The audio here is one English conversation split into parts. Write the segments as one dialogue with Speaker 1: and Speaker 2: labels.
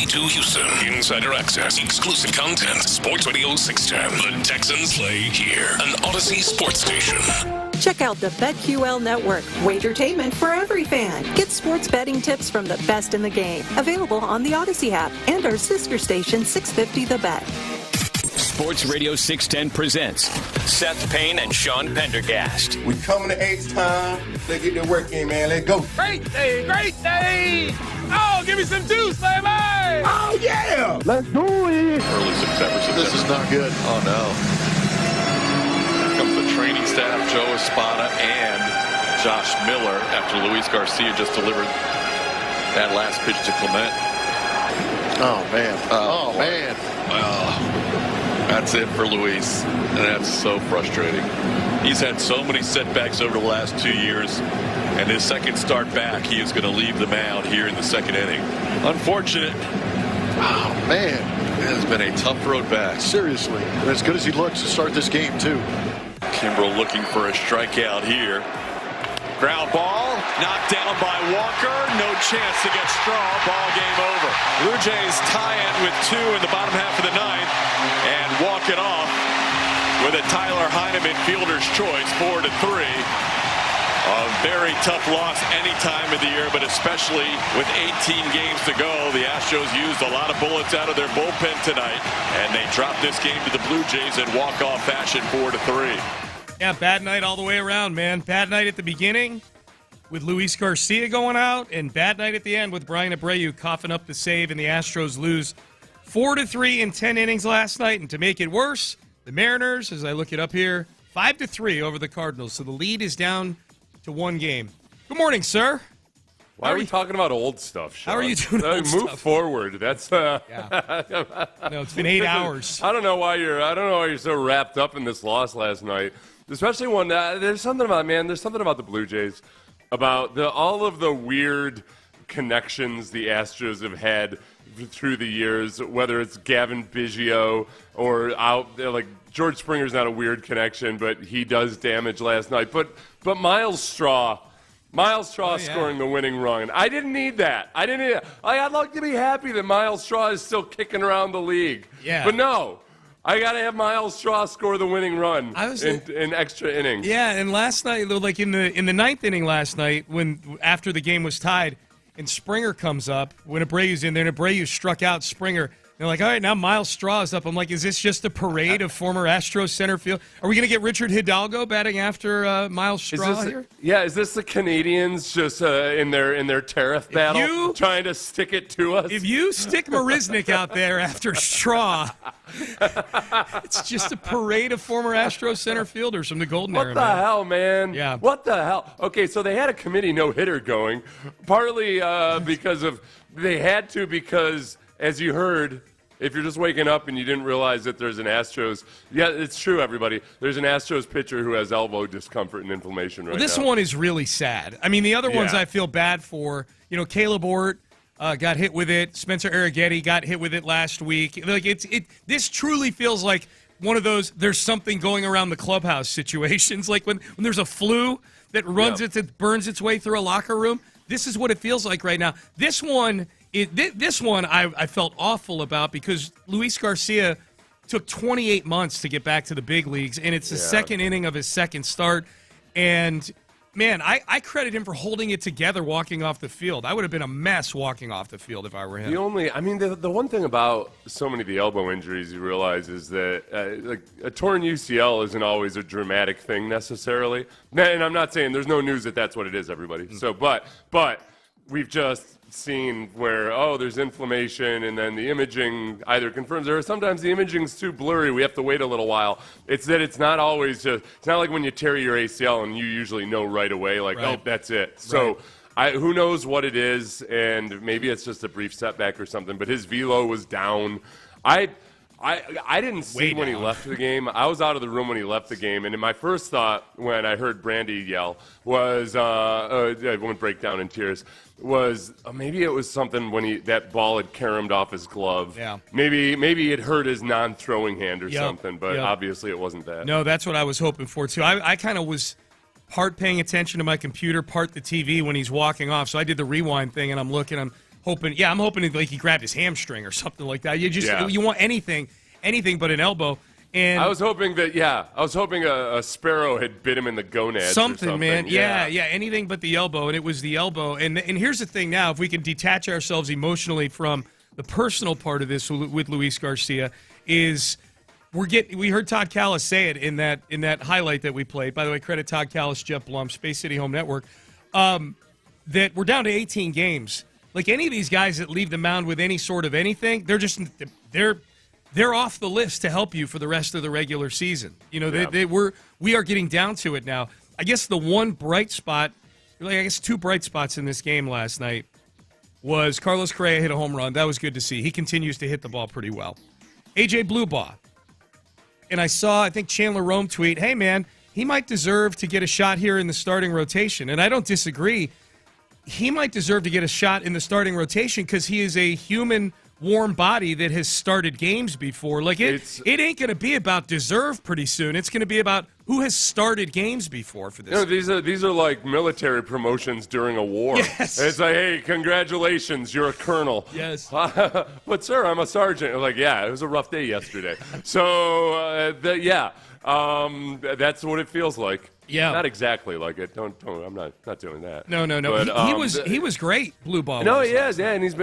Speaker 1: to Houston. Insider access, exclusive content. Sports Radio 610. The Texans play here. An Odyssey sports station.
Speaker 2: Check out the BetQL Network. Wagertainment for every fan. Get sports betting tips from the best in the game. Available on the Odyssey app and our sister station 650 The Bet.
Speaker 3: Sports Radio 610 presents Seth Payne and Sean Pendergast.
Speaker 4: We coming to H-Town. Let's get the work in, man. Let's go.
Speaker 5: Great day, great day. Oh, give me some juice, baby.
Speaker 4: Oh, yeah.
Speaker 6: Let's do it.
Speaker 7: Early September.
Speaker 6: This is not good.
Speaker 7: Oh, no. Here comes the training staff, Joe Espada and Josh Miller, after Luis Garcia just delivered that last pitch to Clement.
Speaker 6: Oh, man. Oh, man.
Speaker 7: That's it for Luis, and that's so frustrating. He's had so many setbacks over the last 2 years, and his second start back, he is going to leave the mound here in the second inning. Unfortunate.
Speaker 6: Oh, man.
Speaker 7: It has been a tough road back.
Speaker 6: Seriously. As good as he looks to start this game, too.
Speaker 7: Kimbrel looking for a strikeout here. Ground ball, knocked down by Walker. No chance to get Straw. Ball game over. Blue Jays tie it with 2 in the bottom half of the ninth and walk it off with a Tyler Heineman fielder's choice, 4-3. A very tough loss any time of the year, but especially with 18 games to go. The Astros used a lot of bullets out of their bullpen tonight, and they dropped this game to the Blue Jays in walk-off fashion, 4-3.
Speaker 5: Yeah, bad night all the way around, man. Bad night at the beginning with Luis Garcia going out, and bad night at the end with Brian Abreu coughing up the save, and the Astros lose 4-3 in 10 innings last night. And to make it worse, the Mariners, as I look it up here, 5-3 over the Cardinals. So the lead is down to 1 game. Good morning, sir.
Speaker 8: Why are we talking about old stuff, Sean?
Speaker 5: How are you doing old
Speaker 8: Move
Speaker 5: stuff?
Speaker 8: forward. That's
Speaker 5: Yeah. No, it's been 8 hours.
Speaker 8: I don't know why you're so wrapped up in this loss last night. Especially when there's something about the Blue Jays, about all of the weird connections the Astros have had through the years, whether it's Gavin Biggio or like George Springer's not a weird connection, but he does damage last night. But Miles Straw scoring the winning run. I didn't need that. I'd like to be happy that Miles Straw is still kicking around the league.
Speaker 5: Yeah.
Speaker 8: But no. I got to have Miles Straw score the winning run in extra innings.
Speaker 5: Yeah, and last night, like in the ninth inning last night, after the game was tied, and Springer comes up, when Abreu's in there, and Abreu struck out Springer. They're like, all right, now Miles Straw is up. I'm like, is this just a parade of former Astros center field? Are we going to get Richard Hidalgo batting after Miles Straw here?
Speaker 8: Is this the Canadians just in their tariff battle trying to stick it to us?
Speaker 5: If you stick Marisnik out there after Straw, it's just a parade of former Astros center fielders from the Golden Era.
Speaker 8: What the hell, man?
Speaker 5: Yeah.
Speaker 8: What the hell? Okay, so they had a committee no-hitter going, partly because as you heard, if you're just waking up and you didn't realize that there's an Astros, yeah, it's true, everybody. There's an Astros pitcher who has elbow discomfort and inflammation right now.
Speaker 5: This one is really sad. I mean, the other ones I feel bad for. You know, Caleb Ort got hit with it. Spencer Arrighetti got hit with it last week. Like this truly feels like one of those there's something going around the clubhouse situations. Like when there's a flu that burns its way through a locker room. This is what it feels like right now. This one I felt awful about because Luis Garcia took 28 months to get back to the big leagues, and it's the second inning of his second start. And, man, I credit him for holding it together walking off the field. I would have been a mess walking off the field if I were him.
Speaker 8: The one thing about so many of the elbow injuries you realize is that like a torn UCL isn't always a dramatic thing necessarily. And I'm not saying there's no news that that's what it is, everybody. So, but we've just seen where there's inflammation and then the imaging either confirms or sometimes the imaging's too blurry, we have to wait a little while. It's not always it's not like when you tear your ACL and you usually know right away that's it. So who knows what it is, and maybe it's just a brief setback or something, but his velo was down. I didn't see when he left the game. I was out of the room when he left the game, and my first thought when I heard Brandy yell was, I won't break down in tears, was maybe it was something when that ball had caromed off his glove.
Speaker 5: Yeah.
Speaker 8: Maybe it hurt his non-throwing hand or something, but obviously it wasn't that.
Speaker 5: No, that's what I was hoping for, too. I kind of was part paying attention to my computer, part the TV when he's walking off, so I did the rewind thing, and I'm looking, hoping like he grabbed his hamstring or something like that. You want anything but an elbow. And
Speaker 8: I was hoping a sparrow had bit him in the gonads.
Speaker 5: Something, man. Yeah, anything but the elbow, and it was the elbow. And here's the thing now, if we can detach ourselves emotionally from the personal part of this with Luis Garcia, is we heard Todd Callis say it in that highlight that we played. By the way, credit Todd Callis, Jeff Blum, Space City Home Network, that we're down to 18 games. Like any of these guys that leave the mound with any sort of anything, they're off the list to help you for the rest of the regular season. You know, we are getting down to it now. I guess the one bright spot, two bright spots in this game last night was Carlos Correa hit a home run. That was good to see. He continues to hit the ball pretty well. AJ Bluebaugh. And I think Chandler Rome tweet, hey, man, he might deserve to get a shot here in the starting rotation. And I don't disagree. He might deserve to get a shot in the starting rotation because he is a human warm body that has started games before. Like it ain't going to be about deserve pretty soon. It's going to be about who has started games before for this.
Speaker 8: These are like military promotions during a war.
Speaker 5: Yes.
Speaker 8: It's like, hey, congratulations, you're a colonel.
Speaker 5: Yes.
Speaker 8: But sir, I'm a sergeant. Like, yeah, it was a rough day yesterday. So that's what it feels like.
Speaker 5: Yeah.
Speaker 8: Not exactly like it. Don't. I'm not doing that.
Speaker 5: No. But, he was great. Bluebaugh.
Speaker 8: No, and he's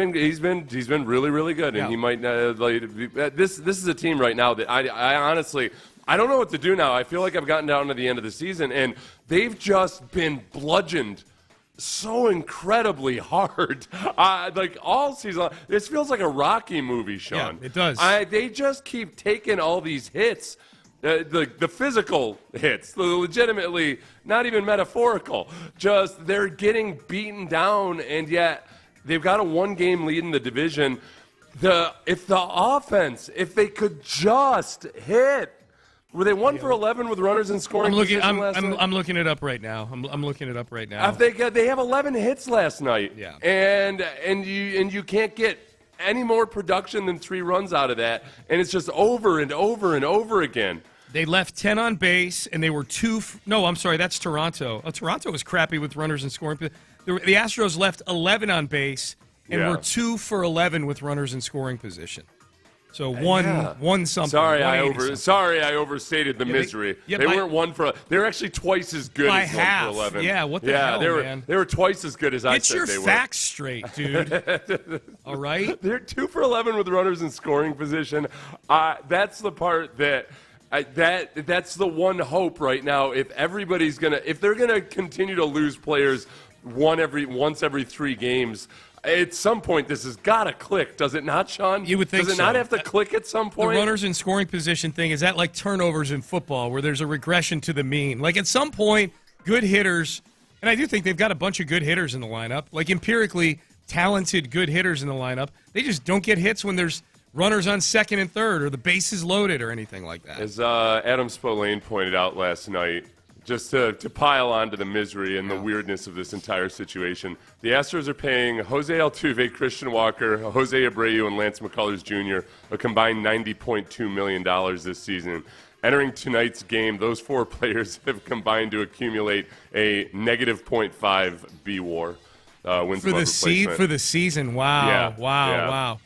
Speaker 8: been really, really good. And he might this is a team right now that I honestly I don't know what to do now. I feel like I've gotten down to the end of the season and they've just been bludgeoned so incredibly hard. Like all season, this feels like a Rocky movie, Sean.
Speaker 5: Yeah, it does.
Speaker 8: They just keep taking all these hits. The physical hits, the legitimately, not even metaphorical, just they're getting beaten down, and yet they've got a one-game lead in the division. If the offense, if they could just hit, were they 1 for 11 with runners in scoring position last night?
Speaker 5: I'm looking it up right now. I'm looking it up right now.
Speaker 8: They have 11 hits last night, and you can't get any more production than 3 runs out of that, and it's just over and over and over again.
Speaker 5: They left 10 on base, and they were 2. No, I'm sorry, that's Toronto. Toronto was crappy with runners in scoring. The Astros left 11 on base, and were 2 for 11 with runners in scoring position. So one something.
Speaker 8: Sorry, I overstated the misery. They weren't 1 for. They're actually twice as good as 1 for 11.
Speaker 5: Yeah, what the hell, man?
Speaker 8: They were twice as good as I said they were.
Speaker 5: Get your facts straight, dude. All right?
Speaker 8: They're 2 for 11 with runners in scoring position. That's the part that. That's the one hope right now. If they're gonna continue to lose players once every 3 games, at some point this has got to click, does it not, Sean?
Speaker 5: You would think so.
Speaker 8: Does it not have to click at some point?
Speaker 5: The runners in scoring position thing, is that like turnovers in football where there's a regression to the mean? Like at some point, good hitters, and I do think they've got a bunch of good hitters in the lineup, like empirically talented good hitters in the lineup. They just don't get hits when there's runners on second and third or the bases loaded or anything like that.
Speaker 8: As Adam Spillane pointed out last night, just to pile on to the misery and the weirdness of this entire situation, the Astros are paying Jose Altuve, Christian Walker, Jose Abreu, and Lance McCullers Jr. a combined $90.2 million this season. Entering tonight's game, those 4 players have combined to accumulate a negative .5 B-WAR wins above replacement.
Speaker 5: For the season. Wow.
Speaker 8: Yeah.
Speaker 5: Wow.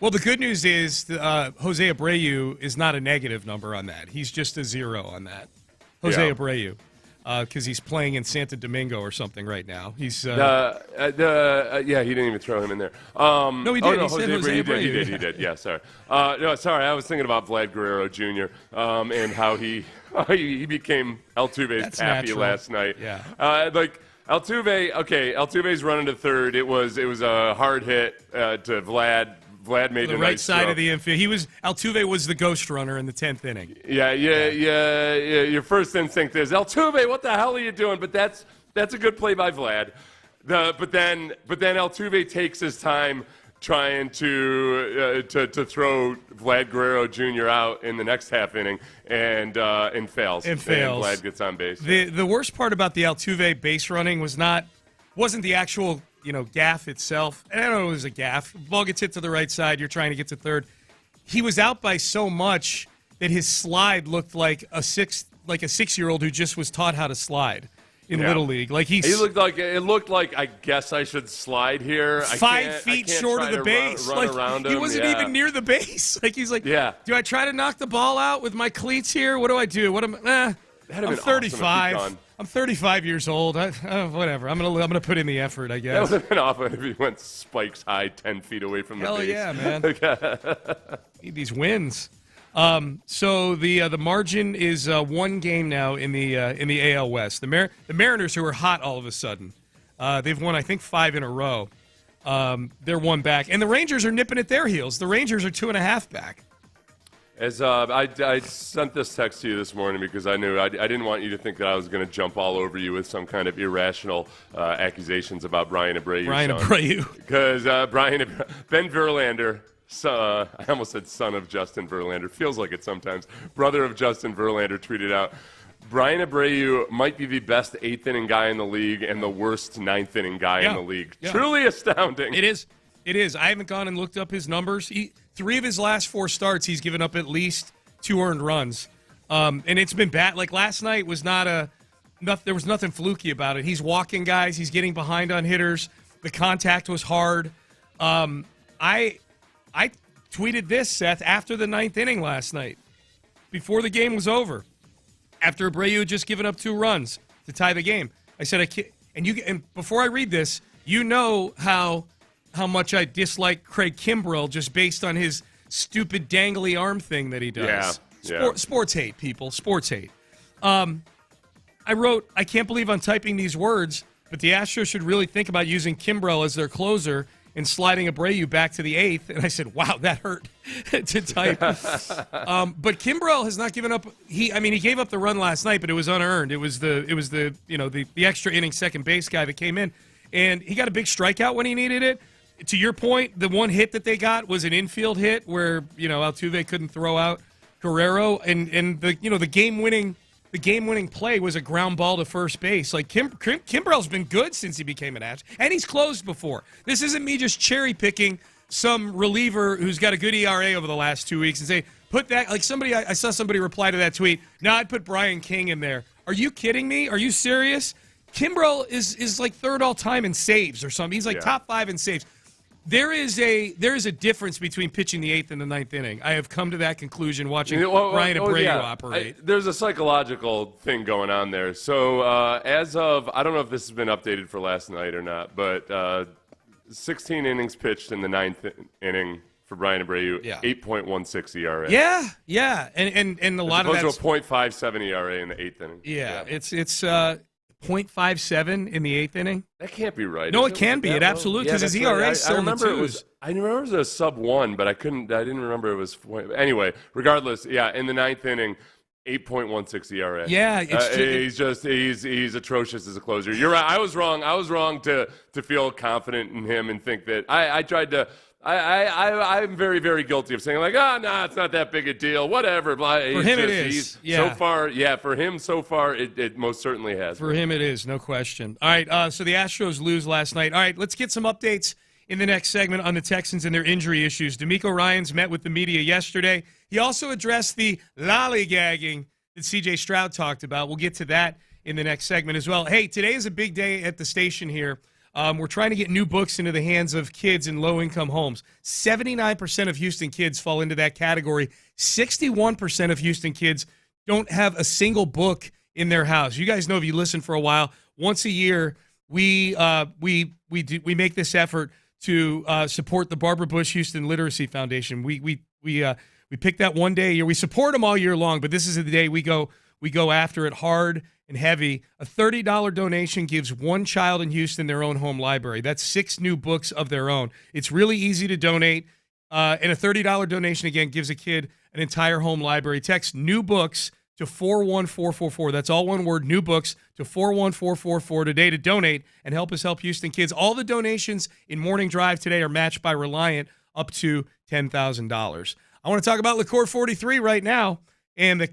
Speaker 5: Well, the good news is Jose Abreu is not a negative number on that. He's just a 0 on that. Jose Abreu, because he's playing in Santo Domingo or something right now. He's he didn't even throw him in there.
Speaker 8: No,
Speaker 5: he did.
Speaker 8: No,
Speaker 5: he said Jose Abreu.
Speaker 8: He did. Yeah, sorry. I was thinking about Vlad Guerrero Jr. And how he became Altuve's pappy last night.
Speaker 5: Yeah.
Speaker 8: Altuve's running to third. It was a hard hit to Vlad. Vlad made
Speaker 5: the right side of the infield. Altuve was the ghost runner in the 10th inning.
Speaker 8: Yeah. Your first instinct is Altuve. What the hell are you doing? But that's a good play by Vlad. But then Altuve takes his time trying to throw Vlad Guerrero Jr. out in the next half inning and fails. And Vlad gets on base.
Speaker 5: The worst part about the Altuve base running wasn't the actual gaff itself. I don't know if it was a gaff. The ball gets hit to the right side. You're trying to get to third. He was out by so much that his slide looked like a 6-year-old who just was taught how to slide. in Little League. Like
Speaker 8: he looked like I guess I should slide here.
Speaker 5: 5 feet short of the base.
Speaker 8: Run around him.
Speaker 5: He wasn't even near the base. Like he's like, do I try to knock the ball out with my cleats here? What do I do? I'm 35.
Speaker 8: Awesome.
Speaker 5: I'm 35 years old. Whatever. I'm gonna put in the effort, I guess.
Speaker 8: That would have been awful if he went spikes high 10 feet away from the base.
Speaker 5: Hell yeah, man. Need these wins. So the margin is 1 game now in the AL West. The Mariners, who are hot all of a sudden, they've won I think 5 in a row. They're 1 back, and the Rangers are nipping at their heels. The Rangers are 2.5 back.
Speaker 8: As I sent this text to you this morning because I knew I didn't want you to think that I was going to jump all over you with some kind of irrational accusations about Brian Abreu. Because Ben Verlander, I almost said son of Justin Verlander. Feels like it sometimes. Brother of Justin Verlander tweeted out, Brian Abreu might be the best 8th inning guy in the league and the worst 9th inning guy in the league. Yeah. Truly astounding.
Speaker 5: It is. I haven't gone and looked up his numbers. 3 of his last 4 starts, he's given up at least 2 earned runs. And it's been bad. Like last night was there was nothing fluky about it. He's walking guys. He's getting behind on hitters. The contact was hard. I tweeted this, Seth, after the 9th inning last night, before the game was over, after Abreu had just given up 2 runs to tie the game. I said, and before I read this, you know how much I dislike Craig Kimbrell just based on his stupid dangly arm thing that he does. Sports hate, people. Sports hate. I wrote, I can't believe I'm typing these words, but the Astros should really think about using Kimbrell as their closer and sliding Abreu back to the 8th. And I said, wow, that hurt to type. But Kimbrell has not given up. He gave up the run last night, but it was unearned. It was the extra inning second base guy that came in, and he got a big strikeout when he needed it. To your point, the one hit that they got was an infield hit where Altuve couldn't throw out Guerrero, and the game winning play was a ground ball to first base. Like Kimbrell's been good since he became an Astros, and he's closed before. This isn't me just cherry picking some reliever who's got a good ERA over the last 2 weeks and say put that. Like I saw somebody reply to that tweet. No, I'd put Brian King in there. Are you kidding me? Are you serious? Kimbrell is like 3rd all time in saves or something. He's like top 5 in saves. There is a difference between pitching the 8th and the 9th inning. I have come to that conclusion watching Brian Abreu operate.
Speaker 8: There's a psychological thing going on there. So as of, I don't know if this has been updated for last night or not, but 16 innings pitched in the 9th inning for Brian Abreu, 8.16 ERA.
Speaker 5: Yeah, and a lot of that.
Speaker 8: As opposed to a .57 ERA in the 8th inning.
Speaker 5: Yeah. It's 0.57 in the 8th inning.
Speaker 8: That can't be right.
Speaker 5: No, it can be. It absolutely, because his ERA is still in the 2s.
Speaker 8: I remember it was a sub-1, but I didn't remember it was. Anyway, regardless, in the 9th inning, 8.16 ERA.
Speaker 5: Yeah,
Speaker 8: he's atrocious as a closer. You're right. I was wrong to feel confident in him and think that I tried to. I'm very, very guilty of saying like, it's not that big a deal. Whatever.
Speaker 5: For him, it is.
Speaker 8: So far, for him, so far, it most certainly has.
Speaker 5: For him, it is. No question. All right. So the Astros lose last night. All right. Let's get some updates in the next segment on the Texans and their injury issues. DeMeco Ryans met with the media yesterday. He also addressed the lollygagging that C.J. Stroud talked about. We'll get to that in the next segment as well. Hey, today is a big day at the station here. We're trying to get new books into the hands of kids in low-income homes. 79% of Houston kids fall into that category. 61% of Houston kids don't have a single book in their house. You guys know, if you listen for a while, once a year we make this effort to support the Barbara Bush Houston Literacy Foundation. We pick that one day a year. We support them all year long, but this is the day we go after it hard and heavy. A $30 donation gives one child in Houston their own home library. That's 6 new books of their own. It's really easy to donate, and a $30 donation, again, gives a kid an entire home library. Text new books to 41444. That's all one word, new books, to 41444 today to donate and help us help Houston kids. All the donations in Morning Drive today are matched by Reliant up to $10,000. I want to talk about Liqueur 43 right now and the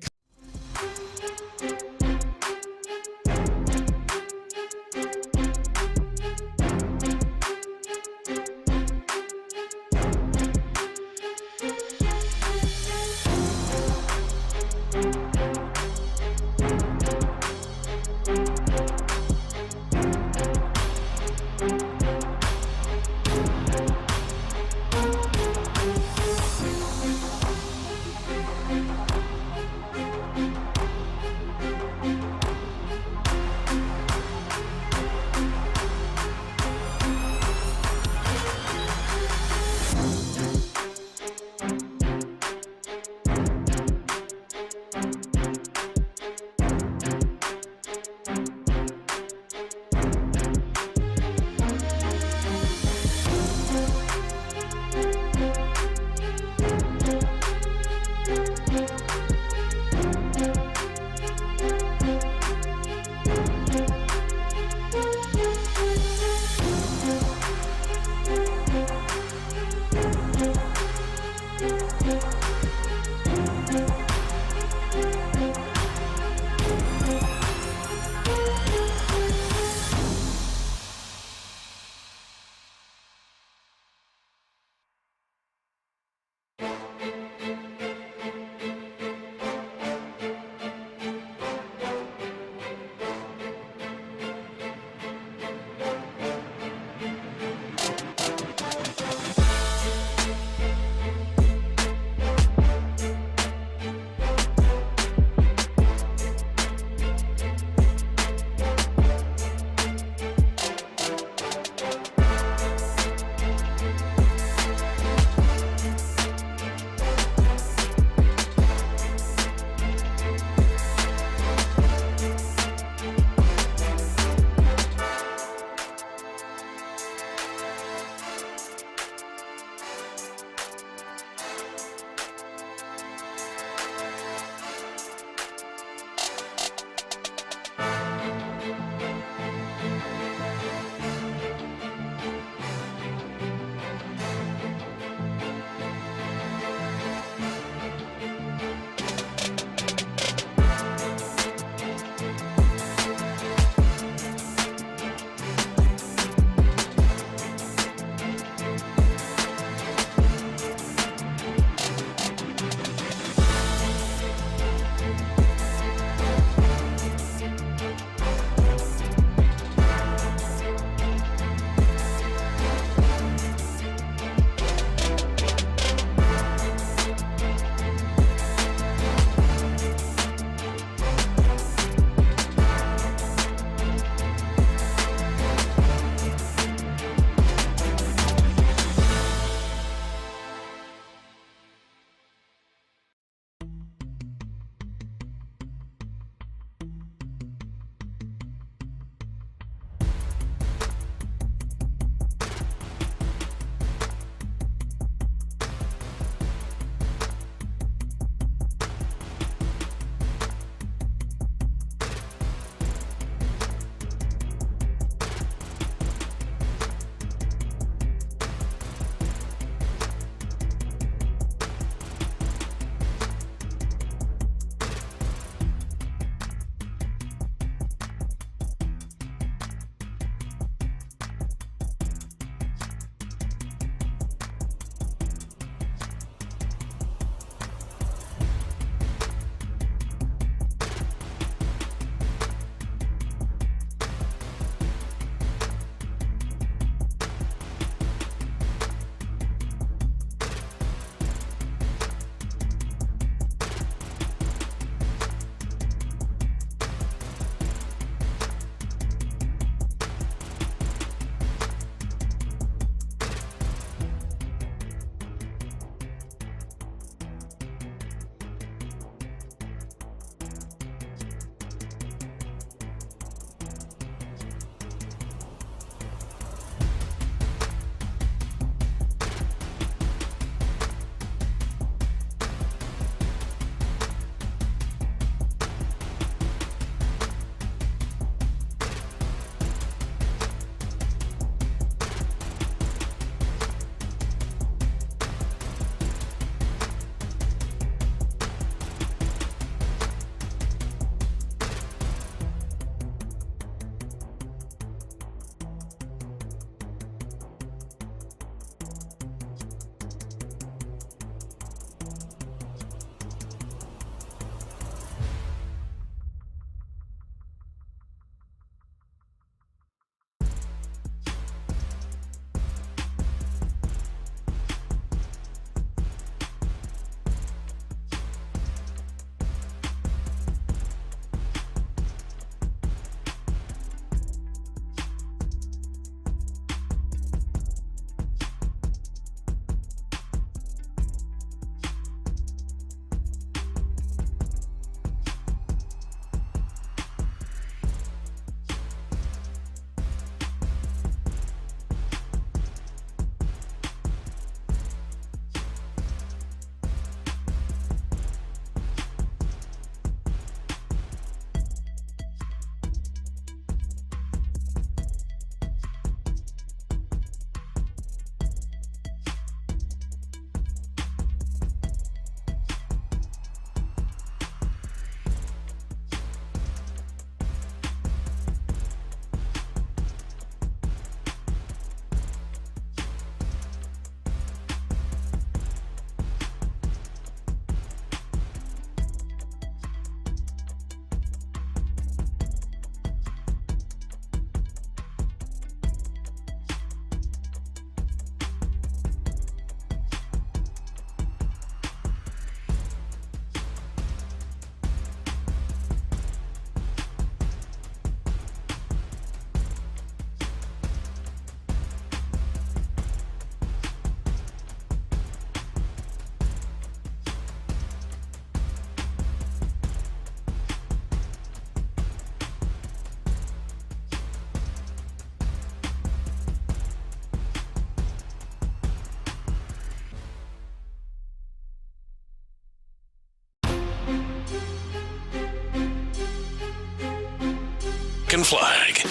Speaker 1: and flag.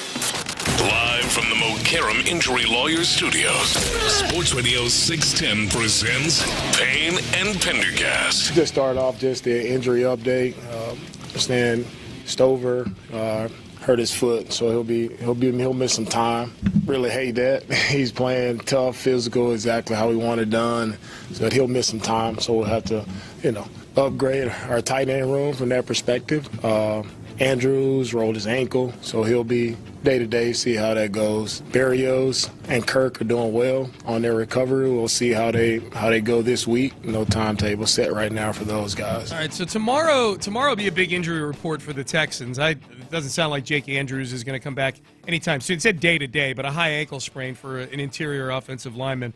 Speaker 1: Live from the Mokaram Injury Lawyers Studios, Sports Radio 610 presents Payne and Pendergast.
Speaker 9: Just start off just the injury update. Understand Stover hurt his foot, so he'll miss some time. Really hate that. He's playing tough, physical, exactly how we want it done. So he'll miss some time. So we'll have to, upgrade our tight end room from that perspective. Andrews rolled his ankle, so he'll be day-to-day, see how that goes. Berrios and Kirk are doing well on their recovery. We'll see how they go this week. No timetable set right now for those guys.
Speaker 5: All right, so tomorrow will be a big injury report for the Texans. It doesn't sound like Jake Andrews is going to come back anytime soon. It said day-to-day, but a high ankle sprain for an interior offensive lineman.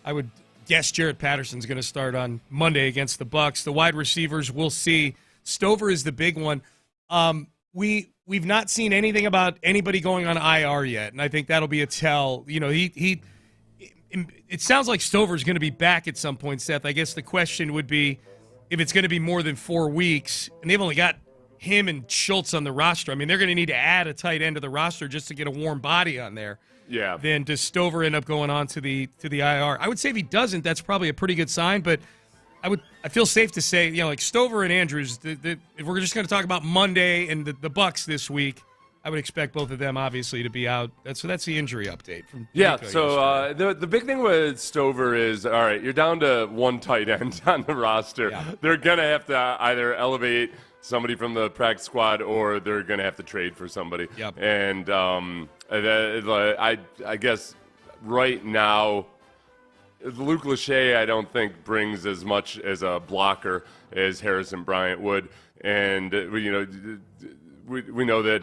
Speaker 5: I would guess Jarrett Patterson's going to start on Monday against the Bucs. The wide receivers, we'll see. Stover is the big one. We've not seen anything about anybody going on IR yet, and I think that'll be a tell. It sounds like Stover's going to be back at some point, Seth. I guess the question would be if it's going to be more than 4 weeks, and they've only got him and Schultz on the roster. I mean, they're going to need to add a tight end to the roster just to get a warm body on there.
Speaker 8: Yeah. Then
Speaker 5: does Stover end up going on to the IR? I would say if he doesn't, that's probably a pretty good sign, but I feel safe to say, like Stover and Andrews, if we're just going to talk about Monday and the Bucs this week, I would expect both of them obviously to be out. That's the injury update from DeMeco.
Speaker 8: So the big thing with Stover is, all right, you're down to one tight end on the roster. Yeah. They're going to have to either elevate somebody from the practice squad or they're going to have to trade for somebody.
Speaker 5: Yep.
Speaker 8: And I guess right now, Luke Lachey, I don't think brings as much as a blocker as Harrison Bryant would, and we know that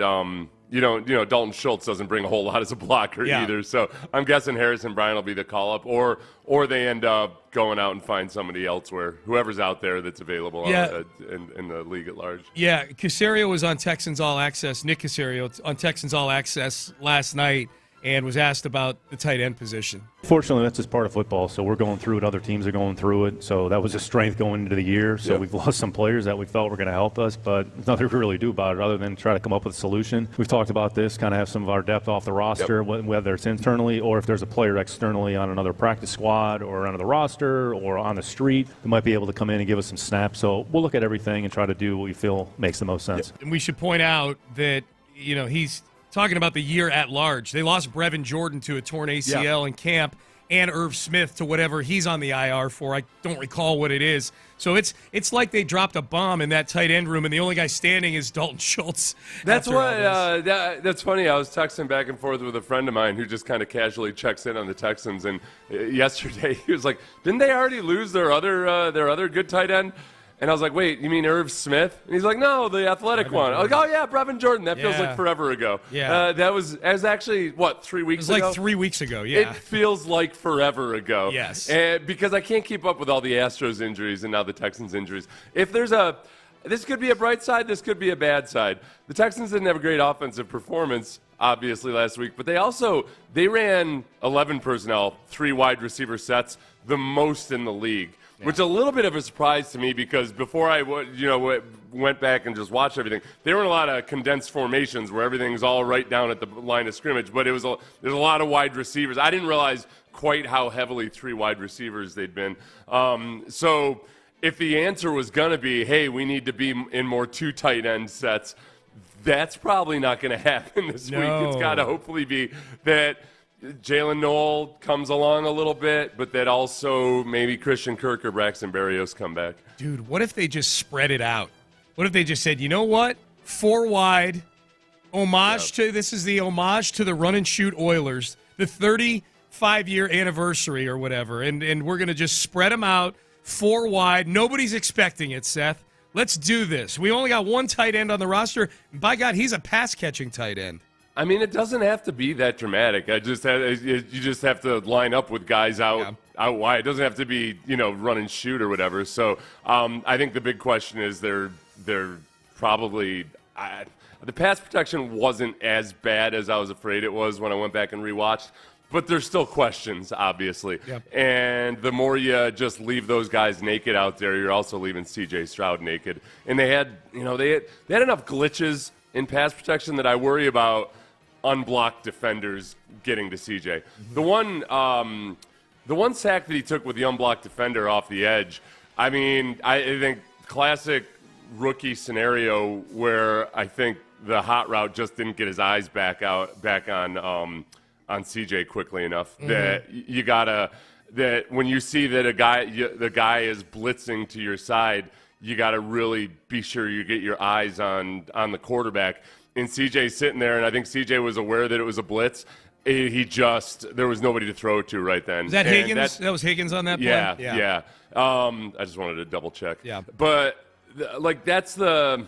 Speaker 8: Dalton Schultz doesn't bring a whole lot as a blocker either. So I'm guessing Harrison Bryant will be the call up, or they end up going out and find somebody elsewhere, whoever's out there that's available in the league at large.
Speaker 5: Yeah, Caserio was on Texans All Access. Nick Caserio on Texans All Access last night, and was asked about the tight end position.
Speaker 10: Fortunately, that's just part of football, so we're going through it. Other teams are going through it, so that was a strength going into the year. So we've lost some players that we felt were going to help us, but there's nothing we really do about it other than try to come up with a solution. We've talked about this, kind of have some of our depth off the roster, whether it's internally or if there's a player externally on another practice squad or on the roster or on the street who might be able to come in and give us some snaps. So we'll look at everything and try to do what we feel makes the most sense.
Speaker 5: And we should point out that, he's talking about the year at large. They lost Brevin Jordan to a torn ACL in camp and Irv Smith to whatever he's on the IR for. I don't recall what it is. So it's like they dropped a bomb in that tight end room, and the only guy standing is Dalton Schultz.
Speaker 8: That's that's funny. I was texting back and forth with a friend of mine who just kind of casually checks in on the Texans, and yesterday he was like, "Didn't they already lose their other good tight end?" And I was like, wait, you mean Irv Smith? And he's like, no, the athletic one. I was like, oh, yeah, Brevin Jordan. That feels like forever ago.
Speaker 5: Yeah.
Speaker 8: That was actually, 3 weeks ago?
Speaker 5: It was like 3 weeks ago, yeah.
Speaker 8: It feels like forever ago.
Speaker 5: Yes.
Speaker 8: Because I can't keep up with all the Astros injuries and now the Texans injuries. If there's this could be a bright side, this could be a bad side. The Texans didn't have a great offensive performance, obviously, last week, but they ran 11 personnel, 3 wide receiver sets, the most in the league. Yeah. Which is a little bit of a surprise to me because before I went back and just watched everything, there were a lot of condensed formations where everything's all right down at the line of scrimmage, but there's a lot of wide receivers. I didn't realize quite how heavily 3 wide receivers they'd been. So if the answer was going to be, hey, we need to be in more 2 tight end sets, that's probably not going to happen this week. It's got to hopefully be that Jalen Noel comes along a little bit, but that also maybe Christian Kirk or Braxton Berrios come back.
Speaker 5: Dude, what if they just spread it out? What if they just said, you know what? 4 wide, this is the homage to the run and shoot Oilers, the 35-year anniversary or whatever, and we're going to just spread them out, 4 wide. Nobody's expecting it, Seth. Let's do this. We only got 1 tight end on the roster. By God, he's a pass-catching tight end.
Speaker 8: I mean, it doesn't have to be that dramatic. You just have to line up with guys out wide. It doesn't have to be, run and shoot or whatever. So I think the big question is they're probably the pass protection wasn't as bad as I was afraid it was when I went back and rewatched. But there's still questions, obviously.
Speaker 5: Yep.
Speaker 8: And the more you just leave those guys naked out there, you're also leaving C.J. Stroud naked. And they had enough glitches in pass protection that I worry about unblocked defenders getting to CJ. Mm-hmm. The one sack that he took with the unblocked defender off the edge, I mean, I think classic rookie scenario where I think the hot route just didn't get his eyes back on CJ quickly enough. Mm-hmm. That you gotta, that when you see that the guy is blitzing to your side, you gotta really be sure you get your eyes on the quarterback. And CJ's sitting there, and I think CJ was aware that it was a blitz. There was nobody to throw to right then.
Speaker 5: Was that Higgins? That was Higgins on that play?
Speaker 8: Yeah. I just wanted to double check.
Speaker 5: Yeah.
Speaker 8: But that's the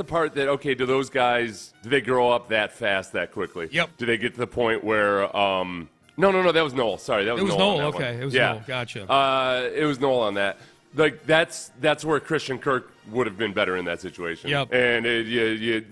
Speaker 8: part that, okay, do those guys, do they grow up that fast, that quickly?
Speaker 5: Yep.
Speaker 8: Do they get to the point where no, that was Noel. Sorry, that was Noel.
Speaker 5: It was Noel,
Speaker 8: okay.
Speaker 5: It was Noel. Gotcha.
Speaker 8: It was Noel on that. Like that's where Christian Kirk would have been better in that situation.
Speaker 5: Yep.
Speaker 8: And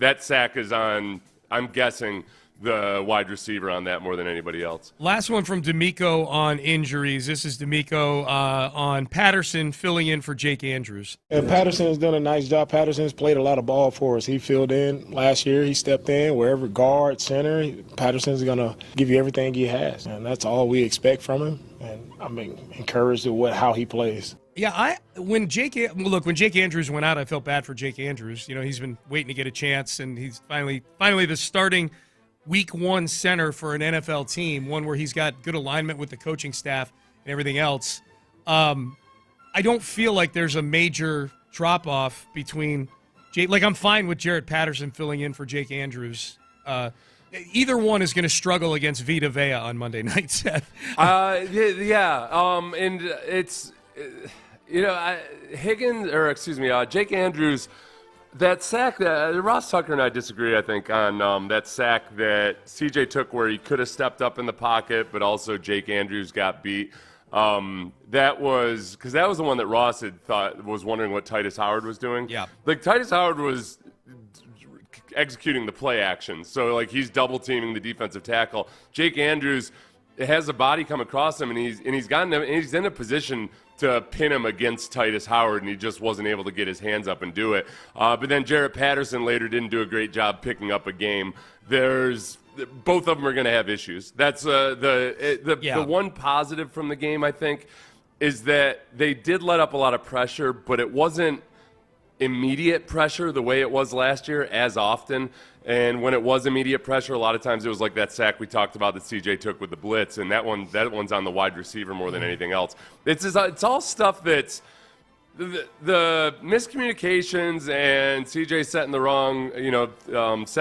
Speaker 8: that sack is on, I'm guessing, the wide receiver on that more than anybody else.
Speaker 5: Last one from DeMeco on injuries. This is DeMeco on Patterson filling in for Jake Andrews.
Speaker 9: And Patterson's done a nice job. Patterson's played a lot of ball for us. He filled in last year. He stepped in wherever, guard, center. Patterson's going to give you everything he has, and that's all we expect from him. And I'm encouraged at how he plays.
Speaker 5: Yeah, when Jake Andrews went out, I felt bad for Jake Andrews. You know, he's been waiting to get a chance, and he's finally the starting Week 1 center for an NFL team, one where he's got good alignment with the coaching staff and everything else. I don't feel like there's a major drop-off between Jake. Like, I'm fine with Jarrett Patterson filling in for Jake Andrews. Either one is going to struggle against Vita Vea on Monday night, Seth.
Speaker 8: And it's, Jake Andrews, that sack, Ross Tucker and I disagree, I think, on that sack that CJ took where he could have stepped up in the pocket, but also Jake Andrews got beat. That was the one that Ross was wondering what Titus Howard was doing.
Speaker 5: Yeah.
Speaker 8: Like, Titus Howard was executing the play action. So, like, he's double teaming the defensive tackle. Jake Andrews has a body come across him, and he's in a position to pin him against Titus Howard, and he just wasn't able to get his hands up and do it. But then Jarrett Patterson later didn't do a great job picking up a game. Both of them are going to have issues. That's the one positive from the game, I think, is that they did let up a lot of pressure, but it wasn't immediate pressure the way it was last year as often. And when it was immediate pressure, a lot of times it was like that sack we talked about that CJ took with the blitz, and that one's on the wide receiver more than anything else. It's all stuff that's the miscommunications and CJ setting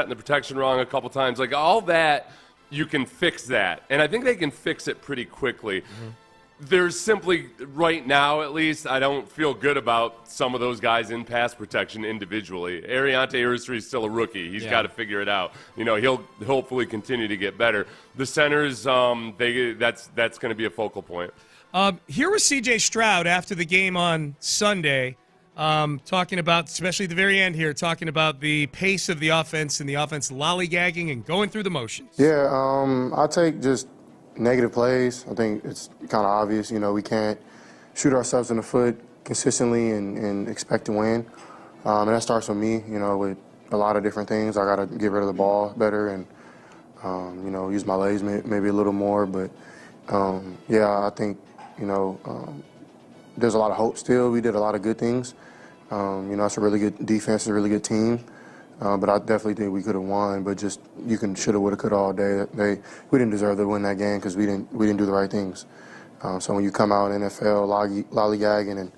Speaker 8: the protection wrong a couple times. Like, all that, you can fix that, and I think they can fix it pretty quickly. Mm-hmm. There's simply, right now at least, I don't feel good about some of those guys in pass protection individually. Ariante Ursery is still a rookie. He's got to figure it out. He'll hopefully continue to get better. The centers, that's going to be a focal point.
Speaker 5: Here was C.J. Stroud after the game on Sunday, talking about, especially at the very end here, talking about the pace of the offense and the offense lollygagging and going through the motions.
Speaker 11: Yeah, I take just negative plays. I think it's kind of obvious. We can't shoot ourselves in the foot consistently and expect to win. And that starts with me, with a lot of different things. I got to get rid of the ball better and, use my legs maybe a little more. But, I think, there's a lot of hope still. We did a lot of good things. It's a really good defense, a really good team. But I definitely think we could have won. But just shoulda, woulda, coulda all day. We didn't deserve to win that game because we didn't do the right things. So when you come out in NFL lollygagging and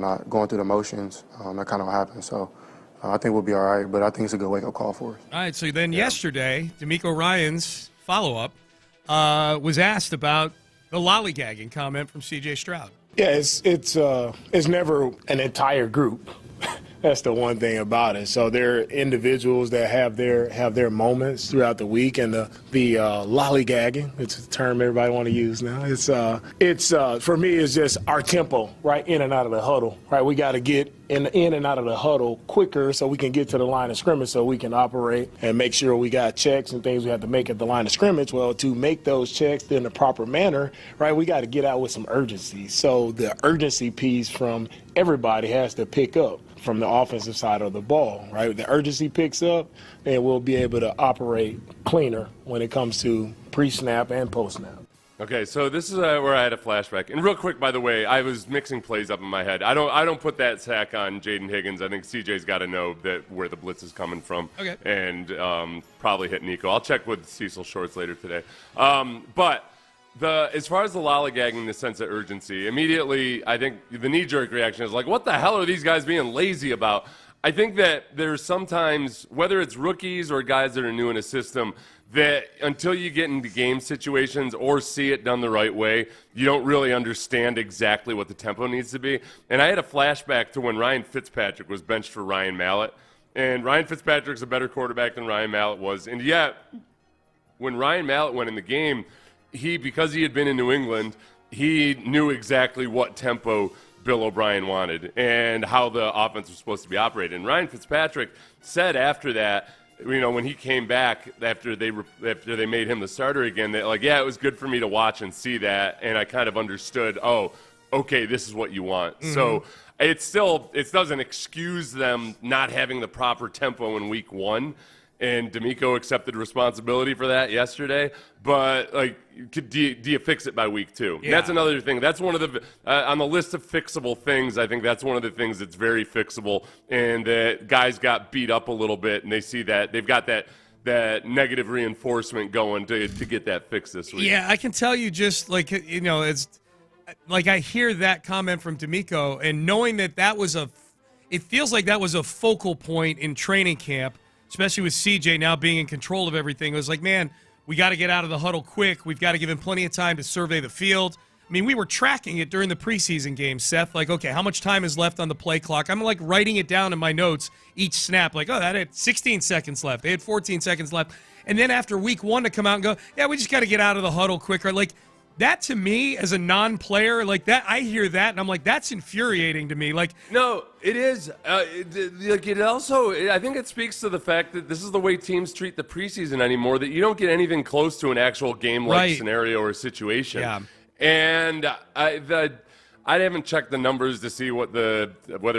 Speaker 11: not going through the motions, that kind of what happens. So I think we'll be all right. But I think it's a good wake up call for us.
Speaker 5: All right. So then yesterday, DeMeco Ryans follow up was asked about the lollygagging comment from C.J. Stroud.
Speaker 9: Yeah, it's never an entire group. That's the one thing about it. So there are individuals that have their moments throughout the week, and the lollygagging, it's a term everybody want to use now. It's for me, it's just our tempo right in and out of the huddle. Right, we got to get in and out of the huddle quicker so we can get to the line of scrimmage so we can operate and make sure we got checks and things we have to make at the line of scrimmage. Well, to make those checks in the proper manner, right, we got to get out with some urgency. So the urgency piece from everybody has to pick up from the offensive side of the ball, right? The urgency picks up, and we'll be able to operate cleaner when it comes to pre-snap and post-snap.
Speaker 8: Okay, so this is where I had a flashback. And real quick, by the way, I was mixing plays up in my head. I don't put that sack on Jaden Higgins. I think CJ's got to know that where the blitz is coming from.
Speaker 5: Okay.
Speaker 8: And probably hit Nico. I'll check with Cecil Shorts later today. But as far as the lollygagging, the sense of urgency, immediately I think the knee-jerk reaction is like, what the hell are these guys being lazy about? I think that there's sometimes, whether it's rookies or guys that are new in a system, that until you get into game situations or see it done the right way, you don't really understand exactly what the tempo needs to be. And I had a flashback to when Ryan Fitzpatrick was benched for Ryan Mallett. And Ryan Fitzpatrick's a better quarterback than Ryan Mallett was. And yet, when Ryan Mallett went in the game, because he had been in New England, he knew exactly what tempo Bill O'Brien wanted and how the offense was supposed to be operated. And Ryan Fitzpatrick said after that, when he came back after they made him the starter again, that it was good for me to watch and see that, and I kind of understood, oh, okay, this is what you want. Mm-hmm. So it doesn't excuse them not having the proper tempo in week one, and DeMeco accepted responsibility for that yesterday. But do you fix it by week two? Yeah. That's another thing. That's one of the on the list of fixable things. I think that's one of the things that's very fixable. And the guys got beat up a little bit, and they see that they've got that negative reinforcement going to get that fixed this week.
Speaker 5: Yeah, I can tell you just it's like I hear that comment from DeMeco, and knowing that was it feels like that was a focal point in training camp. Especially with CJ now being in control of everything. It was like, man, we got to get out of the huddle quick. We've got to give him plenty of time to survey the field. I mean, we were tracking it during the preseason game, Seth. Okay, how much time is left on the play clock? I'm writing it down in my notes each snap. That had 16 seconds left. They had 14 seconds left. And then after week one to come out and go, yeah, we just got to get out of the huddle quicker. That to me, as a non-player, that I hear that and I'm like, that's infuriating to me.
Speaker 8: No, it is. It also, I think it speaks to the fact that this is the way teams treat the preseason anymore. That you don't get anything close to an actual game-like scenario or situation. Yeah. And I haven't checked the numbers to see whether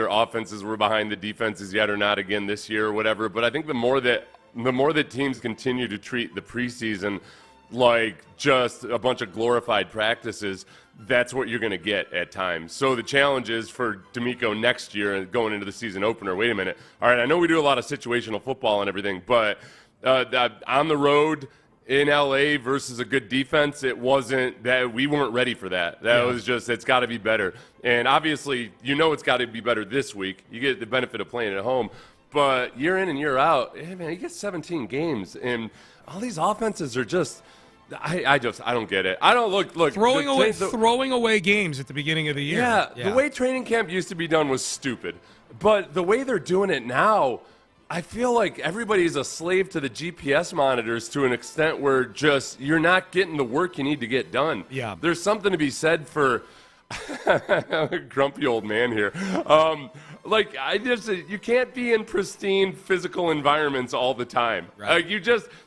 Speaker 8: offenses were behind the defenses yet or not again this year or whatever. But I think the more that teams continue to treat the preseason like just a bunch of glorified practices, that's what you're going to get at times. So the challenge is for DeMeco next year and going into the season opener, wait a minute. All right, I know we do a lot of situational football and everything, but on the road in LA versus a good defense, it wasn't that we weren't ready for that. That was just, it's got to be better. And obviously, it's got to be better this week. You get the benefit of playing at home. But year in and year out, man, you get 17 games, and all these offenses are just – I don't get it. I don't look
Speaker 5: throwing away games at the beginning of the year.
Speaker 8: Yeah, the way training camp used to be done was stupid. But the way they're doing it now, I feel like everybody's a slave to the GPS monitors to an extent where just you're not getting the work you need to get done. Yeah. There's something to be said for a grumpy old man here. You can't be in pristine physical environments all the time. Right.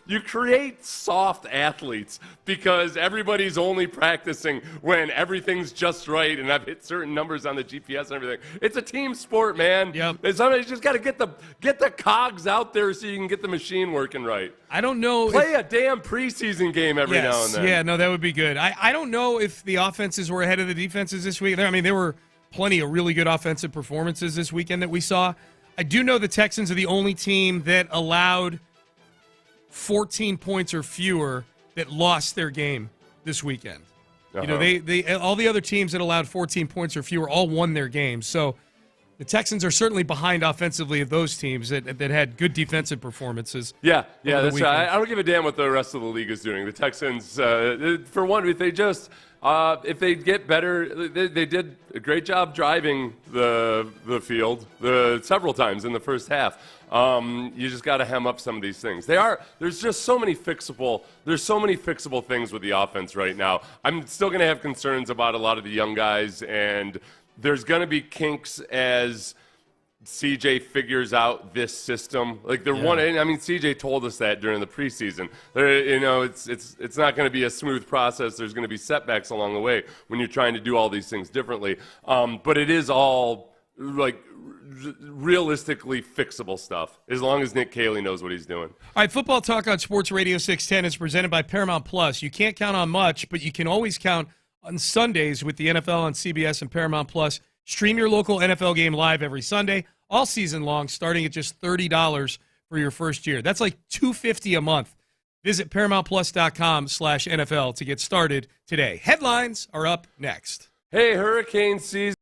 Speaker 8: You create soft athletes because everybody's only practicing when everything's just right and I've hit certain numbers on the GPS and everything. It's a team sport, man. Yep. Somebody's just got to get the cogs out there so you can get the machine working right.
Speaker 5: I don't know.
Speaker 8: Play a damn preseason game every now and then.
Speaker 5: Yeah, no, that would be good. I don't know if the offenses were ahead of the defenses this week. I mean, there were plenty of really good offensive performances this weekend that we saw. I do know the Texans are the only team that allowed 14 points or fewer that lost their game this weekend. Uh-huh. They all the other teams that allowed 14 points or fewer all won their games. So the Texans are certainly behind offensively of those teams that had good defensive performances.
Speaker 8: Yeah, that's right. I don't give a damn what the rest of the league is doing. The Texans, for one, if they get better, they did a great job driving the field several times in the first half. You just got to hem up some of these things. There's just so many fixable things with the offense right now. I'm still going to have concerns about a lot of the young guys, and there's going to be kinks as CJ figures out this system. Like CJ told us that during the preseason. It's not going to be a smooth process. There's going to be setbacks along the way when you're trying to do all these things differently. But it is all realistically fixable stuff as long as Nick Caley knows what he's doing.
Speaker 5: All right, Football Talk on Sports Radio 610 is presented by Paramount Plus. You can't count on much, but you can always count on Sundays with the NFL on CBS and Paramount Plus. Stream your local NFL game live every Sunday, all season long, starting at just $30 for your first year. That's like $250 a month. Visit ParamountPlus.com/NFL to get started today. Headlines are up next.
Speaker 8: Hey, hurricane season.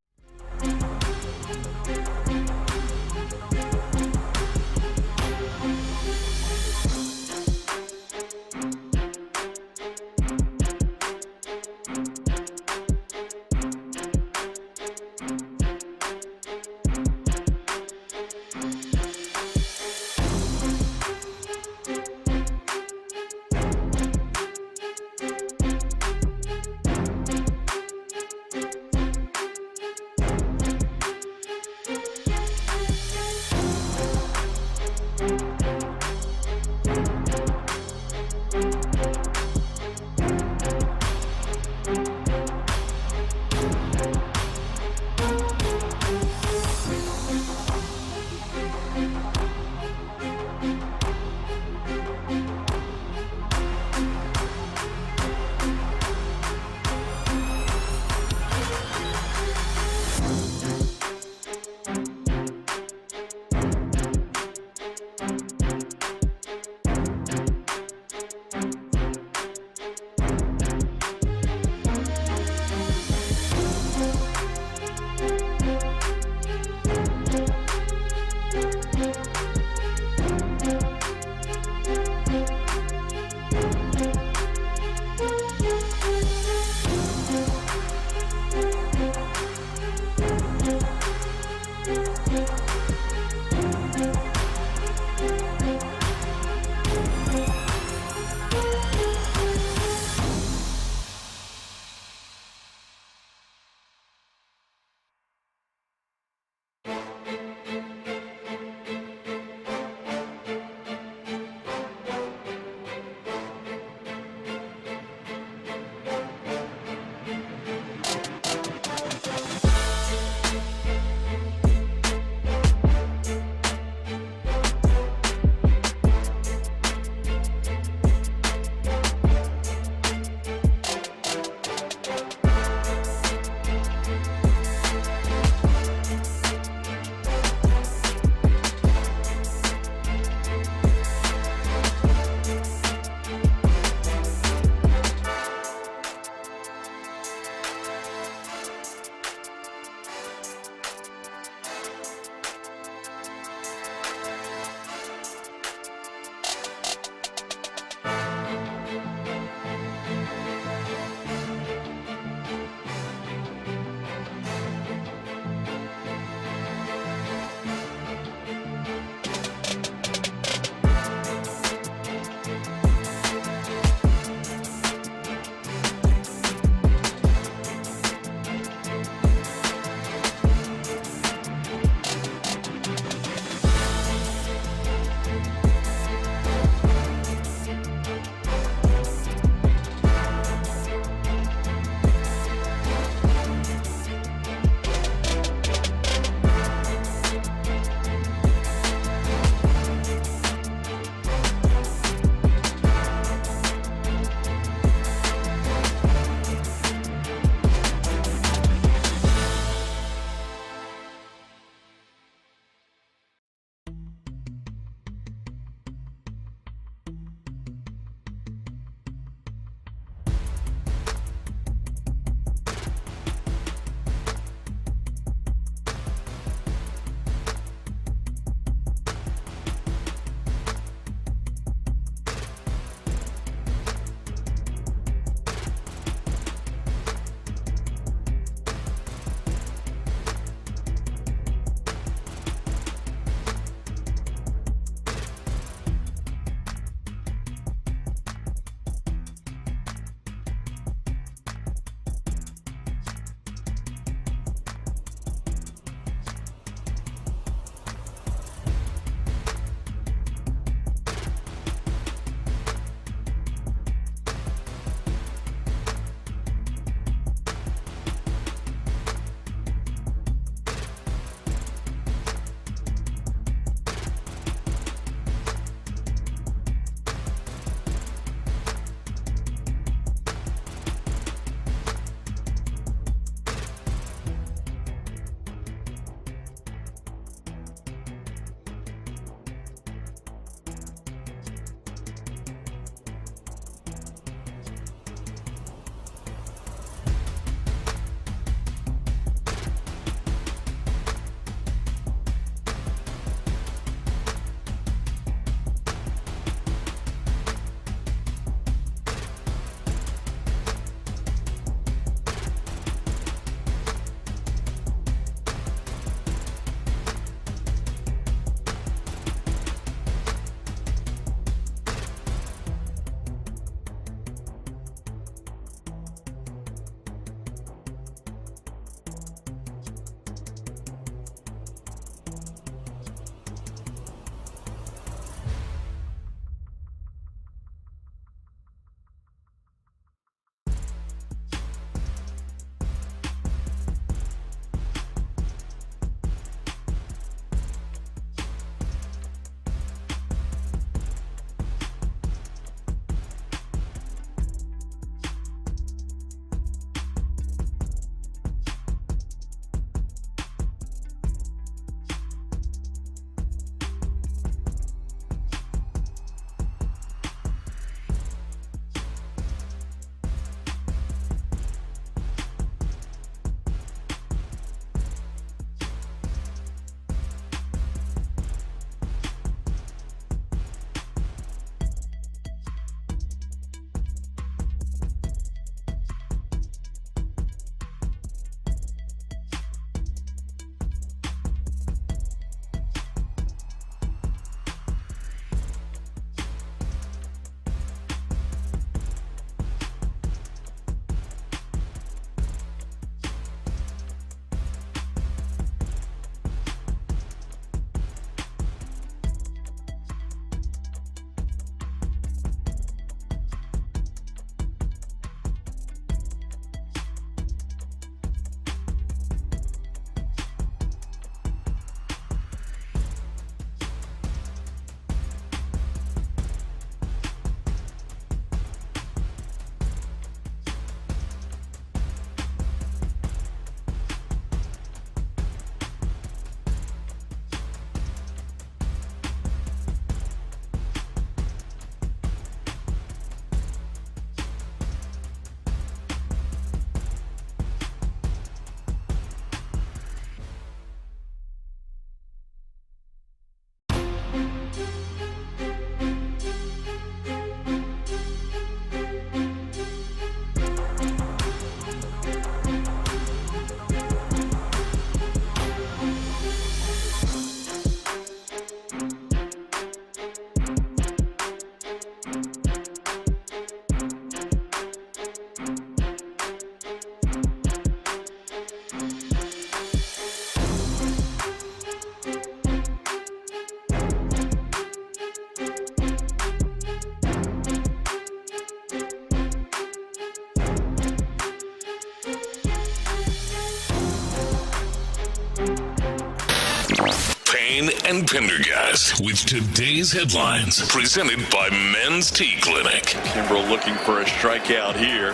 Speaker 1: Payne and Pendergast with today's headlines, presented by Men's Tea Clinic.
Speaker 7: Kimbrel looking for a strikeout here.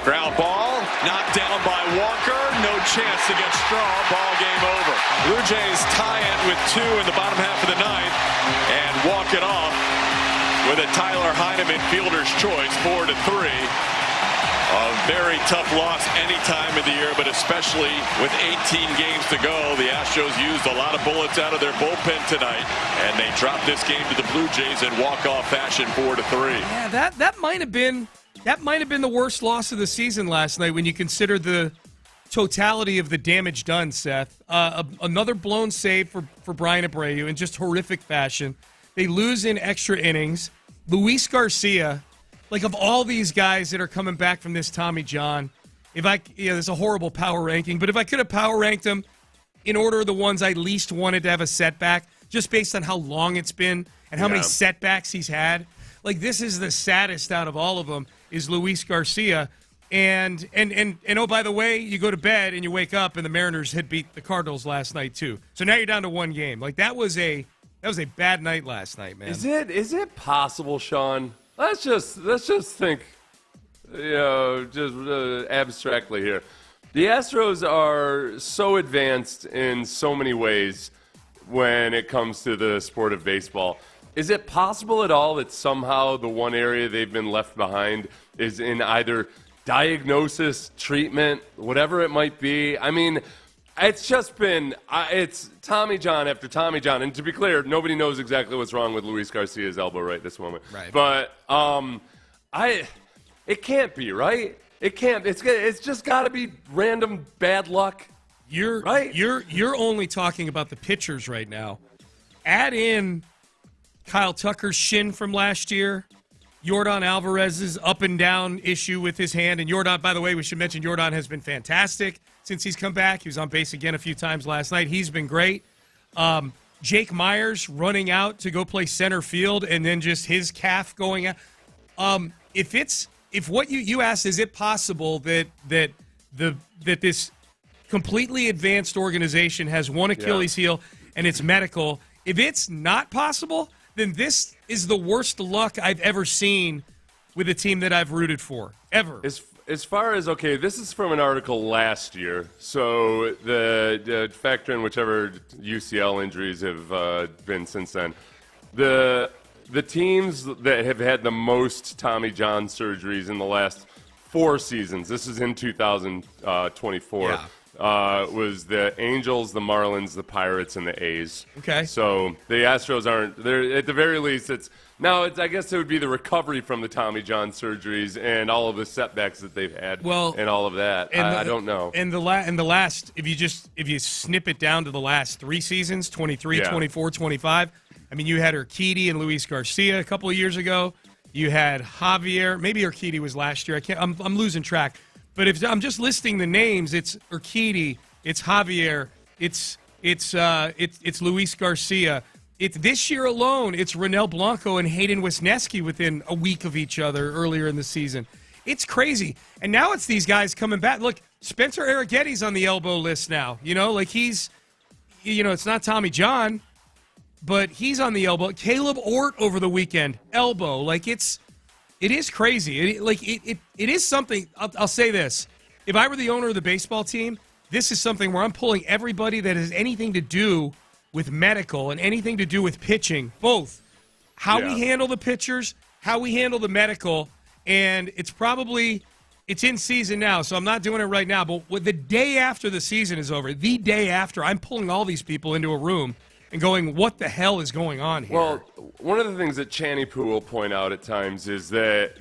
Speaker 7: Ground ball, knocked down by Walker. No chance to get Straw. Ball game over. Blue Jays tie it with 2 in the bottom half of the ninth and walk it off with a Tyler Heineman fielder's choice, 4-3. A very tough loss any time of the year, but especially with 18 games to go. The Astros used a lot of bullets out of their bullpen tonight, and they dropped this game to the Blue Jays in walk-off fashion, 4-3.
Speaker 5: Yeah, that might have been the worst loss of the season last night when you consider the totality of the damage done, Seth. Another blown save for Brian Abreu in just horrific fashion. They lose in extra innings. Luis Garcia, like, of all these guys that are coming back from this Tommy John, there's a horrible power ranking, but if I could have power ranked them in order of the ones I least wanted to have a setback, just based on how long it's been and how many setbacks he's had, like, this is the saddest out of all of them is Luis Garcia. And oh, by the way, you go to bed and you wake up and the Mariners had beat the Cardinals last night too. So now you're down to 1 game. Like, that was a bad night last night, man.
Speaker 8: Is it possible, Sean? Let's just think, just abstractly here. The Astros are so advanced in so many ways when it comes to the sport of baseball. Is it possible at all that somehow the one area they've been left behind is in either diagnosis, treatment, whatever it might be? I mean, it's just been it's Tommy John after Tommy John. And to be clear, nobody knows exactly what's wrong with Luis Garcia's elbow right this moment.
Speaker 5: Right.
Speaker 8: But it can't be, right? It can't. It's just got to be random bad luck.
Speaker 5: You're only talking about the pitchers right now. Add in Kyle Tucker's shin from last year, Yordan Alvarez's up and down issue with his hand. And Yordan, by the way, we should mention Yordan has been fantastic since he's come back. He was on base again a few times last night. He's been great. Jake Myers running out to go play center field and then just his calf going out. If what you asked, is it possible that this completely advanced organization has one Achilles heel and it's medical? If it's not possible, then this is the worst luck I've ever seen with a team that I've rooted for, ever.
Speaker 8: As far as, okay, this is from an article last year, so the factor in whichever UCL injuries have been since then. The teams that have had the most Tommy John surgeries in the last 4 seasons, this is in 2024, was the Angels, the Marlins, the Pirates, and the A's.
Speaker 5: Okay.
Speaker 8: So the Astros aren't there. At the very least, I guess it would be the recovery from the Tommy John surgeries and all of the setbacks that they've had, and all of that. I don't know.
Speaker 5: And the last, if you snip it down to the last 3 seasons, 23, 24, 25. I mean, you had Urquidy and Luis Garcia a couple of years ago. You had Javier. Maybe Urquidy was last year. I'm losing track. But if I'm just listing the names, it's Urquidy, it's Javier, it's Luis Garcia. This year alone, it's Ronel Blanco and Hayden Wesneski within a week of each other earlier in the season. It's crazy. And now it's these guys coming back. Look, Spencer Arrighetti's on the elbow list now. It's not Tommy John, but he's on the elbow. Caleb Ort over the weekend, elbow. It is crazy. It is something. I'll say this. If I were the owner of the baseball team, this is something where I'm pulling everybody that has anything to do with medical and anything to do with pitching, both how we handle the pitchers, how we handle the medical, and it's in season now, so I'm not doing it right now, but the day after the season is over, the day after, I'm pulling all these people into a room and going, what the hell is going on here?
Speaker 8: Well, one of the things that Channy Poo will point out at times is that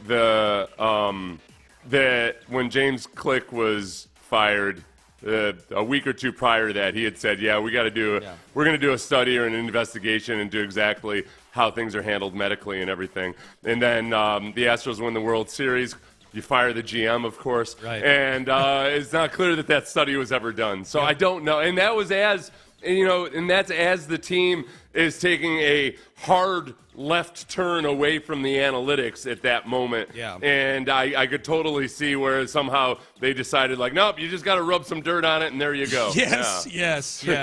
Speaker 8: that when James Click was fired a week or 2 prior to that, he had said, we're going to do a study or an investigation and do exactly how things are handled medically and everything. And then the Astros win the World Series. You fire the GM, of course.
Speaker 5: Right.
Speaker 8: And it's not clear that study was ever done. So I don't know. And that was as and that's as the team is taking a hard left turn away from the analytics at that moment.
Speaker 5: Yeah.
Speaker 8: And I could totally see where somehow they decided, like, nope, you just got to rub some dirt on it, and there you go.
Speaker 5: Yes. So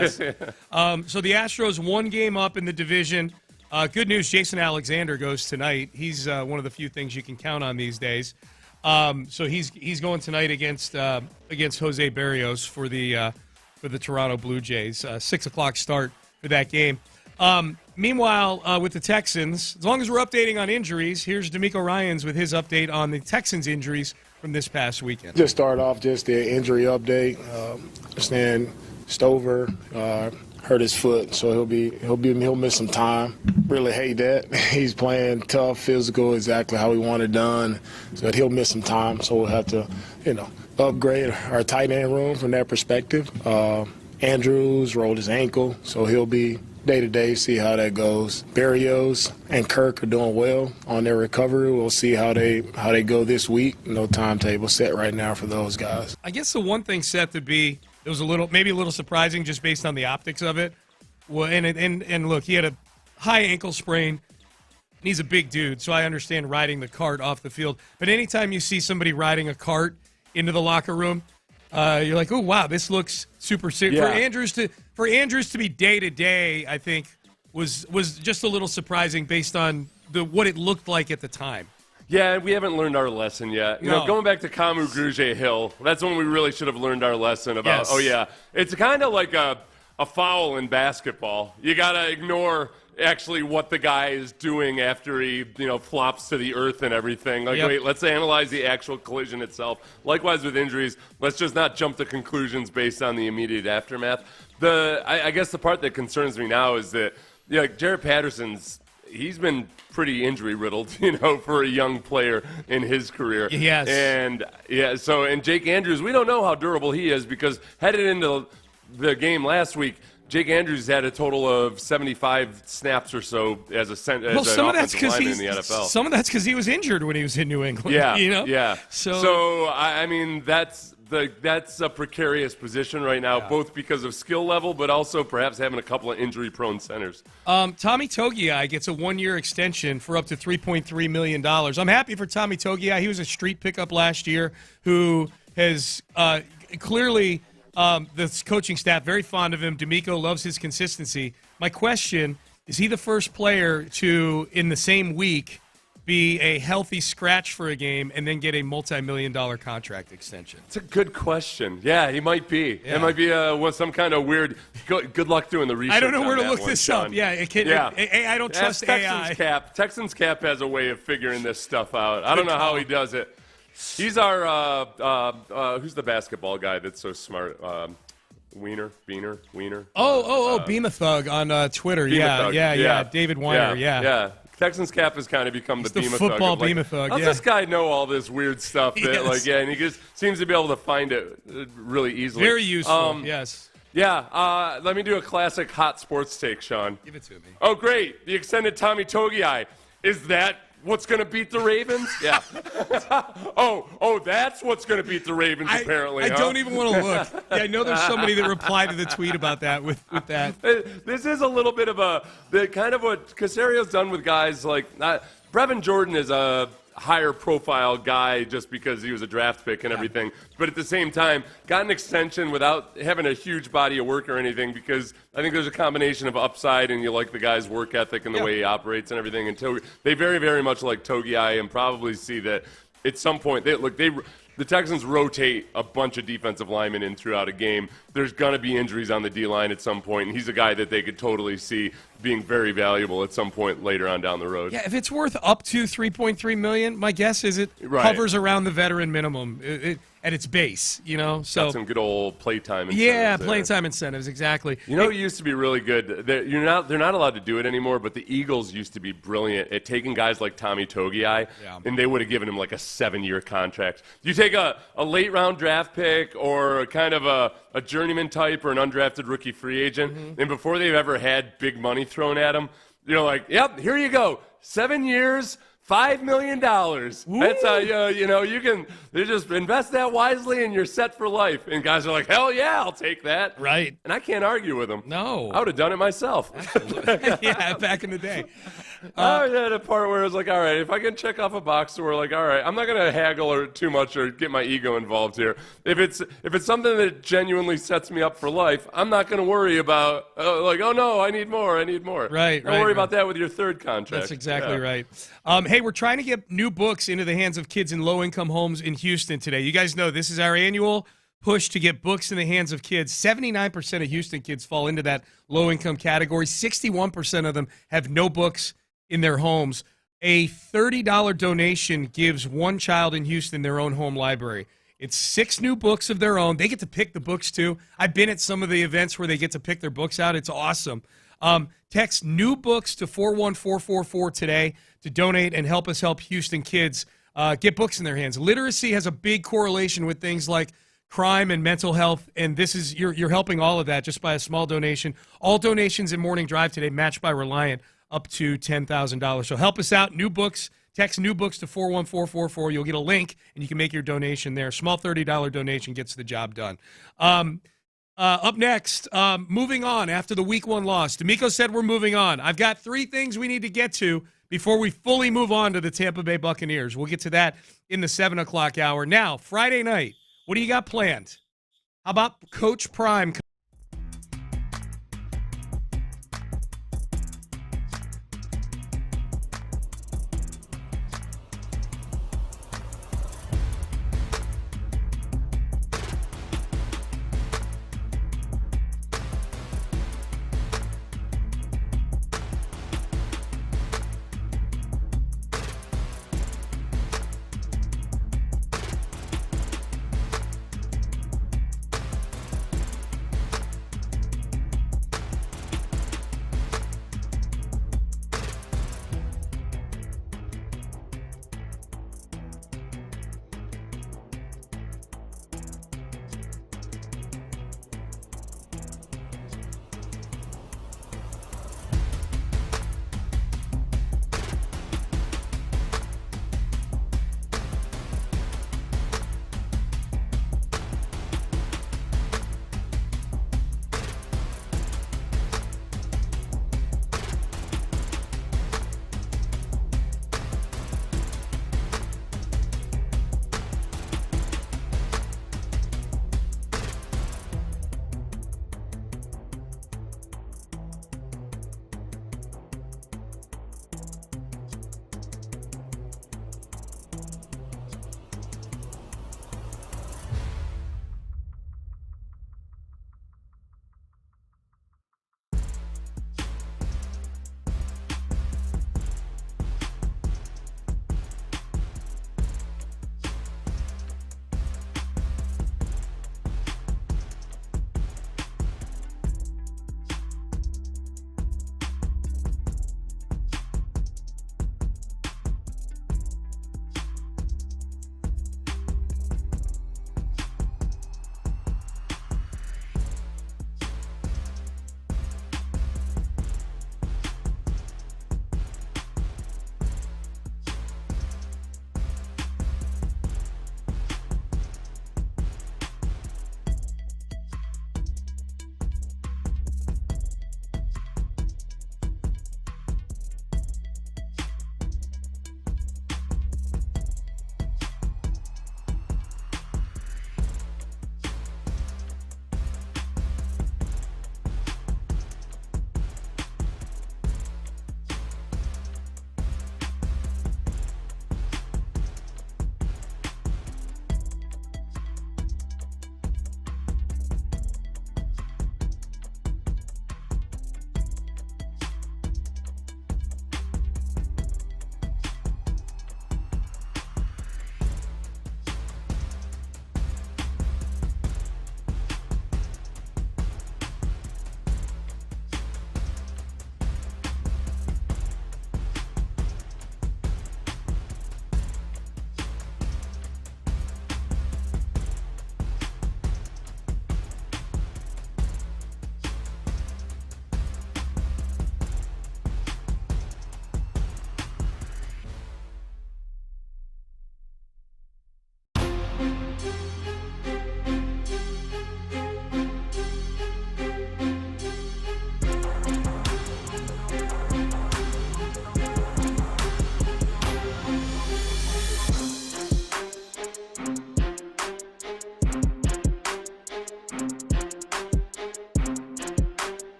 Speaker 5: the Astros 1 game up in the division. Good news, Jason Alexander goes tonight. He's one of the few things you can count on these days. So he's going tonight against Jose Berrios for the Toronto Blue Jays. 6 o'clock start for that game. Meanwhile, with the Texans, as long as we're updating on injuries, here's DeMeco Ryans with his update on the Texans' injuries from this past weekend.
Speaker 9: Just start off just the injury update. Stan Stover hurt his foot, so he'll miss some time. Really hate that. He's playing tough, physical, exactly how we want it done. So he'll miss some time. So we'll have to, upgrade our tight end room from that perspective. Andrews rolled his ankle, so he'll be day-to-day, see how that goes. Berrios and Kirk are doing well on their recovery. We'll see how they go this week. No timetable set right now for those guys.
Speaker 5: I guess the one thing set to be, it was maybe a little surprising just based on the optics of it. Well, and look, he had a high ankle sprain. And he's a big dude, so I understand riding the cart off the field. But anytime you see somebody riding a cart into the locker room, you're like, oh wow, this looks super serious.
Speaker 8: Yeah.
Speaker 5: For Andrews to be day to day, I think was just a little surprising based on what it looked like at the time.
Speaker 8: Yeah, we haven't learned our lesson yet. Going back to Kamu Grugier-Hill, that's when we really should have learned our lesson about,
Speaker 5: Yes.
Speaker 8: oh, yeah, it's kind of like a foul in basketball. You got to ignore actually what the guy is doing after he, flops to the earth and everything. Like,
Speaker 5: Yep.
Speaker 8: wait, let's analyze the actual collision itself. Likewise with injuries, let's just not jump to conclusions based on the immediate aftermath. I guess the part that concerns me now is that, Jared Patterson's, he's been pretty injury-riddled, for a young player in his career.
Speaker 5: Yes.
Speaker 8: And, and Jake Andrews, we don't know how durable he is because headed into the game last week, Jake Andrews had a total of 75 snaps or so as an offensive lineman in the NFL.
Speaker 5: Some of that's because he was injured when he was in New England.
Speaker 8: Yeah,
Speaker 5: Yeah.
Speaker 8: So I mean, that's a precarious position right now, both because of skill level, but also perhaps having a couple of injury-prone centers.
Speaker 5: Tommy Togiai gets a 1-year extension for up to $3.3 million. I'm happy for Tommy Togiai. He was a street pickup last year who has clearly the coaching staff very fond of him. DeMeco loves his consistency. My question, is he the first player to, in the same week, be a healthy scratch for a game and then get a multi-million-dollar contract extension?
Speaker 8: It's a good question. Yeah, he might be.
Speaker 5: Yeah.
Speaker 8: It might be some kind of weird. Good luck doing the research.
Speaker 5: I don't know where
Speaker 8: on
Speaker 5: to
Speaker 8: that
Speaker 5: look
Speaker 8: one,
Speaker 5: this
Speaker 8: Sean.
Speaker 5: up. Yeah, I don't trust AI.
Speaker 8: Texans Cap has a way of figuring this stuff out. I don't know how he does it. He's our who's the basketball guy that's so smart? Wiener.
Speaker 5: Beam a Thug on Twitter. Yeah. David Weiner.
Speaker 8: Yeah. Texans Cap has kind of become the Beam a Thug.
Speaker 5: Football Beam a Thug.
Speaker 8: How's this guy know all this weird stuff? That, and he just seems to be able to find it really easily.
Speaker 5: Very useful. Yes.
Speaker 8: Yeah. Let me do a classic hot sports take, Sean.
Speaker 5: Give it to me.
Speaker 8: Oh, great! The extended Tommy Togiai. Is that what's going to beat the Ravens? Yeah. oh, that's what's going to beat the Ravens, apparently.
Speaker 5: I don't even want to look. Yeah, I know there's somebody that replied to the tweet about that with that.
Speaker 8: This is a little bit of the kind of what Casario's done with guys like Brevin Jordan is a higher profile guy just because he was a draft pick and everything. But at the same time, got an extension without having a huge body of work or anything because I think there's a combination of upside and you like the guy's work ethic and the way he operates and everything. And they very, very much like Togiai and probably see that at some point, the Texans rotate a bunch of defensive linemen in throughout a game. There's going to be injuries on the D-line at some point, and he's a guy that they could totally see being very valuable at some point later on down the road.
Speaker 5: Yeah, if it's worth up to $3.3 million, my guess is it hovers around the veteran minimum at its base, So
Speaker 8: got some good old playtime incentives.
Speaker 5: Yeah, playtime incentives, exactly.
Speaker 8: It used to be really good. They're not allowed to do it anymore, but the Eagles used to be brilliant at taking guys like Tommy Togiai, and they would have given him like a 7-year contract. You take a late-round draft pick or kind of a journeyman type or an undrafted rookie free agent, and before they've ever had big money thrown at them, you're like, yep, here you go. 7 years, $5 million. That's how you can just invest that wisely and you're set for life. And guys are like, hell yeah, I'll take that.
Speaker 5: Right.
Speaker 8: And I can't argue with them.
Speaker 5: No.
Speaker 8: I would have done it myself.
Speaker 5: Yeah, back in the day.
Speaker 8: I was at a part where it was like, all right, if I can check off a box where like, all right, I'm not going to haggle or too much or get my ego involved here. If it's something that genuinely sets me up for life, I'm not going to worry about oh no, I need more.
Speaker 5: Right.
Speaker 8: Don't worry about that with your third contract.
Speaker 5: That's exactly right. Hey, we're trying to get new books into the hands of kids in low-income homes in Houston today. You guys know this is our annual push to get books in the hands of kids. 79% of Houston kids fall into that low-income category. 61% of them have no books in their homes. A $30 donation gives one child in Houston their own home library. It's 6 new books of their own. They get to pick the books, too. I've been at some of the events where they get to pick their books out. It's awesome. Text new books to 41444 today to donate and help us help Houston kids get books in their hands. Literacy has a big correlation with things like crime and mental health, and this is you're helping all of that just by a small donation. All donations in Morning Drive today matched by Reliant up to $10,000. So help us out. New books. Text new books to 41444. You'll get a link, and you can make your donation there. Small $30 donation gets the job done. Up next, moving on after the Week 1 loss. DeMeco said we're moving on. I've got 3 things we need to get to before we fully move on to the Tampa Bay Buccaneers. We'll get to that in the 7 o'clock hour. Now, Friday night, what do you got planned? How about Coach Prime?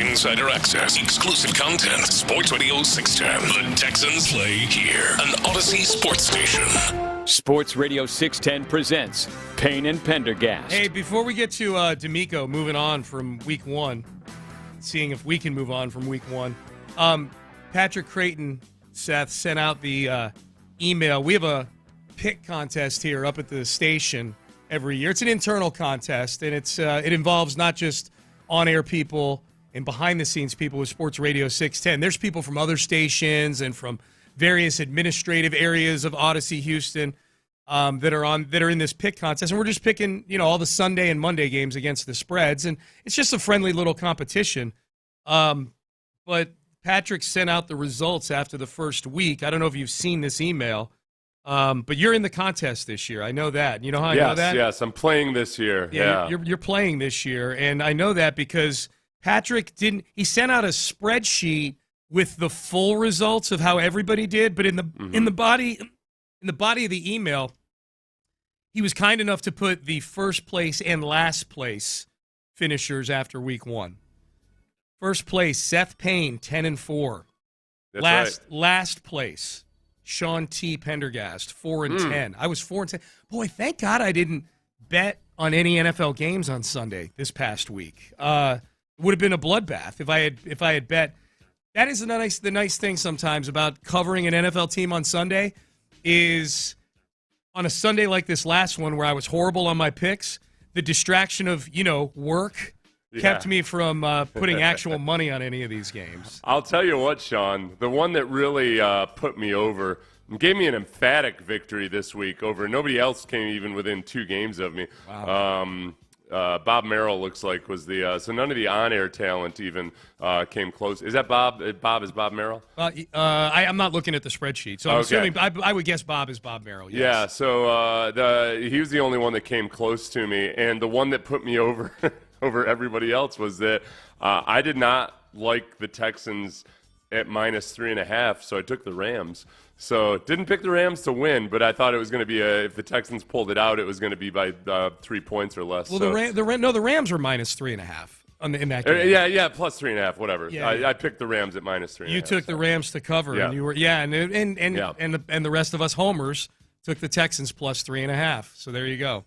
Speaker 1: Insider access, exclusive content. Sports Radio 610. The Texans play here. An Odyssey sports station.
Speaker 3: Sports Radio 610 presents Payne and Pendergast.
Speaker 5: Hey, before we get to DeMeco moving on from week one, seeing if we can move on from week one, Patrick Creighton, Seth, sent out the email. We have a pick contest here up at the station every year. It's an internal contest, and it involves not just on-air people and behind-the-scenes people with Sports Radio 610. There's people from other stations and from various administrative areas of Odyssey, Houston, that are in this pick contest, and we're just picking, all the Sunday and Monday games against the spreads, and it's just a friendly little competition. But Patrick sent out the results after the first week. I don't know if you've seen this email, but you're in the contest this year. I know that. You know how I know that?
Speaker 8: Yes, I'm playing this year. Yeah.
Speaker 5: You're playing this year, and I know that because Patrick he sent out a spreadsheet with the full results of how everybody did, but in the body of the email, he was kind enough to put the first place and last place finishers after week one. First place, Seth Payne, 10-4.
Speaker 8: That's right.
Speaker 5: Last place, Sean T. Pendergast, 4-10. I was 4-10. Boy, thank God I didn't bet on any NFL games on Sunday this past week. It would have been a bloodbath if I had bet. That is the nice thing sometimes about covering an NFL team on Sunday is on a Sunday like this last one where I was horrible on my picks, the distraction of, work kept me from putting actual money on any of these games.
Speaker 8: I'll tell you what, Sean, the one that really put me over and gave me an emphatic victory this week over nobody else came even within 2 games of me.
Speaker 5: Wow.
Speaker 8: Bob Merrill looks like was the so none of the on-air talent even came close. Is that Bob? Is Bob Merrill?
Speaker 5: I'm not looking at the spreadsheet, so I'm assuming I would guess Bob is Bob Merrill. Yes.
Speaker 8: Yeah, so he was the only one that came close to me, and the one that put me over over everybody else was that I did not like the Texans at -3.5, so I took the Rams. So didn't pick the Rams to win, but I thought it was going to be if the Texans pulled it out, it was going to be by 3 points or less.
Speaker 5: Well, the Rams were -3.5 in that game.
Speaker 8: Yeah, plus 3.5, whatever.
Speaker 5: Yeah,
Speaker 8: I picked the Rams at -3.5.
Speaker 5: You took the Rams to cover, and you were and the rest of us homers took the Texans plus 3.5. So there you go.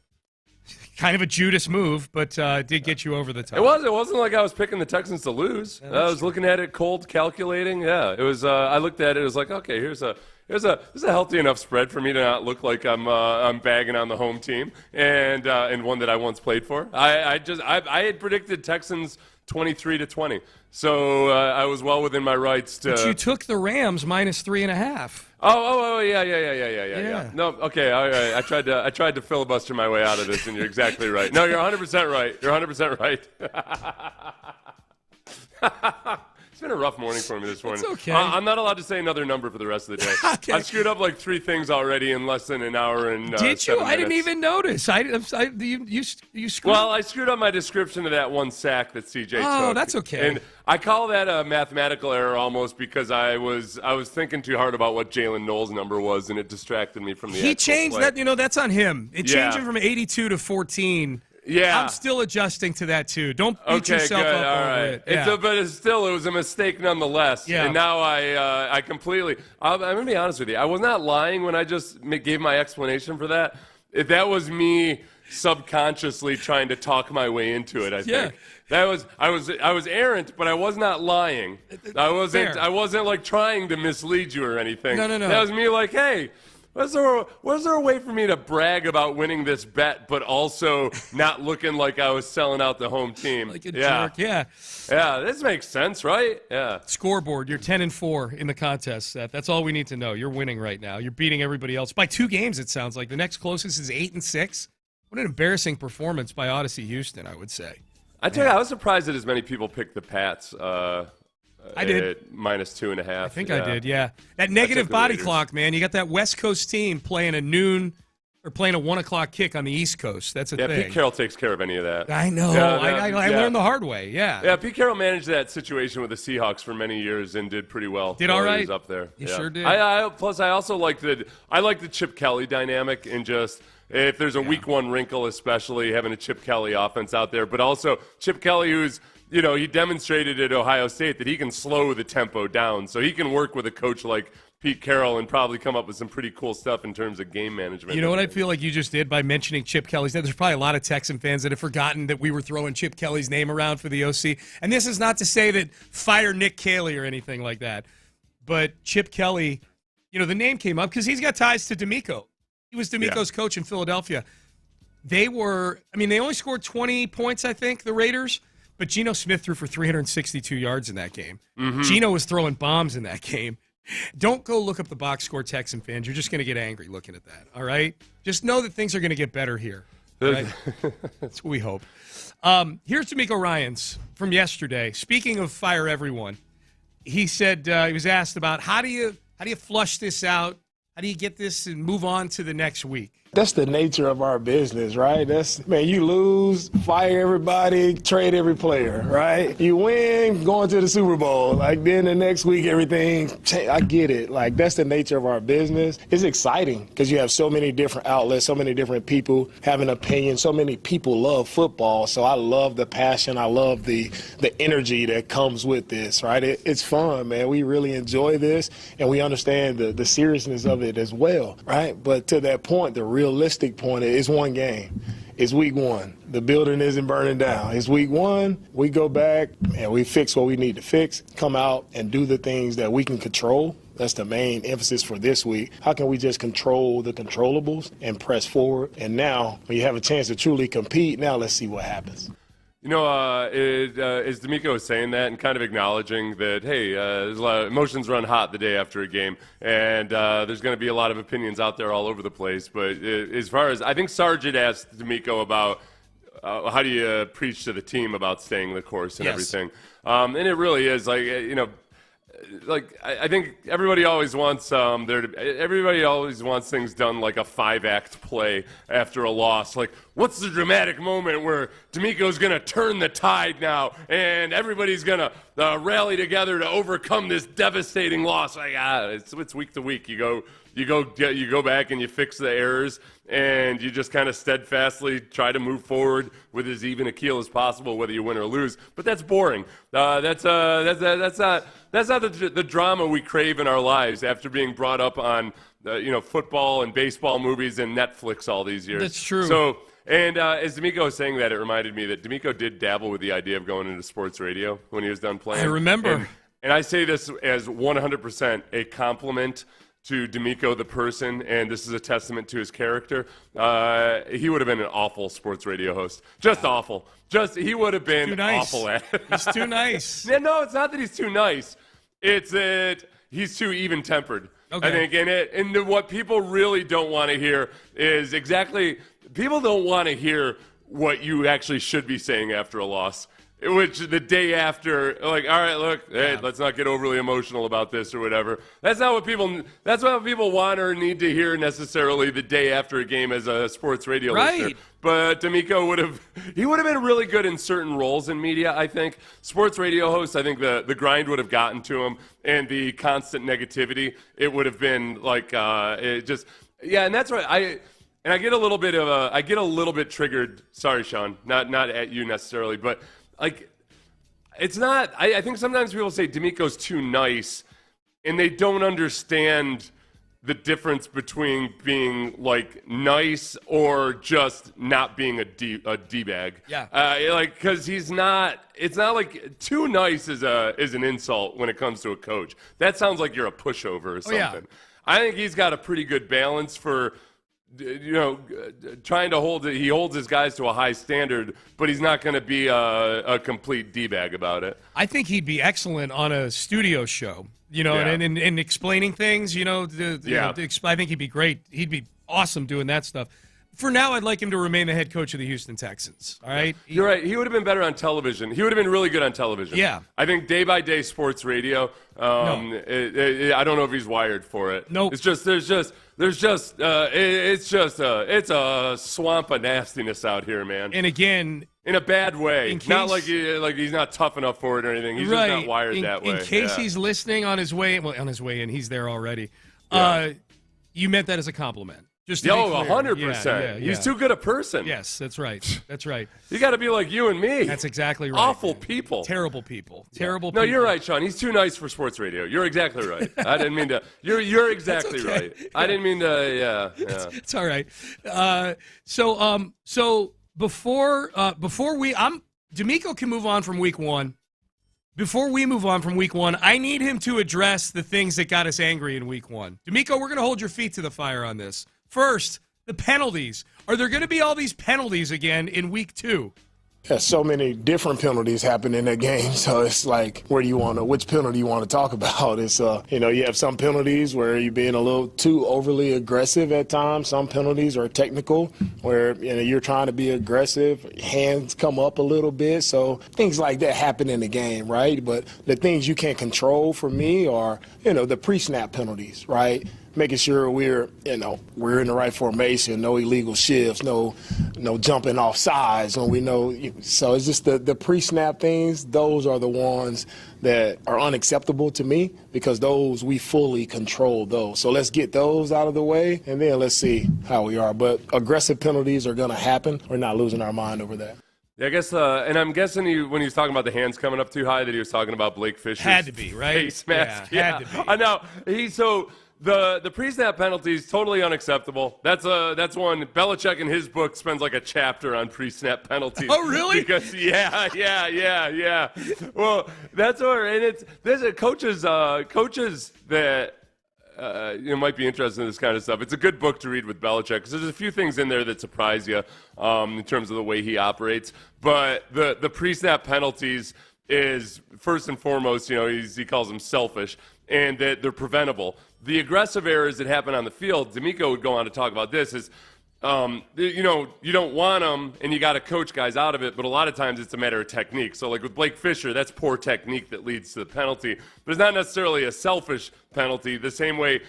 Speaker 5: Kind of a Judas move, but did get you over the top.
Speaker 8: It wasn't like I was picking the Texans to lose. I was looking at it cold, calculating. Yeah, it was. I looked at it. It was like, okay, here's a healthy enough spread for me to not look like I'm bagging on the home team and one that I once played for. I had predicted Texans 23-20, so I was well within my rights to.
Speaker 5: But you took the Rams -3.5.
Speaker 8: Oh, yeah. No, okay, all right. I tried to filibuster my way out of this, and you're exactly right. No, you're 100% right. You're 100% right. It's been a rough morning for me this morning.
Speaker 5: It's okay.
Speaker 8: I'm not allowed to say another number for the rest of the day.
Speaker 5: Okay.
Speaker 8: I screwed up like 3 things already in less than an hour and
Speaker 5: Did you?
Speaker 8: 7 minutes.
Speaker 5: I didn't even notice. You screwed.
Speaker 8: Well, I screwed up my description of that one sack that CJ took.
Speaker 5: Oh, that's okay.
Speaker 8: And I call that a mathematical error almost because I was thinking too hard about what Jalen Knowles' number was, and it distracted me from the.
Speaker 5: He changed
Speaker 8: play.
Speaker 5: that. That's on him. It changed him from 82 to 14.
Speaker 8: Yeah.
Speaker 5: I'm still adjusting to that, too. Don't beat yourself
Speaker 8: good.
Speaker 5: up
Speaker 8: All
Speaker 5: over
Speaker 8: right.
Speaker 5: it. Yeah.
Speaker 8: But it was a mistake nonetheless.
Speaker 5: Yeah.
Speaker 8: And now I completely – I'm going to be honest with you. I was not lying when I just gave my explanation for that. That was me subconsciously trying to talk my way into it, I think. That was I was errant, but I was not lying. I wasn't like trying to mislead you or anything.
Speaker 5: No.
Speaker 8: That was me like, hey, was there a way for me to brag about winning this bet, but also not looking like I was selling out the home team?
Speaker 5: Like a jerk, yeah.
Speaker 8: Yeah, this makes sense, right? Yeah. Scoreboard,
Speaker 5: you're 10-4 in the contest, Seth. That's all we need to know. You're winning right now. You're beating everybody else by 2 games, it sounds like. The next closest is 8-6. What an embarrassing performance by Odyssey Houston, I would say.
Speaker 8: I tell you, I was surprised that as many people picked the Pats.
Speaker 5: I did.
Speaker 8: At -2.5.
Speaker 5: I think I did, yeah. That negative body clock, man. You got that West Coast team playing a noon or playing a 1 o'clock kick on the East Coast. That's a thing.
Speaker 8: Yeah, Pete Carroll takes care of any of that.
Speaker 5: I know. I learned the hard way, yeah.
Speaker 8: Yeah, Pete Carroll managed that situation with the Seahawks for many years and did pretty well.
Speaker 5: Did all right?
Speaker 8: He was up there.
Speaker 5: He sure did.
Speaker 8: Plus, I also like the Chip Kelly dynamic and just – if there's a week 1 wrinkle, especially having a Chip Kelly offense out there, but also Chip Kelly, who's, he demonstrated at Ohio State that he can slow the tempo down. So he can work with a coach like Pete Carroll and probably come up with some pretty cool stuff in terms of game management.
Speaker 5: You know what I feel like you just did by mentioning Chip Kelly's name? There's probably a lot of Texan fans that have forgotten that we were throwing Chip Kelly's name around for the OC. And this is not to say that fire Nick Caley or anything like that. But Chip Kelly, the name came up because he's got ties to DeMeco. He was DeMeco's coach in Philadelphia. They only scored 20 points, I think, the Raiders, but Geno Smith threw for 362 yards in that game.
Speaker 8: Mm-hmm.
Speaker 5: Geno was throwing bombs in that game. Don't go look up the box score, Texan fans. You're just going to get angry looking at that, all right? Just know that things are going to get better here. Right? That's what we hope. Here's DeMeco Ryans from yesterday. Speaking of fire everyone, he said he was asked about how do you flush this out? How do you get this and move on to the next week?
Speaker 9: That's the nature of our business, right? You lose, fire everybody, trade every player, right? You win, going to the Super Bowl. Then the next week, everything, I get it. That's the nature of our business. It's exciting because you have so many different outlets, so many different people have an opinion. So many people love football. So I love the passion. I love the energy that comes with this, right? It's fun, man. We really enjoy this, and we understand the seriousness of it as well, right? But to that point, the realistic point is one game. It's week 1. The building isn't burning down. It's week 1. We go back and we fix what we need to fix, come out and do the things that we can control. That's the main emphasis for this week. How can we just control the controllables and press forward? And now, when you have a chance to truly compete, now let's see what happens.
Speaker 8: Is DeMeco saying that and kind of acknowledging that, hey, there's a lot of emotions run hot the day after a game, and there's going to be a lot of opinions out there all over the place. But as far as I think Sargent asked DeMeco about how do you preach to the team about staying the course and everything, and it really is I think everybody always wants things done like a 5-act play after a loss. Like, what's the dramatic moment where DeMeco's going to turn the tide now and everybody's going to rally together to overcome this devastating loss? It's week to week. You go back and you fix the errors and you just kind of steadfastly try to move forward with as even a keel as possible, whether you win or lose. But that's boring. That's not the drama we crave in our lives after being brought up on football and baseball movies and Netflix all these years.
Speaker 5: That's true.
Speaker 8: So, and as DeMeco was saying that, it reminded me that DeMeco did dabble with the idea of going into sports radio when he was done playing.
Speaker 5: I remember.
Speaker 8: And I say this as 100% a compliment to DeMeco the person, and this is a testament to his character. He would have been an awful sports radio host. Just awful. He would have been awful at it.
Speaker 5: He's too nice.
Speaker 8: No, it's not that he's too nice. It's that he's too even-tempered. Okay. I think, and what people really don't want to hear is people don't want to hear what you actually should be saying after a loss. Which the day after, all right, look, hey, let's not get overly emotional about this or whatever. That's what people want or need to hear necessarily the day after a game as a sports radio listener. But DeMeco would have been really good in certain roles in media, I think. Sports radio hosts, I think the grind would have gotten to him, and the constant negativity, it would have been and that's right. And I get a little bit triggered. Sorry, Sean, not at you necessarily, but like, it's not. I think sometimes people say DeMeco's too nice, and they don't understand the difference between being like nice or just not being a d-bag.
Speaker 5: Yeah.
Speaker 8: Like, because he's not. It's not like too nice is an insult when it comes to a coach. That sounds like you're a pushover or something.
Speaker 5: Yeah.
Speaker 8: I think he's got a pretty good balance for, trying to hold it. He holds his guys to a high standard, but he's not going to be a complete d-bag about it.
Speaker 5: I think he'd be excellent on a studio show. And explaining things, I think he'd be great. He'd be awesome doing that stuff. For now, I'd like him to remain the head coach of the Houston Texans. All right?
Speaker 8: You're right. He would have been better on television. He would have been really good on television.
Speaker 5: Yeah.
Speaker 8: I think day-by-day sports radio, I don't know if he's wired for it.
Speaker 5: Nope.
Speaker 8: It's a swamp of nastiness out here, man.
Speaker 5: And again,
Speaker 8: in a bad way. Not like he's not tough enough for it or anything. He's just not wired that way.
Speaker 5: In case he's listening on his way in, he's there already. Yeah. You meant that as a compliment. Just
Speaker 8: 100%.
Speaker 5: Yeah.
Speaker 8: He's too good a person.
Speaker 5: Yes, that's right. That's right.
Speaker 8: You got to be like you and me.
Speaker 5: That's exactly right.
Speaker 8: Awful people.
Speaker 5: Terrible people. Terrible
Speaker 8: No,
Speaker 5: people.
Speaker 8: you're right, Sean. He's too nice for sports radio. You're exactly right. I didn't mean to. You're exactly right. I didn't mean to. Yeah.
Speaker 5: It's all right. So before DeMeco can move on from week one. Before we move on from week one, I need him to address the things that got us angry in week one. DeMeco, we're going to hold your feet to the fire on this. First, the penalties. Are there going to be all these penalties again in week two?
Speaker 9: There's so many different penalties happen in that game, so it's like, which penalty you want to talk about? It's, you have some penalties where you're being a little too overly aggressive at times. Some penalties are technical where, you're trying to be aggressive, hands come up a little bit, so things like that happen in the game, right? But the things you can't control for me are, the pre-snap penalties, right? Making sure we're in the right formation, no illegal shifts, no jumping off sides when we know. So it's just the pre-snap things. Those are the ones that are unacceptable to me because those we fully control those. So let's get those out of the way, and then let's see how we are. But aggressive penalties are going to happen. We're not losing our mind over that.
Speaker 8: Yeah, I guess, and I'm guessing when he was talking about the hands coming up too high, that he was talking about Blake Fisher's
Speaker 5: had to be, right?
Speaker 8: Face mask.
Speaker 5: Yeah, had to be.
Speaker 8: I know. The pre-snap penalties totally unacceptable. That's one. Belichick in his book spends like a chapter on pre-snap penalties.
Speaker 5: Oh, really?
Speaker 8: Because yeah. Well, that's where, and there's coaches that might be interested in this kind of stuff. It's a good book to read with Belichick because there's a few things in there that surprise you in terms of the way he operates. But the pre-snap penalties is first and foremost, he calls them selfish and that they're preventable. The aggressive errors that happen on the field, DeMeco would go on to talk about this, is, you don't want them and you got to coach guys out of it, but a lot of times it's a matter of technique. So like with Blake Fisher, that's poor technique that leads to the penalty. But it's not necessarily a selfish penalty the same way,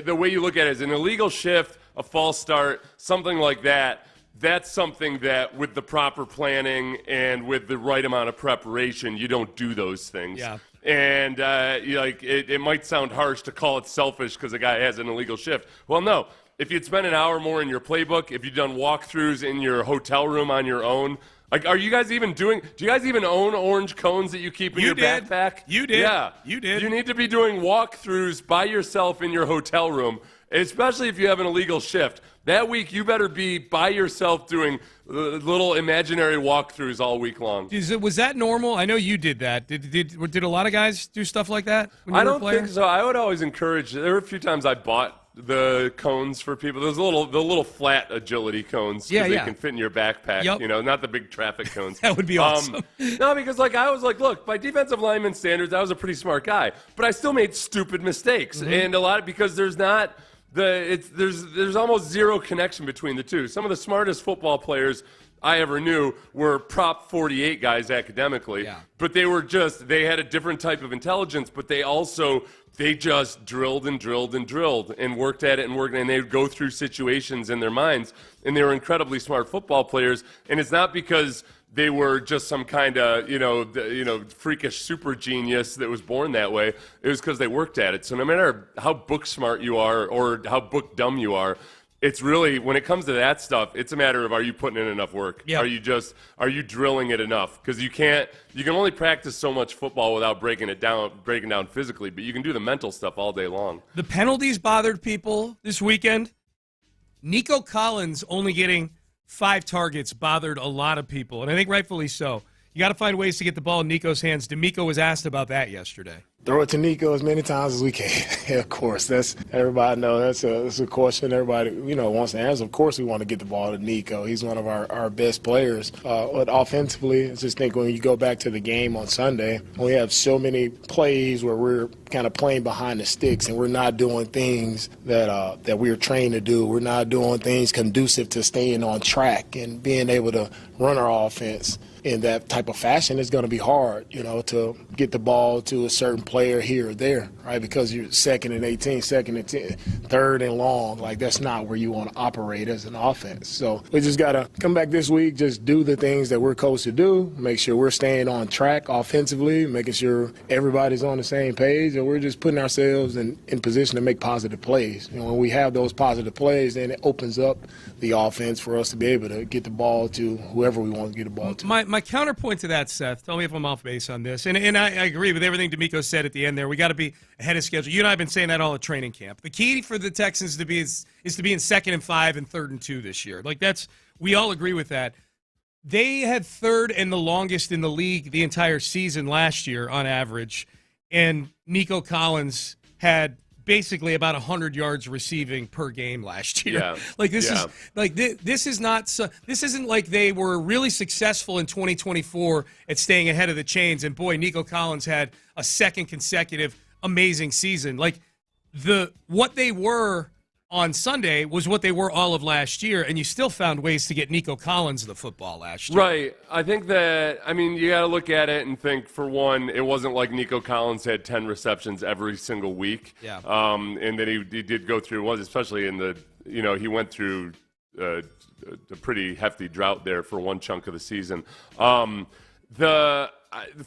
Speaker 8: the way you look at it is an illegal shift, a false start, something like that. That's something that with the proper planning and with the right amount of preparation, you don't do those things.
Speaker 5: Yeah.
Speaker 8: And it might sound harsh to call it selfish because a guy has an illegal shift. Well, no. If you'd spent an hour more in your playbook, if you'd done walkthroughs in your hotel room on your own, are you guys even do you guys even own orange cones that you keep in your backpack?
Speaker 5: You did.
Speaker 8: Yeah.
Speaker 5: You did.
Speaker 8: You need to be doing walkthroughs by yourself in your hotel room, especially if you have an illegal shift. That week, you better be by yourself doing little imaginary walkthroughs all week long.
Speaker 5: Was that normal? I know you did that. Did a lot of guys do stuff like that when you
Speaker 8: I
Speaker 5: were
Speaker 8: don't
Speaker 5: a player?
Speaker 8: think so. I would always encourage. There were a few times I bought the cones for people. There's the little flat agility cones.
Speaker 5: Yeah.
Speaker 8: They can fit in your backpack.
Speaker 5: Yep.
Speaker 8: Not the big traffic cones.
Speaker 5: That would be awesome.
Speaker 8: No, because I was like, look, by defensive lineman standards, I was a pretty smart guy, but I still made stupid mistakes, and a lot because there's not. There's almost zero connection between the two. Some of the smartest football players I ever knew were Prop 48 guys academically, but they had a different type of intelligence, but they just drilled and drilled and drilled and worked at it and they would go through situations in their minds, and they were incredibly smart football players. And it's not because they were just some kind of, freakish super genius that was born that way. It was because they worked at it. So no matter how book smart you are or how book dumb you are, it's really, when it comes to that stuff, it's a matter of, are you putting in enough work?
Speaker 5: Yep.
Speaker 8: Are you drilling it enough? Because you can only practice so much football without breaking down physically, but you can do the mental stuff all day long.
Speaker 5: The penalties bothered people this weekend. Nico Collins only getting 5 targets bothered a lot of people, and I think rightfully so. You got to find ways to get the ball in Nico's hands. DeMeco was asked about that yesterday.
Speaker 9: Throw it to Nico as many times as we can. Yeah, of course, everybody knows that's a question everybody wants to answer. Of course, we want to get the ball to Nico. He's one of our best players. But offensively, I just think when you go back to the game on Sunday, we have so many plays where we're kind of playing behind the sticks and we're not doing things that we're trained to do. We're not doing things conducive to staying on track and being able to run our offense in that type of fashion. It's going to be hard, to get the ball to a certain player here or there, right? Because you're 2nd and 18, 2nd and 10, 3rd and long. Like, that's not where you want to operate as an offense. So we just got to come back this week, just do the things that we're coached to do, make sure we're staying on track offensively, making sure everybody's on the same page, and we're just putting ourselves in position to make positive plays. When we have those positive plays, then it opens up the offense for us to be able to get the ball to whoever we want to get the ball to.
Speaker 5: My counterpoint to that, Seth, tell me if I'm off base on this, and I agree with everything DeMeco said at the end there. We got to be ahead of schedule. You and I have been saying that all at training camp. The key for the Texans to be is to be in 2nd and 5 and 3rd and 2 this year. Like, we all agree with that. They had 3rd and the longest in the league the entire season last year on average, and Nico Collins had basically about 100 yards receiving per game last year.
Speaker 8: Yeah.
Speaker 5: This isn't like they were really successful in 2024 at staying ahead of the chains. And boy, Nico Collins had a 2nd consecutive amazing season. Like, what they were on Sunday was what they were all of last year, and you still found ways to get Nico Collins the football last year.
Speaker 8: Right. I think that, you got to look at it and think, for one, it wasn't like Nico Collins had 10 receptions every single week.
Speaker 5: Yeah.
Speaker 8: And then he did go through, especially in the, he went through a pretty hefty drought there for one chunk of the season.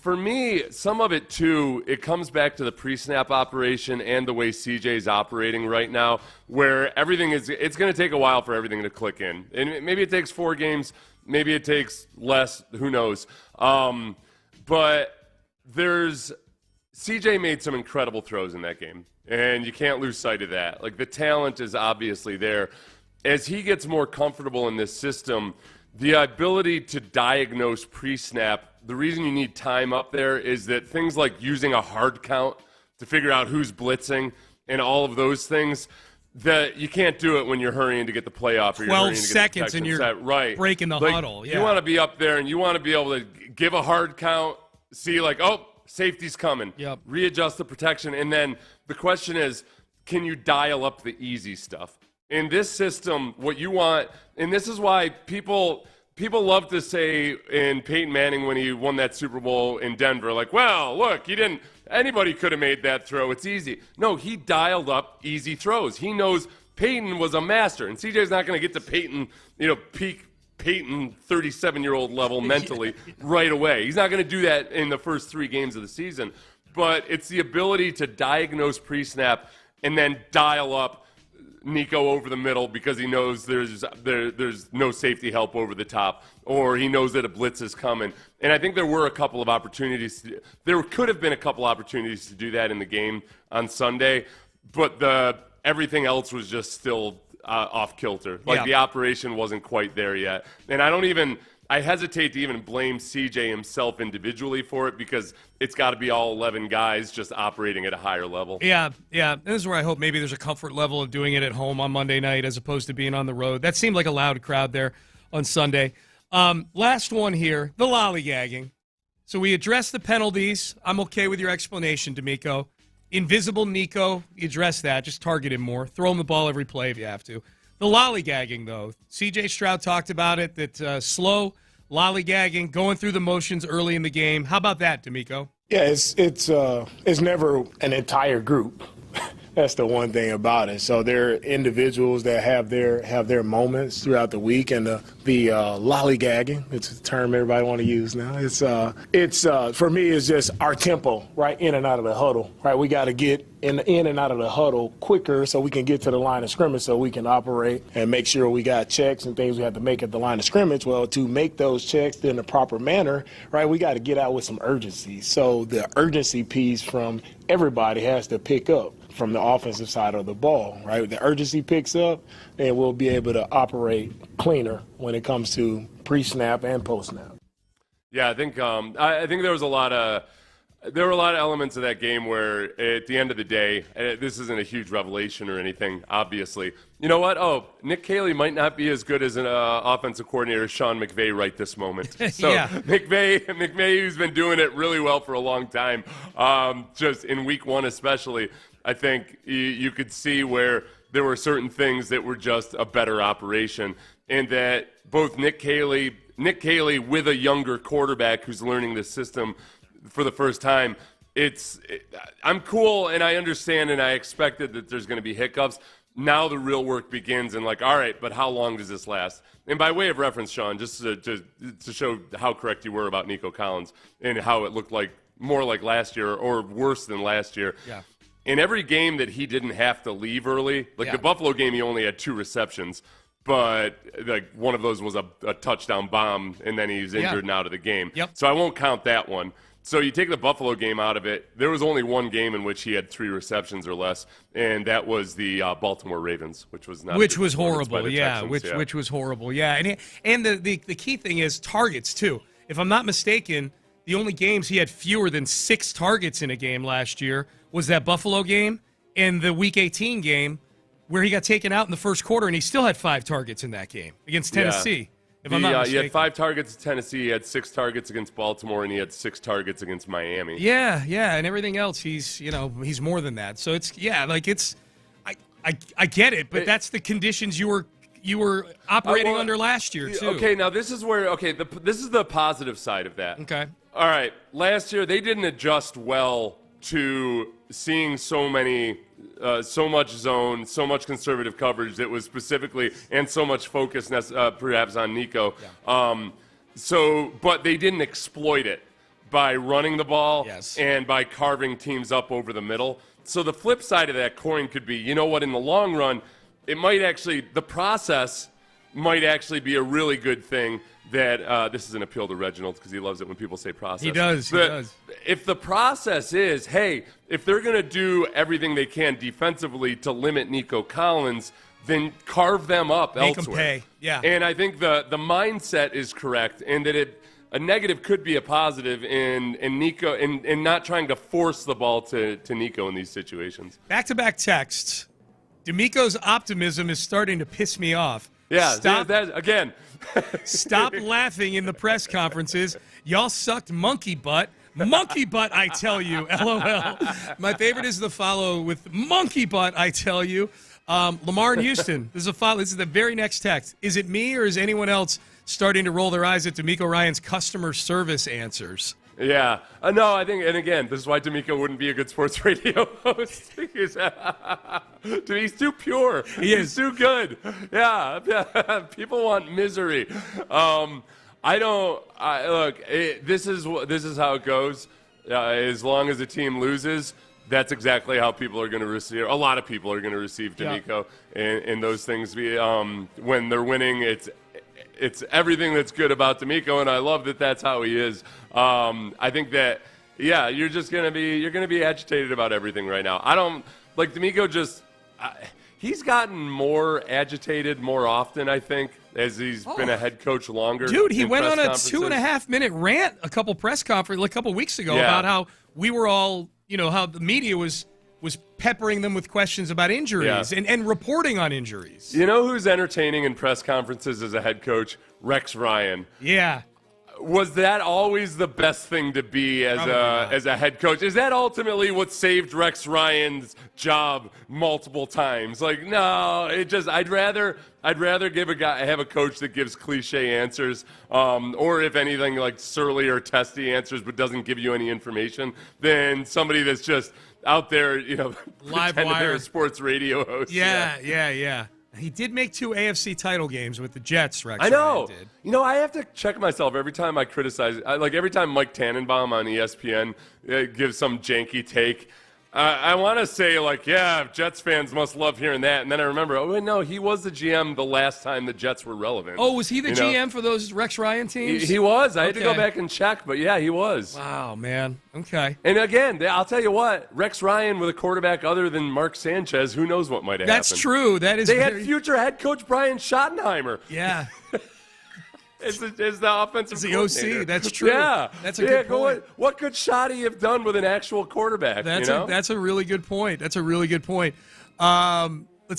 Speaker 8: For me, some of it, too, it comes back to the pre-snap operation and the way CJ's operating right now, where it's going to take a while for everything to click in. And maybe it takes 4 games, maybe it takes less, who knows. But CJ made some incredible throws in that game, and you can't lose sight of that. Like, the talent is obviously there. As he gets more comfortable in this system, the ability to diagnose pre-snap, the reason you need time up there is that things like using a hard count to figure out who's blitzing and all of those things, that you can't do it when you're hurrying to get the play off. Or
Speaker 5: 12 seconds and you're
Speaker 8: right.
Speaker 5: breaking the huddle. Yeah.
Speaker 8: You want to be up there and you want to be able to give a hard count, see safety's coming,
Speaker 5: yep.
Speaker 8: Readjust the protection. And then the question is, can you dial up the easy stuff? In this system, what you want, and this is why people love to say in Peyton Manning when he won that Super Bowl in Denver, like, well, look, anybody could have made that throw. It's easy. No, he dialed up easy throws. He knows Peyton was a master, and CJ's not going to get to Peyton, peak Peyton 37-year-old level mentally right away. He's not going to do that in the first 3 games of the season. But it's the ability to diagnose pre-snap and then dial up Nico over the middle because he knows there's no safety help over the top, or he knows that a blitz is coming. And I think there were a couple of opportunities. There could have been a couple opportunities to do that in the game on Sunday, but everything else was just still off kilter. The operation wasn't quite there yet. And I hesitate to even blame CJ himself individually for it because it's got to be all 11 guys just operating at a higher level.
Speaker 5: Yeah. And this is where I hope maybe there's a comfort level of doing it at home on Monday night as opposed to being on the road. That seemed like a loud crowd there on Sunday. Last one here, the lollygagging. So we addressed the penalties. I'm okay with your explanation, DeMeco. Invisible Nico, you address that. Just target him more. Throw him the ball every play if you have to. The lollygagging, though. C.J. Stroud talked about it, that slow lollygagging, going through the motions early in the game. How about that, DeMeco?
Speaker 9: Yeah, it's never an entire group. That's the one thing about it. So there are individuals that have their moments throughout the week, and the lollygagging, it's a term everybody want to use now. It's for me, it's just our tempo, right, in and out of the huddle, right? We got to get in and out of the huddle quicker so we can get to the line of scrimmage so we can operate and make sure we got checks and things we have to make at the line of scrimmage. Well, to make those checks in the proper manner, right, we got to get out with some urgency. So the urgency piece from everybody has to pick up from the offensive side of the ball, right? The urgency picks up, and we'll be able to operate cleaner when it comes to pre-snap and post-snap.
Speaker 8: Yeah, I think there was a lot of elements of that game where at the end of the day, this isn't a huge revelation or anything, obviously. You know what? Oh, Nick Caley might not be as good as an offensive coordinator as Sean McVay right this moment. So
Speaker 5: yeah.
Speaker 8: McVay, who's been doing it really well for a long time, just in week one especially, I think you could see where there were certain things that were just a better operation, and that both Nick Caley with a younger quarterback who's learning the system for the first time, I'm cool, and I understand, and I expected that there's going to be hiccups. Now the real work begins, and all right, but how long does this last? And by way of reference, Sean, just to show how correct you were about Nico Collins and how it looked like more like last year or worse than last year.
Speaker 5: Yeah.
Speaker 8: In every game that he didn't have to leave early, the Buffalo game, he only had 2 receptions, but one of those was a touchdown bomb, and then he's injured and out of the game.
Speaker 5: Yep.
Speaker 8: So I won't count that one. So you take the Buffalo game out of it, there was only one game in which he had 3 receptions or less, and that was the Baltimore Ravens, which was not
Speaker 5: which was horrible,
Speaker 8: Texans,
Speaker 5: which was horrible, yeah. And the key thing is targets too. If I'm not mistaken, the only games he had fewer than 6 targets in a game last year was that Buffalo game and the Week 18 game where he got taken out in the first quarter, and he still had 5 targets in that game against Tennessee. If I'm not mistaken.
Speaker 8: He had 5 targets at Tennessee, he had 6 targets against Baltimore, and he had 6 targets against Miami.
Speaker 5: Yeah, and everything else, he's more than that. So I get it, but that's the conditions you were operating under last year too.
Speaker 8: Okay, now this is where this is the positive side of that.
Speaker 5: Okay.
Speaker 8: All right, last year they didn't adjust well to seeing so much zone, so much conservative coverage that was specifically, and so much focus perhaps on Nico. Yeah. But they didn't exploit it by running the ball and by carving teams up over the middle. So the flip side of that coin could be, you know what, in the long run, the process might actually be a really good thing. That this is an appeal to Reginald because he loves it when people say process.
Speaker 5: He does.
Speaker 8: If the process is, hey, if they're going to do everything they can defensively to limit Nico Collins, then carve them up elsewhere.
Speaker 5: Make them pay. Yeah.
Speaker 8: And I think the mindset is correct, and that a negative could be a positive in Nico, in not trying to force the ball to Nico in these situations.
Speaker 5: Back-to-back texts. DeMeco's optimism is starting to piss me off.
Speaker 8: Yeah, again.
Speaker 5: Stop laughing in the press conferences. Y'all sucked monkey butt. Monkey butt, I tell you. LOL. My favorite is the follow with monkey butt, I tell you. Lamar in Houston. This is the very next text. Is it me or is anyone else starting to roll their eyes at DeMeco Ryans' customer service answers?
Speaker 8: Yeah. No, I think, and again, this is why DeMeco wouldn't be a good sports radio host. He's too pure. He's too good. Yeah. People want misery. This is how it goes. As long as the team loses, that's exactly how people are going to receive. A lot of people are going to receive DeMeco, and those things. When they're winning, it's everything that's good about DeMeco, and I love that that's how he is. I think that, you're going to be agitated about everything right now. I don't like DeMeco. He's gotten more agitated more often, I think, as he's been a head coach longer.
Speaker 5: Dude, he went on a 2.5-minute rant a couple weeks ago about how we were all, how the media was peppering them with questions about injuries and reporting on injuries.
Speaker 8: You know who's entertaining in press conferences as a head coach? Rex Ryan.
Speaker 5: Yeah.
Speaker 8: Was that always the best thing to be as a head coach? Is that ultimately what saved Rex Ryan's job multiple times? Like, no, I'd rather have a coach that gives cliche answers, or if anything, like surly or testy answers, but doesn't give you any information, than somebody that's just out there,
Speaker 5: live
Speaker 8: pretending
Speaker 5: wire
Speaker 8: they're a sports radio host.
Speaker 5: Yeah. He did make 2 AFC title games with the Jets, Rex.
Speaker 8: I know.
Speaker 5: Ryan did.
Speaker 8: I have to check myself every time I criticize. Like every time Mike Tannenbaum on ESPN gives some janky take, I want to say, like, yeah, Jets fans must love hearing that. And then I remember, oh, wait, no, he was the GM the last time the Jets were relevant.
Speaker 5: Oh, was he the GM for those Rex Ryan teams?
Speaker 8: He was. I had to go back and check, but yeah, he was.
Speaker 5: Wow, man. Okay.
Speaker 8: And again, I'll tell you what, Rex Ryan with a quarterback other than Mark Sanchez, who knows what might have happened.
Speaker 5: That's true. That is.
Speaker 8: They had future head coach Brian Schottenheimer.
Speaker 5: Yeah.
Speaker 8: It's the offensive coordinator.
Speaker 5: OC. That's true.
Speaker 8: Yeah.
Speaker 5: That's a good point.
Speaker 8: What could Schotty have done with an actual quarterback?
Speaker 5: That's a really good point. Let's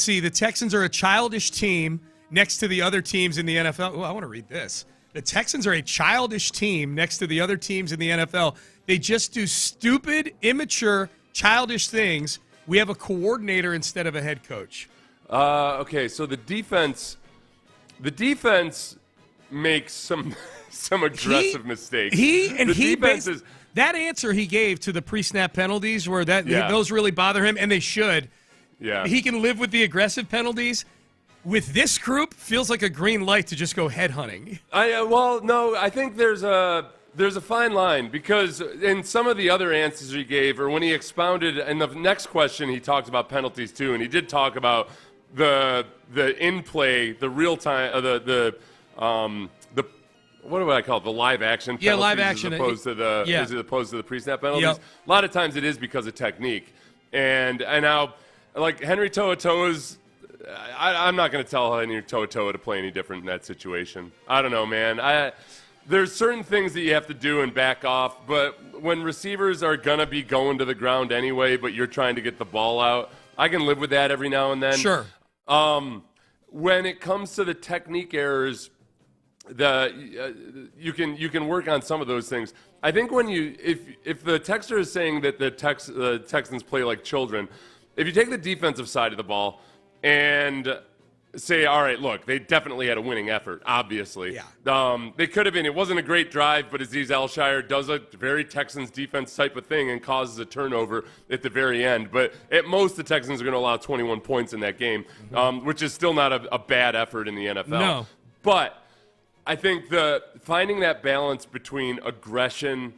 Speaker 5: see. The Texans are a childish team next to the other teams in the NFL. Oh, I want to read this. The Texans are a childish team next to the other teams in the NFL. They just do stupid, immature, childish things. We have a coordinator instead of a head coach.
Speaker 8: Okay, so the defense makes some aggressive mistakes.
Speaker 5: That answer he gave to the pre-snap penalties where those really bother him, and they should.
Speaker 8: Yeah.
Speaker 5: He can live with the aggressive penalties. With this group, feels like a green light to just go head hunting.
Speaker 8: I think there's a fine line, because in some of the other answers he gave, or when he expounded, in the next question he talked about penalties too, and he did talk about the in play, the real time, what do I call it? The live action penalties,
Speaker 5: live action,
Speaker 8: as opposed to the pre-snap penalties.
Speaker 5: Yep.
Speaker 8: A lot of times it is because of technique, and now, like Henry To'oTo'o's, I'm not going to tell Henry To'oTo'o to play any different in that situation. I don't know, man. There's certain things that you have to do and back off, but when receivers are going to be going to the ground anyway, but you're trying to get the ball out, I can live with that every now and then.
Speaker 5: Sure.
Speaker 8: When it comes to the technique errors, you can work on some of those things. I think if the texter is saying that the Texans play like children, if you take the defensive side of the ball and say, all right, look, they definitely had a winning effort, obviously.
Speaker 5: Yeah.
Speaker 8: They could have been. It wasn't a great drive, but Azeez Al-Shire does a very Texans defense type of thing and causes a turnover at the very end. But at most, the Texans are going to allow 21 points in that game, which is still not a bad effort in the NFL.
Speaker 5: No.
Speaker 8: But I think finding that balance between aggression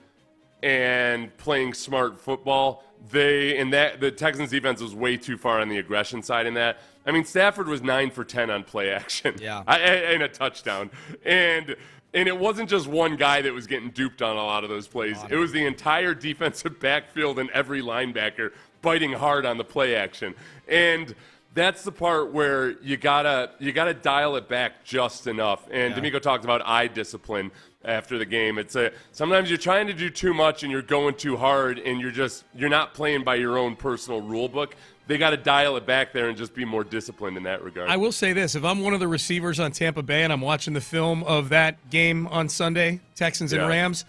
Speaker 8: and playing smart football, the Texans defense was way too far on the aggression side in that. I mean, Stafford was 9 for 10 on play action, and a touchdown, and it wasn't just one guy that was getting duped on a lot of those plays. It was the entire defensive backfield and every linebacker biting hard on the play action, and that's the part where you gotta dial it back just enough. And DeMeco talked about eye discipline after the game. Sometimes you're trying to do too much and you're going too hard, and you're not playing by your own personal rule book. They got to dial it back there and just be more disciplined in that regard.
Speaker 5: I will say this. If I'm one of the receivers on Tampa Bay and I'm watching the film of that game on Sunday, Texans and Rams,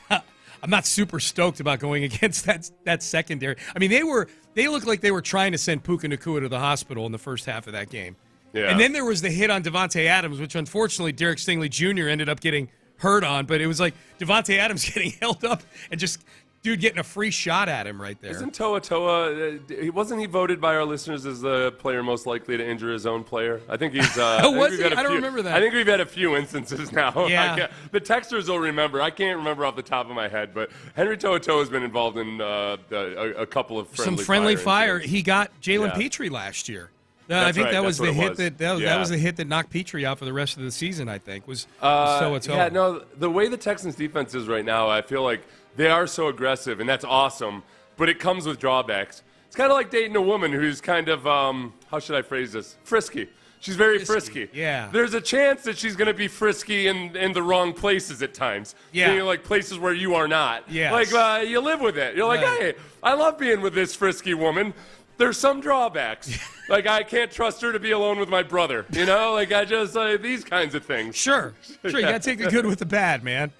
Speaker 5: I'm not super stoked about going against that secondary. I mean, they looked like they were trying to send Puka Nacua to the hospital in the first half of that game.
Speaker 8: Yeah.
Speaker 5: And then there was the hit on Devontae Adams, which unfortunately Derek Stingley Jr. ended up getting hurt on. But it was like Devontae Adams getting held up and just dude getting a free shot at him right there.
Speaker 8: Isn't To'oTo'o, wasn't he voted by our listeners as the player most likely to injure his own player? I think he's
Speaker 5: was he? I don't remember that.
Speaker 8: I think we've had a few instances now.
Speaker 5: Yeah.
Speaker 8: The texters will remember. I can't remember off the top of my head, but Henry To'oTo'o has been involved in a couple of friendly
Speaker 5: fire.
Speaker 8: incidents.
Speaker 5: He got Jalen Petrie last year. I think that was the hit that was the hit that knocked Petrie out for the rest of the season. I think was To'oTo'o.
Speaker 8: Yeah, no, the way the Texans defense is right now, I feel like they are so aggressive, and that's awesome, but it comes with drawbacks. It's kind of like dating a woman who's kind of, how should I phrase this? Frisky. She's very frisky.
Speaker 5: Yeah.
Speaker 8: There's a chance that she's going to be frisky in the wrong places at times.
Speaker 5: Yeah.
Speaker 8: Meaning, like places where you are not.
Speaker 5: Yes.
Speaker 8: Like, you live with it. You're like, hey, I love being with this frisky woman. there's some drawbacks. Like, I can't trust her to be alone with my brother. Like, I just, these kinds of things.
Speaker 5: Sure. You got to take the good with the bad, man.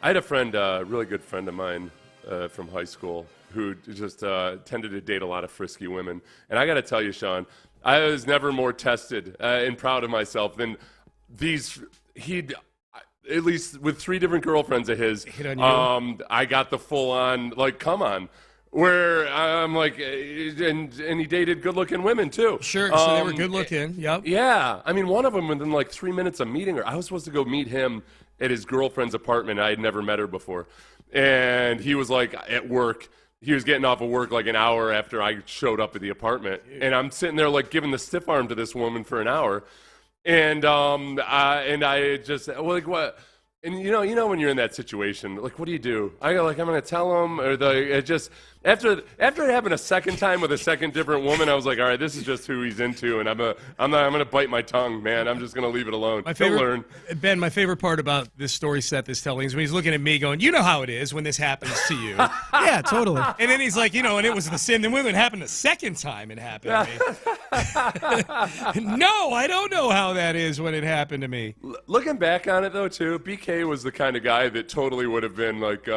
Speaker 8: I had a friend, a really good friend of mine from high school, who just tended to date a lot of frisky women. And I got to tell you, Sean, I was never more tested and proud of myself than he'd, at least with 3 different girlfriends of his,
Speaker 5: hit on you.
Speaker 8: I got the full-on, like, come on. Where I'm like, and he dated good-looking women, too.
Speaker 5: Sure, so they were good-looking, yep.
Speaker 8: Yeah. I mean, one of them, within like 3 minutes of meeting her, I was supposed to go meet him at his girlfriend's apartment. I had never met her before. And he was like at work. He was getting off of work like an hour after I showed up at the apartment. And I'm sitting there like giving the stiff arm to this woman for an hour. And I just, well, like, what? And you know when you're in that situation, like, what do? I'm going to tell him, or it just after it happened a second time with a second different woman, I was like, all right, this is just who he's into, and I'm gonna bite my tongue, man. I'm just gonna leave it alone. He'll learn.
Speaker 5: Ben, my favorite part about this story Seth is telling is when he's looking at me, going, "You know how it is when this happens to you."
Speaker 12: Yeah, totally.
Speaker 5: And then he's like, and it was the sin. Then when it happened the second time, it happened to me. No, I don't know how that is when it happened to me.
Speaker 8: Looking back on it though, too, BK was the kind of guy that totally would have been like,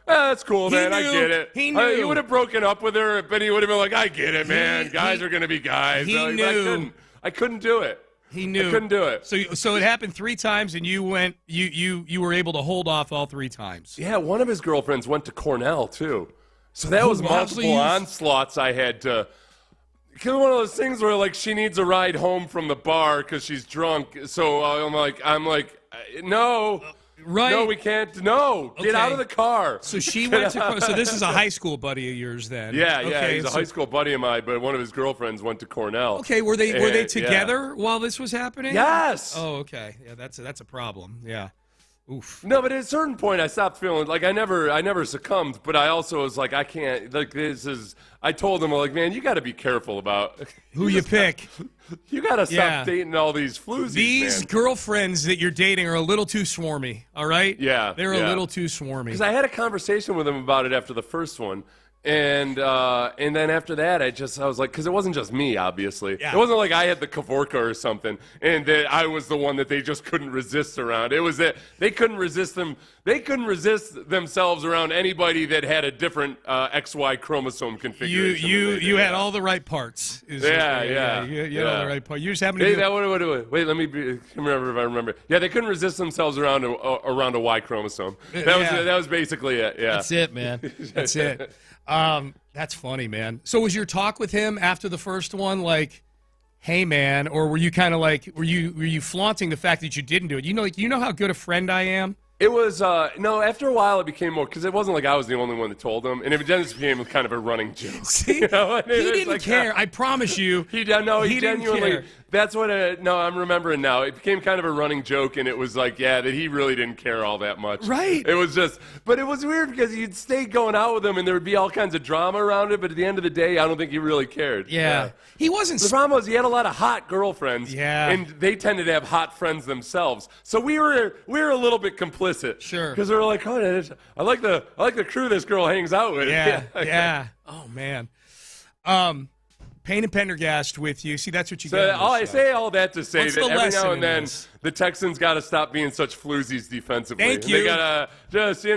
Speaker 8: that's cool, man. I get it.
Speaker 5: He knew.
Speaker 8: He would have broken up with her, but he would have been like, I get it, man. Guys are going to be guys.
Speaker 5: He knew.
Speaker 8: I couldn't do it.
Speaker 5: He knew.
Speaker 8: I couldn't do it.
Speaker 5: So it happened 3 times, and you were able to hold off all 3 times.
Speaker 8: Yeah, one of his girlfriends went to Cornell, too. So that was multiple onslaughts I had to. Because one of those things where, like, she needs a ride home from the bar because she's drunk. So I'm like, no.
Speaker 5: Right.
Speaker 8: No, we can't. No, get out of the car.
Speaker 5: So she went to. So this is a high school buddy of yours, then.
Speaker 8: Yeah, he's a high school buddy of mine, but one of his girlfriends went to Cornell.
Speaker 5: Okay, were they together while this was happening?
Speaker 8: Yes.
Speaker 5: Oh, okay. Yeah, that's a problem. Yeah. Oof.
Speaker 8: No, but at a certain point, I stopped feeling like I never succumbed, but I also was like, I can't. Like, this is. I told him, like, man, you got to be careful about
Speaker 5: who you pick.
Speaker 8: You got to stop dating all these floozies.
Speaker 5: These girlfriends that you're dating are a little too swarmy. All right.
Speaker 8: Yeah,
Speaker 5: they're a little too swarmy.
Speaker 8: Because I had a conversation with him about it after the first one. And then after that, I was like, because it wasn't just me, obviously. Yeah. It wasn't like I had the Kavorka or something, and that I was the one that they just couldn't resist around. It was that they couldn't resist them. They couldn't resist themselves around anybody that had a different XY chromosome configuration.
Speaker 5: You had all the right parts.
Speaker 8: You
Speaker 5: had all the right parts. You just happened to.
Speaker 8: Wait, let me remember if I remember. Yeah, they couldn't resist themselves around a Y chromosome. That was basically it. Yeah,
Speaker 12: that's it, man.
Speaker 5: That's it. That's funny, man. So was your talk with him after the first one like, hey, man, or were you kind of like, were you flaunting the fact that you didn't do it? You know how good a friend I am?
Speaker 8: It was, no, after a while it became more, because it wasn't like I was the only one that told him, and it just became kind of a running joke.
Speaker 5: See? He didn't care. I promise you.
Speaker 8: He genuinely, didn't care. That's what, I'm remembering now. It became kind of a running joke, and it was like, that he really didn't care all that much.
Speaker 5: Right.
Speaker 8: It was just, but it was weird because you'd stay going out with him, and there would be all kinds of drama around it, but at the end of the day, I don't think he really cared.
Speaker 5: Yeah. He wasn't.
Speaker 8: The problem was he had a lot of hot girlfriends, and they tended to have hot friends themselves. So we were a little bit complicit.
Speaker 5: Sure.
Speaker 8: Because we were like, oh, I like the crew this girl hangs out with.
Speaker 5: Yeah. Oh, man. Payne and Pendergast with you. See, that's what you
Speaker 8: get. I say all that to say that every now and then
Speaker 5: this?
Speaker 8: The Texans got to stop being such floozies defensively.
Speaker 5: Thank you.
Speaker 8: They got to just,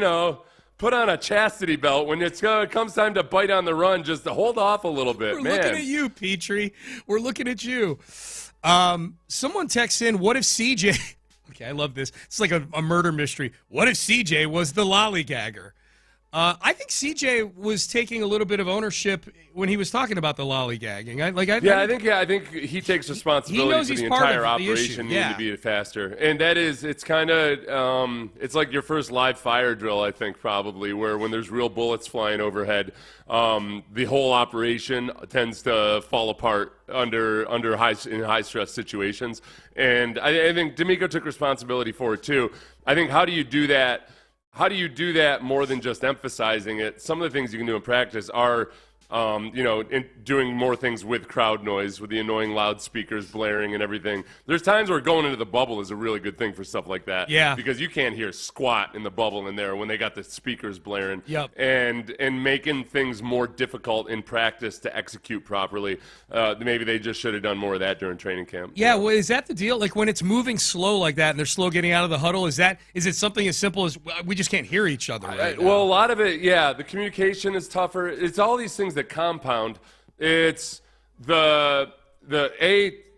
Speaker 8: put on a chastity belt when it comes time to bite on the run, just to hold off a little bit.
Speaker 5: We're looking at you, Petrie. We're looking at you. Someone texts in, what if CJ... Okay, I love this. It's like a murder mystery. What if CJ was the lollygagger? I think CJ was taking a little bit of ownership when he was talking about the lollygagging.
Speaker 8: I think he takes responsibility for the entire operation needing to be faster. And that is, it's kind of, it's like your first live fire drill, I think, probably, where when there's real bullets flying overhead, the whole operation tends to fall apart under high stress situations. And I think DeMeco took responsibility for it too. I think how do you do that more than just emphasizing it? Some of the things you can do in practice are doing more things with crowd noise, with the annoying loudspeakers blaring and everything. There's times where going into the bubble is a really good thing for stuff like that.
Speaker 5: Yeah.
Speaker 8: Because you can't hear squat in the bubble in there when they got the speakers blaring.
Speaker 5: Yep.
Speaker 8: And making things more difficult in practice to execute properly. Maybe they just should have done more of that during training camp.
Speaker 5: Yeah, well, is that the deal? Like when it's moving slow like that and they're slow getting out of the huddle, is it something as simple as we just can't hear each other right now?
Speaker 8: Well, a lot of it, yeah, the communication is tougher. It's all these things that compound. It's the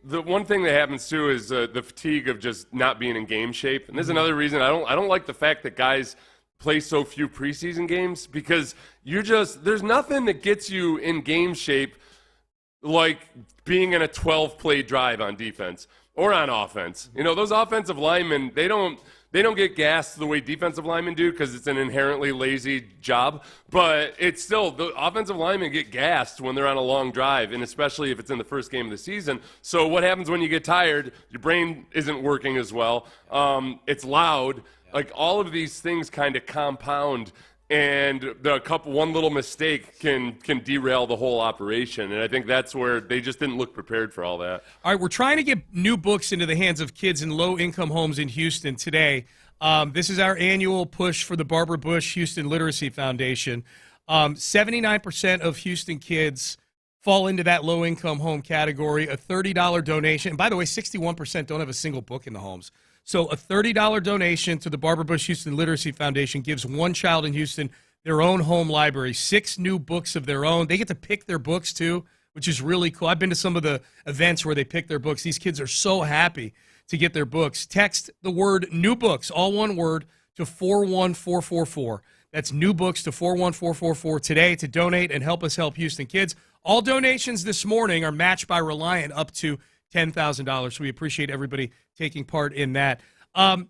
Speaker 8: one thing that happens too is the fatigue of just not being in game shape. And there's another reason I don't like the fact that guys play so few preseason games, because there's nothing that gets you in game shape like being in a 12-play drive on defense or on offense. Those offensive linemen, they don't get gassed the way defensive linemen do because it's an inherently lazy job. But it's still, the offensive linemen get gassed when they're on a long drive, and especially if it's in the first game of the season. So what happens when you get tired? Your brain isn't working as well. It's loud. Like all of these things kind of compound, and one little mistake can derail the whole operation. And I think that's where they just didn't look prepared for all that.
Speaker 5: All right, we're trying to get new books into the hands of kids in low-income homes in Houston today. This is our annual push for the Barbara Bush Houston Literacy Foundation. 79% of Houston kids fall into that low-income home category, a $30 donation. And by the way, 61% don't have a single book in the homes. So a $30 donation to the Barbara Bush Houston Literacy Foundation gives one child in Houston their own home library, 6 new books of their own. They get to pick their books, too, which is really cool. I've been to some of the events where they pick their books. These kids are so happy to get their books. Text the word new books, all one word, to 41444. That's new books to 41444 today to donate and help us help Houston kids. All donations this morning are matched by Reliant up to $10,000. So we appreciate everybody taking part in that.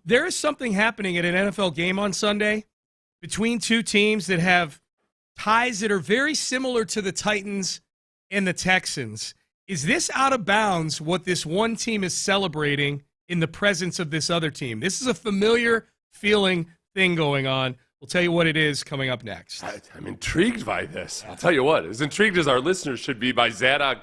Speaker 5: There is something happening at an NFL game on Sunday between two teams that have ties that are very similar to the Titans and the Texans. Is this out of bounds what this one team is celebrating in the presence of this other team? This is a familiar feeling thing going on. We'll tell you what it is coming up next.
Speaker 8: I'm intrigued by this. I'll tell you what, as intrigued as our listeners should be by Zadok.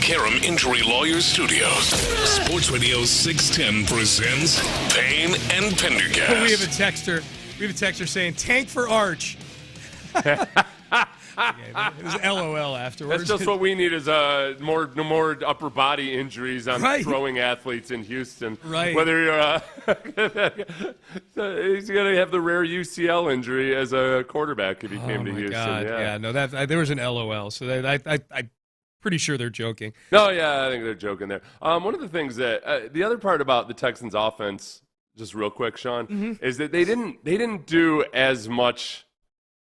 Speaker 1: Mokaram Injury Lawyers Studios. Sports Radio 610 presents Payne and Pendergast.
Speaker 5: We have a texter saying, tank for Arch. It was LOL afterwards.
Speaker 8: That's just what we need is more upper body injuries on throwing athletes in Houston.
Speaker 5: Right.
Speaker 8: Whether you're he's going to have the rare UCL injury as a quarterback if he came to Houston.
Speaker 5: God. Yeah, no, there was an LOL. So I'm pretty sure they're joking.
Speaker 8: No, yeah, I think they're joking there. One of the things that the other part about the Texans offense, just real quick, Sean, is that they didn't do as much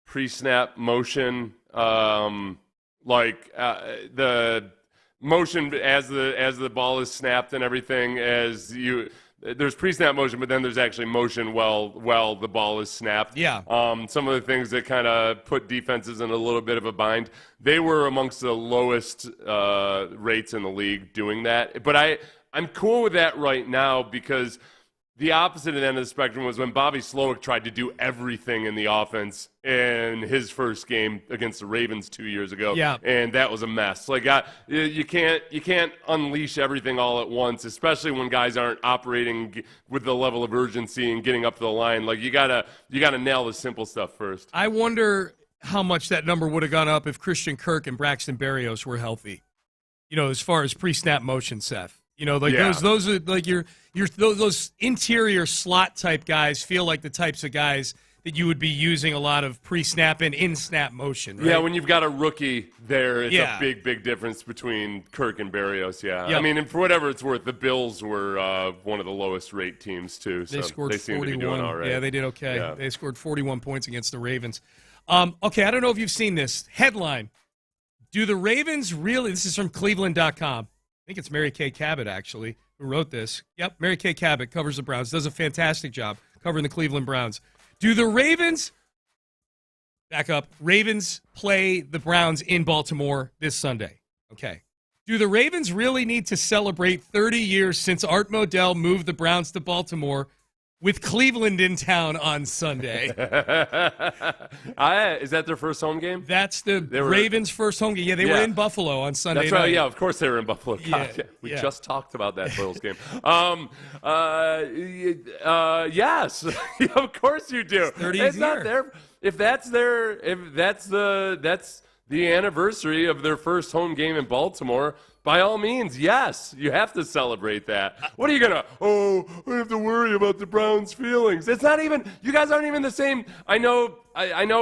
Speaker 8: pre-snap motion, the motion as the ball is snapped and everything. There's pre-snap motion, but then there's actually motion while the ball is snapped. Yeah. Some of the things that kind of put defenses in a little bit of a bind. They were amongst the lowest rates in the league doing that. But I'm cool with that right now because the opposite end of the spectrum was when Bobby Slowick tried to do everything in the offense in his first game against the Ravens 2 years ago. Yeah. And that was a mess. Like, you can't unleash everything all at once, especially when guys aren't operating with the level of urgency and getting up to the line. Like, you gotta nail the simple stuff first.
Speaker 5: I wonder how much that number would have gone up if Christian Kirk and Braxton Berrios were healthy. As far as pre-snap motion, Seth. Those are like those interior slot type guys feel like the types of guys that you would be using a lot of pre-snap and in-snap motion. Right?
Speaker 8: Yeah, when you've got a rookie there, it's a big difference between Kirk and Berrios. Yeah, yep. I mean, and for whatever it's worth, the Bills were one of the lowest rate teams too. So
Speaker 5: they scored 41.
Speaker 8: Seem to be doing all right.
Speaker 5: Yeah, they did okay. Yeah. They scored 41 points against the Ravens. Okay, I don't know if you've seen this headline. Do the Ravens really? This is from Cleveland.com. I think it's Mary Kay Cabot, actually, who wrote this. Yep, Mary Kay Cabot covers the Browns, does a fantastic job covering the Cleveland Browns. Do the Ravens, back up, Ravens play the Browns in Baltimore this Sunday? Okay. Do the Ravens really need to celebrate 30 years since Art Modell moved the Browns to Baltimore with Cleveland in town on Sunday?
Speaker 8: Is that their first home game?
Speaker 5: That's the Ravens' first home game. Yeah, they were in Buffalo on Sunday
Speaker 8: night. Right, yeah, of course they were in Buffalo. God, we just talked about that Bills game. Yes, of course you do. It's not their. If that's the anniversary of their first home game in Baltimore, by all means, yes, you have to celebrate that. What are you we have to worry about the Browns' feelings. It's not even, you guys aren't even the same. I know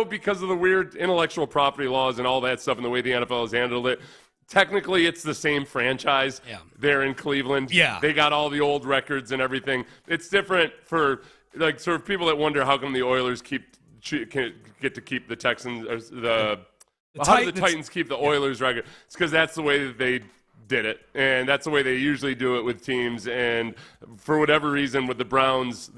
Speaker 8: because of the weird intellectual property laws and all that stuff and the way the NFL has handled it, technically it's the same franchise there in Cleveland. Yeah. They got all the old records and everything. It's different for, like, sort of people that wonder how come the Oilers get to keep the Texans, or how do the Titans keep the Oilers record? It's because that's the way that they did it, and that's the way they usually do it with teams. And for whatever reason, with the Browns'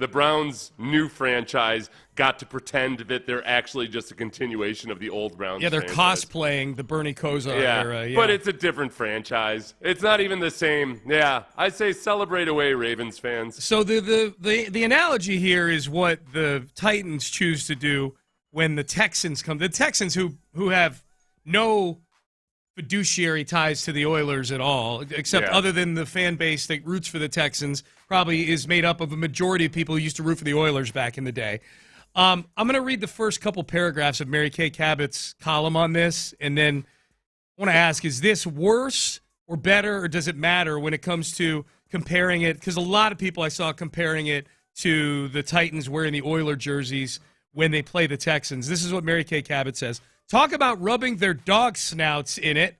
Speaker 8: new franchise got to pretend that they're actually just a continuation of the old Browns.
Speaker 5: Yeah, they're
Speaker 8: franchise.
Speaker 5: Cosplaying the Bernie Kosar era. Yeah,
Speaker 8: but it's a different franchise. It's not even the same. Yeah, I say celebrate away, Ravens fans.
Speaker 5: So the analogy here is what the Titans choose to do when the Texans come. The Texans who have no fiduciary ties to the Oilers at all, except other than the fan base that roots for the Texans, probably is made up of a majority of people who used to root for the Oilers back in the day. I'm going to read the first couple paragraphs of Mary Kay Cabot's column on this, and then I want to ask, is this worse or better, or does it matter when it comes to comparing it? Because a lot of people I saw comparing it to the Titans wearing the Oiler jerseys when they play the Texans. This is what Mary Kay Cabot says. Talk about rubbing their dog snouts in it.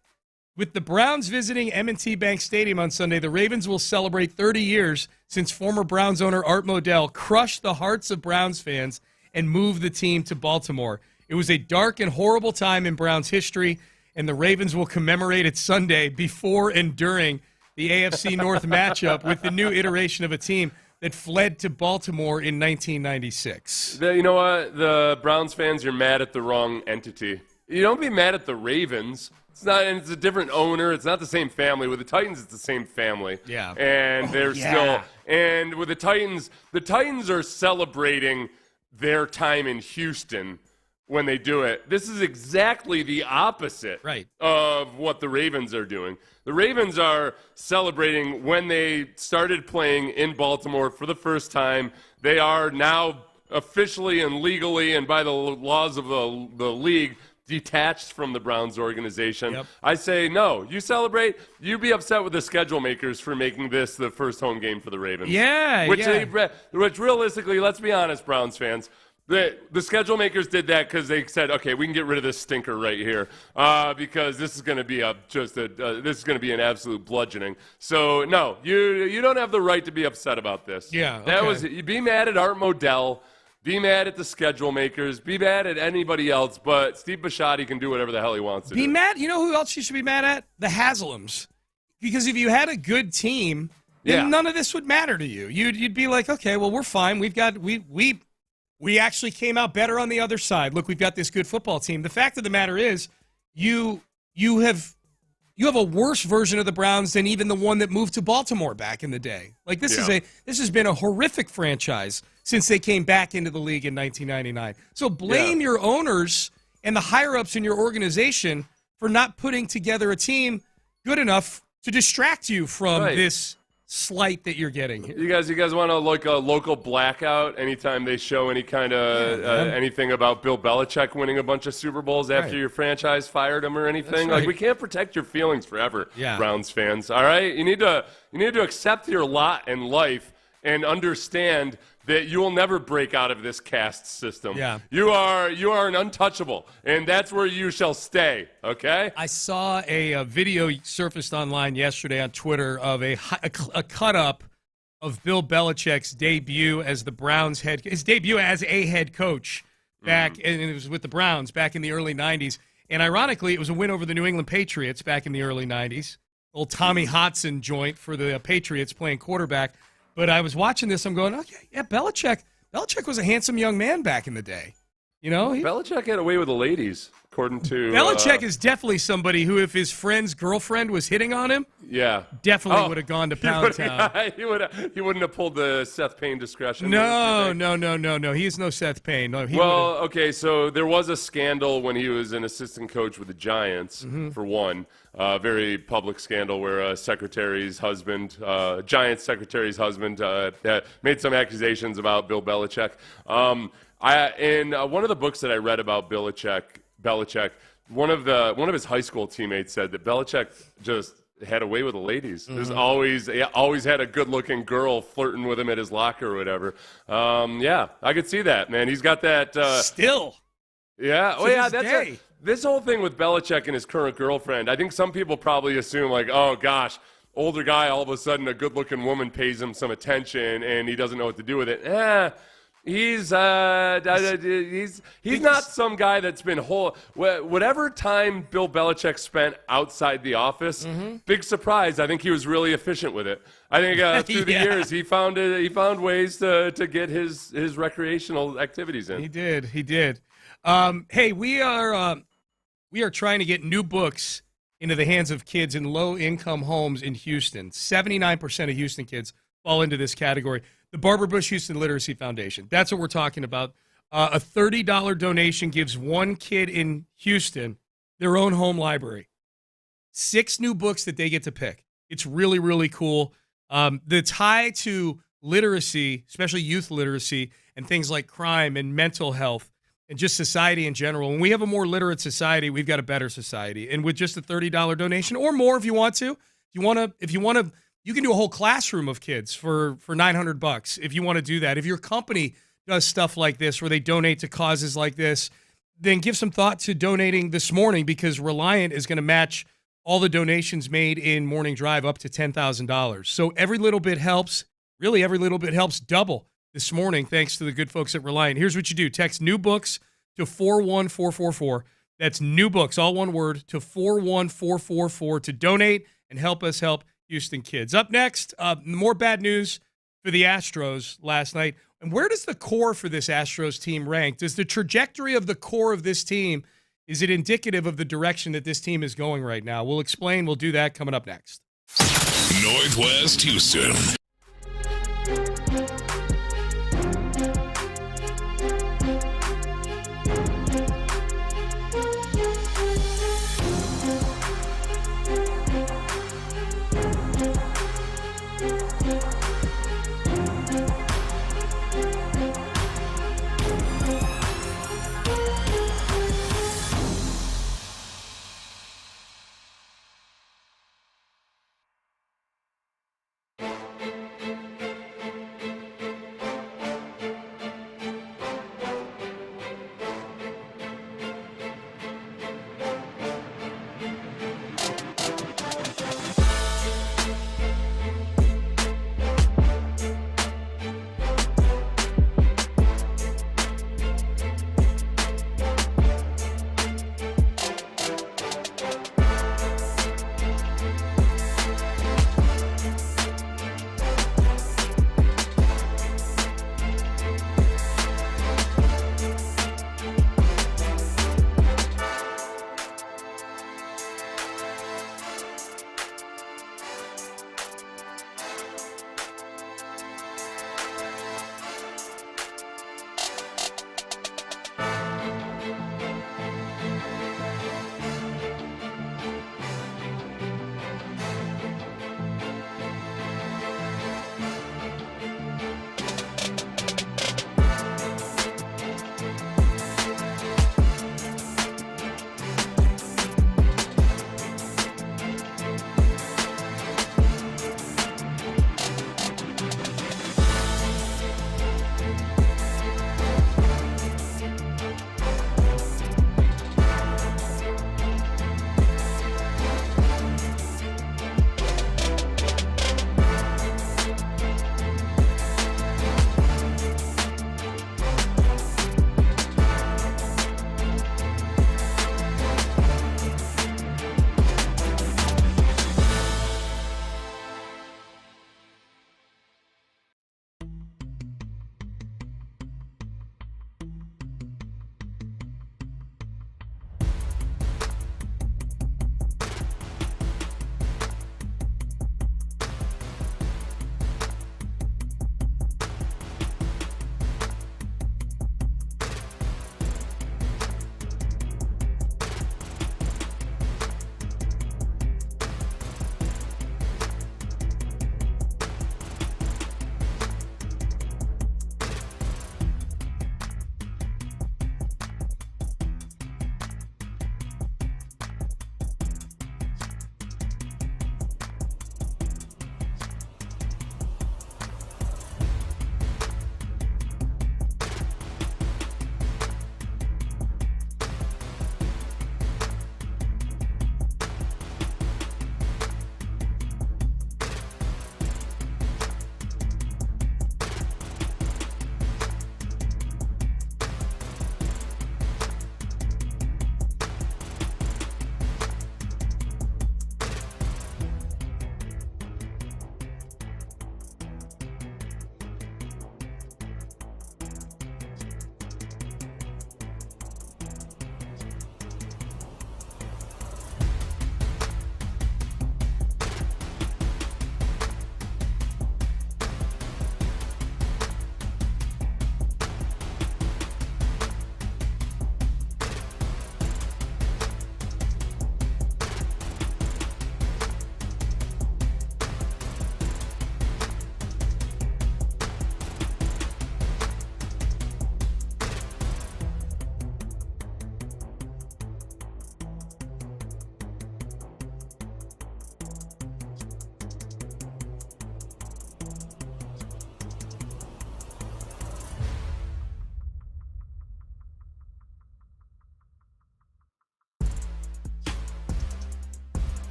Speaker 5: With the Browns visiting M&T Bank Stadium on Sunday, the Ravens will celebrate 30 years since former Browns owner Art Modell crushed the hearts of Browns fans and moved the team to Baltimore. It was a dark and horrible time in Browns history, and the Ravens will commemorate it Sunday before and during the AFC North matchup with the new iteration of a team that fled to Baltimore in 1996.
Speaker 8: You know what? The Browns fans, you're mad at the wrong entity. You don't be mad at the Ravens. It's not, and it's a different owner. It's not the same family. With the Titans, it's the same family. Yeah. And they're still, and with the Titans are celebrating their time in Houston when they do it. This is exactly the opposite of what the Ravens are doing. The Ravens are celebrating when they started playing in Baltimore for the first time. They are now officially and legally and by the laws of the league detached from the Browns organization. Yep. I say, no, you celebrate. You be upset with the schedule makers for making this the first home game for the Ravens. Which realistically, let's be honest, Browns fans, the schedule makers did that because they said, okay, we can get rid of this stinker right here because this is going to be this is going to be an absolute bludgeoning. So no, you don't have the right to be upset about this.
Speaker 5: Yeah, okay.
Speaker 8: You be mad at Art Modell. Be mad at the schedule makers. Be mad at anybody else, but Steve Bisciotti can do whatever the hell he wants to do.
Speaker 5: Be mad. You know who else you should be mad at? The Haslams. Because if you had a good team, then none of this would matter to you. You'd be like, okay, well, we're fine. We actually came out better on the other side. Look, we've got this good football team. The fact of the matter is, you have a worse version of the Browns than even the one that moved to Baltimore back in the day. Like this has been a horrific franchise since they came back into the league in 1999. So blame your owners and the higher-ups in your organization for not putting together a team good enough to distract you from this slight that you're getting here.
Speaker 8: You guys want to like a local blackout anytime they show any kind of anything about Bill Belichick winning a bunch of Super Bowls after your franchise fired him or anything? Like we can't protect your feelings forever, Browns fans. All right, you need to accept your lot in life and understand that you will never break out of this caste system. Yeah. You are an untouchable, and that's where you shall stay, okay?
Speaker 5: I saw a video surfaced online yesterday on Twitter of a cut-up of Bill Belichick's debut as the Browns his debut as a head coach back, and it was with the Browns back in the early 90s. And ironically, it was a win over the New England Patriots back in the early 90s. Old Tommy Hodson joint for the Patriots playing quarterback. But I was watching this, I'm going, okay, yeah, Belichick was a handsome young man back in the day. You know?
Speaker 8: Belichick had a way with the ladies, according to...
Speaker 5: Belichick is definitely somebody who, if his friend's girlfriend was hitting on him, definitely would have gone to Pound Town.
Speaker 8: He wouldn't have pulled the Seth Payne discretion.
Speaker 5: No. He's no Seth Payne. No,
Speaker 8: okay, so there was a scandal when he was an assistant coach with the Giants, for one. Very public scandal where a secretary's husband, Giants secretary's husband, made some accusations about Bill Belichick. In one of the books that I read about Belichick, one of his high school teammates said that Belichick just had a way with the ladies. There's always had a good-looking girl flirting with him at his locker or whatever. I could see that, man. He's got that
Speaker 5: still.
Speaker 8: Yeah. This whole thing with Belichick and his current girlfriend, I think some people probably assume, like, oh, gosh, older guy, all of a sudden a good-looking woman pays him some attention and he doesn't know what to do with it. He's not some guy that's been whatever time Bill Belichick spent outside the office, big surprise, I think he was really efficient with it. I think through the years he found ways to get his recreational activities in.
Speaker 5: He did. Hey, we are trying to get new books into the hands of kids in low-income homes in Houston. 79% of Houston kids fall into this category. The Barbara Bush Houston Literacy Foundation. That's what we're talking about. A $30 donation gives one kid in Houston their own home library. 6 new books that they get to pick. It's really, really cool. The tie to literacy, especially youth literacy, and things like crime and mental health, and just society in general. When we have a more literate society, we've got a better society. And with just a $30 donation or more if you want to, you can do a whole classroom of kids for $900 if you want to do that. If your company does stuff like this where they donate to causes like this, then give some thought to donating this morning because Reliant is going to match all the donations made in Morning Drive up to $10,000. So every little bit helps. Really, every little bit helps double this morning, thanks to the good folks at Reliant. Here's what you do. Text new books to 41444. That's new books, all one word, to 41444 to donate and help us help Houston kids. Up next, more bad news for the Astros last night. And where does the core for this Astros team rank? Does the trajectory of the core of this team, is it indicative of the direction that this team is going right now? We'll explain. We'll do that coming up next.
Speaker 1: Northwest Houston.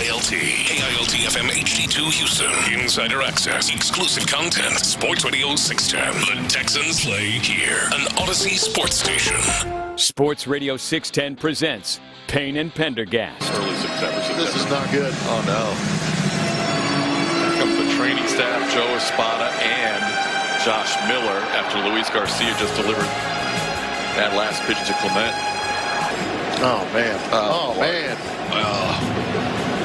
Speaker 1: KILT FM HD2 Houston. Insider access, exclusive content. Sports Radio 610. The Texans play here. An Odyssey sports station.
Speaker 3: Sports Radio 610 presents Payne and Pendergast.
Speaker 7: Early September.
Speaker 6: This is not good.
Speaker 7: Oh, no. Here comes the training staff, Joe Espada and Josh Miller, after Luis Garcia just delivered that last pitch to Clement.
Speaker 6: Oh, man. Oh, man.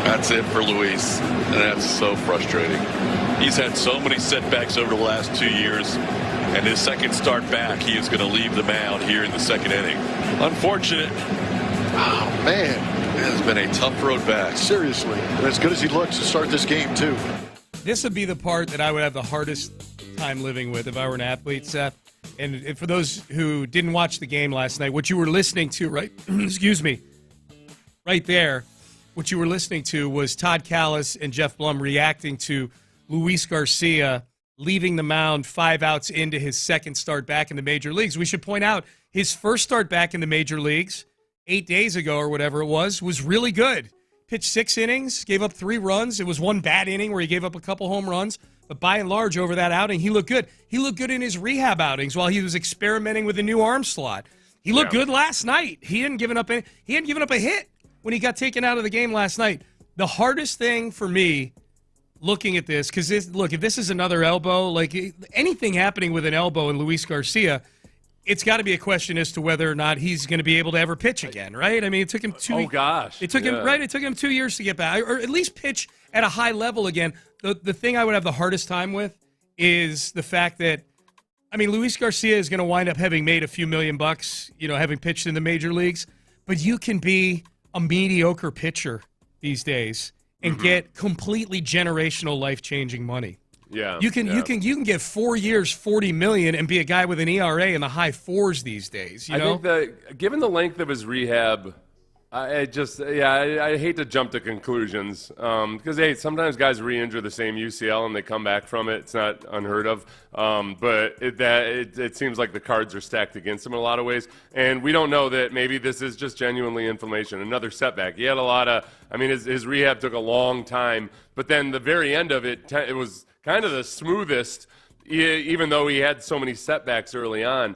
Speaker 7: That's it for Luis, and that's so frustrating. He's had so many setbacks over the last 2 years, and his second start back, he is going to leave the mound here in the second inning. Unfortunate.
Speaker 6: Oh, man.
Speaker 7: It has been a tough road back.
Speaker 6: Seriously. And as good as he looks to start this game, too.
Speaker 5: This would be the part that I would have the hardest time living with if I were an athlete, Seth. And for those who didn't watch the game last night, what you were listening to, right? Excuse me. Right there, what you were listening to was Todd Callis and Jeff Blum reacting to Luis Garcia leaving the mound 5 outs into his second start back in the major leagues. We should point out his first start back in the major leagues 8 days ago or whatever it was really good. Pitched 6 innings, gave up 3 runs. It was one bad inning where he gave up a couple home runs. But by and large, over that outing, he looked good. He looked good in his rehab outings while he was experimenting with a new arm slot. He looked good last night. He hadn't given up a hit when he got taken out of the game last night. The hardest thing for me looking at this, because if this is another elbow, like anything happening with an elbow in Luis Garcia, it's got to be a question as to whether or not he's going to be able to ever pitch again, right? I mean, it took him 2
Speaker 8: Oh gosh.
Speaker 5: It took him It took him 2 years to get back, or at least pitch at a high level again. The thing I would have the hardest time with is the fact that, I mean, Luis Garcia is going to wind up having made a few $1 million, having pitched in the major leagues, but you can be a mediocre pitcher these days and get completely generational, life-changing money.
Speaker 8: Yeah,
Speaker 5: you can get 4 years, $40 million, and be a guy with an ERA in the high 4s these days.
Speaker 8: I think that given the length of his rehab, I hate to jump to conclusions because sometimes guys re-injure the same UCL and they come back from it. It's not unheard of, but it seems like the cards are stacked against him in a lot of ways, and we don't know that maybe this is just genuinely inflammation, another setback. He had a lot of, his rehab took a long time, but then the very end of it, it was kind of the smoothest, even though he had so many setbacks early on.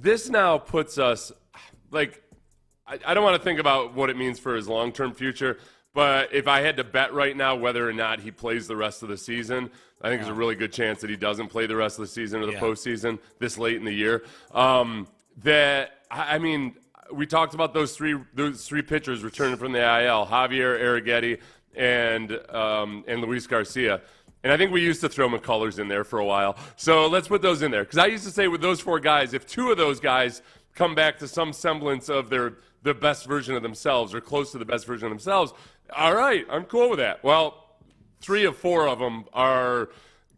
Speaker 8: This now puts us, I don't want to think about what it means for his long-term future, but if I had to bet right now whether or not he plays the rest of the season, I think there's a really good chance that he doesn't play the rest of the season or the postseason this late in the year. We talked about those three pitchers returning from the IL, Javier Arrighetti and Luis Garcia. And I think we used to throw McCullers in there for a while. So let's put those in there. Because I used to say with those 4 guys, if 2 of those guys come back to some semblance of the best version of themselves or close to the best version of themselves, all right, I'm cool with that. Well, 3 of 4 of them are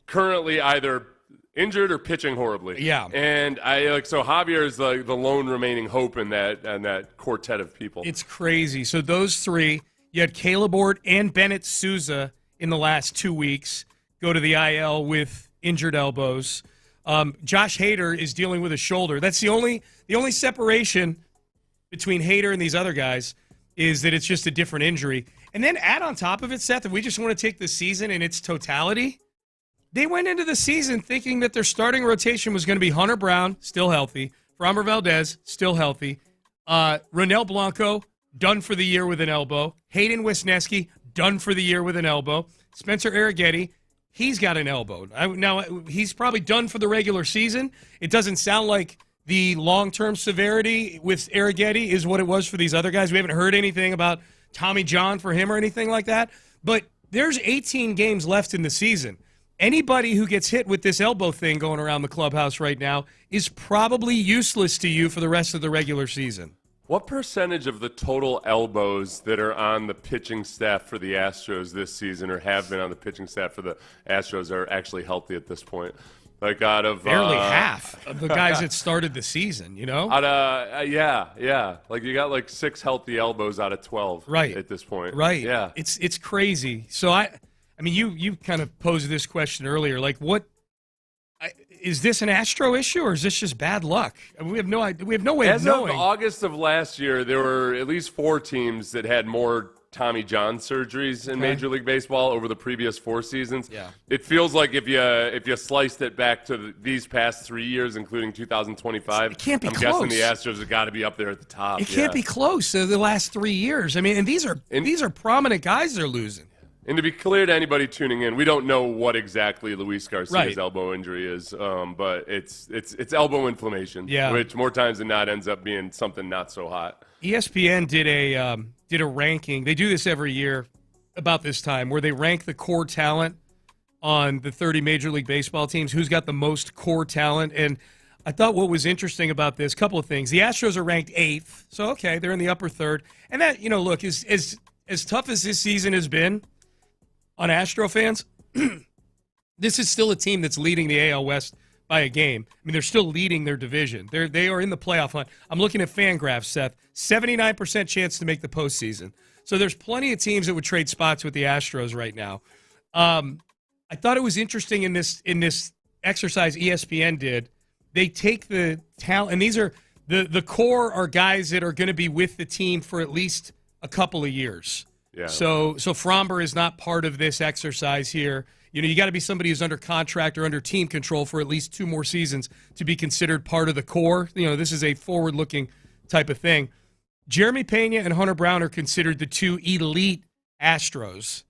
Speaker 8: currently either injured or pitching horribly.
Speaker 5: Yeah.
Speaker 8: And so Javier is the lone remaining hope in that quartet of people.
Speaker 5: It's crazy. So those 3, you had Caleb Ort and Bennett Sousa in the last 2 weeks go to the IL with injured elbows. Josh Hader is dealing with a shoulder. That's the only separation between Hader and these other guys is that it's just a different injury. And then add on top of it, Seth, if we just want to take the season in its totality, they went into the season thinking that their starting rotation was going to be Hunter Brown, still healthy, Framber Valdez, still healthy, Ronel Blanco, done for the year with an elbow, Hayden Wisniewski, done for the year with an elbow, Spencer Arrighetti, he's got an elbow. Now, he's probably done for the regular season. It doesn't sound like the long-term severity with Arrighetti is what it was for these other guys. We haven't heard anything about Tommy John for him or anything like that. But there's 18 games left in the season. Anybody who gets hit with this elbow thing going around the clubhouse right now is probably useless to you for the rest of the regular season.
Speaker 8: What percentage of the total elbows that are on the pitching staff for the Astros this season or have been on the pitching staff for the Astros are actually healthy at this point? Like out of
Speaker 5: barely half of the guys that started the season,
Speaker 8: Out of yeah. Like you got 6 healthy elbows out of 12
Speaker 5: right
Speaker 8: at this point.
Speaker 5: Right.
Speaker 8: Yeah.
Speaker 5: It's crazy. So I mean you kind of posed this question earlier, like what is this an Astro issue or is this just bad luck? We have no idea. We have no way of knowing.
Speaker 8: As of August of last year, there were at least 4 teams that had more Tommy John surgeries in Major League Baseball over the previous 4 seasons.
Speaker 5: Yeah.
Speaker 8: It feels like if you sliced it back to these past 3 years, including 2025,
Speaker 5: it can't be
Speaker 8: I'm
Speaker 5: close.
Speaker 8: guessing the Astros have got to be up there at the top.
Speaker 5: It can't be close the last 3 years. I mean, and these are prominent guys they're losing.
Speaker 8: And to be clear to anybody tuning in, we don't know what exactly Luis Garcia's elbow injury is, but it's elbow inflammation, which more times than not ends up being something not so hot.
Speaker 5: ESPN did a ranking. They do this every year about this time, where they rank the core talent on the 30 Major League Baseball teams, who's got the most core talent. And I thought what was interesting about this, couple of things. The Astros are ranked 8th, so okay, they're in the upper third. And that, look, is as tough as this season has been on Astro fans, this is still a team that's leading the AL West by a game. I mean, they're still leading their division. They are in the playoff hunt. I'm looking at FanGraphs, Seth. 79% chance to make the postseason. So there's plenty of teams that would trade spots with the Astros right now. I thought it was interesting in this exercise ESPN did. They take the talent, and these are the core are guys that are going to be with the team for at least a couple of years.
Speaker 8: Yeah.
Speaker 5: So Fromber is not part of this exercise here. You got to be somebody who's under contract or under team control for at least 2 more seasons to be considered part of the core. This is a forward-looking type of thing. Jeremy Pena and Hunter Brown are considered the 2 elite Astros.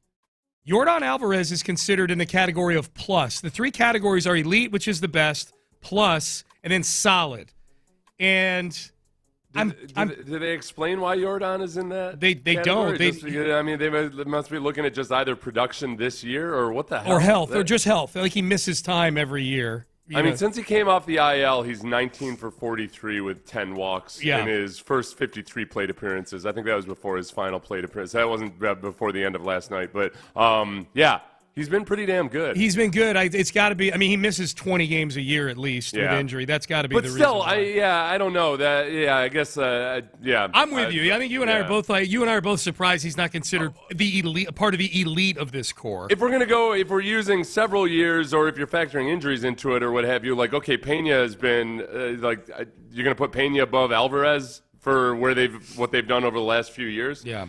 Speaker 5: Yordan Alvarez is considered in the category of plus. The 3 categories are elite, which is the best, plus, and then solid. And
Speaker 8: Did they explain why Yordan is in that?
Speaker 5: They don't.
Speaker 8: They must be looking at just either production this year or what the hell?
Speaker 5: Or health, or just health. Like he misses time every year.
Speaker 8: Since he came off the IL, he's 19 for 43 with 10 walks in his first 53 plate appearances. I think that was before his final plate appearance. That wasn't before the end of last night. But, he's been pretty damn good.
Speaker 5: He's been good. It's got to be. He misses 20 games a year at least with injury. That's got to be the reason.
Speaker 8: But still, I don't know. I guess,
Speaker 5: I'm with you. I think you and I are both surprised he's not considered the elite, part of the elite of this core.
Speaker 8: If we're using several years, or if you're factoring injuries into it or what have you, like, okay, Pena has been, you're going to put Pena above Alvarez for what they've done over the last few years?
Speaker 5: Yeah.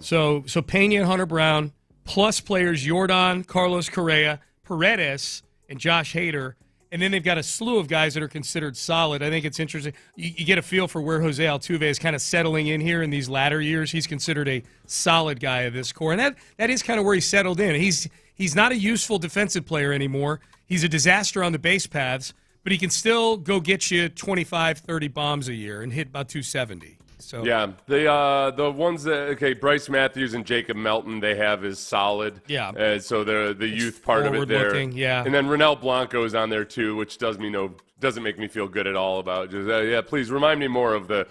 Speaker 5: So Pena and Hunter Brown, plus players Yordan, Carlos Correa, Paredes, and Josh Hader. And then they've got a slew of guys that are considered solid. I think it's interesting. You get a feel for where Jose Altuve is kind of settling in here in these latter years. He's considered a solid guy of this core. And that is kind of where he settled in. He's not a useful defensive player anymore. He's a disaster on the base paths, but he can still go get you 25, 30 bombs a year and hit about 270. So
Speaker 8: yeah, the ones that Bryce Matthews and Jacob Melton they have is solid.
Speaker 5: Yeah,
Speaker 8: so the youth part of it there.
Speaker 5: Yeah,
Speaker 8: and then Ronel Blanco is on there too, which doesn't make me feel good at all about. Just please remind me more of the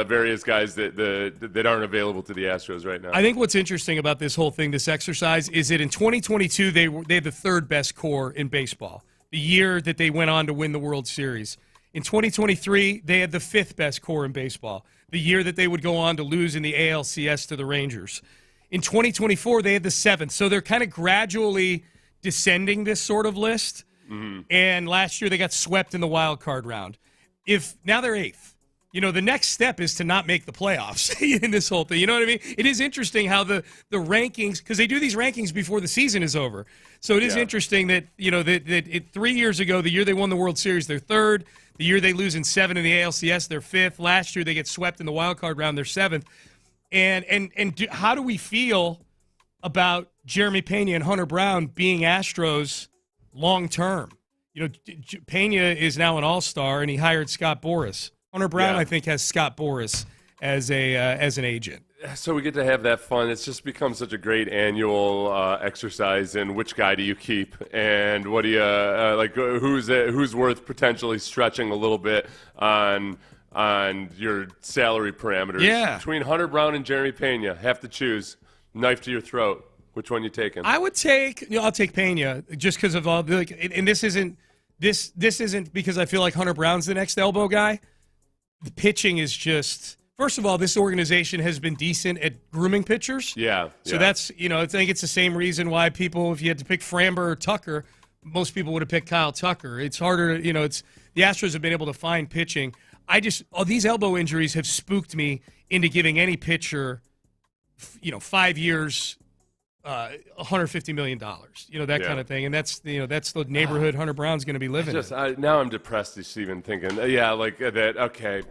Speaker 8: various guys that aren't available to the Astros right now.
Speaker 5: I think what's interesting about this whole thing, this exercise, is that in 2022 they had the 3rd best core in baseball. The year that they went on to win the World Series. In 2023 they had the 5th best core in baseball. The year that they would go on to lose in the ALCS to the Rangers. In 2024, they had the 7th. So they're kind of gradually descending this sort of list. Mm-hmm. And last year they got swept in the wild card round. Now they're 8th. The next step is to not make the playoffs in this whole thing. You know what I mean? It is interesting how the rankings, because they do these rankings before the season is over. So it is interesting that, that 3 years ago, the year they won the World Series, they're 3rd. The year they lose in 7 in the ALCS, they're 5th. Last year they get swept in the wild card round, they're 7th. And how do we feel about Jeremy Pena and Hunter Brown being Astros long term? Pena is now an all-star, and he hired Scott Boras. Hunter Brown, I think, has Scott Boras as an agent.
Speaker 8: So we get to have that fun. It's just become such a great annual exercise in which guy do you keep and what do you who's worth potentially stretching a little bit on your salary parameters.
Speaker 5: Yeah.
Speaker 8: Between Hunter Brown and Jeremy Pena, have to choose. Knife to your throat. Which one you taking?
Speaker 5: I would take. I'll take Pena just because of all. And this isn't because I feel like Hunter Brown's the next elbow guy. The pitching is just. First of all, this organization has been decent at grooming pitchers.
Speaker 8: Yeah.
Speaker 5: So that's, I think it's the same reason why people, if you had to pick Framber or Tucker, most people would have picked Kyle Tucker. It's harder, the Astros have been able to find pitching. These elbow injuries have spooked me into giving any pitcher 5 years, $150 million, that kind of thing. And that's the neighborhood Hunter Brown's going to be living in.
Speaker 8: Now I'm depressed just even thinking, like that. Okay.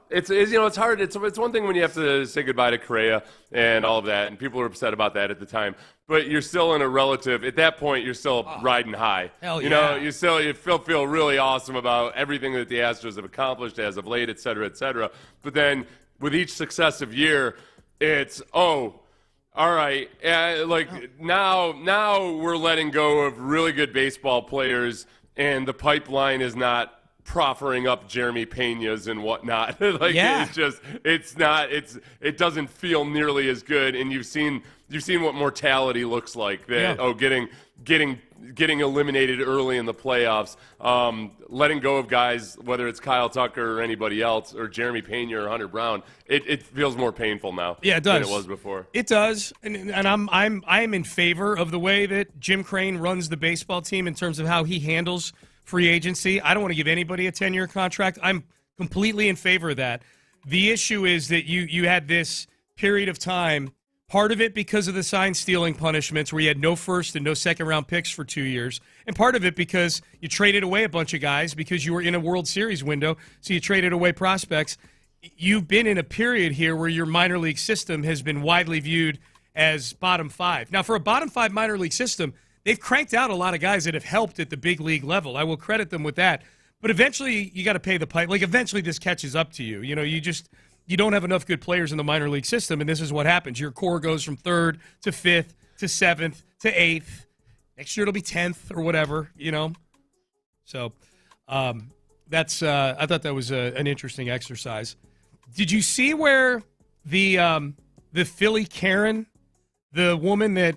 Speaker 8: It's hard. It's one thing when you have to say goodbye to Correa and all of that, and people were upset about that at the time, but you're still in a relative, at that point, you're still riding high.
Speaker 5: Hell yeah.
Speaker 8: You feel really awesome about everything that the Astros have accomplished as of late, et cetera, et cetera. But then with each successive year, it's, all right, now we're letting go of really good baseball players, and the pipeline is not proffering up Jeremy Pena's and whatnot. It doesn't feel nearly as good, and you've seen what mortality looks like. Getting eliminated early in the playoffs, letting go of guys, whether it's Kyle Tucker or anybody else, or Jeremy Pena or Hunter Brown, it feels more painful now.
Speaker 5: Yeah, it does.
Speaker 8: Than it was before.
Speaker 5: It does, and I'm in favor of the way that Jim Crane runs the baseball team in terms of how he handles free agency. I don't want to give anybody a 10-year contract. I'm completely in favor of that. The issue is that you had this period of time. Part of it because of the sign-stealing punishments where you had no first and no second-round picks for 2 years. And part of it because you traded away a bunch of guys because you were in a World Series window, so you traded away prospects. You've been in a period here where your minor league system has been widely viewed as bottom five. Now, for a bottom five minor league system, they've cranked out a lot of guys that have helped at the big league level. I will credit them with that. But eventually, you got to pay the pipe. Eventually this catches up to you. You don't have enough good players in the minor league system, and this is what happens. Your core goes from 3rd to 5th to 7th to 8th. Next year it'll be 10th or whatever, So that's I thought that was an interesting exercise. Did you see where the Philly Karen, the woman that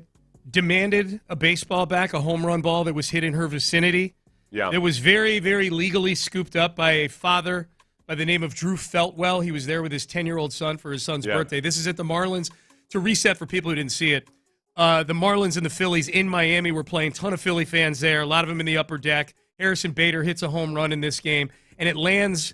Speaker 5: demanded a baseball back, a home run ball that was hit in her vicinity?
Speaker 8: Yeah.
Speaker 5: It was very, very legally scooped up by a father by the name of Drew Feltwell. He was there with his 10-year-old son for his son's birthday. This is at the Marlins. To reset for people who didn't see it, the Marlins and the Phillies in Miami were playing. Ton of Philly fans there, a lot of them in the upper deck. Harrison Bader hits a home run in this game, and it lands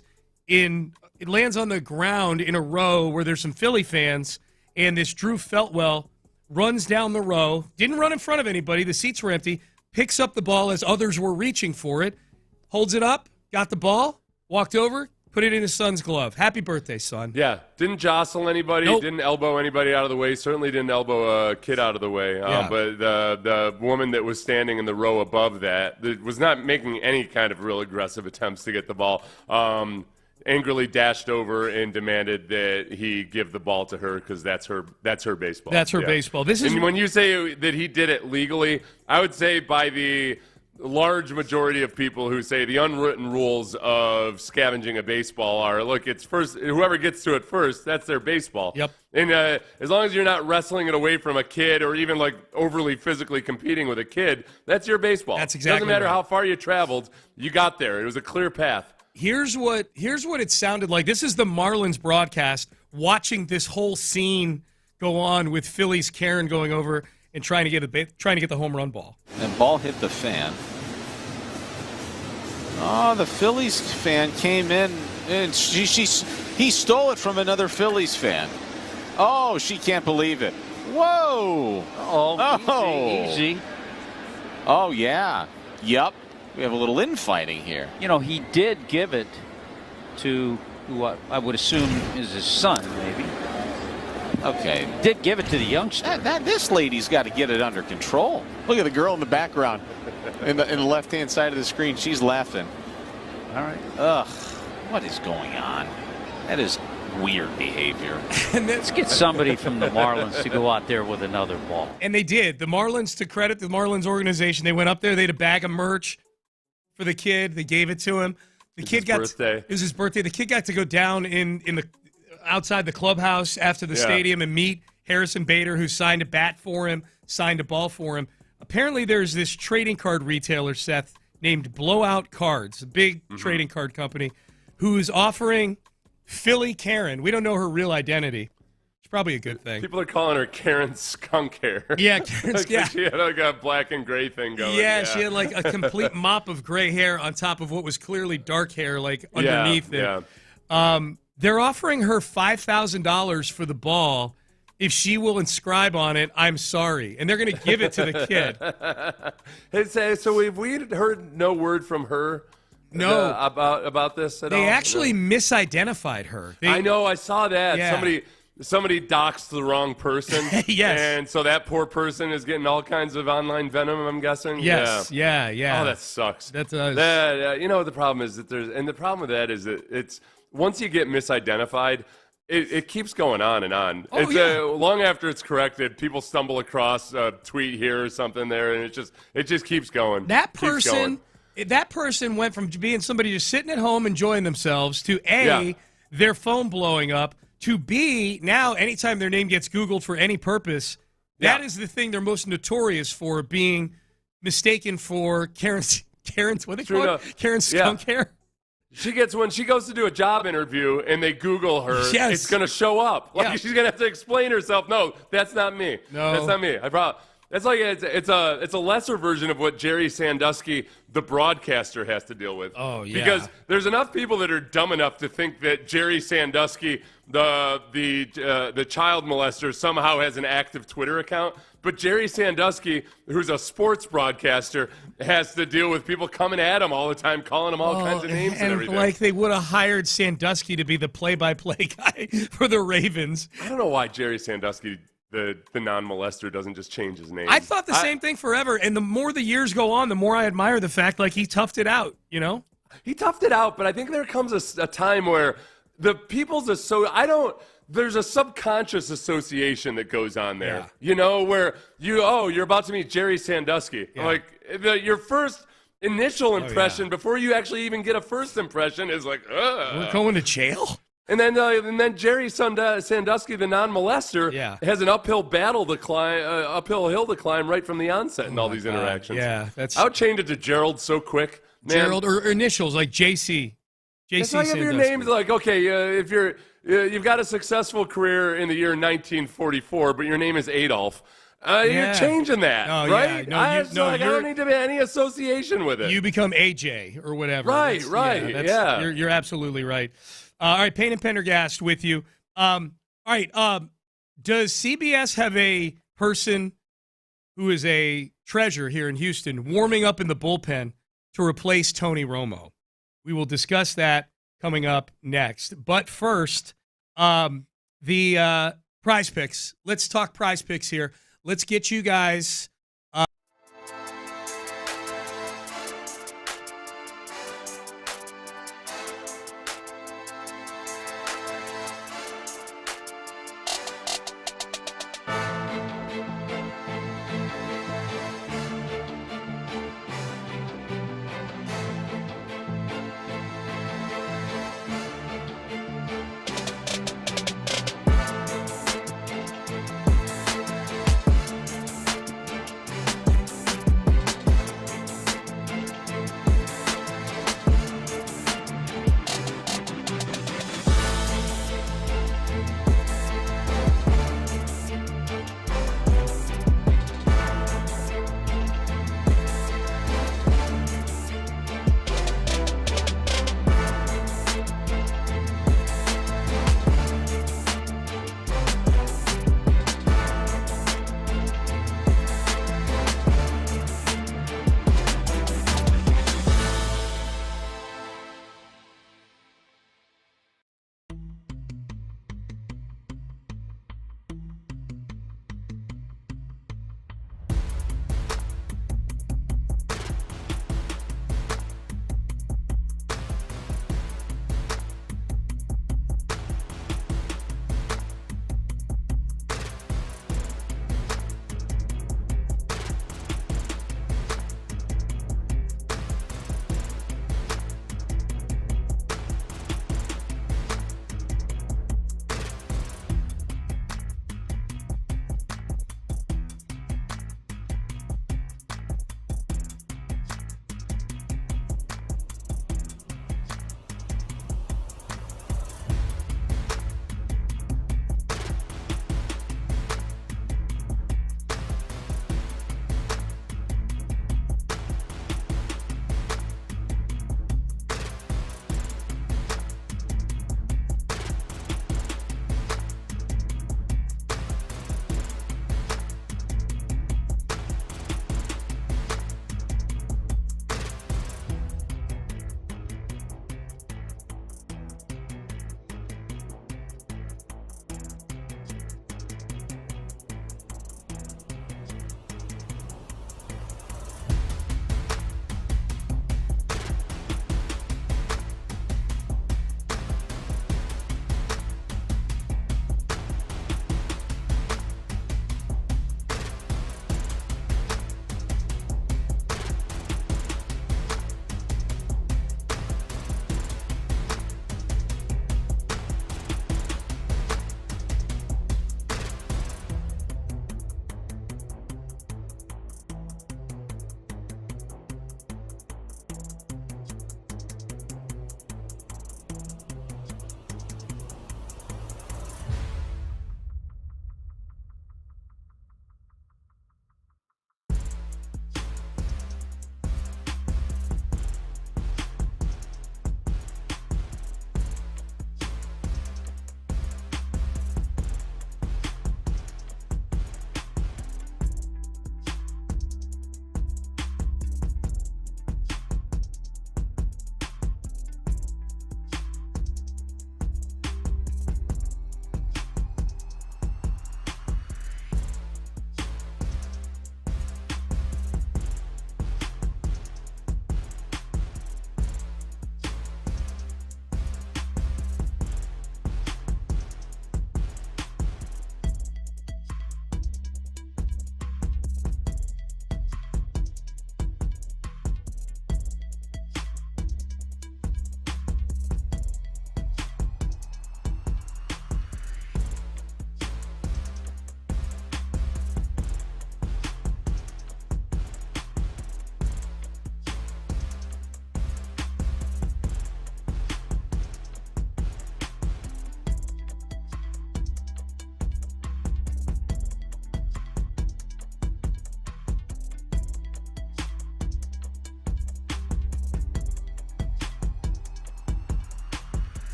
Speaker 5: on the ground in a row where there's some Philly fans, and this Drew Feltwell runs down the row, didn't run in front of anybody, the seats were empty, picks up the ball as others were reaching for it, holds it up, got the ball, walked over, put it in his son's glove. Happy birthday, son.
Speaker 8: Yeah, didn't jostle anybody, didn't elbow anybody out of the way, certainly didn't elbow a kid out of the way. But the woman that was standing in the row above that was not making any kind of real aggressive attempts to get the ball, angrily dashed over and demanded that he give the ball to her because that's her baseball.
Speaker 5: That's her baseball.
Speaker 8: And when you say that he did it legally, I would say by the large majority of people who say the unwritten rules of scavenging a baseball are, look, it's first, whoever gets to it first, that's their baseball.
Speaker 5: Yep.
Speaker 8: And as long as you're not wrestling it away from a kid or even overly physically competing with a kid, that's your baseball.
Speaker 5: That's exactly
Speaker 8: Doesn't matter
Speaker 5: right.
Speaker 8: how far you traveled, you got there. It was a clear path.
Speaker 5: Here's what it sounded like. This is the Marlins broadcast watching this whole scene go on with Philly's Karen going over and trying to get the home run ball.
Speaker 12: And ball hit the fan. Oh, the Phillies fan came in and he stole it from another Phillies fan. Oh, she can't believe it. Whoa.
Speaker 13: Easy.
Speaker 12: Oh, yeah. Yep. We have a little infighting here.
Speaker 13: He did give it to who I would assume is his son, maybe.
Speaker 12: Okay.
Speaker 13: Did give it to the youngster.
Speaker 12: This lady's got to get it under control. Look at the girl in the background in the left-hand side of the screen. She's laughing.
Speaker 13: All right.
Speaker 12: Ugh. What is going on? That is weird behavior.
Speaker 13: And let's get somebody from the Marlins to go out there with another ball.
Speaker 5: And they did. The Marlins, to credit the Marlins organization, they went up there. They had a bag of merch for the kid. They gave it to him. The kid got
Speaker 8: birthday.
Speaker 5: It was his birthday. The kid got to go down in the outside the clubhouse after the stadium and meet Harrison Bader, who signed a bat for him, signed a ball for him. Apparently, there's this trading card retailer, Seth, named Blowout Cards, a big trading card company, who's offering Philly Karen. We don't know her real identity. It's probably a good thing.
Speaker 8: People are calling her Karen Skunk Hair.
Speaker 5: Yeah, Karen Skunk.
Speaker 8: She had a black and gray thing going.
Speaker 5: Yeah, she had a complete mop of gray hair on top of what was clearly dark hair, underneath it.
Speaker 8: Yeah.
Speaker 5: They're offering her $5,000 for the ball if she will inscribe on it, I'm sorry. And they're going to give it to the kid.
Speaker 8: So have we heard no word from her?
Speaker 5: No.
Speaker 8: About this at all?
Speaker 5: They actually misidentified her.
Speaker 8: I know. I saw that.
Speaker 5: Yeah.
Speaker 8: Somebody doxed the wrong person.
Speaker 5: Yes.
Speaker 8: And so that poor person is getting all kinds of online venom, I'm guessing.
Speaker 5: Yes. Yeah.
Speaker 8: Oh, that sucks.
Speaker 5: That does.
Speaker 8: The problem is that the problem with that is that it's once you get misidentified, it keeps going on and on.
Speaker 5: Oh, yeah.
Speaker 8: Long after it's corrected, people stumble across a tweet here or something there, and it just keeps going.
Speaker 5: That person went from being somebody just sitting at home enjoying themselves to their phone blowing up, to B, now anytime their name gets Googled for any purpose, that is the thing they're most notorious for, being mistaken for Karen's what they call it? Karen Skunk Hair.
Speaker 8: When she goes to do a job interview and they Google her, it's going to show up. She's going to have to explain herself. No, that's not me.
Speaker 5: No,
Speaker 8: that's not me. It's like it's a lesser version of what Jerry Sandusky, the broadcaster, has to deal with.
Speaker 5: Oh yeah.
Speaker 8: Because there's enough people that are dumb enough to think that Jerry Sandusky, the child molester, somehow has an active Twitter account. But Jerry Sandusky, who's a sports broadcaster, has to deal with people coming at him all the time, calling him all kinds of names and everything.
Speaker 5: Like they would have hired Sandusky to be the play-by-play guy for the Ravens.
Speaker 8: I don't know why Jerry Sandusky, the non-molester, doesn't just change his name.
Speaker 5: I thought the same thing forever, and the more the years go on, the more I admire the fact he toughed it out,
Speaker 8: He toughed it out, but I think there comes a time where the people's there's a subconscious association that goes on there, where you're about to meet Jerry Sandusky. Yeah. Your first initial impression before you actually even get a first impression is like,
Speaker 5: we're going to jail?
Speaker 8: And then Jerry Sandusky, the non-molester, has an uphill hill to climb right from the onset in all these interactions.
Speaker 5: Yeah,
Speaker 8: I would change it to Gerald so quick. Man.
Speaker 5: Gerald, or initials like JC.
Speaker 8: It's like if your name's if you've got a successful career in the year 1944, but your name is Adolf. You're changing that, right?
Speaker 5: Yeah. No,
Speaker 8: I don't need to be any association with it.
Speaker 5: You become AJ or whatever.
Speaker 8: Right.
Speaker 5: You're absolutely right. All right, Payne and Pendergast with you. All right, does CBS have a person who is a treasure here in Houston warming up in the bullpen to replace Tony Romo? We will discuss that coming up next. But first, the Prize Picks. Let's talk Prize Picks here. Let's get you guys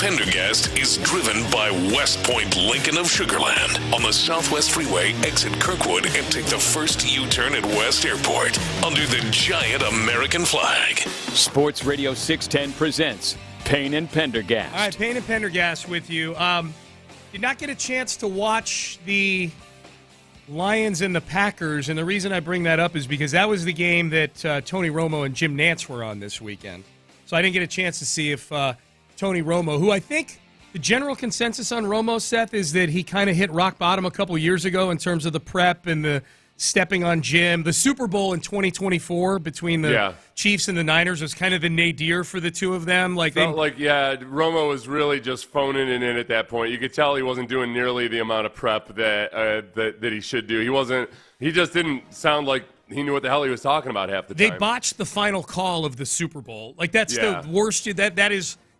Speaker 1: Pendergast is driven by West Point Lincoln of Sugarland on the Southwest Freeway. Exit Kirkwood and take the first U-turn at West Airport under the giant American flag.
Speaker 3: Sports Radio 610 presents Payne and Pendergast.
Speaker 5: All right, Payne and Pendergast with you. Did not get a chance to watch the Lions and the Packers, and the reason I bring that up is because that was the game that Tony Romo and Jim Nantz were on this weekend. So I didn't get a chance to see if Tony Romo, who I think the general consensus on Romo, Seth, is that he kind of hit rock bottom a couple years ago in terms of the prep and the stepping on Jim. The Super Bowl in 2024 between the Chiefs and the Niners was kind of the nadir for the two of them.
Speaker 8: Romo was really just phoning it in at that point. You could tell he wasn't doing nearly the amount of prep that he should do. He just didn't sound like he knew what the hell he was talking about half the time.
Speaker 5: They botched the final call of the Super Bowl. That's the worst.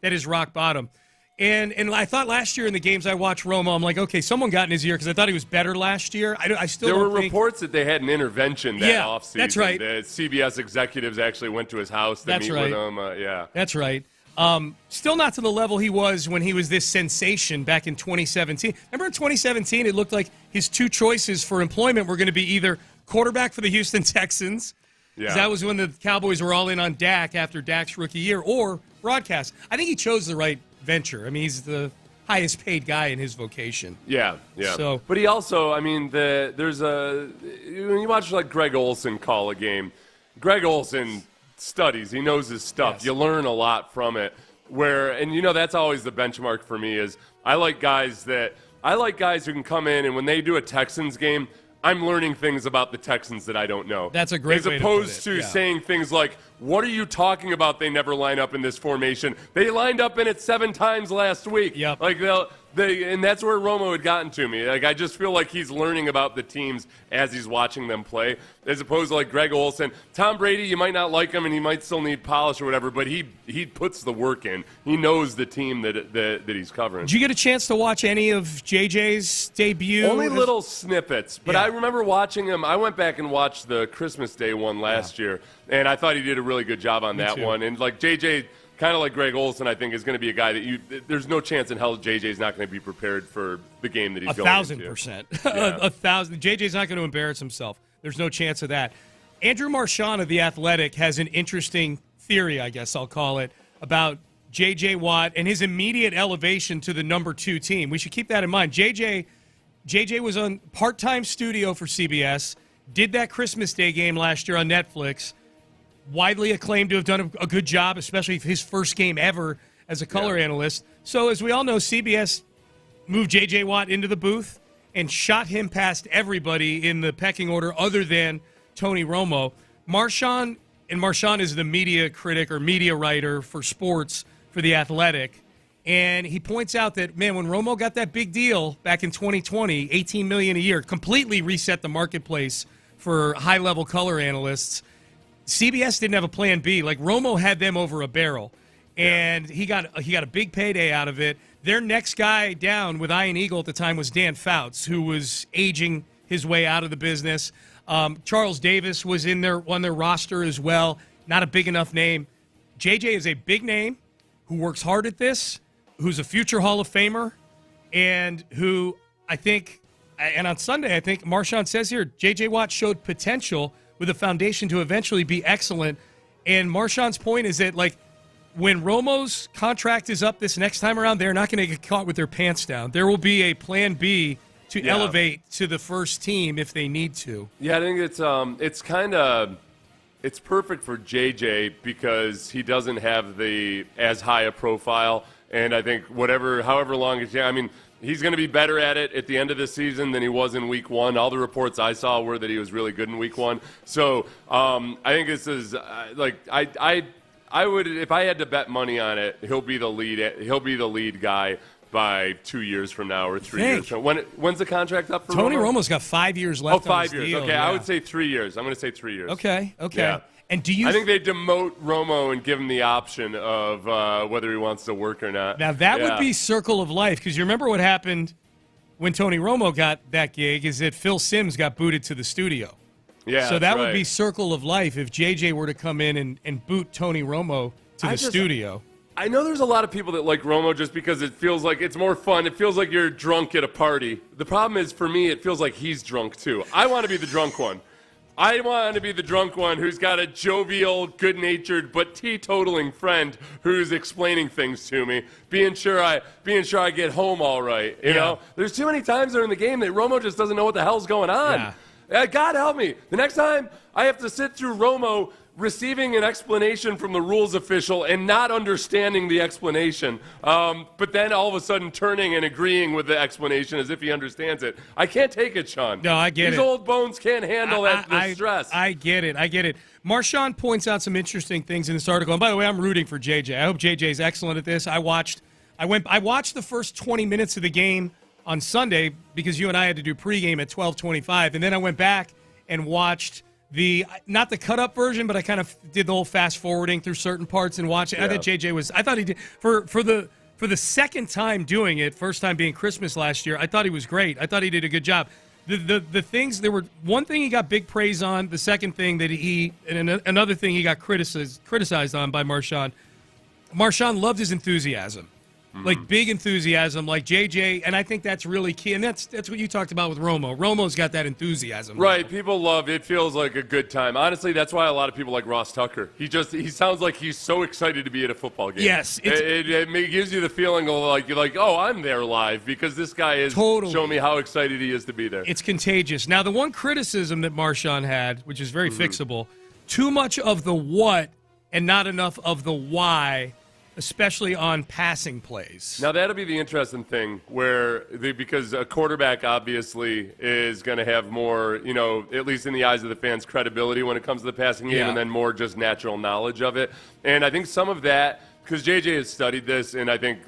Speaker 5: That is rock bottom. And I thought last year in the games I watched Romo, I'm like, okay, someone got in his ear because I thought he was better last year.
Speaker 8: There were reports that they had an intervention that offseason.
Speaker 5: That's right.
Speaker 8: The CBS executives actually went to his house to meet with him.
Speaker 5: That's right. Still not to the level he was when he was this sensation back in 2017. Remember in 2017, it looked like his two choices for employment were going to be either quarterback for the Houston Texans, because that was when the Cowboys were all in on Dak after Dak's rookie year, or broadcast. I think he chose the right venture. I mean, he's the highest paid guy in his vocation.
Speaker 8: Yeah. So, but he also, when you watch like Greg Olson call a game, Greg Olson studies. He knows his stuff. Yes. You learn a lot from it. That's always the benchmark for me is I like guys who can come in and when they do a Texans game, I'm learning things about the Texans that I don't know.
Speaker 5: That's a great way to put it.
Speaker 8: As opposed to saying things like, what are you talking about? They never line up in this formation. They lined up in it 7 times last week.
Speaker 5: Yep.
Speaker 8: And that's where Romo had gotten to me. I just feel like he's learning about the teams as he's watching them play, as opposed to like Greg Olson. Tom Brady, you might not like him, and he might still need polish or whatever, but he puts the work in. He knows the team that he's covering.
Speaker 5: Did you get a chance to watch any of JJ's debut?
Speaker 8: Only little snippets, but I remember watching him. I went back and watched the Christmas Day one last year, and I thought he did a really good job on that one. And like JJ, kind of like Greg Olson, I think is going to be a guy that there's no chance in hell JJ's not going to be prepared for the game that he's going into.
Speaker 5: 1,000%. 1,000. JJ's not going to embarrass himself. There's no chance of that. Andrew Marchand of The Athletic has an interesting theory, I guess I'll call it, about J.J. Watt and his immediate elevation to the number 2 team. We should keep that in mind. J.J. was on part-time studio for CBS, did that Christmas Day game last year on Netflix, widely acclaimed to have done a good job, especially his first game ever as a color analyst. So as we all know, CBS moved J.J. Watt into the booth and shot him past everybody in the pecking order other than Tony Romo. Marchand is the media critic or media writer for sports for The Athletic. And he points out that, man, when Romo got that big deal back in 2020, $18 million a year, completely reset the marketplace for high-level color analysts. CBS didn't have a plan B. Like, Romo had them over a barrel, and he got a big payday out of it. Their next guy down with Iron Eagle at the time was Dan Fouts, who was aging his way out of the business. Charles Davis was on their roster as well. Not a big enough name. JJ is a big name who works hard at this, who's a future Hall of Famer, and who I think, and on Sunday, I think Marchand says here, J.J. Watt showed potential with a foundation to eventually be excellent. And Marchand's point is that, like, when Romo's contract is up this next time around, they're not going to get caught with their pants down. There will be a plan B to elevate to the first team if they need to.
Speaker 8: Yeah, I think it's perfect for JJ because he doesn't have as high a profile. And I think however long he's going to be better at it at the end of the season than he was in week 1. All the reports I saw were that he was really good in week 1. So I think this is I would, if I had to bet money on it, he'll be the lead guy by 2 years from now or 3 years from now. When's the contract up for
Speaker 5: Tony
Speaker 8: Romo?
Speaker 5: Romo's got 5 years left.
Speaker 8: 5 years.
Speaker 5: Deal,
Speaker 8: okay, I would say 3 years. I'm going to say 3 years.
Speaker 5: Okay.
Speaker 8: Yeah.
Speaker 5: And
Speaker 8: I think they demote Romo and give him the option of whether he wants to work or not.
Speaker 5: Now, that would be circle of life, because you remember what happened when Tony Romo got that gig is that Phil Simms got booted to the studio.
Speaker 8: Yeah,
Speaker 5: so that would be circle of life if JJ were to come in and boot Tony Romo to the studio.
Speaker 8: I know there's a lot of people that like Romo just because it feels like it's more fun. It feels like you're drunk at a party. The problem is, for me, it feels like he's drunk, too. I want to be the drunk one. I want to be the drunk one who's got a jovial, good-natured, but teetotaling friend who's explaining things to me, being sure I get home all right. You know, there's too many times during the game that Romo just doesn't know what the hell's going on. God help me. The next time I have to sit through Romo receiving an explanation from the rules official and not understanding the explanation, but then all of a sudden turning and agreeing with the explanation as if he understands it. I can't take it, Sean.
Speaker 5: No, I get it.
Speaker 8: These old bones can't handle the stress.
Speaker 5: I get it. Marshawn points out some interesting things in this article. And by the way, I'm rooting for JJ. I hope JJ is excellent at this. I watched the first 20 minutes of the game on Sunday because you and I had to do pregame at 12:25, and then I went back and watched not the cut-up version, but I kind of did the whole fast-forwarding through certain parts and watching. Yeah. I thought he did, for the second time doing it, first time being Christmas last year, I thought he was great. I thought he did a good job. The things, there were one thing he got big praise on, the second thing that another thing he got criticized on by Marshawn. Marshawn loved his enthusiasm. Like big enthusiasm, like JJ, and I think that's really key. And that's what you talked about with Romo. Romo's got that enthusiasm.
Speaker 8: Right, people love it. Feels like a good time. Honestly, that's why a lot of people like Ross Tucker. He sounds like he's so excited to be at a football game.
Speaker 5: Yes,
Speaker 8: it gives you the feeling of like you're like, oh, I'm there live because this guy is showing me how excited he is to be there.
Speaker 5: It's contagious. Now, the one criticism that Marshawn had, which is very fixable, too much of the what and not enough of the why, especially on passing plays.
Speaker 8: Now, that'll be the interesting thing because a quarterback obviously is going to have more, at least in the eyes of the fans, credibility when it comes to the passing game and then more just natural knowledge of it. And I think some of that, because JJ has studied this, and I think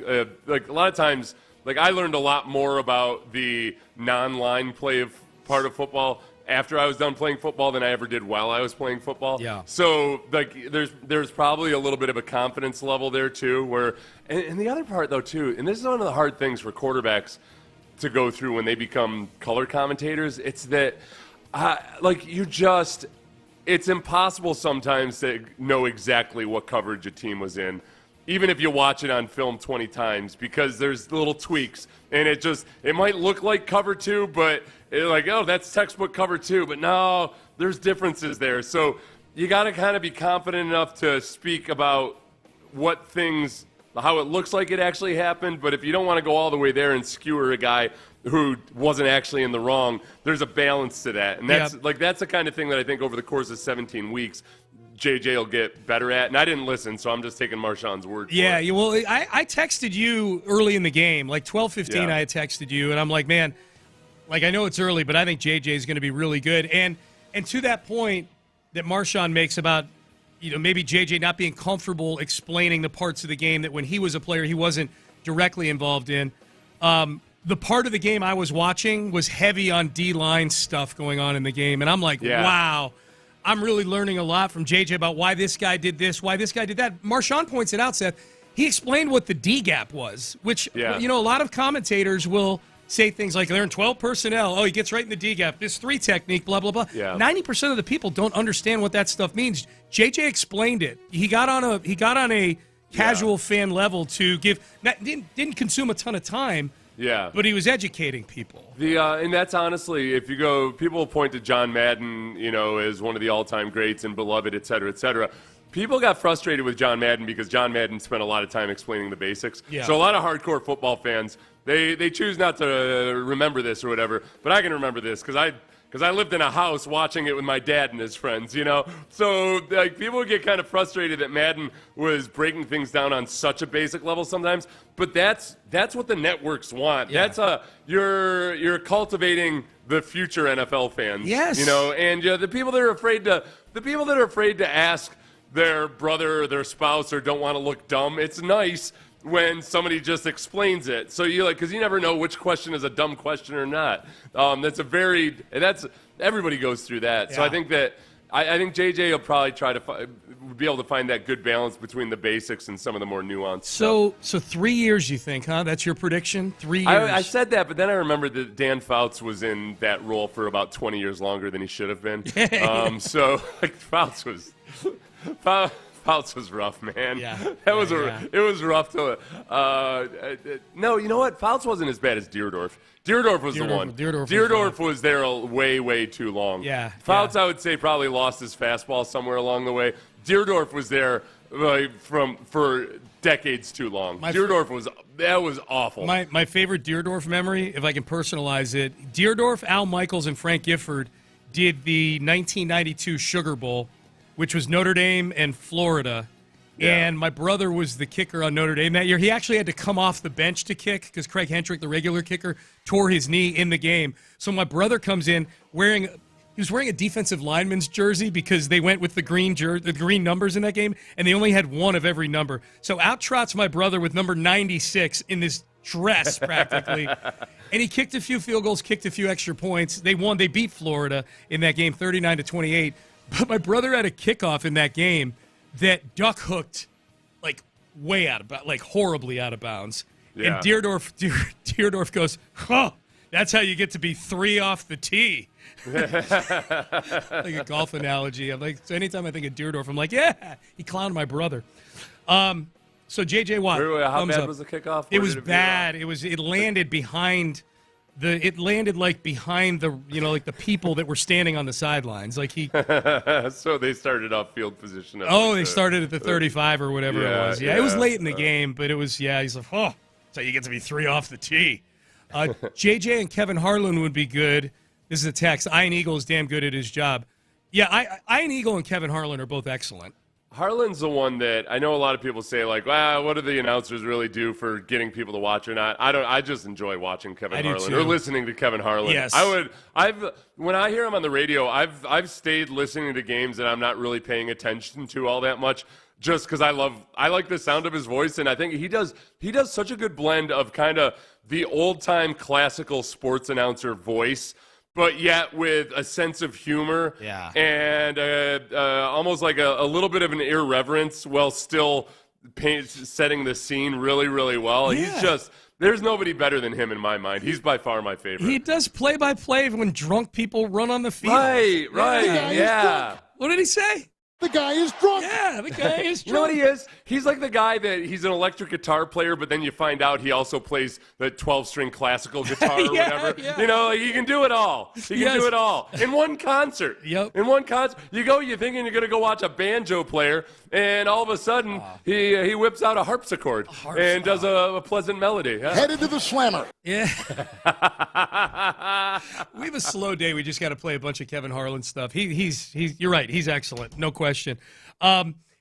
Speaker 8: like a lot of times, like I learned a lot more about the non-line play part of football after I was done playing football than I ever did while I was playing football.
Speaker 5: Yeah.
Speaker 8: So like there's probably a little bit of a confidence level there too where and the other part though too, and this is one of the hard things for quarterbacks to go through when they become color commentators, it's that it's impossible sometimes to know exactly what coverage a team was in, even if you watch it on film 20 times, because there's little tweaks and it might look like cover two, but that's textbook cover two, but no, there's differences there. So you got to kind of be confident enough to speak about how it looks like it actually happened. But if you don't want to go all the way there and skewer a guy who wasn't actually in the wrong, there's a balance to that. And that's the kind of thing that I think over the course of 17 weeks, JJ will get better at. And I didn't listen, so I'm just taking Marshawn's word for it.
Speaker 5: Yeah, well, I texted you early in the game, like 12:15 I had texted you, and I'm like, man, like I know it's early, but I think JJ is going to be really good. And to that point that Marshawn makes about, maybe JJ not being comfortable explaining the parts of the game that when he was a player he wasn't directly involved in. The part of the game I was watching was heavy on D-line stuff going on in the game, and I'm like, wow. I'm really learning a lot from JJ about why this guy did this, why this guy did that. Marshawn points it out, Seth. He explained what the D gap was, which, a lot of commentators will say things like they're in 12 personnel. Oh, he gets right in the D gap. This 3 technique, blah, blah, blah. Yeah. 90% of the people don't understand what that stuff means. JJ explained it. He got on a casual fan level to didn't consume a ton of time.
Speaker 8: Yeah,
Speaker 5: but he was educating people.
Speaker 8: And that's honestly, if you go, people point to John Madden, as one of the all-time greats and beloved, et cetera, et cetera. People got frustrated with John Madden because John Madden spent a lot of time explaining the basics. Yeah. So a lot of hardcore football fans, they choose not to remember this or whatever. But I can remember this because I lived in a house watching it with my dad and his friends, So people would get kind of frustrated that Madden was breaking things down on such a basic level sometimes. But that's what the networks want. Yeah. That's you're cultivating the future NFL fans.
Speaker 5: Yes.
Speaker 8: And the people that are afraid to ask their brother or their spouse or don't want to look dumb, it's nice when somebody just explains it. So because you never know which question is a dumb question or not. Everybody goes through that. Yeah. So I think that I think JJ will probably try to be able to find that good balance between the basics and some of the more nuanced stuff.
Speaker 5: So 3 years, you think, huh? That's your prediction? 3 years?
Speaker 8: I said that, but then I remembered that Dan Fouts was in that role for about 20 years longer than he should have been. So Fouts Fouts was rough, man.
Speaker 5: Yeah.
Speaker 8: It was rough to. No, you know what? Fouts wasn't as bad as Deerdorf. Deerdorf was the one. Deerdorf was there way too long.
Speaker 5: Yeah.
Speaker 8: Fouts, I would say, probably lost his fastball somewhere along the way. Deerdorf was there for decades too long. Deerdorf was awful.
Speaker 5: My favorite Deerdorf memory, if I can personalize it, Deerdorf, Al Michaels, and Frank Gifford did the 1992 Sugar Bowl, which was Notre Dame and Florida. Yeah. And my brother was the kicker on Notre Dame that year. He actually had to come off the bench to kick because Craig Hentrick, the regular kicker, tore his knee in the game. So my brother comes in wearing a defensive lineman's jersey because they went with the green numbers in that game, and they only had one of every number. So out trots my brother with number 96 in this dress practically. And he kicked a few field goals, kicked a few extra points. They won. They beat Florida in that game 39-28. But my brother had a kickoff in that game that duck hooked way out of horribly out of bounds. Yeah. And Deerdorf goes, that's how you get to be 3 off the tee. Like a golf analogy. I'm like, so anytime I think of Deerdorf, I'm like, yeah, he clowned my brother. So J.J. Watt.
Speaker 8: How bad was the kickoff?
Speaker 5: It was bad. It landed behind the the people that were standing on the sidelines.
Speaker 8: So they started off field position.
Speaker 5: They started at the 35 or whatever it was. Yeah, it was late in the game, but it was he's like, so you get to be 3 off the tee. JJ and Kevin Harlan would be good. This is a text. Ian Eagle is damn good at his job. Yeah, Ian Eagle and Kevin Harlan are both excellent.
Speaker 8: Harlan's the one that I know a lot of people say, what do the announcers really do for getting people to watch or not? I just enjoy watching Kevin Harlan or listening to Kevin Harlan.
Speaker 5: Yes.
Speaker 8: When I hear him on the radio, I've stayed listening to games that I'm not really paying attention to all that much, just because I like the sound of his voice, and I think he does such a good blend of kind of the old-time classical sports announcer voice, but yet with a sense of humor and almost like a little bit of an irreverence while still setting the scene really, really well. Yeah. There's nobody better than him in my mind. He's by far my favorite.
Speaker 5: He does play-by-play when drunk people run on the field.
Speaker 8: Right, yeah.
Speaker 5: What did he say?
Speaker 14: The guy is drunk.
Speaker 5: Yeah, the guy is drunk.
Speaker 8: You know what he is? He's like the guy that he's an electric guitar player, but then you find out he also plays the 12-string classical guitar or whatever. Yeah. He can do it all. He can do it all in one concert.
Speaker 5: Yep.
Speaker 8: In one concert. You're thinking you're going to go watch a banjo player, and all of a sudden he whips out a harpsichord and does a pleasant melody. Yeah.
Speaker 14: Headed to the slammer.
Speaker 5: Yeah. We have a slow day. We just got to play a bunch of Kevin Harlan stuff. He's you're right. He's excellent. No question.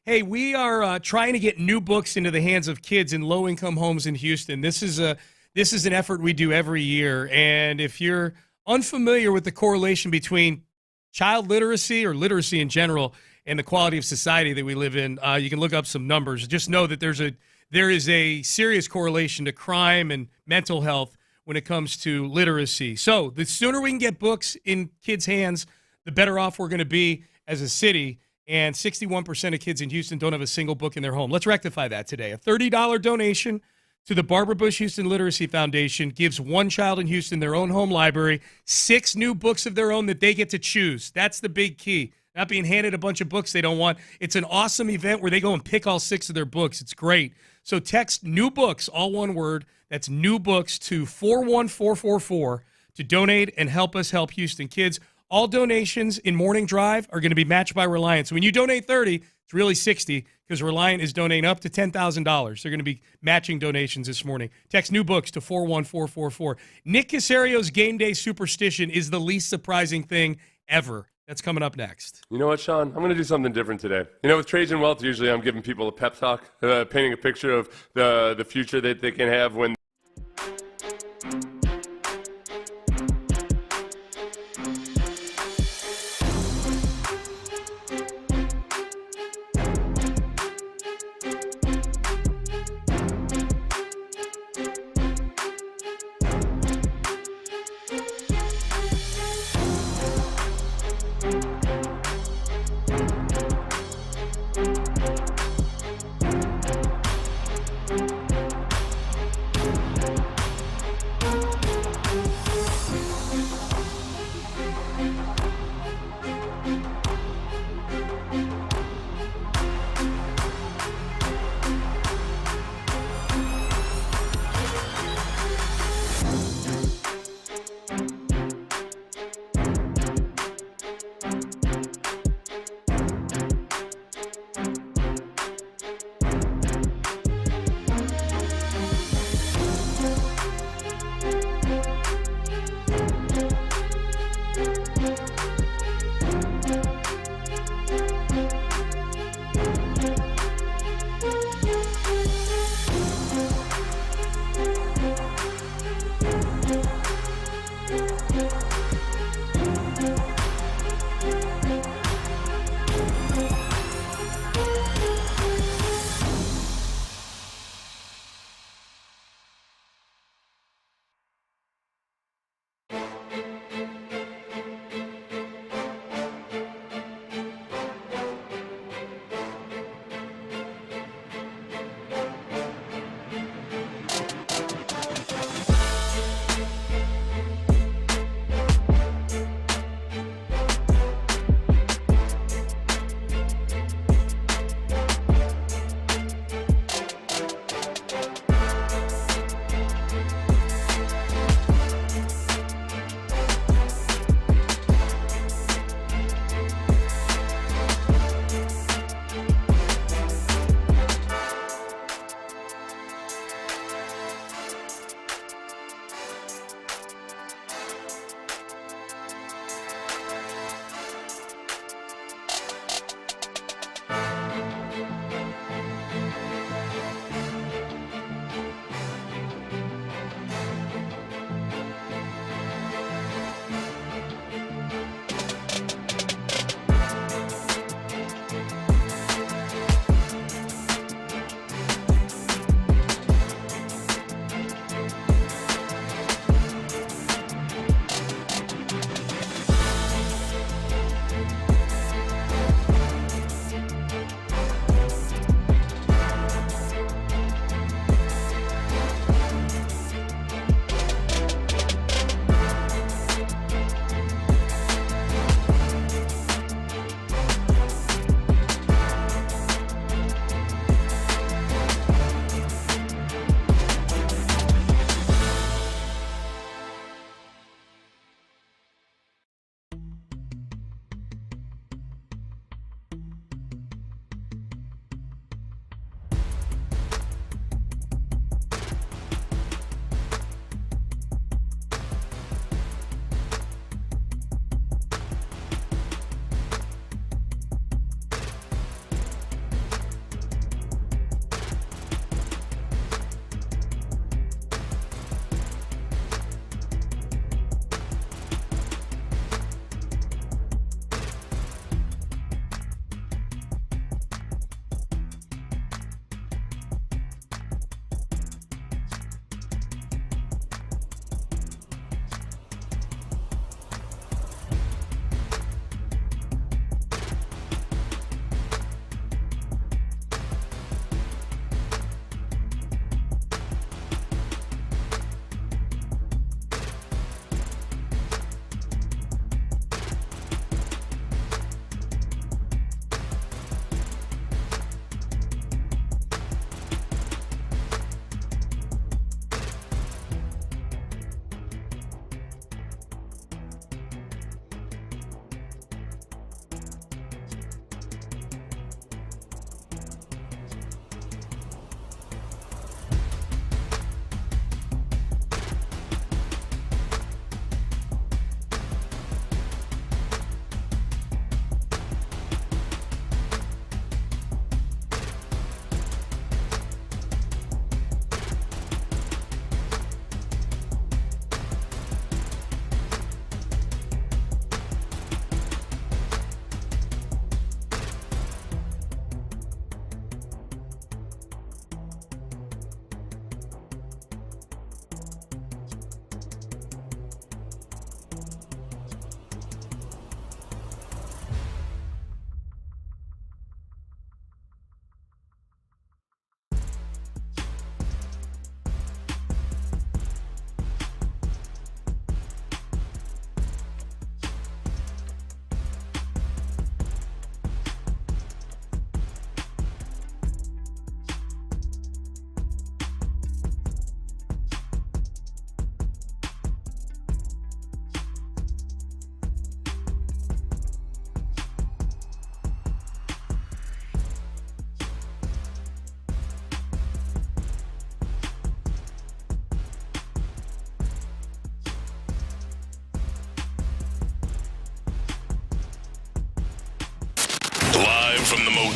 Speaker 5: Hey, we are trying to get new books into the hands of kids in low-income homes in Houston. This is an effort we do every year. And if you're unfamiliar with the correlation between child literacy or literacy in general and the quality of society that we live in, you can look up some numbers. Just know that there is a serious correlation to crime and mental health when it comes to literacy. So the sooner we can get books in kids' hands, the better off we're going to be as a city. And 61% of kids in Houston don't have a single book in their home. Let's rectify that today. A $30 donation to the Barbara Bush Houston Literacy Foundation gives one child in Houston their own home library, 6 new books of their own that they get to choose. That's the big key. Not being handed a bunch of books they don't want. It's an awesome event where they go and pick all 6 of their books. It's great. So text new books, all one word. That's new books to 41444 to donate and help us help Houston kids. All donations in Morning Drive are going to be matched by Reliant. So when you donate 30, it's really 60 because Reliant is donating up to $10,000. They're going to be matching donations this morning. Text new books to 41444. Nick Casario's Game Day Superstition is the least surprising thing ever. That's coming up next.
Speaker 8: You know what, Sean? I'm going to do something different today. With Trajan Wealth, usually I'm giving people a pep talk, painting a picture of the future that they can have when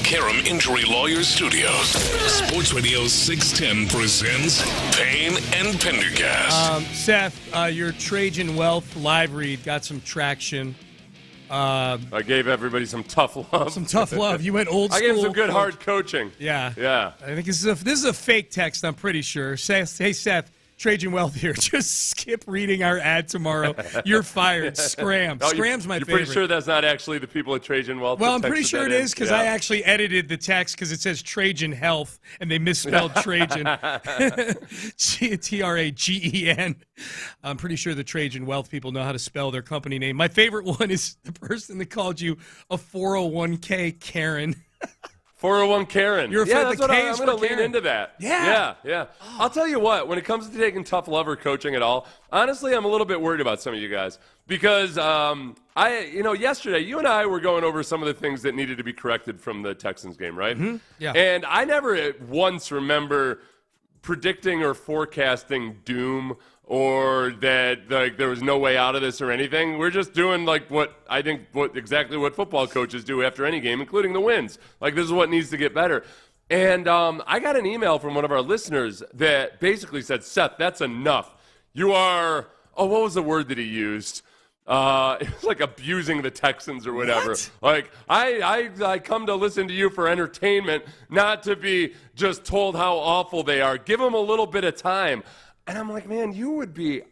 Speaker 1: Karam Injury Lawyers Studios. Sports Radio 610 presents Payne and Pendergast.
Speaker 5: Seth, your Trajan Wealth live read got some traction.
Speaker 8: I gave everybody some tough love.
Speaker 5: Some tough love. You went old school.
Speaker 8: I gave some good hard coaching.
Speaker 5: Yeah.
Speaker 8: Yeah.
Speaker 5: I think this is a fake text, I'm pretty sure. Hey, Seth, Trajan Wealth here. Just skip reading our ad tomorrow. You're fired. Scram. Scram's my favorite.
Speaker 8: You're pretty sure that's not actually the people at Trajan Wealth?
Speaker 5: Well, I'm pretty sure it is because I actually edited the text because it says Trajan Health and they misspelled Trajan. Tragen. I'm pretty sure the Trajan Wealth people know how to spell their company name. My favorite one is the person that called you a 401k Karen.
Speaker 8: 401 Karen.
Speaker 5: You're afraid
Speaker 8: that's
Speaker 5: the
Speaker 8: what
Speaker 5: K
Speaker 8: I'm
Speaker 5: is
Speaker 8: going to
Speaker 5: for
Speaker 8: lean
Speaker 5: Karen.
Speaker 8: into that.
Speaker 5: Yeah.
Speaker 8: Yeah. I'll tell you what, when it comes to taking tough love or coaching at all, honestly, I'm a little bit worried about some of you guys because yesterday you and I were going over some of the things that needed to be corrected from the Texans game, right?
Speaker 5: Mm-hmm. Yeah.
Speaker 8: And I never once remember predicting or forecasting doom or that there was no way out of this or anything. We're just doing exactly what football coaches do after any game, including the wins. This is what needs to get better. And I got an email from one of our listeners that basically said, Seth, that's enough. You are, what was the word that he used? It was like abusing the Texans or whatever.
Speaker 5: What?
Speaker 8: I come to listen to you for entertainment, not to be just told how awful they are. Give them a little bit of time. And I'm like, man, you would be,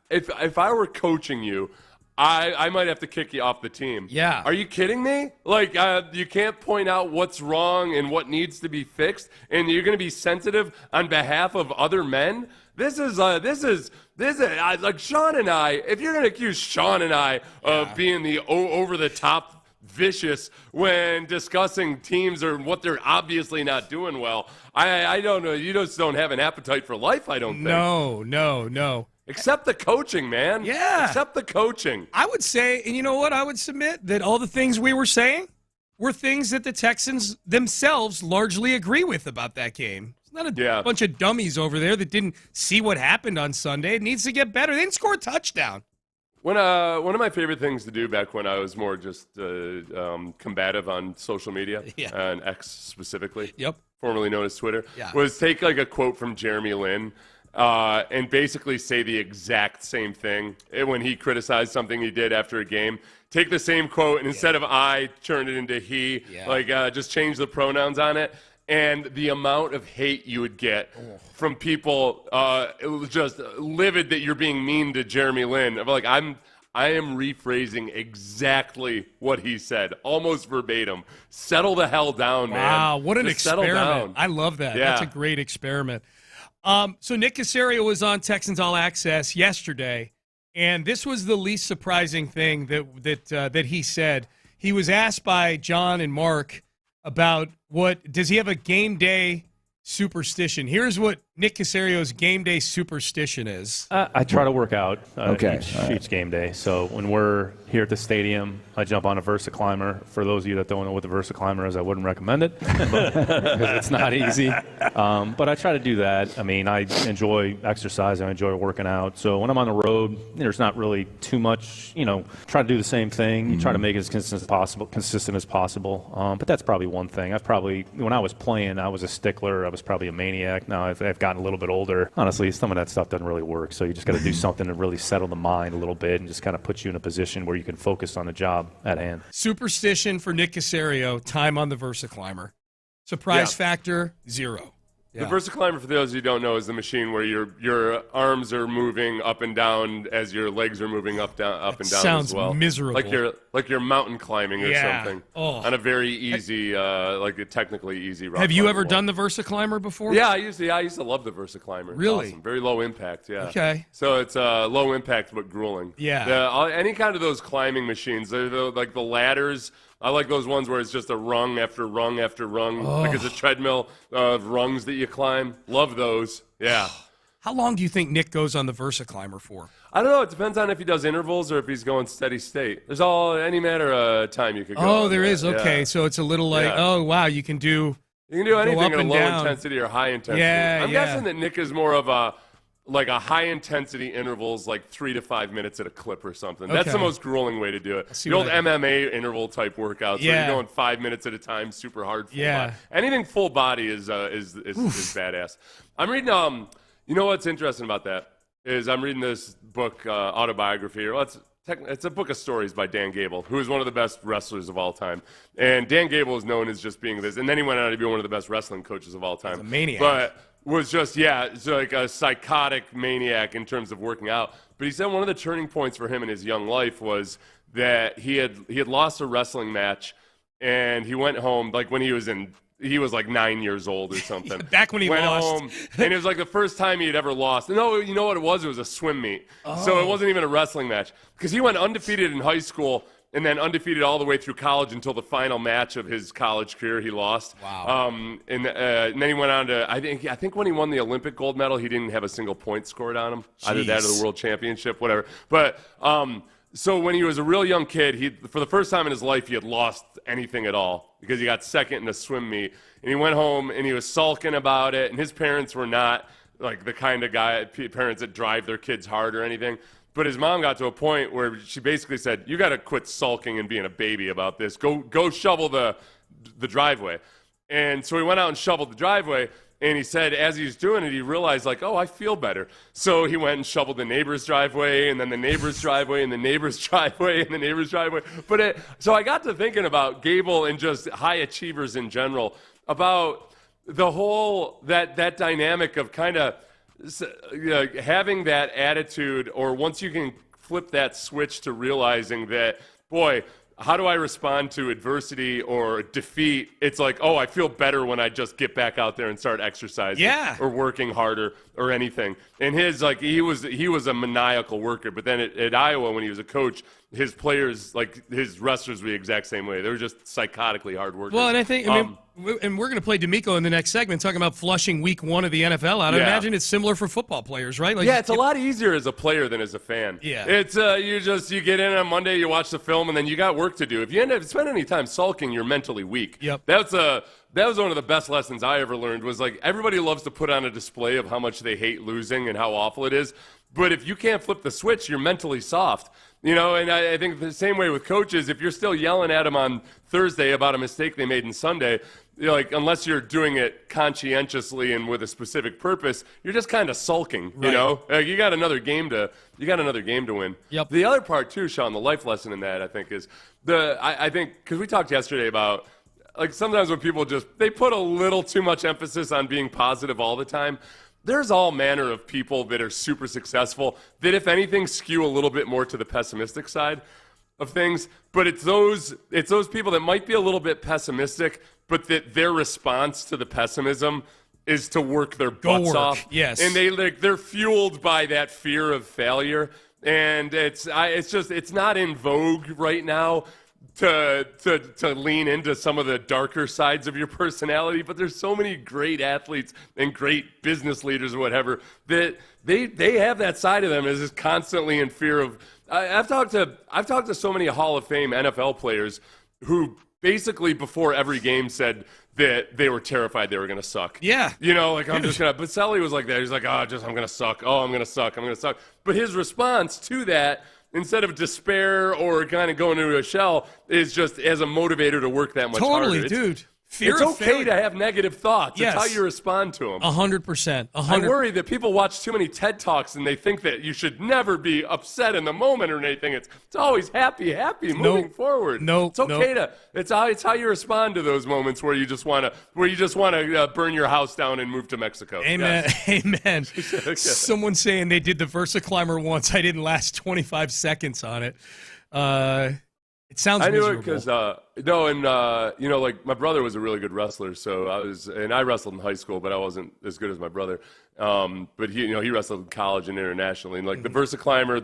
Speaker 8: if I were coaching you, I might have to kick you off the team.
Speaker 5: Yeah.
Speaker 8: Are you kidding me? You can't point out what's wrong and what needs to be fixed, and you're going to be sensitive on behalf of other men? This is like Sean and I, if you're going to accuse Sean and I of being the over-the-top vicious when discussing teams or what they're obviously not doing well, I don't know. You just don't have an appetite for life, I don't think.
Speaker 5: No.
Speaker 8: Except the coaching, man.
Speaker 5: Yeah.
Speaker 8: Except the coaching.
Speaker 5: I would say, and you know what? I would submit that all the things we were saying were things that the Texans themselves largely agree with about that game. It's not a bunch of dummies over there that didn't see what happened on Sunday. It needs to get better. They didn't score a touchdown.
Speaker 8: One of my favorite things to do back when I was more just combative on social media, and X specifically, formerly known as Twitter, was take a quote from Jeremy Lin and basically say the exact same thing when he criticized something he did after a game. Take the same quote and instead of I, turn it into he, just change the pronouns on it. And the amount of hate you would get from people just livid that you're being mean to Jeremy Lin. I am rephrasing exactly what he said, almost verbatim. Settle the hell down, man.
Speaker 5: Wow, what an
Speaker 8: just settle
Speaker 5: experiment.
Speaker 8: down.
Speaker 5: I love that.
Speaker 8: Yeah.
Speaker 5: That's a great experiment. So Nick Caserio was on Texans All Access yesterday, and this was the least surprising thing that he said. He was asked by John and Mark about does he have a game day superstition. Here's what Nick Caserio's game day superstition is.
Speaker 10: I try to work out each game day. So when we're here at the stadium, I jump on a VersaClimber. For those of you that don't know what the VersaClimber is, I wouldn't recommend it because it's not easy. But I try to do that. I mean, I enjoy exercising. I enjoy working out. So when I'm on the road, there's not really too much, try to do the same thing. You try to make it as consistent as possible. But that's probably one thing. When I was playing, I was a stickler. I was probably a maniac. Now I've gotten a little bit older. Honestly, some of that stuff doesn't really work. So you just got to do something to really settle the mind a little bit and just kind of put you in a position where you can focus on the job at hand.
Speaker 5: Superstition for Nick Caserio, time on the VersaClimber. Surprise factor, 0.
Speaker 8: The VersaClimber, for those of you who don't know, is the machine where your arms are moving up and down as your legs are moving up and down
Speaker 5: sounds
Speaker 8: as well.
Speaker 5: Miserable.
Speaker 8: Like you're mountain climbing or something. On a very easy, a technically easy rock.
Speaker 5: Have you ever done the VersaClimber before?
Speaker 8: Yeah, I used to love the VersaClimber. It's
Speaker 5: Really?
Speaker 8: awesome. Very low impact, yeah.
Speaker 5: Okay.
Speaker 8: So it's low impact but grueling.
Speaker 5: Yeah.
Speaker 8: Any kind of those climbing machines, like the ladders. I like those ones where it's just a rung after rung after rung, like it's a treadmill of rungs that you climb. Love those. Yeah.
Speaker 5: How long do you think Nick goes on the VersaClimber for?
Speaker 8: I don't know. It depends on if he does intervals or if he's going steady state. There's any matter of time you could go.
Speaker 5: Oh, there is. Okay. Yeah. So it's a little you can do.
Speaker 8: You can do anything
Speaker 5: at
Speaker 8: a low intensity or high intensity.
Speaker 5: Yeah,
Speaker 8: I'm guessing that Nick is more of a like a high-intensity intervals, like 3 to 5 minutes at a clip or something. That's the most grueling way to do it. The old MMA interval-type workouts where you're going 5 minutes at a time, super hard full body. Anything full body is badass. I'm reading, you know what's interesting about that is I'm reading this book, autobiography. Well, it's a book of stories by Dan Gable, who is one of the best wrestlers of all time. And Dan Gable is known as just being this, and then he went on to be one of the best wrestling coaches of all time.
Speaker 5: He's a maniac.
Speaker 8: But was just, it's like a psychotic maniac in terms of working out. But he said one of the turning points for him in his young life was that he had lost a wrestling match, and he went home, like when he was like 9 years old or something.
Speaker 5: Back when he
Speaker 8: went
Speaker 5: lost.
Speaker 8: home, and it was like the first time he had ever lost. No, you know what it was? It was a swim meet. So it wasn't even a wrestling match. Because he went undefeated in high school and then undefeated all the way through college until the final match of his college career he lost.
Speaker 5: Wow.
Speaker 8: And then he went on to, I think when he won the Olympic gold medal, he didn't have a single point scored on him.
Speaker 5: Jeez.
Speaker 8: Either that or the World Championship, whatever. But so when he was a real young kid, for the first time in his life, he had lost anything at all because he got second in a swim meet. And he went home and he was sulking about it. And his parents were not like the kind of parents that drive their kids hard or anything. But his mom got to a point where she basically said, "You got to quit sulking and being a baby about this. Go shovel the driveway." And so he went out and shoveled the driveway. And he said, as he was doing it, he realized, like, oh, I feel better. So he went and shoveled the neighbor's driveway, and then the neighbor's driveway, and the neighbor's driveway, and the neighbor's driveway. So I got to thinking about Gable and just high achievers in general, about the whole that dynamic of kind of having that attitude, or once you can flip that switch to realizing that, boy, how do I respond to adversity or defeat? It's like, oh, I feel better when I just get back out there and start exercising or working harder or anything. And he was a maniacal worker. But then at Iowa, when he was a coach, his players, like his wrestlers, were the exact same way. They were just psychotically hard workers.
Speaker 5: Well, and I think, and we're going to play DeMeco in the next segment, talking about flushing week 1 of the NFL out. I imagine it's similar for football players, right? Like,
Speaker 8: it's a lot easier as a player than as a fan.
Speaker 5: Yeah.
Speaker 8: It's you get in on Monday, you watch the film, and then you got work to do. If you end up spending any time sulking, you're mentally weak.
Speaker 5: Yep.
Speaker 8: That was one of the best lessons I ever learned, was like, everybody loves to put on a display of how much they hate losing and how awful it is. But if you can't flip the switch, you're mentally soft. And I think the same way with coaches, if you're still yelling at them on Thursday about a mistake they made on Sunday, like, unless you're doing it conscientiously and with a specific purpose, you're just kind of sulking, Like, you got another game to win.
Speaker 5: Yep.
Speaker 8: The other part too, Sean, the life lesson in that, I think, is I think, because we talked yesterday about, like, sometimes when people they put a little too much emphasis on being positive all the time. There's all manner of people that are super successful that, if anything, skew a little bit more to the pessimistic side of things. But it's those people that might be a little bit pessimistic, but that their response to the pessimism is to work their butts off.
Speaker 5: Yes.
Speaker 8: And they're fueled by that fear of failure. And it's not in vogue right now to lean into some of the darker sides of your personality, but there's so many great athletes and great business leaders or whatever that they have that side of them, is just constantly in fear of. I've talked to so many Hall of Fame NFL players who basically before every game said that they were terrified they were going to suck.
Speaker 5: Yeah.
Speaker 8: Like, I'm just going to. But Selly was like that. He's like, I'm going to suck. Oh, I'm going to suck. I'm going to suck. But his response to that, instead of despair or kind of going into a shell, is just as a motivator to work that much harder.
Speaker 5: Totally, dude. Fear
Speaker 8: it's
Speaker 5: of
Speaker 8: okay
Speaker 5: failure.
Speaker 8: to have negative thoughts.
Speaker 5: Yes.
Speaker 8: It's how you respond to them.
Speaker 5: 100%.
Speaker 8: I worry that people watch too many TED Talks and they think that you should never be upset in the moment or anything. It's always happy, moving forward. It's okay it's how you respond to those moments where you just want to burn your house down and move to Mexico.
Speaker 5: Amen.
Speaker 8: Yes.
Speaker 5: Amen. Someone saying they did the VersaClimber once. I didn't last 25 seconds on it. It sounds
Speaker 8: I knew
Speaker 5: miserable.
Speaker 8: it because like, my brother was a really good wrestler, so I wrestled in high school, but I wasn't as good as my brother. But he wrestled in college and internationally, and like the VersaClimber,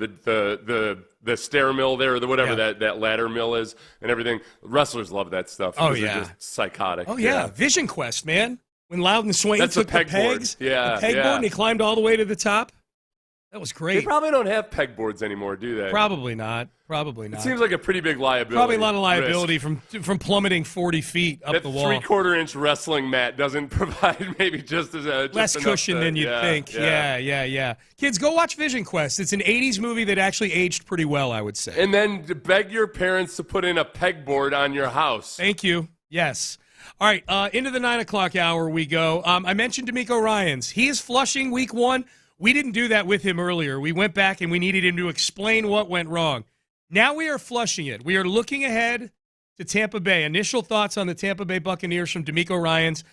Speaker 8: the stair mill there, or whatever that ladder mill is, and everything. Wrestlers love that stuff.
Speaker 5: Oh,
Speaker 8: they're just psychotic.
Speaker 5: Oh yeah, Vision Quest, man. When Loudon Swain took the pegs,
Speaker 8: the
Speaker 5: pegboard, and he climbed all the way to the top. That was great.
Speaker 8: They probably don't have pegboards anymore, do they?
Speaker 5: Probably not.
Speaker 8: It seems like a pretty big liability.
Speaker 5: Probably a lot of liability from plummeting 40 feet up the wall.
Speaker 8: That 3/4-inch wrestling mat doesn't provide maybe just as a
Speaker 5: less cushion than you'd think. Yeah. Kids, go watch Vision Quest. It's an 80s movie that actually aged pretty well, I would say.
Speaker 8: And then beg your parents to put in a pegboard on your house.
Speaker 5: Thank you. Yes. All right, into the 9 o'clock hour we go. I mentioned DeMeco Ryans. He is flushing week 1. We didn't do that with him earlier. We went back and we needed him to explain what went wrong. Now we are flushing it. We are looking ahead to Tampa Bay. Initial thoughts on the Tampa Bay Buccaneers from DeMeco Ryans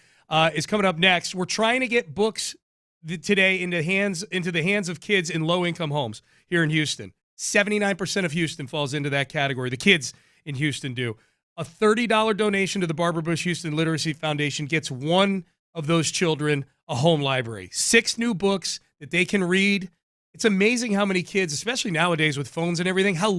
Speaker 5: is coming up next. We're trying to get books today into the hands of kids in low-income homes here in Houston. 79% of Houston falls into that category. The kids in Houston do. A $30 donation to the Barbara Bush Houston Literacy Foundation gets one of those children a home library. 6 new books that they can read. It's amazing how many kids, especially nowadays with phones and everything, how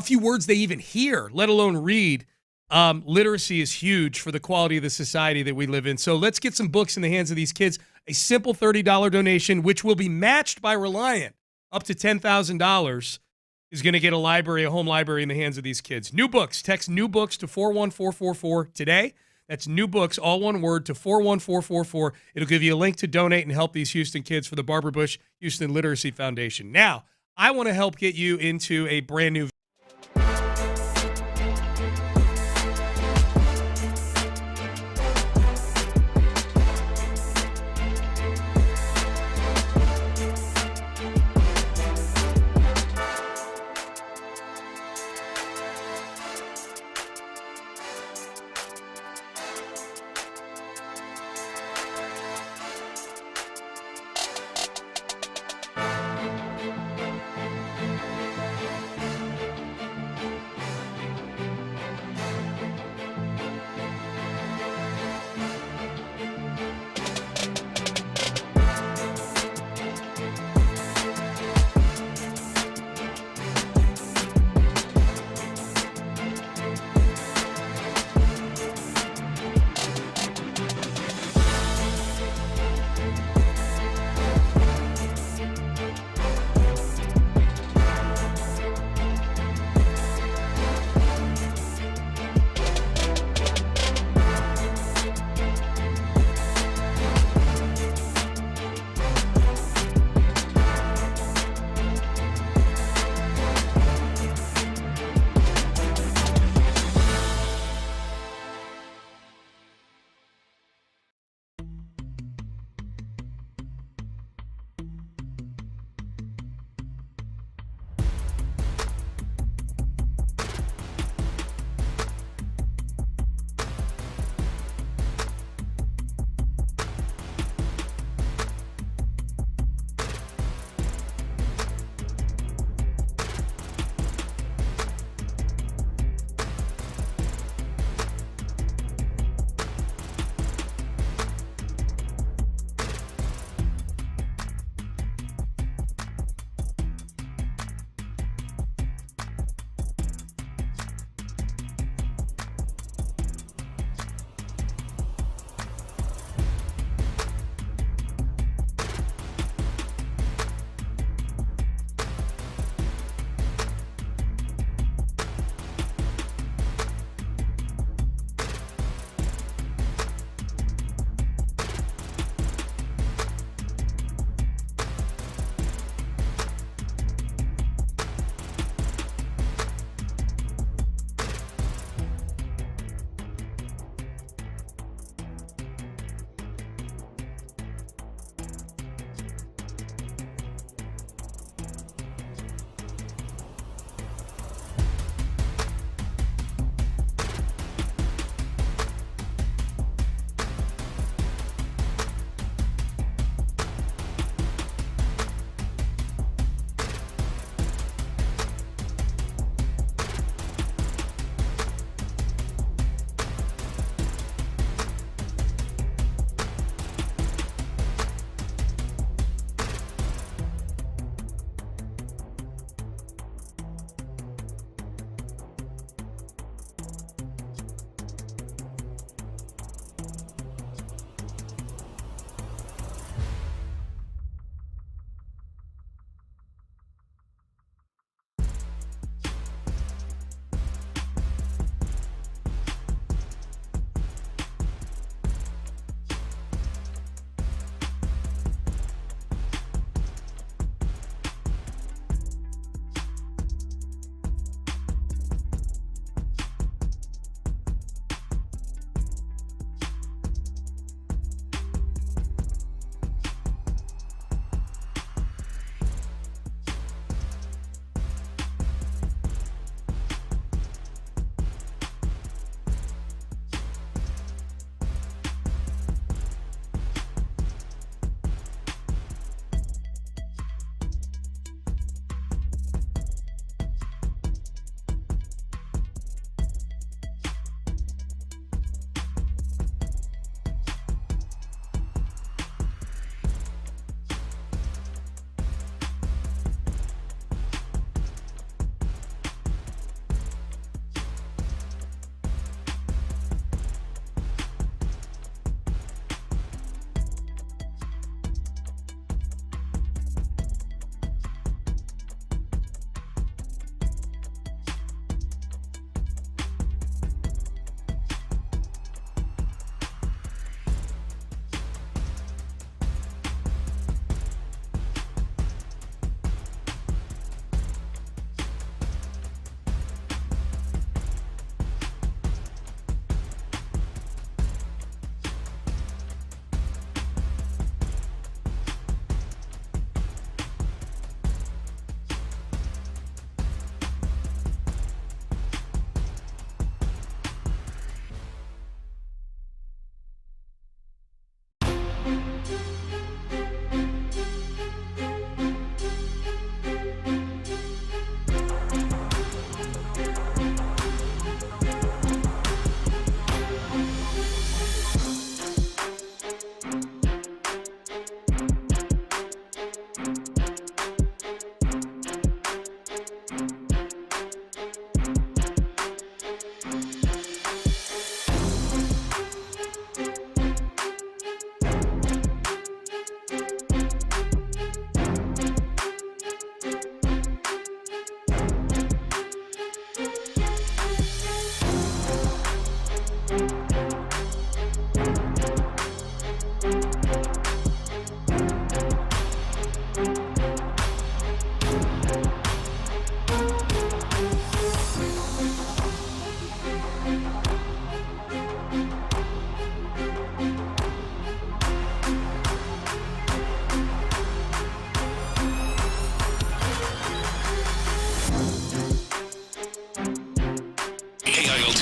Speaker 5: few words they even hear, let alone read. Literacy is huge for the quality of the society that we live in. So let's get some books in the hands of these kids. A simple $30 donation, which will be matched by Reliant, up to $10,000, is going to get a home library in the hands of these kids. New books. Text new books to 41444 today. That's new books, all one word, to 41444. It'll give you a link to donate and help these Houston kids for the Barbara Bush Houston Literacy Foundation. Now, I want to help get you into a brand new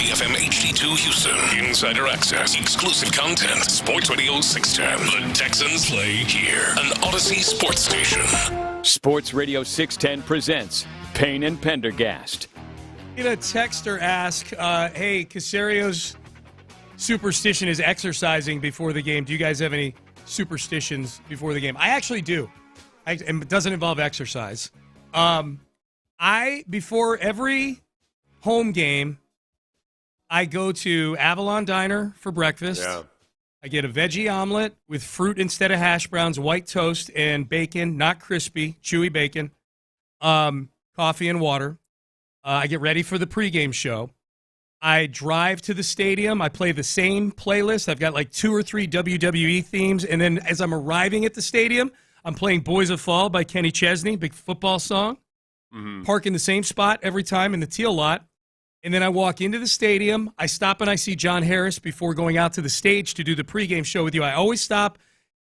Speaker 1: WFM HD2 Houston. Insider access, exclusive content. Sports Radio 610. The Texans play here. An Odyssey sports station.
Speaker 3: Sports Radio 610 presents Payne and Pendergast.
Speaker 5: I'm going to text or ask, hey, Casario's superstition is exercising before the game. Do you guys have any superstitions before the game? I actually do. It doesn't involve exercise. Before every home game, I go to Avalon Diner for breakfast.
Speaker 8: Yeah.
Speaker 5: I get a veggie omelet with fruit instead of hash browns, white toast, and bacon, not crispy, chewy bacon, coffee and water. I get ready for the pregame show. I drive to the stadium. I play the same playlist. I've got like 2 or 3 WWE themes. And then as I'm arriving at the stadium, I'm playing Boys of Fall by Kenny Chesney, big football song. Park in the same spot every time in the teal lot. And then I walk into the stadium. I stop and I see John Harris before going out to the stage to do the pregame show with you. I always stop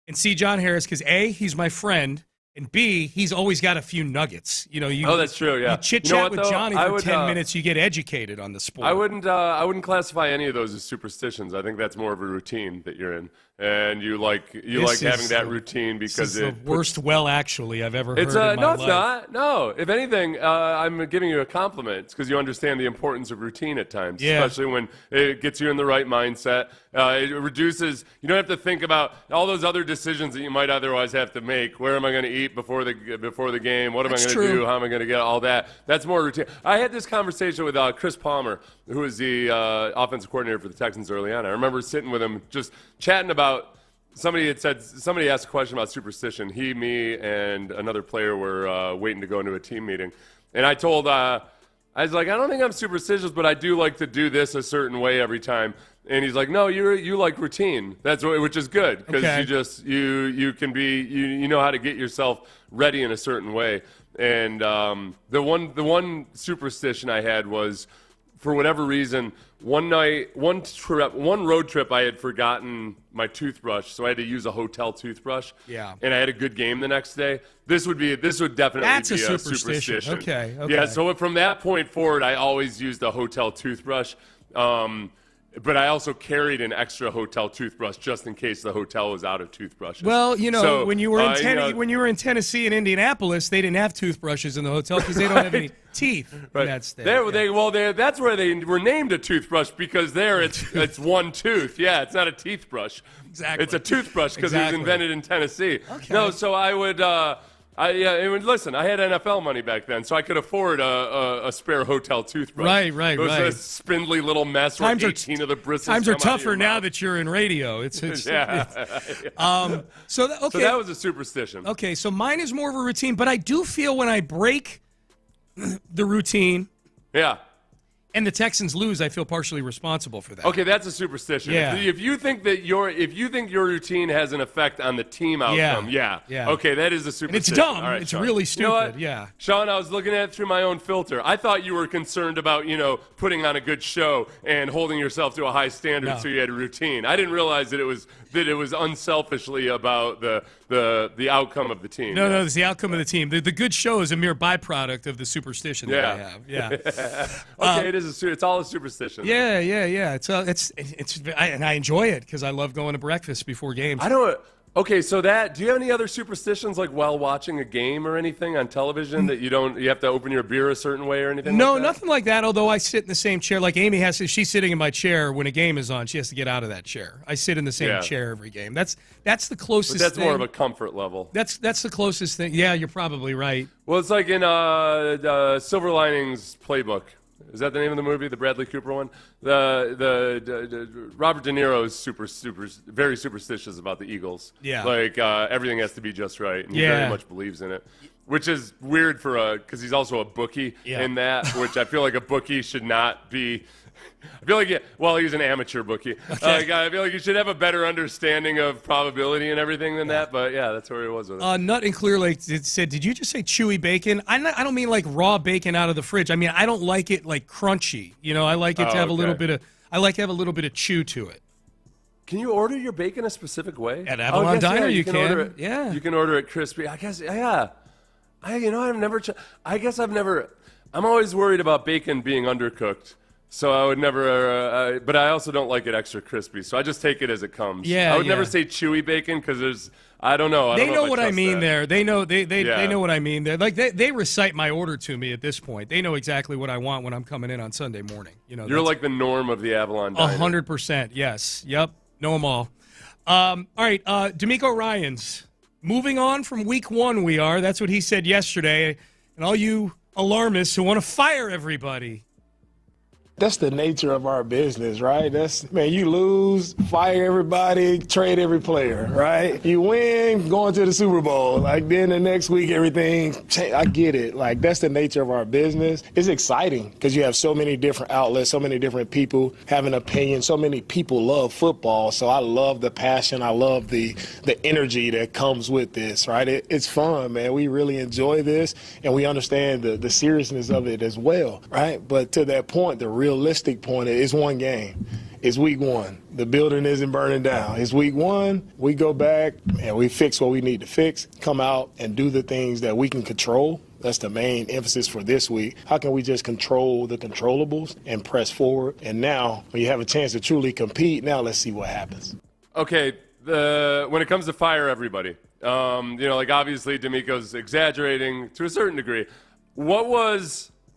Speaker 5: and see John Harris because, A, he's my friend, and B, he's always got a few nuggets.
Speaker 8: That's true, yeah.
Speaker 5: You chit-chat with Johnny for 10 minutes, you get educated on the sport.
Speaker 8: I wouldn't classify any of those as superstitions. I think that's more of a routine that you're in. And you like having that routine because
Speaker 5: it's the worst actually I've ever heard in my life.
Speaker 8: No, it's not. No, if anything, I'm giving you a compliment. It's because you understand the importance of routine at times, especially when it gets you in the right mindset. It reduces. You don't have to think about all those other decisions that you might otherwise have to make. Where am I going to eat before the game? What am I going to do? How am I going to get all that? That's more routine. I had this conversation with Chris Palmer, who was the offensive coordinator for the Texans early on. I remember sitting with him just chatting about. Somebody asked a question about superstition. He, me, and another player were waiting to go into a team meeting. And I told, I was like, I don't think I'm superstitious, but I do like to do this a certain way every time. And he's like, no, you like routine. Which is good because you can be, you know how to get yourself ready in a certain way. And the one superstition I had was, for whatever reason, one road trip, I had forgotten my toothbrush, so I had to use a hotel toothbrush.
Speaker 5: Yeah.
Speaker 8: And I had a good game the next day. This would definitely be a superstition.
Speaker 5: Okay.
Speaker 8: Yeah. So from that point forward, I always used a hotel toothbrush. But I also carried an extra hotel toothbrush just in case the hotel was out of toothbrushes.
Speaker 5: Well, when you were in Tennessee and Indianapolis, they didn't have toothbrushes in the hotel because they don't have any teeth in that state.
Speaker 8: That's where they were named a toothbrush because it's one tooth. Yeah, it's not a teeth brush.
Speaker 5: Exactly.
Speaker 8: It's a toothbrush because it was invented in Tennessee. Okay. No, so I would. Listen, I had NFL money back then, so I could afford a spare hotel toothbrush.
Speaker 5: Right.
Speaker 8: It was a spindly little mess where 18 of the bristles
Speaker 5: times are tougher now that you're in radio. So that was
Speaker 8: a superstition.
Speaker 5: Okay, so mine is more of a routine, but I do feel when I break the routine.
Speaker 8: Yeah.
Speaker 5: And the Texans lose, I feel partially responsible for that.
Speaker 8: Okay, that's a superstition.
Speaker 5: Yeah.
Speaker 8: If you think your routine has an effect on the team outcome, yeah. Okay, that is a superstition.
Speaker 5: And it's dumb.
Speaker 8: Right,
Speaker 5: it's
Speaker 8: Sean.
Speaker 5: really stupid.
Speaker 8: You know what?
Speaker 5: Yeah.
Speaker 8: Sean, I was looking at it through my own filter. I thought you were concerned about, putting on a good show and holding yourself to a high standard, so you had a routine. I didn't realize that it was unselfishly about the outcome of the team.
Speaker 5: No, it's the outcome of the team. The good show is a mere byproduct of the superstition that I have. Yeah.
Speaker 8: Okay, it's all a superstition.
Speaker 5: Yeah. And I enjoy it because I love going to breakfast before games.
Speaker 8: Okay, so do you have any other superstitions like while watching a game or anything on television that you have to open your beer a certain way or anything?
Speaker 5: No,
Speaker 8: like that?
Speaker 5: Nothing like that. Although I sit in the same chair, like Amy she's sitting in my chair when a game is on. She has to get out of that chair. I sit in the same chair every game. That's the closest.
Speaker 8: But that's more of a comfort level.
Speaker 5: That's the closest thing. Yeah, you're probably right.
Speaker 8: Well, it's like in Silver Linings Playbook. Is that the name of the movie, the Bradley Cooper one? The Robert De Niro is very superstitious about the Eagles.
Speaker 5: Yeah,
Speaker 8: like everything has to be just right, and he very much believes in it, which is weird because he's also a bookie in that, which I feel like a bookie should not be. I feel like, he's an amateur bookie.
Speaker 5: Okay.
Speaker 8: I feel like you should have a better understanding of probability and everything than that, but that's where he was with it.
Speaker 5: Nut and Clear Lake said, did you just say chewy bacon? I don't mean like raw bacon out of the fridge. I mean, I don't like it like crunchy. I like it to have a little bit of chew to it.
Speaker 8: Can you order your bacon a specific way?
Speaker 5: At Avalon Diner, you can.
Speaker 8: Order it.
Speaker 5: Yeah.
Speaker 8: You can order it crispy. I guess, I've never I'm always worried about bacon being undercooked. So I would never, but I also don't like it extra crispy. So I just take it as it comes.
Speaker 5: Yeah,
Speaker 8: I would never say chewy bacon because I don't know.
Speaker 5: They know what I mean there. They know they know what I mean there. Like they recite my order to me at this point. They know exactly what I want when I'm coming in on Sunday morning.
Speaker 8: You're like the norm of the Avalon diner.
Speaker 5: 100%. Yes. Yep. Know them all. All right. DeMeco Ryans. Moving on from week 1, we are. That's what he said yesterday. And all you alarmists who want to fire everybody.
Speaker 9: That's the nature of our business, right? You lose, fire everybody, trade every player, right? You win, going to the Super Bowl. Like, then the next week, everything, I get it. Like, that's the nature of our business. It's exciting because you have so many different outlets, so many different people have an opinion. So many people love football. So I love the passion. I love the energy that comes with this, right? It's fun, man. We really enjoy this, and we understand the seriousness of it as well, right? But to that point, the realistic point is one game. It's week 1. The building isn't burning down. It's week 1. We go back and we fix what we need to fix, come out and do the things that we can control. That's the main emphasis for this week. How can we just control the controllables and press forward? And now, when you have a chance to truly compete, now let's see what happens.
Speaker 8: Okay, when it comes to fire everybody, obviously DeMeco's exaggerating to a certain degree.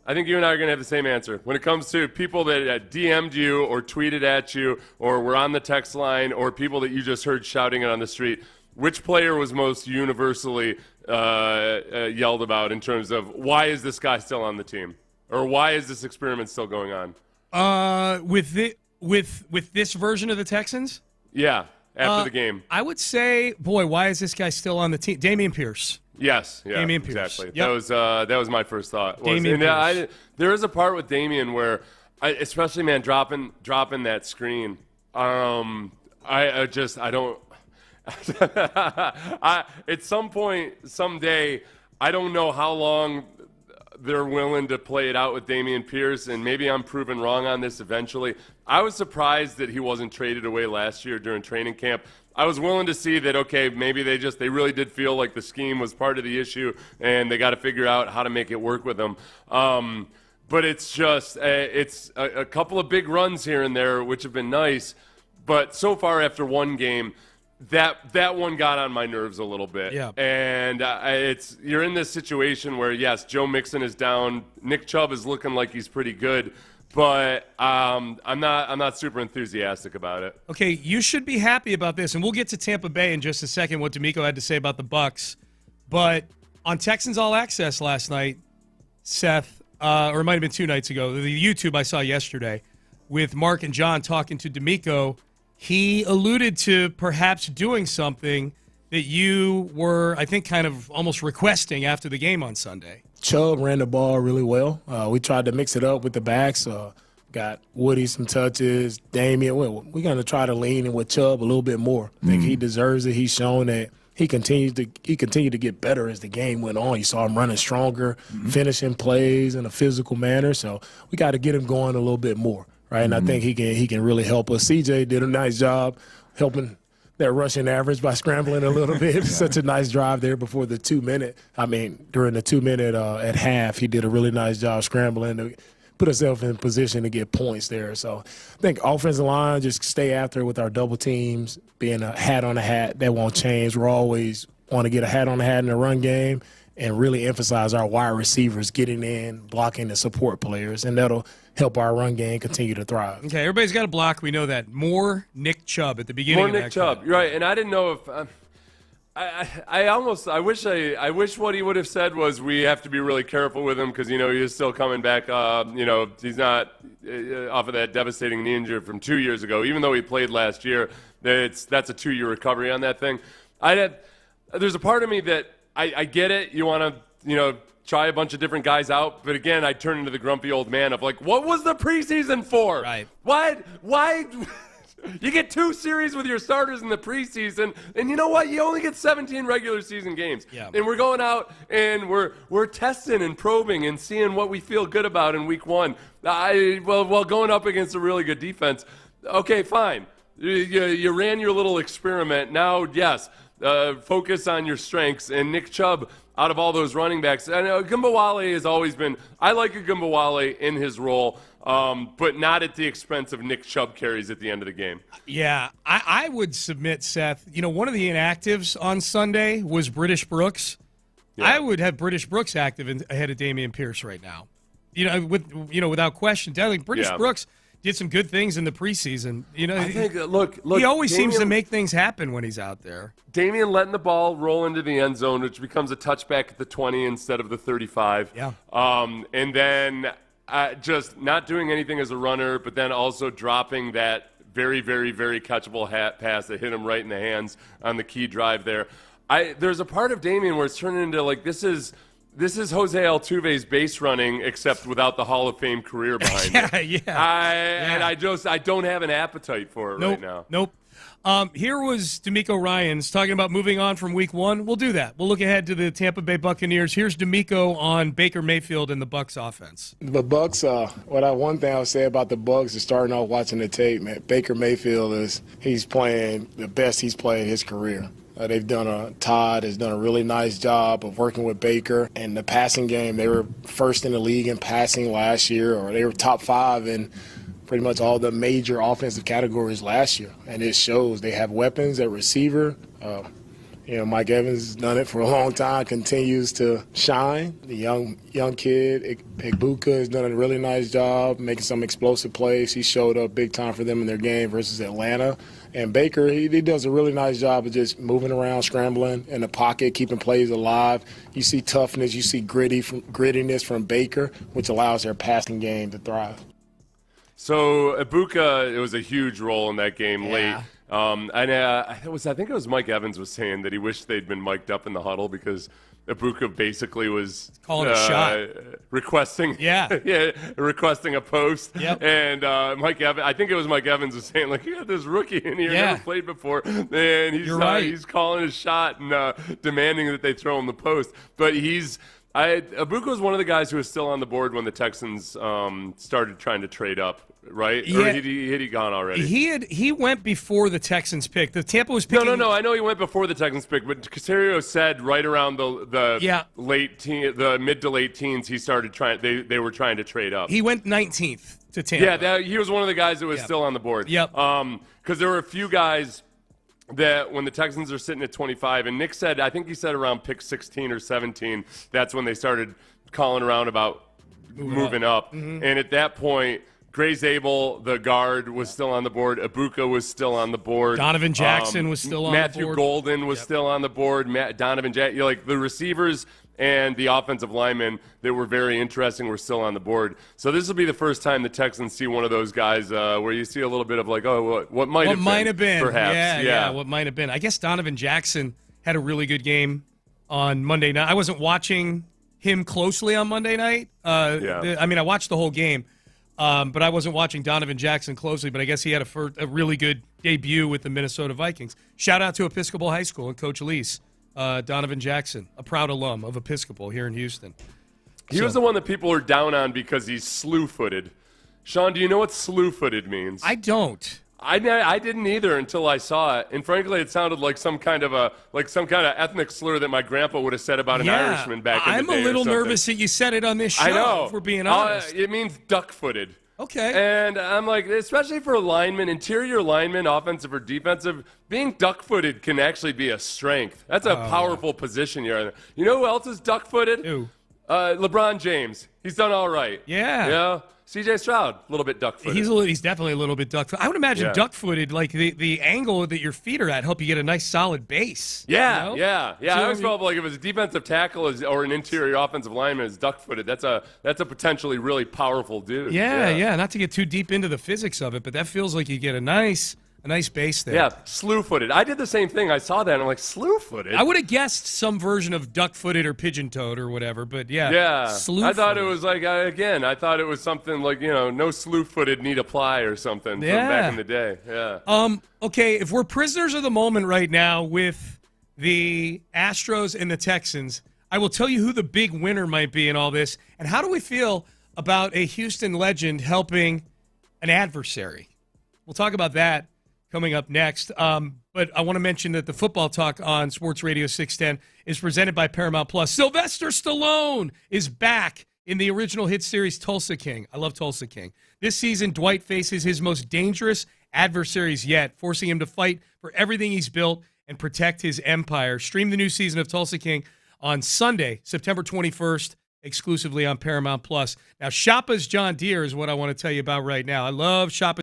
Speaker 8: I think you and I are going to have the same answer. When it comes to people that DM'd you or tweeted at you or were on the text line or people that you just heard shouting it on the street, which player was most universally yelled about in terms of why is this guy still on the team? Or why is this experiment still going on?
Speaker 5: With this version of the Texans?
Speaker 8: Yeah, after the game.
Speaker 5: I would say, why is this guy still on the team? Dameon Pierce.
Speaker 8: Yes, yeah,
Speaker 5: Dameon Pierce.
Speaker 8: Exactly.
Speaker 5: Yep.
Speaker 8: That was my first thought.
Speaker 5: Dameon Pierce.
Speaker 8: There is a part with Dameon where, especially man, dropping that screen. I don't. At some point, someday, I don't know how long they're willing to play it out with Dameon Pierce, and maybe I'm proven wrong on this eventually. I was surprised that he wasn't traded away last year during training camp. I was willing to see that, okay, maybe they really did feel like the scheme was part of the issue and they got to figure out how to make it work with him. But it's just, it's a couple of big runs here and there, which have been nice. But so far after one game, that one got on my nerves a little bit.
Speaker 5: Yeah.
Speaker 8: And you're in this situation where, yes, Joe Mixon is down. Nick Chubb is looking like he's pretty good. But I'm not super enthusiastic about it.
Speaker 5: Okay, you should be happy about this, and we'll get to Tampa Bay in just a second, what DeMeco had to say about the Bucs. But on Texans All Access last night, Seth, or it might have been 2 nights ago, the YouTube I saw yesterday, with Mark and John talking to DeMeco, he alluded to perhaps doing something that you were, I think, kind of almost requesting after the game on Sunday.
Speaker 9: Chubb ran the ball really well. We tried to mix it up with the backs. Got Woody some touches. Damian, we're going to try to lean in with Chubb a little bit more. I think he deserves it. He's shown that he continued to get better as the game went on. You saw him running stronger, finishing plays in a physical manner. So we got to get him going a little bit more, right? And I think he can really help us. CJ did a nice job helping that rushing average by scrambling a little bit. Such a nice drive there before the 2-minute. During the 2-minute at half, he did a really nice job scrambling to put himself in position to get points there. So I think offensive line, just stay after with our double teams, being a hat on a hat. That won't change. We're always want to get a hat on a hat in the run game and really emphasize our wide receivers getting in, blocking the support players, and that'll help our run game continue to thrive.
Speaker 5: Okay, everybody's got a block. We know that. More Nick Chubb at the beginning of that.
Speaker 8: More Nick Chubb, you're right. And I didn't know if I wish what he would have said was we have to be really careful with him because, he is still coming back. He's not off of that devastating knee injury from 2 years ago. Even though he played last year, that's a 2-year recovery on that thing. There's a part of me that I get it. You want to, try a bunch of different guys out. But again, I turn into the grumpy old man of like, what was the preseason for?
Speaker 5: Right.
Speaker 8: Why? You get 2 series with your starters in the preseason, and you know what? You only get 17 regular season games.
Speaker 5: Yeah.
Speaker 8: And we're going out and we're testing and probing and seeing what we feel good about in week 1. While going up against a really good defense. Okay, fine. You ran your little experiment. Now, yes, focus on your strengths. And Nick Chubb, out of all those running backs. I know Gumbawale has always been – I like a Gumbawale in his role, but not at the expense of Nick Chubb carries at the end of the game.
Speaker 5: Yeah, I would submit, Seth, one of the inactives on Sunday was British Brooks. Yeah. I would have British Brooks active ahead of Dameon Pierce right now. Without question. British Brooks did some good things in the preseason.
Speaker 8: I think, look,
Speaker 5: he always seems to make things happen when he's out there.
Speaker 8: Dameon letting the ball roll into the end zone, which becomes a touchback at the 20 instead of the 35.
Speaker 5: Yeah.
Speaker 8: And then just not doing anything as a runner, but then also dropping that very, very, very catchable pass that hit him right in the hands on the key drive there. There's a part of Dameon where it's turning into like this is Jose Altuve's base running, except without the Hall of Fame career behind it. And I don't have an appetite for it right now.
Speaker 5: Nope. Here was DeMeco Ryans talking about moving on from week one. We'll do that. We'll look ahead to the Tampa Bay Buccaneers. Here's DeMeco on Baker Mayfield and the Bucs offense.
Speaker 9: The Bucs, one thing I'll say about the Bucs is starting off watching the tape, man. Baker Mayfield he's playing the best he's played in his career. Todd has done a really nice job of working with Baker. And the passing game, they were first in the league in passing last year, or they were top 5 in pretty much all the major offensive categories last year. And it shows they have weapons at receiver. Mike Evans has done it for a long time, continues to shine. The young kid, Igbokwe, has done a really nice job making some explosive plays. He showed up big time for them in their game versus Atlanta. And Baker, he does a really nice job of just moving around, scrambling in the pocket, keeping plays alive. You see toughness, you see grittiness from Baker, which allows their passing game to thrive.
Speaker 8: So Igbokwe, it was a huge role in that game late. I think it was Mike Evans was saying that he wished they'd been mic'd up in the huddle because Igbokwe basically was
Speaker 5: calling a shot,
Speaker 8: requesting a post.
Speaker 5: Yep.
Speaker 8: And Mike Evans, I think it was Mike Evans was saying, like, you got this rookie in here, never played before, and he's calling a shot and demanding that they throw him the post. But Igbokwe was one of the guys who was still on the board when the Texans started trying to trade up, right?
Speaker 5: Yeah.
Speaker 8: Or had he gone already?
Speaker 5: He went before the Texans picked. The Tampa was picking.
Speaker 8: No. I know he went before the Texans picked, but Caserio said right around the mid to late teens he started trying. They were trying to trade up.
Speaker 5: He went 19th to Tampa.
Speaker 8: Yeah, he was one of the guys that was still on the board.
Speaker 5: Yep.
Speaker 8: Because there were a few guys that when the Texans are sitting at 25, and Nick said, I think he said around pick 16 or 17, that's when they started calling around about moving up.
Speaker 5: Mm-hmm.
Speaker 8: And at that point, Gray Zabel, the guard, was still on the board. Igbokwe was still on the board.
Speaker 5: Donovan Jackson was still on the board.
Speaker 8: Matthew Golden was still on the board. Donovan Jackson, the receivers and the offensive linemen that were very interesting were still on the board. So this will be the first time the Texans see one of those guys where you see a little bit of like, what might have been, perhaps.
Speaker 5: Yeah, what might have been. I guess Donovan Jackson had a really good game on Monday night. I wasn't watching him closely on Monday night. I watched the whole game, but I wasn't watching Donovan Jackson closely. But I guess he had a really good debut with the Minnesota Vikings. Shout out to Episcopal High School and Coach Elise. Donovan Jackson, a proud alum of Episcopal here in Houston.
Speaker 8: He was the one that people are down on because he's slew-footed. Sean, do you know what slew-footed means?
Speaker 5: I don't.
Speaker 8: I didn't either until I saw it, and frankly, it sounded like some kind of ethnic slur that my grandpa would have said about an Irishman back in the day.
Speaker 5: I'm a little nervous that you said it on this show.
Speaker 8: I know.
Speaker 5: If we're being honest.
Speaker 8: It means duck-footed.
Speaker 5: Okay.
Speaker 8: And I'm like, especially for a lineman, interior lineman, offensive or defensive, being duck-footed can actually be a strength. That's a powerful position here. You know who else is duck-footed?
Speaker 5: Who?
Speaker 8: LeBron James. He's done all right.
Speaker 5: Yeah.
Speaker 8: Yeah. C.J. Stroud, a little bit duck-footed.
Speaker 5: He's definitely a little bit duck-footed. I would imagine duck-footed, like the angle that your feet are at, help you get a nice solid base.
Speaker 8: Yeah,
Speaker 5: you know?
Speaker 8: yeah.
Speaker 5: So,
Speaker 8: I always felt like if it's a defensive tackle or an interior offensive lineman is duck-footed, that's a potentially really powerful dude.
Speaker 5: Yeah. Not to get too deep into the physics of it, but that feels like you get a nice base there.
Speaker 8: Yeah, slew-footed. I did the same thing. I saw that, and I'm like, slew-footed?
Speaker 5: I would have guessed some version of duck-footed or pigeon-toed or whatever, but
Speaker 8: yeah.
Speaker 5: slew-footed.
Speaker 8: I thought it was like, I thought it was something like, no slew-footed need apply or something from back in the day. Yeah.
Speaker 5: Okay, if we're prisoners of the moment right now with the Astros and the Texans, I will tell you who the big winner might be in all this, and how do we feel about a Houston legend helping an adversary? We'll talk about that coming up next. But I want to mention that the Football Talk on Sports Radio 610 is presented by Paramount Plus. Sylvester Stallone is back in the original hit series Tulsa King. I love Tulsa King. This season, Dwight faces his most dangerous adversaries yet, forcing him to fight for everything he's built and protect his empire. Stream the new season of Tulsa King on Sunday, September 21st, exclusively on Paramount Plus. Now, Shoppa's John Deere is what I want to tell you about right now. I love Shoppa's.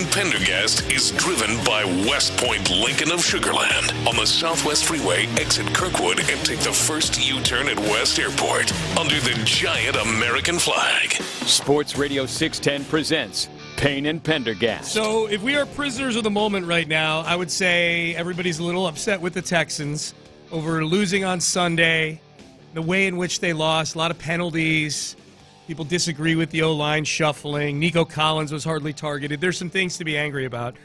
Speaker 1: and Pendergast is driven by West Point Lincoln of Sugar Land on the Southwest Freeway, exit Kirkwood, and take the first U-turn at West Airport under the giant American flag.
Speaker 3: Sports Radio 610 presents Payne and Pendergast.
Speaker 5: So if we are prisoners of the moment right now, I would say everybody's a little upset with the Texans over losing on Sunday, the way in which they lost, a lot of penalties. People disagree with the O-line shuffling. Nico Collins was hardly targeted. There's some things to be angry about.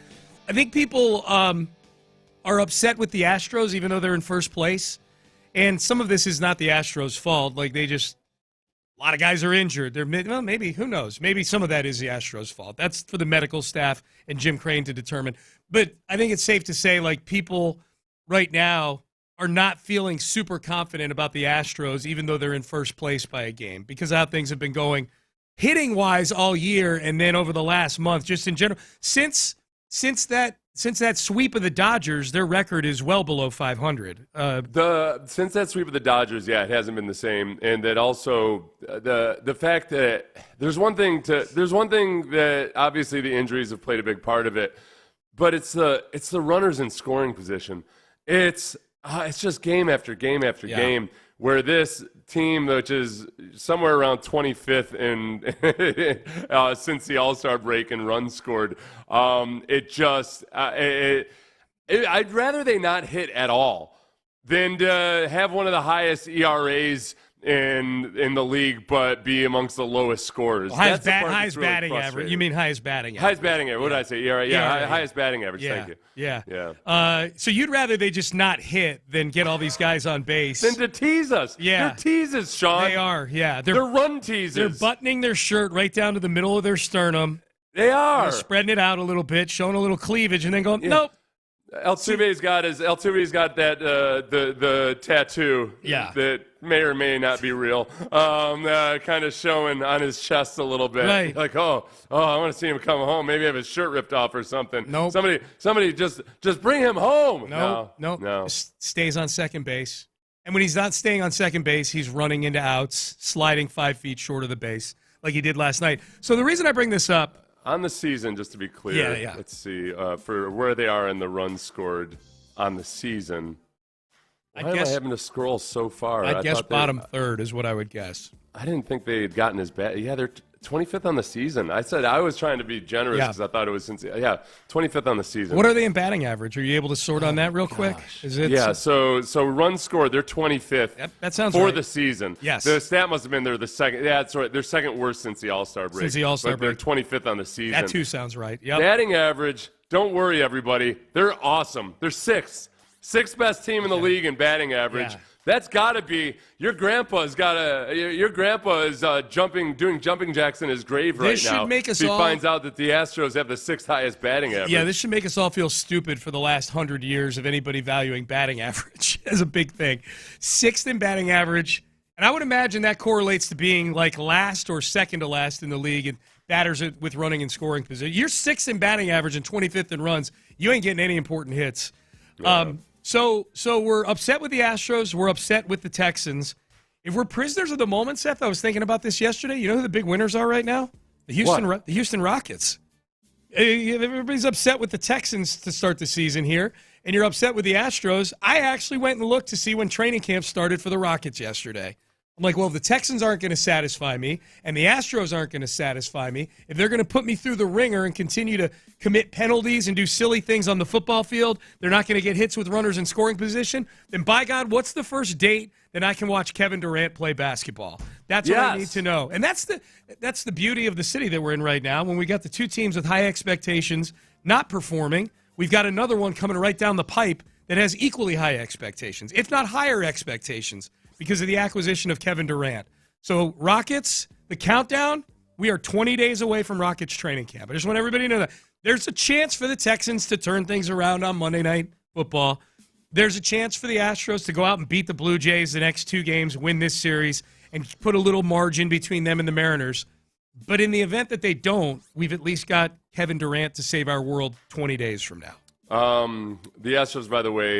Speaker 5: I think people are upset with the Astros, even though they're in first place. And some of this is not the Astros' fault. Like, a lot of guys are injured. Well, maybe, who knows? Maybe some of that is the Astros' fault. That's for the medical staff and Jim Crane to determine. But I think it's safe to say, like, people right now are not feeling super confident about the Astros, even though they're in first place by a game, because of how things have been going hitting-wise all year, and then over the last month, just in general. Since that sweep of the Dodgers, their record is well below 500.
Speaker 8: Since that sweep of the Dodgers, yeah, it hasn't been the same, and that also the fact that there's one thing that obviously the injuries have played a big part of it, but it's the runners in scoring position. It's just game after game after game where this team, which is somewhere around 25th since the All-Star break in runs scored, I'd rather they not hit at all than to have one of the highest ERAs in the league, but be amongst the lowest scorers.
Speaker 5: Highest batting average. You mean highest batting average?
Speaker 8: Highest batting average. What did I say? ERA. Yeah, highest batting average.
Speaker 5: Yeah.
Speaker 8: Thank you.
Speaker 5: Yeah. So you'd rather they just not hit than get all these guys on base?
Speaker 8: Than to tease us.
Speaker 5: Yeah.
Speaker 8: They're teases, Sean.
Speaker 5: They are, yeah.
Speaker 8: They're run teases.
Speaker 5: They're buttoning their shirt right down to the middle of their sternum.
Speaker 8: They are.
Speaker 5: They're spreading it out a little bit, showing a little cleavage, and then going, nope.
Speaker 8: Altuve's got that the tattoo that may or may not be real, kind of showing on his chest a little bit.
Speaker 5: Right.
Speaker 8: Like, I want to see him come home. Maybe have his shirt ripped off or something.
Speaker 5: Nope.
Speaker 8: Somebody just bring him home.
Speaker 5: No. Just stays on second base. And when he's not staying on second base, he's running into outs, sliding 5 feet short of the base like he did last night. So the reason I bring this up,
Speaker 8: on the season, just to be clear, let's see, for where they are in the runs scored on the season. Why am I having to scroll so far?
Speaker 5: I guess bottom third is what I would guess.
Speaker 8: I didn't think they had gotten as bad. Yeah, they're 25th on the season. I said I was trying to be generous because I thought it was 25th on the season.
Speaker 5: What are they in batting average? Are you able to sort on that real quick? Is it?
Speaker 8: Yeah, so runs scored, they're 25th
Speaker 5: that sounds
Speaker 8: for
Speaker 5: right.
Speaker 8: the season.
Speaker 5: Yes.
Speaker 8: The stat must have been they're the second. Yeah, that's right. They're second worst since the All-Star break.
Speaker 5: Since the All-Star break.
Speaker 8: They're 25th on the season.
Speaker 5: That too sounds right. Yep.
Speaker 8: Batting average, don't worry, everybody. They're awesome. They're sixth best team in the league in batting average.
Speaker 5: Yeah.
Speaker 8: That's got to be your grandpa is doing jumping jacks in his grave right now.
Speaker 5: This should make us
Speaker 8: he
Speaker 5: all
Speaker 8: finds out that the Astros have the sixth highest batting average.
Speaker 5: Yeah, this should make us all feel stupid for the last 100 years of anybody valuing batting average as a big thing. Sixth in batting average, and I would imagine that correlates to being like last or second to last in the league and batters with running and scoring position. You're sixth in batting average and 25th in runs. You ain't getting any important hits.
Speaker 8: Yeah.
Speaker 5: So we're upset with the Astros. We're upset with the Texans. If we're prisoners of the moment, Seth, I was thinking about this yesterday. You know who the big winners are right now? The Houston Rockets. Everybody's upset with the Texans to start the season here, and you're upset with the Astros. I actually went and looked to see when training camp started for the Rockets yesterday. I'm like, well, if the Texans aren't going to satisfy me and the Astros aren't going to satisfy me, if they're going to put me through the ringer and continue to commit penalties and do silly things on the football field, they're not going to get hits with runners in scoring position, then by God, what's the first date that I can watch Kevin Durant play basketball? That's what I need to know. And that's the beauty of the city that we're in right now. When we got the two teams with high expectations not performing, we've got another one coming right down the pipe that has equally high expectations, if not higher expectations, because of the acquisition of Kevin Durant. So Rockets, the countdown, we are 20 days away from Rockets training camp. I just want everybody to know that. There's a chance for the Texans to turn things around on Monday Night Football. There's a chance for the Astros to go out and beat the Blue Jays the next two games, win this series, and put a little margin between them and the Mariners. But in the event that they don't, we've at least got Kevin Durant to save our world 20 days from now.
Speaker 8: The Astros, by the way,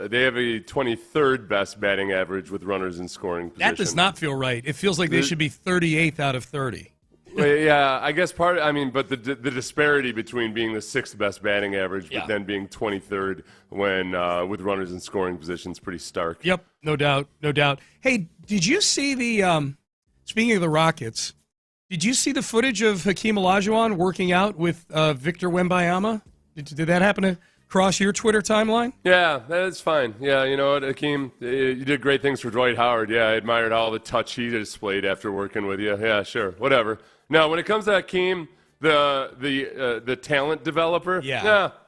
Speaker 8: they have a 23rd best batting average with runners in scoring position.
Speaker 5: That does not feel right. It feels like they should be 38th out of 30.
Speaker 8: Yeah, I guess but the disparity between being the 6th best batting average, but then being 23rd when with runners in scoring positions, pretty stark.
Speaker 5: Yep, no doubt. Hey, did you see the speaking of the Rockets, did you see the footage of Hakeem Olajuwon working out with Victor Wembanyama? Did that happen to cross your Twitter timeline?
Speaker 8: Yeah, that's fine. Yeah, you know what, Hakeem, you did great things for Dwight Howard. Yeah, I admired all the touch he displayed after working with you. Yeah, sure, whatever. Now, when it comes to Hakeem, the talent developer,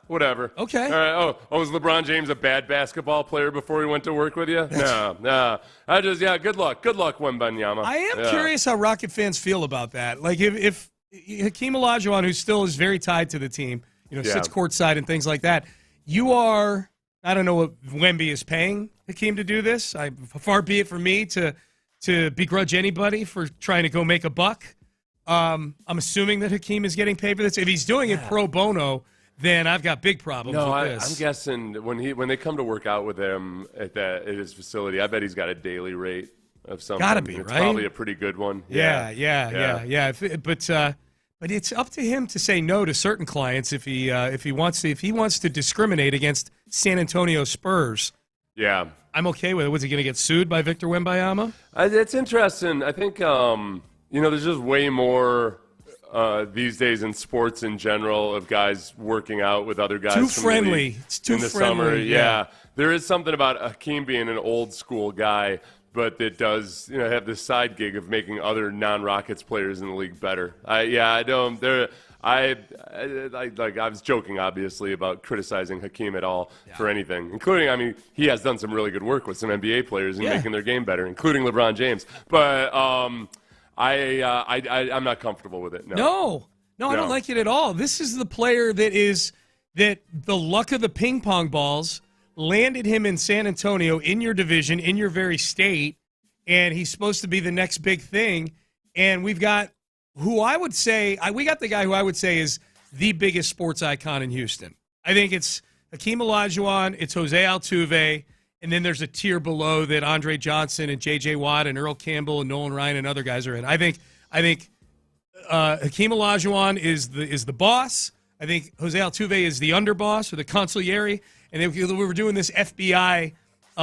Speaker 8: whatever.
Speaker 5: Okay.
Speaker 8: All right. Oh, was LeBron James a bad basketball player before he went to work with you? No. Good luck, Wembanyama.
Speaker 5: I am curious how Rocket fans feel about that. Like, if Hakeem Olajuwon, who still is very tied to the team, sits courtside and things like that, you are, I don't know what Wemby is paying Hakeem to do this. Far be it for me to begrudge anybody for trying to go make a buck. I'm assuming that Hakeem is getting paid for this. If he's doing it pro bono, then I've got big problems with this.
Speaker 8: I'm guessing when they come to work out with him at his facility, I bet he's got a daily rate of something.
Speaker 5: Gotta be,
Speaker 8: it's
Speaker 5: right?
Speaker 8: Probably a pretty good one.
Speaker 5: Yeah. But it's up to him to say no to certain clients if he wants to discriminate against San Antonio Spurs.
Speaker 8: Yeah,
Speaker 5: I'm okay with it. Was he going to get sued by Victor Wembanyama?
Speaker 8: It's interesting. I think there's just way more these days in sports in general of guys working out with other guys.
Speaker 5: Too friendly. It's too
Speaker 8: in the
Speaker 5: friendly.
Speaker 8: Summer. Yeah, there is something about Hakeem being an old school guy, but that does have this side gig of making other non-Rockets players in the league better. I was joking, obviously, about criticizing Hakeem at all for anything, including, he has done some really good work with some NBA players in making their game better, including LeBron James. But I'm not comfortable with it.
Speaker 5: No, I don't like it at all. This is the player that the luck of the ping pong balls landed him in San Antonio, in your division, in your very state, and he's supposed to be the next big thing. And we've got the guy who I would say is the biggest sports icon in Houston. I think it's Hakeem Olajuwon, it's Jose Altuve, and then there's a tier below that Andre Johnson and J.J. Watt and Earl Campbell and Nolan Ryan and other guys are in. I think Hakeem Olajuwon is the boss. I think Jose Altuve is the underboss or the consigliere. And if we were doing this FBI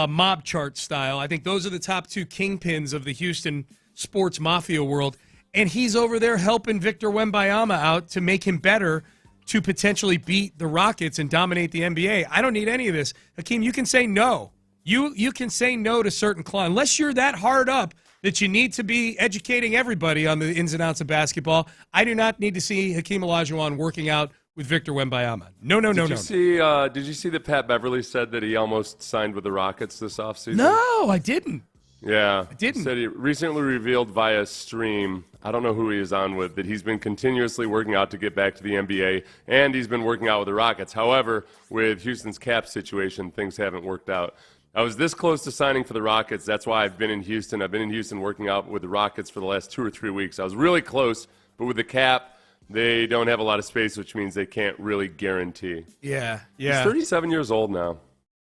Speaker 5: mob chart style, I think those are the top two kingpins of the Houston sports mafia world. And he's over there helping Victor Wembanyama out to make him better to potentially beat the Rockets and dominate the NBA. I don't need any of this. Hakeem, you can say no. You can say no to certain clients. Unless you're that hard up that you need to be educating everybody on the ins and outs of basketball, I do not need to see Hakeem Olajuwon working out with Victor Wembanyama. No.
Speaker 8: Did you see that Pat Beverly said that he almost signed with the Rockets this offseason?
Speaker 5: No, I didn't.
Speaker 8: Yeah.
Speaker 5: I didn't.
Speaker 8: He said he recently revealed via stream, I don't know who he is on with, that he's been continuously working out to get back to the NBA, and he's been working out with the Rockets. However, with Houston's cap situation, things haven't worked out. I was this close to signing for the Rockets. That's why I've been in Houston. I've been in Houston working out with the Rockets for the last 2 or 3 weeks. I was really close, but with the cap, they don't have a lot of space, which means they can't really guarantee.
Speaker 5: Yeah.
Speaker 8: He's 37 years old now.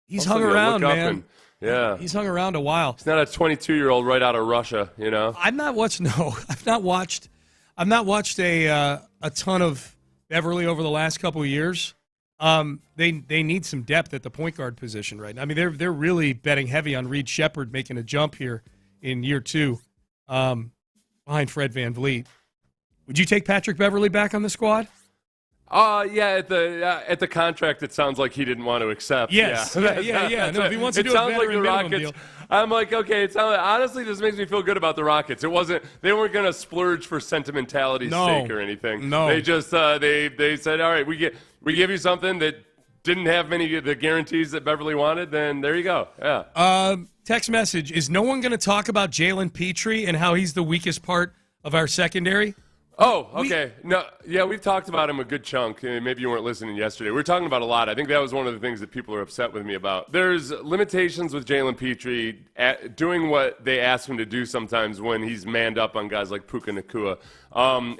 Speaker 5: He's hung around, man.
Speaker 8: He's
Speaker 5: hung around a while.
Speaker 8: He's not a 22-year-old right out of Russia,
Speaker 5: I've not watched a ton of Beverly over the last couple of years. They need some depth at the point guard position right now. I mean, they're really betting heavy on Reed Shepherd making a jump here in year 2 behind Fred VanVleet. Would you take Patrick Beverly back on the squad?
Speaker 8: Yeah. At the contract, it sounds like he didn't want to accept.
Speaker 5: Yes. Yeah. No, if he wants to do a veteran minimum deal.
Speaker 8: I'm like, okay. Honestly, this makes me feel good about the Rockets. They weren't going to splurge for sentimentality's sake or anything.
Speaker 5: No.
Speaker 8: They just they said, all right, we give you something that didn't have many of the guarantees that Beverly wanted. Then there you go. Yeah.
Speaker 5: Text message: is no one going to talk about Jalen Petrie and how he's the weakest part of our secondary?
Speaker 8: Oh, okay. We've talked about him a good chunk. Maybe you weren't listening yesterday. We were talking about a lot. I think that was one of the things that people are upset with me about. There's limitations with Jalen Petrie doing what they ask him to do sometimes when he's manned up on guys like Puka Nacua.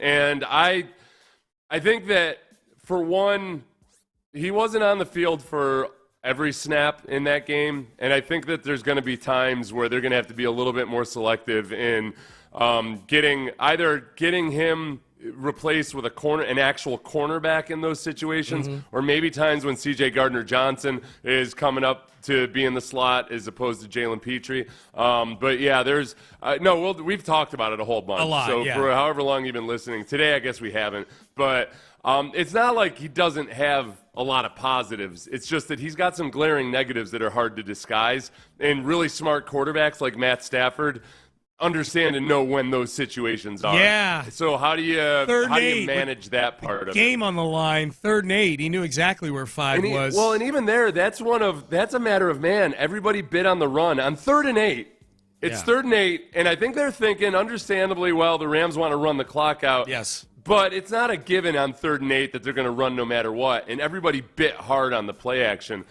Speaker 8: And I think that, for one, he wasn't on the field for every snap in that game. And I think that there's going to be times where they're going to have to be a little bit more selective in getting him replaced with an actual cornerback in those situations, or maybe times when C.J. Gardner-Johnson is coming up to be in the slot as opposed to Jalen Petrie. But yeah, we've talked about it a whole bunch.
Speaker 5: A lot,
Speaker 8: so
Speaker 5: yeah.
Speaker 8: for however long you've been listening, today I guess we haven't. But it's not like he doesn't have a lot of positives. It's just that he's got some glaring negatives that are hard to disguise. And really smart quarterbacks like Matt Stafford understand and know when those situations are.
Speaker 5: Yeah.
Speaker 8: So how do you manage that part of it?
Speaker 5: Game on the line, 3rd and 8. He knew exactly where 5 was.
Speaker 8: Well, and even there, that's a matter of, man, everybody bid on the run. On 3rd and 8, it's 3rd and 8, and I think they're thinking, understandably, well, the Rams want to run the clock out.
Speaker 5: Yes.
Speaker 8: But it's not a given on 3rd and 8 that they're going to run no matter what. And everybody bit hard on the play action.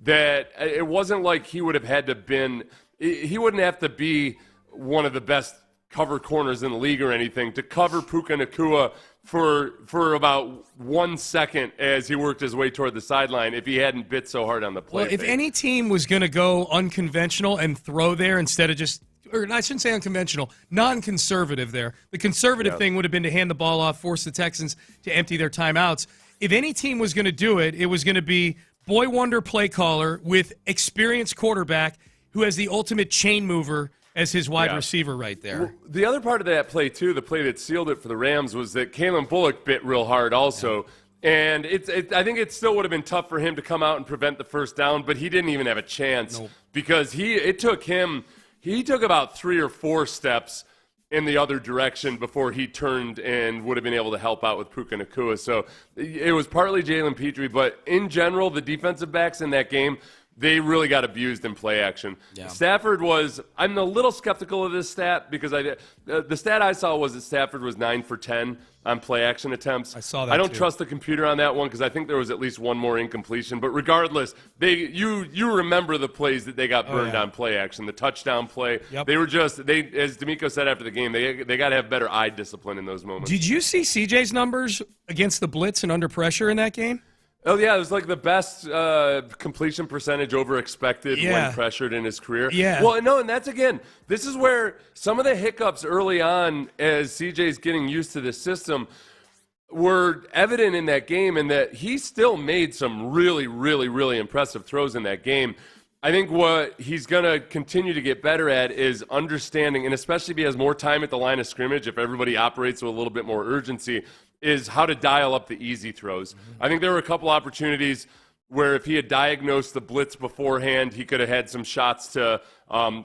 Speaker 8: That it wasn't like he would have had to he wouldn't have to be one of the best cover corners in the league or anything to cover Puka Nacua for about 1 second as he worked his way toward the sideline if he hadn't bit so hard on the play.
Speaker 5: Well, if any team was going to go unconventional and throw there instead of just, or I shouldn't say unconventional, non-conservative there. The conservative thing would have been to hand the ball off, force the Texans to empty their timeouts. If any team was going to do it, it was going to be boy wonder play caller with experienced quarterback who has the ultimate chain mover as his wide receiver right there.
Speaker 8: Well, the other part of that play, too, the play that sealed it for the Rams, was that Kalen Bullock bit real hard also. Yeah. And I think it still would have been tough for him to come out and prevent the first down, but he didn't even have a chance because he took about 3 or 4 steps in the other direction before he turned and would have been able to help out with Puka Nacua. So it was partly Jalen Petrie, but in general, the defensive backs in that game, they really got abused in play action. Yeah. Stafford I'm a little skeptical of this stat because the stat I saw was that Stafford was 9 for 10 on play action attempts.
Speaker 5: I saw that.
Speaker 8: I don't trust the computer on that one because I think there was at least one more incompletion. But regardless, you remember the plays that they got burned on play action, the touchdown play. Yep. They were as DeMeco said after the game, they got to have better eye discipline in those moments.
Speaker 5: Did you see CJ's numbers against the blitz and under pressure in that game?
Speaker 8: Oh, yeah, it was like the best completion percentage over expected when pressured in his career.
Speaker 5: Yeah.
Speaker 8: Well, no, and that's, again, this is where some of the hiccups early on as CJ's getting used to this system were evident in that game, and that he still made some really, really, really impressive throws in that game. I think what he's going to continue to get better at is understanding, and especially if he has more time at the line of scrimmage, if everybody operates with a little bit more urgency, is how to dial up the easy throws. Mm-hmm. I think there were a couple opportunities where if he had diagnosed the blitz beforehand, he could have had some shots to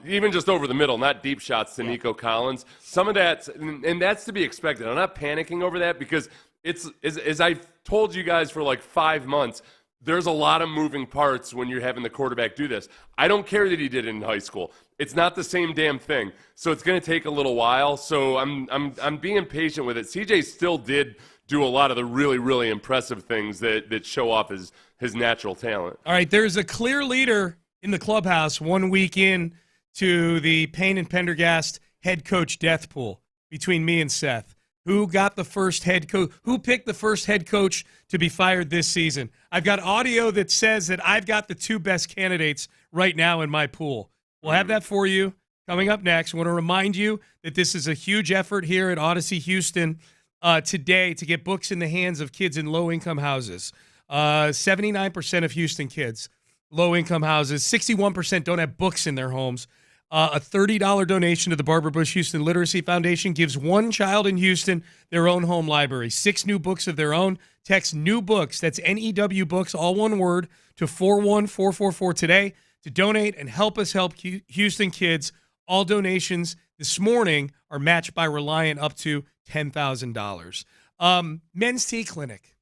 Speaker 8: even just over the middle, not deep shots to Nico Collins. Some of that, and that's to be expected. I'm not panicking over that because it's, as I've told you guys for like 5 months, there's a lot of moving parts when you're having the quarterback do this. I don't care that he did it in high school. It's not the same damn thing. So it's going to take a little while. So I'm being patient with it. CJ still did do a lot of the really, really impressive things that show off his natural talent.
Speaker 5: All right, there's a clear leader in the clubhouse 1 week in to the Payne and Pendergast head coach death pool between me and Seth. Who got the first head coach? Who picked the first head coach to be fired this season? I've got audio that says that I've got the 2 best candidates right now in my pool. We'll have that for you coming up next. I want to remind you that this is a huge effort here at Odyssey Houston today to get books in the hands of kids in low-income houses. 79% of Houston kids, low-income houses. 61% don't have books in their homes. A $30 donation to the Barbara Bush Houston Literacy Foundation gives one child in Houston their own home library. 6 new books of their own. Text new books, that's NEW books, all one word, to 41444 today to donate and help us help Houston kids. All donations this morning are matched by Reliant up to $10,000. Men's Tea Clinic.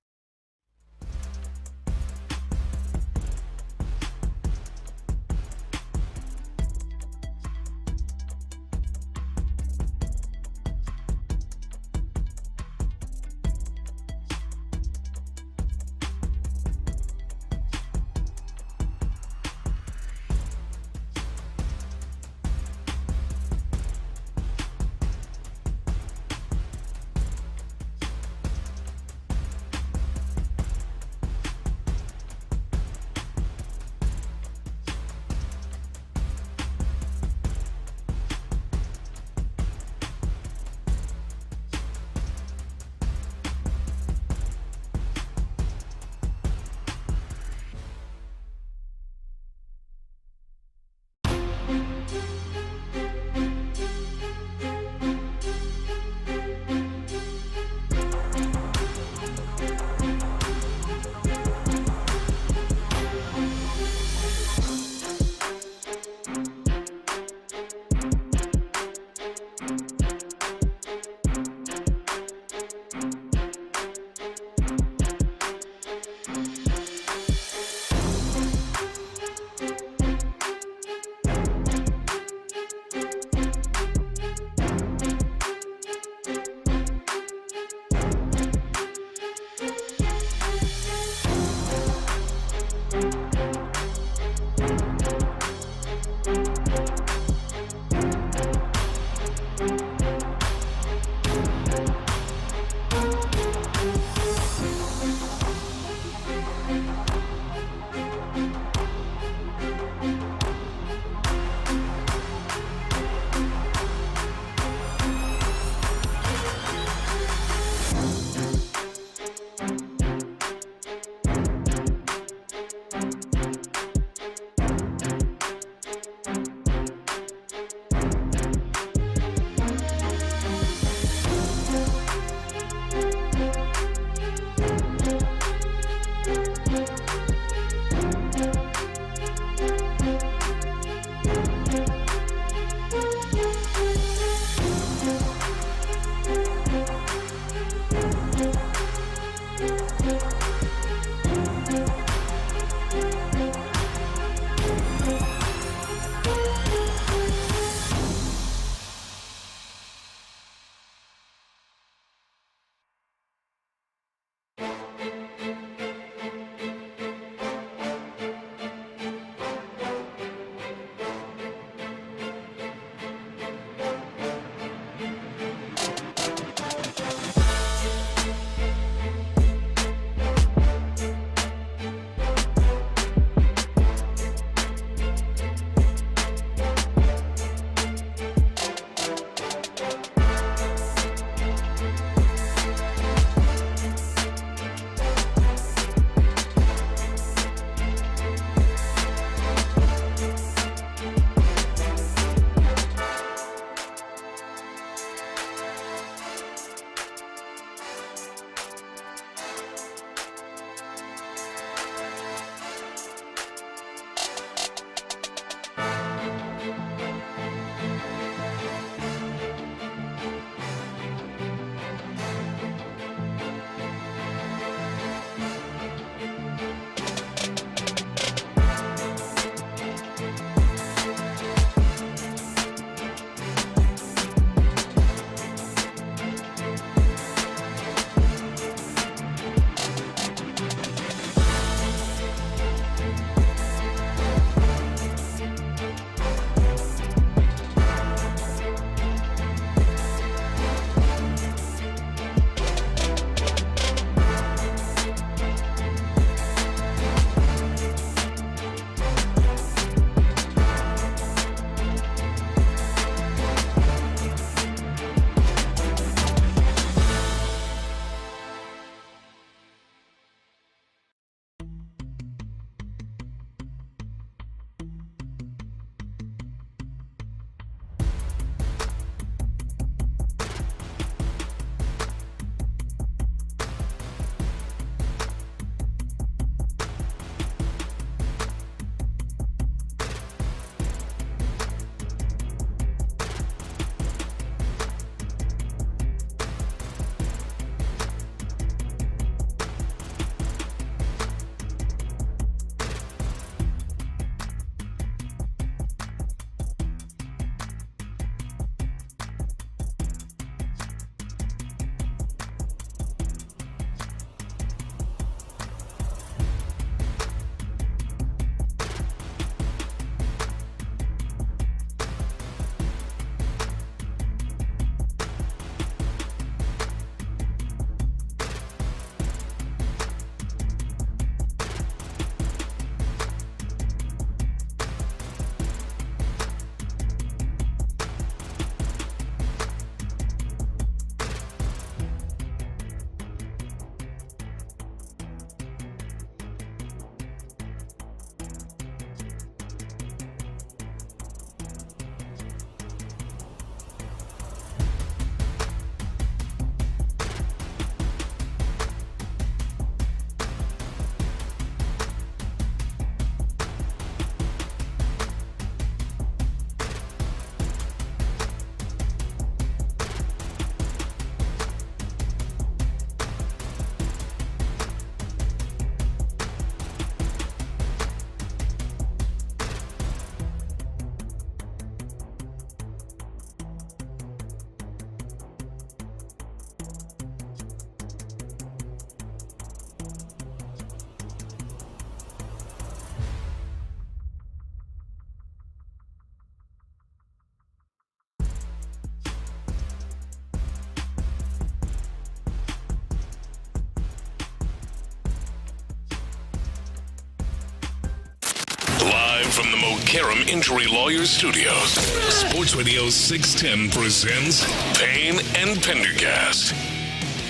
Speaker 1: Karam Injury Lawyers Studios. Sports Radio 610 presents Payne and Pendergast.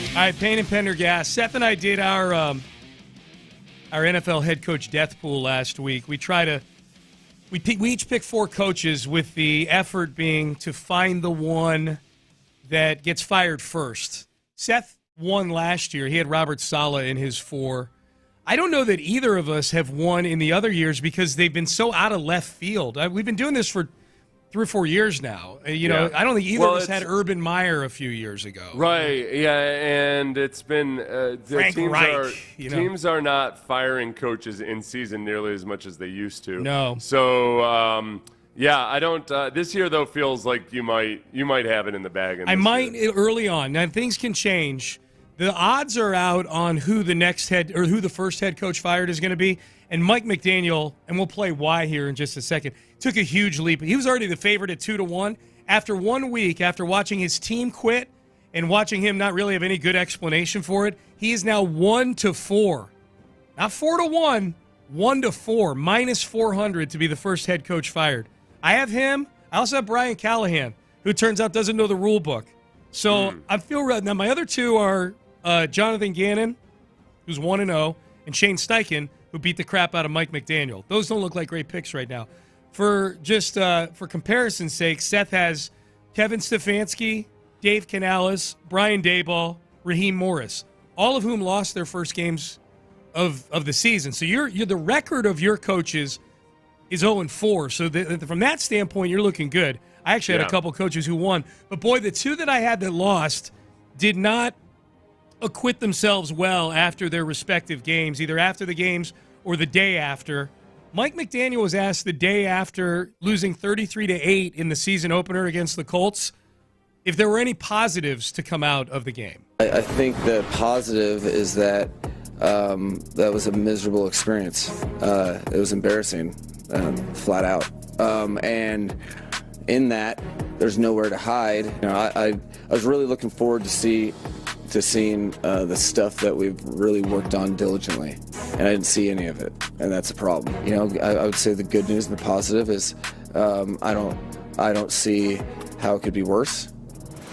Speaker 5: All right, Payne and Pendergast. Seth and I did our NFL head coach death pool last week. We each pick 4 coaches with the effort being to find the one that gets fired first. Seth won last year. He had Robert Saleh in his 4. I don't know that either of us have won in the other years because they've been so out of left field. We've been doing this for 3 or 4 years now. I don't think either of us had Urban Meyer a few years ago.
Speaker 8: Right, yeah, and it's been
Speaker 5: Frank Reich,
Speaker 8: teams are not firing coaches in season nearly as much as they used to.
Speaker 5: No.
Speaker 8: So, I don't. This year though feels like you might have it in the bag.
Speaker 5: I might early on. Now things can change. The odds are out on who the first head coach fired is going to be. And Mike McDaniel, and we'll play why here in just a second, took a huge leap. He was already the favorite at 2-1. After 1 week, after watching his team quit and watching him not really have any good explanation for it, he is now 1-4. Not 4-1, 1-4, minus 400 to be the first head coach fired. I have him. I also have Brian Callahan, who turns out doesn't know the rule book. So I feel right. Now, my other 2 are Jonathan Gannon, who's 1-0, and Shane Steichen, who beat the crap out of Mike McDaniel. Those don't look like great picks right now. For comparison's sake, Seth has Kevin Stefanski, Dave Canales, Brian Daboll, Raheem Morris, all of whom lost their first games of the season. So you're the record of your coaches is 0-4. So from that standpoint, you're looking good. I actually had a couple coaches who won. But, boy, the 2 that I had that lost did not acquit themselves well after their respective games, either after the games or the day after. Mike McDaniel was asked the day after losing 33-8 in the season opener against the Colts if there were any positives to come out of the game.
Speaker 15: I think the positive is that that was a miserable experience. It was embarrassing, flat out. And in that, there's nowhere to hide. I was really looking forward to seeing the stuff that we've really worked on diligently, and I didn't see any of it, and that's a problem. I would say the good news and the positive is I don't see how it could be worse,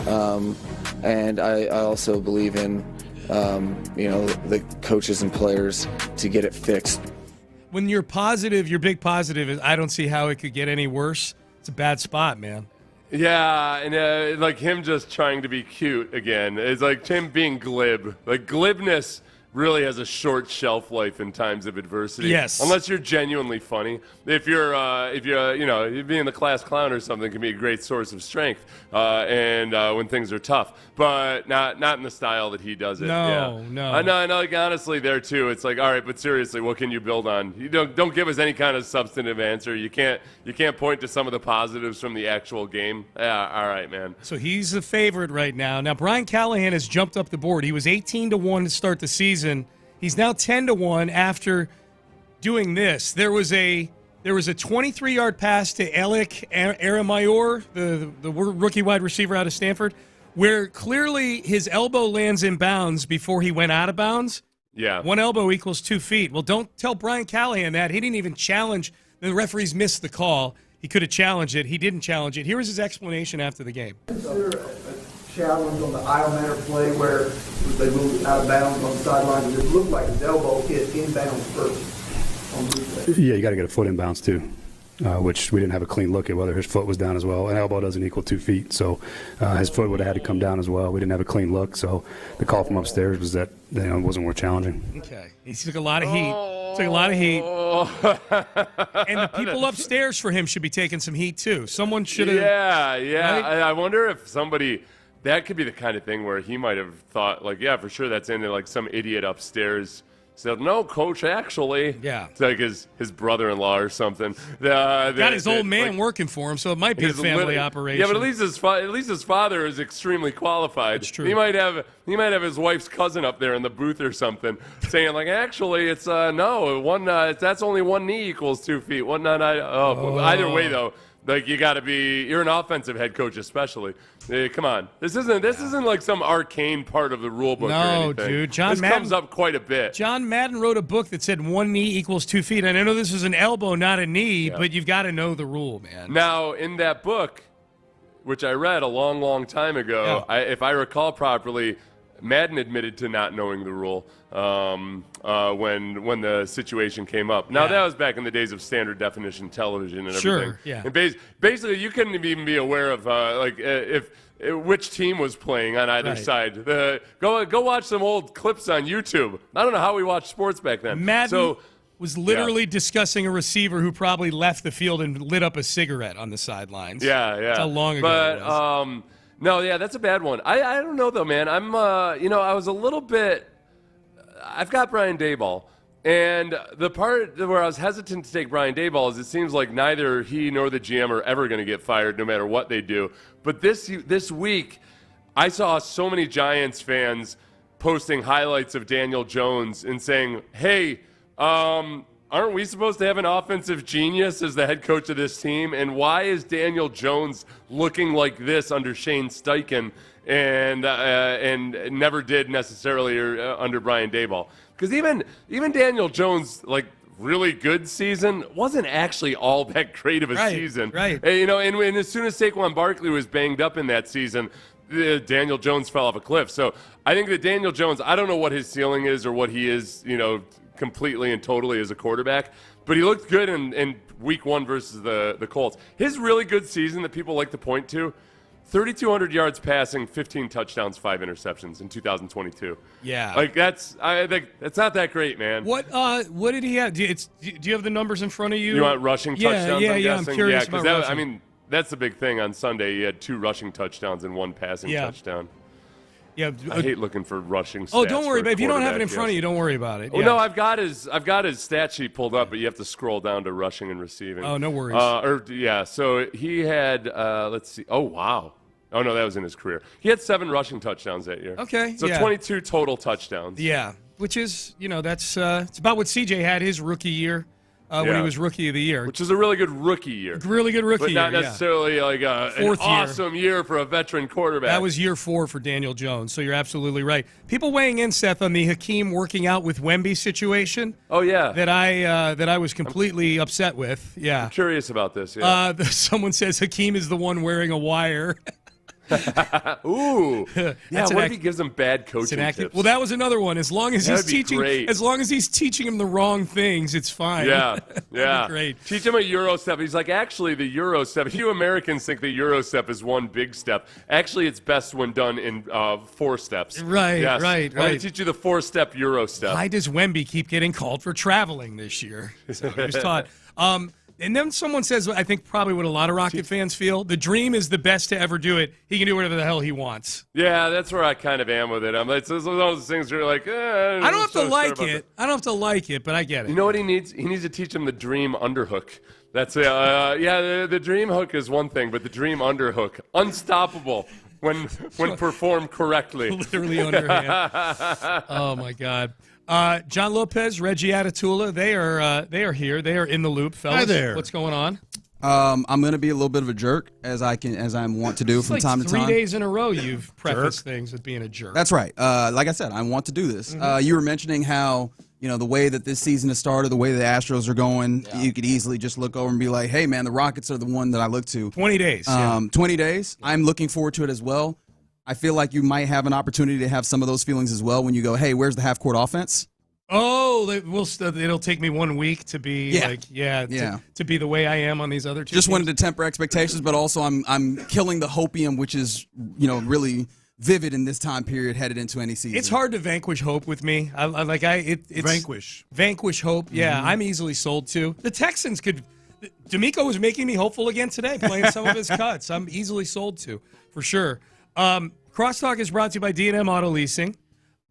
Speaker 15: and I also believe in the coaches and players to get it fixed.
Speaker 5: When you're positive, your big positive is I don't see how it could get any worse. It's a bad spot, man.
Speaker 8: Yeah, and like him just trying to be cute again. It's like him being glib. Like glibness really has a short shelf life in times of adversity.
Speaker 5: Yes.
Speaker 8: Unless you're genuinely funny. If you're being the class clown or something can be a great source of strength. And when things are tough, but not in the style that he does it.
Speaker 5: No.
Speaker 8: I know. Like honestly, there too, it's like, all right, but seriously, what can you build on? You don't give us any kind of substantive answer. You can't point to some of the positives from the actual game. Yeah, all right, man.
Speaker 5: So he's the favorite right now. Now Brian Callahan has jumped up the board. He was 18-1 to start the season. He's now 10-1 after doing this. There was a 23-yard pass to Alec Aramayor, the rookie wide receiver out of Stanford, where clearly his elbow lands in bounds before he went out of bounds.
Speaker 8: Yeah.
Speaker 5: 1 elbow equals 2 feet. Well, don't tell Brian Callahan that. He didn't even challenge. The referees missed the call. He could have challenged it. He didn't challenge it. Here was his explanation after the game.
Speaker 16: Is there a challenge on the Isle Manor play where they moved out of bounds on the sideline and it looked like his elbow hit inbounds first?
Speaker 17: Yeah, you got to get a foot inbounds too, which we didn't have a clean look at whether his foot was down as well. An elbow doesn't equal 2 feet, so his foot would have had to come down as well. We didn't have a clean look, so the call from upstairs was that it wasn't worth challenging.
Speaker 5: Okay, he took a lot of heat. And the people upstairs for him should be taking some heat too. Someone should have.
Speaker 8: Yeah.
Speaker 5: Right?
Speaker 8: I wonder if somebody. That could be the kind of thing where he might have thought, like, yeah, for sure that's in there. Like some idiot upstairs said, no, coach, actually.
Speaker 5: Yeah.
Speaker 8: It's like his brother-in-law or something.
Speaker 5: Got his old man working for him, so it might be a family operation.
Speaker 8: Yeah, but at least his father is extremely qualified.
Speaker 5: That's true.
Speaker 8: He might have his wife's cousin up there in the booth or something saying, like, actually, it's that's only 1 knee equals 2 feet. Either way, though. Like, you're an offensive head coach especially. Come on. This isn't like some arcane part of the rule book or anything.
Speaker 5: No, dude.
Speaker 8: This comes up quite a bit.
Speaker 5: John Madden wrote a book that said 1 knee equals 2 feet. And I know this is an elbow, not a knee, but you've got to know the rule, man.
Speaker 8: Now, in that book, which I read a long, long time ago, if I recall properly, Madden admitted to not knowing the rule when the situation came up. Now, that was back in the days of standard definition television and everything.
Speaker 5: Sure, yeah.
Speaker 8: And basically, you couldn't even be aware of which team was playing on either side. Go watch some old clips on YouTube. I don't know how we watched sports back then.
Speaker 5: Madden was literally discussing a receiver who probably left the field and lit up a cigarette on the sidelines.
Speaker 8: Yeah.
Speaker 5: That's how long ago it was.
Speaker 8: No, that's a bad one. I don't know, though, man. I'm, I was a little bit – I've got Brian Daboll. And the part where I was hesitant to take Brian Daboll is it seems like neither he nor the GM are ever going to get fired no matter what they do. But this week, I saw so many Giants fans posting highlights of Daniel Jones and saying, hey, aren't we supposed to have an offensive genius as the head coach of this team? And why is Daniel Jones looking like this under Shane Steichen and never did necessarily under Brian Daboll? Because even Daniel Jones, like, really good season wasn't actually all that great of a season.
Speaker 5: Right.
Speaker 8: And as soon as Saquon Barkley was banged up in that season, Daniel Jones fell off a cliff. So I think that Daniel Jones, I don't know what his ceiling is or what he is, completely and totally as a quarterback, but he looked good in week 1 versus the Colts. His really good season that people like to point to, 3,200 yards passing, 15 touchdowns, 5 interceptions in 2022.
Speaker 5: Yeah.
Speaker 8: Like, that's not that great, man.
Speaker 5: What did he have? Do you have the numbers in front of you?
Speaker 8: You want rushing touchdowns, I'm guessing?
Speaker 5: I'm curious about rushing.
Speaker 8: That's the big thing on Sunday. He had 2 rushing touchdowns and 1 passing touchdown.
Speaker 5: Yeah,
Speaker 8: I hate looking for rushing stats.
Speaker 5: Oh, don't worry, but if you don't have it in front of you, don't worry about it.
Speaker 8: Oh, no, I've got his stat sheet pulled up, but you have to scroll down to rushing and receiving.
Speaker 5: Oh, no worries.
Speaker 8: So he had, let's see. Oh, wow. Oh, no, that was in his career. He had 7 rushing touchdowns that year.
Speaker 5: Okay.
Speaker 8: So 22 total touchdowns.
Speaker 5: Yeah, which is, that's it's about what CJ had his rookie year. When he was Rookie of the Year.
Speaker 8: Which is a really good rookie year.
Speaker 5: Really good rookie year,
Speaker 8: But not necessarily like an awesome year for a veteran quarterback.
Speaker 5: That was year 4 for Daniel Jones, so you're absolutely right. People weighing in, Seth, on the Hakeem working out with Wemby situation.
Speaker 8: Oh, yeah.
Speaker 5: That I was completely upset with. Yeah.
Speaker 8: I'm curious about this, yeah.
Speaker 5: Someone says Hakeem is the one wearing a wire.
Speaker 8: Ooh, yeah. What if he gives him bad coaching tips?
Speaker 5: Well, that was another one. As long as he's teaching him the wrong things, it's fine.
Speaker 8: Yeah, yeah.
Speaker 5: Great.
Speaker 8: Teach him a Euro step. He's like, actually, the Euro step. You Americans think the Euro step is one big step. Actually, it's best when done in 4 steps.
Speaker 5: Right.
Speaker 8: Yes.
Speaker 5: Right.
Speaker 8: I'm going to teach you the 4-step Euro step.
Speaker 5: Why does Wemby keep getting called for traveling this year? So he was taught. And then someone says, I think probably what a lot of Rocket fans feel, the dream is the best to ever do it. He can do whatever the hell he wants.
Speaker 8: Yeah, that's where I kind of am with it. I'm like, it's one of those things where you're like,
Speaker 5: I don't have to like it. I don't have to like it, but I get it.
Speaker 8: You know what he needs? He needs to teach him the dream underhook. That's the dream hook is one thing, but the dream underhook, unstoppable when performed correctly.
Speaker 5: Literally underhand. Oh my God. John Lopez, Reggie Atatula, they are here. They are in the loop, fellas.
Speaker 18: Hi there.
Speaker 5: What's going on?
Speaker 18: I'm going to be a little bit of a jerk, as I'm want to do from time to time.
Speaker 5: 3 days in a row you've prefaced things with being a jerk.
Speaker 18: That's right. Like I said, I want to do this. You were mentioning how, the way that this season has started, the way the Astros are going, you could easily just look over and be like, hey, man, the Rockets are the one that I look to.
Speaker 5: 20 days.
Speaker 18: 20 days. I'm looking forward to it as well. I feel like you might have an opportunity to have some of those feelings as well when you go, hey, where's the half-court offense?
Speaker 5: Oh, it'll take me 1 week to be to be the way I am on these other two.
Speaker 18: Just wanted to temper expectations, but also I'm killing the hopium, which is really vivid in this time period headed into any season.
Speaker 5: It's hard to vanquish hope with me. It's vanquish hope. Yeah, I'm easily sold to. The Texans could. DeMeco was making me hopeful again today, playing some of his cuts. I'm easily sold to, for sure. Crosstalk is brought to you by D&M Auto Leasing.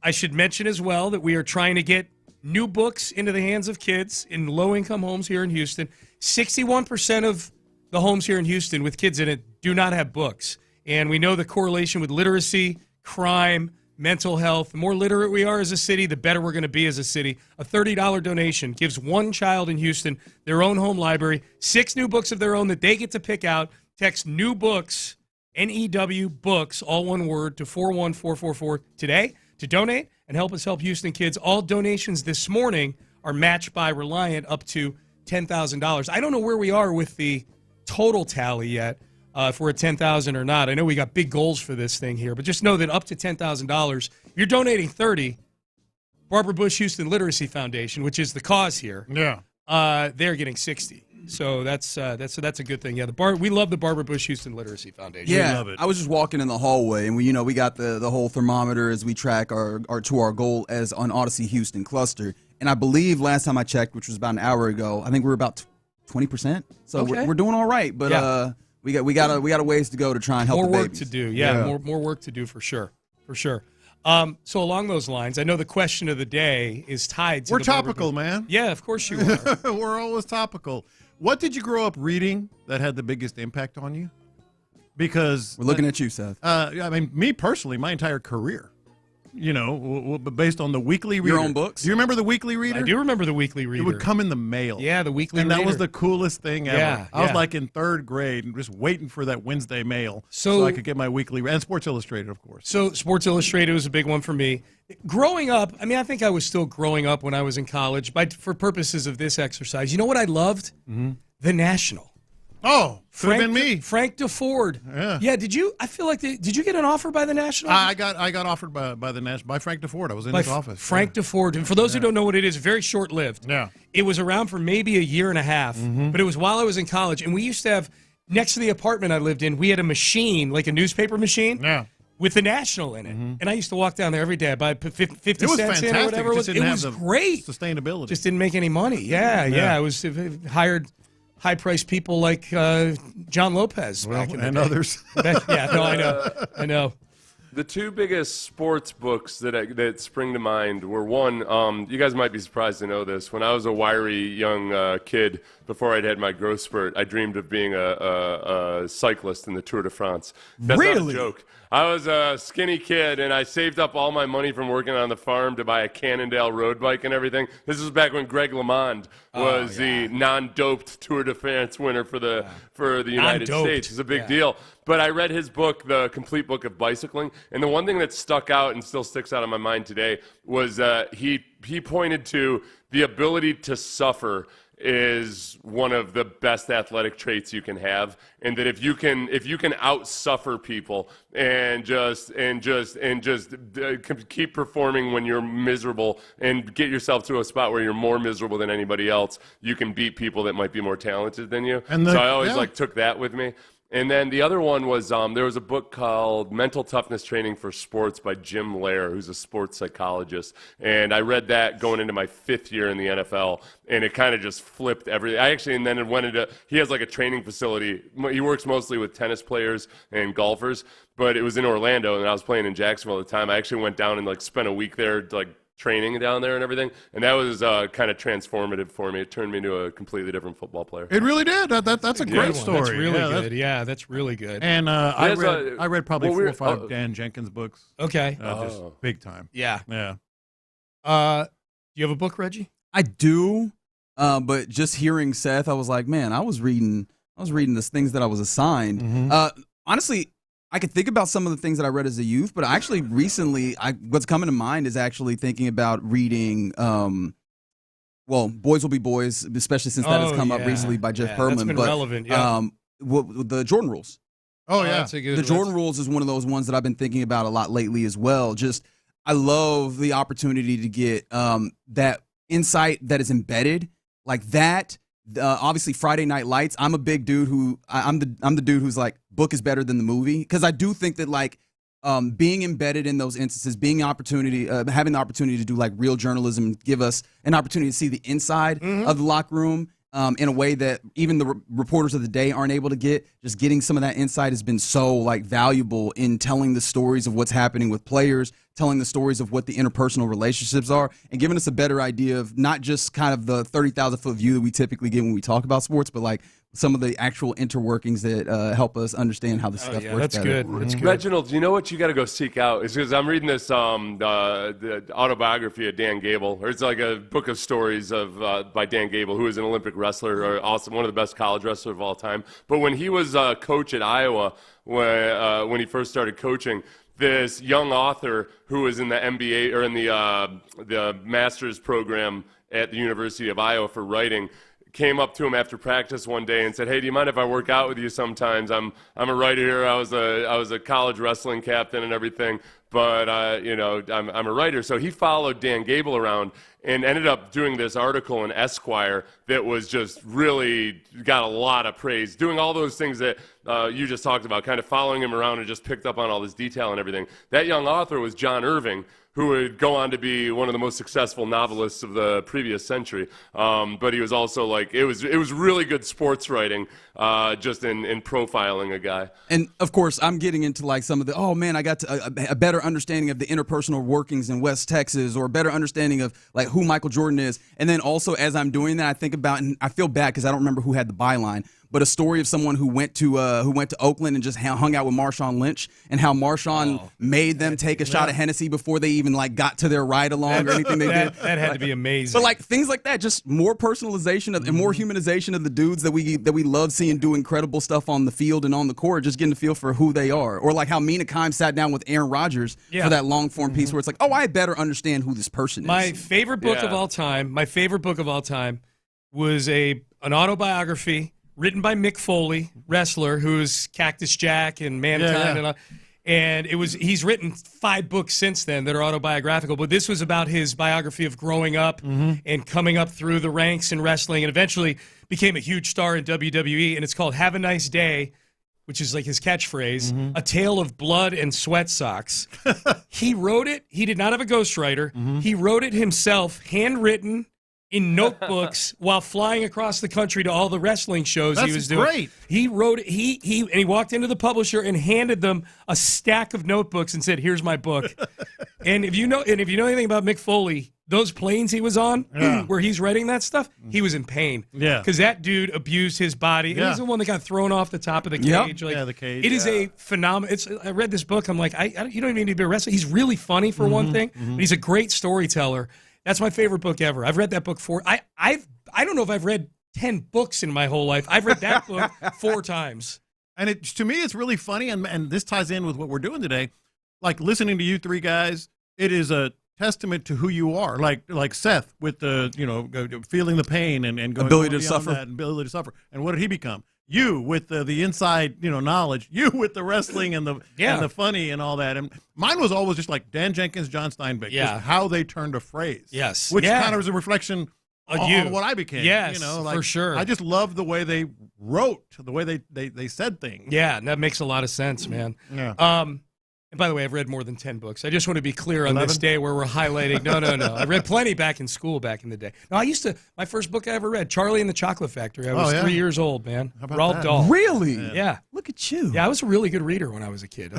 Speaker 5: I should mention as well that we are trying to get new books into the hands of kids in low-income homes here in Houston. 61% of the homes here in Houston with kids in it do not have books. And we know the correlation with literacy, crime, mental health. The more literate we are as a city, the better we're going to be as a city. A $30 donation gives one child in Houston their own home library, 6 new books of their own that they get to pick out. Text new books, NEW books, all one word, to 41444 today to donate and help us help Houston kids. All donations this morning are matched by Reliant up to $10,000. I don't know where we are with the total tally yet. If we're at $10,000 or not. I know we got big goals for this thing here, but just know that up to $10,000, you're donating $30. Barbara Bush Houston Literacy Foundation, which is the cause here, they're getting $60. So that's a good thing. Yeah, we love the Barbara Bush Houston Literacy Foundation.
Speaker 18: Yeah,
Speaker 5: we love it.
Speaker 18: I was just walking in the hallway, and we got the whole thermometer as we track our goal as on Odyssey Houston cluster. And I believe last time I checked, which was about an hour ago, I think we were about 20%. So we're doing all right, but We got a ways to go to try and help
Speaker 5: more
Speaker 18: the
Speaker 5: work
Speaker 18: babies.
Speaker 5: to do. Yeah, more work to do for sure. So along those lines, I know the question of the day is tied to
Speaker 19: We're topical, man.
Speaker 5: Yeah, of course you are.
Speaker 19: We're always topical. What did you grow up reading that had the biggest impact on you? Because
Speaker 18: we're looking at you, Seth.
Speaker 19: I mean, me personally, my entire career, based on the Weekly Reader.
Speaker 18: Your own books?
Speaker 19: Do you remember the Weekly Reader?
Speaker 5: I do remember the Weekly Reader.
Speaker 19: It would come in the mail.
Speaker 5: Yeah, the Weekly
Speaker 19: and
Speaker 5: Reader.
Speaker 19: And that was the coolest thing ever.
Speaker 5: Yeah,
Speaker 19: I was like in 3rd grade and just waiting for that Wednesday mail so I could get my Weekly Reader. And Sports Illustrated, of course.
Speaker 5: So Sports Illustrated was a big one for me. Growing up, I mean, I think I was still growing up when I was in college. But for purposes of this exercise, you know what I loved? Mm-hmm. The National.
Speaker 19: Oh, could have been me.
Speaker 5: Frank DeFord. Yeah. Did you? I feel like did you get an offer by the National?
Speaker 19: I got offered by the National by Frank DeFord. I was in his office.
Speaker 5: Frank DeFord. And for those who don't know what it is, very short lived.
Speaker 19: Yeah.
Speaker 5: It was around for maybe a year and a half, but it was while I was in college, and we used to have next to the apartment I lived in, we had a machine, like a newspaper machine.
Speaker 19: Yeah.
Speaker 5: With the National in it. And I used to walk down there every day. I'd buy 50 cents in or whatever.
Speaker 19: It
Speaker 5: was great.
Speaker 19: Sustainability.
Speaker 5: Just didn't make any money. Yeah. It was hired high-priced people like John Lopez back in the day.
Speaker 19: Others.
Speaker 5: I know.
Speaker 8: The 2 biggest sports books that spring to mind were one, you guys might be surprised to know this. When I was a wiry young kid, before I'd had my growth spurt, I dreamed of being a cyclist in the Tour de France. That's not a joke. I was a skinny kid, and I saved up all my money from working on the farm to buy a Cannondale road bike and everything. This was back when Greg LeMond was the non-doped Tour de France winner for the United States. It's a big deal. But I read his book, The Complete Book of Bicycling, and the one thing that stuck out and still sticks out in my mind today was he pointed to the ability to suffer is one of the best athletic traits you can have, and that if you can out-suffer people and just keep performing when you're miserable and get yourself to a spot where you're more miserable than anybody else, you can beat people that might be more talented than you. So I always took that with me. And then the other one was there was a book called Mental Toughness Training for Sports by Jim Lair, who's a sports psychologist. And I read that going into my 5th year in the NFL, and it kind of just flipped everything. And then it went into, he has like a training facility. He works mostly with tennis players and golfers, but it was in Orlando, and I was playing in Jacksonville at the time. I actually went down and spent a week there, training down there and everything, and that was kind of transformative for me. It turned me into a completely different football player.
Speaker 19: It really did. That's a great story.
Speaker 5: That's really good. That's really good.
Speaker 19: And I read probably 4 or 5 Dan Jenkins books.
Speaker 5: Okay.
Speaker 19: Just big time.
Speaker 5: Yeah.
Speaker 19: Do
Speaker 5: you have a book, Reggie?
Speaker 18: I do, but just hearing Seth, I was like, man, I was reading the things that I was assigned. Honestly, I could think about some of the things that I read as a youth, but actually recently, what's coming to mind is actually thinking about reading, Boys Will Be Boys, especially since that has come up recently by Jeff Pearlman.
Speaker 5: That's been relevant,
Speaker 18: the Jordan Rules.
Speaker 5: That's a good
Speaker 18: The Jordan Rules is one of those ones that I've been thinking about a lot lately as well. Just, I love the opportunity to get that insight that is embedded like that. Obviously, Friday Night Lights. I'm a big dude who I'm the dude who's like, book is better than the movie, because I do think that being embedded in those instances, having the opportunity to do real journalism, give us an opportunity to see the inside of the locker room in a way that even the reporters of the day aren't able to get. Just getting some of that insight has been so valuable in telling the stories of what's happening with players, telling the stories of what the interpersonal relationships are and giving us a better idea of not just kind of the 30,000-foot view that we typically get when we talk about sports, but like some of the actual interworkings that help us understand how this stuff works.
Speaker 5: That's
Speaker 18: better.
Speaker 5: good. That's good.
Speaker 8: Reginald, you know what you got to go seek out? Is because I'm reading this the autobiography of Dan Gable. Or it's like a book of stories of by Dan Gable, who is an Olympic wrestler, or also one of the best college wrestlers of all time. But when he was a coach at Iowa, when he first started coaching, this young author who was in the MBA or in the master's program at the University of Iowa for writing came up to him after practice one day and said, "Hey, do you mind if I work out with you sometimes? I'm a writer here. I was a college wrestling captain and everything, but I'm a writer." So he followed Dan Gable around and ended up doing this article in Esquire that was just really got a lot of praise, doing all those things that you just talked about, kind of following him around and just picked up on all this detail and everything. That young author was John Irving, who would go on to be one of the most successful novelists of the previous century. But he was also like, it was really good sports writing, just in profiling a guy.
Speaker 18: And of course, I'm getting into like some of the, I got to, a better understanding of the interpersonal workings in West Texas, or a better understanding of like who Michael Jordan is. And then also as I'm doing that, I think about, and I feel bad because I don't remember who had the byline, but a story of someone who went to Oakland and just hung out with Marshawn Lynch, and how Marshawn made them take a shot of Hennessy before they even like got to their ride along or anything they did.
Speaker 5: That had to be amazing.
Speaker 18: But like things like that, just more personalization and more humanization of the dudes that we love seeing do incredible stuff on the field and on the court, just getting a feel for who they are. Or like how Mina Kimes sat down with Aaron Rodgers for that long form piece where it's like, I better understand who this person is.
Speaker 5: My favorite book of all time was an autobiography written by Mick Foley, wrestler, who's Cactus Jack and Mankind and all. And he's written 5 books since then that are autobiographical, but this was about his biography of growing up and coming up through the ranks in wrestling, and eventually became a huge star in WWE. And it's called Have a Nice Day, which is like his catchphrase, A Tale of Blood and Sweat Socks. He wrote it. He did not have a ghostwriter. He wrote it himself, handwritten, in notebooks while flying across the country to all the wrestling shows he was doing.
Speaker 19: Great.
Speaker 5: He wrote it. He walked into the publisher and handed them a stack of notebooks and said, "Here's my book." And if you know anything about Mick Foley, those planes he was on where he's writing that stuff, he was in pain.
Speaker 19: Yeah.
Speaker 5: Because that dude abused his body. And he's the one that got thrown off the top of the cage.
Speaker 19: The cage.
Speaker 5: It is a phenomenal. I read this book. I'm like, you don't even need to be a wrestler. He's really funny for one thing, but he's a great storyteller. That's my favorite book ever. I've read that book I don't know if I've read 10 books in my whole life. I've read that book 4 times.
Speaker 19: And to me, it's really funny, and this ties in with what we're doing today. Like listening to you 3 guys, it is a testament to who you are. Like Seth with the feeling the pain and going
Speaker 18: ability to
Speaker 19: beyond
Speaker 18: suffer.
Speaker 19: that, ability to suffer. And what did he become? You with the inside knowledge. You with the wrestling and the funny and all that. And mine was always just like Dan Jenkins, John Steinbeck.
Speaker 5: Yeah.
Speaker 19: Just how they turned a phrase.
Speaker 5: Yes.
Speaker 19: Which kind of is a reflection on what I became.
Speaker 5: Yes,
Speaker 19: like,
Speaker 5: for sure.
Speaker 19: I just love the way they wrote, the way they said things.
Speaker 5: Yeah, that makes a lot of sense, man.
Speaker 19: Yeah.
Speaker 5: And by the way, I've read more than 10 books. I just want to be clear on
Speaker 19: 11?
Speaker 5: this day where we're highlighting. No. I read plenty back in school back in the day. No, my first book I ever read, Charlie and the Chocolate Factory. I was 3 years old, man. Roald Dahl.
Speaker 18: Really?
Speaker 5: Yeah.
Speaker 18: Look at you.
Speaker 5: Yeah, I was a really good reader when I was a kid.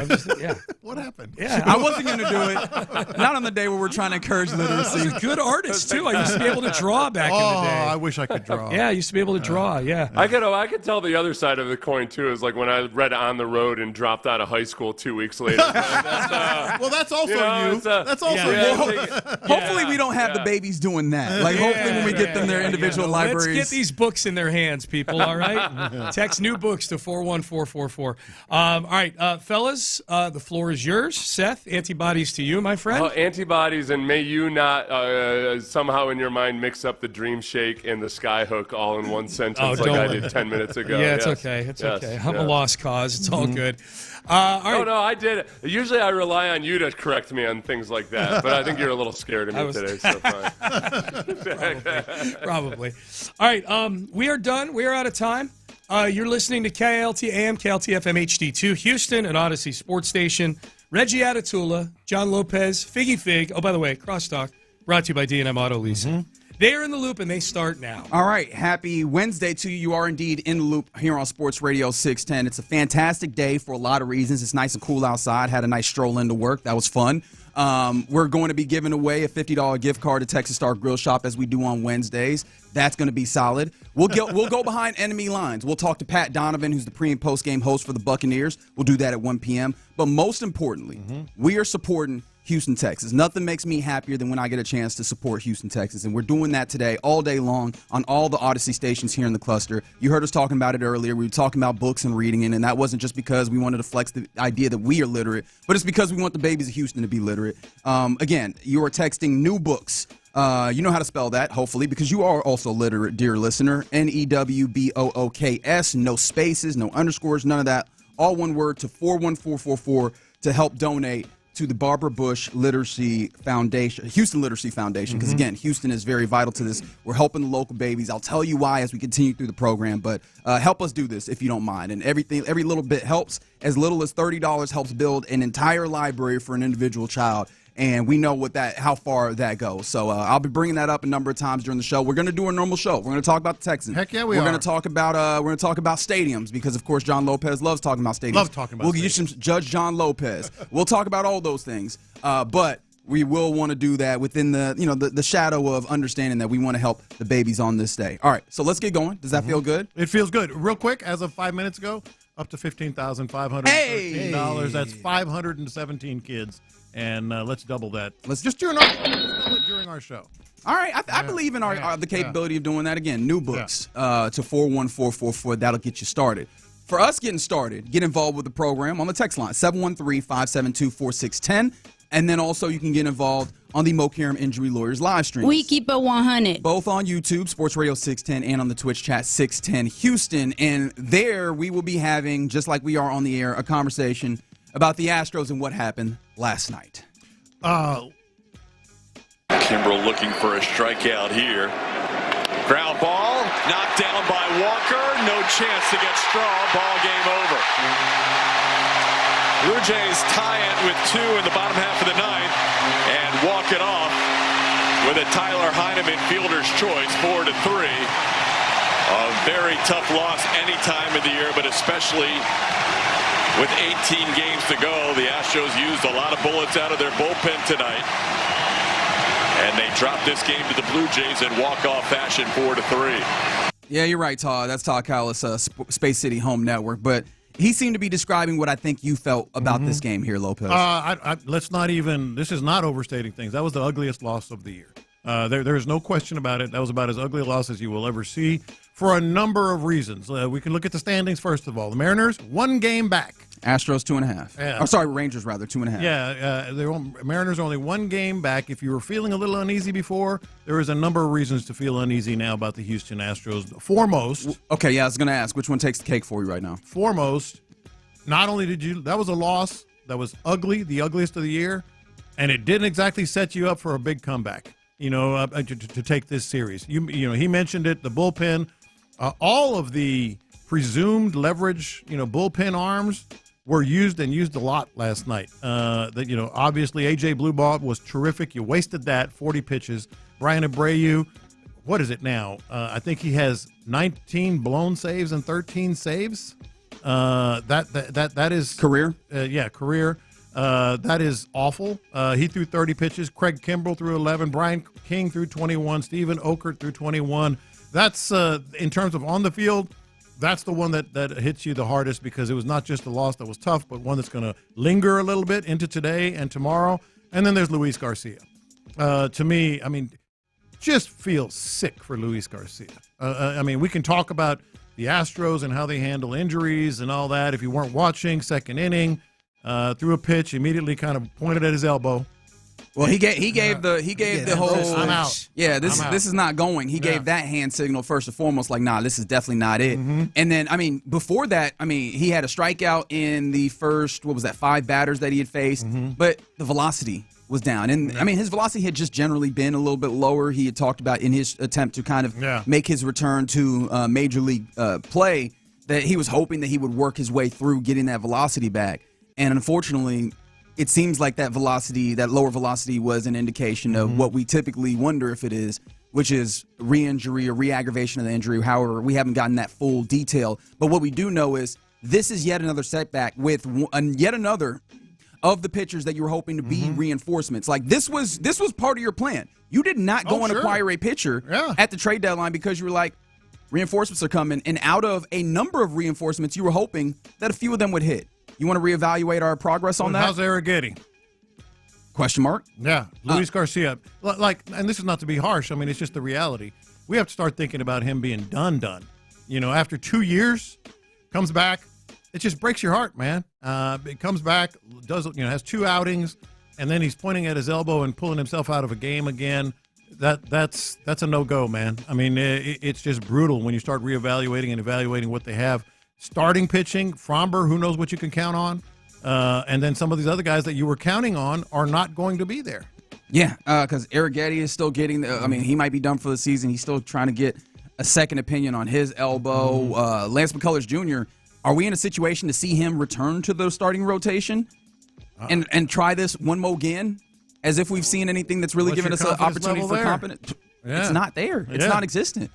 Speaker 19: What happened?
Speaker 5: Yeah.
Speaker 18: I wasn't going to do it. Not on the day where we're trying to encourage literacy.
Speaker 5: I was a good artist, too. I used to be able to draw back in the day.
Speaker 19: I wish I could draw.
Speaker 5: Yeah, I used to be able to draw, yeah.
Speaker 8: I could tell the other side of the coin, too, is like when I read On the Road and dropped out of high school 2 weeks later.
Speaker 19: Well, that's also you. That's also you.
Speaker 18: Hopefully we don't have the babies doing that. Like, hopefully when we get them their individual libraries.
Speaker 5: Let's get these books in their hands, people, all right? Text new books to 41444. All right, fellas, the floor is yours. Seth, antibodies to you, my friend.
Speaker 8: Antibodies, and may you not somehow in your mind mix up the Dream Shake and the Skyhook all in one sentence like I did 10 minutes ago.
Speaker 5: Yeah, it's okay. It's okay. I'm a lost cause. It's all good. All right.
Speaker 8: No, I did it. Usually I rely on you to correct me on things like that, but I think you're a little scared of me today, so fine.
Speaker 5: Probably. All right, we are done. We are out of time. You're listening to KLT AM, KLT FM HD2, Houston, an Odyssey sports station. Reggie Atatula, John Lopez, Figgy Fig. Oh, by the way, Crosstalk, brought to you by D&M Auto Leasing. They're in the loop, and they start now.
Speaker 18: All right. Happy Wednesday to you. You are indeed in the loop here on Sports Radio 610. It's a fantastic day for a lot of reasons. It's nice and cool outside. Had a nice stroll into work. That was fun. We're going to be giving away a $50 gift card to Texas Star Grill Shop as we do on Wednesdays. That's going to be solid. We'll go behind enemy lines. We'll talk to Pat Donovan, who's the pre- and post-game host for the Buccaneers. We'll do that at 1 p.m. But most importantly, we are supporting Houston, Texas. Nothing makes me happier than when I get a chance to support Houston, Texas. And we're doing that today all day long on all the Odyssey stations here in the cluster. You heard us talking about it earlier. We were talking about books and reading it, and that wasn't just because we wanted to flex the idea that we are literate, but it's because we want the babies of Houston to be literate. Again, you are texting new books. You know how to spell that, hopefully, because you are also literate, dear listener. NEWBOOKS, no spaces, no underscores, none of that. All one word to 41444 to help donate to the Barbara Bush Literacy Foundation, Houston Literacy Foundation, because, again, Houston is very vital to this. We're helping the local babies. I'll tell you why as we continue through the program, but help us do this if you don't mind. And every little bit helps. As little as $30 helps build an entire library for an individual child. And we know how far that goes. So I'll be bringing that up a number of times during the show. We're going to do a normal show. We're going to talk about the Texans.
Speaker 19: Heck yeah,
Speaker 18: we're going to talk about stadiums because, of course, John Lopez loves talking about stadiums.
Speaker 19: Love talking about
Speaker 18: We'll
Speaker 19: stadiums.
Speaker 18: get you some Judge John Lopez. We'll talk about all those things. But we will want to do that within the shadow of understanding that we want to help the babies on this day. All right, so let's get going. Does that feel good?
Speaker 19: It feels good. Real quick, as of 5 minutes ago, up to $15,513.
Speaker 18: Hey!
Speaker 19: That's 517 kids. And let's double that. Let's double it during our show.
Speaker 18: All right, I believe in the capability of doing that. Again, new books to 41444. That'll get you started. For us getting started, get involved with the program on the text line, 713-572-4610. And then also you can get involved on the Mokaram Injury Lawyers live stream.
Speaker 20: We keep it 100.
Speaker 18: Both on YouTube, Sports Radio 610, and on the Twitch chat, 610 Houston. And there we will be having, just like we are on the air, a conversation about the Astros and what happened last night.
Speaker 7: Kimbrel looking for a strikeout here. Ground ball, knocked down by Walker. No chance to get Straw. Ball game over. Blue Jays tie it with 2 in the bottom half of the ninth and walk it off with a Tyler Heineman fielder's choice, 4-3. A very tough loss any time of the year, but especially with 18 games to go. The Astros used a lot of bullets out of their bullpen tonight. And they drop this game to the Blue Jays in walk-off fashion, 4-3.
Speaker 18: Yeah, you're right, Todd. That's Todd Callis, Space City Home Network. But he seemed to be describing what I think you felt about this game here, Lopez.
Speaker 19: Let's not even – this is not overstating things. That was the ugliest loss of the year. There is no question about it. That was about as ugly a loss as you will ever see for a number of reasons. We can look at the standings, first of all. The Mariners, 1 game back.
Speaker 18: Astros 2.5.
Speaker 19: Yeah.
Speaker 18: I'm sorry, Rangers rather 2.5.
Speaker 19: Yeah, Mariners are only 1 game back. If you were feeling a little uneasy before, there is a number of reasons to feel uneasy now about the Houston Astros. Foremost.
Speaker 18: Okay, yeah, I was going to ask which one takes the cake for you right now.
Speaker 19: Foremost, not only that was a loss that was ugly, the ugliest of the year, and it didn't exactly set you up for a big comeback. To take this series. He mentioned it. The bullpen, all of the presumed leverage, bullpen arms were used and used a lot last night. Obviously AJ Blueball was terrific. You wasted that 40 pitches. Brian Abreu, what is it now? I think he has 19 blown saves and 13 saves. That is
Speaker 18: career.
Speaker 19: Career. That is awful. He threw 30 pitches. Craig Kimbrel threw 11. Brian King threw 21. Steven Okert threw 21. That's in terms of on the field. That's the one that hits you the hardest because it was not just a loss that was tough, but one that's going to linger a little bit into today and tomorrow. And then there's Luis Garcia. To me, just feel sick for Luis Garcia. We can talk about the Astros and how they handle injuries and all that. If you weren't watching, second inning, threw a pitch, immediately kind of pointed at his elbow.
Speaker 18: Well, he gave the whole.
Speaker 19: I'm out.
Speaker 18: Yeah, this is not going. He gave that hand signal first and foremost, like, nah, this is definitely not it. And then, before that, he had a strikeout in the first 5 batters that he had faced, but the velocity was down. And his velocity had just generally been a little bit lower. He had talked about in his attempt to kind of make his return to major league play that he was hoping that he would work his way through getting that velocity back. And unfortunately, it seems like that lower velocity was an indication of what we typically wonder if it is, which is re-injury or re-aggravation of the injury. However, we haven't gotten that full detail. But what we do know is this is yet another setback with yet another of the pitchers that you were hoping to be reinforcements. Like this was part of your plan. You did not go and acquire a pitcher at the trade deadline because you were like, reinforcements are coming. And out of a number of reinforcements, you were hoping that a few of them would hit. You want to reevaluate our progress on that?
Speaker 19: How's Arrighetti?
Speaker 18: Question mark?
Speaker 19: Yeah, Luis Garcia. And this is not to be harsh. I mean, it's just the reality. We have to start thinking about him being done. After 2 years, comes back. It just breaks your heart, man. It comes back, has 2 outings, and then he's pointing at his elbow and pulling himself out of a game again. That's a no-go, man. I mean, it's just brutal when you start reevaluating and evaluating what they have. Starting pitching, Fromber, who knows what you can count on, and then some of these other guys that you were counting on are not going to be there.
Speaker 18: Yeah, because Arrighetti is still getting he might be done for the season. He's still trying to get a second opinion on his elbow. Lance McCullers Jr., are we in a situation to see him return to the starting rotation and try this one more again? As if we've seen anything that's really given us an opportunity for competence. Yeah. It's not there. It's non-existent.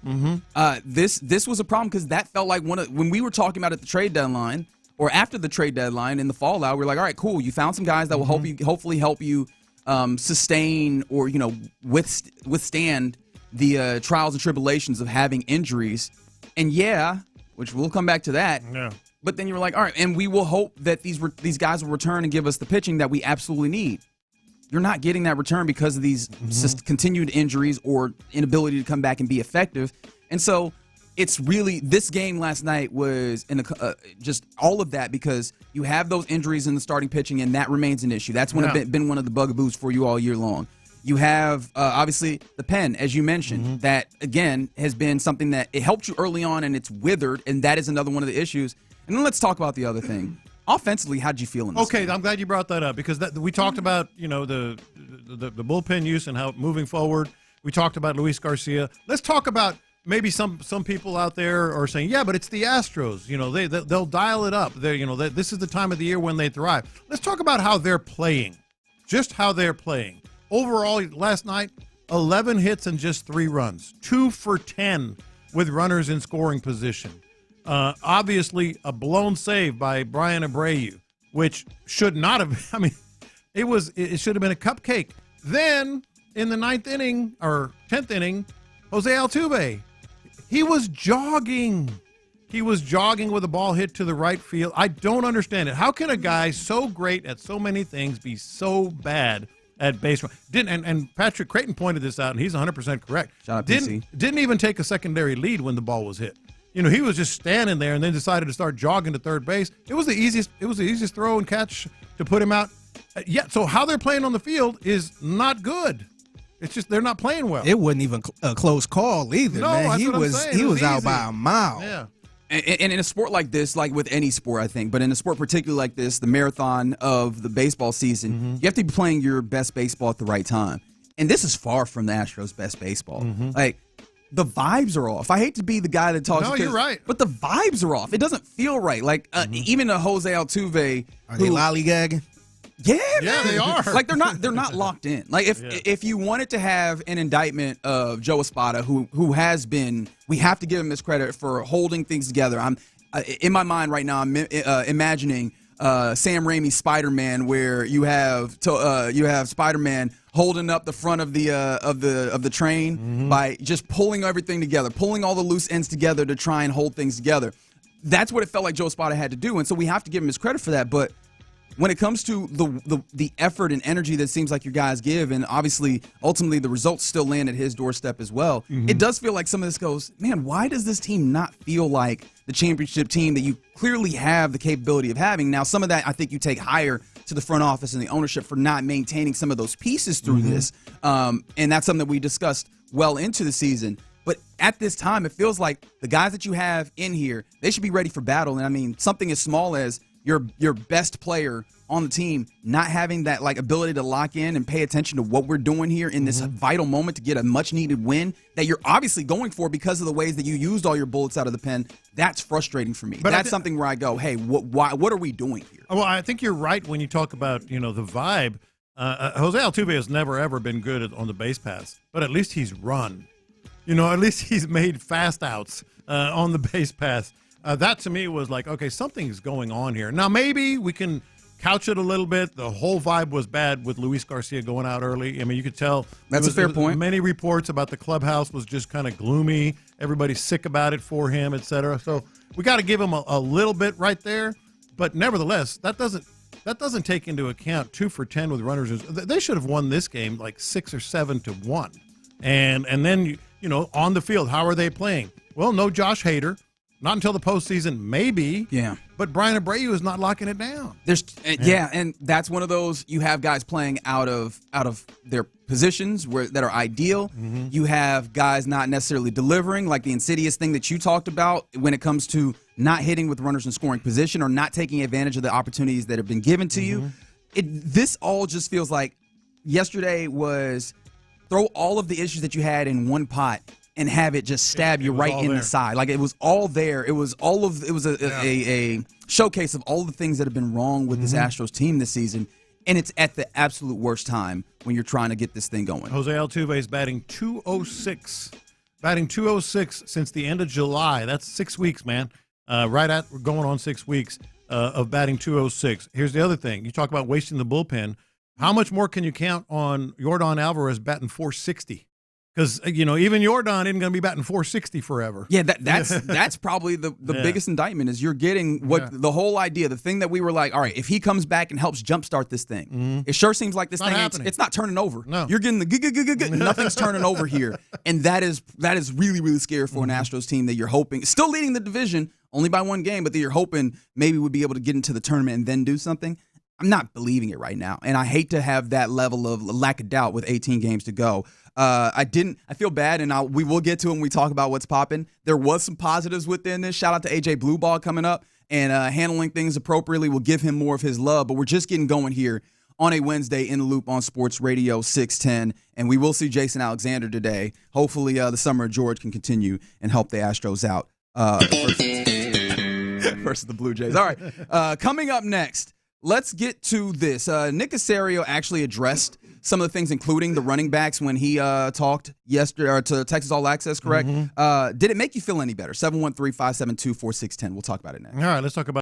Speaker 18: This was a problem because that felt like when we were talking about at the trade deadline or after the trade deadline in the fallout, we were like, all right, cool. You found some guys that will hopefully help you sustain or withstand the trials and tribulations of having injuries. And which we'll come back to that.
Speaker 19: Yeah.
Speaker 18: But then you were like, all right, and we will hope that these guys will return and give us the pitching that we absolutely need. You're not getting that return because of these continued injuries or inability to come back and be effective. And so it's really this game last night was just all of that because you have those injuries in the starting pitching, and that remains an issue. That's been one of the bugaboos for you all year long. You have, obviously, the pen, as you mentioned, that, again, has been something that it helped you early on, and it's withered, and that is another one of the issues. And then let's talk about the other thing. Offensively, how'd you feel in this game?
Speaker 19: I'm glad you brought that up because we talked about the bullpen use and how moving forward. We talked about Luis Garcia. Let's talk about maybe some people out there are saying, yeah, but it's the Astros. They'll dial it up. This is the time of the year when they thrive. Let's talk about how they're playing, just how they're playing. Overall, last night, 11 hits and just 3 runs, 2 for 10 with runners in scoring position. Obviously, a blown save by Brian Abreu, which should not have. I mean, it should have been a cupcake. Then in the 9th inning or 10th inning, Jose Altuve, he was jogging. He was jogging with a ball hit to the right field. I don't understand it. How can a guy so great at so many things be so bad at baseball? And Patrick Creighton pointed this out, and he's 100% correct.
Speaker 18: Shout out PC.
Speaker 19: Didn't even take a secondary lead when the ball was hit. He was just standing there and then decided to start jogging to third base. It was the easiest throw and catch to put him out. So how they're playing on the field is not good. It's just they're not playing well.
Speaker 20: It wasn't even a close call either, man. He was out by a mile.
Speaker 19: Yeah.
Speaker 18: And in a sport like this, like with any sport, I think, but in a sport particularly like this, the marathon of the baseball season, you have to be playing your best baseball at the right time. And this is far from the Astros' best baseball. Like, the vibes are off. I hate to be the guy that talks.
Speaker 19: No, you're right.
Speaker 18: But the vibes are off. It doesn't feel right. Like even a Jose Altuve,
Speaker 20: are they lollygagging?
Speaker 18: Yeah,
Speaker 19: they are.
Speaker 18: Like they're not locked in. Like if you wanted to have an indictment of Joe Espada, who has been, we have to give him his credit for holding things together. I'm in my mind right now. I'm imagining Sam Raimi's Spider-Man, where you have Spider-Man holding up the front of the train by just pulling everything together, pulling all the loose ends together to try and hold things together. That's what it felt like Joe Espada had to do, and so we have to give him his credit for that. But when it comes to the effort and energy that seems like your guys give, and obviously ultimately the results still land at his doorstep as well, it does feel like some of this goes, man, why does this team not feel like the championship team that you clearly have the capability of having? Now, some of that I think you take higher to the front office and the ownership for not maintaining some of those pieces through this, and that's something that we discussed well into the season. But at this time, it feels like the guys that you have in here, they should be ready for battle. And I mean, something as small as your best player on the team not having that ability to lock in and pay attention to what we're doing here in this vital moment to get a much needed win that you're obviously going for because of the ways that you used all your bullets out of the pen. That's frustrating for me. But that's something where I go, hey, what are we doing here?
Speaker 19: Well, I think you're right when you talk about the vibe. Jose Altuve has never ever been good on the base paths, but at least he's run. At least he's made fast outs on the base paths. That to me was like, okay, something's going on here. Now maybe we can couch it a little bit. The whole vibe was bad with Luis Garcia going out early. I mean, you could tell.
Speaker 18: That's a fair point.
Speaker 19: Many reports about the clubhouse was just kind of gloomy. Everybody's sick about it for him, et cetera. So we got to give him a little bit right there. But nevertheless, that doesn't take into account 2 for 10 with runners. They should have won this game like 6 or 7-1. And then, on the field, how are they playing? Well, no Josh Hader. Not until the postseason, maybe.
Speaker 18: Yeah.
Speaker 19: But Brian Abreu is not locking it down.
Speaker 18: And that's one of those. You have guys playing out of their positions that are ideal.
Speaker 19: Mm-hmm.
Speaker 18: You have guys not necessarily delivering, like the insidious thing that you talked about when it comes to not hitting with runners in scoring position or not taking advantage of the opportunities that have been given to you. This all just feels like yesterday was throw all of the issues that you had in one pot and have it just stab you right in the side. Like it was all there. It was a showcase of all the things that have been wrong with this Astros team this season. And it's at the absolute worst time when you're trying to get this thing going.
Speaker 19: Jose Altuve is batting .206. Batting .206 since the end of July. That's 6 weeks, man. We're going on 6 weeks of batting .206. Here's the other thing. You talk about wasting the bullpen. How much more can you count on Yordan Alvarez batting .460? Because, even Yordan isn't going to be batting .460 forever.
Speaker 18: Yeah, that's probably the biggest indictment is you're getting the whole idea, the thing that we were like, all right, if he comes back and helps jumpstart this thing, it sure seems like this thing it's not turning over.
Speaker 19: No.
Speaker 18: You're getting the nothing's turning over here. And that is really, really scary for an Astros team that you're hoping, still leading the division, only by 1 game, but that you're hoping maybe would be able to get into the tournament and then do something. I'm not believing it right now. And I hate to have that level of lack of doubt with 18 games to go. I feel bad, and we will get to it when we talk about what's popping. There was some positives within this. Shout out to AJ Blueball coming up and handling things appropriately. We'll give him more of his love, but we're just getting going here on a Wednesday in the Loop on Sports Radio 610, and we will see Jason Alexander today. Hopefully the summer of George can continue and help the Astros out versus the Blue Jays. All right, coming up next, let's get to this. Nick Caserio actually addressed some of the things, including the running backs, when he talked yesterday to Texas All Access, correct? Did it make you feel any better? 713-572-4610. We'll talk about it next.
Speaker 19: All right, let's talk about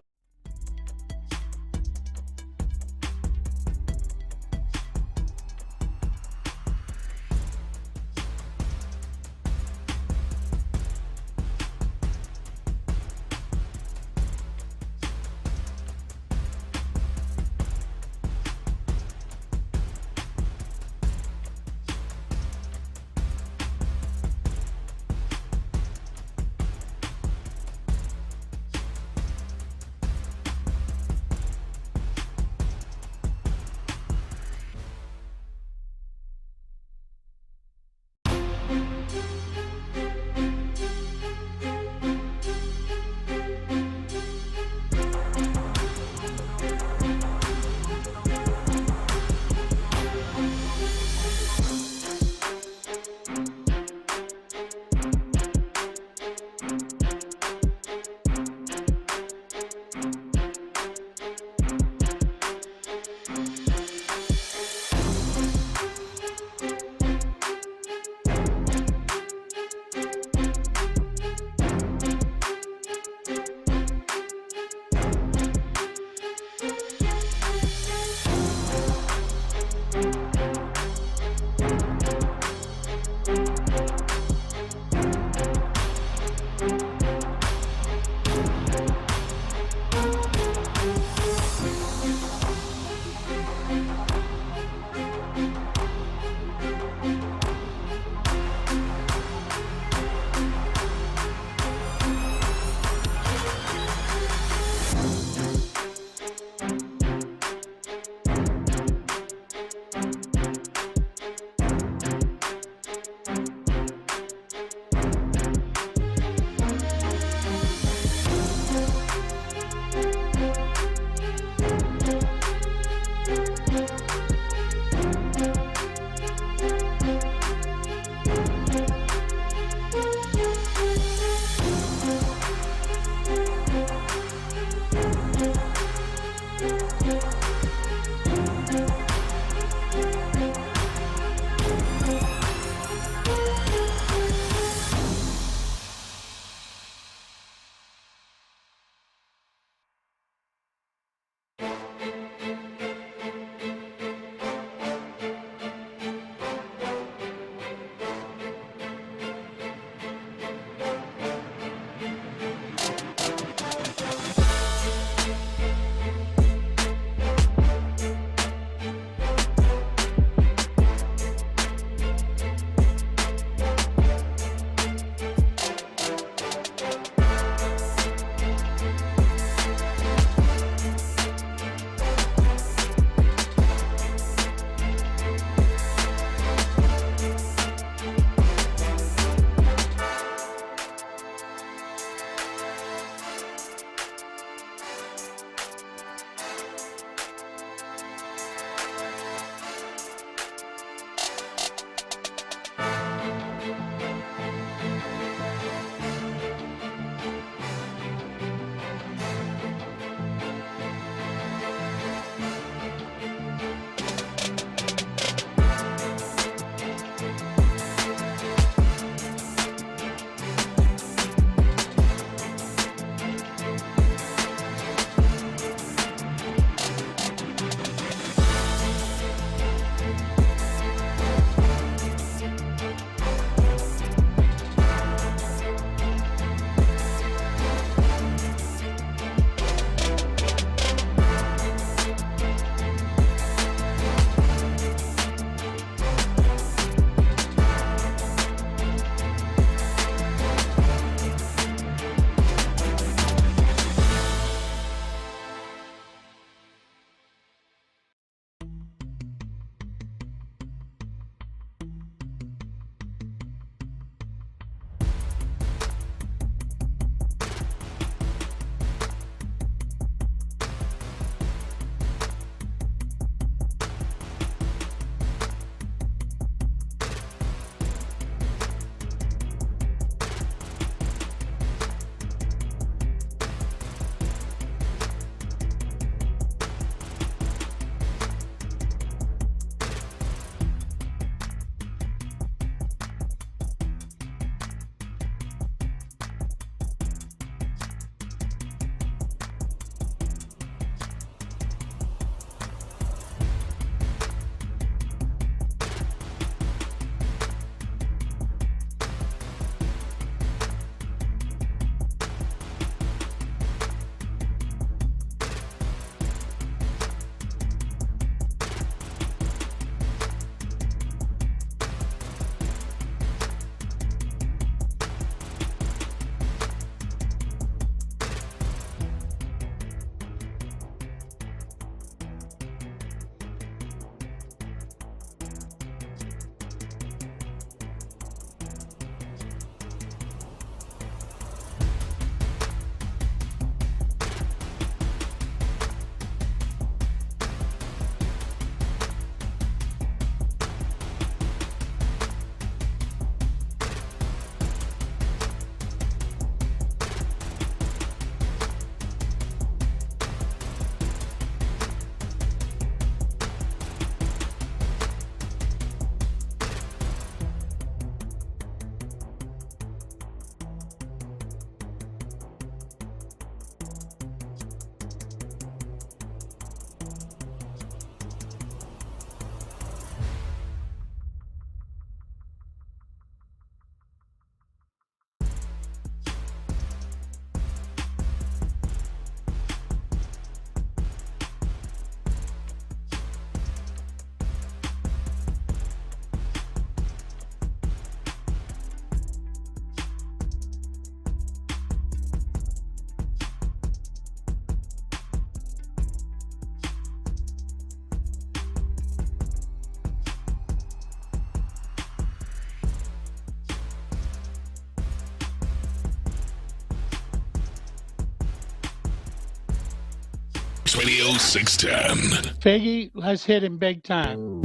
Speaker 1: Sports Radio 610.
Speaker 21: Figgy, let's hit him big time.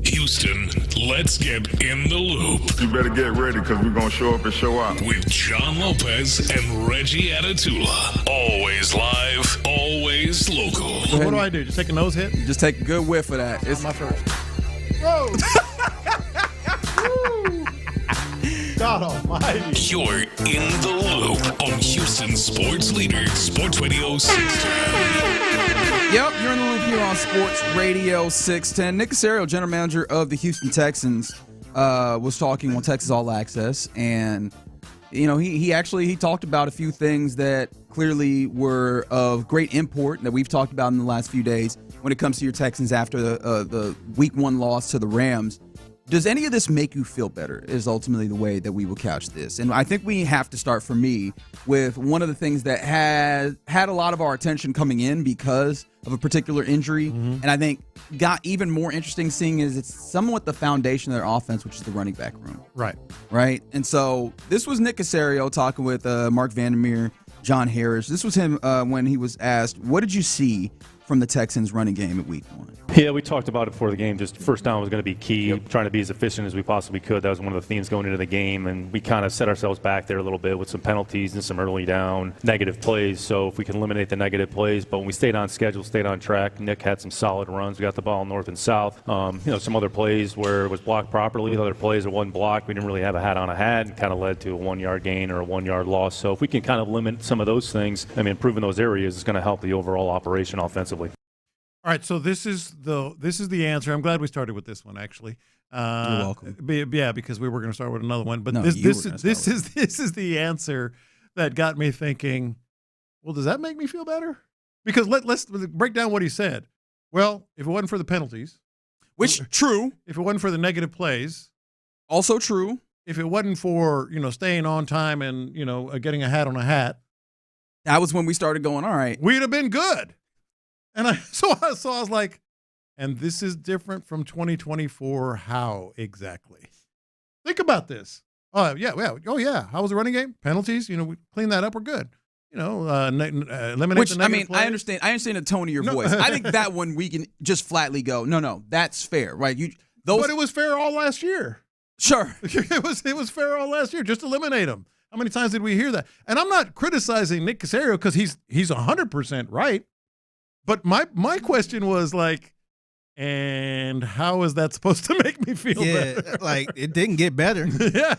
Speaker 1: Houston, let's get in the loop.
Speaker 22: You better get ready because we're going to show up and show out.
Speaker 1: With John Lopez and Reggie Atatula. Always live, always local.
Speaker 19: What do I do? Just take a nose hit?
Speaker 18: Just take a good whiff of that. It's
Speaker 19: my first. Whoa! God almighty.
Speaker 1: You're in the loop on Houston Sports Leader, Sports Radio 610.
Speaker 18: Yep, you're in the loop here on Sports Radio 610. Nick Caserio, general manager of the Houston Texans, was talking on Texas All Access, and he talked about a few things that clearly were of great import that we've talked about in the last few days when it comes to your Texans after the Week 1 loss to the Rams. Does any of this make you feel better is ultimately the way that we will couch this. And I think we have to start, for me, with one of the things that has had a lot of our attention coming in because of a particular injury. Mm-hmm. And I think got even more interesting seeing is it's somewhat the foundation of their offense, which is the running back room. Right. And so this was Nick Caserio talking with Mark Vandermeer, John Harris. This was him when he was asked, what did you see from the Texans running game at Week 1?
Speaker 10: Yeah, we talked about it before the game. Just first down was going to be key, trying to be as efficient as we possibly could. That was one of the themes going into the game, and we kind of set ourselves back there a little bit with some penalties and some early down negative plays. So if we can eliminate the negative plays, but when we stayed on schedule, stayed on track, Nick had some solid runs. We got the ball north and south. Some other plays where it was blocked properly, other plays it wasn't blocked. We didn't really have a hat on a hat, and kind of led to a 1-yard gain or a 1-yard loss. So if we can kind of limit some of those things, improving those areas is going to help the overall operation offensively.
Speaker 19: All right, so this is the answer. I'm glad we started with this one, actually.
Speaker 18: You're welcome.
Speaker 19: Yeah, because we were going to start with another one, but
Speaker 18: No,
Speaker 19: this is the answer that got me thinking. Well, does that make me feel better? Because let's break down what he said. Well, if it wasn't for the penalties,
Speaker 18: which true.
Speaker 19: If it wasn't for the negative plays,
Speaker 18: also true.
Speaker 19: If it wasn't for staying on time and getting a hat on a hat,
Speaker 18: that was when we started going. All right,
Speaker 19: we'd have been good. And so I was like, and this is different from 2024. How exactly? Think about this. Oh yeah. How was the running game? Penalties. We clean that up. We're good. Eliminate the negative plays.
Speaker 18: I understand the tone of your voice. I think that one we can just flatly go, no, that's fair, right?
Speaker 19: But it was fair all last year.
Speaker 18: Sure,
Speaker 19: it was fair all last year. Just eliminate them. How many times did we hear that? And I'm not criticizing Nick Caserio because he's 100% right. But my question was like, and how is that supposed to make me feel better?
Speaker 20: Like it didn't get better.
Speaker 19: Yeah,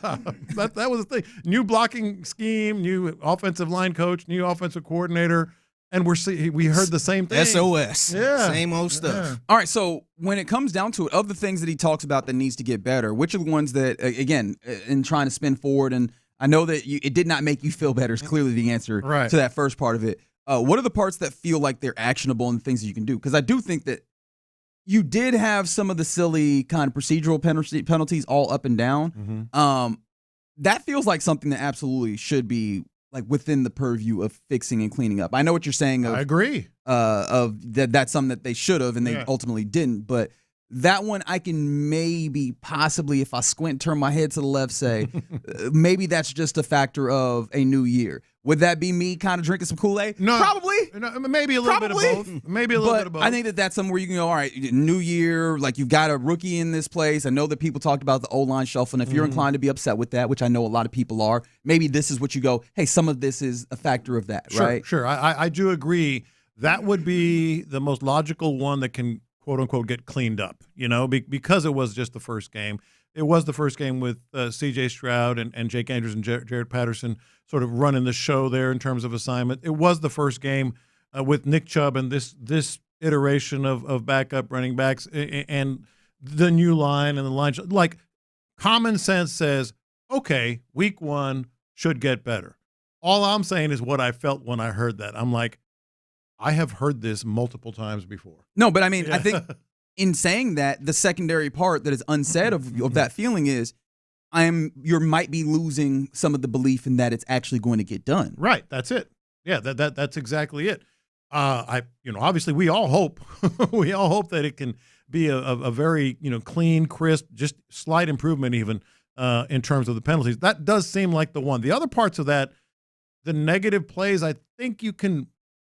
Speaker 19: that was the thing. New blocking scheme, new offensive line coach, new offensive coordinator, and we heard the same thing.
Speaker 20: SOS.
Speaker 19: Yeah,
Speaker 20: same old stuff.
Speaker 19: Yeah.
Speaker 18: All right, so when it comes down to it, of the things that he talks about that needs to get better, which are the ones that, again, in trying to spin forward, and I know that it did not make you feel better is clearly the answer to that first part of it. What are the parts that feel like they're actionable and things that you can do? Because I do think that you did have some of the silly kind of procedural penalties all up and down.
Speaker 19: Mm-hmm.
Speaker 18: That feels like something that absolutely should be like within the purview of fixing and cleaning up. I know what you're saying.
Speaker 19: I agree.
Speaker 18: That's something that they should have and they ultimately didn't. But that one I can maybe possibly, if I squint, turn my head to the left, say maybe that's just a factor of a new year. Would that be me kind of drinking some Kool-Aid?
Speaker 19: No.
Speaker 18: Probably.
Speaker 19: No, maybe a little bit of both. Maybe a little bit of both.
Speaker 18: I think that's something where you can go, all right, new year, like you've got a rookie in this place. I know that people talked about the O-line shuffle, and if you're inclined to be upset with that, which I know a lot of people are, maybe this is what you go, hey, some of this is a factor of that, right?
Speaker 19: Sure. I do agree. That would be the most logical one that can, quote unquote, get cleaned up, because it was just the first game. It was the first game with C.J. Stroud and Jake Andrews and Jared Patterson sort of running the show there in terms of assignment. It was the first game with Nick Chubb and this iteration of backup running backs and the new line and the line. Like, common sense says, okay, week 1 should get better. All I'm saying is what I felt when I heard that. I'm like, I have heard this multiple times before.
Speaker 18: No, but I mean, I think in saying that, the secondary part that is unsaid of that feeling is you might be losing some of the belief in that it's actually going to get done.
Speaker 19: Right. That's it. Yeah, that's exactly it. Obviously we all hope that it can be a very, clean, crisp, just slight improvement even in terms of the penalties. That does seem like the one. The other parts of that, the negative plays, I think you can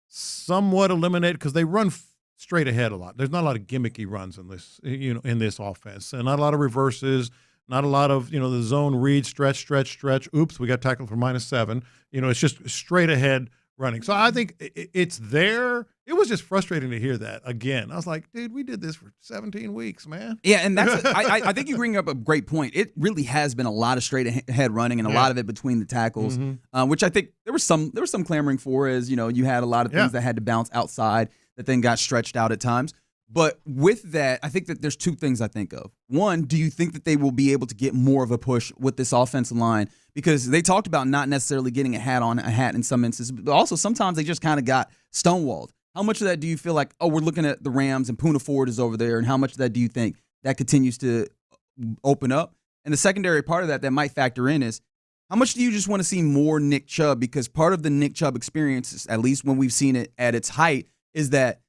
Speaker 19: somewhat eliminated because they run straight ahead a lot. There's not a lot of gimmicky runs in this, in this offense, and not a lot of reverses, not a lot of, the zone read, stretch. Oops, we got tackled for -7. It's just straight ahead running. So I think it's there. It was just frustrating to hear that again. I was like, dude, we did this for 17 weeks, man.
Speaker 18: Yeah, and that's I think you bring up a great point. It really has been a lot of straight ahead running and a lot of it between the tackles, which I think there was some clamoring for, as you had a lot of things that had to bounce outside that then got stretched out at times. But with that, I think that there's two things I think of. One, do you think that they will be able to get more of a push with this offensive line? Because they talked about not necessarily getting a hat in some instances, but also sometimes they just kind of got stonewalled. How much of that do you feel like, we're looking at the Rams and Poona Ford is over there, and how much of that do you think that continues to open up? And the secondary part of that might factor in is, how much do you just want to see more Nick Chubb? Because part of the Nick Chubb experience, at least when we've seen it at its height, is that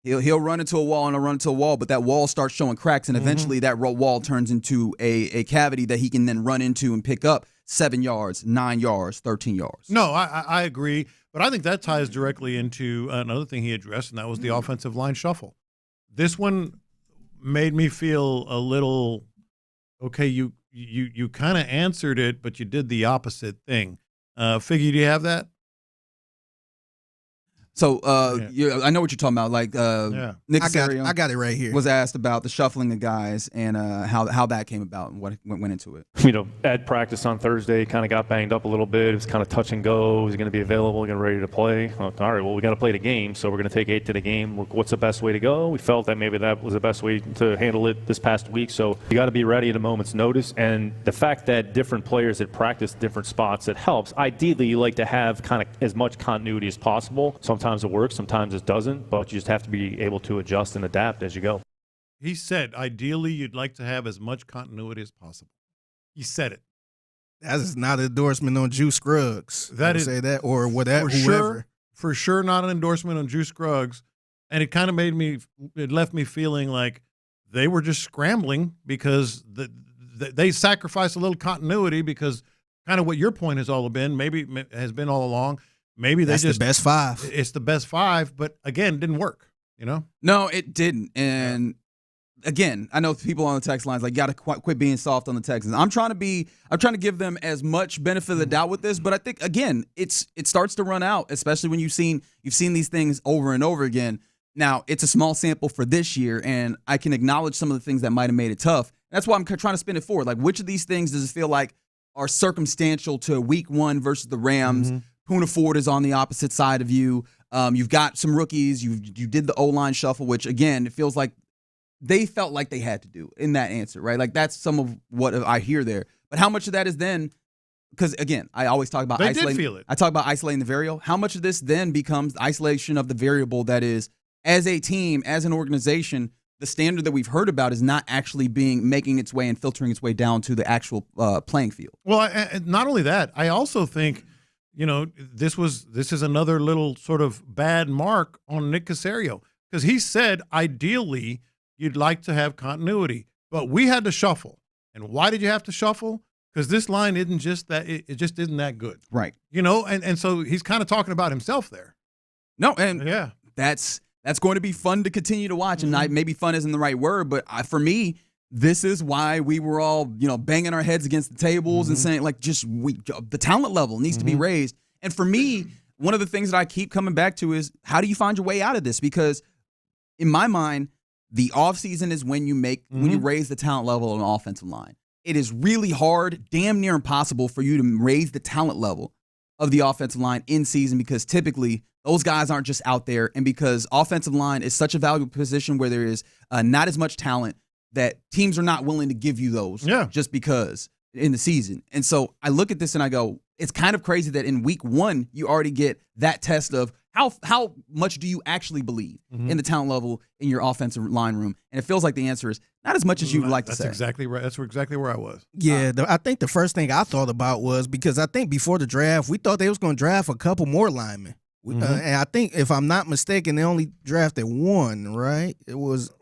Speaker 18: he'll run into a wall and he'll run into a wall, but that wall starts showing cracks, and eventually that wall turns into a cavity that he can then run into and pick up 7 yards, 9 yards, 13 yards.
Speaker 19: No, I agree, but I think that ties directly into another thing he addressed, and that was the offensive line shuffle. This one made me feel a little, okay, you kind of answered it, but you did the opposite thing. Figgy, do you have that?
Speaker 18: So I know what you're talking about. Like Nick Caserio,
Speaker 20: I got it right here.
Speaker 18: Was asked about the shuffling of guys and how that came about and what went into it.
Speaker 10: Ed practiced on Thursday, kind of got banged up a little bit. It was kind of touch and go. Is he going to be available? Going ready to play? All right, well, we got to play the game, so we're going to take 8 to the game. What's the best way to go? We felt that maybe that was the best way to handle it this past week. So you got to be ready at a moment's notice. And the fact that different players that practice different spots, it helps. Ideally, you like to have kind of as much continuity as possible. Sometimes it works, sometimes it doesn't, but you just have to be able to adjust and adapt as you go.
Speaker 19: He said, ideally, you'd like to have as much continuity as possible. He said it.
Speaker 20: That is not an endorsement on Juice Scruggs.
Speaker 19: That is
Speaker 20: say that or whatever.
Speaker 19: For sure, not an endorsement on Juice Scruggs. And it kind of it left me feeling like they were just scrambling because they sacrificed a little continuity because kind of what your point has all been, has been all along. Maybe
Speaker 20: that's the best 5.
Speaker 19: It's the best 5, but again, it didn't work.
Speaker 18: No, it didn't. And again, I know people on the text lines like, got to quit being soft on the Texans. I'm trying to give them as much benefit of the doubt with this, but I think again, it starts to run out, especially when you've seen these things over and over again. Now, it's a small sample for this year, and I can acknowledge some of the things that might have made it tough. That's why I'm trying to spin it forward. Like, which of these things does it feel like are circumstantial to week 1 versus the Rams? Poona Ford is on the opposite side of you. You've got some rookies. You did the O-line shuffle, which, again, it feels like they felt like they had to do in that answer, right? Like, that's some of what I hear there. But how much of that is then – because, again, I always talk about isolating –
Speaker 19: did feel it.
Speaker 20: I
Speaker 18: talk about isolating the variable. How much of this then becomes isolation of the variable that is, as a team, as an organization, the standard that we've heard about is not actually making its way and filtering its way down to the actual playing field.
Speaker 19: Well, not only that, I also think – this is another little sort of bad mark on Nick Caserio because he said ideally you'd like to have continuity, but we had to shuffle. And why did you have to shuffle? Because this line isn't just that it just isn't that good,
Speaker 18: right?
Speaker 19: And so he's kind of talking about himself there.
Speaker 18: No, and yeah, that's going to be fun to continue to watch. And maybe fun isn't the right word, but for me, this is why we were all, banging our heads against the tables and saying, like, the talent level needs to be raised. And for me, one of the things that I keep coming back to is, how do you find your way out of this? Because in my mind, the offseason is when you raise the talent level on the offensive line. It is really hard, damn near impossible for you to raise the talent level of the offensive line in season because typically those guys aren't just out there. And because offensive line is such a valuable position where there is not as much talent, that teams are not willing to give you those just because in the season. And so I look at this and I go, it's kind of crazy that in week 1, you already get that test of how much do you actually believe in the talent level in your offensive line room? And it feels like the answer is not as much as you would like to say.
Speaker 19: That's exactly right. That's exactly where I was.
Speaker 20: Yeah, I think the first thing I thought about was because I think before the draft, we thought they was going to draft a couple more linemen. And I think, if I'm not mistaken, they only drafted 1, right? It was Tay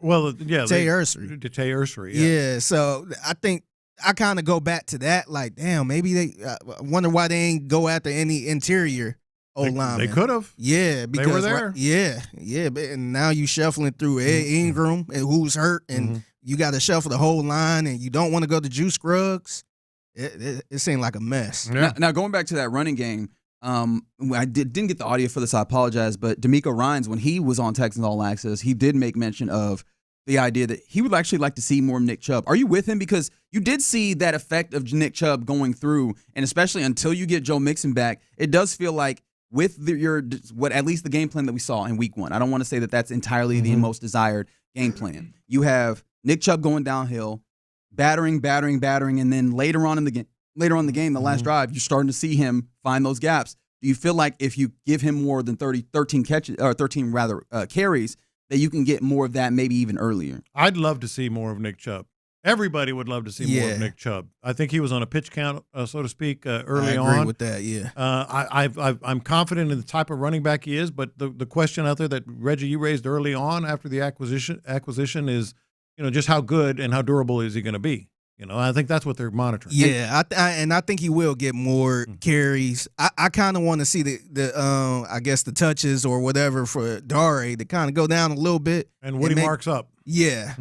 Speaker 20: Ursery.
Speaker 19: Tay Ursery,
Speaker 20: yeah. So I think I kind of go back to that, like, damn, maybe they wonder why they ain't go after any interior O-linemen.
Speaker 19: They could have.
Speaker 20: Yeah, because
Speaker 19: they were there.
Speaker 20: Yeah, and now you shuffling through Ed Ingram and who's hurt, and you got to shuffle the whole line, and you don't want to go to Juice Scruggs. It seemed like a mess.
Speaker 18: Yeah. Now going back to that running game, I didn't get the audio for this. I apologize, but DeMeco Ryans, when he was on Texans All Access, he did make mention of the idea that he would actually like to see more Nick Chubb. Are you with him? Because you did see that effect of Nick Chubb going through, and especially until you get Joe Mixon back, it does feel like with at least the game plan that we saw in Week 1. I don't want to say that that's entirely the most desired game plan. You have Nick Chubb going downhill, battering, and then later on in the game, the last drive, you're starting to see him find those gaps. Do you feel like if you give him more than 13 carries, that you can get more of that maybe even earlier?
Speaker 19: I'd love to see more of Nick Chubb. Everybody would love to see more of Nick Chubb. I think he was on a pitch count, so to speak, early on.
Speaker 20: I agree with that, yeah.
Speaker 19: I'm confident in the type of running back he is, but the question out there that, Reggie, you raised early on after the acquisition is, just how good and how durable is he going to be? I think that's what they're monitoring.
Speaker 20: Yeah, I think he will get more carries. I kind of want to see the I guess the touches or whatever for Dare to kind of go down a little bit.
Speaker 19: And Woody marks up.
Speaker 20: Yeah,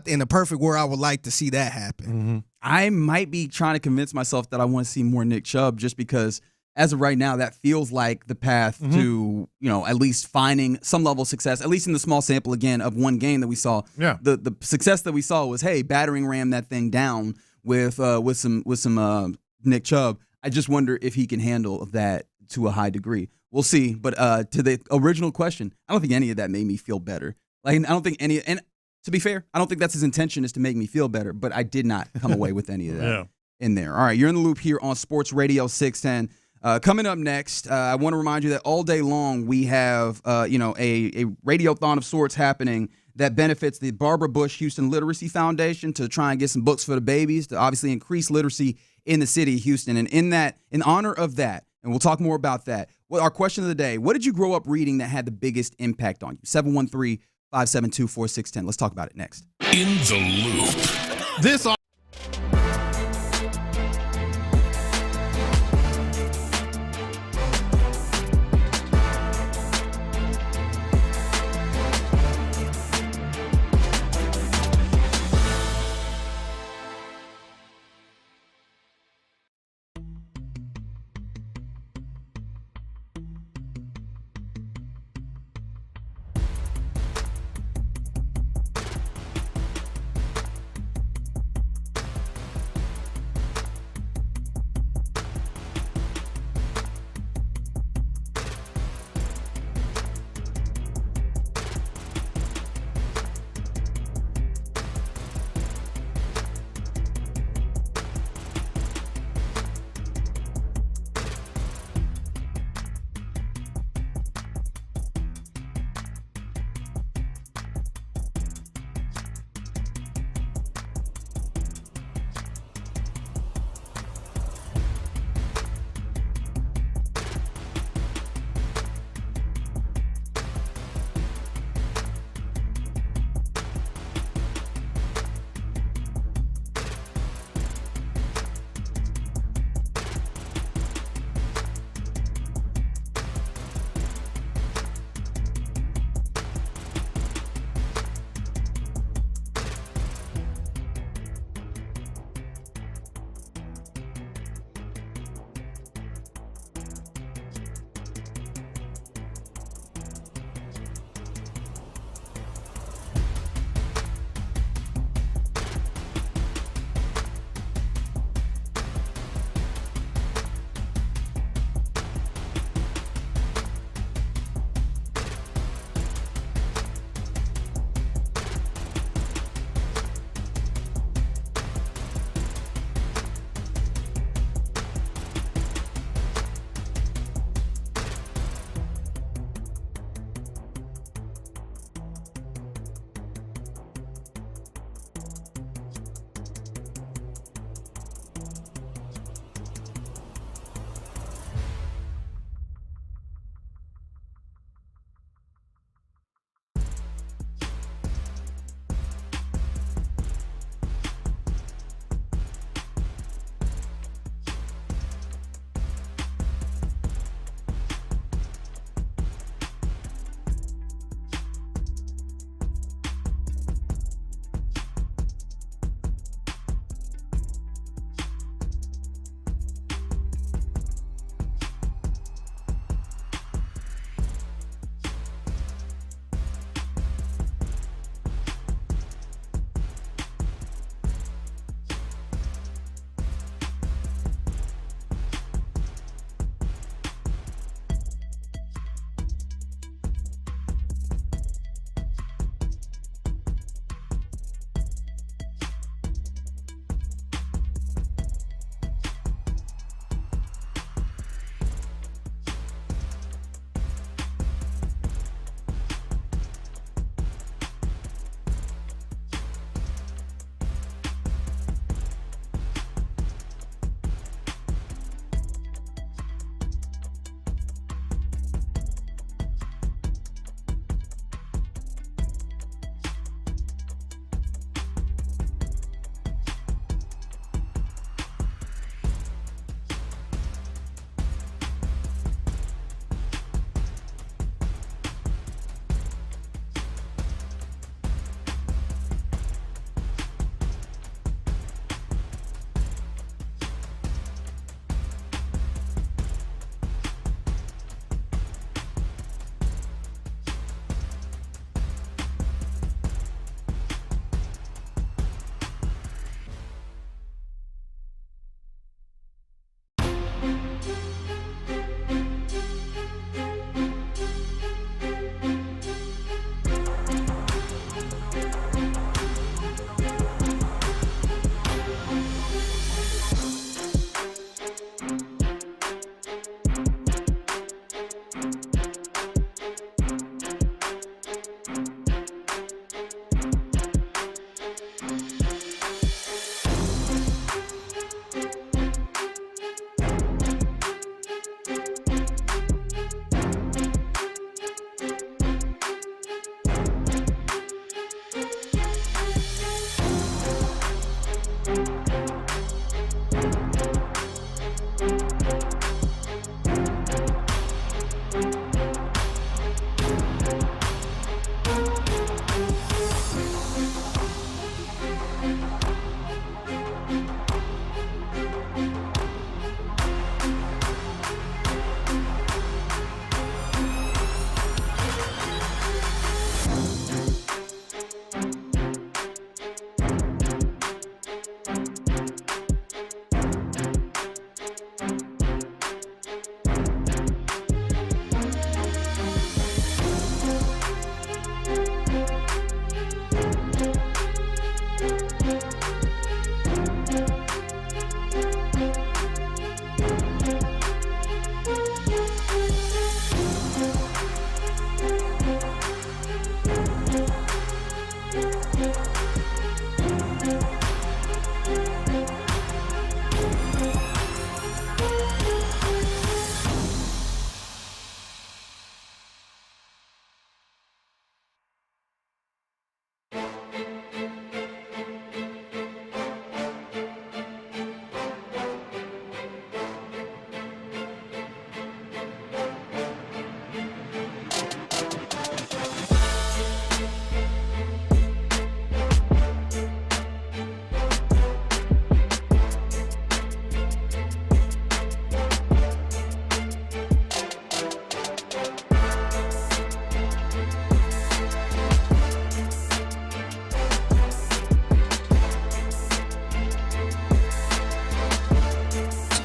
Speaker 20: in a perfect world, I would like to see that happen.
Speaker 18: I might be trying to convince myself that I want to see more Nick Chubb just because as of right now, that feels like the path to, at least finding some level of success, at least in the small sample, again, of one game that we saw.
Speaker 19: Yeah.
Speaker 18: The success that we saw was, hey, battering ram that thing down with some Nick Chubb. I just wonder if he can handle that to a high degree. We'll see. But to the original question, I don't think any of that made me feel better. Like, I don't think any – and to be fair, I don't think that's his intention, is to make me feel better, but I did not come away with any of that in there. All right, you're in the loop here on Sports Radio 610. Coming up next, I want to remind you that all day long we have, a radiothon of sorts happening that benefits the Barbara Bush Houston Literacy Foundation to try and get some books for the babies to obviously increase literacy in the city of Houston. And in honor of that, and we'll talk more about that, our question of the day, what did you grow up reading that had the biggest impact on you? 713-572-4610. Let's talk about it next.
Speaker 1: In the Loop.
Speaker 19: This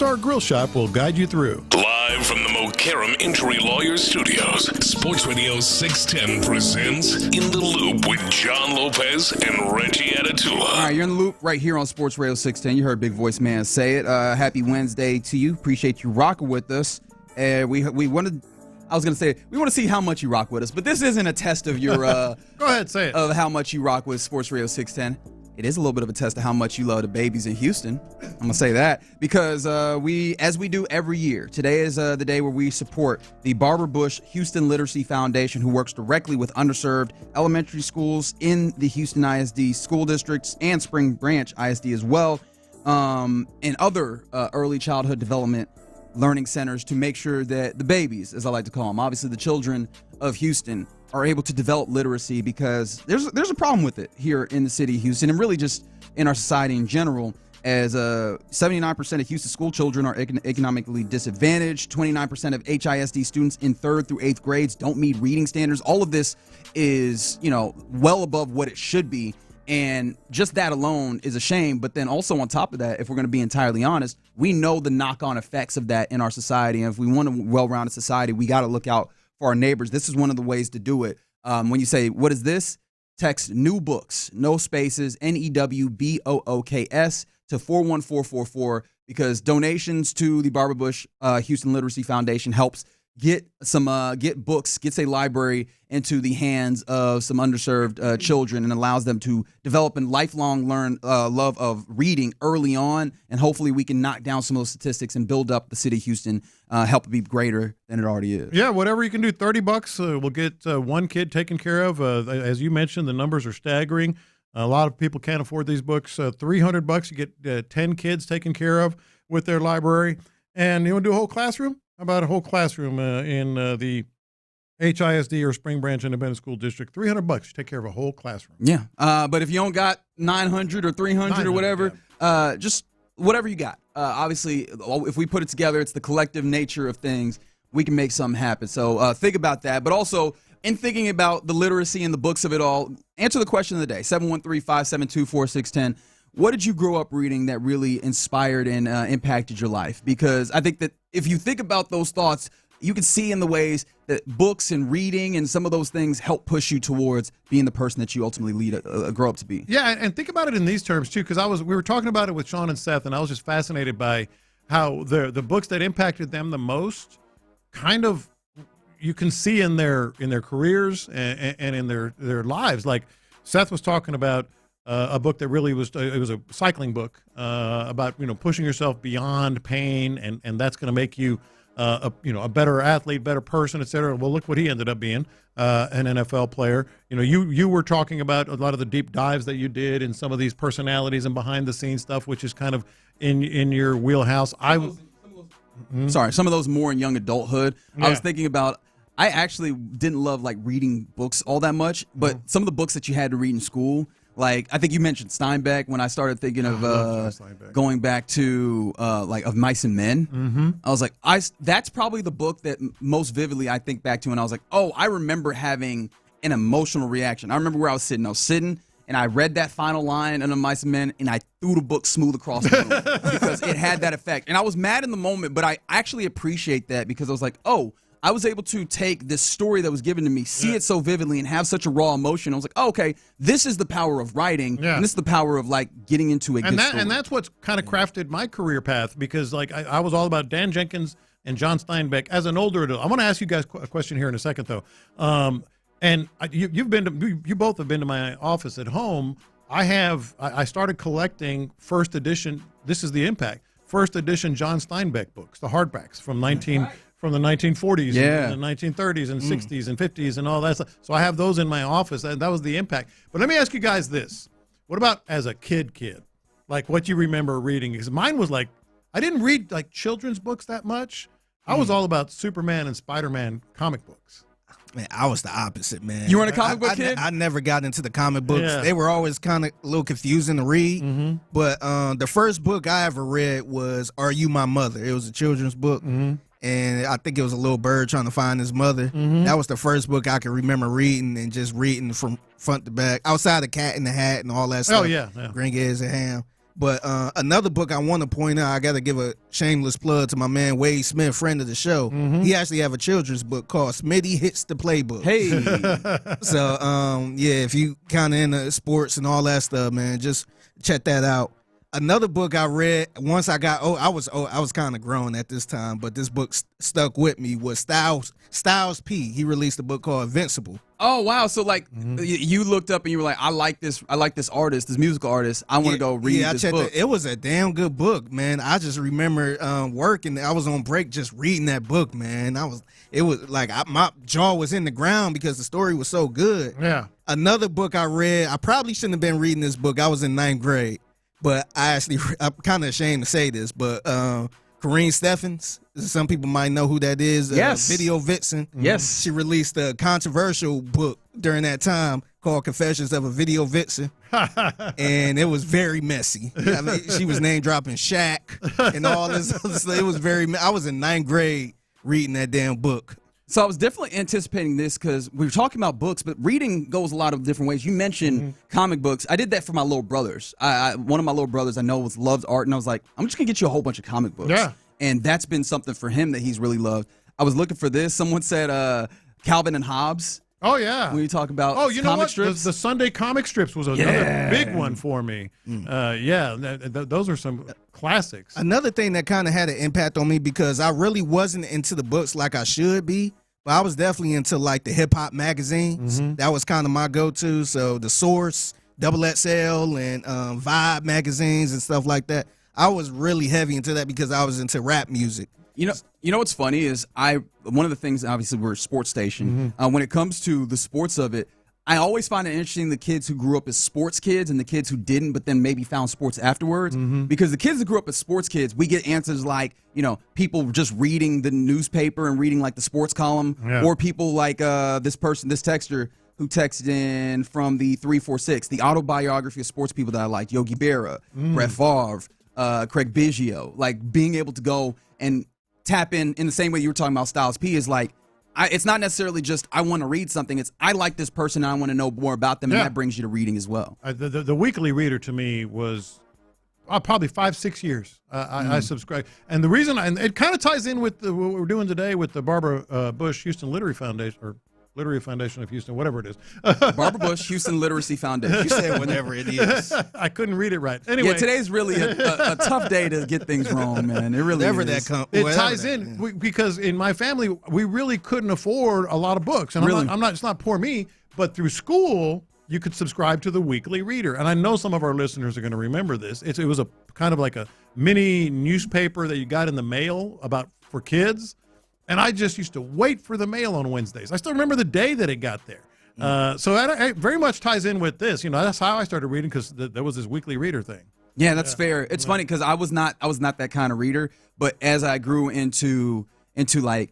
Speaker 19: Star Grill Shop will guide you through.
Speaker 1: Live from the Mokaram Injury Lawyers Studios, Sports Radio 610 presents In the Loop with John Lopez and Reggie Atatula.
Speaker 18: All right, you're in the loop right here on Sports Radio 610. You heard Big Voice Man say it. Happy Wednesday to you. Appreciate you rocking with us. We wanted. I was going to say, we want to see how much you rock with us, but this isn't a test of your
Speaker 19: Go ahead, say it.
Speaker 18: Of how much you rock with Sports Radio 610. It is a little bit of a test of how much you love the babies in Houston. I'm going to say that because as we do every year, today is the day where we support the Barbara Bush Houston Literacy Foundation, who works directly with underserved elementary schools in the Houston ISD school districts and Spring Branch ISD as well, and other early childhood development learning centers to make sure that the babies, as I like to call them, obviously the children of Houston, are able to develop literacy, because there's a problem with it here in the city of Houston, and really just in our society in general, as 79% of Houston school children are economically disadvantaged. 29% of HISD students in 3rd through 8th grades don't meet reading standards. All of this is, well above what it should be. And just that alone is a shame. But then also on top of that, if we're going to be entirely honest, we know the knock-on effects of that in our society. And if we want a well-rounded society, we got to look out for our neighbors. This is one of the ways to do it. When you say, what is this? Text new books, no spaces, NEWBOOKS to 41444, because donations to the Barbara Bush Houston Literacy Foundation helps get books, gets a library into the hands of some underserved children, and allows them to develop a lifelong love of reading early on. And hopefully we can knock down some of those statistics and build up the city of Houston, help it be greater than it already is.
Speaker 19: Yeah, whatever you can do. $30 will get one kid taken care of. As you mentioned, the numbers are staggering. A lot of people can't afford these books. $300, you get 10 kids taken care of with their library. And you want to do a whole classroom? How about a whole classroom in the HISD or Spring Branch Independent School District? $300, you take care of a whole classroom.
Speaker 18: Yeah, but if you don't got 900 or 300 or whatever, just whatever you got. Obviously, if we put it together, it's the collective nature of things. We can make something happen. So think about that. But also, in thinking about the literacy and the books of it all, answer the question of the day, 713-572-4610. What did you grow up reading that really inspired and impacted your life? Because I think that if you think about those thoughts, you can see in the ways that books and reading and some of those things help push you towards being the person that you ultimately grow up to be.
Speaker 19: Yeah, and think about it in these terms, too, because we were talking about it with Sean and Seth, and I was just fascinated by how the books that impacted them the most kind of you can see in their careers and in their lives. Like Seth was talking about a book that really was a cycling book about pushing yourself beyond pain, and that's going to make you a better athlete, better person, et cetera. Well, look what he ended up being, an NFL player. You were talking about a lot of the deep dives that you did in some of these personalities and behind the scenes stuff, which is kind of in your wheelhouse.
Speaker 18: Sorry, some of those more in young adulthood. Yeah. I was thinking about. I actually didn't love reading books all that much, but some of the books that you had to read in school. Like, I think you mentioned Steinbeck when I started thinking of going back to of Mice and Men.
Speaker 19: Mm-hmm.
Speaker 18: I was like, that's probably the book that most vividly I think back to, and I was like, oh, I remember having an emotional reaction. I remember where I was sitting. And I read that final line in Mice and Men, and I threw the book smooth across the room because it had that effect. And I was mad in the moment, but I actually appreciate that because I was like, oh, I was able to take this story that was given to me, see it so vividly, and have such a raw emotion. I was like, oh, okay, this is the power of writing, and this is the power of getting into a good story.
Speaker 19: And that's what's kind of crafted my career path, because I was all about Dan Jenkins and John Steinbeck as an older adult. I want to ask you guys a question here in a second, though. And you both have been to my office at home. I started collecting first edition. This is the impact. First edition John Steinbeck books, the hardbacks from the 1940s and the 1930s and 60s and 50s and all that stuff. So I have those in my office. That was the impact. But let me ask you guys this. What about as a kid? Like what you remember reading? Because mine was I didn't read children's books that much. I was all about Superman and Spider-Man comic books.
Speaker 20: Man, I was the opposite, man.
Speaker 18: You weren't a comic book kid?
Speaker 20: I never got into the comic books. Yeah. They were always kind of a little confusing to read.
Speaker 19: Mm-hmm.
Speaker 20: But the first book I ever read was Are You My Mother? It was a children's book.
Speaker 19: Mm-hmm.
Speaker 20: And I think it was a little bird trying to find his mother.
Speaker 19: Mm-hmm.
Speaker 20: That was the first book I can remember reading and just reading from front to back. Outside of Cat in the Hat and all that stuff.
Speaker 19: Oh, yeah.
Speaker 20: Green Eggs and Ham. But another book I want to point out, I got to give a shameless plug to my man Wade Smith, friend of the show. He actually have a children's book called Smitty Hits the Playbook.
Speaker 18: Hey.
Speaker 20: So, yeah, if you kind of into sports and all that stuff, man, just check that out. Another book I read once I got I was kind of grown at this time, but this book stuck with me was Styles P. He released a book called Invincible.
Speaker 18: Oh wow! So like you looked up and you were like, I like this artist, this musical artist. I want to go read this book.
Speaker 20: It was a damn good book, man. I just remember working. I was on break just reading that book, man. It was like my jaw was in the ground because the story was so good.
Speaker 19: Yeah.
Speaker 20: Another book I read, I probably shouldn't have been reading this book. I was in 9th grade. But I'm kind of ashamed to say this, but Kareem Steffens, some people might know who that is.
Speaker 18: Yes.
Speaker 20: Video Vixen.
Speaker 18: Yes.
Speaker 20: She released a controversial book during that time called Confessions of a Video Vixen. And it was very messy. I mean, she was name dropping Shaq and all this other stuff. It was I was in 9th grade reading that damn book.
Speaker 18: So I was definitely anticipating this because we were talking about books, but reading goes a lot of different ways. You mentioned comic books. I did that for my little brothers. One of my little brothers I know loves art, and I was like, I'm just going to get you a whole bunch of comic books.
Speaker 19: Yeah.
Speaker 18: And that's been something for him that he's really loved. I was looking for this. Someone said Calvin and Hobbes.
Speaker 19: Oh, yeah.
Speaker 18: When you talk about
Speaker 19: you know
Speaker 18: comic
Speaker 19: what?
Speaker 18: strips.
Speaker 19: The Sunday comic strips was another big one for me. Those are some classics.
Speaker 20: Another thing that kind of had an impact on me because I really wasn't into the books like I should be, but I was definitely into like the hip hop magazines. That was kind of my go-to. So the Source, XXL, and Vibe magazines and stuff like that. I was really heavy into that because I was into rap music.
Speaker 18: You know what's funny is one of the things, obviously we're a sports station. When it comes to the sports of it, I always find it interesting the kids who grew up as sports kids and the kids who didn't, but then maybe found sports afterwards. Because the kids that grew up as sports kids, we get answers like, people just reading the newspaper and reading like the sports column, or people like this texter who texted in from the 346, the autobiography of sports people that I like, Yogi Berra, Brett Favre, Craig Biggio, like being able to go and tap in the same way you were talking about Styles P is like, it's not necessarily just I want to read something. It's I like this person and I want to know more about them, and that brings you to reading as well.
Speaker 19: The Weekly Reader to me was probably 5-6 years. I subscribe, and the reason and it kind of ties in with what we're doing today with the Barbara Bush Houston Literary Foundation or Literary Foundation of Houston, whatever it is.
Speaker 18: Barbara Bush Houston Literacy Foundation.
Speaker 20: You said whatever it is.
Speaker 19: I couldn't read it right. Anyway,
Speaker 18: yeah, today's really a tough day to get things wrong, man. It really is.
Speaker 19: It ties in because in my family we really couldn't afford a lot of books, and I'm not. It's not poor me, but through school you could subscribe to the Weekly Reader, and I know some of our listeners are going to remember this. It was a kind of like a mini newspaper that you got in the mail for kids. And I just used to wait for the mail on Wednesdays. I still remember the day that it got there. So it very much ties in with this. That's how I started reading because there was this Weekly Reader thing.
Speaker 18: Yeah, that's fair. It's funny because I was not that kind of reader. But as I grew into like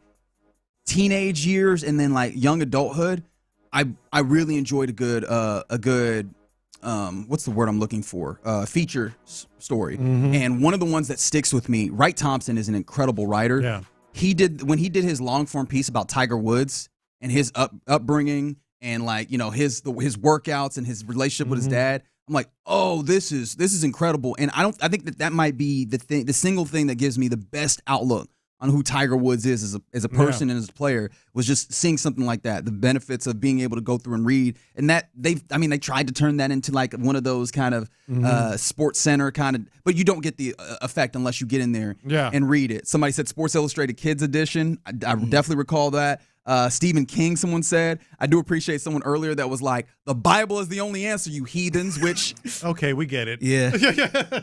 Speaker 18: teenage years and then like young adulthood, I really enjoyed a good what's the word I'm looking for? Feature story. And one of the ones that sticks with me, Wright Thompson is an incredible writer.
Speaker 19: Yeah.
Speaker 18: When he did his long form piece about Tiger Woods and his upbringing and like his workouts and his relationship with his dad, I'm like, oh, this is incredible. And I think that might be the single thing that gives me the best outlook on who Tiger Woods is as a person and as a player was just seeing something like that, the benefits of being able to go through and read, and that they tried to turn that into like one of those kind of Sports Center kind of, but you don't get the effect unless you get in there and read it. Somebody said Sports Illustrated Kids Edition. I definitely recall that. Stephen King, someone said. I do appreciate someone earlier that was like, the Bible is the only answer, you heathens, which
Speaker 19: okay, we get it.
Speaker 20: Yeah.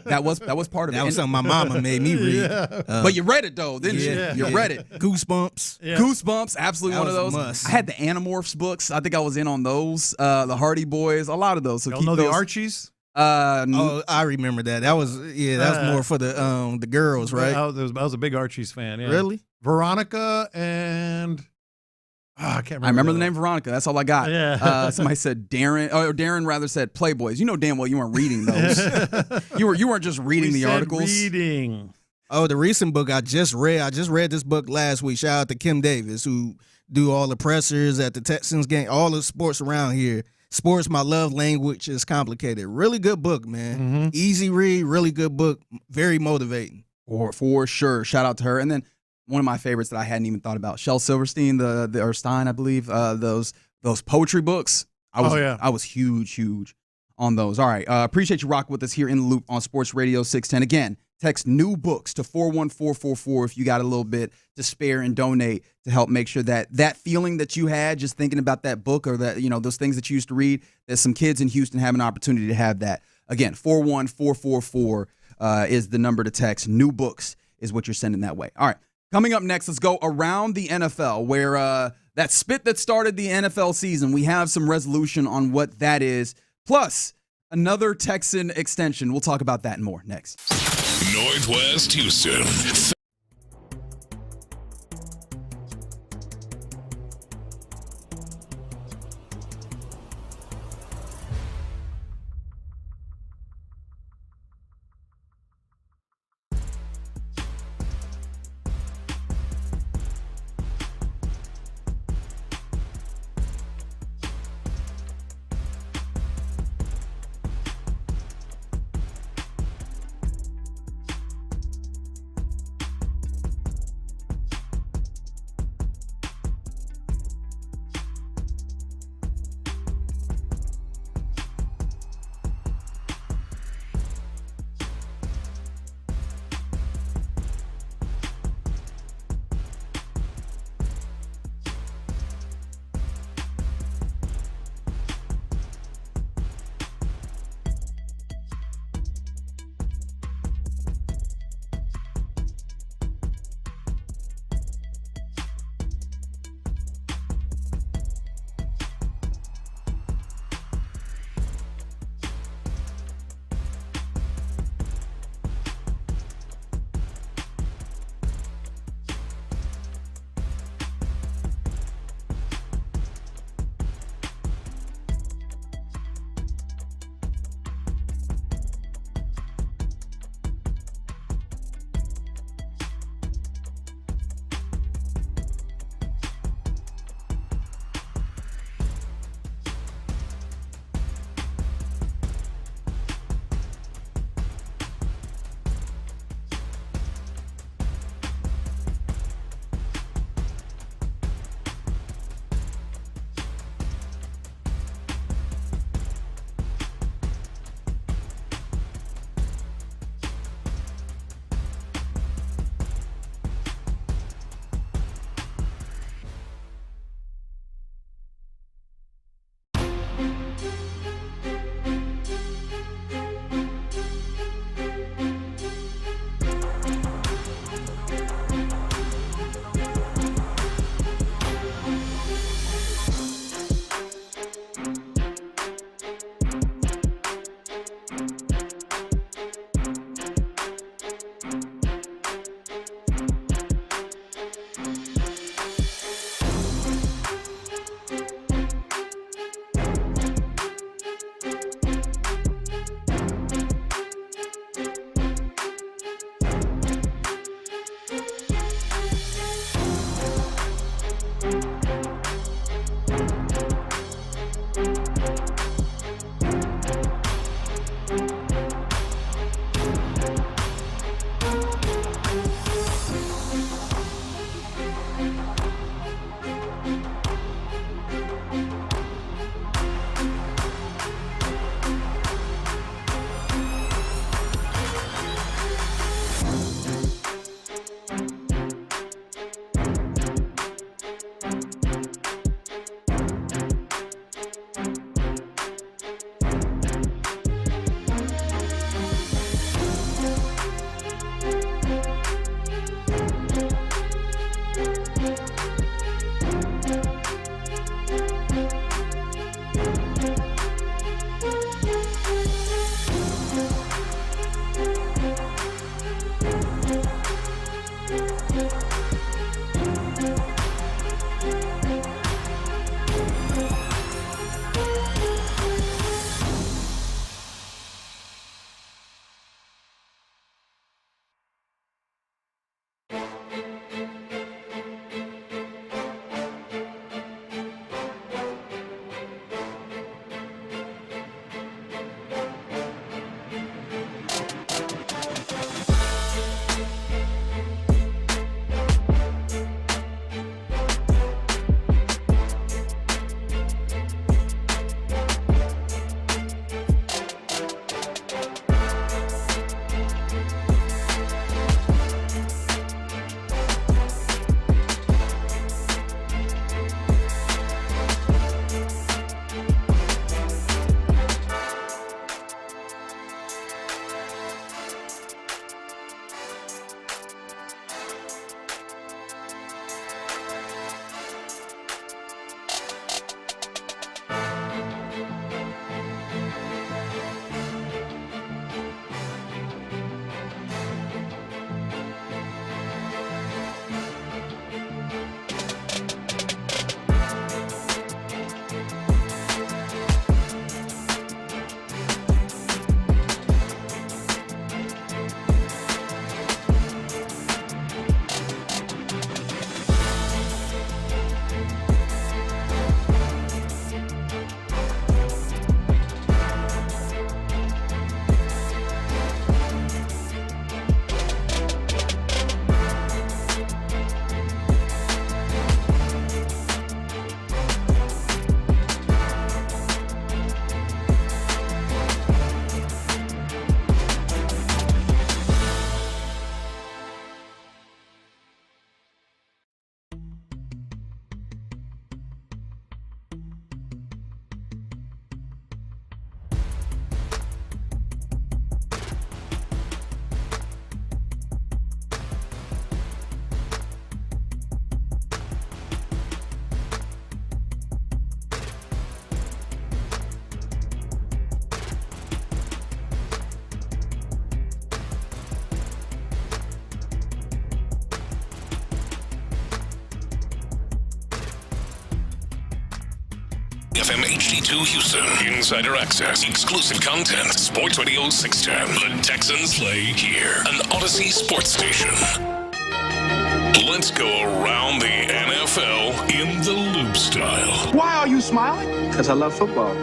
Speaker 18: that was part of it.
Speaker 20: That was something my mama made me read.
Speaker 18: But you read it though, didn't you? You read it.
Speaker 20: Goosebumps.
Speaker 18: Yeah. Goosebumps, absolutely
Speaker 20: that
Speaker 18: one of those.
Speaker 20: Must.
Speaker 18: I had the Animorphs books. I think I was in on those. The Hardy Boys, a lot of those. So
Speaker 19: y'all know the Archies?
Speaker 20: I remember that. That was more for the girls, right?
Speaker 19: I was a big Archies fan. Yeah.
Speaker 20: Really?
Speaker 19: Veronica and I can't remember.
Speaker 18: I remember the name Veronica. That's all I got.
Speaker 19: Yeah.
Speaker 18: Somebody said Darren, or Darren rather said Playboys. You know damn well you weren't reading those. you weren't just reading the articles.
Speaker 19: Reading.
Speaker 20: Oh, the recent book I just read. I just read this book last week. Shout out to Kim Davis, who do all the pressers at the Texans game, all the sports around here. Sports, My Love Language is Complicated. Really good book, man. Easy read, really good book, very motivating.
Speaker 18: For sure. Shout out to her. And then one of my favorites that I hadn't even thought about, Shel Silverstein, or Stein, I believe, those poetry books. I was huge on those. All right. Appreciate you rocking with us here in the loop on Sports Radio 610. Again, text new books to 41444 if you got a little bit to spare and donate to help make sure that feeling that you had just thinking about that book or that, those things that you used to read, that some kids in Houston have an opportunity to have that. Again, 41444 is the number to text. New books is what you're sending that way. All right. Coming up next, let's go around the NFL, where that spit that started the NFL season, we have some resolution on what that is, plus another Texan extension. We'll talk about that and more next.
Speaker 1: Northwest Houston. FM HD2 Houston. Insider access. Exclusive content. Sports Radio 610. The Texans play here. An Odyssey sports station. Let's go around the NFL in the loop style.
Speaker 14: Why are you smiling?
Speaker 2: Because I love football.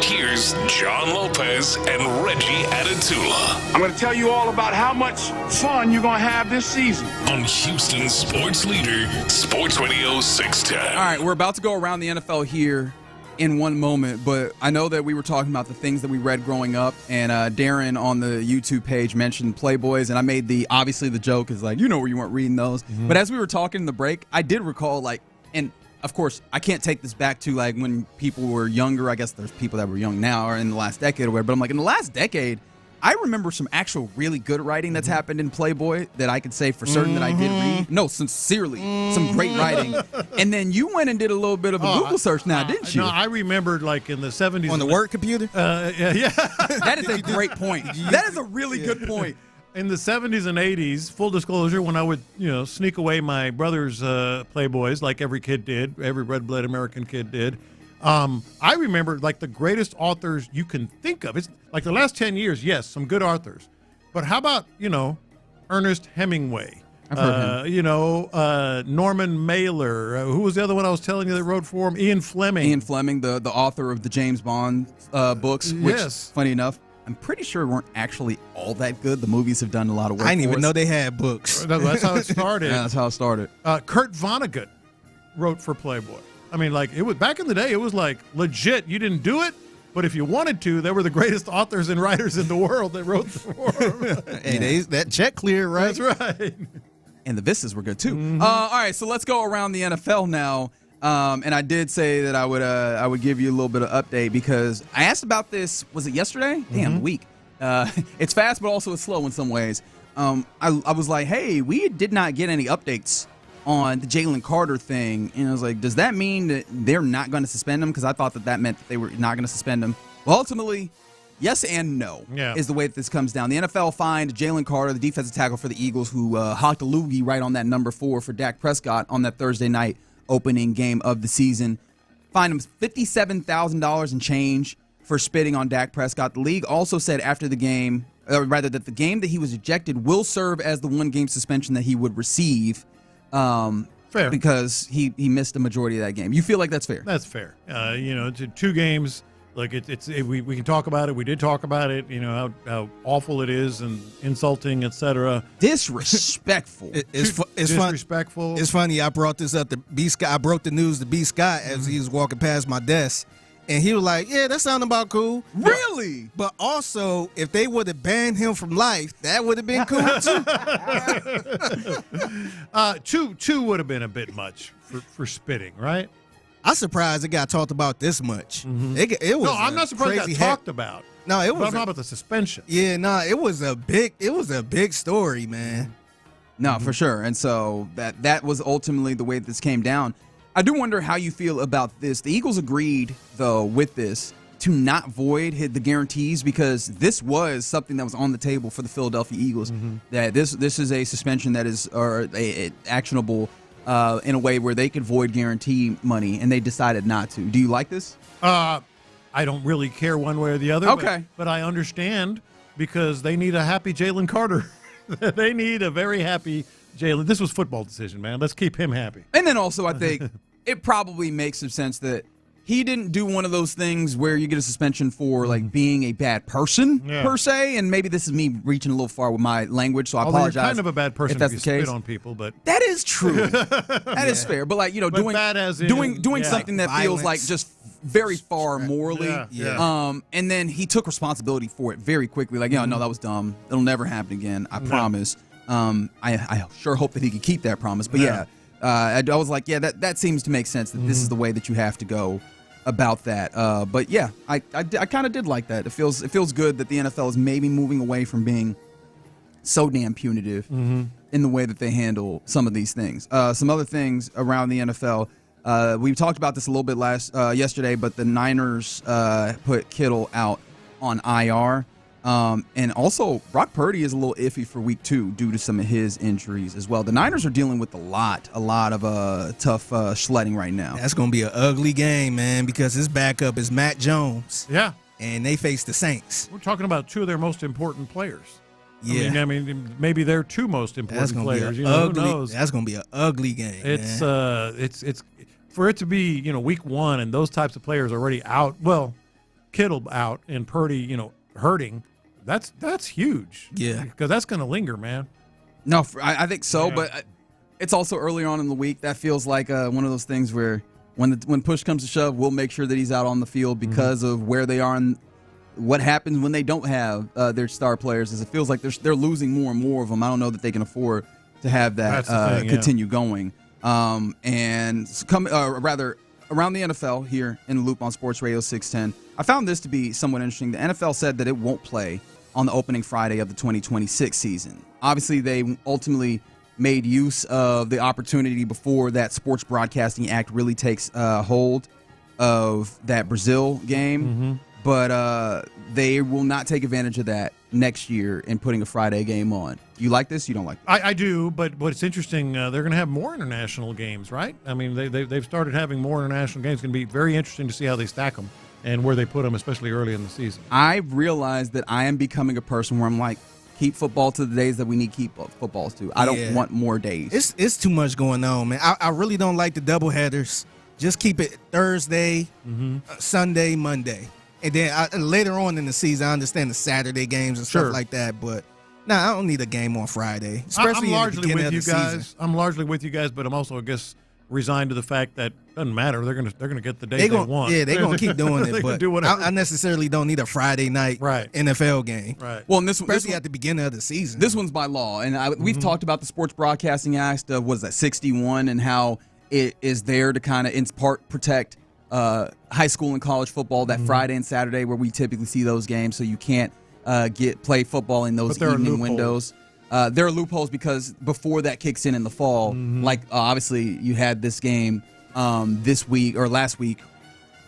Speaker 1: Here's John Lopez and Reggie Adetula.
Speaker 14: I'm going to tell you all about how much fun you're going to have this season.
Speaker 1: On Houston sports leader, Sports Radio 610.
Speaker 18: All right, we're about to go around the NFL here in one moment, but I know that we were talking about the things that we read growing up, and Darren on the YouTube page mentioned Playboys, and I made obviously the joke is like, you know where you weren't reading those. Mm-hmm. But as we were talking in the break, I did recall, and of course, I can't take this back to when people were younger. I guess there's people that were young now or in the last decade or whatever, but I'm like, in the last decade, I remember some actual really good writing that's happened in Playboy that I could say for certain that I did read. No, sincerely, some great writing. And then you went and did a little bit of a Google search now, didn't you?
Speaker 19: No, I remembered in the 70s.
Speaker 20: On the work computer?
Speaker 19: Yeah.
Speaker 18: That is a great point. That is a really good point.
Speaker 19: In the 70s and 80s, full disclosure, when I would, sneak away my brother's Playboys like every kid did, every red-blooded American kid did, I remember the greatest authors you can think of. It's like the last 10 years, yes, some good authors. But how about, Ernest Hemingway?
Speaker 18: I've heard him.
Speaker 19: Norman Mailer. Who was the other one I was telling you that wrote for him? Ian Fleming.
Speaker 18: Ian Fleming, the author of the James Bond books, which, funny enough, I'm pretty sure weren't actually all that good. The movies have done a lot of work.
Speaker 20: I didn't even know they had books.
Speaker 19: That's how it started.
Speaker 18: Yeah, that's how it started.
Speaker 19: Kurt Vonnegut wrote for Playboy. I mean, it was back in the day. It was legit. You didn't do it, but if you wanted to, they were the greatest authors and writers in the world that wrote for them.
Speaker 20: Hey, that check cleared, right?
Speaker 19: That's right.
Speaker 18: And the vistas were good too. All right, so let's go around the NFL now. And I did say that I would give you a little bit of update because I asked about this. Was it yesterday? Damn, week. It's fast, but also it's slow in some ways. I was like, hey, we did not get any updates on the Jalen Carter thing. And I was like, does that mean that they're not going to suspend him? Because I thought that meant that they were not going to suspend him. Well, ultimately, yes and no is the way that this comes down. The NFL fined Jalen Carter, the defensive tackle for the Eagles, who hocked a loogie right on that number 4 for Dak Prescott on that Thursday night opening game of the season. Fined him $57,000 and change for spitting on Dak Prescott. The league also said after the game, or rather that the game that he was ejected will serve as the 1-game suspension that he would receive.
Speaker 19: Fair.
Speaker 18: Because he missed the majority of that game. You feel like that's fair?
Speaker 19: That's fair. 2 games. We can talk about it. We did talk about it. How awful it is and insulting, etc.
Speaker 18: Disrespectful.
Speaker 20: It's
Speaker 19: disrespectful.
Speaker 20: It's funny. I brought this up to B. Scott. I broke the news to B. Scott as he was walking past my desk, and he was like, "Yeah, that sounded about cool."
Speaker 18: Really?
Speaker 20: But also, if they would have banned him from life, that would have been cool
Speaker 19: too. Two would have been a bit much for spitting, right?
Speaker 20: I'm surprised it got talked about this much. It was.
Speaker 19: No, I'm not surprised it got talked about.
Speaker 20: No, it was.
Speaker 19: But I'm not about the suspension.
Speaker 20: Yeah, no, it was a big story, man.
Speaker 18: No, for sure. And so that was ultimately the way this came down. I do wonder how you feel about this. The Eagles agreed, though, with this to not void the guarantees because this was something that was on the table for the Philadelphia Eagles. That this is a suspension that is actionable in a way where they could void guarantee money, and they decided not to. Do you like this?
Speaker 19: I don't really care one way or the other.
Speaker 18: Okay.
Speaker 19: But I understand because they need a happy Jalen Carter. They need a very happy Jalen. This was football decision, man. Let's keep him happy.
Speaker 18: And then also I think it probably makes some sense that he didn't do one of those things where you get a suspension for being a bad person per se, and maybe this is me reaching a little far with my language, so I apologize.
Speaker 19: You're kind of a bad person
Speaker 18: if that's
Speaker 19: if
Speaker 18: the
Speaker 19: you
Speaker 18: case.
Speaker 19: Spit on people, but
Speaker 18: that is true. That is fair, but doing something that feels like just very far morally. And then he took responsibility for it very quickly. No, that was dumb. It'll never happen again. I promise. I sure hope that he could keep that promise. But I was like, that seems to make sense that this is the way that you have to go about that. But yeah, I kind of did like that. It feels good that the NFL is maybe moving away from being so damn punitive in the way that they handle some of these things. Some other things around the NFL. We talked about this a little bit yesterday, but the Niners put Kittle out on IR. And also, Brock Purdy is a little iffy for week 2 due to some of his injuries as well. The Niners are dealing with a lot of tough sledding right now.
Speaker 20: That's going to be an ugly game, man, because his backup is Matt Jones.
Speaker 19: Yeah.
Speaker 20: And they face the Saints.
Speaker 19: We're talking about 2 of their most important players.
Speaker 20: Yeah.
Speaker 19: I mean, maybe they're 2 most important players. Who knows?
Speaker 20: That's going to be an ugly game.
Speaker 19: It's for it to be, week 1 and those types of players already out. Well, Kittle out and Purdy, hurting. That's huge.
Speaker 20: Yeah.
Speaker 19: Because that's going to linger, man.
Speaker 18: No, I think so, but it's also earlier on in the week. That feels like one of those things where when push comes to shove, we'll make sure that he's out on the field because of where they are and what happens when they don't have their star players. Is it feels like they're losing more and more of them. I don't know that they can afford to have that continue going. And rather around the NFL here in the Loop on Sports Radio 610, I found this to be somewhat interesting. The NFL said that it won't play on the opening Friday of the 2026 season. Obviously, they ultimately made use of the opportunity before that Sports Broadcasting Act really takes hold of that Brazil game. But they will not take advantage of that next year in putting a Friday game on. You like this? You don't like this?
Speaker 19: I do, but what's interesting, they're going to have more international games, right? I mean, they've started having more international games. It's going to be very interesting to see how they stack them and where they put them, especially early in the season.
Speaker 18: I realize that I am becoming a person where I'm like, keep football to the days that we need keep footballs to. I don't want more days.
Speaker 20: It's too much going on, man. I really don't like the doubleheaders. Just keep it Thursday, Sunday, Monday. And then later on in the season, I understand the Saturday games and stuff like that, but I don't need a game on Friday, especially
Speaker 19: I'm
Speaker 20: at the beginning of the season.
Speaker 19: I'm largely with you guys, but I'm also, I guess, resigned to the fact that it doesn't matter. They're gonna get the day they want.
Speaker 20: Yeah, they're gonna keep doing it. But
Speaker 19: do
Speaker 20: I necessarily don't need a Friday night NFL game.
Speaker 19: Right.
Speaker 18: Well,
Speaker 20: especially at the beginning of the season.
Speaker 18: This one's by law, and we've talked about the Sports Broadcasting Act of 61 and how it is there to kind of in part protect high school and college football that Friday and Saturday where we typically see those games, so you can't play football in those evening windows. There are loopholes because before that kicks in the fall, like obviously you had this game this week or last week,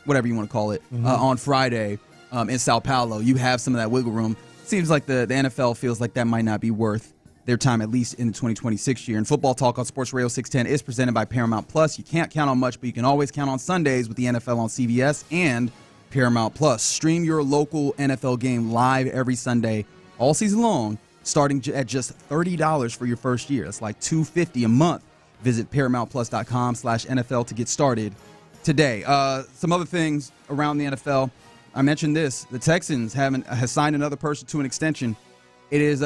Speaker 18: whatever you want to call it, on Friday in Sao Paulo. You have some of that wiggle room. Seems like the NFL feels like that might not be worth their time, at least in the 2026 year. And Football Talk on Sports Radio 610 is presented by Paramount Plus. You can't count on much, but you can always count on Sundays with the NFL on CBS and Paramount Plus. Stream your local NFL game live every Sunday, all season long, starting at just $30 for your first year. That's like $250 a month. Visit ParamountPlus.com/NFL to get started today. Some other things around the NFL. I mentioned this. The Texans has signed another person to an extension. It is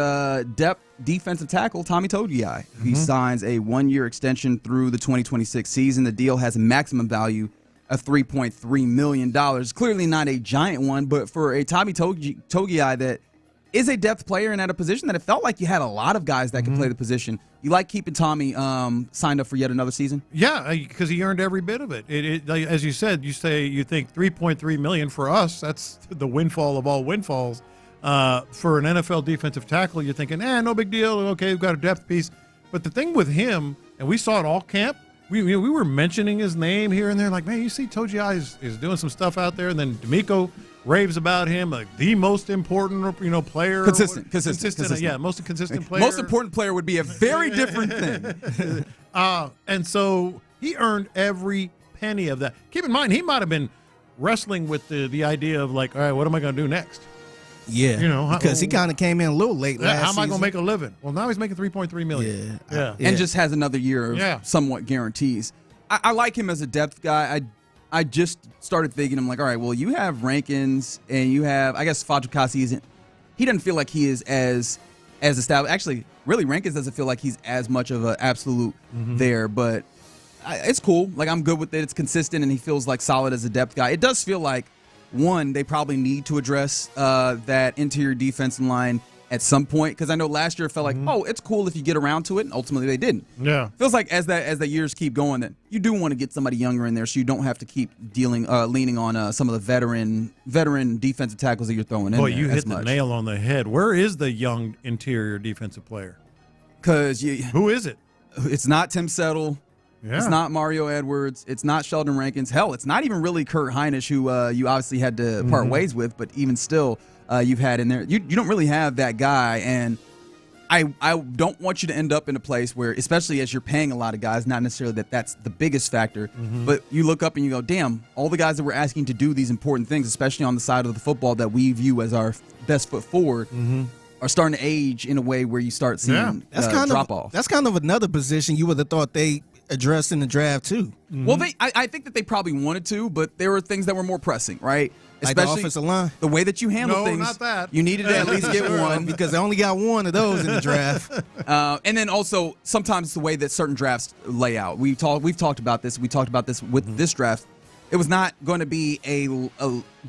Speaker 18: depth defensive tackle Tommy Togiai. He signs a 1-year extension through the 2026 season. The deal has a maximum value of $3.3 million. Clearly not a giant one, but for a Tommy Togiai that is a depth player and at a position that it felt like you had a lot of guys that could play the position. You like keeping Tommy signed up for yet another seaon?
Speaker 19: Yeah, because he earned every bit of it. As you said, you think $3.3 million for us. That's the windfall of all windfalls. For an NFL defensive tackle, you're thinking, no big deal. Okay, we've got a depth piece. But the thing with him, and we saw it all camp, we were mentioning his name here and there, like, man, you see Togiai is doing some stuff out there, and then DeMeco raves about him, like the most important, player.
Speaker 18: Consistent.
Speaker 19: Yeah, most consistent player.
Speaker 18: Most important player would be a very different thing.
Speaker 19: And so he earned every penny of that. Keep in mind, he might have been wrestling with the idea of like, all right, what am I going to do next?
Speaker 20: Yeah, because he kind of came in a little late last season.
Speaker 19: How am I going to make a living? Well, now he's making $3.3 million. Yeah.
Speaker 18: And just has another year of somewhat guarantees. I like him as a depth guy. I just started thinking, I'm like, all right, well, you have Rankins and you have, I guess Fatukasi isn't, he doesn't feel like he is as established. Actually, really, Rankins doesn't feel like he's as much of an absolute there, but it's cool. Like, I'm good with it. It's consistent, and he feels like solid as a depth guy. It does feel like, one, they probably need to address that interior defensive line at some point, because I know last year it felt like, it's cool if you get around to it, and ultimately they didn't.
Speaker 19: Yeah,
Speaker 18: feels like as the years keep going, that you do want to get somebody younger in there, so you don't have to keep leaning on some of the veteran defensive tackles that you're throwing in.
Speaker 19: Boy, you hit the nail on the head. Where is the young interior defensive player?
Speaker 18: Because
Speaker 19: who is it?
Speaker 18: It's not Tim Settle.
Speaker 19: Yeah.
Speaker 18: It's not Mario Edwards. It's not Sheldon Rankins. Hell, it's not even really Kurt Hinish, who you obviously had to part ways with, but even still, you've had in there. You don't really have that guy, and I don't want you to end up in a place where, especially as you're paying a lot of guys, not necessarily that's the biggest factor, but you look up and you go, damn, all the guys that we're asking to do these important things, especially on the side of the football that we view as our best foot forward, are starting to age in a way where you start seeing drop off.
Speaker 20: That's kind of another position you would have thought they addressed in the draft too.
Speaker 18: Well, I think that they probably wanted to, but there were things that were more pressing, right?
Speaker 20: Like the offensive line?
Speaker 18: The way that you handle things.
Speaker 19: No, not that.
Speaker 18: You needed to at least get one.
Speaker 20: Because they only got one of those in the draft.
Speaker 18: And then also, sometimes the way that certain drafts lay out. We've talked about this. We talked about this with this draft. It was not going to be a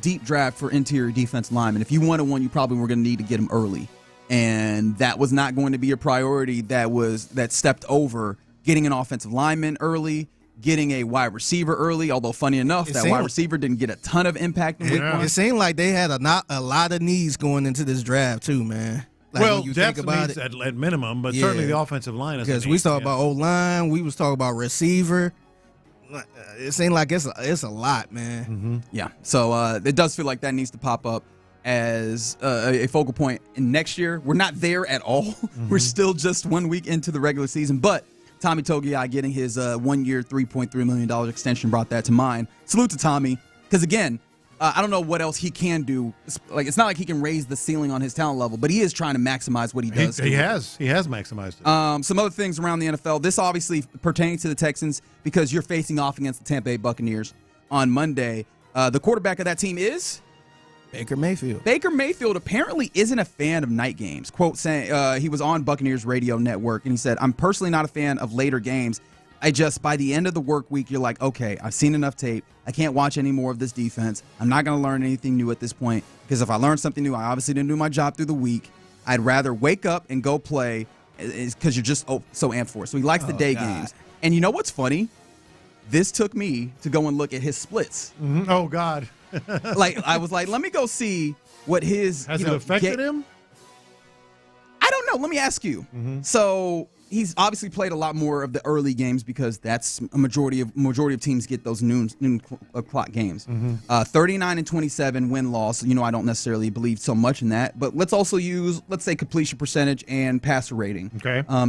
Speaker 18: deep draft for interior defense linemen. If you wanted one, you probably were going to need to get them early. And that was not going to be a priority that stepped over getting an offensive lineman early, getting a wide receiver early, although funny enough, that wide receiver didn't get a ton of impact in week one.
Speaker 20: It seemed like they had a lot of needs going into this draft too, man. Like
Speaker 19: well,
Speaker 20: when you think about
Speaker 19: needs
Speaker 20: it,
Speaker 19: at minimum, but certainly the offensive line is
Speaker 20: because we talk about O-line, we was talking about receiver. It seemed like it's a lot, man.
Speaker 18: Yeah, so it does feel like that needs to pop up as a focal point in next year. We're not there at all. We're still just 1 week into the regular season, but Tommy Togiai getting his 1 year, $3.3 million extension brought that to mind. Salute to Tommy, because again, I don't know what else he can do. It's not like he can raise the ceiling on his talent level, but he is trying to maximize what he does.
Speaker 19: He has maximized it.
Speaker 18: Some other things around the NFL. This obviously pertaining to the Texans because you're facing off against the Tampa Bay Buccaneers on Monday. The quarterback of that team is
Speaker 20: Baker Mayfield.
Speaker 18: Baker Mayfield apparently isn't a fan of night games. Quote saying he was on Buccaneers radio network and he said, "I'm personally not a fan of later games. By the end of the work week, you're like, okay, I've seen enough tape. I can't watch any more of this defense. I'm not going to learn anything new at this point because if I learn something new, I obviously didn't do my job through the week. I'd rather wake up and go play because you're just so amped for it." So he likes the day games. And you know what's funny? This took me to go and look at his splits.
Speaker 19: Oh, God.
Speaker 18: I was like, let me go see what his
Speaker 19: has it affected him.
Speaker 18: I don't know. Let me ask you. So he's obviously played a lot more of the early games because that's a majority of teams get those noon o'clock games. 39-27 win-loss. I don't necessarily believe so much in that, but let's also use, let's say, completion percentage and passer rating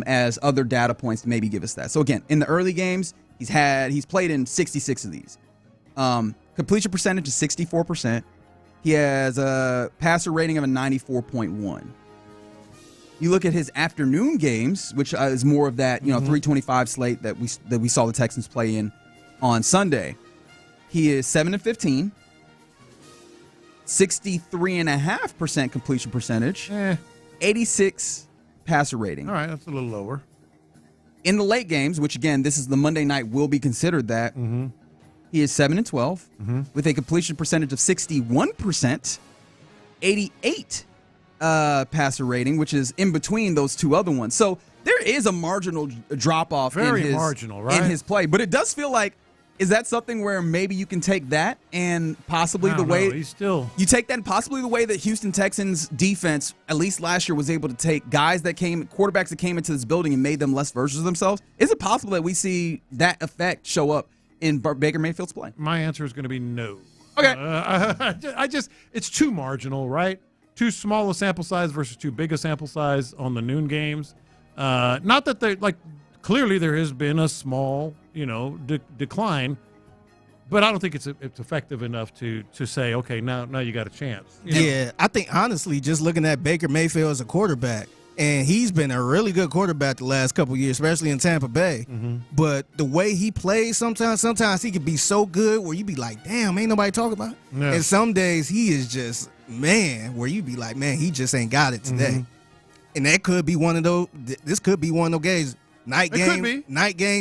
Speaker 18: as other data points to maybe give us that. So again, in the early games, he's played in 66 of these. Completion percentage is 64%. He has a passer rating of a 94.1. You look at his afternoon games, which is more of that 325 slate that we saw the Texans play in on Sunday. He is 7-15, 63.5% completion percentage, 86 passer rating.
Speaker 19: All right, that's a little lower.
Speaker 18: In the late games, which again, this is the Monday night, will be considered that. He is 7-12 with a completion percentage of 61%, 88 passer rating, which is in between those two other ones. So there is a marginal drop off in his play, but it does feel like, is that something where maybe you can take that and possibly you take that and possibly the way that Houston Texans defense, at least last year, was able to take quarterbacks that came into this building and made them less versions of themselves? Is it possible that we see that effect show up in Baker Mayfield's play?
Speaker 19: My answer is going to be no.
Speaker 18: Okay.
Speaker 19: It's too marginal, right? Too small a sample size versus too big a sample size on the noon games. Not that they clearly there has been a small, decline, but I don't think it's effective enough to say, okay, now you got a chance.
Speaker 20: Yeah, I think honestly, just looking at Baker Mayfield as a quarterback, and he's been a really good quarterback the last couple of years, especially in Tampa Bay. But the way he plays sometimes he could be so good where you be like, damn, ain't nobody talking about it. Yeah. And some days he is just, where you be like, man, he just ain't got it today. And that could be one of those, this could be one of those games. Night game,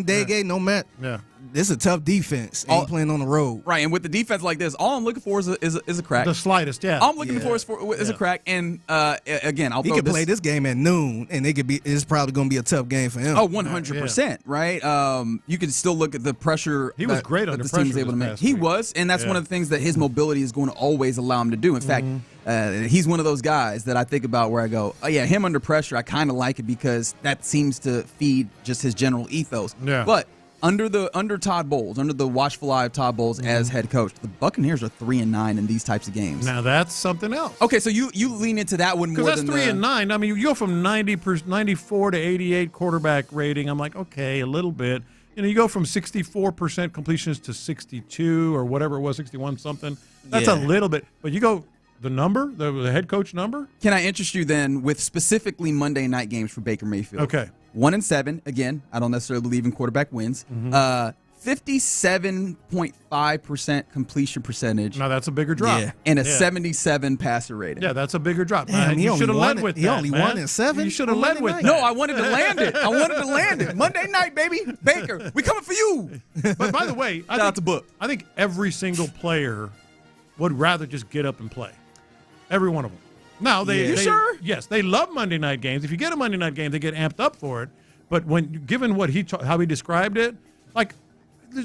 Speaker 20: day game, no matter. Yeah. This is a tough defense. Ain't playing on the road.
Speaker 18: Right, and with the defense like this, all I'm looking for is a crack.
Speaker 19: The slightest, yeah.
Speaker 18: All I'm looking for is a crack. And again,
Speaker 20: he could play this game at noon, and it's probably going to be a tough game for him.
Speaker 18: Oh, 100%, right? You can still look at the pressure.
Speaker 19: He was great under pressure.
Speaker 18: Team was able to make. He was, and that's one of the things that his mobility is going to always allow him to do. In fact, he's one of those guys that I think about where I go, oh yeah, him under pressure, I kind of like it because that seems to feed just his general ethos. Yeah. But under Todd Bowles, under the watchful eye of Todd Bowles as head coach, the Buccaneers are 3-9 in these types of games.
Speaker 19: Now that's something else.
Speaker 18: Okay, so you lean into that one more
Speaker 19: than that's 3-9. I mean, you go from 94 to 88 quarterback rating. I'm like, okay, a little bit. You go from 64% completions to 62 or whatever it was, 61 something. That's a little bit. But you go the number, the head coach number.
Speaker 18: Can I interest you then with specifically Monday night games for Baker Mayfield?
Speaker 19: Okay.
Speaker 18: 1-7. Again, I don't necessarily believe in quarterback wins. 57.5% completion percentage.
Speaker 19: Now that's a bigger drop.
Speaker 18: Yeah. And a 77 passer rating.
Speaker 19: Yeah, that's a bigger drop.
Speaker 20: Damn,
Speaker 19: you should have led with that.
Speaker 20: He only won in 7.
Speaker 19: You should have led with that.
Speaker 18: No, I wanted to land it. Monday night, baby. Baker, we coming for you.
Speaker 19: But by the way, I think every single player would rather just get up and play. Every one of them. Now they
Speaker 18: sure?
Speaker 19: Yes, they love Monday night games. If you get a Monday night game, they get amped up for it. But given what how he described it, like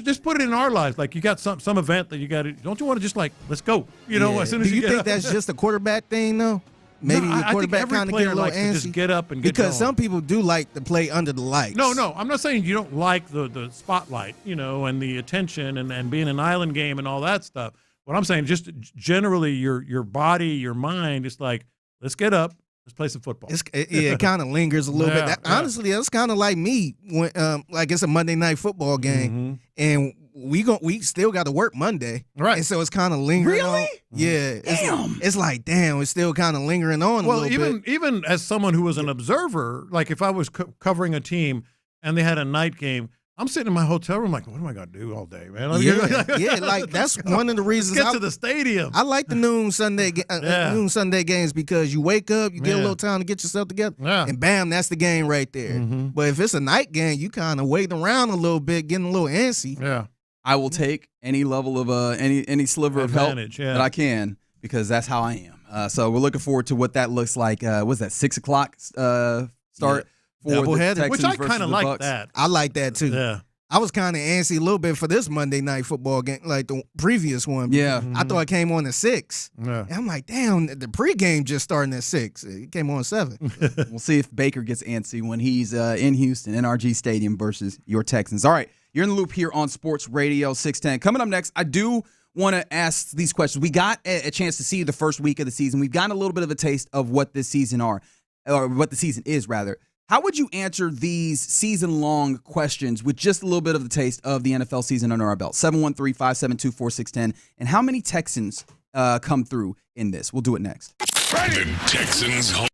Speaker 19: just put it in our lives. Like you got some event that you got to. Don't you want to just like let's go? As soon as
Speaker 20: Do you think that's just a quarterback thing though? Maybe the quarterback kind of get a little antsy.
Speaker 19: Just get up and get
Speaker 20: because
Speaker 19: going.
Speaker 20: some people do like to play under the lights.
Speaker 19: No, I'm not saying you don't like the spotlight, and the attention and being an island game and all that stuff. What I'm saying, just generally, your body, your mind, is like, let's get up, let's play some football.
Speaker 20: It kind of lingers a little bit. Honestly, that's kind of like me when, like it's a Monday night football game, and we still got to work Monday,
Speaker 19: right?
Speaker 20: And so it's kind of lingering.
Speaker 18: Really?
Speaker 20: On. Yeah. It's like damn, it's still kind of lingering on.
Speaker 19: Well,
Speaker 20: a little bit.
Speaker 19: even as someone who was an observer, like if I was covering a team and they had a night game. I'm sitting in my hotel room like, what am I going to do all day, man?
Speaker 20: Like that's one of the reasons.
Speaker 19: Let's get to the stadium.
Speaker 20: I like the noon Sunday games because you wake up, you get a little time to get yourself together, and bam, that's the game right there.
Speaker 19: Mm-hmm.
Speaker 20: But if it's a night game, you kind of waiting around a little bit, getting a little antsy.
Speaker 19: Yeah,
Speaker 18: I will take any level of any sliver
Speaker 19: advantage,
Speaker 18: of help that I can because that's how I am. So we're looking forward to what that looks like. What's that 6 o'clock start?
Speaker 20: Yeah. Doubleheader,
Speaker 19: which I kind of like that.
Speaker 20: I like that too.
Speaker 19: Yeah.
Speaker 20: I was kind of antsy a little bit for this Monday night football game, like the previous one.
Speaker 18: Yeah.
Speaker 20: I thought it came on at 6.
Speaker 19: Yeah.
Speaker 20: And I'm like, damn, the pregame just starting at 6. It came on at 7.
Speaker 18: We'll see if Baker gets antsy when he's in Houston, NRG Stadium versus your Texans. All right, you're in the loop here on Sports Radio 610. Coming up next, I do want to ask these questions. We got a chance to see the first week of the season. We've gotten a little bit of a taste of what this season what the season is, rather. How would you answer these season-long questions with just a little bit of the taste of the NFL season under our belt? 713-572-4610. And how many Texans come through in this? We'll do it next.
Speaker 1: The Texans home.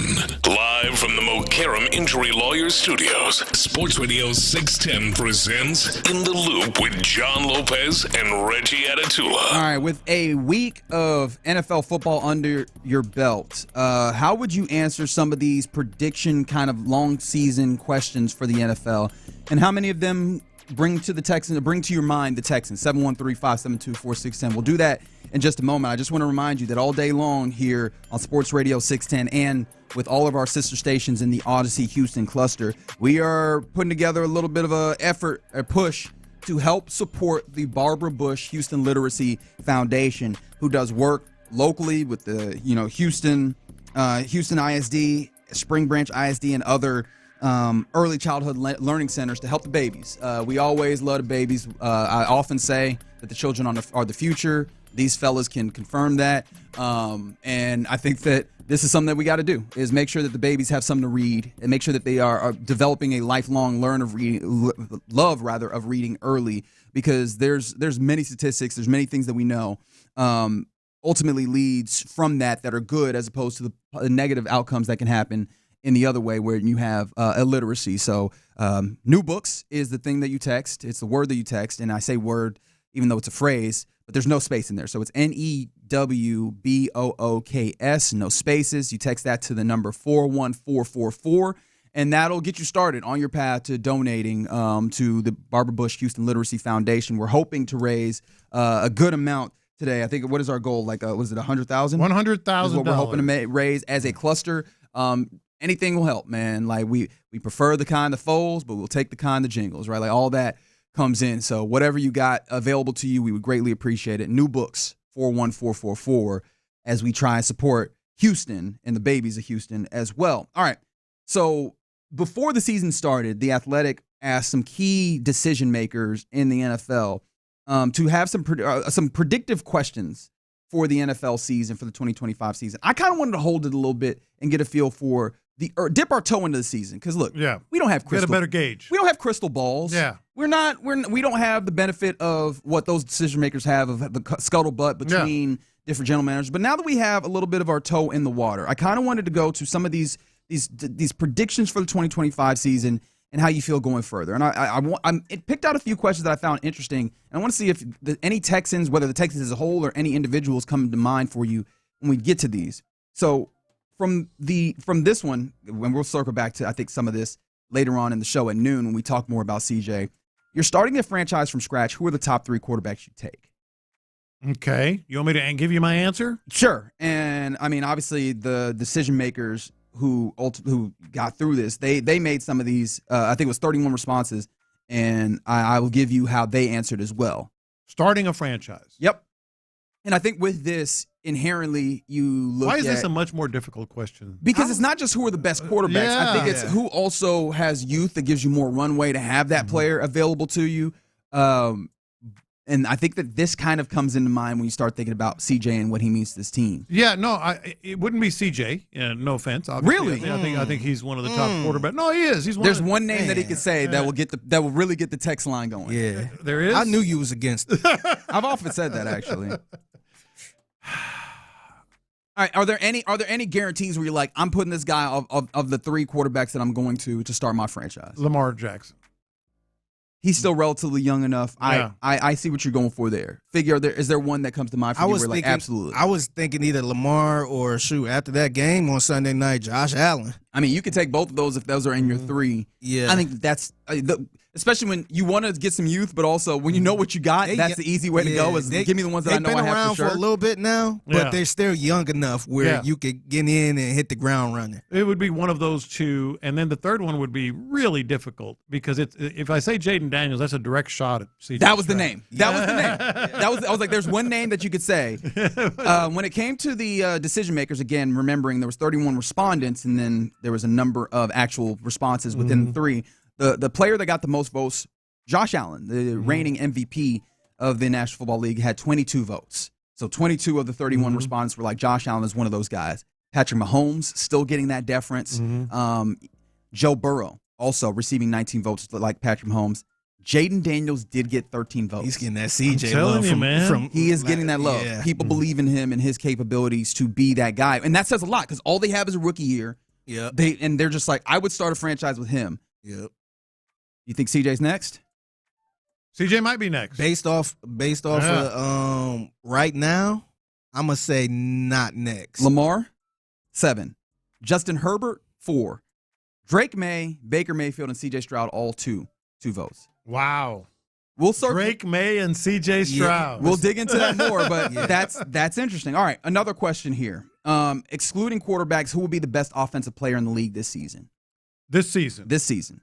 Speaker 1: Live from the Mokaram Injury Lawyers Studios, Sports Radio 610 presents In the Loop with John Lopez and Reggie Atatula.
Speaker 18: All right, with a week of NFL football under your belt, how would you answer some of these prediction kind of long season questions for the NFL? And how many of them bring to your mind the Texans? 713-572-4610. We'll do that in just a moment. I just want to remind you that all day long here on Sports Radio 610 and with all of our sister stations in the Odyssey Houston cluster, we are putting together a little bit of a push to help support the Barbara Bush Houston Literacy Foundation, who does work locally with the Houston ISD, Spring Branch ISD, and other early childhood learning centers to help the babies. We always love the babies. I often say that the children are the future. These fellas can confirm that. And I think that this is something that we got to do, is make sure that the babies have something to read and make sure that they are developing a lifelong love of reading early, because there's many statistics, there's many things that we know ultimately leads from that are good, as opposed to the negative outcomes that can happen in the other way where you have illiteracy. So new books is the thing that you text. It's the word that you text, and I say word even though it's a phrase, but there's no space in there. So it's NEWBOOKS, no spaces. You text that to the number 41444, and that'll get you started on your path to donating to the Barbara Bush Houston Literacy Foundation. We're hoping to raise a good amount today. I think, what is our goal? Was it $100,000?
Speaker 19: $100,000
Speaker 18: is what we're hoping to raise as a cluster. Anything will help, man. Like we prefer the kind that folds, but we'll take the kind that jingles, right? Like all that comes in. So whatever you got available to you, we would greatly appreciate it. New books, 41444, as we try and support Houston and the babies of Houston as well. All right. So before the season started, The Athletic asked some key decision makers in the NFL to have some predictive questions for the NFL season, for the 2025 season. I kind of wanted to hold it a little bit and get a feel for dip our toe into the season, because look, we don't have crystal.
Speaker 19: Get a better gauge.
Speaker 18: We don't have crystal balls.
Speaker 19: Yeah,
Speaker 18: we don't have the benefit of what those decision makers have of the scuttlebutt between different general managers. But now that we have a little bit of our toe in the water, I kind of wanted to go to some of these predictions for the 2025 season and how you feel going further. And I picked out a few questions that I found interesting, and I want to see if any Texans, whether the Texans as a whole or any individuals, come to mind for you when we get to these. So from this one, when we'll circle back to, I think, some of this later on in the show at noon when we talk more about CJ, you're starting a franchise from scratch. Who are the top 3 quarterbacks you take?
Speaker 19: Okay. You want me to give you my answer?
Speaker 18: Sure. And, I mean, obviously the decision makers who got through this, they made some of these, I think it was 31 responses, and I will give you how they answered as well.
Speaker 19: Starting a franchise.
Speaker 18: Yep. And I think with this, inherently, you look at...
Speaker 19: Why is this a much more difficent question?
Speaker 18: Because it's not just who are the best quarterbacks. I think it's who also has youth that gives you more runway to have that player available to you. And I think that this kind of comes into mind when you start thinking about CJ and what he means to this team.
Speaker 19: Yeah, no, it wouldn't be CJ. No offense, obviously.
Speaker 18: Really?
Speaker 19: I think he's one of the top quarterbacks. No, he is.
Speaker 18: There's one name that he could say that will really get the text line going.
Speaker 20: Yeah,
Speaker 19: there is.
Speaker 20: I knew you was against it.
Speaker 18: I've often said that, actually. All right, are there any guarantees where you're like, I'm putting this guy of the 3 quarterbacks that I'm going to start my franchise?
Speaker 19: Lamar Jackson.
Speaker 18: He's still relatively young enough.
Speaker 19: Yeah.
Speaker 18: I see what you're going for there. Is there one that comes to mind for you? Like, absolutely.
Speaker 20: I was thinking either Lamar or after that game on Sunday night, Josh Allen.
Speaker 18: I mean, you could take both of those if those are in your 3.
Speaker 20: Yeah,
Speaker 18: I think that's especially when you want to get some youth, but also when you know what you got, that's the easy way to go. Is give me the ones that I know I have for sure.
Speaker 20: They've been around for a little bit now, but they're still young enough where you could get in and hit the ground running.
Speaker 19: It would be one of those 2, and then the third one would be really difficult because if I say Jaden Daniels, that's a direct shot at CJ.
Speaker 18: That was the name. That was the name. I was like, there's one name that you could say. When it came to the decision makers, again, remembering there was 31 respondents, and then there was a number of actual responses within the 3. The player that got the most votes, Josh Allen, the reigning MVP of the National Football League, had 22 votes. So 22 of the 31 respondents were like, Josh Allen is one of those guys. Patrick Mahomes still getting that deference. Joe Burrow also receiving 19 votes like Patrick Mahomes. Jaden Daniels did get 13 votes.
Speaker 20: He's getting that CJ love from
Speaker 18: he is getting that love. Yeah. People believe in him and his capabilities to be that guy. And that says a lot because all they have is a rookie year.
Speaker 20: Yeah.
Speaker 18: They're just like, I would start a franchise with him.
Speaker 20: Yep.
Speaker 18: You think CJ's next?
Speaker 19: CJ might be next.
Speaker 20: Based off of right now, I'm gonna say not next.
Speaker 18: Lamar, 7. Justin Herbert, 4. Drake May, Baker Mayfield, and CJ Stroud, all 2 votes.
Speaker 19: Wow.
Speaker 18: We'll circle.
Speaker 19: Drake May and CJ Stroud.
Speaker 18: We'll dig into that more, but that's interesting. All right, another question here. Excluding quarterbacks, who will be the best offensive player in the league this season?
Speaker 19: This season.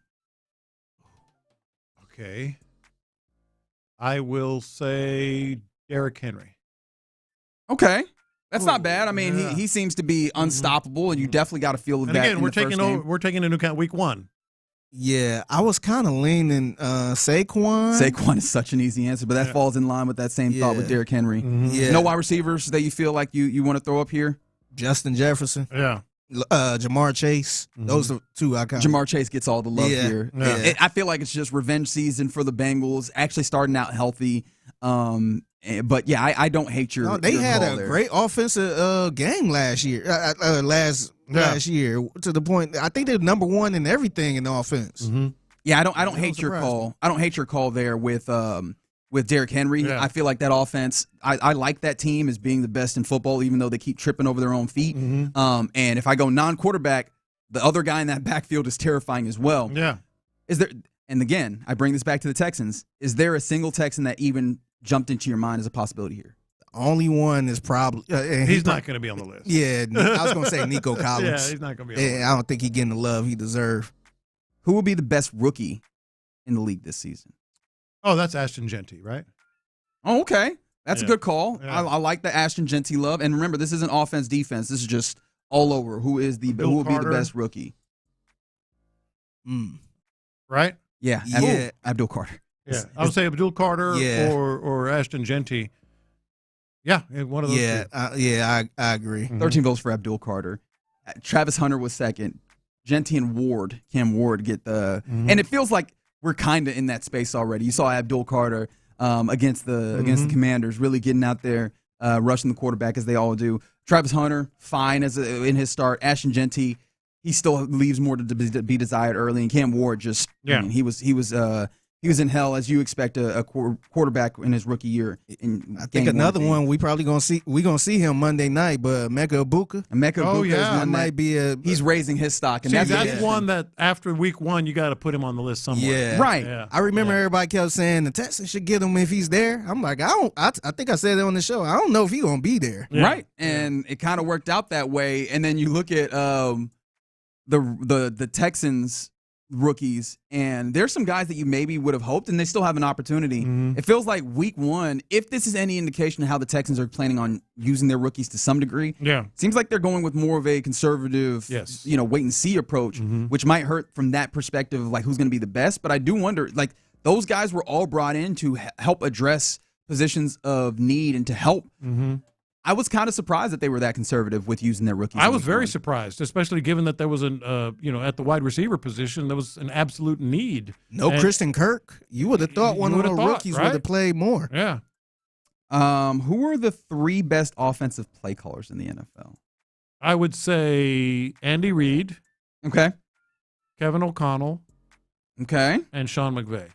Speaker 19: Okay. I will say Derrick Henry.
Speaker 18: Okay. That's not bad. I mean, he seems to be unstoppable, and you definitely got to feel that.
Speaker 19: And again,
Speaker 18: we're
Speaker 19: taking into account week 1.
Speaker 20: Yeah, I was kind of leaning Saquon.
Speaker 18: Saquon is such an easy answer, but that falls in line with that same thought with Derrick Henry.
Speaker 20: Yeah.
Speaker 18: No wide receivers that you feel like you want to throw up here?
Speaker 20: Justin Jefferson.
Speaker 19: Yeah.
Speaker 20: Jamar Chase. Those are 2 I count.
Speaker 18: Jamar Chase gets all the love here.
Speaker 20: Yeah.
Speaker 18: I feel like it's just revenge season for the Bengals, actually starting out healthy. But yeah, I don't hate your.
Speaker 20: They had a
Speaker 18: there.
Speaker 20: great offensive game last year. Last year, to the point I think they're number 1 in everything in the offense.
Speaker 18: Yeah, I don't hate your call. I don't hate your call there with Derrick Henry.
Speaker 19: Yeah.
Speaker 18: I feel like that offense. I like that team as being the best in football, even though they keep tripping over their own feet. And if I go non-quarterback, the other guy in that backfield is terrifying as well.
Speaker 19: Yeah.
Speaker 18: Is there? And again, I bring this back to the Texans. Is there a single Texan that even jumped into your mind as a possibility here?
Speaker 20: The only one is probably
Speaker 19: he's not going to be on the list.
Speaker 20: Yeah, I was going to say Nico Collins.
Speaker 19: Yeah, he's not going to be on the list.
Speaker 20: I don't think he's getting the love he deserves.
Speaker 18: Who will be the best rookie in the league this season?
Speaker 19: Oh, that's Ashton Genty, right?
Speaker 18: Oh, okay. That's a good call.
Speaker 19: Yeah.
Speaker 18: I like the Ashton Genty love. And remember, this isn't offense, defense. This is just all over. Who will be the best rookie?
Speaker 19: Right?
Speaker 18: Yeah. Abdul Carter.
Speaker 19: Yeah. I would say Abdul Carter or Ashton Genty. Yeah, one of those two.
Speaker 20: I agree.
Speaker 18: 13 votes for Abdul Carter. Travis Hunter was second. Genty and Cam Ward get the and it feels like we're kind of in that space already. You saw Abdul Carter against the Commanders really getting out there, rushing the quarterback as they all do. Travis Hunter, fine in his start. Ashton Genty, he still leaves more to be desired early. And Cam Ward just, I mean, he was in hell, as you expect a quarterback in his rookie year.
Speaker 20: I think another one we probably gonna see him Monday night, but Emeka Egbuka. Might be
Speaker 18: he's raising his stock, and
Speaker 19: that's one that after week 1 you got to put him on the list somewhere.
Speaker 20: Yeah,
Speaker 18: right.
Speaker 19: Yeah.
Speaker 20: I remember everybody kept saying the Texans should get him if he's there. I'm like, I think I said it on the show. I don't know if he's gonna be there.
Speaker 18: Yeah. Right, and it kind of worked out that way. And then you look at the Texans rookies, and there's some guys that you maybe would have hoped, and they still have an opportunity. It feels like week 1, if this is any indication of how the Texans are planning on using their rookies to some degree, seems like they're going with more of a conservative, wait and see approach, which might hurt from that perspective of like who's going to be the best. But I do wonder, like those guys were all brought in to help address positions of need and to help. I was kind of surprised that they were that conservative with using their rookies.
Speaker 19: I was very surprised, especially given that there was at the wide receiver position, there was an absolute need.
Speaker 20: Christian Kirk. You would have thought one of the rookies would have played more.
Speaker 19: Yeah.
Speaker 18: Who are the 3 best offensive play callers in the NFL?
Speaker 19: I would say Andy Reid.
Speaker 18: Okay.
Speaker 19: Kevin O'Connell.
Speaker 18: Okay.
Speaker 19: And Sean McVay.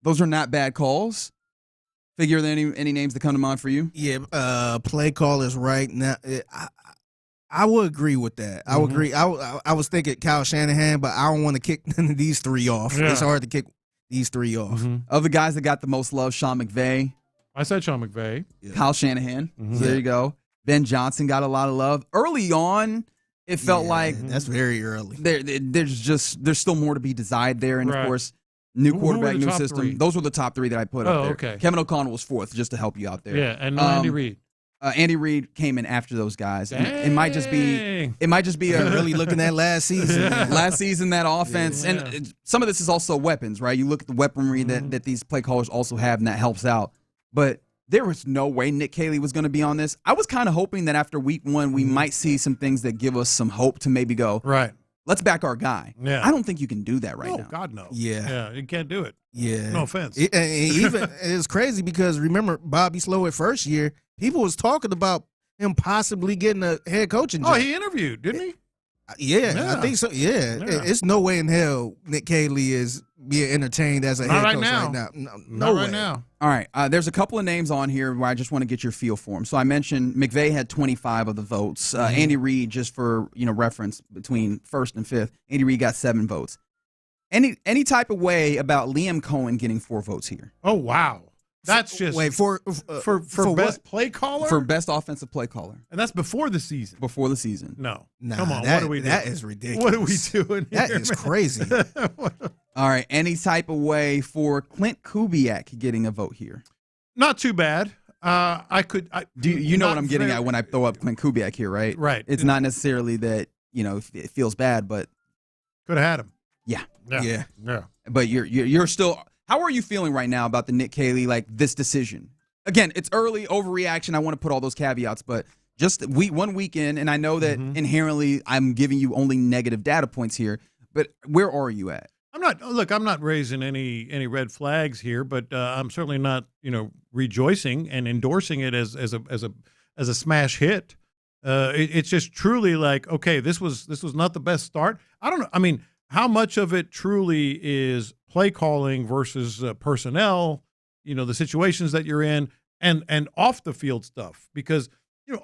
Speaker 18: Those are not bad calls. Figure any names that come to mind for you?
Speaker 20: Yeah, play callers right now. I would agree with that. I would agree. I was thinking Kyle Shanahan, but I don't want to kick none of these 3 off. Yeah. It's hard to kick these 3 off.
Speaker 18: Of the guys that got the most love, Sean McVay.
Speaker 19: I said Sean McVay.
Speaker 18: Yeah. Kyle Shanahan. So there you go. Ben Johnson got a lot of love. Early on, it felt like
Speaker 20: that's very early.
Speaker 18: There's still more to be desired there, and of course, new quarterback, new system.
Speaker 19: 3?
Speaker 18: Those were the top 3 that I put up there.
Speaker 19: Okay.
Speaker 18: Kevin O'Connell was 4th, just to help you out there.
Speaker 19: Yeah, and Andy Reid.
Speaker 18: Andy Reid came in after those guys. It might just be a
Speaker 20: really looking at last season.
Speaker 18: Last season, that offense, and some of this is also weapons, right? You look at the weaponry that these play callers also have, and that helps out. But there was no way Nick Caley was going to be on this. I was kind of hoping that after week 1, we might see some things that give us some hope to maybe go,
Speaker 19: right,
Speaker 18: let's back our guy.
Speaker 19: Yeah.
Speaker 18: I don't think you can do that right now.
Speaker 19: Oh, God, no.
Speaker 20: Yeah,
Speaker 19: you can't do it.
Speaker 20: Yeah.
Speaker 19: No offense.
Speaker 20: It's crazy because remember Bobby Slowick first year, people was talking about him possibly getting a head coaching job.
Speaker 19: Oh, he interviewed, didn't he?
Speaker 20: Yeah, I think so. Yeah. It's no way in hell Nick Caley is being entertained as a head coach right now. No way.
Speaker 19: Right now.
Speaker 18: All right, there's a couple of names on here where I just want to get your feel for them. So I mentioned McVay had 25 of the votes. Andy Reid, just for reference, between first and fifth, Andy Reid got 7 votes. Any type of way about Liam Cohen getting 4 votes here?
Speaker 19: Oh wow, that's just
Speaker 20: for
Speaker 19: best play caller,
Speaker 18: for best offensive play caller,
Speaker 19: and that's before the season.
Speaker 18: Before the season,
Speaker 19: no,
Speaker 20: come on, what are we doing? That is ridiculous.
Speaker 19: What are we doing?
Speaker 20: That
Speaker 19: here,
Speaker 20: is crazy.
Speaker 18: All right, any type of way for Clint Kubiak getting a vote here?
Speaker 19: Not too bad.
Speaker 18: Do you know what I'm getting at when I throw up Clint Kubiak here, right?
Speaker 19: Right.
Speaker 18: It's not necessarily that it feels bad, but
Speaker 19: could have had him.
Speaker 18: Yeah. But you're still. How are you feeling right now about the Nick Caley, this decision? Again, it's early, overreaction. I want to put all those caveats, but just one weekend, and I know that inherently I'm giving you only negative data points here, but where are you at?
Speaker 19: I'm not raising any red flags here, but I'm certainly not, rejoicing and endorsing it as a smash hit. It's just truly okay, this was not the best start. I don't know. I mean, how much of it truly is play calling versus personnel, the situations that you're in and off the field stuff? Because,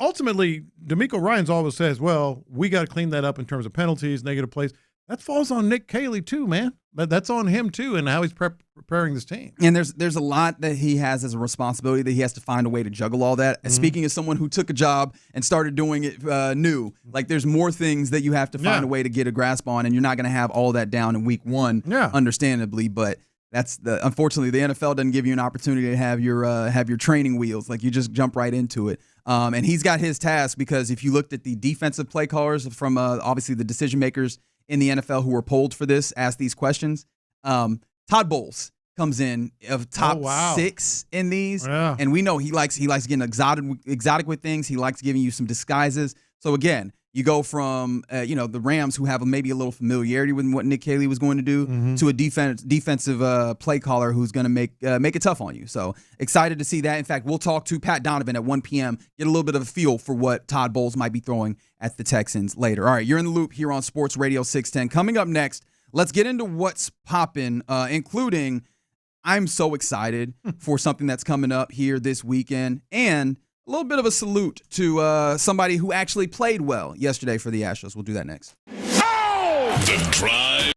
Speaker 19: ultimately DeMeco Ryans always says, well, we got to clean that up in terms of penalties, negative plays. That falls on Nick Caley too, man. That's on him too, and how he's preparing this team.
Speaker 18: And there's a lot that he has as a responsibility that he has to find a way to juggle all that. And speaking as someone who took a job and started doing it new, there's more things that you have to find a way to get a grasp on, and you're not going to have all that down in week one, understandably. But unfortunately the NFL doesn't give you an opportunity to have your training wheels. You just jump right into it. And he's got his task, because if you looked at the defensive play callers from obviously the decision makers in the NFL who were polled for this, asked these questions, Todd Bowles comes in of top 6 in these, and we know he likes getting exotic with things. He likes giving you some disguises. So again, you go from the Rams, who have maybe a little familiarity with what Nick Caley was going to do, to a defensive play caller who's going to make it tough on you. So excited to see that. In fact, we'll talk to Pat Donovan at 1 p.m., get a little bit of a feel for what Todd Bowles might be throwing at the Texans later. All right, you're in the loop here on Sports Radio 610. Coming up next, let's get into what's popping, including I'm so excited for something that's coming up here this weekend, and a little bit of a salute to somebody who actually played well yesterday for the Astros. We'll do that next.
Speaker 1: The Drive.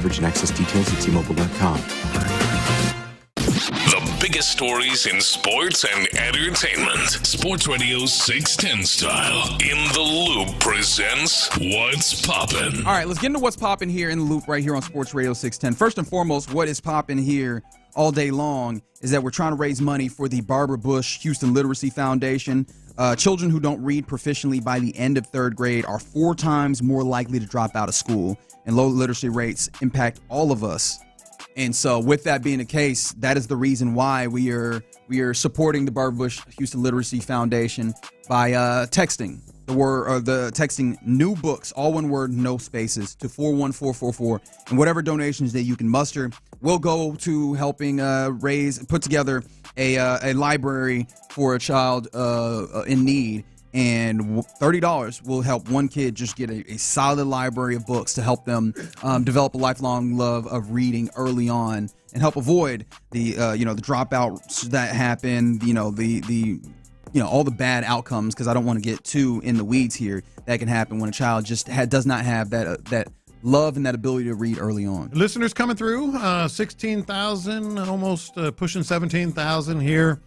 Speaker 2: coverage and access details at T-Mobile.com.
Speaker 1: The biggest stories in sports and entertainment. Sports Radio 610 style. In the Loop presents What's Poppin'.
Speaker 18: All right, let's get into What's Poppin' here in the Loop right here on Sports Radio 610. First and foremost, what is poppin' here all day long is that we're trying to raise money for the Barbara Bush Houston Literacy Foundation. Children who don't read proficiently by the end of third grade are 4 times more likely to drop out of school, and low literacy rates impact all of us. And so with that being the case, that is the reason why we are supporting the Barbara Bush Houston Literacy Foundation by texting texting new books, all one word, no spaces, to 41444, and whatever donations that you can muster will go to helping put together a library for a child in need. And $30 will help one kid just get a solid library of books to help them develop a lifelong love of reading early on and help avoid the dropouts that happen, all the bad outcomes, because I don't want to get too in the weeds here, that can happen when a child just does not have that love and that ability to read early on.
Speaker 19: Listeners coming through, 16,000, almost pushing 17,000 here.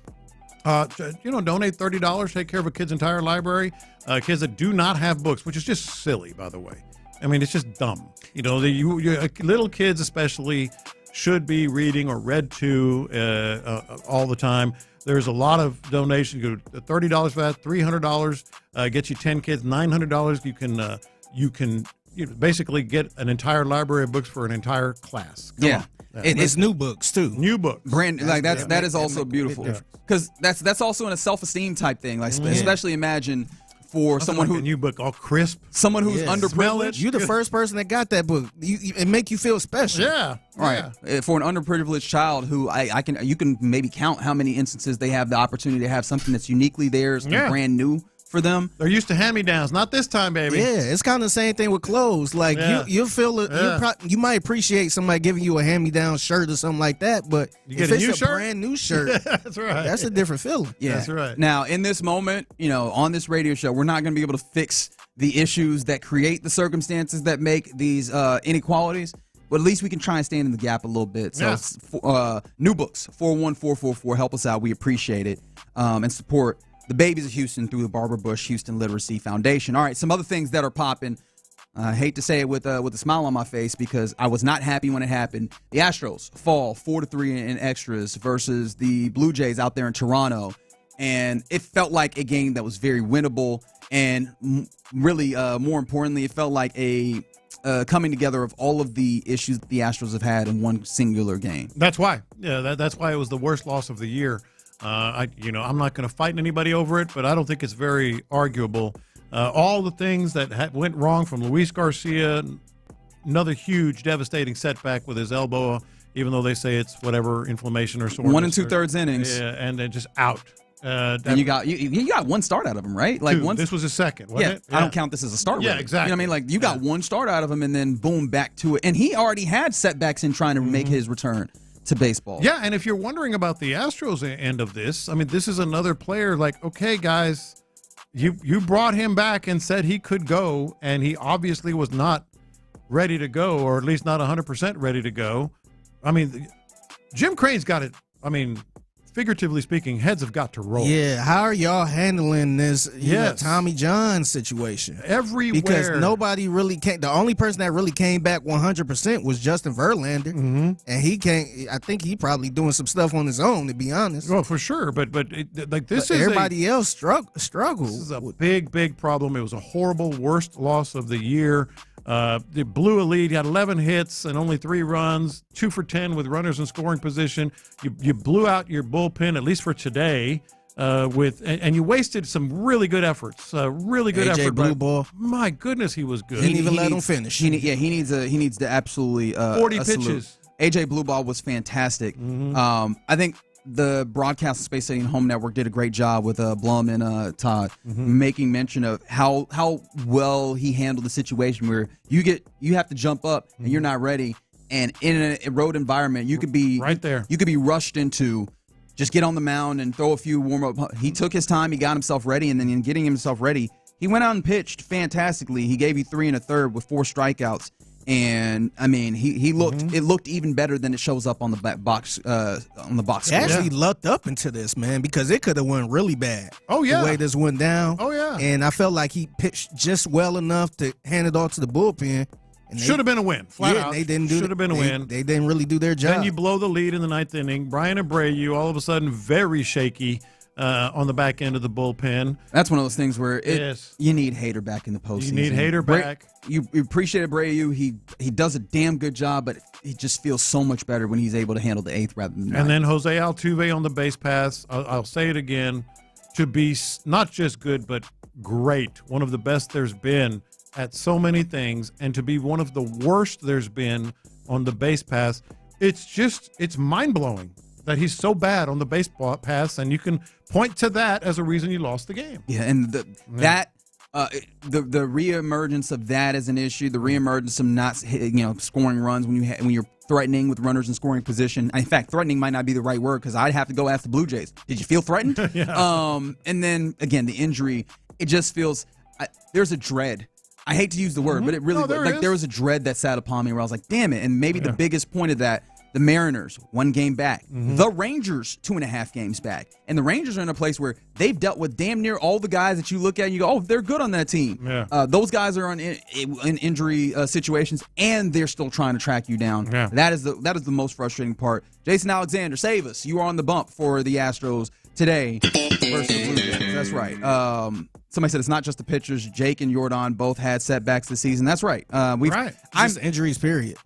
Speaker 19: Donate $30, take care of a kid's entire library. Kids that do not have books, which is just silly, by the way. I mean, it's just dumb. Little kids especially should be reading or read to all the time. There's a lot of donations. $30 for that, $300 gets you 10 kids, $900 you can basically get an entire library of books for an entire class. Come on.
Speaker 20: It's new books too.
Speaker 19: New books.
Speaker 18: That is also beautiful, because that's also in a self-esteem type thing. Like especially imagine for someone
Speaker 19: a new book all crisp,
Speaker 18: someone who's underprivileged.
Speaker 20: You're the first person that got that book. It make you feel special.
Speaker 19: Yeah,
Speaker 18: right. For an underprivileged child who you can maybe count how many instances they have the opportunity to have something that's uniquely theirs and brand new for them.
Speaker 19: They're used to hand-me-downs. Not this time, baby.
Speaker 20: Yeah, it's kind of the same thing with clothes. Like you'll feel it. You might appreciate somebody giving you a hand-me-down shirt or something like that, but if it's a brand new shirt,
Speaker 19: that's right.
Speaker 20: That's a different feeling.
Speaker 18: Yeah,
Speaker 19: that's right.
Speaker 18: Now, in this moment, on this radio show, we're not going to be able to fix the issues that create the circumstances that make these inequalities. But at least we can try and stand in the gap a little bit. So, new books, 41444, help us out. We appreciate it, and support the babies of Houston through the Barbara Bush Houston Literacy Foundation. All right, some other things that are popping. I hate to say it with a smile on my face because I was not happy when it happened. The Astros fall 4-3 in extras versus the Blue Jays out there in Toronto. And it felt like a game that was very winnable. And really, more importantly, it felt like a coming together of all of the issues that the Astros have had in one singular game.
Speaker 19: That's why. Yeah, that's why it was the worst loss of the year. I'm not going to fight anybody over it, but I don't think it's very arguable. All the things that went wrong from Luis Garcia, another huge, devastating setback with his elbow, even though they say it's whatever inflammation or soreness.
Speaker 18: 1 2/3 innings.
Speaker 19: Yeah, and then just out.
Speaker 18: And you got one start out of him, right?
Speaker 19: Like this was his second, wasn't it?
Speaker 18: I don't count this as a start.
Speaker 19: Yeah,
Speaker 18: really.
Speaker 19: exactly.
Speaker 18: You know what I mean? Like you got one start out of him, and then boom, back to it. And he already had setbacks in trying to make his return to baseball.
Speaker 19: Yeah, and if you're wondering about the Astros end of this, I mean, this is another player like, okay, guys, you brought him back and said he could go, and he obviously was not ready to go, or at least not 100% ready to go. I mean, Jim Crane's got it. I mean, figuratively speaking, heads have got to roll.
Speaker 20: Yeah, how are y'all handling this Tommy John situation?
Speaker 19: Everywhere.
Speaker 20: Because nobody really came. The only person that really came back 100% was Justin Verlander. And he can't. I think he probably doing some stuff on his own, to be honest.
Speaker 19: Well, for sure. But
Speaker 20: everybody else struggles.
Speaker 19: This is a big problem. It was a horrible, worst loss of the year. They blew a lead. You had 11 hits and only 3 runs, 2 for 10 with runners in scoring position. You blew out your bullpen, at least for today, and you wasted some really good efforts.
Speaker 20: AJ Blue Ball.
Speaker 19: My goodness, he was good.
Speaker 20: He didn't even let him finish.
Speaker 18: He needs to absolutely
Speaker 19: 40 pitches.
Speaker 18: Salute. AJ Blue Ball was fantastic. I think the broadcast Space Stadium Home Network did a great job with Blum and Todd making mention of how well he handled the situation where you have to jump up and you're not ready, and in a road environment you could be
Speaker 19: right there.
Speaker 18: You could be rushed into just get on the mound and throw a few warm up. He took his time, he got himself ready, and then in getting himself ready, he went out and pitched fantastically. He gave you 3 1/3 with 4 strikeouts. And I mean, he looked. It looked even better than it shows up on the box. On the box.
Speaker 20: He actually lucked up into this, man, because it could have went really bad.
Speaker 19: Oh yeah,
Speaker 20: the way this went down.
Speaker 19: Oh yeah,
Speaker 20: and I felt like he pitched just well enough to hand it off to the bullpen.
Speaker 19: Should have been a win. Flat out.
Speaker 20: They didn't do.
Speaker 19: Should have been a win.
Speaker 20: They didn't really do their job.
Speaker 19: Then you blow the lead in the ninth inning. Brian Abreu, all of a sudden, very shaky. On the back end of the bullpen.
Speaker 18: That's one of those things where you need Hader back in the postseason.
Speaker 19: You need Hader back.
Speaker 18: You appreciate Abreu. He does a damn good job, but he just feels so much better when he's able to handle the eighth rather than
Speaker 19: And then Jose Altuve on the base pass. I'll say it again, to be not just good, but great. One of the best there's been at so many things, and to be one of the worst there's been on the base pass. It's mind-blowing that he's so bad on the baseball pass, and you can point to that as a reason you lost the game.
Speaker 18: Yeah, and the reemergence of that as an issue, the reemergence of not scoring runs when you're threatening with runners in scoring position. In fact, threatening might not be the right word because I'd have to go ask the Blue Jays. Did you feel threatened?
Speaker 19: Yeah.
Speaker 18: And then again, the injury. It just feels there's a dread. I hate to use the word, but it really there was a dread that sat upon me where I was like, damn it. And maybe the biggest point of that. The Mariners, 1 game back. The Rangers, 2.5 games back. And the Rangers are in a place where they've dealt with damn near all the guys that you look at and you go, oh, they're good on that team.
Speaker 19: Yeah.
Speaker 18: Those guys are in injury situations, and they're still trying to track you down.
Speaker 19: Yeah.
Speaker 18: That is the most frustrating part. Jason Alexander, save us. You are on the bump for the Astros today versus the Blue Jays. That's right. Somebody said it's not just the pitchers. Jake and Jordan both had setbacks this season. That's right.
Speaker 20: Just injuries, period.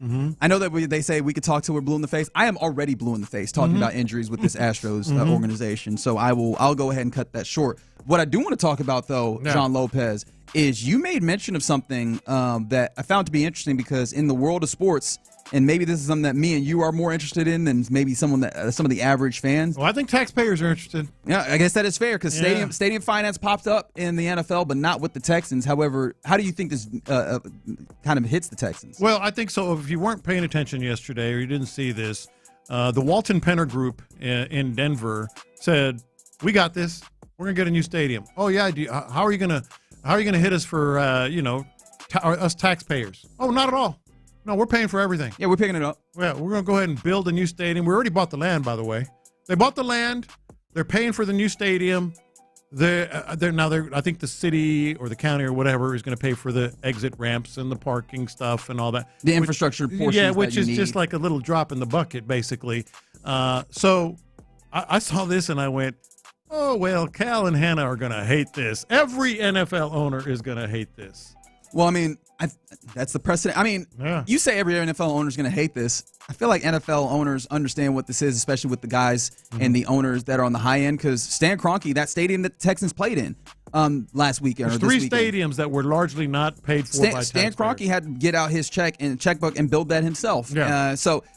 Speaker 18: I know that they say we could talk till we're blue in the face. I am already blue in the face talking about injuries with this Astros organization. So I'll go ahead and cut that short. What I do want to talk about, though, John Lopez, is you made mention of something that I found to be interesting because in the world of sports, and maybe this is something that me and you are more interested in than maybe some of the average fans.
Speaker 19: Well, I think taxpayers are interested.
Speaker 18: Yeah, I guess that is fair because stadium finance popped up in the NFL, but not with the Texans. However, how do you think this kind of hits the Texans?
Speaker 19: Well, I think so. If you weren't paying attention yesterday or you didn't see this, the Walton Penner Group in Denver said, "We got this. We're gonna get a new stadium." Oh yeah, how are you gonna hit us for us taxpayers? Oh, not at all. No, we're paying for everything.
Speaker 18: Yeah, we're picking it up.
Speaker 19: Yeah, we're going to go ahead and build a new stadium. We already bought the land, by the way. They bought the land. They're paying for the new stadium. I think the city or the county or whatever is going to pay for the exit ramps and the parking stuff and all that.
Speaker 18: The infrastructure portion.
Speaker 19: Yeah, which is just like a little drop in the bucket, basically. So I saw this and I went, oh, well, Cal and Hannah are going to hate this. Every NFL owner is going to hate this.
Speaker 18: Well, I mean, that's the precedent. I mean, You say every NFL owner is going to hate this. I feel like NFL owners understand what this is, especially with the guys and the owners that are on the high end. Because Stan Kroenke, that stadium that the Texans played in last weekend.
Speaker 19: There's three stadiums that were largely not paid for by taxpayers.
Speaker 18: Stan Kroenke had to get out his checkbook and build that himself.
Speaker 19: Yeah.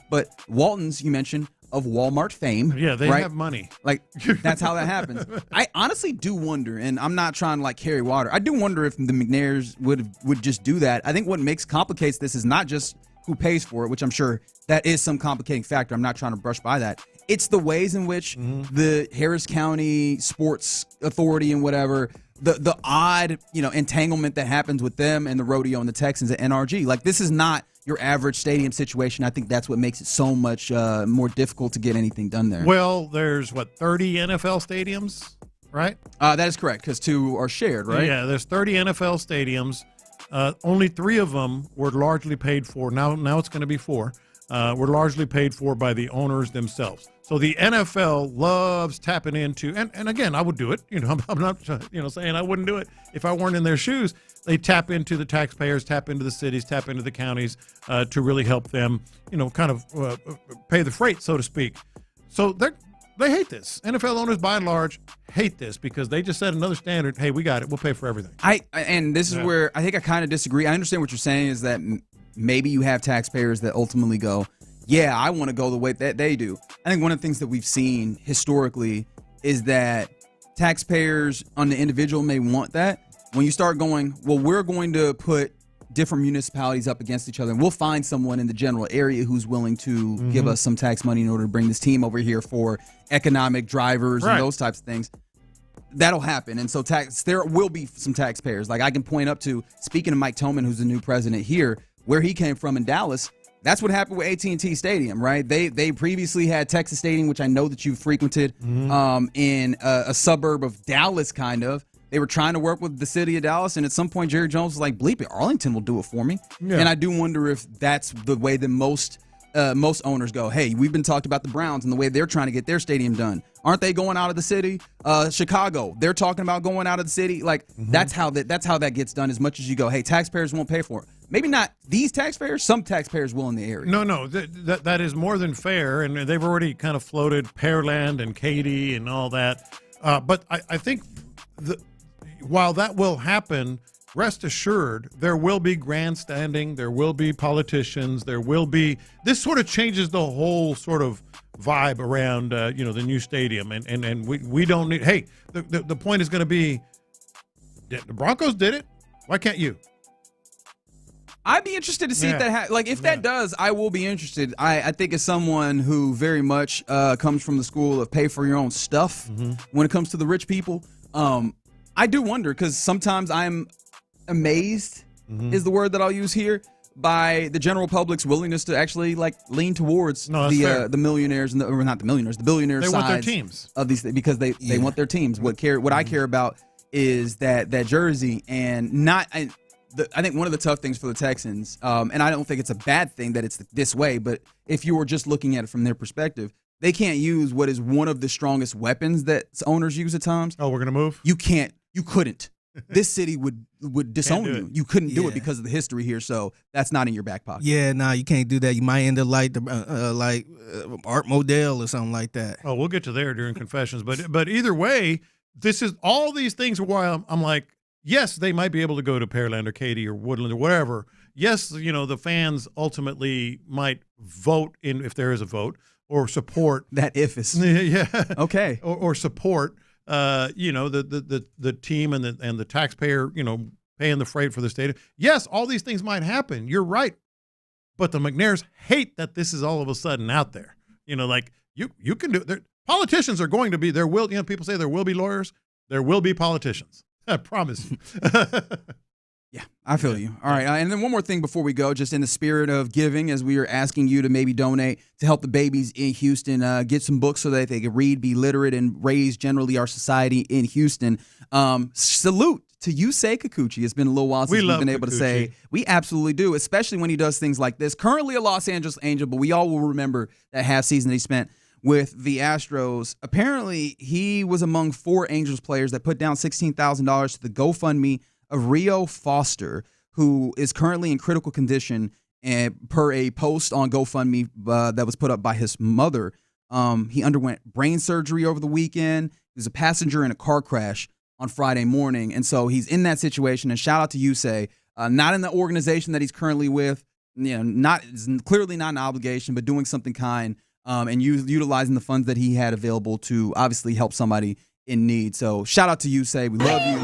Speaker 18: But Walton's, you mentioned, of Walmart fame.
Speaker 19: Yeah, they
Speaker 18: right?
Speaker 19: have money.
Speaker 18: Like, that's how that happens. I honestly do wonder, and I'm not trying to carry water. I do wonder if the McNairs would just do that. I think what complicates this is not just who pays for it, which I'm sure that is some complicating factor. I'm not trying to brush by that. It's the ways in which the Harris County Sports Authority and whatever, the odd entanglement that happens with them and the rodeo and the Texans at NRG. Like, this is not your average stadium situation. I think that's what makes it so much more difficult to get anything done there.
Speaker 19: Well, there's 30 NFL stadiums, right?
Speaker 18: That is correct, because 2 are shared, right?
Speaker 19: Yeah, there's 30 NFL stadiums. Only 3 of them were largely paid for. Now it's going to be 4. Were largely paid for by the owners themselves. So the NFL loves tapping into, and again, I would do it. I'm not saying I wouldn't do it if I weren't in their shoes. They tap into the taxpayers, tap into the cities, tap into the counties to really help them, kind of pay the freight, so to speak. So they hate this. NFL owners, by and large, hate this because they just set another standard. Hey, we got it. We'll pay for everything.
Speaker 18: And this is where I think I kind of disagree. I understand what you're saying is that maybe you have taxpayers that ultimately go, yeah, I want to go the way that they do. I think one of the things that we've seen historically is that taxpayers on the individual may want that. When you start going, well, we're going to put different municipalities up against each other, and we'll find someone in the general area who's willing to give us some tax money in order to bring this team over here for economic drivers and those types of things. That'll happen. And so there will be some taxpayers. Like I can point up to, speaking of Mike Toman, who's the new president here, where he came from in Dallas. That's what happened with AT&T Stadium, right? They previously had Texas Stadium, which I know that you've frequented, in a suburb of Dallas, kind of. They were trying to work with the city of Dallas, and at some point, Jerry Jones was like, bleep it, Arlington will do it for me. Yeah. And I do wonder if that's the way that most owners go. Hey, we've been talking about the Browns and the way they're trying to get their stadium done. Aren't they going out of the city? Chicago, they're talking about going out of the city. Like, that's how that gets done, as much as you go, hey, taxpayers won't pay for it. Maybe not these taxpayers, some taxpayers will in the area.
Speaker 19: No, that is more than fair, and they've already kind of floated Pearland and Katy and all that. But I think while that will happen, rest assured, there will be grandstanding, there will be politicians, there will be – this sort of changes the whole sort of vibe around, the new stadium. And we don't need – hey, the point is going to be the Broncos did it. Why can't you?
Speaker 18: I'd be interested to see if that if that does, I will be interested. I think as someone who very much comes from the school of pay for your own stuff when it comes to the rich people, I do wonder, because sometimes I'm amazed is the word that I'll use here, by the general public's willingness to actually lean towards the millionaires and or not the millionaires, the billionaires.
Speaker 19: They want their teams
Speaker 18: of these things because they want their teams. What I care about is that jersey, and not. I think one of the tough things for the Texans, and I don't think it's a bad thing that it's this way, but if you were just looking at it from their perspective, they can't use what is one of the strongest weapons that owners use at times.
Speaker 19: Oh, we're going to move?
Speaker 18: You can't. You couldn't. This city would disown you. You couldn't do it because of the history here, so that's not in your back pocket.
Speaker 20: Yeah, you can't do that. You might end up like Art Modell or something like that.
Speaker 19: Oh, we'll get to there during confessions. But either way, this is all these things are why I'm like, yes, they might be able to go to Pearland or Katy or Woodland or whatever. Yes, the fans ultimately might vote in, if there is a vote, or support.
Speaker 18: That if is.
Speaker 19: Yeah.
Speaker 18: Okay.
Speaker 19: Or support, the team and the taxpayer, paying the freight for the stadium. Yes, all these things might happen. You're right. But the McNairs hate that this is all of a sudden out there. You can do it. Politicians are going to be, there will, people say there will be lawyers. There will be politicians. I promise you.
Speaker 18: Yeah, I feel you. All right, and then one more thing before we go, just in the spirit of giving, as we are asking you to maybe donate to help the babies in Houston get some books so that they can read, be literate, and raise generally our society in Houston. Salute to Yusei Kikuchi. It's been a little while since we've been able to say we absolutely do, especially when he does things like this. Currently a Los Angeles Angel, but we all will remember that half season that he spent with the Astros. Apparently, he was among 4 Angels players that put down $16,000 to the GoFundMe of Rio Foster, who is currently in critical condition, and per a post on GoFundMe that was put up by his mother. He underwent brain surgery over the weekend. He was a passenger in a car crash on Friday morning, and so he's in that situation. And shout out to Yusei, not in the organization that he's currently with, clearly not an obligation, but doing something kind. And utilizing the funds that he had available to obviously help somebody in need. So shout out to you, Say. We love you.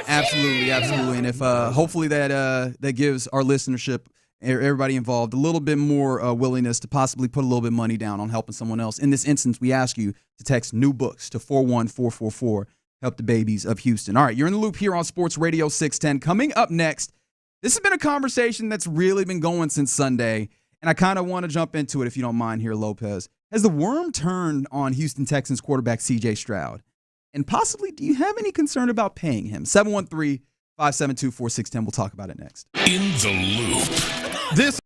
Speaker 18: Absolutely. And if hopefully that gives our listenership, everybody involved, a little bit more willingness to possibly put a little bit of money down on helping someone else. In this instance, we ask you to text new books to 41444. Help the babies of Houston. All right, you're in the loop here on Sports Radio 610. Coming up next, this has been a conversation that's really been going since Sunday. And I kind of want to jump into it, if you don't mind here, Lopez. Has the worm turned on Houston Texans quarterback C.J. Stroud? And possibly, do you have any concern about paying him? 713-572-4610. We'll talk about it next.
Speaker 1: In the loop.
Speaker 19: This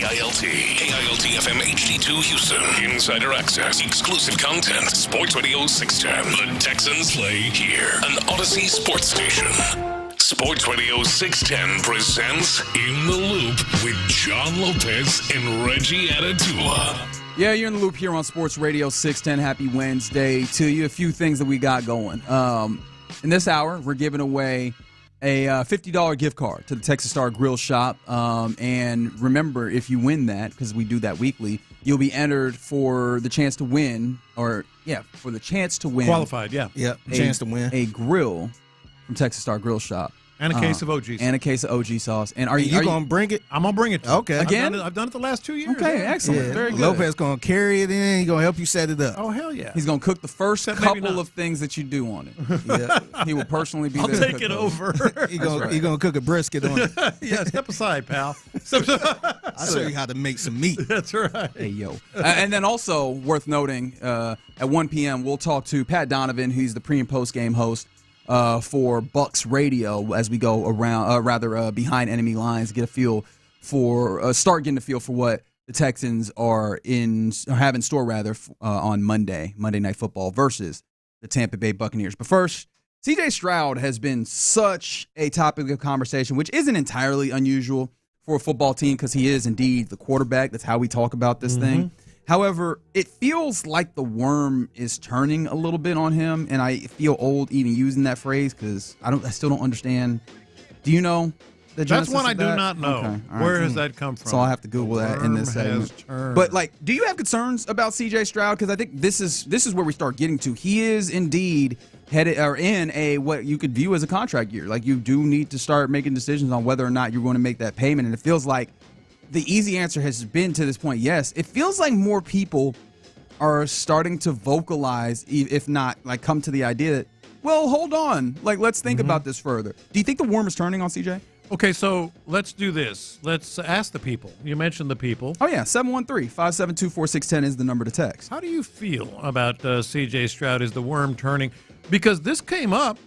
Speaker 1: KILT FM HD2 Houston. Insider access, exclusive content. Sports Radio 610. The Texans play here. An Odyssey sports station. Sports Radio 610 presents In the Loop with John Lopez and Reggie Atatula.
Speaker 18: Yeah, you're in the loop here on Sports Radio 610. Happy Wednesday to you. A few things that we got going. In this hour, we're giving away a $50 gift card to the Texas Star Grill Shop. And remember, if you win that, because we do that weekly, you'll be entered for the chance to win,
Speaker 19: Qualified, yeah.
Speaker 20: Yep, chance to win.
Speaker 18: A grill from Texas Star Grill Shop.
Speaker 19: And a case of OG sauce.
Speaker 18: And a case of OG sauce. And are you
Speaker 20: going to bring it?
Speaker 19: I'm going to bring it.
Speaker 20: Okay.
Speaker 18: Again?
Speaker 19: I've done it the last 2 years.
Speaker 18: Okay, excellent.
Speaker 20: Yeah.
Speaker 18: Very good.
Speaker 20: Lopez going to carry it in. He's going to help you set it up.
Speaker 19: Oh, hell yeah.
Speaker 18: He's going to cook the first couple of things that you do on it. Yeah. He will personally be there.
Speaker 19: I'll take it over.
Speaker 20: He's going to cook a brisket on it.
Speaker 19: Yeah, step aside, pal.
Speaker 20: I'll show you how to make some meat.
Speaker 19: That's right.
Speaker 18: Hey, yo. And then also worth noting, at 1 p.m., we'll talk to Pat Donovan, who's the pre- and post-game host for Bucks Radio as we go around, behind enemy lines, get a feel for start getting a feel for what the Texans have in store on Monday Night Football versus the Tampa Bay Buccaneers. But first, C.J. Stroud has been such a topic of conversation, which isn't entirely unusual for a football team because he is indeed the quarterback. That's how we talk about this thing. However, it feels like the worm is turning a little bit on him, and I feel old even using that phrase because I still don't understand. Do you know the genesis
Speaker 19: That's one I
Speaker 18: of
Speaker 19: do
Speaker 18: that?
Speaker 19: not know.
Speaker 18: Okay. All
Speaker 19: Where
Speaker 18: right.
Speaker 19: has that come from?
Speaker 18: So I'll have to Google that in this segment. But do you have concerns about C.J. Stroud? Because I think this is where we start getting to. He is indeed headed or in what you could view as a contract year. Like, you do need to start making decisions on whether or not you're going to make that payment, and it feels like the easy answer has been to this point, yes. It feels like more people are starting to vocalize, if not, like, come to the idea that, well, hold on. Like, let's think about this further. Do you think the worm is turning on CJ?
Speaker 19: Okay, so let's do this. Let's ask the people. You mentioned the people.
Speaker 18: Oh, yeah, 713-572-4610 is the number to text.
Speaker 19: How do you feel about C.J. Stroud? Is the worm turning? Because this came up.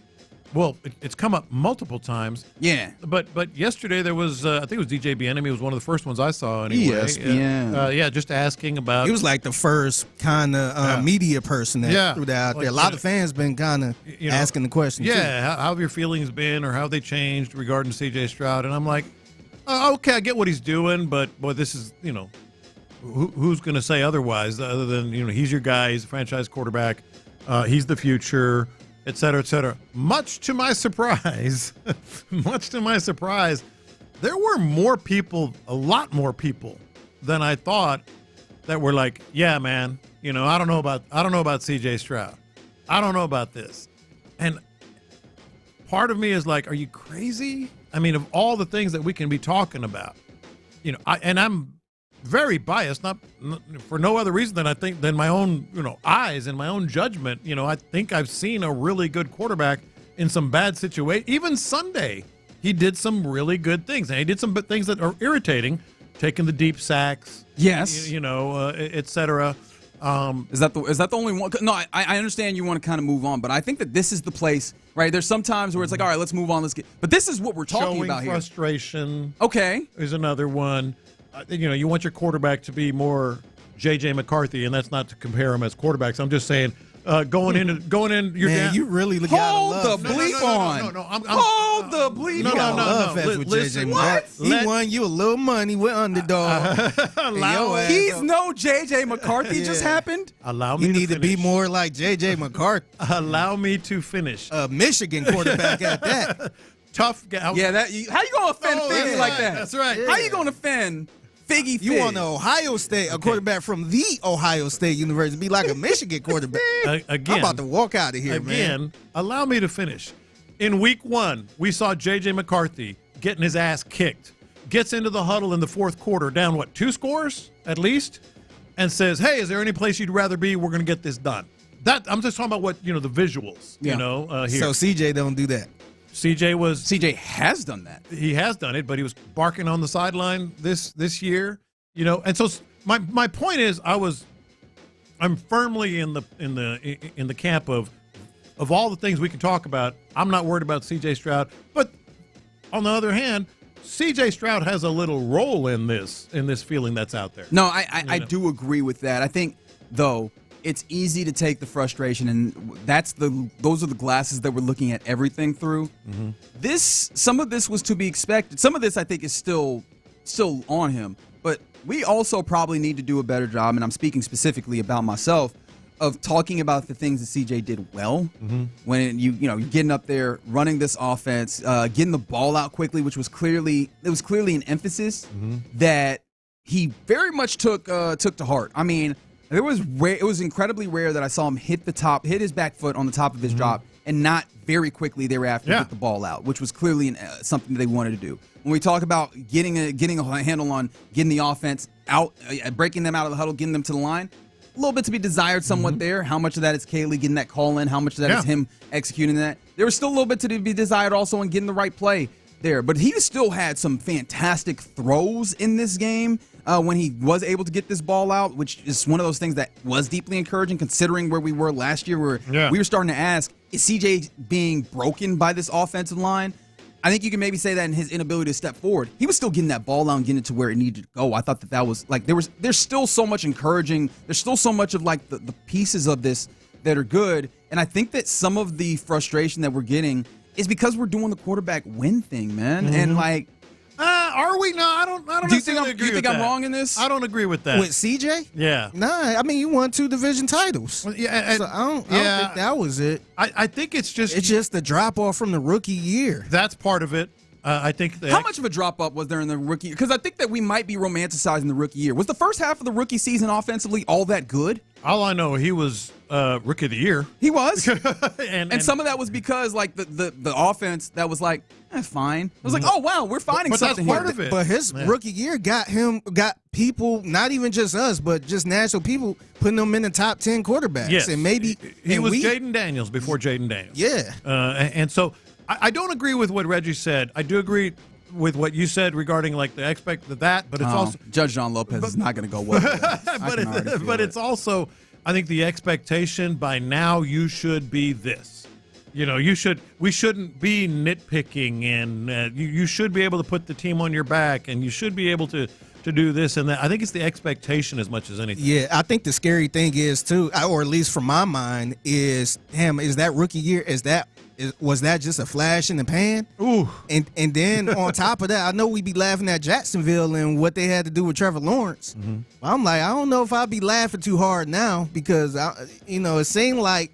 Speaker 19: Well, it's come up multiple times.
Speaker 18: Yeah.
Speaker 19: But yesterday there was, I think it was DJ Bieniemy was one of the first ones I saw anyway.
Speaker 18: ESPN.
Speaker 19: Just asking about.
Speaker 20: He was like the first kind of media person that threw that out there. A lot of fans been kind of asking the question.
Speaker 19: Yeah, how have your feelings been or how have they changed regarding C.J. Stroud? And I'm like, okay, I get what he's doing, but boy, this is, who's going to say otherwise other than, he's your guy, he's a franchise quarterback, he's the future, et cetera, et cetera. Much to my surprise, there were more people, a lot more people than I thought that were like, yeah, man, I don't know about C.J. Stroud. I don't know about this. And part of me is like, are you crazy? I mean, of all the things that we can be talking about, and I'm very biased, not for no other reason than my own, eyes and my own judgment. I think I've seen a really good quarterback in some bad situations. Even Sunday, he did some really good things, and he did some things that are irritating, taking the deep sacks.
Speaker 18: Yes,
Speaker 19: et cetera.
Speaker 18: Is that the only one? No, I understand you want to kind of move on, but I think that this is the place, right? There's some times where it's like, all right, let's move on, let's get. But this is what we're talking
Speaker 19: Showing
Speaker 18: about here.
Speaker 19: Frustration.
Speaker 18: Okay,
Speaker 19: is another one. You want your quarterback to be more J.J. McCarthy, and that's not to compare him as quarterbacks. I'm just saying, going in. You're
Speaker 20: Man, you really
Speaker 18: hold
Speaker 20: love.
Speaker 18: the bleep on. Hold the bleep on.
Speaker 20: Love with J.J. McCarthy. He won you a little money with underdog.
Speaker 18: He's no J.J. McCarthy. Just happened.
Speaker 19: Allow me.
Speaker 20: You
Speaker 19: to
Speaker 20: need to be more like J.J. McCarthy.
Speaker 19: Allow me to finish.
Speaker 20: Michigan quarterback at that.
Speaker 19: Tough guy.
Speaker 18: Yeah, how you gonna offend Figgy like that?
Speaker 19: That's right.
Speaker 18: How you gonna offend Figgy?
Speaker 20: You want Ohio State, a quarterback from the Ohio State University, be like a Michigan quarterback.
Speaker 19: Again,
Speaker 20: I'm about to walk out of here, man.
Speaker 19: Allow me to finish. In week 1, we saw J.J. McCarthy getting his ass kicked. Gets into the huddle in the fourth quarter, down 2 scores at least, and says, "Hey, is there any place you'd rather be? We're going to get this done." That I'm just talking about what the visuals.
Speaker 18: Yeah.
Speaker 19: Here.
Speaker 20: So CJ don't do that.
Speaker 19: CJ
Speaker 18: has done that.
Speaker 19: He has done it, but he was barking on the sideline this year, And so my point is, I'm firmly in the camp of all the things we can talk about. I'm not worried about C.J. Stroud, but on the other hand, C.J. Stroud has a little role in this feeling that's out there.
Speaker 18: No, I do agree with that. I think though, it's easy to take the frustration, and those are the glasses that we're looking at everything through. Mm-hmm. Some of this was to be expected. Some of this, I think, is still on him. But we also probably need to do a better job, and I'm speaking specifically about myself, of talking about the things that CJ did well. Mm-hmm. When you're getting up there, running this offense, getting the ball out quickly, which was clearly an emphasis that he very much took to heart. I mean, it was incredibly rare that I saw him hit his back foot on the top of his drop, and not very quickly thereafter get the ball out, which was clearly something they wanted to do. When we talk about getting a handle on getting the offense out, breaking them out of the huddle, getting them to the line, a little bit to be desired somewhat there. How much of that is Kaylee getting that call in? How much of that is him executing that? There was still a little bit to be desired also in getting the right play there. But he still had some fantastic throws in this game when he was able to get this ball out, which is one of those things that was deeply encouraging considering where we were last year, where we were starting to ask, is CJ being broken by this offensive line? I think you can maybe say that in his inability to step forward. He was still getting that ball out and getting it to where it needed to go. I thought that was like there's still so much encouraging. There's still so much of like the pieces of this that are good. And I think that some of the frustration that we're getting is because we're doing the quarterback win thing, man. Mm-hmm. And like,
Speaker 19: are we? No, I don't.
Speaker 18: Do you think I'm wrong in this?
Speaker 19: I don't agree with that.
Speaker 20: With CJ?
Speaker 19: Yeah.
Speaker 20: Nah, I mean, you won 2 division titles.
Speaker 19: Well, yeah,
Speaker 20: so I don't think that was it.
Speaker 19: I think it's just
Speaker 20: the drop off from the rookie year.
Speaker 19: That's part of it. I think that.
Speaker 18: How much of a drop up was there in the rookie year? Because I think that we might be romanticizing the rookie year. Was the first half of the rookie season offensively all that good?
Speaker 19: All I know, he was rookie of the year.
Speaker 18: He was, and some of that was because like the offense that was like fine. It was like, oh wow, we're finding something
Speaker 19: that's part
Speaker 18: here.
Speaker 19: of it.
Speaker 20: But his rookie year got people, not even just us, but just national people putting him in the top 10 quarterbacks.
Speaker 19: Yes,
Speaker 20: and maybe
Speaker 19: he was Jaden Daniels before Jaden Daniels.
Speaker 20: Yeah,
Speaker 19: and so I don't agree with what Reggie said. I do agree. with what you said regarding like the but it's also
Speaker 18: Judge John Lopez is not going to go well.
Speaker 19: But it's also, I think the expectation by now you should be this. We shouldn't be nitpicking, and you should be able to put the team on your back, and you should be able to do this and that. I think it's the expectation as much as anything.
Speaker 20: Yeah, I think the scary thing is too, or at least from my mind, is that rookie year? Was that just a flash in the pan?
Speaker 19: Ooh.
Speaker 20: And then on top of that, I know we be laughing at Jacksonville and what they had to do with Trevor Lawrence.
Speaker 19: Mm-hmm.
Speaker 20: I'm like, I don't know if I'd be laughing too hard now because it seemed like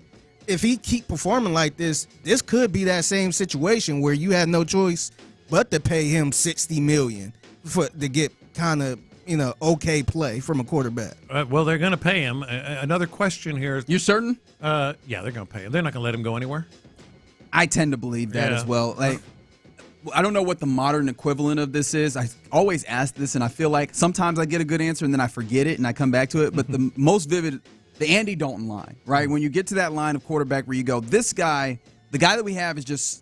Speaker 20: if he keep performing like this could be that same situation where you had no choice but to pay him $60 million to get kind of okay play from a quarterback.
Speaker 19: Well, they're going to pay him. Another question here.
Speaker 18: You're certain?
Speaker 19: Yeah, they're going to pay him. They're not going to let him go anywhere.
Speaker 18: I tend to believe that as well. Like, I don't know what the modern equivalent of this is. I always ask this, and I feel like sometimes I get a good answer and then I forget it and I come back to it. But the most vivid, the Andy Dalton line, right? When you get to that line of quarterback where you go, this guy, the guy that we have is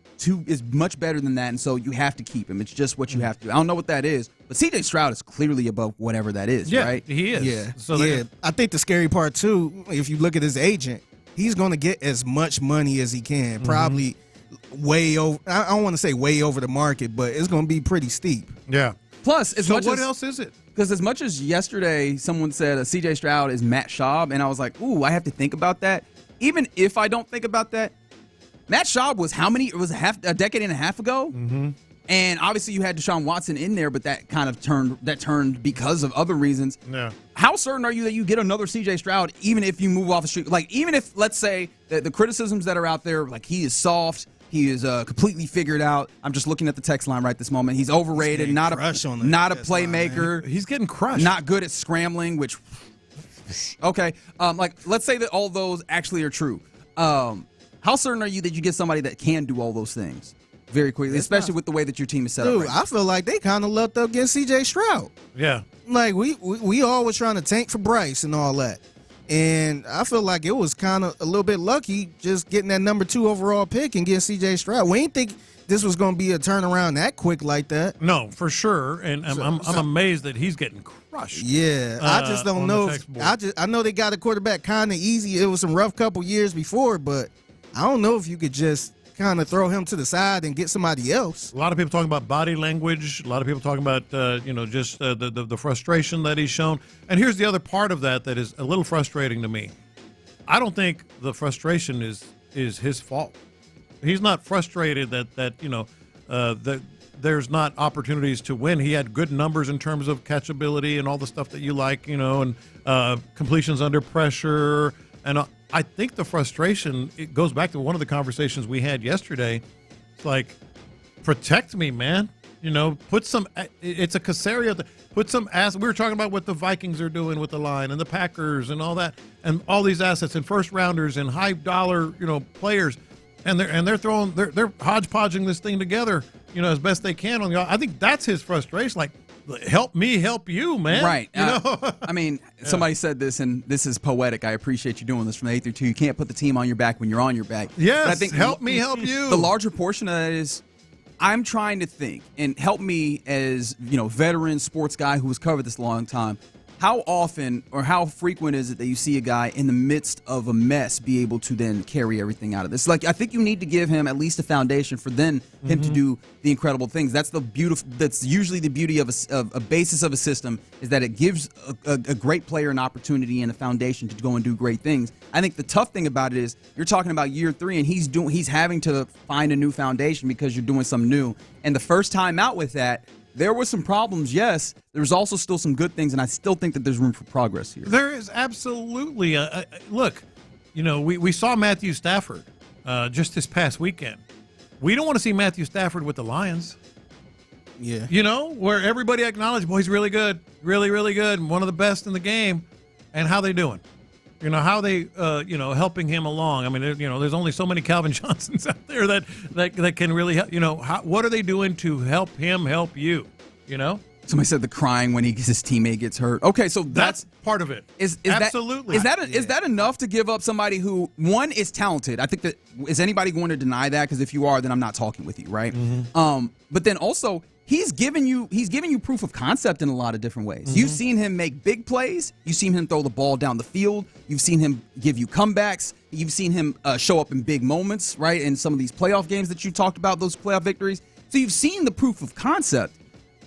Speaker 18: much better than that, and so you have to keep him. It's just what you have to do. I don't know what that is, but C.J. Stroud is clearly above whatever that is, right?
Speaker 19: He is.
Speaker 20: Yeah.
Speaker 19: So
Speaker 20: I think the scary part, too, if you look at his agent, he's going to get as much money as he can, probably way over. I don't want to say way over the market, but it's going to be pretty steep.
Speaker 19: Yeah.
Speaker 18: Plus,
Speaker 19: what else is it?
Speaker 18: Because as much as yesterday someone said C.J. Stroud is Matt Schaub, and I was like, ooh, I have to think about that. Even if I don't think about that, Matt Schaub was how many? It was a decade and a half ago.
Speaker 19: Mm-hmm.
Speaker 18: And obviously you had Deshaun Watson in there, but that kind of turned because of other reasons.
Speaker 19: Yeah.
Speaker 18: How certain are you that you get another C.J. Stroud, even if you move off the street? Like, even if, let's say, that the criticisms that are out there, like he is soft, he is completely figured out. I'm just looking at the text line right this moment. He's overrated, not a playmaker.
Speaker 19: He's getting crushed.
Speaker 18: Not good at scrambling, which, okay. Like, let's say that all those actually are true. How certain are you that you get somebody that can do all those things very quickly, especially with the way that your team is set up?
Speaker 20: Dude,
Speaker 18: right now?
Speaker 20: I feel like they kind of lucked up against C.J. Stroud.
Speaker 19: Yeah.
Speaker 20: Like, we all was trying to tank for Bryce and all that. And I feel like it was kind of a little bit lucky just getting that number 2 overall pick and getting C.J. Stroud. We didn't think this was going to be a turnaround that quick like that.
Speaker 19: No, for sure. And I'm amazed that he's getting crushed.
Speaker 20: Yeah, I just don't know. I know they got a quarterback kind of easy. It was some rough couple years before, but I don't know if you could just kind of throw him to the side and get somebody else.
Speaker 19: A lot of people talking about body language. A lot of people talking about just the frustration that he's shown. And here's the other part of that is a little frustrating to me. I don't think the frustration is his fault. He's not frustrated that there's not opportunities to win. He had good numbers in terms of catchability and all the stuff that you like, and completions under pressure. And I think the frustration, it goes back to one of the conversations we had yesterday. It's like, protect me, man. Put some, it's a Casario, put some we were talking about what the Vikings are doing with the line and the Packers and all that, and all these assets and first rounders and high dollar, players. And they're hodgepodging this thing together, as best they can. I think that's his frustration. Like, help me help you, man.
Speaker 18: Right. I mean, somebody said this, and this is poetic. I appreciate you doing this from 8 through 2. You can't put the team on your back when you're on your back.
Speaker 19: Yes,
Speaker 18: but I think
Speaker 19: help me help you.
Speaker 18: The larger portion of that is I'm trying to think, and help me as, veteran sports guy who has covered this a long time. How often or how frequent is it that you see a guy in the midst of a mess be able to then carry everything out of this? Like, I think you need to give him at least a foundation for then him to do the incredible things. That's that's usually the beauty of a basis of a system, is that it gives a great player an opportunity and a foundation to go and do great things. I think the tough thing about it is you're talking about year 3 and he's having to find a new foundation because you're doing something new. And the first time out with that, there were some problems, yes. There's also still some good things, and I still think that there's room for progress here.
Speaker 19: There is absolutely. Look, we saw Matthew Stafford just this past weekend. We don't want to see Matthew Stafford with the Lions.
Speaker 20: Yeah.
Speaker 19: Where everybody acknowledged, boy, he's really good, really, really good, and one of the best in the game. And how they doing? How they, helping him along. I mean, there's only so many Calvin Johnsons out there that can really help. What are they doing to help him help you?
Speaker 18: Somebody said the crying when his teammate gets hurt. Okay, so that's
Speaker 19: part of it.
Speaker 18: Is
Speaker 19: absolutely
Speaker 18: is that enough to give up somebody who, one, is talented? I think that, is anybody going to deny that? Because if you are, then I'm not talking with you, right?
Speaker 19: Mm-hmm.
Speaker 18: But then also, he's given you proof of concept in a lot of different ways. You've seen him make big plays. You've seen him throw the ball down the field. You've seen him give you comebacks. You've seen him show up in big moments, right, in some of these playoff games that you talked about, those playoff victories. So you've seen the proof of concept.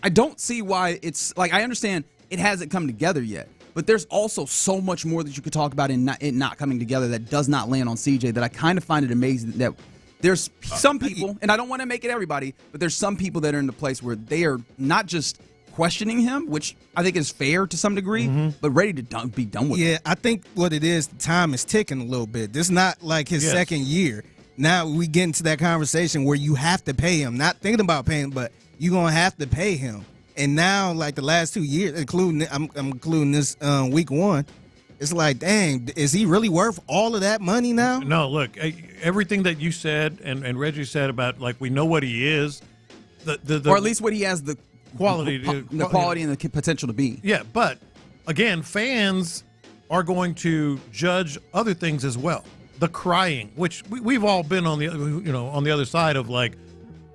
Speaker 18: I don't see why it's like, I understand it hasn't come together yet, but there's also so much more that you could talk about in it not coming together that does not land on CJ that I kind of find it amazing that there's some people, and I don't want to make it everybody, but there's some people that are in the place where they are not just questioning him, which I think is fair to some degree, but ready to be done with it.
Speaker 20: Yeah, I think what it is, the time is ticking a little bit. This is not like his second year. Now we get into that conversation where you have to pay him. Not thinking about paying him, but you're going to have to pay him. And now, like the last 2 years, I'm including this week one, it's like, dang, is he really worth all of that money now?
Speaker 19: No, look, everything that you said and Reggie said about, like, we know what he is.
Speaker 18: Or at least what he has the
Speaker 19: quality
Speaker 18: and the potential to be.
Speaker 19: Yeah, but, again, fans are going to judge other things as well. The crying, which we've all been on the other side of, like,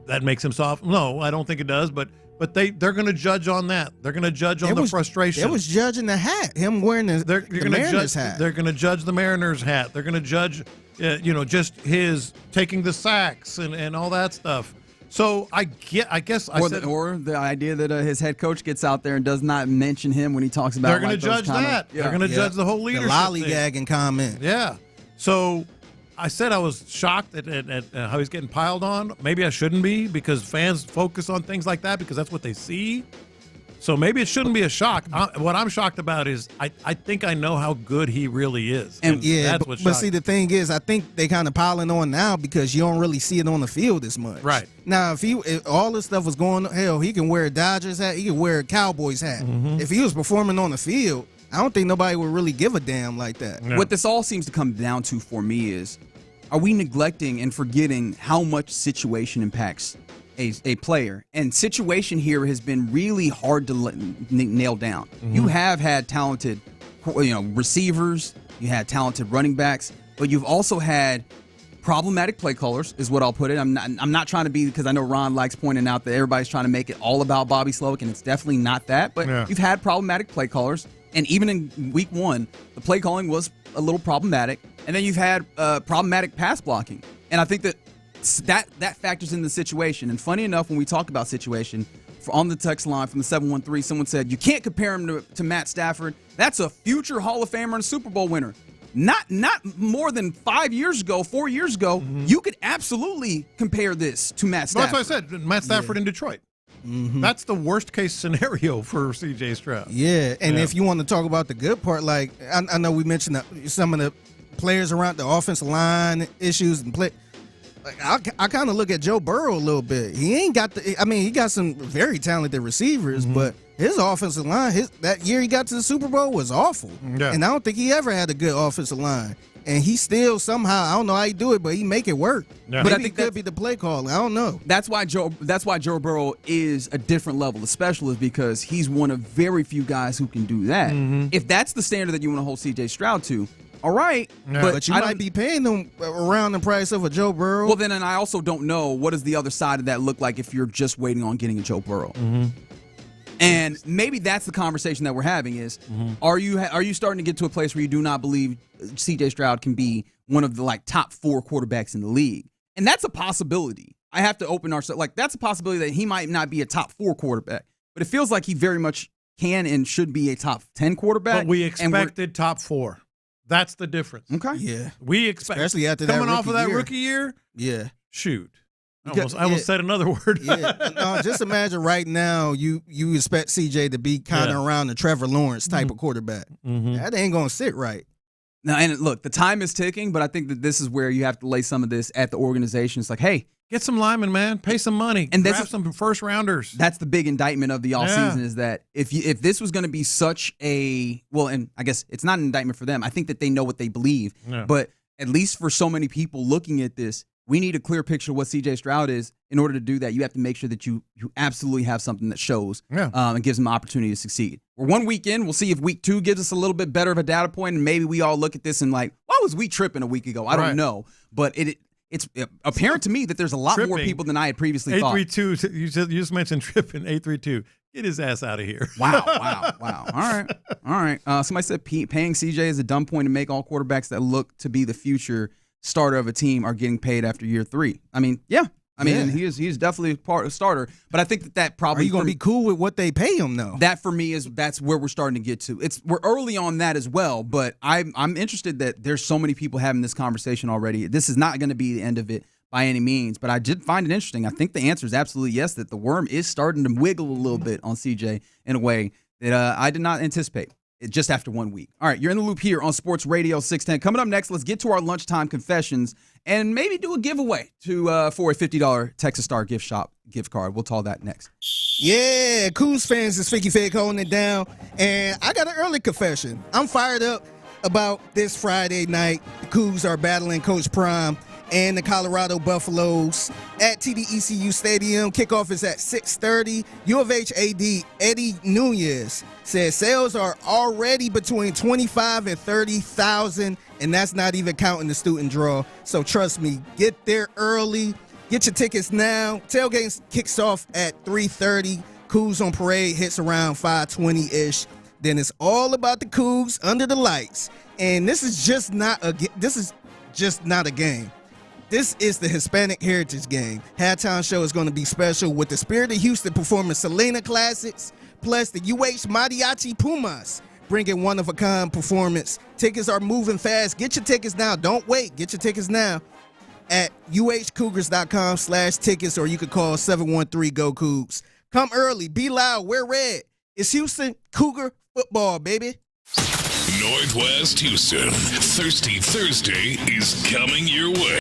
Speaker 19: that makes him soft. No, I don't think it does, but they're going to judge on that. They're going to judge on the frustration.
Speaker 20: They was judging the hat, him wearing the Mariners hat.
Speaker 19: They're going to judge the Mariners hat. They're going to judge, just his taking the sacks and all that stuff. So I guess
Speaker 18: the idea that his head coach gets out there and does not mention him when he talks about.
Speaker 19: They're going to judge that. Yeah. They're going to judge the whole leadership.
Speaker 20: The lollygagging comment.
Speaker 19: Yeah. So I said I was shocked at how he's getting piled on. Maybe I shouldn't be, because fans focus on things like that because that's what they see. So maybe it shouldn't be a shock. What I'm shocked about is I think I know how good he really is. And that's what's
Speaker 20: but see, the thing is, I think they kind of piling on now because you don't really see it on the field as much.
Speaker 19: Right.
Speaker 20: Now, if all this stuff was going, hell, he can wear a Dodgers hat, he can wear a Cowboys hat. If he was performing on the field, I don't think nobody would really give a damn like that.
Speaker 18: No. What this all seems to come down to for me is, are we neglecting and forgetting how much situation impacts a player? And situation here has been really hard to nail down. You have had talented receivers, you had talented running backs, but you've also had problematic play callers, is what I'll put it. I'm not trying to be, because I know Ron likes pointing out that everybody's trying to make it all about Bobby Slowick, and it's definitely not that. But you've had problematic play callers, and even in week one, the play calling was a little problematic. And then you've had problematic pass blocking. And I think that factors in the situation. And funny enough, when we talk about situation, on the text line from the 713, someone said, you can't compare him to Matt Stafford. That's a future Hall of Famer and Super Bowl winner. Not more than 4 years ago, you could absolutely compare this to Matt Stafford.
Speaker 19: That's what I said, Matt Stafford in Detroit. That's the worst case scenario for C.J. Stroud.
Speaker 20: Yeah, and if you want to talk about the good part, like I know we mentioned some of the players around the offensive line issues and play. Like I kind of look at Joe Burrow a little bit. He ain't got he got some very talented receivers, but his offensive line, that year he got to the Super Bowl was awful. Yeah. And I don't think he ever had a good offensive line. And he still somehow, I don't know how he do it, but he make it work. Yeah. But I think could be the play calling. I don't know.
Speaker 18: That's why Joe Burrow is a different level of specialist, because he's one of very few guys who can do that. If that's the standard that you want to hold C.J. Stroud to, all right.
Speaker 20: Yeah. But you might be paying them around the price of a Joe Burrow.
Speaker 18: Well, then, and I also don't know what does the other side of that look like if you're just waiting on getting a Joe Burrow. And maybe that's the conversation that we're having is, are you starting to get to a place where you do not believe C.J. Stroud can be one of the top 4 quarterbacks in the league? And that's a possibility. I have to open ourselves. That's a possibility that he might not be a top 4 quarterback, but it feels like he very much can and should be a top 10 quarterback.
Speaker 19: But we expected top 4. That's the difference.
Speaker 18: Okay.
Speaker 20: Yeah.
Speaker 19: We expect,
Speaker 20: especially after
Speaker 19: coming off of that rookie year.
Speaker 20: Yeah.
Speaker 19: Shoot. I almost said another word.
Speaker 20: No, just imagine right now you expect CJ to be kind of around the Trevor Lawrence type of quarterback. That ain't going to sit right.
Speaker 18: Now, and look, the time is ticking, but I think that this is where you have to lay some of this at the organization. It's like, hey,
Speaker 19: get some linemen, man. Pay some money. And grab some first rounders.
Speaker 18: That's the big indictment of the offseason is that if this was going to be such a – well, and I guess it's not an indictment for them. I think that they know what they believe. Yeah. But at least for so many people looking at this, we need a clear picture of what C.J. Stroud is. In order to do that, you have to make sure that you absolutely have something that shows and gives them an opportunity to succeed. We're 1 week in. We'll see if week 2 gives us a little bit better of a data point, and maybe we all look at this and like, why was we tripping a week ago? I don't know. But it's apparent to me that there's a lot more people than I had previously thought.
Speaker 19: 832, you just mentioned tripping. 832, get his ass out of here.
Speaker 18: Wow. All right. Somebody said paying CJ is a dumb point to make. All quarterbacks that look to be the future starter of a team are getting paid after year 3. I mean, yeah. He's definitely a starter, but I think that probably.
Speaker 20: Are you going to be cool with what they pay him though?
Speaker 18: That for me that's where we're starting to get to. We're early on that as well, but I'm interested that there's so many people having this conversation already. This is not going to be the end of it by any means, but I did find it interesting. I think the answer is absolutely yes, that the worm is starting to wiggle a little bit on CJ in a way that I did not anticipate. Just after 1 week. All right, you're in the loop here on Sports Radio 610. Coming up next, let's get to our lunchtime confessions and maybe do a giveaway for a $50 Texas Star gift shop gift card. We'll call that next.
Speaker 20: Yeah, Cougs fans is Ficky Fig holding it down. And I got an early confession. I'm fired up about this Friday night. The Cougs are battling Coach Prime and the Colorado Buffaloes at TDECU Stadium. Kickoff is at 6:30. U of H AD Eddie Nunez says sales are already between 25 and 30,000, and that's not even counting the student draw. So trust me, get there early. Get your tickets now. Tailgate kicks off at 3:30. Cougs on Parade hits around 5:20-ish. Then it's all about the Cougs under the lights. And this is just not a game. This is the Hispanic Heritage Game. Halftime show is going to be special with the Spirit of Houston performing Selena classics, plus the UH Mariachi Pumas bringing one-of-a-kind performance. Tickets are moving fast. Get your tickets now. Don't wait. Get your tickets now at uhcougars.com/tickets, or you can call 713-GO-COUGS. Come early. Be loud. Wear red. It's Houston Cougar football, baby.
Speaker 1: Northwest Houston, Thirsty Thursday is coming your way.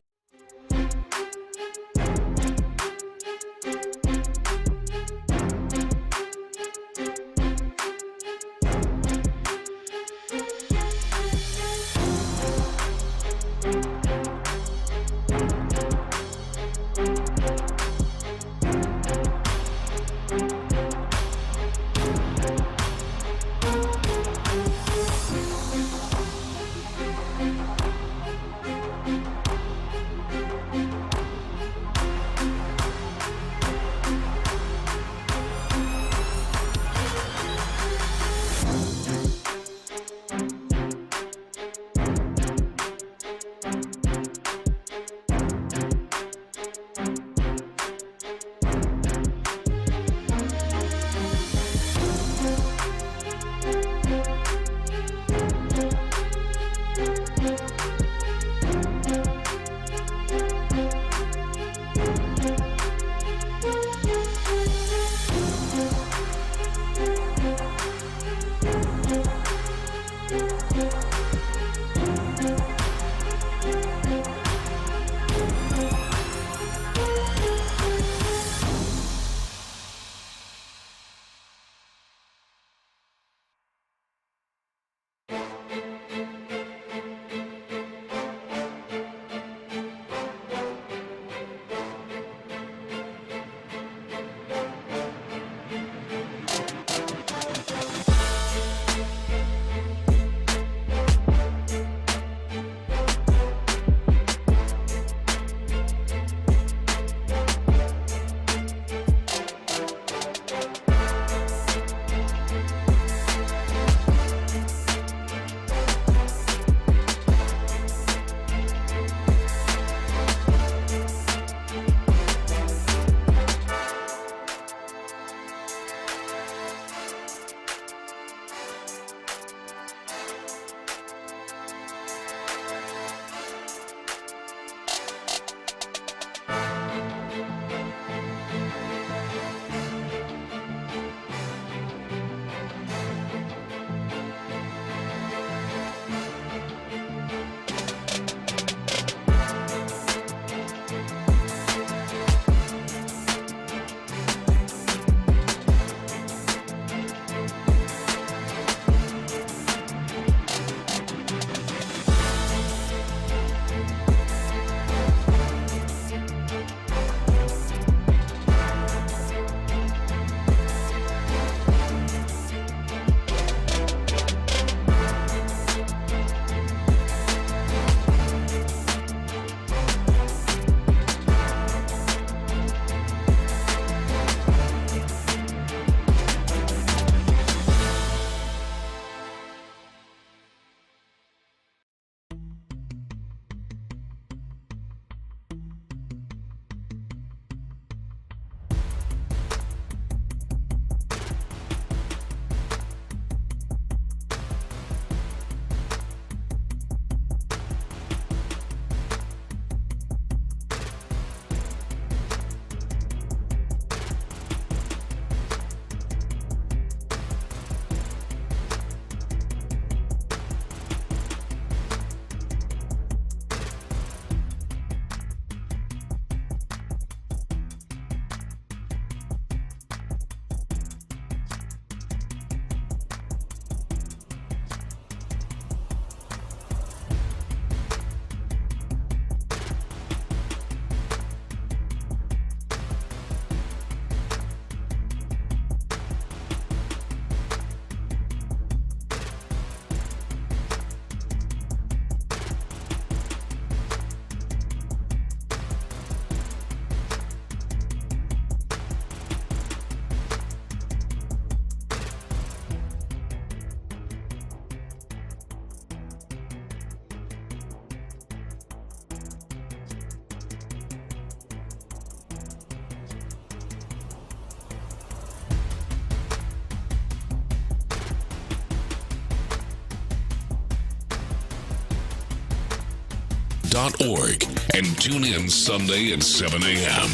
Speaker 1: SportsRadio.org and tune in Sunday at 7 a.m.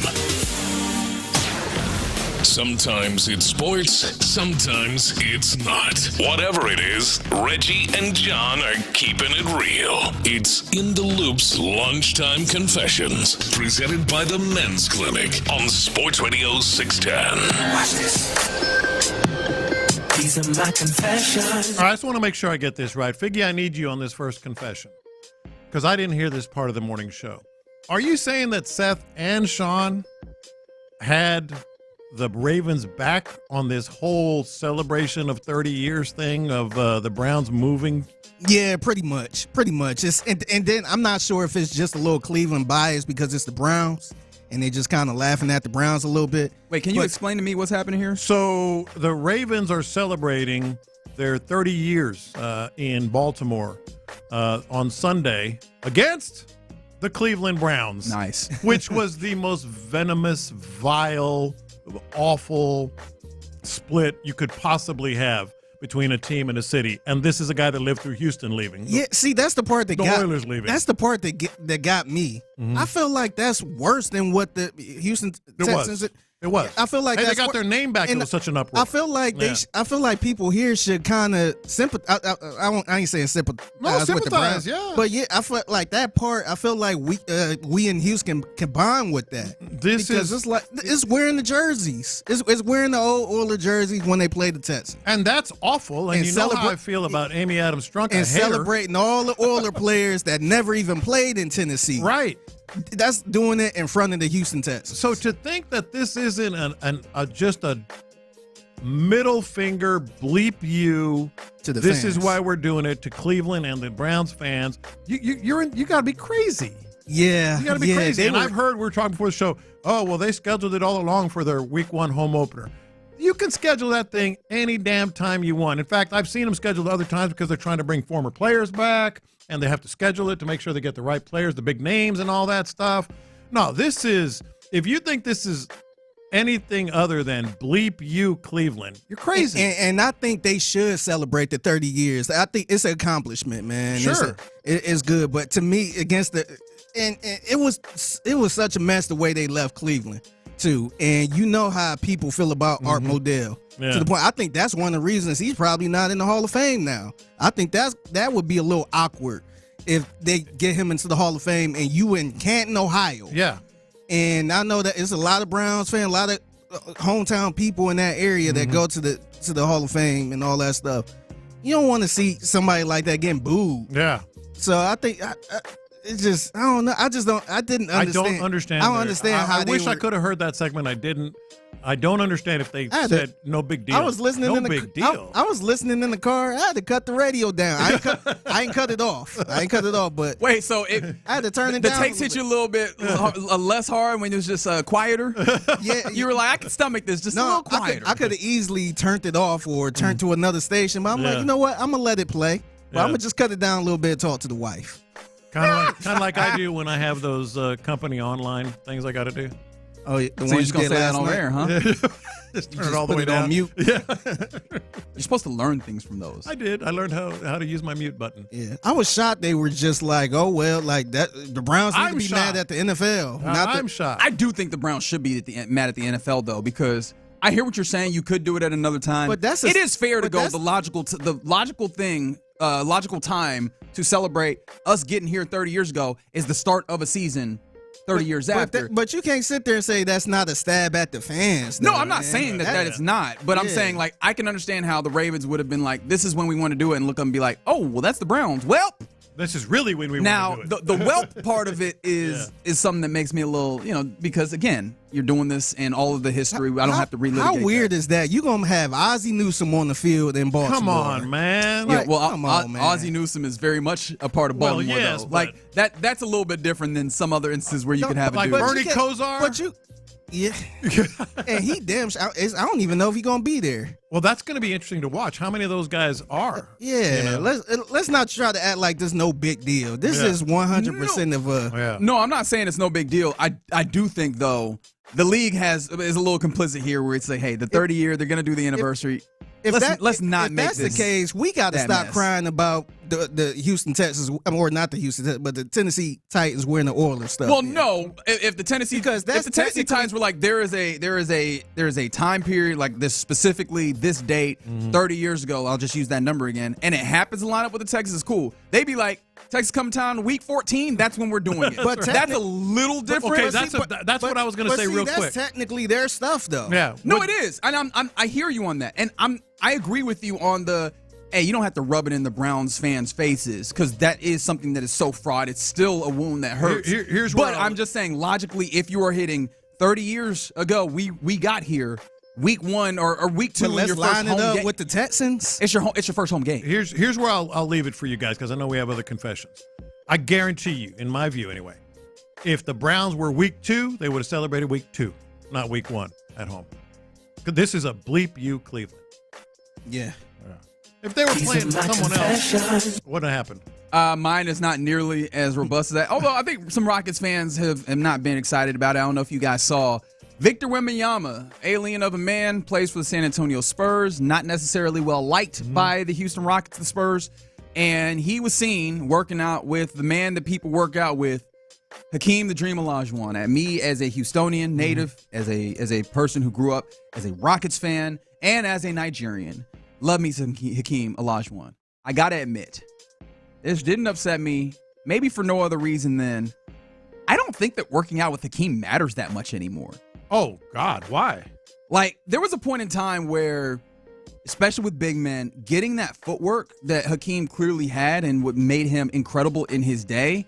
Speaker 1: Sometimes it's sports, sometimes it's not. Whatever it is, Reggie and John are keeping it real. It's In the Loop's Lunchtime Confessions, presented by the Men's Clinic on Sports Radio 610.
Speaker 4: Watch this. These are my confessions.
Speaker 19: All right, I just want to make sure I get this right. Figgy, I need you on this first confession because I didn't hear this part of the morning show. Are you saying that Seth and Sean had the Ravens back on this whole celebration of 30 years thing of the Browns moving?
Speaker 20: Yeah, pretty much. It's, and then I'm not sure if it's just a little Cleveland bias because it's the Browns and they just kind of laughing at the Browns a little bit.
Speaker 18: Wait, can you explain to me what's happening here?
Speaker 19: So the Ravens are celebrating their 30 years in Baltimore on Sunday against the Cleveland Browns.
Speaker 18: Nice.
Speaker 19: Which was the most venomous, vile, awful split you could possibly have between a team and a city. And this is a guy that lived through Houston leaving.
Speaker 20: Yeah, see, that's the part that got
Speaker 19: Oilers leaving.
Speaker 20: That's the part that got me.
Speaker 19: Mm-hmm.
Speaker 20: I feel like that's worse than what the Houston Texans.
Speaker 19: It was.
Speaker 20: I feel like
Speaker 19: they got their name back. It was such an uproar.
Speaker 20: I feel like I feel like people here should kind of sympathize. I ain't saying sympathize. With the Browns,
Speaker 19: yeah.
Speaker 20: But yeah, I feel like that part. I feel like we in Houston can combine with that. It's like it's wearing the jerseys. It's wearing the old Oilers jerseys when they play the Texans.
Speaker 19: And that's awful. And you know how I feel about Amy Adams Strunk
Speaker 20: and celebrating all the Oilers players that never even played in Tennessee.
Speaker 19: Right.
Speaker 20: That's doing it in front of the Houston Texans.
Speaker 19: So to think that this isn't just a middle finger bleep you
Speaker 20: to the
Speaker 19: this
Speaker 20: fans.
Speaker 19: Is why we're doing it to Cleveland and the Browns fans. You got to be crazy.
Speaker 20: Yeah,
Speaker 19: you got to be crazy. And I've heard we were talking before the show. Oh well, they scheduled it all along for their Week 1 home opener. You can schedule that thing any damn time you want. In fact, I've seen them scheduled other times because they're trying to bring former players back. And they have to schedule it to make sure they get the right players, the big names and all that stuff. No, if you think this is anything other than bleep you, Cleveland, you're crazy.
Speaker 20: And I think they should celebrate the 30 years. I think it's an accomplishment, man.
Speaker 19: Sure.
Speaker 20: It's good. But to me, against and it was such a mess the way they left Cleveland, too. And you know how people feel about Art Modell.
Speaker 19: Yeah.
Speaker 20: To the point, I think that's one of the reasons he's probably not in the Hall of Fame now. I think that would be a little awkward if they get him into the Hall of Fame and you in Canton, Ohio.
Speaker 19: Yeah.
Speaker 20: And I know that it's a lot of Browns fans, a lot of hometown people in that area that go to the Hall of Fame and all that stuff. You don't want to see somebody like that getting booed.
Speaker 19: Yeah.
Speaker 20: So I think it's just, I don't know. I didn't understand.
Speaker 19: I don't understand.
Speaker 20: I don't understand how
Speaker 19: I wish I could have heard that segment. I didn't. I don't understand if they said no big deal.
Speaker 20: I was listening
Speaker 19: big deal.
Speaker 20: I was listening in the car. I had to cut the radio down. I ain't cut it off. But
Speaker 18: wait, so I
Speaker 20: had to turn it
Speaker 18: the
Speaker 20: down.
Speaker 18: The takes hit you a little bit less hard when it was just quieter.
Speaker 20: Yeah,
Speaker 18: you were like, I can stomach this just a little quieter.
Speaker 20: I could have easily turned it off or turned to another station, but I'm like, you know what? I'm gonna let it play. But I'm gonna just cut it down a little bit and talk to the wife.
Speaker 19: Kind of like I do when I have those company online things I got to do.
Speaker 20: Oh, yeah.
Speaker 18: So you're just going to say that on air, huh?
Speaker 19: Just turn it all the way down.
Speaker 20: On mute.
Speaker 19: Yeah.
Speaker 18: You're supposed to learn things from those.
Speaker 19: I did. I learned how to use my mute button.
Speaker 20: Yeah. I was shocked they were just like, oh, well, like that. The Browns need to be mad at the NFL.
Speaker 19: I'm shocked.
Speaker 18: I do think the Browns should be mad at the NFL, though, because I hear what you're saying. You could do it at another time.
Speaker 20: But
Speaker 18: it is fair to go the logical time to celebrate us getting here 30 years ago is the start of a season 30 years after.
Speaker 20: But you can't sit there and say that's not a stab at the fans.
Speaker 18: No, I'm not saying that it's not. But I'm saying, like, I can understand how the Ravens would have been like, this is when we want to do it, and look up and be like, oh, well, that's the Browns. Well,
Speaker 19: this is really when we
Speaker 18: now
Speaker 19: want to do it.
Speaker 18: the whelp part of it is something that makes me a little, because again, you're doing this and all of the history. I don't have to relitigate.
Speaker 20: How weird is that? You're gonna have Ozzie Newsome on the field in Baltimore.
Speaker 19: Come on, man.
Speaker 18: Yeah, well, man. Ozzie Newsome is very much a part of Baltimore.
Speaker 19: Well, yes,
Speaker 18: though. Like that's a little bit different than some other instances where you could have a dude.
Speaker 19: Bernie Kosar.
Speaker 20: But yeah, and he I don't even know if he's gonna be there.
Speaker 19: Well, that's going to be interesting to watch. How many of those guys are?
Speaker 20: Yeah, let's not try to act like there's no big deal. This is 100% of a.
Speaker 18: No, I'm not saying it's no big deal. I do think though the league is a little complicit here, where it's like, hey, the 30 year they're going to do the anniversary. let's not make
Speaker 20: that's
Speaker 18: this
Speaker 20: the case, we got to
Speaker 18: that
Speaker 20: stop
Speaker 18: mess.
Speaker 20: crying about the Houston Texans, or not the Houston, but the Tennessee Titans wearing the Oilers stuff.
Speaker 18: Well, no, if the Tennessee
Speaker 20: technically-
Speaker 18: Titans were like there is a time period like this, specifically this date 30 years ago, I'll just use that number again, and it happens to line up with the Texans, is cool. They'd be like, Texas come town week 14, that's when we're doing it.
Speaker 20: But
Speaker 18: that's a little different.
Speaker 19: Okay, that's what I was going to say real quick.
Speaker 20: That's technically their stuff, though.
Speaker 19: Yeah.
Speaker 18: No, it is, and I hear you on that, and I agree with you on the. Hey, you don't have to rub it in the Browns fans' faces, because that is something that is so fraught. It's still a wound that hurts.
Speaker 19: Here's
Speaker 18: but I'm just saying, logically, if you are hitting 30 years ago, we got here week 1 or week 2
Speaker 20: But
Speaker 18: in
Speaker 20: let's
Speaker 18: your
Speaker 20: line
Speaker 18: first
Speaker 20: it
Speaker 18: home
Speaker 20: up
Speaker 18: game.
Speaker 20: with the Texans.
Speaker 18: It's your first home game.
Speaker 19: Here's where I'll leave it for you guys, because I know we have other confessions. I guarantee you, in my view anyway, if the Browns were week 2, they would have celebrated week 2, not week 1 at home. 'Cause this is a bleep you Cleveland.
Speaker 20: Yeah.
Speaker 19: If they were playing someone else, what would have happened?
Speaker 18: Mine is not nearly as robust as that. Although I think some Rockets fans have not been excited about it. I don't know if you guys saw. Victor Wembanyama, alien of a man, plays for the San Antonio Spurs. Not necessarily well liked by the Houston Rockets, the Spurs. And he was seen working out with the man that people work out with, Hakeem the Dream Olajuwon. And me, as a Houstonian native, as a person who grew up as a Rockets fan, and as a Nigerian, love me some Hakeem Olajuwon. I gotta admit, this didn't upset me, maybe for no other reason than I don't think that working out with Hakeem matters that much anymore.
Speaker 19: Oh, God, why?
Speaker 18: Like, there was a point in time where, especially with big men, getting that footwork that Hakeem clearly had and what made him incredible in his day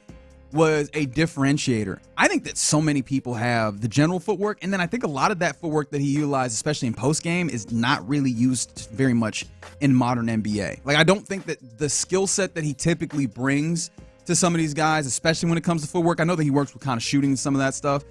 Speaker 18: was a differentiator. I think that so many people have the general footwork, and then I think a lot of that footwork that he utilized, especially in post-game, is not really used very much in modern NBA. Like, I don't think that the skill set that he typically brings to some of these guys, especially when it comes to footwork, I know that he works with kind of shooting and some of that stuff,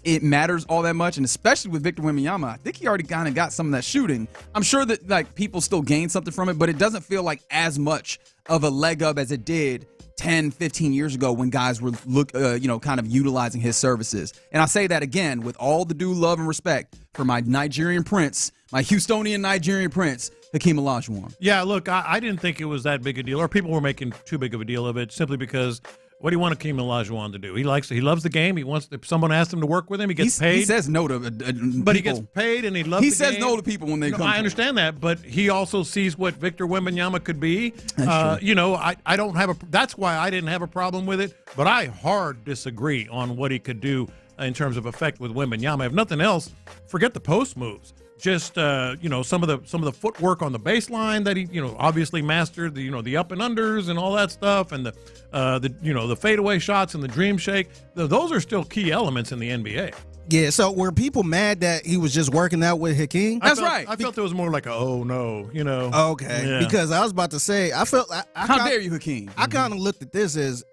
Speaker 18: it matters all that much, and especially with Victor Wembanyama, I think he already kind of got some of that shooting. I'm sure that like people still gain something from it, but it doesn't feel like as much of a leg up as it did 10, 15 years ago when guys were kind of utilizing his services. And I say that again with all the due love and respect for my Nigerian prince, my Houstonian Nigerian prince, Hakeem Olajuwon.
Speaker 19: Yeah, look, I didn't think it was that big a deal, or people were making too big of a deal of it simply because what do you want Hakeem Olajuwon to do? He loves the game. He wants, if someone asks him to work with him, he gets paid.
Speaker 18: He says no to
Speaker 19: but he gets paid and he loves the game.
Speaker 18: He says no to people when they come.
Speaker 19: I understand that, but he also sees what Victor Wembanyama could be. I don't have that's why I didn't have a problem with it, but I hard disagree on what he could do in terms of effect with Wembanyama. If nothing else, forget the post moves. Just some of the footwork on the baseline that he obviously mastered, the up and unders and all that stuff, and the fadeaway shots and the dream shake. Those are still key elements in the NBA.
Speaker 20: Yeah, so were people mad that he was just working out with Hakeem?
Speaker 19: I felt it was more like
Speaker 20: Okay,
Speaker 19: yeah.
Speaker 20: Because I was about to say, I felt
Speaker 18: how dare you, Hakeem?
Speaker 20: I kind of looked at this as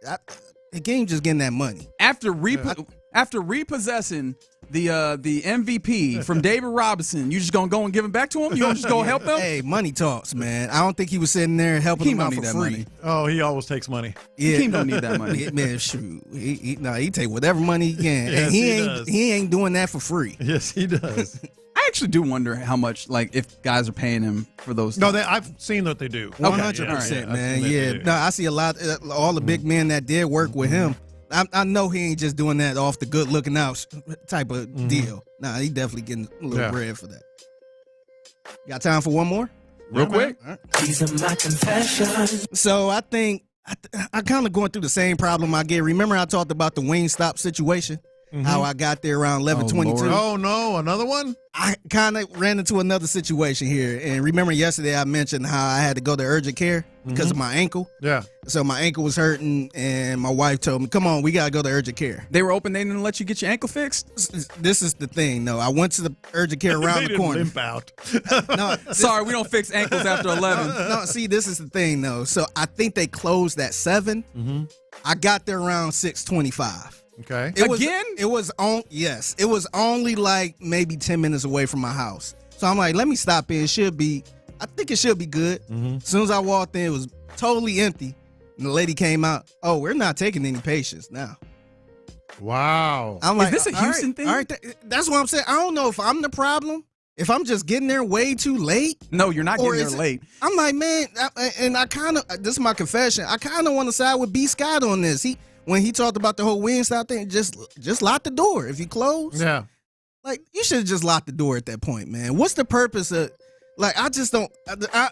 Speaker 20: Hakeem just getting that money
Speaker 18: after repossessing the MVP from David Robinson. You just gonna go and give him back to him? You gonna just go help him?
Speaker 20: Hey, money talks, man. I don't think he was sitting there helping him out for free.
Speaker 18: Money.
Speaker 19: Oh, he always takes money.
Speaker 20: Yeah,
Speaker 18: Hakeem don't need that money.
Speaker 20: Man, shoot, he take whatever money he can,
Speaker 19: yes,
Speaker 20: and he ain't doing that for free.
Speaker 19: Yes, he does.
Speaker 18: I actually do wonder how much, like, if guys are paying him for those.
Speaker 19: No, I've seen what they do.
Speaker 20: 100%, man. Yeah, no, I see a lot. All the big men that did work with him. I know he ain't just doing that off the good looking out type of deal. Nah, he definitely getting a little bread for that. Got time for one more?
Speaker 18: Real quick.
Speaker 20: Right.
Speaker 4: These are my confessions.
Speaker 20: So I think I kind of going through the same problem I get. Remember I talked about the Wingstop situation? How I got there around 11:22.
Speaker 19: Oh no, another one?
Speaker 20: I kind of ran into another situation here. And remember yesterday I mentioned how I had to go to urgent care because of my ankle?
Speaker 19: Yeah.
Speaker 20: So my ankle was hurting and my wife told me, come on, we got to go to urgent care.
Speaker 18: They were open. They didn't let you get your ankle fixed?
Speaker 20: This is the thing, though. I went to the urgent care around
Speaker 19: they
Speaker 20: the corner.
Speaker 19: Limp out.
Speaker 20: No,
Speaker 18: sorry, we don't fix ankles after 11.
Speaker 20: No, see, this is the thing, though. So I think they closed at 7. I got there around 6:25.
Speaker 19: Okay.
Speaker 20: It was only like maybe 10 minutes away from my house. So I'm like, let me stop in. I think it should be good. As soon as I walked in, it was totally empty. And the lady came out, oh, we're not taking any patients now.
Speaker 19: Wow.
Speaker 20: I'm like,
Speaker 18: is this a Houston thing?
Speaker 20: All right, that's what I'm saying. I don't know if I'm the problem if I'm just getting there way too late.
Speaker 18: No, you're not getting there late.
Speaker 20: I'm like, man, I kind of, this is my confession, I kind of want to side with B. Scott on this. When he talked about the whole Wingstop thing, just lock the door. If you close,
Speaker 19: yeah.
Speaker 20: Like, you should have just locked the door at that point, man. What's the purpose of, like, I just don't,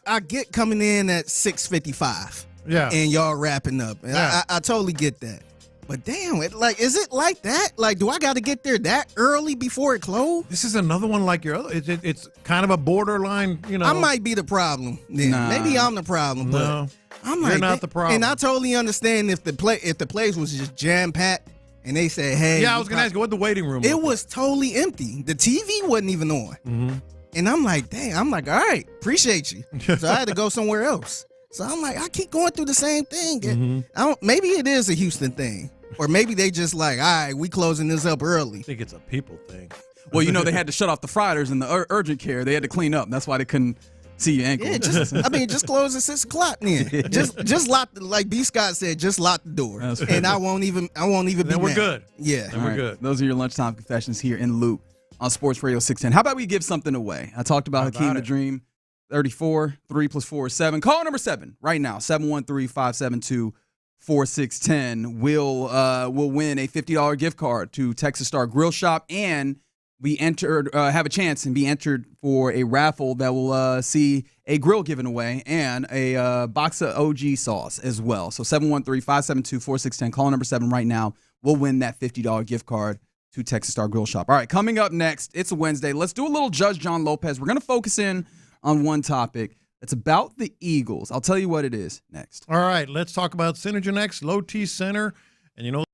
Speaker 20: I get coming in at 6:55.
Speaker 19: Yeah.
Speaker 20: And y'all wrapping up. And
Speaker 19: Yeah.
Speaker 20: I totally get that. But damn, is it like that? Like, do I got to get there that early before it closed?
Speaker 19: This is another one like your other. It's kind of a borderline,
Speaker 20: I might be the problem. Then.
Speaker 19: Nah.
Speaker 20: Maybe I'm the problem. But
Speaker 19: No,
Speaker 20: I'm
Speaker 19: you're
Speaker 20: like,
Speaker 19: not the problem.
Speaker 20: And I totally understand if the place was just jam packed and they said, hey.
Speaker 19: Yeah, I was going to ask you, what the waiting room
Speaker 20: It was totally empty. The TV wasn't even on.
Speaker 19: Mm-hmm.
Speaker 20: And I'm like, dang. I'm like, all right, appreciate you. So I had to go somewhere else. So I'm like, I keep going through the same thing.
Speaker 19: Mm-hmm.
Speaker 20: Maybe it is a Houston thing. Or maybe they just like, all right, we closing this up early.
Speaker 19: I think it's a people thing.
Speaker 18: Well, they had to shut off the Fridays and the urgent care. They had to clean up. That's why they couldn't see your ankle.
Speaker 20: Yeah, just close at 6 o'clock then. Just lock, like B. Scott said, just lock the door. And I won't even be
Speaker 19: Then we're
Speaker 20: mad.
Speaker 19: good.
Speaker 20: Yeah.
Speaker 19: Then we're good.
Speaker 18: Those are your lunchtime confessions here in Loop on Sports Radio 610. How about we give something away? I talked about Hakeem the Dream. 34, 3 + 4 is 7. Call number 7 right now, 713-572-4610. We'll win a $50 gift card to Texas Star Grill Shop, and we have a chance and be entered for a raffle that will see a grill given away and a box of OG sauce as well. So 713-572-4610. Call number 7 right now. We'll win that $50 gift card to Texas Star Grill Shop. All right, coming up next, it's a Wednesday. Let's do a little Judge John Lopez. We're going to focus in on one topic. It's about the Eagles. I'll tell you what it is next.
Speaker 19: All right, let's talk about Synergenex Low T Center. And you know,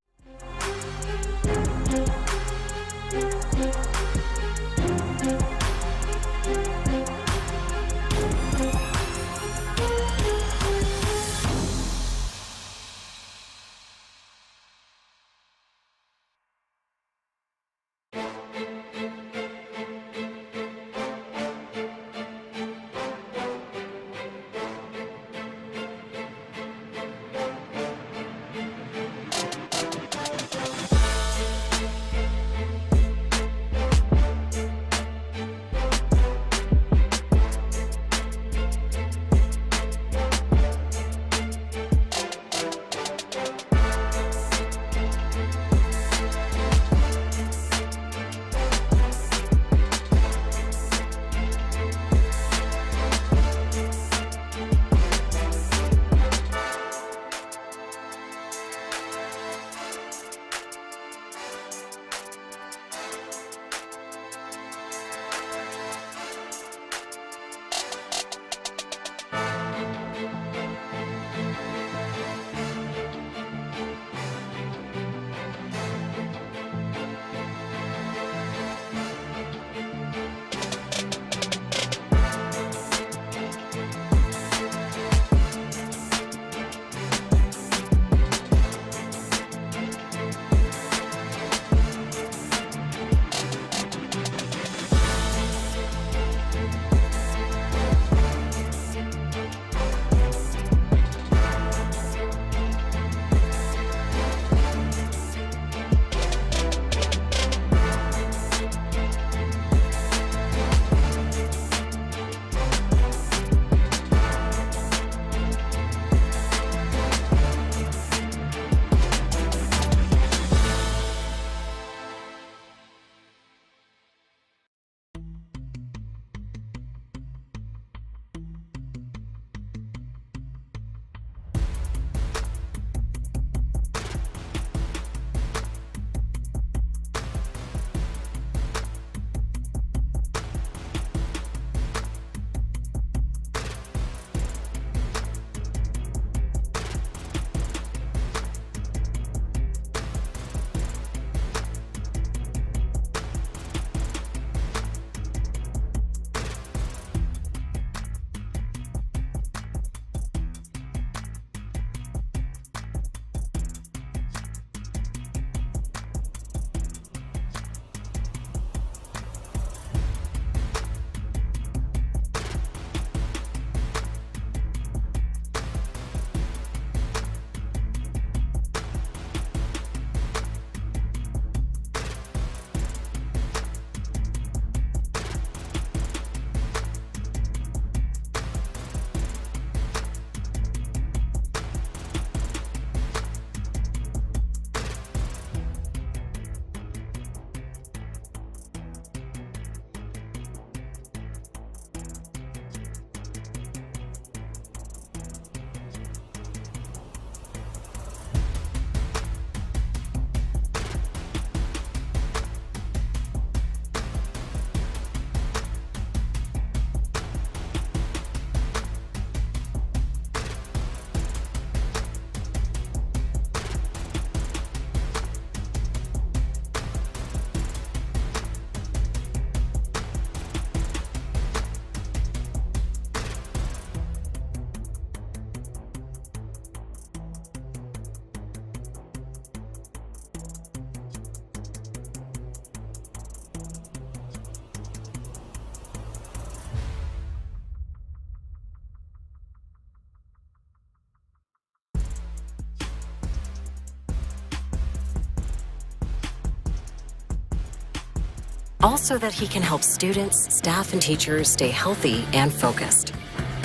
Speaker 6: all so that he can help students, staff, and teachers stay healthy and focused.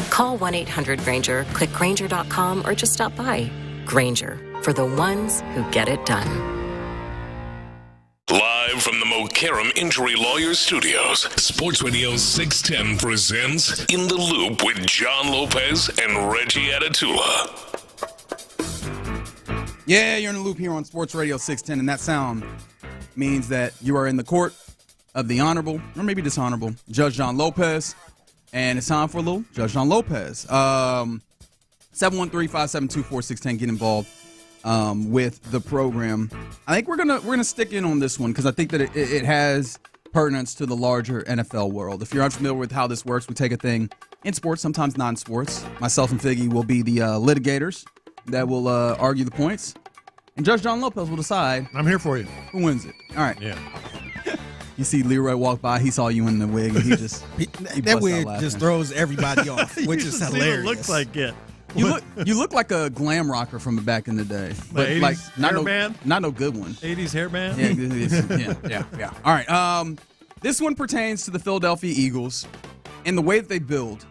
Speaker 6: Call 1-800-GRANGER, click Grainger.com, or just stop by. Grainger, for the ones who get it done.
Speaker 1: Live from the Mokaram Injury Lawyers Studios, Sports Radio 610 presents In the Loop with John Lopez and Reggie Atatula.
Speaker 18: Yeah, you're in the loop here on Sports Radio 610, and that sound means that you are in the court of the honorable, or maybe dishonorable, Judge John Lopez, and it's time for a little Judge John Lopez. 713-572-4610, get involved with the program. I think we're gonna stick in on this one because I think that it has pertinence to the larger NFL world. If you're unfamiliar with how this works, we take a thing in sports, sometimes non-sports. Myself and Figgy will be the litigators that will argue the points, and Judge John Lopez will decide.
Speaker 19: I'm here for you.
Speaker 18: Who wins it? All right.
Speaker 19: Yeah.
Speaker 18: You see Leroy walk by, he saw you in the wig, and he just
Speaker 20: that wig just throws everybody off, which is hilarious.
Speaker 19: It looks like it.
Speaker 18: You look like a glam rocker from back in the day, but like not no good one.
Speaker 19: 80s hairband.
Speaker 18: Yeah. All right. This one pertains to the Philadelphia Eagles and the way that they build.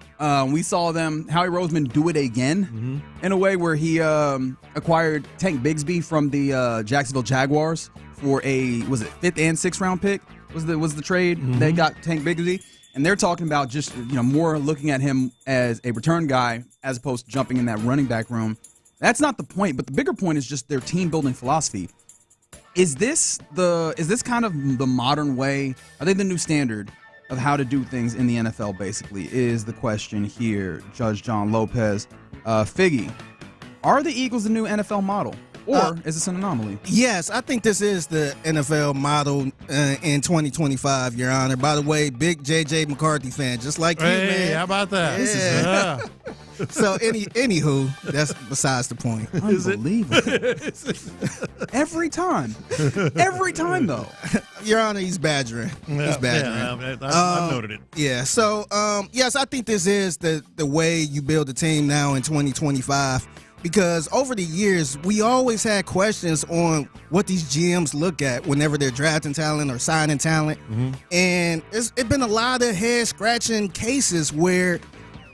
Speaker 18: We saw them, Howie Roseman, do it again in a way where he acquired Tank Bigsby from the Jacksonville Jaguars for a 5th and 6th round pick was the trade. They got Tank Bigsby, and they're talking about just more looking at him as a return guy as opposed to jumping in that running back room. That's not the point, but the bigger point is just their team building philosophy. Is this kind of the modern way? Are they the new standard of how to do things in the NFL, basically, is the question here, Judge John Lopez. Figgy, are the Eagles the new NFL model, or is this an anomaly?
Speaker 20: Yes, I think this is the NFL model in 2025, Your Honor. By the way, big J.J. McCarthy fan, just like you, man.
Speaker 19: Hey, how about that?
Speaker 20: Yeah. So, anywho, that's besides the point.
Speaker 18: Unbelievable. Every time, though.
Speaker 20: Your Honor, he's badgering. He's badgering.
Speaker 19: I've noted it.
Speaker 20: Yeah. So, yes, I think this is the way you build a team now in 2025. Because over the years, we always had questions on what these GMs look at whenever they're drafting talent or signing talent. And it's been a lot of head-scratching cases where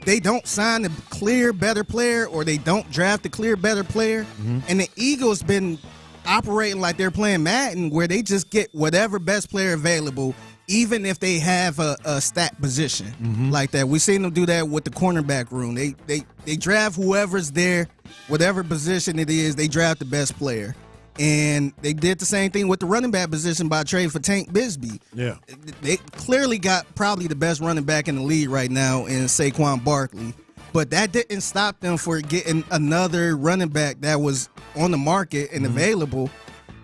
Speaker 20: they don't sign a clear better player or they don't draft a clear better player. And the Eagles been operating like they're playing Madden, where they just get whatever best player available, even if they have a stat position like that. We've seen them do that with the cornerback room. They draft whoever's there, whatever position it is, they draft the best player. And they did the same thing with the running back position by trade for Tank Bigsby.
Speaker 19: Yeah.
Speaker 20: They clearly got probably the best running back in the league right now in Saquon Barkley. But that didn't stop them for getting another running back that was on the market and available.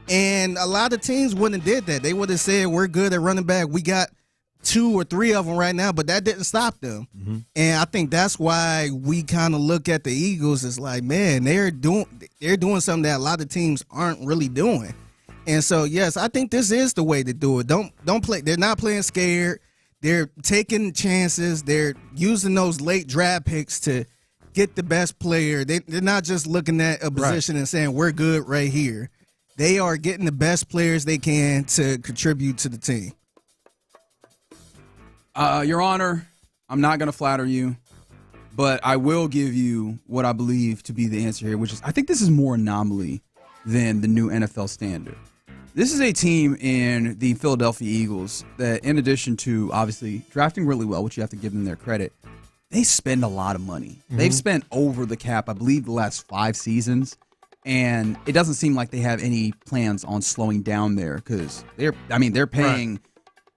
Speaker 20: And a lot of teams wouldn't have did that. They would have said, we're good at running back. We got 2 or 3 of them right now, but that didn't stop them. And I think that's why we kind of look at the Eagles as like, man, they're doing something that a lot of teams aren't really doing. And so, yes, I think this is the way to do it. Don't play. They're not playing scared. They're taking chances. They're using those late draft picks to get the best player. They're not just looking at a position and saying, we're good right here. They are getting the best players they can to contribute to the team.
Speaker 18: Your Honor, I'm not going to flatter you, but I will give you what I believe to be the answer here, which is I think this is more anomaly than the new NFL standard. This is a team in the Philadelphia Eagles that, in addition to obviously drafting really well, which you have to give them their credit, they spend a lot of money. They've spent over the cap, I believe, the last 5 seasons. And it doesn't seem like they have any plans on slowing down there because they're paying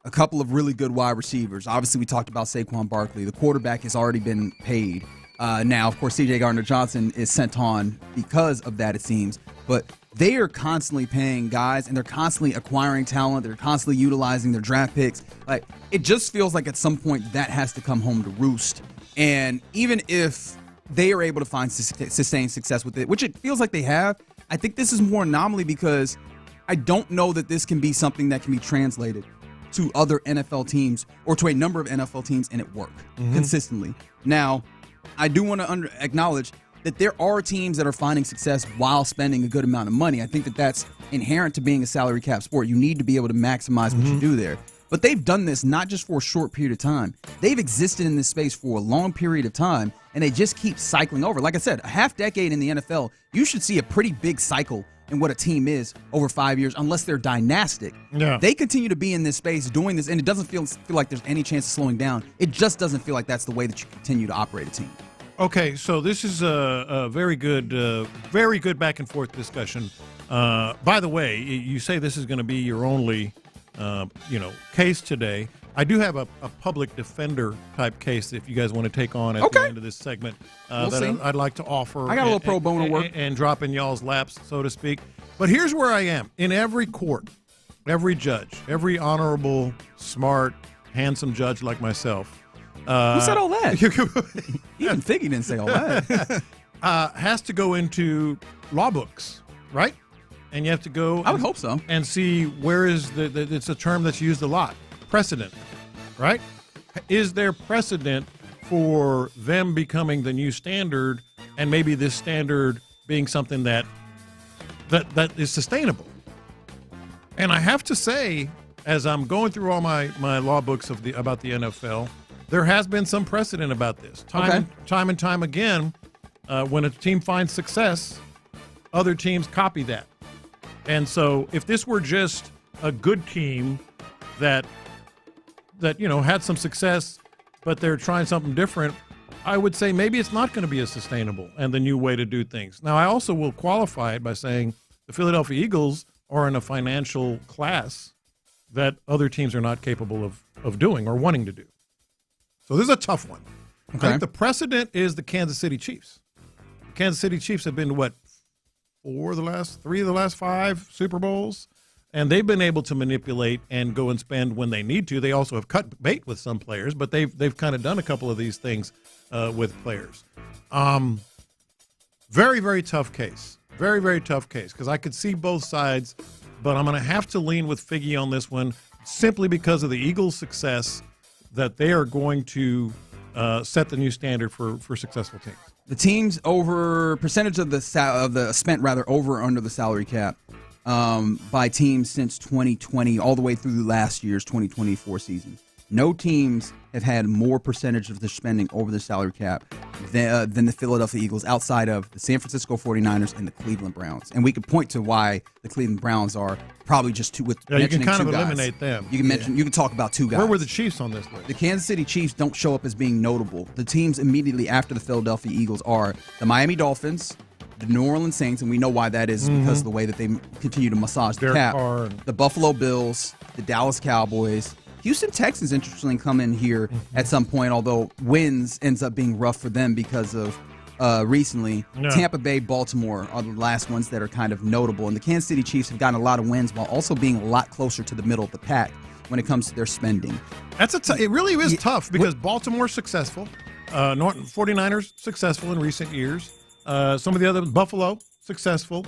Speaker 18: a couple of really good wide receivers. Obviously, we talked about Saquon Barkley. The quarterback has already been paid. Now, of course, C.J. Gardner-Johnson is sent on because of that, it seems. But they are constantly paying guys, and they're constantly acquiring talent. They're constantly utilizing their draft picks. Like, it just feels like at some point that has to come home to roost. And even if they are able to find sustained success with it, which it feels like they have, I think this is more anomaly because I don't know that this can be something that can be translated to other NFL teams or to a number of NFL teams and it work consistently. Now, I do want to acknowledge that there are teams that are finding success while spending a good amount of money. I think that that's inherent to being a salary cap sport. You need to be able to maximize what you do there. But they've done this not just for a short period of time. They've existed in this space for a long period of time, and they just keep cycling over. Like I said, a half decade in the NFL, you should see a pretty big cycle in what a team is over 5 years, unless they're dynastic.
Speaker 19: Yeah.
Speaker 18: They continue to be in this space doing this, and it doesn't feel like there's any chance of slowing down. It just doesn't feel like that's the way that you continue to operate a team.
Speaker 19: Okay, so this is a very good back and forth discussion. By the way, you say this is going to be your only, case today. I do have a public defender type case if you guys want to take on at the end of this segment I'd like to offer.
Speaker 18: I got a little pro bono work
Speaker 19: and drop in y'all's laps, so to speak. But here's where I am in every court, every judge, every honorable, smart, handsome judge like myself.
Speaker 18: Who said all that? Even Figgy didn't say all that.
Speaker 19: Has to go into law books, right? And you have to go.
Speaker 18: I would hope so.
Speaker 19: And see where is it's a term that's used a lot. Precedent, right? Is there precedent for them becoming the new standard, and maybe this standard being something that is sustainable? And I have to say, as I'm going through all my law books about the NFL, there has been some precedent about this. Time and time again, when a team finds success, other teams copy that. And so if this were just a good team that had some success, but they're trying something different, I would say maybe it's not going to be as sustainable and the new way to do things. Now, I also will qualify it by saying the Philadelphia Eagles are in a financial class that other teams are not capable of doing or wanting to do. So this is a tough one. Okay. I think the precedent is the Kansas City Chiefs. The Kansas City Chiefs have been to what, 3 of the last 5 Super Bowls? And they've been able to manipulate and go and spend when they need to. They also have cut bait with some players, but they've kind of done a couple of these things with players. Very, very tough case. Very, very tough case because I could see both sides, but I'm going to have to lean with Figgy on this one simply because of the Eagles' success that they are going to set the new standard for successful teams.
Speaker 18: The teams over percentage of the spent over or under the salary cap by teams since 2020 all the way through last year's 2024 season. No teams have had more percentage of their spending over the salary cap than the Philadelphia Eagles outside of the San Francisco 49ers and the Cleveland Browns. And we could point to why the Cleveland Browns are probably just two.
Speaker 19: You can kind of eliminate them.
Speaker 18: You can talk about 2 guys.
Speaker 19: Where were the Chiefs on this list?
Speaker 18: The Kansas City Chiefs don't show up as being notable. The teams immediately after the Philadelphia Eagles are the Miami Dolphins, the New Orleans Saints, and we know why that is because of the way that they continue to massage the cap. The Buffalo Bills, the Dallas Cowboys, Houston Texans, interestingly, come in here at some point, although wins ends up being rough for them because of recently. Yeah. Tampa Bay, Baltimore are the last ones that are kind of notable. And the Kansas City Chiefs have gotten a lot of wins while also being a lot closer to the middle of the pack when it comes to their spending.
Speaker 19: It really is tough because Baltimore's successful. 49ers successful in recent years. Some of the other, Buffalo successful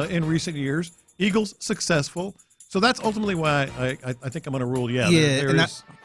Speaker 19: in recent years. Eagles successful. So that's ultimately why I think I'm going to rule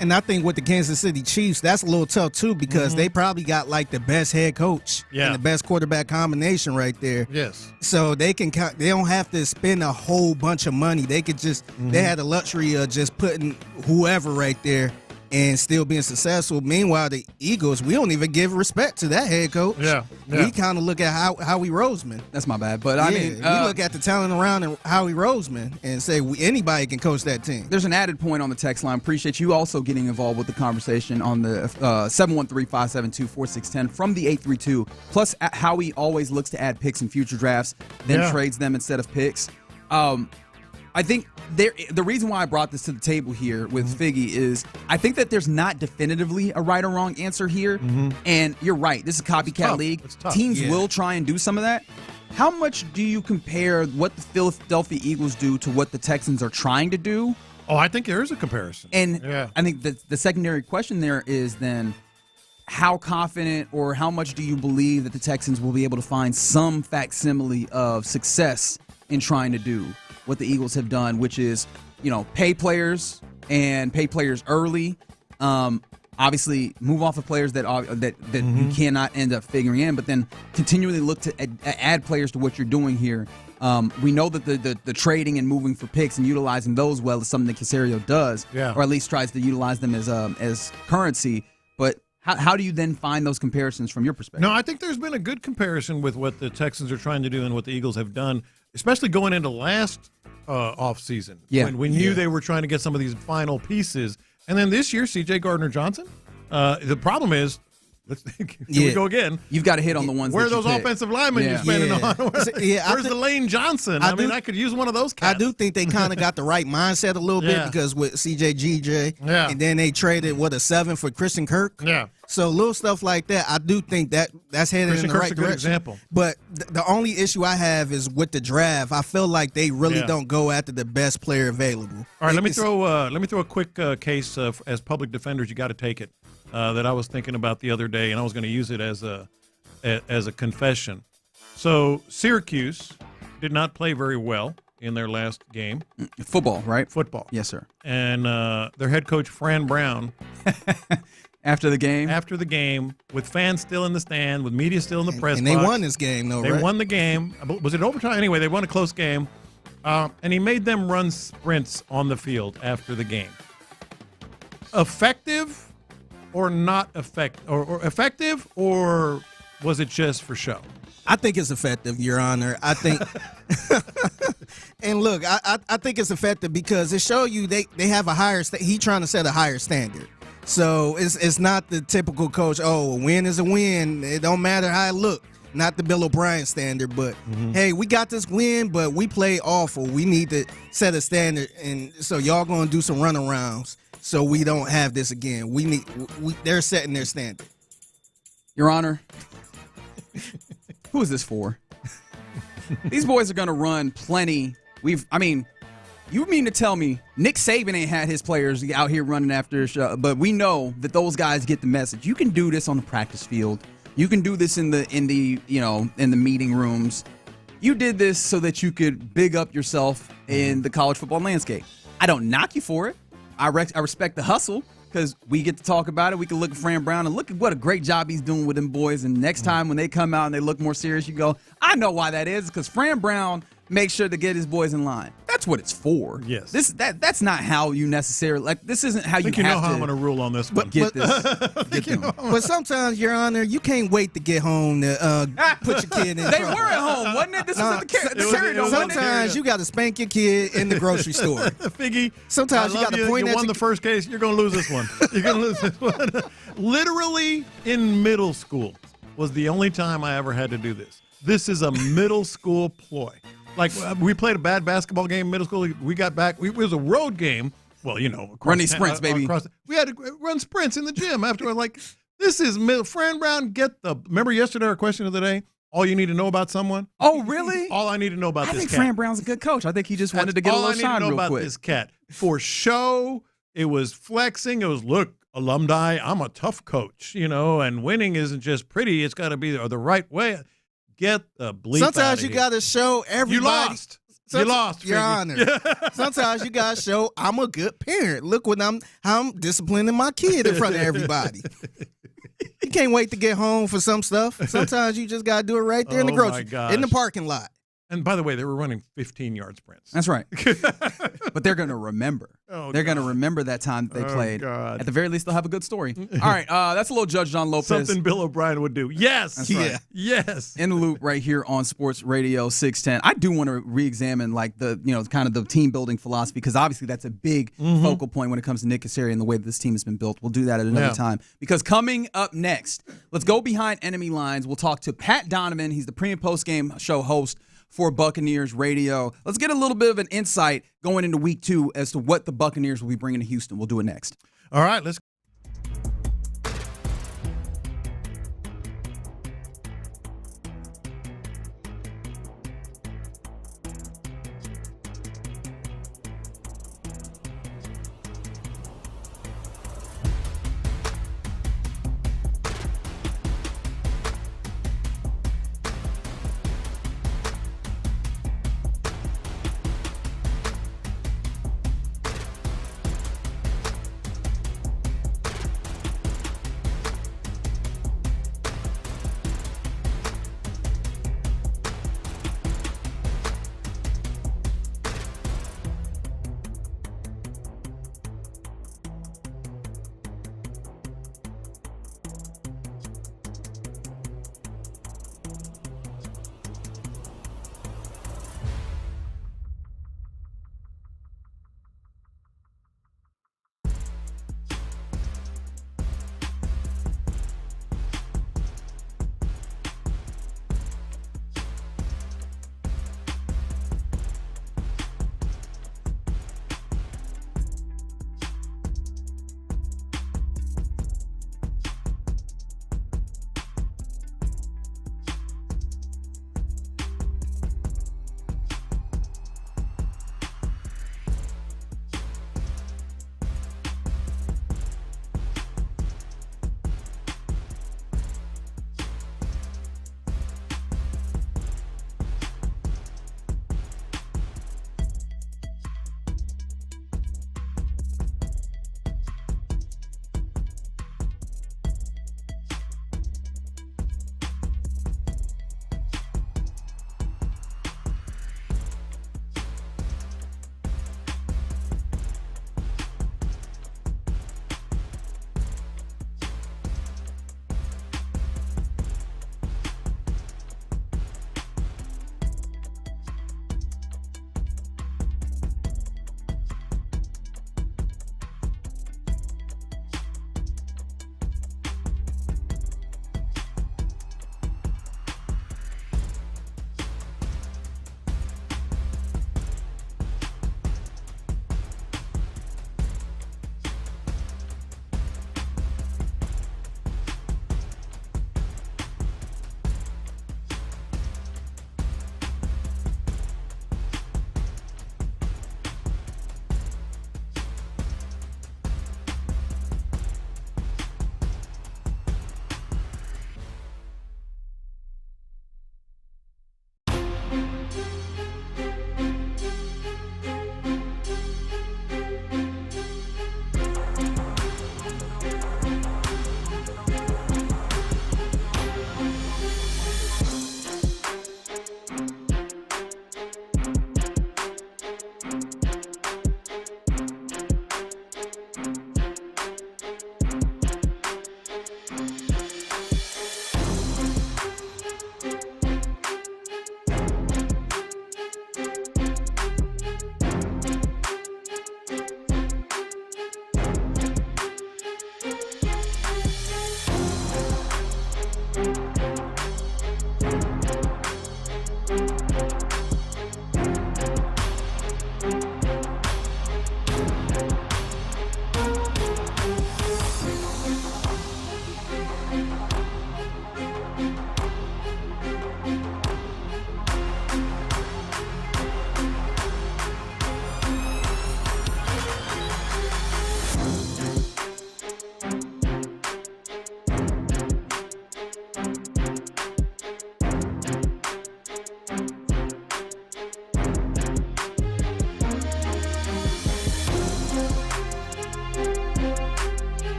Speaker 20: and I think with the Kansas City Chiefs, that's a little tough too because they probably got like the best head coach and the best quarterback combination right there.
Speaker 19: Yes.
Speaker 20: So they don't have to spend a whole bunch of money. They could just they had the luxury of just putting whoever right there and still being successful. Meanwhile, the Eagles, we don't even give respect to that head coach.
Speaker 19: Yeah.
Speaker 20: We kind of look at Howie Roseman.
Speaker 18: That's my bad. But I mean,
Speaker 20: we look at the talent around and Howie Roseman and say anybody can coach that team.
Speaker 18: There's an added point on the text line. Appreciate you also getting involved with the conversation on the 713-572-4610 from the 832. Plus, Howie always looks to add picks in future drafts, then trades them instead of picks. I think the reason why I brought this to the table here with Figgy is I think that there's not definitively a right or wrong answer here. And you're right. This is a copycat league. Teams will try and do some of that. How much do you compare what the Philadelphia Eagles do to what the Texans are trying to do?
Speaker 19: Oh, I think there is a comparison.
Speaker 18: And I think the secondary question there is then how confident or how much do you believe that the Texans will be able to find some facsimile of success in trying to do what the Eagles have done, which is, pay players and pay players early, obviously move off of players that you cannot end up figuring in, but then continually look to add players to what you're doing here. We know that the trading and moving for picks and utilizing those well is something that Caserio does, or at least tries to utilize them as currency. But how do you then find those comparisons from your perspective?
Speaker 19: No, I think there's been a good comparison with what the Texans are trying to do and what the Eagles have done, especially going into last offseason.
Speaker 18: Yeah.
Speaker 19: When we knew they were trying to get some of these final pieces. And then this year, C.J. Gardner-Johnson. The problem is, here we go again.
Speaker 18: You've got to hit on the ones
Speaker 19: where are
Speaker 18: that
Speaker 19: those
Speaker 18: you pick.
Speaker 19: offensive linemen you're spending on? Where's the Lane Johnson? I mean, I could use one of those cats.
Speaker 20: I do think they kind of got the right mindset a little bit because with CJ GJ, and then they traded, a 7 for Christian Kirk?
Speaker 19: Yeah.
Speaker 20: So little stuff like that, I do think that's headed in the right direction.
Speaker 19: Example.
Speaker 20: But the only issue I have is with the draft. I feel like they really don't go after the best player available.
Speaker 19: All right, let me throw a quick case as public defenders. You got to take it. That I was thinking about the other day, and I was going to use it as a confession. So Syracuse did not play very well in their last game.
Speaker 18: Football, right?
Speaker 19: Football.
Speaker 18: Yes, sir.
Speaker 19: And their head coach, Fran Brown,
Speaker 18: after the game, with fans still in the stand, with media still in the press box.
Speaker 20: And they won this game, though,
Speaker 19: They
Speaker 20: right?
Speaker 19: won the game. Was it overtime? Anyway, they won a close game. And he made them run sprints on the field after the game. Effective or not effective? Or effective, or was it just for show?
Speaker 20: I think it's effective, Your Honor. I think, and look, I think it's effective because it shows you they have a higher. He trying to set a higher standard. So it's not the typical coach. Oh, a win is a win. It don't matter how it look. Not the Bill O'Brien standard, but hey, we got this win, but we played awful. We need to set a standard, and so y'all gonna do some runarounds so we don't have this again. They're setting their standard.
Speaker 18: Your Honor, who is this for? These boys are gonna run plenty. You mean to tell me Nick Saban ain't had his players out here running after, but we know that those guys get the message. You can do this on the practice field. You can do this in the meeting rooms. You did this so that you could big up yourself in the college football landscape. I don't knock you for it. I respect the hustle because we get to talk about it. We can look at Fran Brown and look at what a great job he's doing with them boys. And next time when they come out and they look more serious, you go, I know why that is, because Fran Brown makes sure to get his boys in line. That's what it's for.
Speaker 19: Yes.
Speaker 18: That's not how you necessarily this isn't how
Speaker 19: I think
Speaker 18: you have
Speaker 19: know how
Speaker 18: to
Speaker 19: I'm going to rule on this one.
Speaker 18: Get them.
Speaker 20: But sometimes, Your Honor, you can't wait to get home to put your kid in.
Speaker 18: They were at home, wasn't it? This was at the carry.
Speaker 20: Sometimes you got to spank your kid in the grocery store.
Speaker 19: Figgy,
Speaker 20: sometimes you got to point
Speaker 19: at you. Won the first case. You're going to lose this one. You're going to lose this one. Literally in middle school was the only time I ever had to do this. This is a middle school ploy. Like, we played a bad basketball game in middle school. We got back. It was a road game. Well,
Speaker 18: running sprints, baby.
Speaker 19: We had to run sprints in the gym after. Like, this is Fran Brown. Remember yesterday our question of the day? All you need to know about someone?
Speaker 18: Oh, really?
Speaker 19: All I need to know about this cat.
Speaker 18: I think Fran Brown's a good coach. I think he just wanted to get a little shine real quick.
Speaker 19: All I need to know about this cat. For show, it was flexing. It was, look, alumni, I'm a tough coach, and winning isn't just pretty. It's got to be the right way. Get the bleep
Speaker 20: Sometimes
Speaker 19: out of
Speaker 20: you
Speaker 19: here.
Speaker 20: got to show everybody.
Speaker 19: You lost. You lost,
Speaker 20: Your Honor. Sometimes you got to show I'm a good parent. Look what I'm disciplining my kid in front of everybody. You can't wait to get home for some stuff. Sometimes you just got to do it right there in the in the parking lot.
Speaker 19: And by the way, they were running 15-yard sprints.
Speaker 18: That's right. But they're going to remember. They're going to remember that time that they played.
Speaker 19: God.
Speaker 18: At the very least, they'll have a good story. All right, that's a little Judge John Lopez.
Speaker 19: Something Bill O'Brien would do. Yes.
Speaker 18: That's right.
Speaker 19: Yes.
Speaker 18: In the loop right here on Sports Radio 610. I do want to re-examine kind of the team building philosophy, because obviously that's a big focal point when it comes to Nick Caserio and the way that this team has been built. We'll do that at another time. Because coming up next, let's go behind enemy lines. We'll talk to Pat Donovan. He's the pre- and post-game show host for Buccaneers Radio. Let's get a little bit of an insight going into week 2 as to what the Buccaneers will be bringing to Houston. We'll do it next.
Speaker 19: All right, let's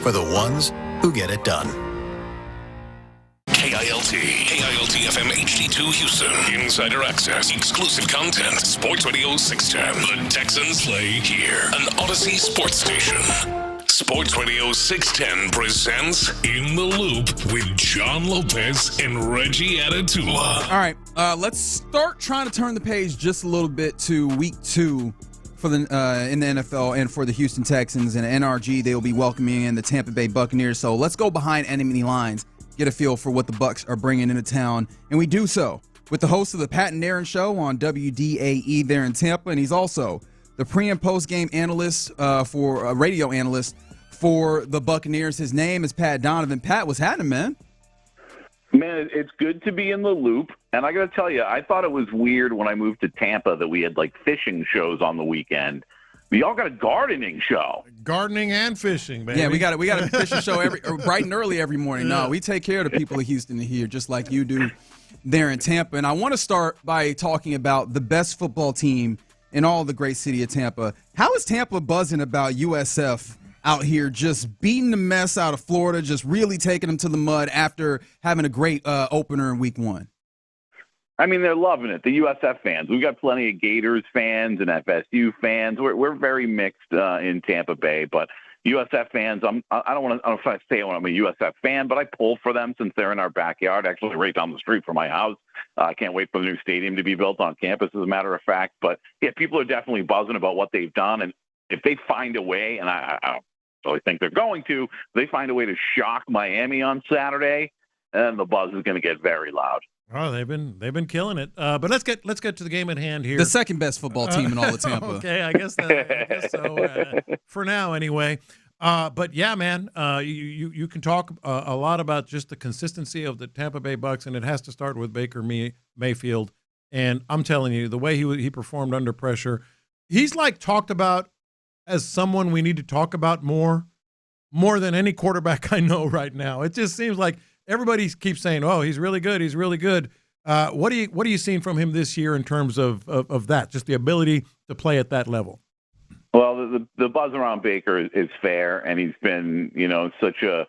Speaker 11: For the ones who get it done.
Speaker 1: KILT FM HD2 Houston. Insider access, exclusive content. Sports Radio 610. The Texans play here. An Odyssey sports station. Sports Radio 610 presents In the Loop with John Lopez and Reggie Atatula.
Speaker 18: All right, let's start trying to turn the page just a little bit to week 2 for the in the NFL and for the Houston Texans and NRG. They will be welcoming in the Tampa Bay Buccaneers. So let's go behind enemy lines, get a feel for what the Bucs are bringing into town, and we do so with the host of the Pat and Aaron Show on WDAE there in Tampa, and he's also the pre and post game analyst for radio analyst for the Buccaneers. His name is Pat Donovan. Pat, what's happening, man?
Speaker 12: Man, it's good to be in the loop. And I got to tell you, I thought it was weird when I moved to Tampa that we had like fishing shows on the weekend. We all got a gardening show.
Speaker 19: Gardening and fishing, baby.
Speaker 18: Yeah, we got a fishing show bright and early every morning. No, we take care of the people of Houston here, just like you do there in Tampa. And I want to start by talking about the best football team in all the great city of Tampa. How is Tampa buzzing about USF out here just beating the mess out of Florida, just really taking them to the mud after having a great opener in week 1?
Speaker 12: I mean, they're loving it. The USF fans. We've got plenty of Gators fans and FSU fans. We're very mixed in Tampa Bay, but USF fans, I don't want to say when I'm a USF fan, but I pull for them since they're in our backyard, actually right down the street from my house. I can't wait for the new stadium to be built on campus, as a matter of fact. But yeah, people are definitely buzzing about what they've done, and if they find a way, and I don't really think they're going to, if they find a way to shock Miami on Saturday, then the buzz is going to get very loud.
Speaker 19: Oh, they've been killing it. But let's get to the game at hand here.
Speaker 18: The second best football team in all of Tampa.
Speaker 19: Okay, I guess so. For now, anyway. But yeah, man, you can talk a lot about just the consistency of the Tampa Bay Bucks, and it has to start with Baker Mayfield. And I'm telling you, the way he performed under pressure, he's like talked about as someone we need to talk about more than any quarterback I know right now. It just seems like everybody keeps saying, "Oh, he's really good. He's really good." What are you seeing from him this year in terms of that, just the ability to play at that level?
Speaker 12: Well, the buzz around Baker is fair, and he's been, such a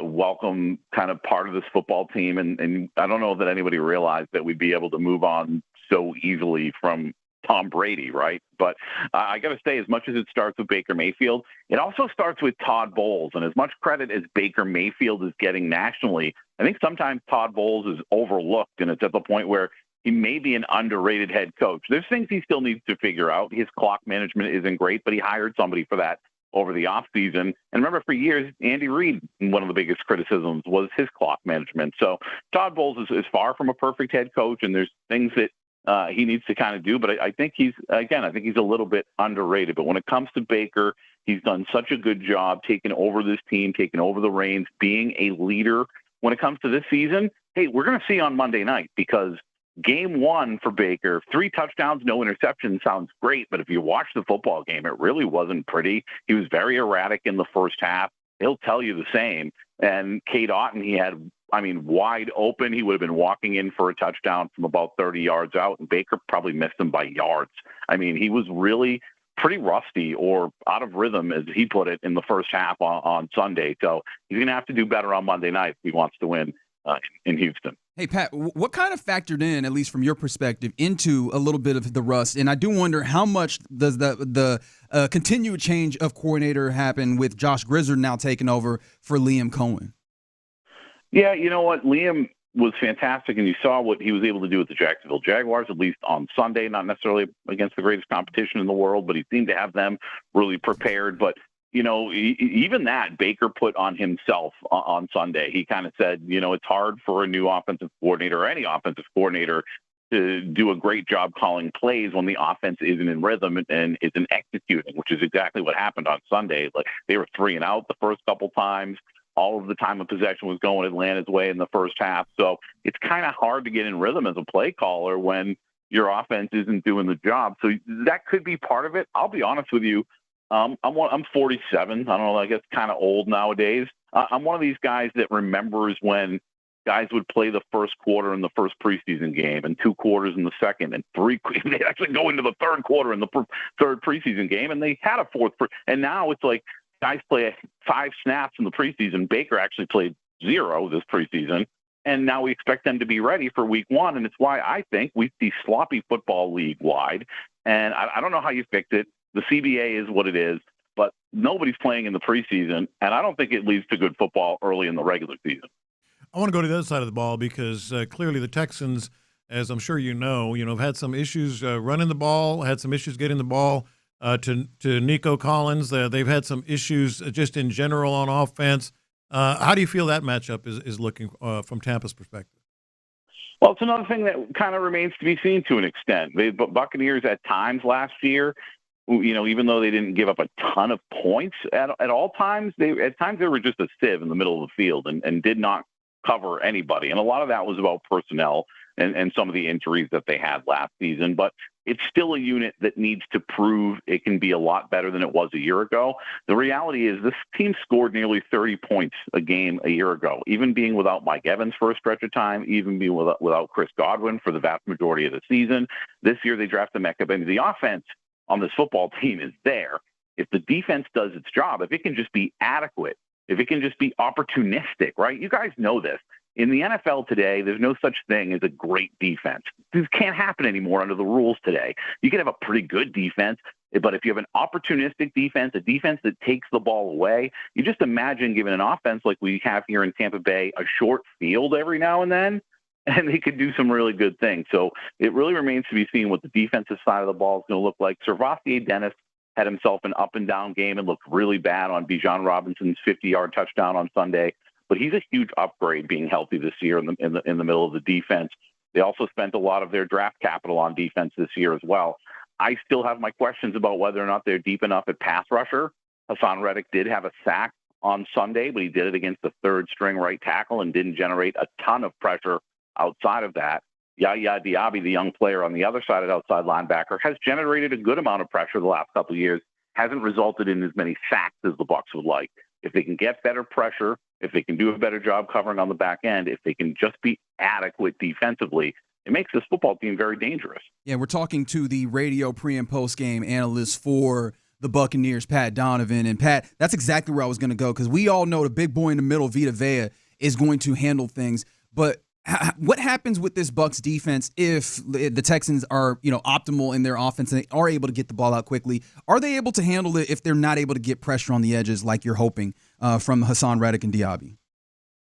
Speaker 12: welcome kind of part of this football team. And I don't know that anybody realized that we'd be able to move on so easily from Tom Brady, right? But I got to say, as much as it starts with Baker Mayfield, it also starts with Todd Bowles. And as much credit as Baker Mayfield is getting nationally, I think sometimes Todd Bowles is overlooked, and it's at the point where he may be an underrated head coach. There's things he still needs to figure out. His clock management isn't great, but he hired somebody for that over the offseason. And remember, for years, Andy Reid, one of the biggest criticisms was his clock management. So Todd Bowles is far from a perfect head coach, and there's things that he needs to kind of do. But I think he's a little bit underrated. But when it comes to Baker, he's done such a good job taking over this team, taking over the reins, being a leader. When it comes to this season, hey, we're going to see on Monday night, because Game 1 for Baker, 3 touchdowns, no interceptions sounds great, but if you watch the football game, it really wasn't pretty. He was very erratic in the first half. He'll tell you the same. And Cade Otton, he had, wide open. He would have been walking in for a touchdown from about 30 yards out, and Baker probably missed him by yards. He was really pretty rusty or out of rhythm, as he put it, in the first half on Sunday. So he's going to have to do better on Monday night if he wants to win in Houston.
Speaker 18: Hey, Pat, what kind of factored in, at least from your perspective, into a little bit of the rust? And I do wonder, how much does the continued change of coordinator happen with Josh Grizzard now taking over for Liam Cohen?
Speaker 12: Yeah, you know what? Liam was fantastic, and you saw what he was able to do with the Jacksonville Jaguars, at least on Sunday, not necessarily against the greatest competition in the world, but he seemed to have them really prepared. But even that Baker put on himself on Sunday. He kind of said, it's hard for a new offensive coordinator or any offensive coordinator to do a great job calling plays when the offense isn't in rhythm and isn't executing, which is exactly what happened on Sunday. Like, they were 3 and out the first couple times. All of the time of possession was going Atlanta's way in the first half. So it's kind of hard to get in rhythm as a play caller when your offense isn't doing the job. So that could be part of it. I'll be honest with you. I'm 47. I don't know. I guess kind of old nowadays. I'm one of these guys that remembers when guys would play the first quarter in the first preseason game, and 2 quarters in the second, and 3. They actually go into the third quarter in the third preseason game, and they had a fourth. And now it's like guys play 5 snaps in the preseason. Baker actually played 0 this preseason, and now we expect them to be ready for week 1. And it's why I think we see sloppy football league wide. And I don't know how you fix it. The CBA is what it is, but nobody's playing in the preseason, and I don't think it leads to good football early in the regular season.
Speaker 19: I want to go to the other side of the ball, because clearly the Texans, as I'm sure you know, have had some issues running the ball, had some issues getting the ball to Nico Collins. They've had some issues just in general on offense. How do you feel that matchup is looking from Tampa's perspective?
Speaker 12: Well, it's another thing that kind of remains to be seen to an extent. The Buccaneers at times last year, even though they didn't give up a ton of points at all times, they were just a sieve in the middle of the field and did not cover anybody. And a lot of that was about personnel and some of the injuries that they had last season. But it's still a unit that needs to prove it can be a lot better than it was a year ago. The reality is this team scored nearly 30 points a game a year ago, even being without Mike Evans for a stretch of time, even being without Chris Godwin for the vast majority of the season. This year they drafted DeMeco Ryans. The offense on this football team is there. If the defense does its job, if it can just be adequate, if it can just be opportunistic, right? You guys know this. In the NFL today, there's no such thing as a great defense. This can't happen anymore under the rules today. You can have a pretty good defense But if you have an opportunistic defense, a defense that takes the ball away, you just imagine giving an offense like we have here in Tampa Bay a short field every now and then, and they could do some really good things. So it really remains to be seen what the defensive side of the ball is going to look like. Servastier Dennis had himself an up-and-down game and looked really bad on Bijan Robinson's 50-yard touchdown on Sunday. But he's a huge upgrade being healthy this year in the middle of the defense. They also spent a lot of their draft capital on defense this year as well. I still have my questions about whether or not they're deep enough at pass rusher. Hassan Reddick did have a sack on Sunday, but he did it against the third-string right tackle and didn't generate a ton of pressure outside of that. Yaya Diaby, the young player on the other side of outside linebacker, has generated a good amount of pressure the last couple of years, hasn't resulted in as many sacks as the Bucs would like. If they can get better pressure, if they can do a better job covering on the back end, if they can just be adequate defensively, it makes this football team very dangerous.
Speaker 18: Yeah, we're talking to the radio pre- and post-game analyst for the Buccaneers, Pat Donovan. And, Pat, that's exactly where I was going to go because we all know the big boy in the middle, Vita Vea, is going to handle things. But what happens with this Bucs defense if the Texans are, optimal in their offense and they are able to get the ball out quickly? Are they able to handle it if they're not able to get pressure on the edges like you're hoping from Hassan Reddick and Diaby?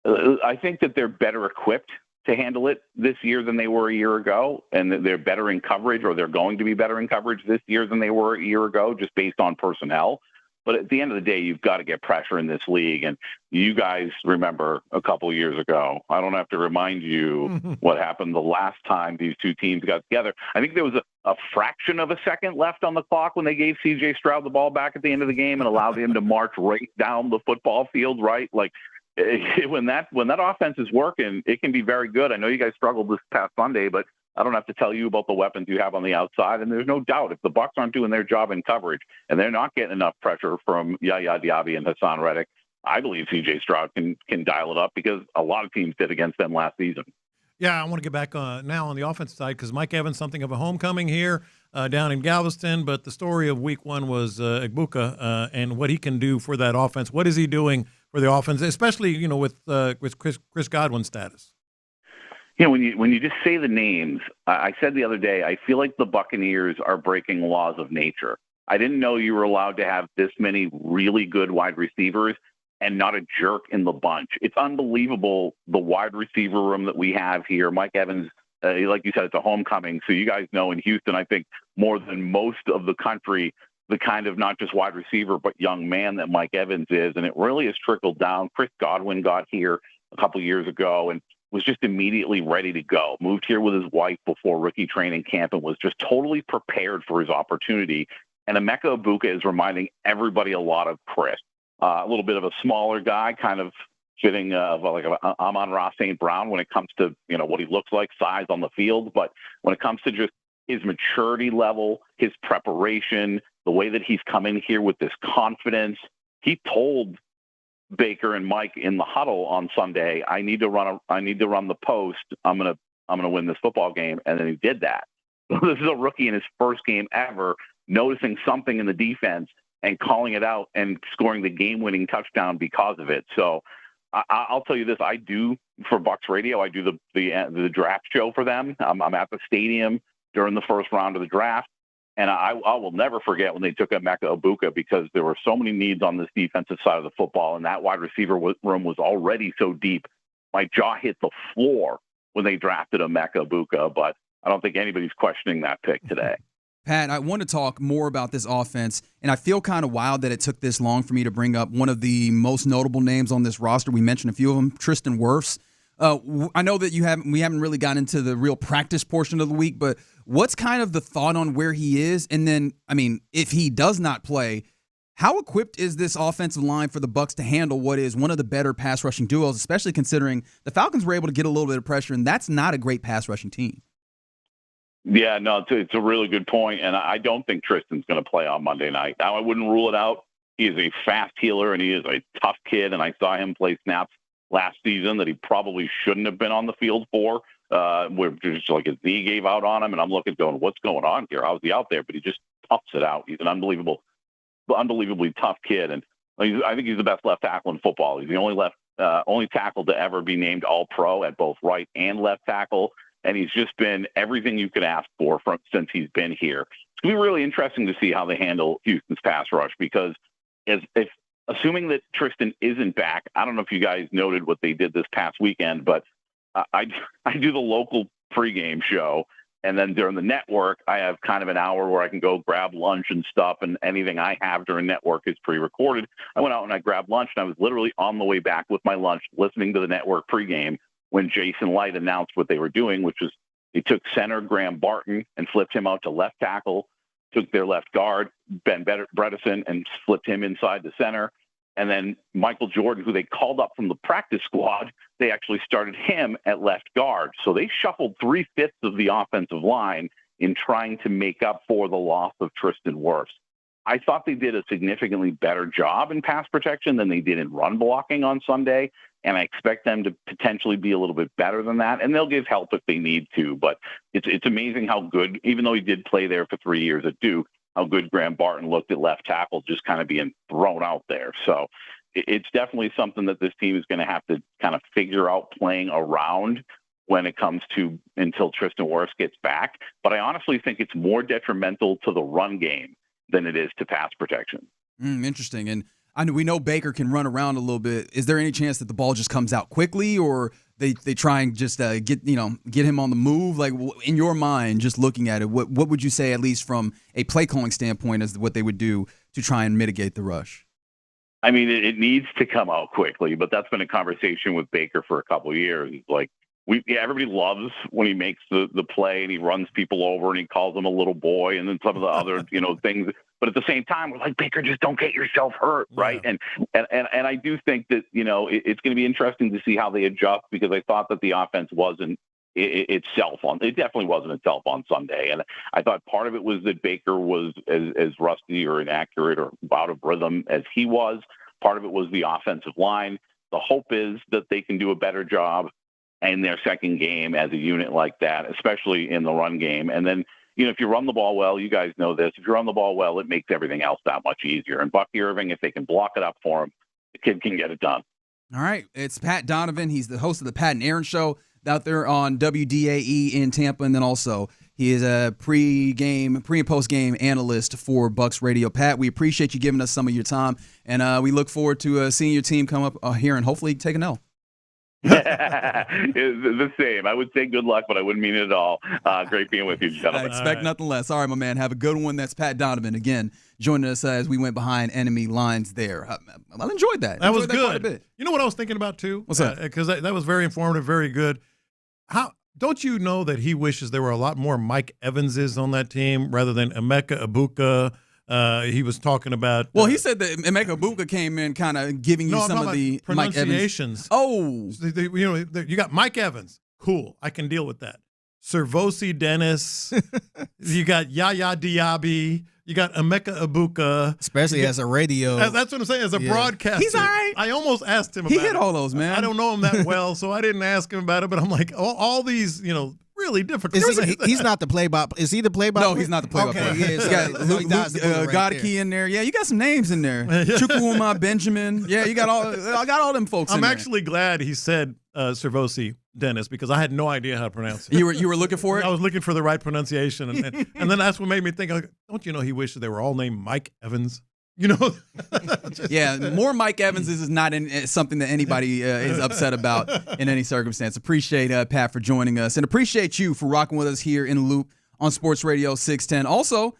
Speaker 12: I think that they're better equipped to handle it this year than they were a year ago, and they're better in coverage, or they're going to be better in coverage this year than they were a year ago, just based on personnel. But at the end of the day, you've got to get pressure in this league. And you guys remember a couple of years ago, I don't have to remind you what happened the last time these two teams got together. I think there was a fraction of a second left on the clock when they gave C.J. Stroud the ball back at the end of the game and allowed him to march right down the football field, right? Like, when that offense is working, it can be very good. I know you guys struggled this past Sunday, but I don't have to tell you about the weapons you have on the outside. And there's no doubt if the Bucs aren't doing their job in coverage and they're not getting enough pressure from Yaya Diaby and Hassan Reddick, I believe C.J. Stroud can dial it up because a lot of teams did against them last season.
Speaker 19: Yeah, I want to get back now on the offense side because Mike Evans, something of a homecoming here down in Galveston, but the story of week one was Egbuka and what he can do for that offense. What is he doing for the offense, especially, with Chris Godwin's status?
Speaker 12: When you just say the names, I said the other day, I feel like the Buccaneers are breaking laws of nature. I didn't know you were allowed to have this many really good wide receivers and not a jerk in the bunch. It's unbelievable, the wide receiver room that we have here. Mike Evans, like you said, it's a homecoming. So you guys know in Houston, I think more than most of the country, the kind of not just wide receiver, but young man that Mike Evans is. And it really has trickled down. Chris Godwin got here a couple years ago and was just immediately ready to go. Moved here with his wife before rookie training camp and was just totally prepared for his opportunity. And Emeka Egbuka is reminding everybody a lot of Chris. A little bit of a smaller guy, kind of fitting like Amon-Ra St. Brown when it comes to what he looks like, size on the field. But when it comes to just his maturity level, his preparation, the way that he's come in here with this confidence, he told Baker and Mike in the huddle on Sunday, I need to run the post. I'm gonna win this football game, and then he did that. This is a rookie in his first game ever, noticing something in the defense and calling it out and scoring the game-winning touchdown because of it. So I'll tell you this: I do for Bucs Radio. I do the draft show for them. I'm at the stadium during the first round of the draft. And I will never forget when they took Emeka Egbuka because there were so many needs on this defensive side of the football, and that wide receiver room was already so deep. My jaw hit the floor when they drafted Emeka Egbuka, but I don't think anybody's questioning that pick today.
Speaker 18: Pat, I want to talk more about this offense, and I feel kind of wild that it took this long for me to bring up one of the most notable names on this roster. We mentioned a few of them, Tristan Wirfs. I know that we haven't really gotten into the real practice portion of the week, but what's kind of the thought on where he is? And then, if he does not play, how equipped is this offensive line for the Bucs to handle what is one of the better pass rushing duos, especially considering the Falcons were able to get a little bit of pressure, and that's not a great pass rushing team.
Speaker 12: Yeah, no, it's a really good point, and I don't think Tristan's going to play on Monday night. Now, I wouldn't rule it out. He is a fast healer, and he is a tough kid, and I saw him play snaps last season that he probably shouldn't have been on the field for, where just like his knee gave out on him, and I'm looking going, what's going on here? How's he out there? But he just toughs it out. He's an unbelievably tough kid, and I think he's the best left tackle in football. He's the only tackle to ever be named All-Pro at both right and left tackle, and he's just been everything you could ask for since he's been here. it's going to be really interesting to see how they handle Houston's pass rush because assuming that Tristan isn't back, I don't know if you guys noted what they did this past weekend, but I do the local pregame show, and then during the network, I have kind of an hour where I can go grab lunch and stuff, and anything I have during network is pre-recorded. I went out and I grabbed lunch, and I was literally on the way back with my lunch listening to the network pregame when Jason Light announced what they were doing, which was they took center Graham Barton and flipped him out to left tackle, took their left guard, Ben Bredesen, and flipped him inside the center. And then Michael Jordan, who they called up from the practice squad, they actually started him at left guard. So they shuffled 3/5 of the offensive line in trying to make up for the loss of Tristan Wirfs. I thought they did a significantly better job in pass protection than they did in run blocking on Sunday, and I expect them to potentially be a little bit better than that, and they'll give help if they need to. But it's amazing how good, even though he did play there for 3 years at Duke, how good Graham Barton looked at left tackle, just kind of being thrown out there. So it's definitely something that this team is going to have to kind of figure out playing around when it comes to until Tristan Wirfs gets back. But I honestly think it's more detrimental to the run game than it is to pass protection.
Speaker 18: Interesting. And we know Baker can run around a little bit. Is there any chance that the ball just comes out quickly, or they try and just get him on the move? Like, in your mind, just looking at it, what would you say, at least from a play calling standpoint, is what they would do to try and mitigate the rush?
Speaker 12: I mean, it needs to come out quickly, but that's been a conversation with Baker for a couple of years. Like, everybody loves when he makes the play and he runs people over and he calls them a little boy and then some of the other things. But at the same time, we're like, Baker, just don't get yourself hurt, right? Yeah. And I do think that it's going to be interesting to see how they adjust, because I thought that the offense wasn't itself it definitely wasn't itself on Sunday, and I thought part of it was that Baker was as rusty or inaccurate or out of rhythm as he was. Part of it was the offensive line. The hope is that they can do a better job in their second game as a unit like that, especially in the run game. And then, if you run the ball well, you guys know this, if you run the ball well, it makes everything else that much easier. And Bucky Irving, if they can block it up for him, the kid can get it done.
Speaker 18: All right. It's Pat Donovan. He's the host of the Pat and Aaron Show out there on WDAE in Tampa. And then also he is a pre and post-game analyst for Bucks Radio. Pat, we appreciate you giving us some of your time. And we look forward to seeing your team come up here and hopefully take an L.
Speaker 12: The same. I would say good luck, but I wouldn't mean it at all. Great being with you, gentlemen.
Speaker 18: I expect nothing less. All right, my man. Have a good one. That's Pat Donovan again joining us as we went behind enemy lines there. I enjoyed that.
Speaker 19: That was good. Quite a bit. You know what I was thinking about too?
Speaker 18: What's that?
Speaker 19: Because that was very informative, very good. How don't you know that he wishes there were a lot more Mike Evanses on that team rather than Emeka Egbuka? He was talking about.
Speaker 18: Well, he said that Emeka Egbuka came in kind of giving you some of the
Speaker 19: pronunciations.
Speaker 18: Mike Evans.
Speaker 19: You got Mike Evans. Cool. I can deal with that. Servosi Dennis. You got Yaya Diaby. You got Emeka Egbuka.
Speaker 20: Especially as a radio.
Speaker 19: That's what I'm saying. As a broadcaster.
Speaker 18: He's all right.
Speaker 19: I almost asked him about
Speaker 18: it. He hit all those, man.
Speaker 19: I don't know him that well, so I didn't ask him about it. But I'm like, all these, really difficult.
Speaker 20: He's not the play-by-play. Is he the play-by-play?
Speaker 18: No, he's not the play-by-play.
Speaker 20: Okay, yeah,
Speaker 18: you got Luke Godeke in there. Yeah, you got some names in there. Chukwuma Benjamin. Yeah, I got all them folks in there.
Speaker 19: I'm actually glad he said Servosi Dennis, because I had no idea how to pronounce it.
Speaker 18: You were looking for it?
Speaker 19: I was looking for the right pronunciation. And then that's what made me think, don't you know he wishes they were all named Mike Evans?
Speaker 18: Yeah, more Mike Evans is not something that anybody is upset about in any circumstance. Appreciate Pat for joining us, and appreciate you for rocking with us here in the Loop on Sports Radio 610. Also,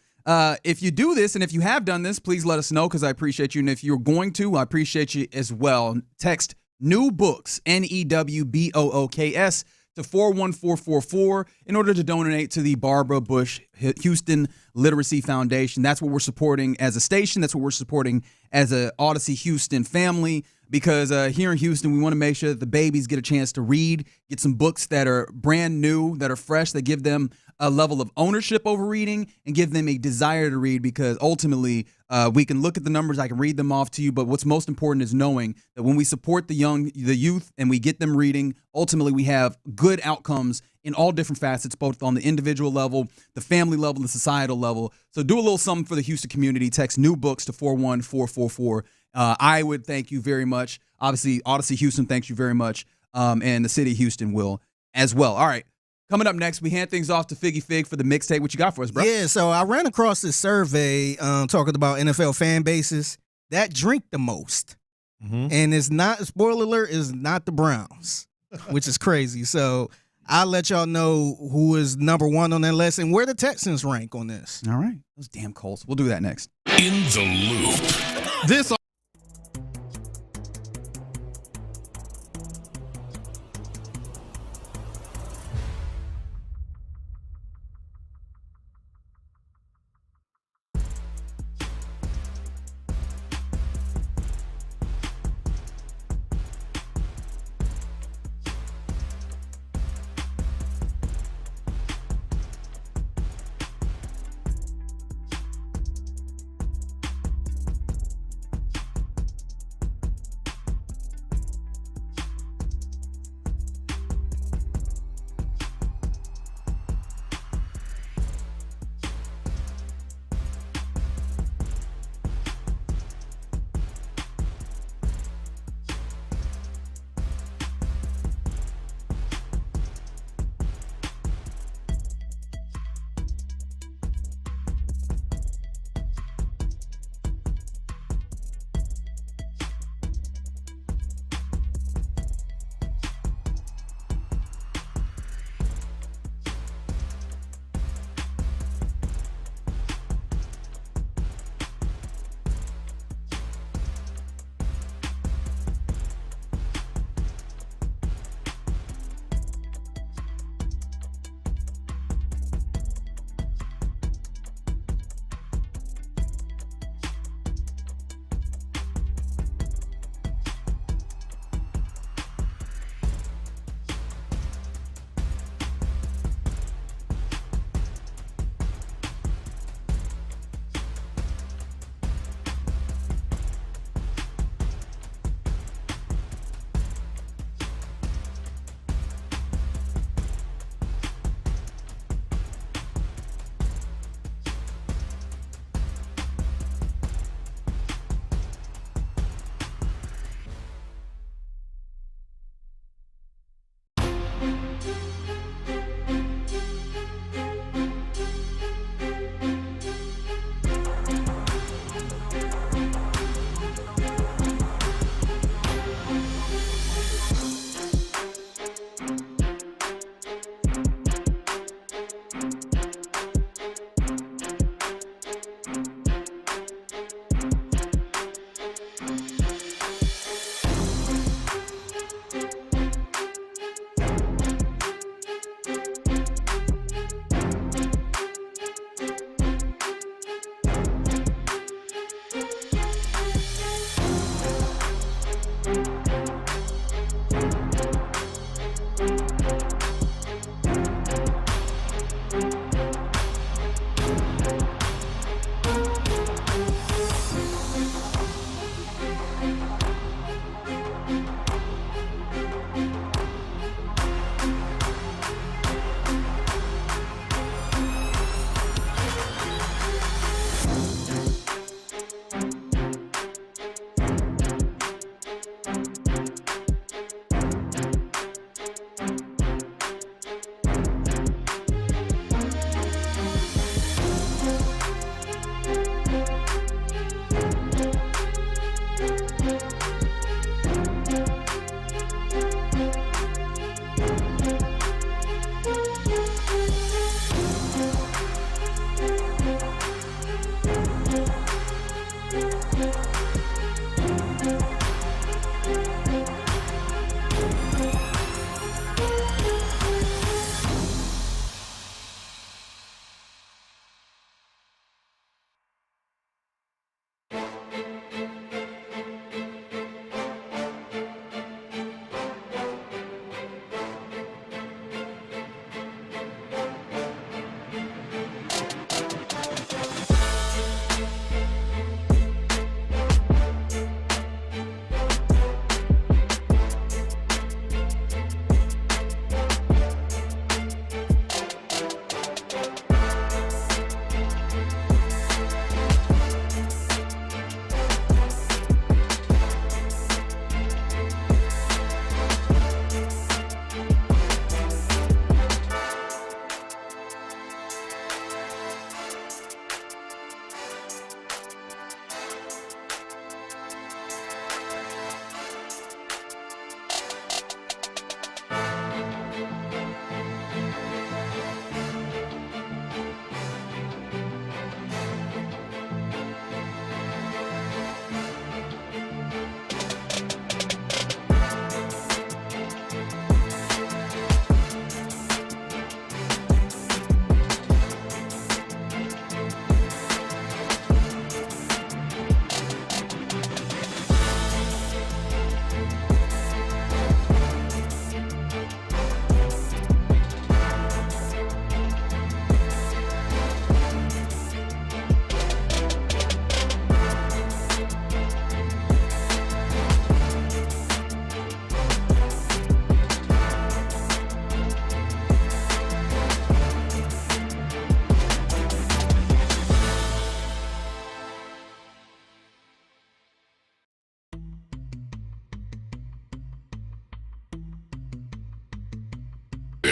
Speaker 18: if you do this and if you have done this, please let us know, because I appreciate you. And if you're going to, I appreciate you as well. Text New Books, NEWBOOKS, to 41444 in order to donate to the Barbara Bush Houston Literacy Foundation. That's what we're supporting as a station. That's what we're supporting as a Odyssey Houston family, because here in Houston, we want to make sure that the babies get a chance to read, get some books that are brand new, that are fresh, that give them a level of ownership over reading and give them a desire to read, because ultimately we can look at the numbers, I can read them off to you, but what's most important is knowing that when we support the youth and we get them reading, ultimately we have good outcomes in all different facets, both on the individual level, the family level, the societal level. So do a little something for the Houston community. Text New Books to 41444. I would thank you very much. Obviously, Odyssey Houston thanks you very much, and the city of Houston will as well. All right. Coming up next, we hand things off to Figgy Fig for the mixtape. What you got for us, bro?
Speaker 20: Yeah, so I ran across this survey talking about NFL fan bases that drink the most. And it's not, spoiler alert, is not the Browns, which is crazy. So I'll let y'all know who is number one on that list and where the Texans rank on this.
Speaker 18: All right. Those damn Colts. We'll do that next.
Speaker 1: In the Loop.
Speaker 19: This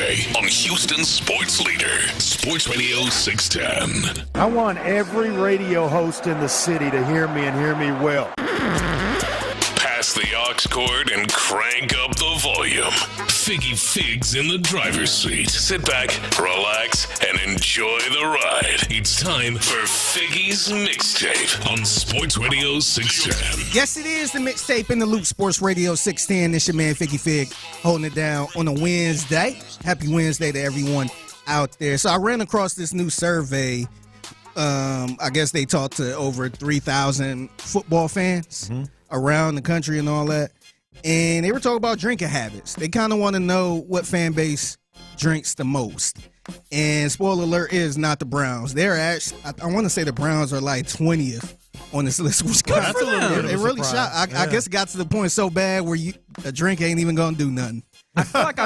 Speaker 1: Weekday on Houston's sports leader, Sports Radio 610.
Speaker 9: I want every radio host in the city to hear me and hear me well.
Speaker 1: Pass the aux cord and crank up the volume. Figgy Figs in the driver's seat. Sit back, relax, and enjoy the ride. It's time for Figgy's Mixtape on Sports Radio 610.
Speaker 20: Yes, it is the Mixtape in the Loop, Sports Radio 610. It's your man, Figgy Fig, holding it down on a Wednesday. Happy Wednesday to everyone out there. So I ran across this new survey. I guess they talked to over 3,000 football fans around the country and all that. And they were talking about drinking habits. They kind of want to know what fan base drinks the most. And spoiler alert is not the Browns. They're actually, I want to say the Browns are like 20th on this list, which
Speaker 19: that's a little bit of a
Speaker 20: it really
Speaker 19: surprise.
Speaker 20: shocked. I guess it got to the point so bad where a drink ain't even gonna do nothing.
Speaker 18: I feel like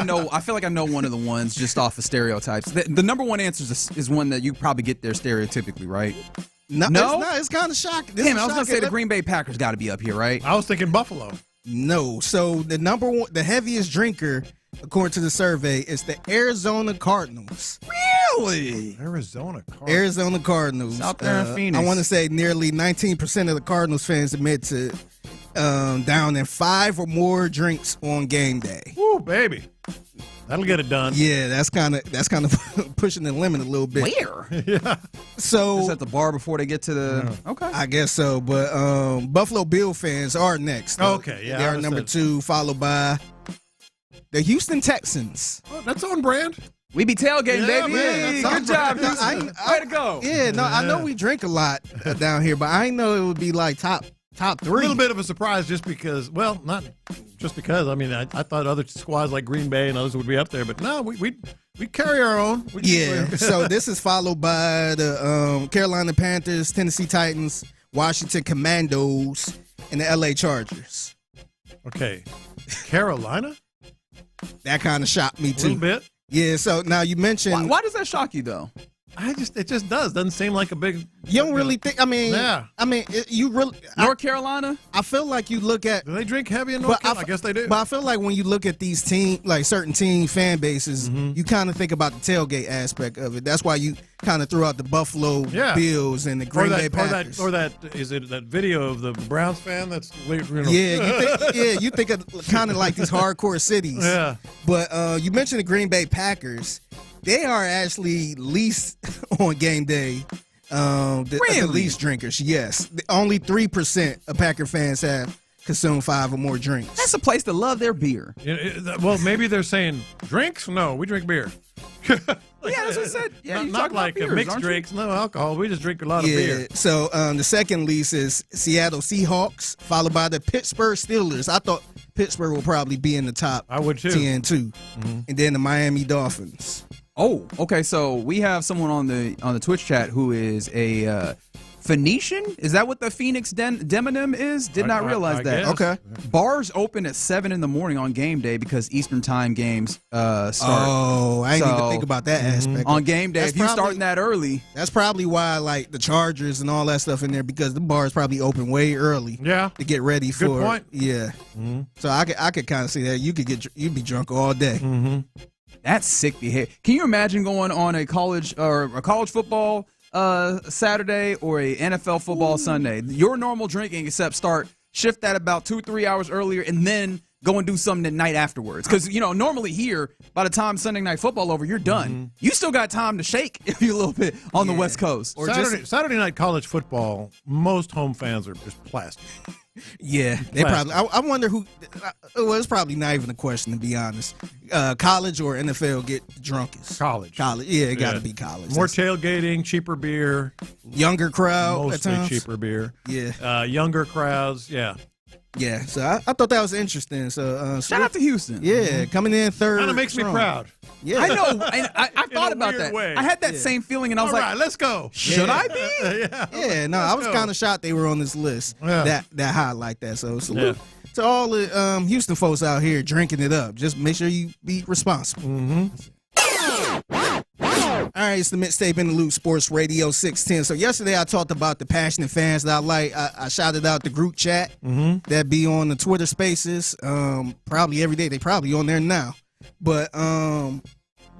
Speaker 18: I know one of the ones just off of stereotypes. The number one answer is one that you probably get there stereotypically, right?
Speaker 20: No, it's not. It's kind of shocking.
Speaker 18: Damn, I was gonna say the Green Bay Packers got to be up here, right?
Speaker 19: I was thinking Buffalo.
Speaker 20: No. So the number one, the heaviest drinker, according to the survey, is the Arizona Cardinals.
Speaker 18: Really?
Speaker 19: Arizona
Speaker 20: Cardinals.
Speaker 18: Out there in Phoenix.
Speaker 20: I want to say nearly 19% of the Cardinals fans admit to down in 5 or more drinks on game day.
Speaker 19: Woo, baby. That'll get it done.
Speaker 20: Yeah, that's kind of pushing the limit a little bit.
Speaker 18: Where?
Speaker 19: Yeah.
Speaker 20: So
Speaker 18: just at the bar before they get to the. Okay.
Speaker 20: I guess so, but Buffalo Bill fans are next.
Speaker 19: Okay, yeah.
Speaker 20: They are number 2, followed by the Houston Texans.
Speaker 19: Oh, that's on brand.
Speaker 18: We be tailgating, baby.
Speaker 20: Man,
Speaker 18: Good job, Houston. Way to go.
Speaker 20: Yeah, no, I know we drink a lot down here, but I didn't know it would be like top 3.
Speaker 19: A little bit of a surprise just because, well, not just because. I mean, I thought other squads like Green Bay and others would be up there, but no, we carry our own.
Speaker 20: So this is followed by the Carolina Panthers, Tennessee Titans, Washington Commandos, and the LA Chargers.
Speaker 19: Okay. Carolina?
Speaker 20: That kind of shocked me too.
Speaker 19: A little bit.
Speaker 20: Yeah, so now you mentioned...
Speaker 18: Why does that shock you, though?
Speaker 19: It just does. Doesn't seem like a big...
Speaker 20: You don't really think...
Speaker 19: Yeah.
Speaker 20: You really...
Speaker 18: North Carolina?
Speaker 20: I feel like you look at...
Speaker 19: Do they drink heavy in North Carolina? I guess they do.
Speaker 20: But I feel like when you look at these certain team fan bases, you kind of think about the tailgate aspect of it. That's why you kind of threw out the Buffalo Bills and the Green Bay Packers.
Speaker 19: Or that is it that video of the Browns fan that's...
Speaker 20: you think of kind of like these hardcore cities.
Speaker 19: Yeah.
Speaker 20: But you mentioned the Green Bay Packers. They are actually least on game day. The least drinkers, yes. Only 3% of Packer fans have consumed 5 or more drinks.
Speaker 18: That's a place to love their beer.
Speaker 19: Well, maybe they're saying drinks? No, we drink beer.
Speaker 18: Yeah, that's what I said. Yeah,
Speaker 19: not like beers, mixed drinks, no alcohol. We just drink a lot of beer.
Speaker 20: So the second least is Seattle Seahawks, followed by the Pittsburgh Steelers. I thought Pittsburgh will probably be in the top.
Speaker 19: I would too.
Speaker 20: 10 too. And then the Miami Dolphins.
Speaker 18: Oh, okay. So we have someone on the Twitch chat who is a Phoenician. Is that what the Phoenix demonym is? Did not realize that.
Speaker 19: Guess.
Speaker 20: Okay.
Speaker 18: Bars open at 7 in the morning on game day because Eastern time games start.
Speaker 20: Oh, I didn't even think about that aspect.
Speaker 18: On game day, if you're starting that early.
Speaker 20: That's probably why like the Chargers and all that stuff in there because the bars probably open way early.
Speaker 19: Yeah.
Speaker 20: To get ready for.
Speaker 19: Good point.
Speaker 20: Yeah. So I could kind of see that. You'd be drunk all day.
Speaker 18: That's sick behavior. Can you imagine going on a college football Saturday or a NFL football Sunday? Your normal drinking except shift that about 2-3 hours earlier and then go and do something at night afterwards. Because, normally here, by the time Sunday night football over, you're done. You still got time to shake if you're a little bit on the West Coast.
Speaker 19: Or Saturday night college football, most home fans are just plastic.
Speaker 20: Yeah, they probably. I wonder who. Well, it's probably not even a question to be honest. College or NFL get the drunkest?
Speaker 19: College.
Speaker 20: Yeah, it got to be college.
Speaker 19: More tailgating, cheaper beer,
Speaker 20: younger crowd.
Speaker 19: Mostly
Speaker 20: at times.
Speaker 19: cheaper beer.
Speaker 20: Yeah,
Speaker 19: younger crowds. Yeah.
Speaker 20: Yeah, so I thought that was interesting. So
Speaker 18: shout out to Houston.
Speaker 20: Yeah, coming in third.
Speaker 19: Kind of makes me proud.
Speaker 20: Yeah,
Speaker 18: I know. And I thought about that.
Speaker 19: Way.
Speaker 18: I had that same feeling, and I was like,
Speaker 19: "All right, let's go."
Speaker 18: Should I be?
Speaker 20: Yeah. No, I was kind of shocked they were on this list that high like that. So salute to all the Houston folks out here drinking it up. Just make sure you be responsible. All right, it's the Mixtape in the Loop, Sports Radio 610. So yesterday I talked about the passionate fans that I like. I shouted out the group chat that be on the Twitter Spaces probably every day. They probably on there now. But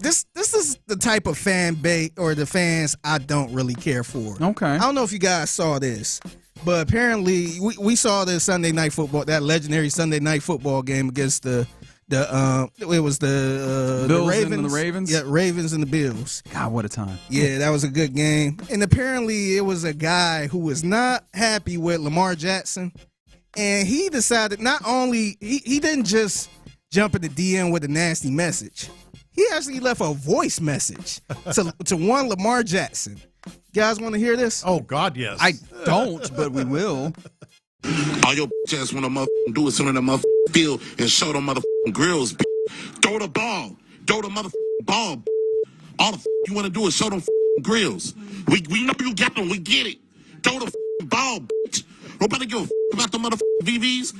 Speaker 20: this is the type of fan base or the fans I don't really care for.
Speaker 18: Okay.
Speaker 20: I don't know if you guys saw this, but apparently we saw this Sunday night football, that legendary Sunday night football game against the Ravens
Speaker 18: and the Ravens?
Speaker 20: Yeah, Ravens and the Bills.
Speaker 18: God, what a time.
Speaker 20: Yeah, that was a good game. And apparently it was a guy who was not happy with Lamar Jackson. And he decided not only, he didn't just jump in the DM with a nasty message. He actually left a voice message to one Lamar Jackson. You guys want to hear this?
Speaker 19: Oh, God, yes.
Speaker 18: I don't, but we will.
Speaker 3: All your ass want to motherfucking do is sit on the motherfucking field and show them motherfucking grills. Throw the ball. Throw the motherfucking ball. All the you want to do is show them grills. We know you got them. We get it. Throw the ball, bitch. Nobody give a about the motherfucking VVs.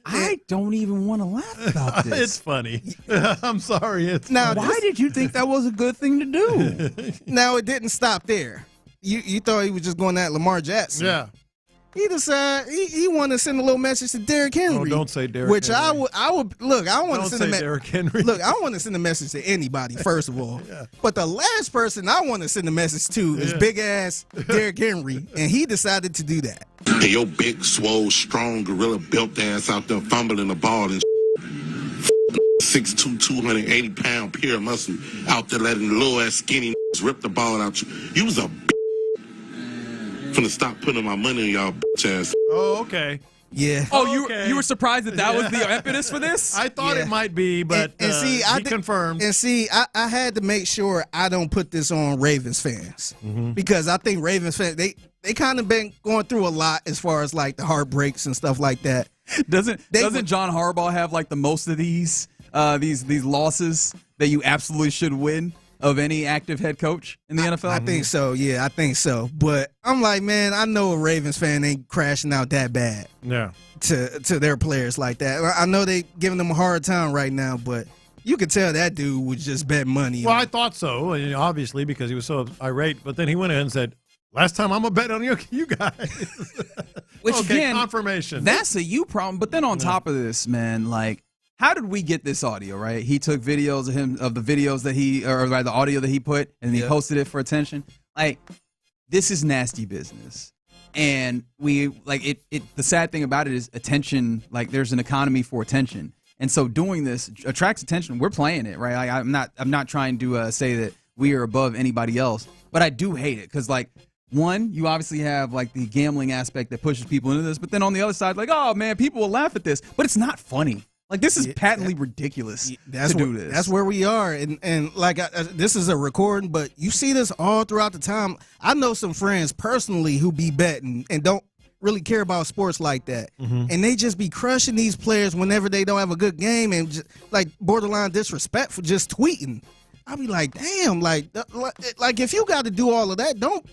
Speaker 18: I don't even want to laugh about this.
Speaker 19: It's funny. I'm sorry.
Speaker 18: Why did you think that was a good thing to do?
Speaker 20: Now, it didn't stop there. You thought he was just going at Lamar Jackson.
Speaker 19: Yeah.
Speaker 20: He decided he wanted to send a little message to Derrick Henry.
Speaker 19: No, don't say Derrick
Speaker 20: Which
Speaker 19: Henry.
Speaker 20: I would look. I want to send
Speaker 19: Derrick Henry.
Speaker 20: Look, I want to send a message to anybody first of all.
Speaker 19: Yeah.
Speaker 20: But the last person I want to send a message to is big ass Derrick Henry, and he decided to do that.
Speaker 3: And your big, swole, strong, gorilla built ass out there fumbling the ball and 6'2", 280-pound pure muscle out there letting the little ass skinny rip the ball out you. You was a finna stop putting my money on y'all bitch ass.
Speaker 19: Oh, okay.
Speaker 20: Yeah.
Speaker 18: Oh, you were surprised that was the impetus for this?
Speaker 19: I thought it might be, but
Speaker 20: and see,
Speaker 19: he confirmed.
Speaker 20: And see, I had to make sure I don't put this on Ravens fans because I think Ravens fans they kind of been going through a lot as far as like the heartbreaks and stuff like that.
Speaker 18: Doesn't John Harbaugh have like the most of these losses that you absolutely should win of any active head coach in the NFL?
Speaker 20: I think so. Yeah, I think so. But I'm like, man, I know a Ravens fan ain't crashing out that bad.
Speaker 19: Yeah.
Speaker 20: To their players like that. I know they giving them a hard time right now, but you could tell that dude was just bet money.
Speaker 19: Well, I thought so, obviously, because he was so irate. But then he went in and said, last time I'm going to bet on you guys.
Speaker 18: Which,
Speaker 19: okay,
Speaker 18: again,
Speaker 19: confirmation.
Speaker 18: That's a you problem. But then on top of this, man, like, how did we get this audio, right? He took videos of him, of the videos that the audio that he put, and he posted it for attention. Like, this is nasty business. And we, like, the sad thing about it is attention, like, there's an economy for attention. And so doing this attracts attention. We're playing it, right? Like, I'm not trying to say that we are above anybody else, but I do hate it because, like, one, you obviously have, like, the gambling aspect that pushes people into this, but then on the other side, like, oh, man, people will laugh at this, but it's not funny. Like, this is patently ridiculous to do this.
Speaker 20: That's where we are. And like, this is a recording, but you see this all throughout the time. I know some friends personally who be betting and don't really care about sports like that. And they just be crushing these players whenever they don't have a good game and just, like, borderline disrespectful just tweeting. I'll be like, damn, like if you got to do all of that, don't.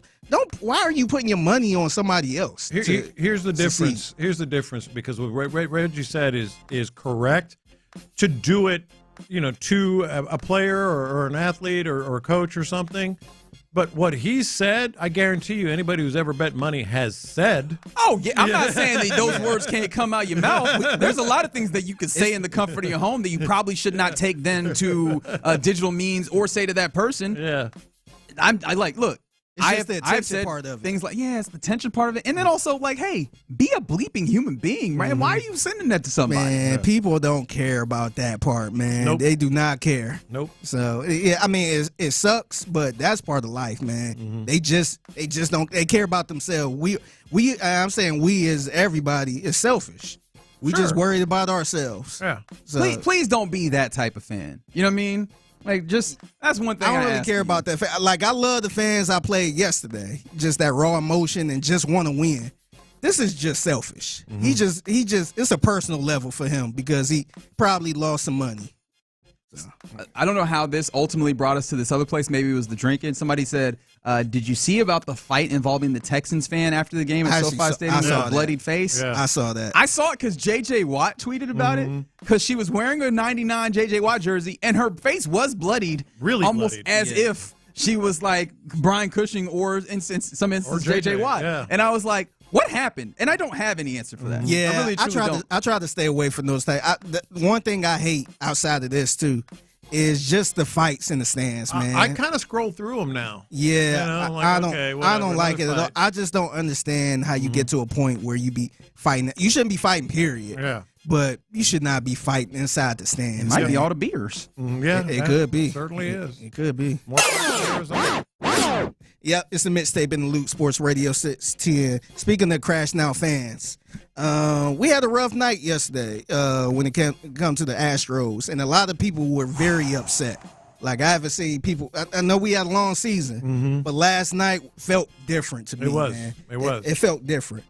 Speaker 20: Why are you putting your money on somebody else?
Speaker 19: Here's the difference. Here's the difference, because what Reggie said is correct. To do it, to a player or an athlete or a coach or something. But what he said, I guarantee you, anybody who's ever bet money has said.
Speaker 18: Oh, yeah. I'm not saying that those words can't come out your mouth. There's a lot of things that you could say in the comfort of your home that you probably should not take then to digital means or say to that person.
Speaker 19: Yeah.
Speaker 20: Look. I've said
Speaker 18: part of things like, it's the tension part of it. And then also, like, hey, be a bleeping human being, right? Why are you sending that to somebody?
Speaker 20: Man, people don't care about that part, man.
Speaker 19: Nope.
Speaker 20: They do not care.
Speaker 19: Nope.
Speaker 20: So, yeah, I mean, it sucks, but that's part of life, man. They just don't, they care about themselves. I'm saying we as everybody is selfish. We just worried about ourselves.
Speaker 19: Yeah.
Speaker 20: So,
Speaker 18: please don't be that type of fan. You know what I mean? Like, just, that's one thing
Speaker 20: I don't really care about that. Like, I love the fans I played yesterday. Just that raw emotion and just want to win. This is just selfish. He just, it's a personal level for him because he probably lost some money. So.
Speaker 18: I don't know how this ultimately brought us to this other place. Maybe it was the drinking. Somebody said, did you see about the fight involving the Texans fan after the game at SoFi Stadium with a bloodied face?
Speaker 20: Yeah. I saw that.
Speaker 18: I saw it because J.J. Watt tweeted about it because she was wearing a 99 J.J. Watt jersey and her face was bloodied.
Speaker 19: Really
Speaker 18: almost
Speaker 19: bloodied.
Speaker 18: As if she was like Brian Cushing or in some instance J.J. Watt.
Speaker 19: Yeah.
Speaker 18: And I was like, What happened? And I don't have any answer for that.
Speaker 20: Yeah,
Speaker 18: I really
Speaker 20: I try to stay away from those things. The one thing I hate outside of this too is just the fights in the stands, man.
Speaker 19: I kind of scroll through them now.
Speaker 20: Yeah, I don't like it at all. I just don't understand how you get to a point where you be fighting. You shouldn't be fighting, period.
Speaker 19: Yeah.
Speaker 20: But you should not be fighting inside the stands.
Speaker 18: It might be all the beers.
Speaker 19: Yeah,
Speaker 20: it could be.
Speaker 19: Certainly is.
Speaker 20: It could be.
Speaker 19: More Arizona.
Speaker 20: Yep, it's the mixtape in the loop. Sports Radio 610. Speaking of crashing out fans, we had a rough night yesterday when it come to the Astros, and a lot of people were very upset. Like, I haven't seen people. I know we had a long season, but last night felt different to me.
Speaker 19: It was.
Speaker 20: Man.
Speaker 19: It was.
Speaker 20: It felt different.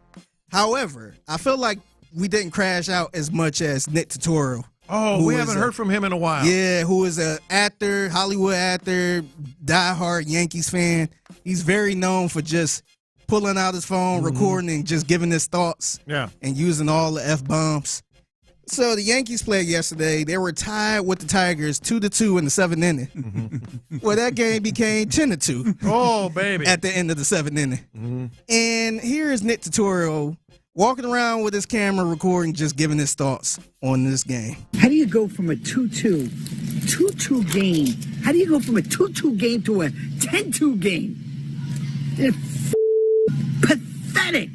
Speaker 20: However, I feel like we didn't crash out as much as Nick Totoro.
Speaker 19: Oh, we haven't heard from him in a while.
Speaker 20: Yeah, who is an actor, Hollywood actor, diehard Yankees fan. He's very known for just pulling out his phone, recording, and just giving his thoughts.
Speaker 19: Yeah.
Speaker 20: And using all the F-bombs. So the Yankees played yesterday. They were tied with the Tigers 2-2 in the 7th inning. Well, that game became 10-2.
Speaker 19: Oh, baby.
Speaker 20: At the end of the 7th inning. And here is Nick Totoro walking around with his camera recording, just giving his thoughts on this game.
Speaker 13: How do you go from a 2-2 game? How do you go from a 2-2 game to a 10-2 game? It's pathetic.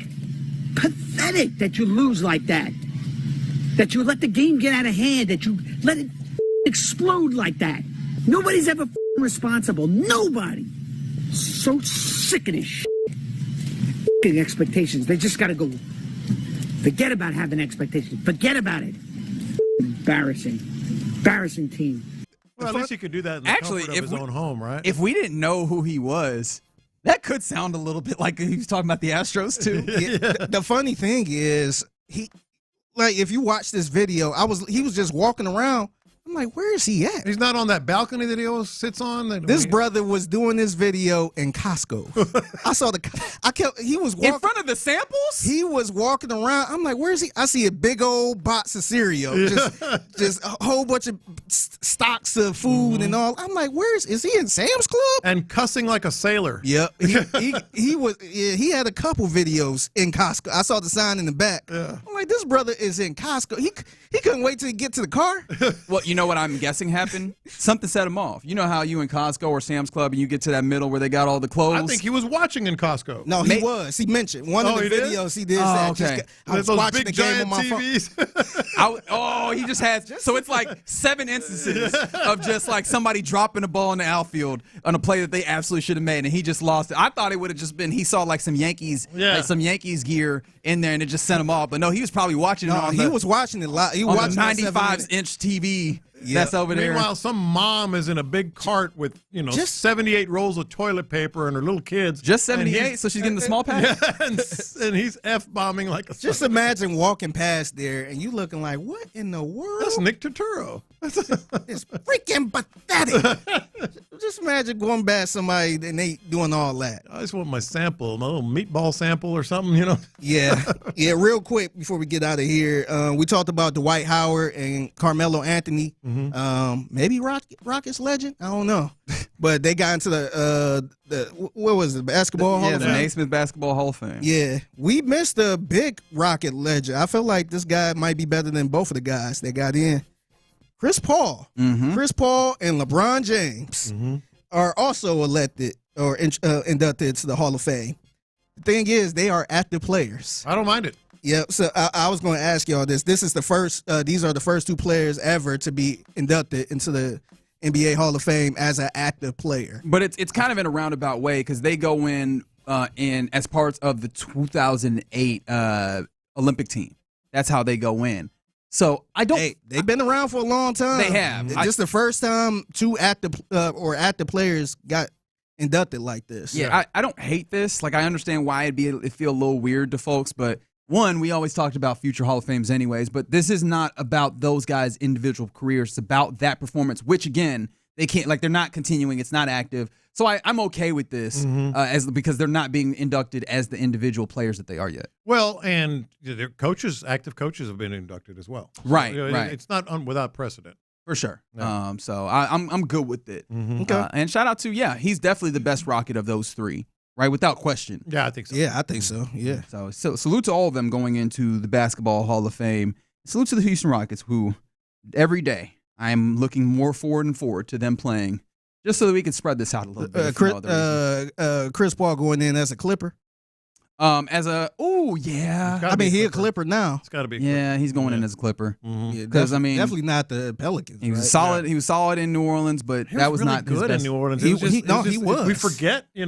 Speaker 13: Pathetic that you lose like that. That you let the game get out of hand. That you let it explode like that. Nobody's ever responsible. Nobody. So sick of this shit. Expectations. They just got to go. Forget about having expectations. Forget about it. Embarrassing. Embarrassing team.
Speaker 19: Well, at least he could do that in the comfort of his own home, right?
Speaker 18: If we didn't know who he was, that could sound a little bit like he was talking about the Astros, too.
Speaker 20: The funny thing is, if you watch this video, he was just walking around. I'm like, where is he at?
Speaker 19: He's not on that balcony that he always sits on.
Speaker 20: This brother was doing this video in Costco. He was walking
Speaker 18: in front of the samples.
Speaker 20: He was walking around. I'm like, where is he? I see a big old box of cereal, just a whole bunch of stocks of food and all. I'm like, is he in Sam's Club?
Speaker 19: And cussing like a sailor.
Speaker 20: Yep. He was. Yeah, he had a couple videos in Costco. I saw the sign in the back.
Speaker 19: Yeah.
Speaker 20: I'm like, this brother is in Costco. He couldn't wait till he get to the car.
Speaker 18: Well, you know what I'm guessing happened? Something set him off. You know how you in Costco or Sam's Club and you get to that middle where they got all the clothes?
Speaker 19: I think he was watching in Costco.
Speaker 20: No, he was. He mentioned one of the videos he did.
Speaker 18: Okay.
Speaker 20: I was watching the game on my phone.
Speaker 18: He just had. So it's like 7 instances of just like somebody dropping a ball in the outfield on a play that they absolutely should have made, and he just lost it. I thought it would have just been he saw like some Yankees, gear in there, and it just sent him off. But no, he was probably watching it on.
Speaker 20: He was watching it live. He
Speaker 18: was
Speaker 20: watching
Speaker 18: 95-inch TV. That's over there.
Speaker 19: Meanwhile, some mom is in a big cart with, just 78 rolls of toilet paper and her little kids.
Speaker 18: Just 78, so she's getting the small pack?
Speaker 19: Yeah, and he's F-bombing like a
Speaker 20: Just imagine walking past there and you looking like, what in the world?
Speaker 19: That's Nick Totoro.
Speaker 20: It's freaking pathetic. Just imagine going past somebody and they doing all that.
Speaker 19: I just want my sample, my little meatball sample or something,
Speaker 20: Yeah. Real quick before we get out of here, we talked about Dwight Howard and Carmelo Anthony. Maybe Rockets legend. I don't know, but they got into the what was it? Basketball Hall of Fame.
Speaker 18: The Naismith Basketball Hall of Fame.
Speaker 20: Yeah, we missed a big Rocket legend. I feel like this guy might be better than both of the guys that got in. Chris Paul, Chris Paul, and LeBron James are also elected or inducted to the Hall of Fame. The thing is, they are active players.
Speaker 19: I don't mind it.
Speaker 20: Yeah, so I was going to ask y'all this. This is the first. These are the first 2 players ever to be inducted into the NBA Hall of Fame as an active player.
Speaker 18: But it's kind of in a roundabout way because they go in as parts of the 2008 Olympic team. That's how they go in. So I don't.
Speaker 20: Hey, they've been around for a long time.
Speaker 18: They have.
Speaker 20: This is the first time 2 active players got inducted like this.
Speaker 18: Yeah, I don't hate this. Like, I understand why it feel a little weird to folks, but one, we always talked about future Hall of Fames anyways, but this is not about those guys' individual careers. It's about that performance, which again, they can't, like, they're not continuing. It's not active. So I'm okay with this because they're not being inducted as the individual players that they are yet.
Speaker 19: Well, and their active coaches have been inducted as well.
Speaker 18: Right,
Speaker 19: so,
Speaker 18: right.
Speaker 19: It's not without precedent.
Speaker 18: For sure.
Speaker 19: No.
Speaker 18: So I'm good with it.
Speaker 20: Okay.
Speaker 18: And shout out to, he's definitely the best Rocket of those 3. right? Without question.
Speaker 19: Yeah, I think so.
Speaker 20: Yeah, I think so. Yeah.
Speaker 18: So salute to all of them going into the Basketball Hall of Fame. Salute to the Houston Rockets, who every day I'm looking more forward and forward to them playing, just so that we can spread this out a little bit.
Speaker 20: Chris Paul going in as a Clipper.
Speaker 18: He
Speaker 20: a Clipper now.
Speaker 19: It's got to be.
Speaker 18: Yeah, he's going in as a Clipper.
Speaker 20: Because definitely not the Pelicans.
Speaker 18: He was solid. He was solid in New Orleans, but that was
Speaker 19: really
Speaker 18: not
Speaker 19: good
Speaker 18: his best.
Speaker 19: in New Orleans.
Speaker 20: He was.
Speaker 19: We forget, Yeah.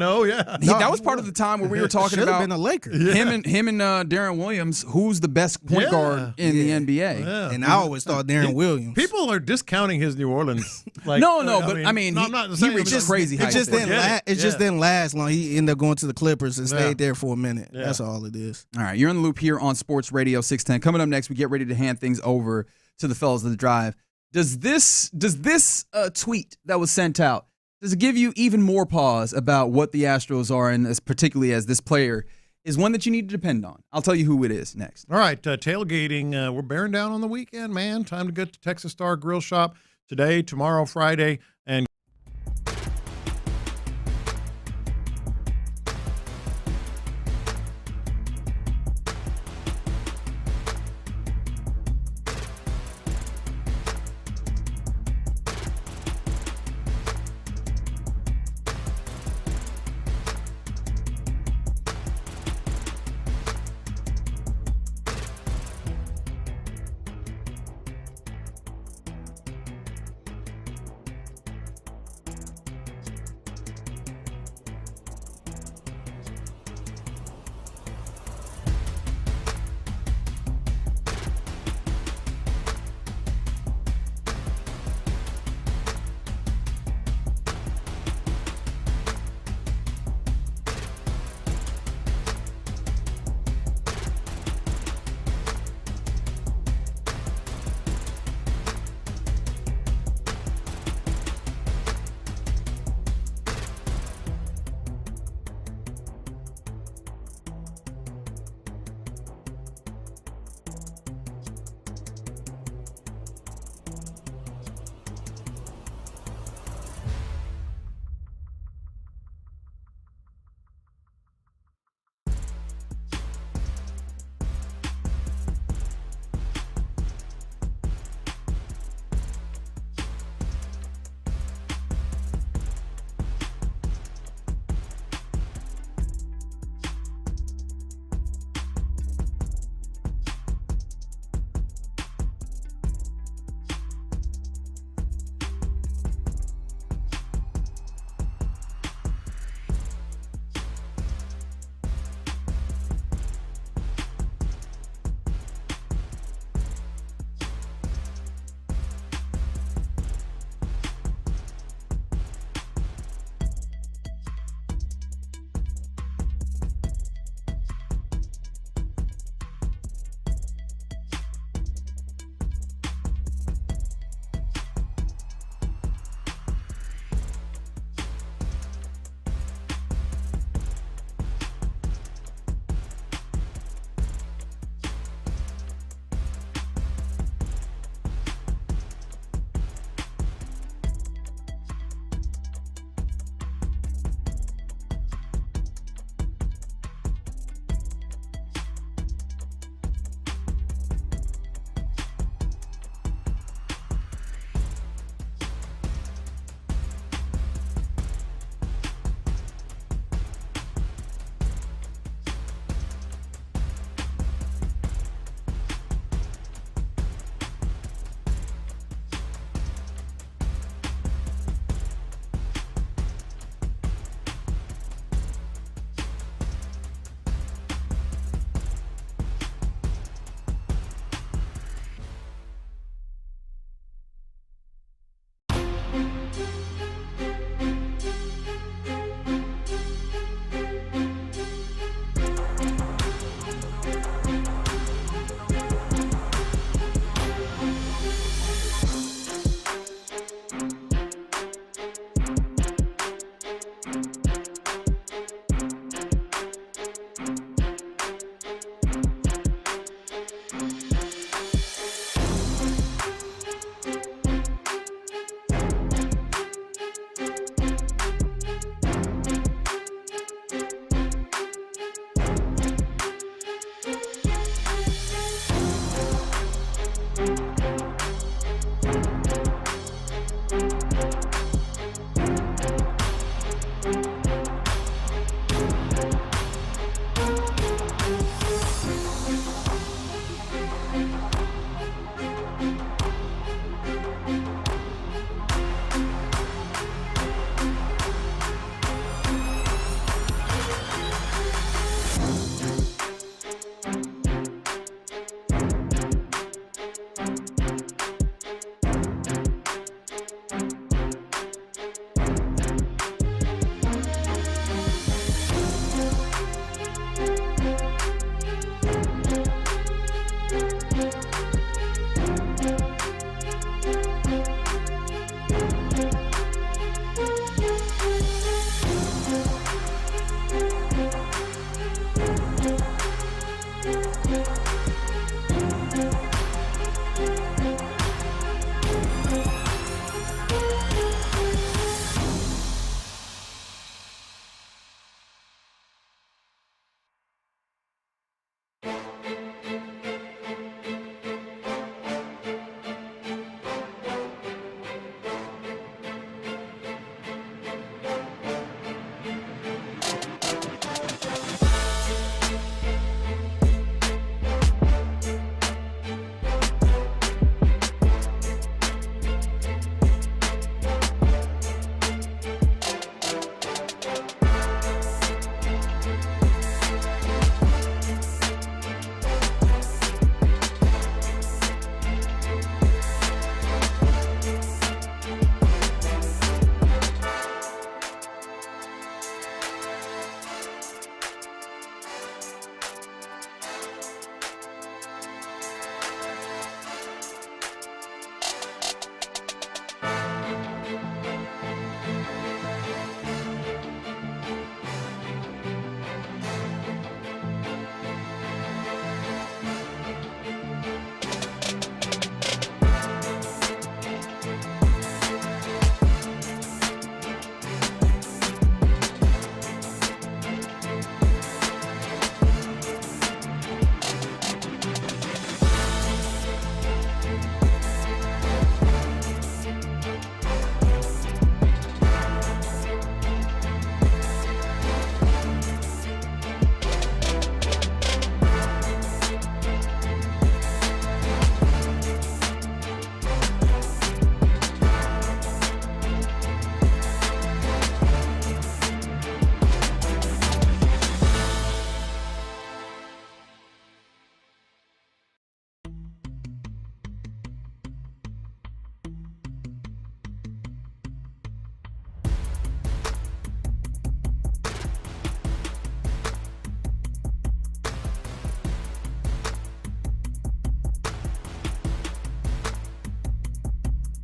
Speaker 18: That was part of the time where we were talking about
Speaker 20: been a Laker.
Speaker 18: Him and Darren Williams. Who's the best point guard in the NBA?
Speaker 19: Yeah.
Speaker 20: And I always thought Darren Williams.
Speaker 19: People are discounting his New Orleans.
Speaker 18: He reached crazy heights.
Speaker 20: It just didn't last long. He ended up going to the Clippers and stayed there for a minute.
Speaker 19: Yeah.
Speaker 20: That's all it is.
Speaker 18: All right, you're in the loop here on Sports Radio 610. Coming up next, we get ready to hand things over to the fellas of the drive. Does this tweet that was sent out, does it give you even more pause about what the Astros are, and particularly as this player is one that you need to depend on? I'll tell you who it is next.
Speaker 19: All right, tailgating. We're bearing down on the weekend, man. Time to get to Texas Star Grill Shop today, tomorrow, Friday, and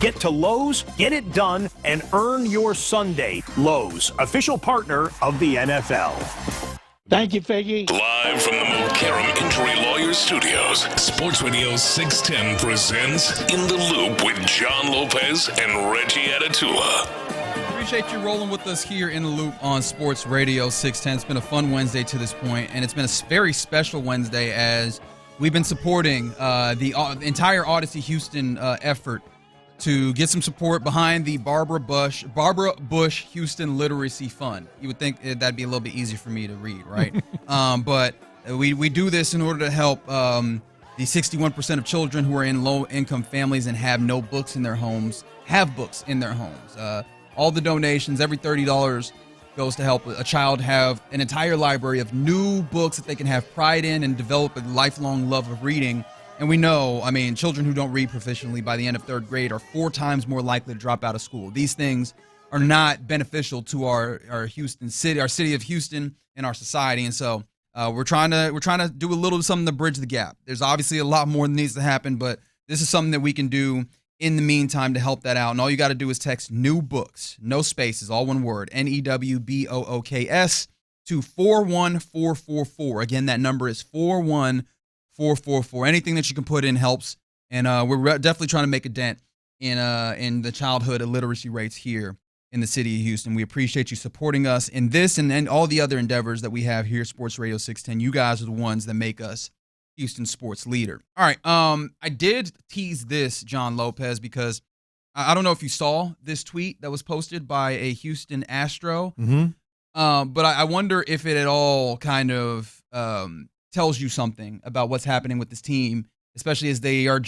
Speaker 15: Get to Lowe's, get it done, and earn your Sunday. Lowe's, official partner of the NFL.
Speaker 21: Thank you, Figgy.
Speaker 1: Live from the McCarran Injury Lawyers Studios, Sports Radio 610 presents In the Loop with John Lopez and Reggie Atatula.
Speaker 18: Appreciate you rolling with us here in the Loop on Sports Radio 610. It's been a fun Wednesday to this point, and it's been a very special Wednesday as we've been supporting the entire Odyssey Houston effort to get some support behind the Barbara Bush Houston Literacy Fund. You would think that'd be a little bit easier for me to read, right? But we do this in order to help the 61% of children who are in low-income families and have no books in their homes have books in their homes. All the donations, every $30 goes to help a child have an entire library of new books that they can have pride in and develop a lifelong love of reading. And we know, I mean, children who don't read proficiently by the end of third grade are 4 times more likely to drop out of school. These things are not beneficial to our Houston city, our city of Houston, and our society. And so we're trying to do a little something to bridge the gap. There's obviously a lot more that needs to happen, but this is something that we can do in the meantime to help that out. And all you got to do is text new books, no spaces, all one word, NEWBOOKS to 41444. Again, that number is 41444. Anything that you can put in helps. And we're definitely trying to make a dent in the childhood illiteracy rates here in the city of Houston. We appreciate you supporting us in this and all the other endeavors that we have here at Sports Radio 610. You guys are the ones that make us Houston sports leader. All right. I did tease this, John Lopez, because I don't know if you saw this tweet that was posted by a Houston Astro.
Speaker 19: Mm-hmm.
Speaker 18: But I wonder if it at all kind of tells you something about what's happening with this team, especially as they are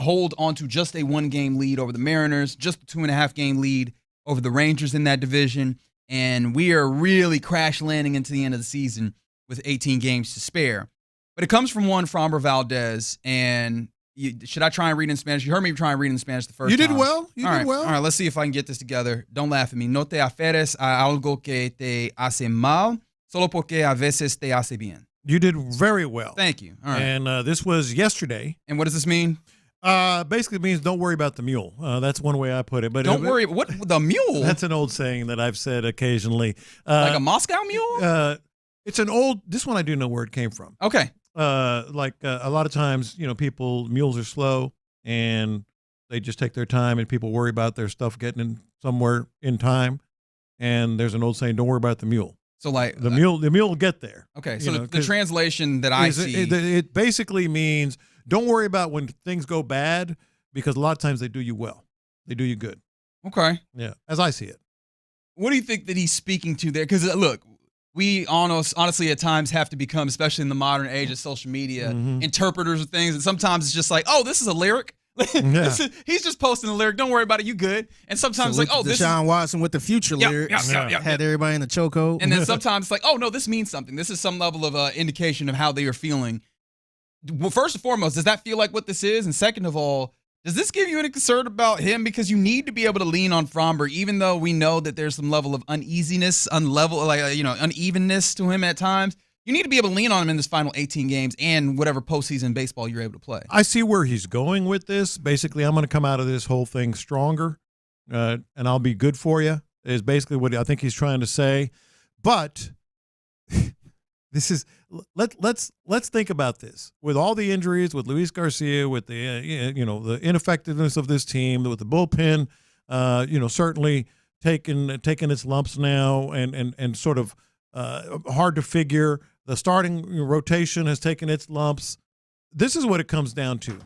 Speaker 18: hold on to just a 1-game lead over the Mariners, just a 2.5-game lead over the Rangers in that division. And we are really crash landing into the end of the season with 18 games to spare. But it comes from one Framber Valdez, and should I try and read in Spanish? You heard me try and read in Spanish the first time.
Speaker 19: You did well. You did well.
Speaker 18: All right, let's see if I can get this together. Don't laugh at me. No te aferres a algo que te hace mal, solo porque a veces te hace bien.
Speaker 19: You did very well.
Speaker 18: Thank you. All right.
Speaker 19: And this was yesterday.
Speaker 18: And what does this mean?
Speaker 19: Basically, it means don't worry about the mule. That's one way I put it. But
Speaker 18: don't worry. What the mule?
Speaker 19: That's an old saying that I've said occasionally.
Speaker 18: Like a Moscow mule?
Speaker 19: It's an old. This one I do know where it came from.
Speaker 18: Okay.
Speaker 19: A lot of times, mules are slow and they just take their time, and people worry about their stuff getting in somewhere in time. And there's an old saying, "Don't worry about the mule."
Speaker 18: So like
Speaker 19: the mule will get there.
Speaker 18: Okay. So the translation that I see,
Speaker 19: it basically means don't worry about when things go bad, because a lot of times they do you well, they do you good.
Speaker 18: Okay.
Speaker 19: Yeah, as I see it.
Speaker 18: What do you think that he's speaking to there? Because look. We honestly at times have to become, especially in the modern age of social media, interpreters of things. And sometimes it's just like, oh, this is a lyric.
Speaker 19: Yeah.
Speaker 18: He's just posting a lyric. Don't worry about it. You good. And sometimes it's like, oh, this is
Speaker 20: Deshaun Watson with the future lyrics. Had everybody in the chokehold.
Speaker 18: And then sometimes it's like, oh, no, this means something. This is some level of indication of how they are feeling. Well, first and foremost, does that feel like what this is? And second of all, does this give you any concern about him? Because you need to be able to lean on Framber, even though we know that there's some level of unevenness to him at times. You need to be able to lean on him in this final 18 games and whatever postseason baseball you're able to play.
Speaker 19: I see where he's going with this. Basically, I'm going to come out of this whole thing stronger, and I'll be good for you, is basically what I think he's trying to say. But this is let's think about this. With all the injuries, with Luis Garcia, with the the ineffectiveness of this team, with the bullpen, certainly taking its lumps now, and sort of hard to figure. The starting rotation has taken its lumps. This is what it comes down to.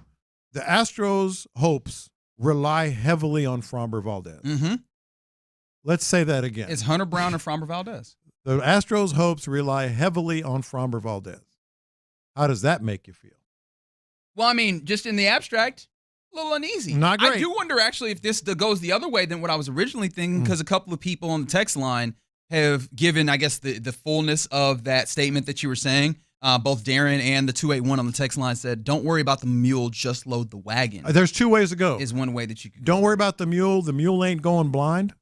Speaker 19: The Astros' hopes rely heavily on Framber Valdez.
Speaker 18: Mm-hmm.
Speaker 19: Let's say that again.
Speaker 18: It's Hunter Brown and Framber Valdez.
Speaker 19: The Astros' hopes rely heavily on Framber Valdez. How does that make you feel?
Speaker 18: Well, I mean, just in the abstract, a little uneasy.
Speaker 19: Not great.
Speaker 18: I do wonder, actually, if this goes the other way than what I was originally thinking, because a couple of people on the text line have given, I guess, the fullness of that statement that you were saying. Both Darren and the 281 on the text line said, don't worry about the mule, just load the wagon.
Speaker 19: There's two ways to go.
Speaker 18: Is one way that you can
Speaker 19: Don't worry about the mule. The mule ain't going blind.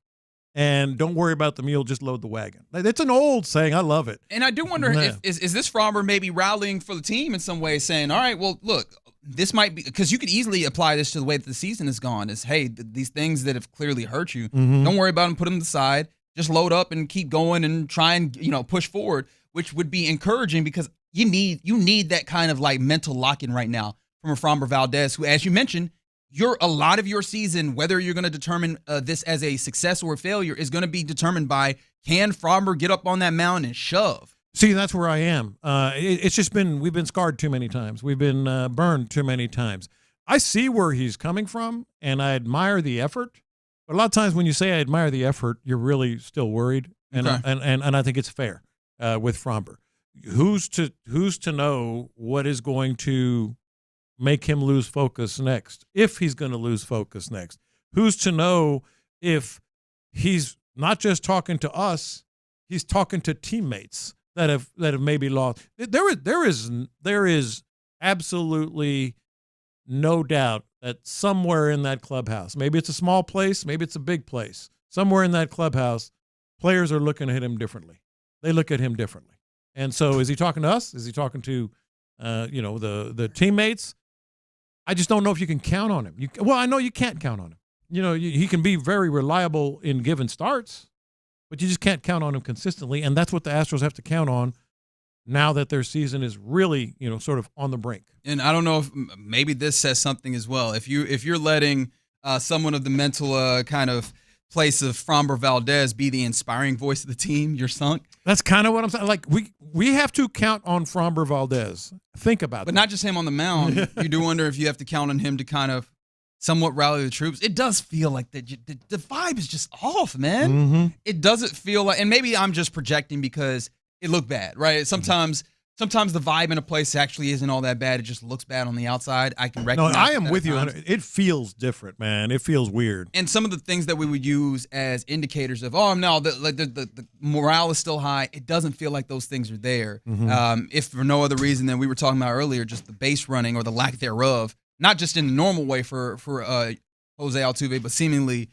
Speaker 19: And don't worry about the mule, just load the wagon. It's an old saying. I love it.
Speaker 18: And I do wonder, if is this Framber maybe rallying for the team in some way, saying, all right, well, look, this might be because you could easily apply this to the way that the season has gone. Is hey, these things that have clearly hurt you, don't worry about them. Put them aside. Just load up and keep going and try and push forward, which would be encouraging because you need that kind of like mental lock-in right now from a Framber Valdez, who, as you mentioned, a lot of your season, whether you're going to determine this as a success or a failure, is going to be determined by can Framber get up on that mound and shove.
Speaker 19: See, that's where I am. It's just we've been scarred too many times. We've been burned too many times. I see where he's coming from, and I admire the effort. But a lot of times when you say I admire the effort, you're really still worried, and I think it's fair with Framber. Who's to know what is going to make him lose focus next, if he's going to lose focus next? Who's to know if he's not just talking to us, he's talking to teammates that have maybe lost. There is absolutely no doubt that somewhere in that clubhouse, maybe it's a small place, maybe it's a big place, somewhere in that clubhouse, players are looking at him differently. They look at him differently. And so is he talking to us? Is he talking to, the teammates? I just don't know if you can count on him. I know you can't count on him. He can be very reliable in given starts, but you just can't count on him consistently. And that's what the Astros have to count on now that their season is really, sort of on the brink.
Speaker 18: And I don't know if maybe this says something as well. If you're letting someone of the mental kind of place of Framber Valdez be the inspiring voice of the team, you're sunk.
Speaker 19: That's kind of what I'm saying. Like we have to count on Framber Valdez. Think about that.
Speaker 18: But not just him on the mound. You do wonder if you have to count on him to kind of somewhat rally the troops. It does feel like the vibe is just off, man.
Speaker 19: Mm-hmm.
Speaker 18: It doesn't feel like, and maybe I'm just projecting because it looked bad, right? Sometimes the vibe in a place actually isn't all that bad. It just looks bad on the outside. I can recognize.
Speaker 19: No, I am with you. It feels different, man. It feels weird.
Speaker 18: And some of the things that we would use as indicators of, the morale is still high. It doesn't feel like those things are there.
Speaker 19: Mm-hmm.
Speaker 18: If for no other reason than we were talking about earlier, just the base running or the lack thereof, not just in the normal way for Jose Altuve, but seemingly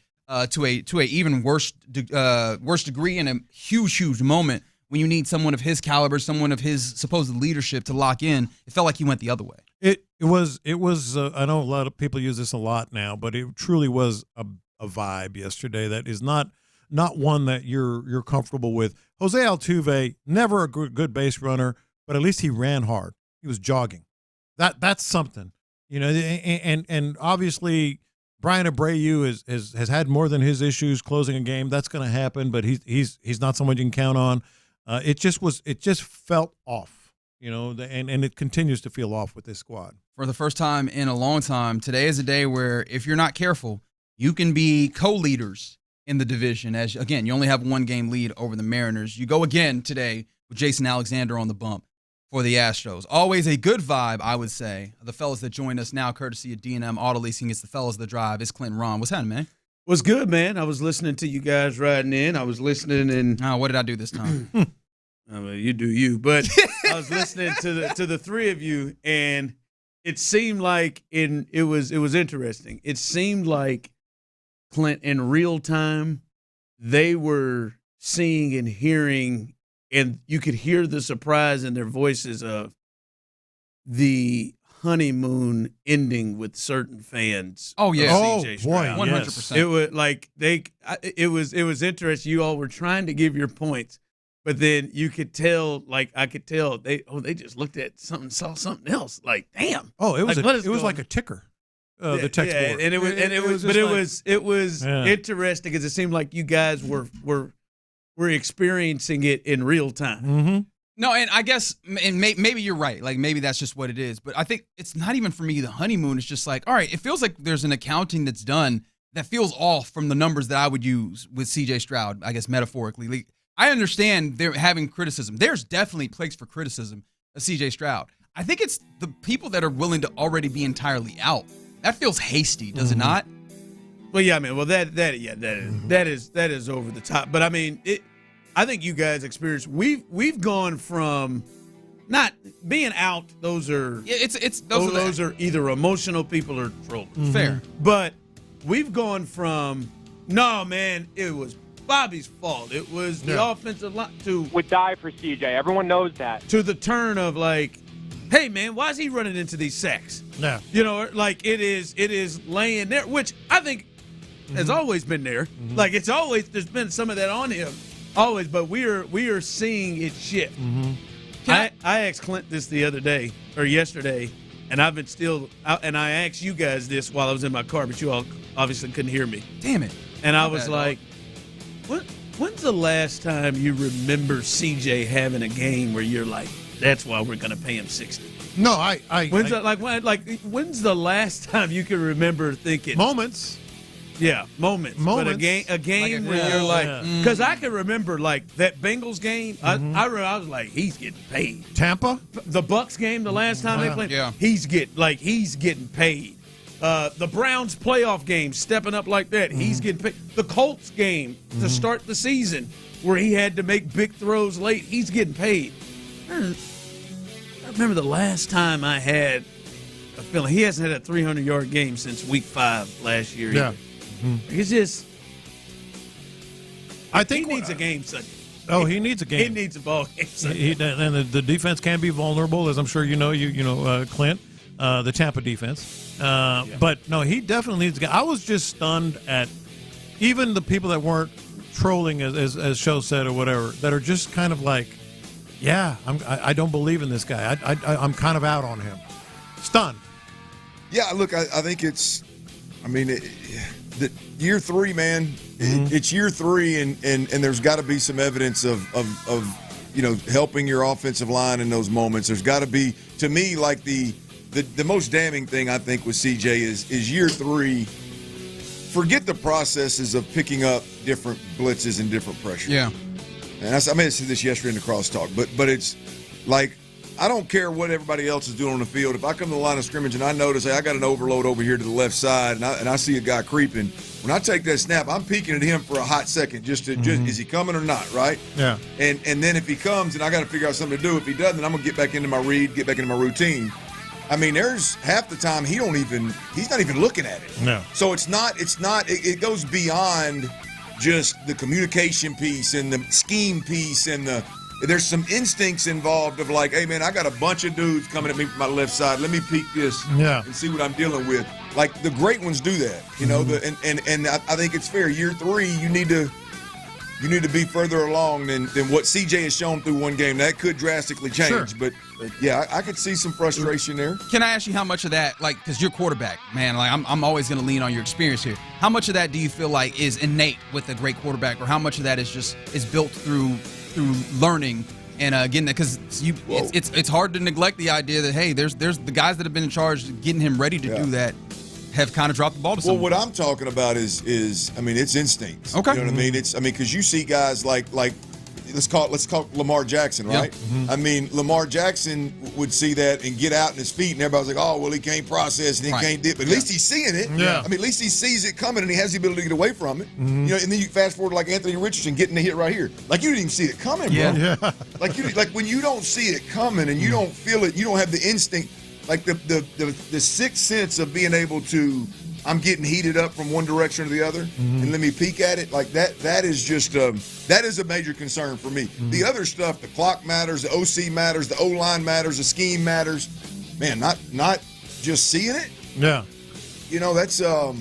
Speaker 18: to a even worse degree in a huge moment. When you need someone of his caliber, someone of his supposed leadership to lock in, it felt like he went the other way.
Speaker 19: It was. I know a lot of people use this a lot now, but it truly was a vibe yesterday that is not one that you're comfortable with. Jose Altuve, never a good base runner, but at least he ran hard. He was jogging. That's something, And obviously, Brian Abreu has had more than his issues closing a game. That's going to happen, but he's not someone you can count on. It just felt off, and it continues to feel off with this squad.
Speaker 18: For the first time in a long time, today is a day where if you're not careful, you can be co-leaders in the division. As again, you only have one game lead over the Mariners. You go again today with Jason Alexander on the bump for the Astros. Always a good vibe, I would say. The fellas that join us now, courtesy of D&M Auto Leasing, it's the fellas that drive. It's Clint and Ron. What's happening, man?
Speaker 16: What's good, man? I was listening to you guys riding in. I was listening and
Speaker 18: what did I do this time?
Speaker 16: I mean, you do you, but I was listening to the three of you, and it seemed like it was interesting. It seemed like, Clint, in real time, they were seeing and hearing, and you could hear the surprise in their voices of the honeymoon ending with certain fans.
Speaker 18: Oh yeah,
Speaker 16: CJ Stroud.
Speaker 18: 100%.
Speaker 16: It was like it was interesting. You all were trying to give your points, but then you could tell, I could tell they just looked at something, saw something else. Like, damn.
Speaker 19: Oh, it was like a ticker. The text board.
Speaker 16: And it was interesting because it seemed like you guys were experiencing it in real time.
Speaker 19: Mm-hmm.
Speaker 18: No, and I guess, and maybe you're right. Like, maybe that's just what it is. But I think it's not even for me the honeymoon. It's just like, all right, it feels like there's an accounting that's done that feels off from the numbers that I would use with C.J. Stroud, I guess, metaphorically. Like, I understand they're having criticism. There's definitely place for criticism of C.J. Stroud. I think it's the people that are willing to already be entirely out. That feels hasty, does it not?
Speaker 16: Well, yeah, I mean, that is over the top. But I mean, I think you guys experienced. We've gone from not being out. Those are those are either emotional people or trollers.
Speaker 18: Mm-hmm. Fair,
Speaker 16: but we've gone from no, man, it was Bobby's fault. It was the offensive line would
Speaker 17: die for CJ. Everyone knows that.
Speaker 16: To the turn of like, hey, man, why is he running into these sacks?
Speaker 19: Yeah.
Speaker 16: You know, like it is laying there, which I think has always been there. Like there's been some of that on him, always. But we are seeing it shift. I asked Clint this the other day or yesterday, and I've been and I asked you guys this while I was in my car, but you all obviously couldn't hear me.
Speaker 18: Damn it!
Speaker 16: And I was like, when's the last time you remember CJ having a game where you're like, that's why we're going to pay him $60?
Speaker 19: No,
Speaker 16: when's the last time you can remember thinking
Speaker 19: moments?
Speaker 16: Yeah, moments. But a game like where you're like, because I can remember like that Bengals game. I was like, he's getting paid.
Speaker 19: Tampa,
Speaker 16: the Bucks game, the last time they played, he's getting paid. The Browns playoff game, stepping up like that, he's getting paid. The Colts game to start the season, where he had to make big throws late, he's getting paid. I remember the last time I had a feeling he hasn't had a 300-yard game since week 5 last year.
Speaker 19: Yeah.
Speaker 16: It's just,
Speaker 19: I think
Speaker 16: he needs a game Sunday.
Speaker 19: Oh, he needs a game.
Speaker 16: He needs a ball game Sunday.
Speaker 19: And the defense can be vulnerable, as I'm sure you know, Clint, the Tampa defense. But no, he definitely needs a game. I was just stunned at even the people that weren't trolling, as Show said or whatever, that are just kind of like, yeah, I don't believe in this guy. I'm kind of out on him. Stunned.
Speaker 8: Yeah, look, I think it's, I mean, the year 3, man. It's year 3, and there's got to be some evidence of helping your offensive line in those moments. There's got to be, to me, like the most damning thing I think with CJ is year 3. Forget the processes of picking up different blitzes and different pressure.
Speaker 18: Yeah.
Speaker 8: And I may have said this yesterday in the crosstalk, but it's like, I don't care what everybody else is doing on the field. If I come to the line of scrimmage and I notice, hey, I got an overload over here to the left side, and I see a guy creeping, when I take that snap, I'm peeking at him for a hot second, just is he coming or not, right?
Speaker 19: Yeah.
Speaker 8: And then if he comes, and I got to figure out something to do. If he doesn't, then I'm gonna get back into my read, get back into my routine. I mean, there's half the time he's not even looking at it.
Speaker 19: No.
Speaker 8: So it goes beyond just the communication piece and the scheme piece and there's some instincts involved of like, hey, man, I got a bunch of dudes coming at me from my left side. Let me peek this and see what I'm dealing with. Like, the great ones do that, you know. And I think it's fair. Year 3, you need to be further along than what CJ has shown through one game. That could drastically change.
Speaker 19: Sure.
Speaker 8: But yeah, I could see some frustration there.
Speaker 18: Can I ask you how much of that, like, because you're quarterback, man, like I'm always going to lean on your experience here. How much of that do you feel like is innate with a great quarterback, or how much of that is built through learning and getting that? Because it's hard to neglect the idea that, hey, there's the guys that have been in charge of getting him ready to do that have kind of dropped the ball to someone.
Speaker 8: Well, what I'm talking about is I mean, it's instincts.
Speaker 18: Okay.
Speaker 8: You know what I mean? Because you see guys like let's call Lamar Jackson, right? I mean, Lamar Jackson would see that and get out in his feet, and everybody's like, oh, well, he can't process and he can't dip. But at least he's seeing it.
Speaker 19: Yeah.
Speaker 8: I mean, at least he sees it coming and he has the ability to get away from it. You know, and then you fast forward like Anthony Richardson getting the hit right here. Like, you didn't even see it coming, bro.
Speaker 19: Yeah.
Speaker 8: Like when you don't see it coming and you don't feel it, you don't have the instinct, like the sixth sense of being able to, I'm getting heated up from one direction or the other, and let me peek at it. Like that is just that is a major concern for me. The other stuff, the clock matters, the OC matters, the O-line matters, the scheme matters. Man, not just seeing it.
Speaker 19: Yeah.
Speaker 8: You know, that's the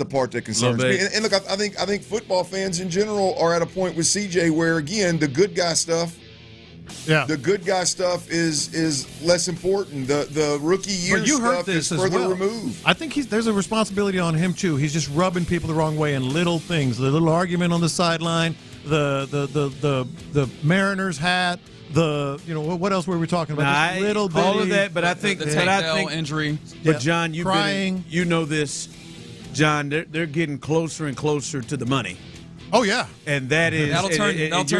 Speaker 8: part that concerns me. And look, I think football fans in general are at a point with CJ where, again, the good guy stuff.
Speaker 19: Yeah.
Speaker 8: The good guy stuff is less important. The rookie year stuff is further removed.
Speaker 19: I think there's a responsibility on him too. He's just rubbing people the wrong way in little things. The little argument on the sideline, the Mariners hat, what else were we talking about?
Speaker 16: All of that, but I think
Speaker 18: the tackle injury.
Speaker 16: But John, you've
Speaker 19: crying.
Speaker 16: You know this, John. They're getting closer and closer to the money.
Speaker 19: Oh yeah,
Speaker 16: and that is
Speaker 18: that'll turn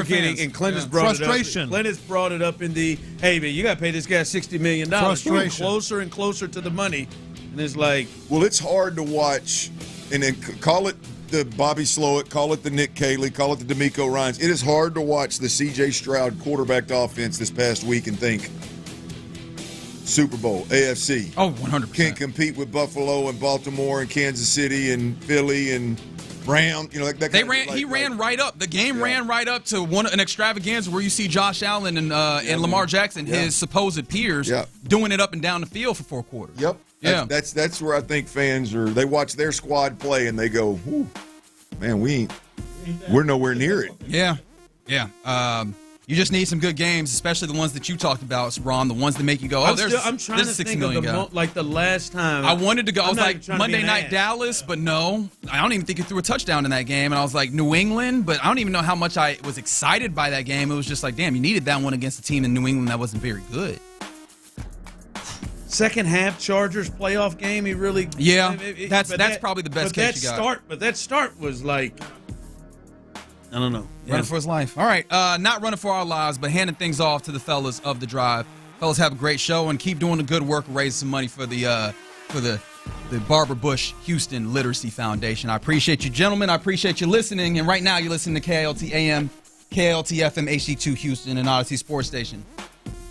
Speaker 18: fans.
Speaker 16: And Clint has brought
Speaker 19: frustration.
Speaker 16: It up. Clint has brought it up in the, hey man, you got to pay this guy $60 million.
Speaker 19: Frustration.
Speaker 16: Closer and closer to the money, and it's like,
Speaker 8: well, it's hard to watch, and then call it the Bobby Slowik, call it the Nick Caley, call it the DeMeco Ryans. It is hard to watch the C.J. Stroud quarterbacked offense this past week and think Super Bowl, AFC.
Speaker 18: Oh, 100%.
Speaker 8: Can't compete with Buffalo and Baltimore and Kansas City and Philly and Brown, that
Speaker 18: They ran. He ran right up. The game ran right up to an extravaganza where you see Josh Allen and Lamar Jackson, his supposed peers, doing it up and down the field for 4 quarters.
Speaker 8: Yep. Yeah. That's where I think fans they watch their squad play and they go, man, we're nowhere near it.
Speaker 18: Yeah. You just need some good games, especially the ones that you talked about, Ron, the ones that make you go,
Speaker 16: I'm trying to think of the last time.
Speaker 18: I wanted to go. I was like, Monday night Dallas, but no. I don't even think he threw a touchdown in that game. And I was like, New England, but I don't even know how much I was excited by that game. It was just like, damn, you needed that one against a team in New England that wasn't very good.
Speaker 16: Second half Chargers playoff game, he really...
Speaker 18: Yeah, that's probably the best case you got.
Speaker 16: But that start was like... I don't know.
Speaker 18: Running for his life. All right, not running for our lives, but handing things off to the fellas of the drive. Fellas, have a great show and keep doing the good work, raising some money for the Barbara Bush Houston Literacy Foundation. I appreciate you, gentlemen. I appreciate you listening. And right now, you're listening to KLT AM, KLT FM, HD2 Houston, and Odyssey Sports Station.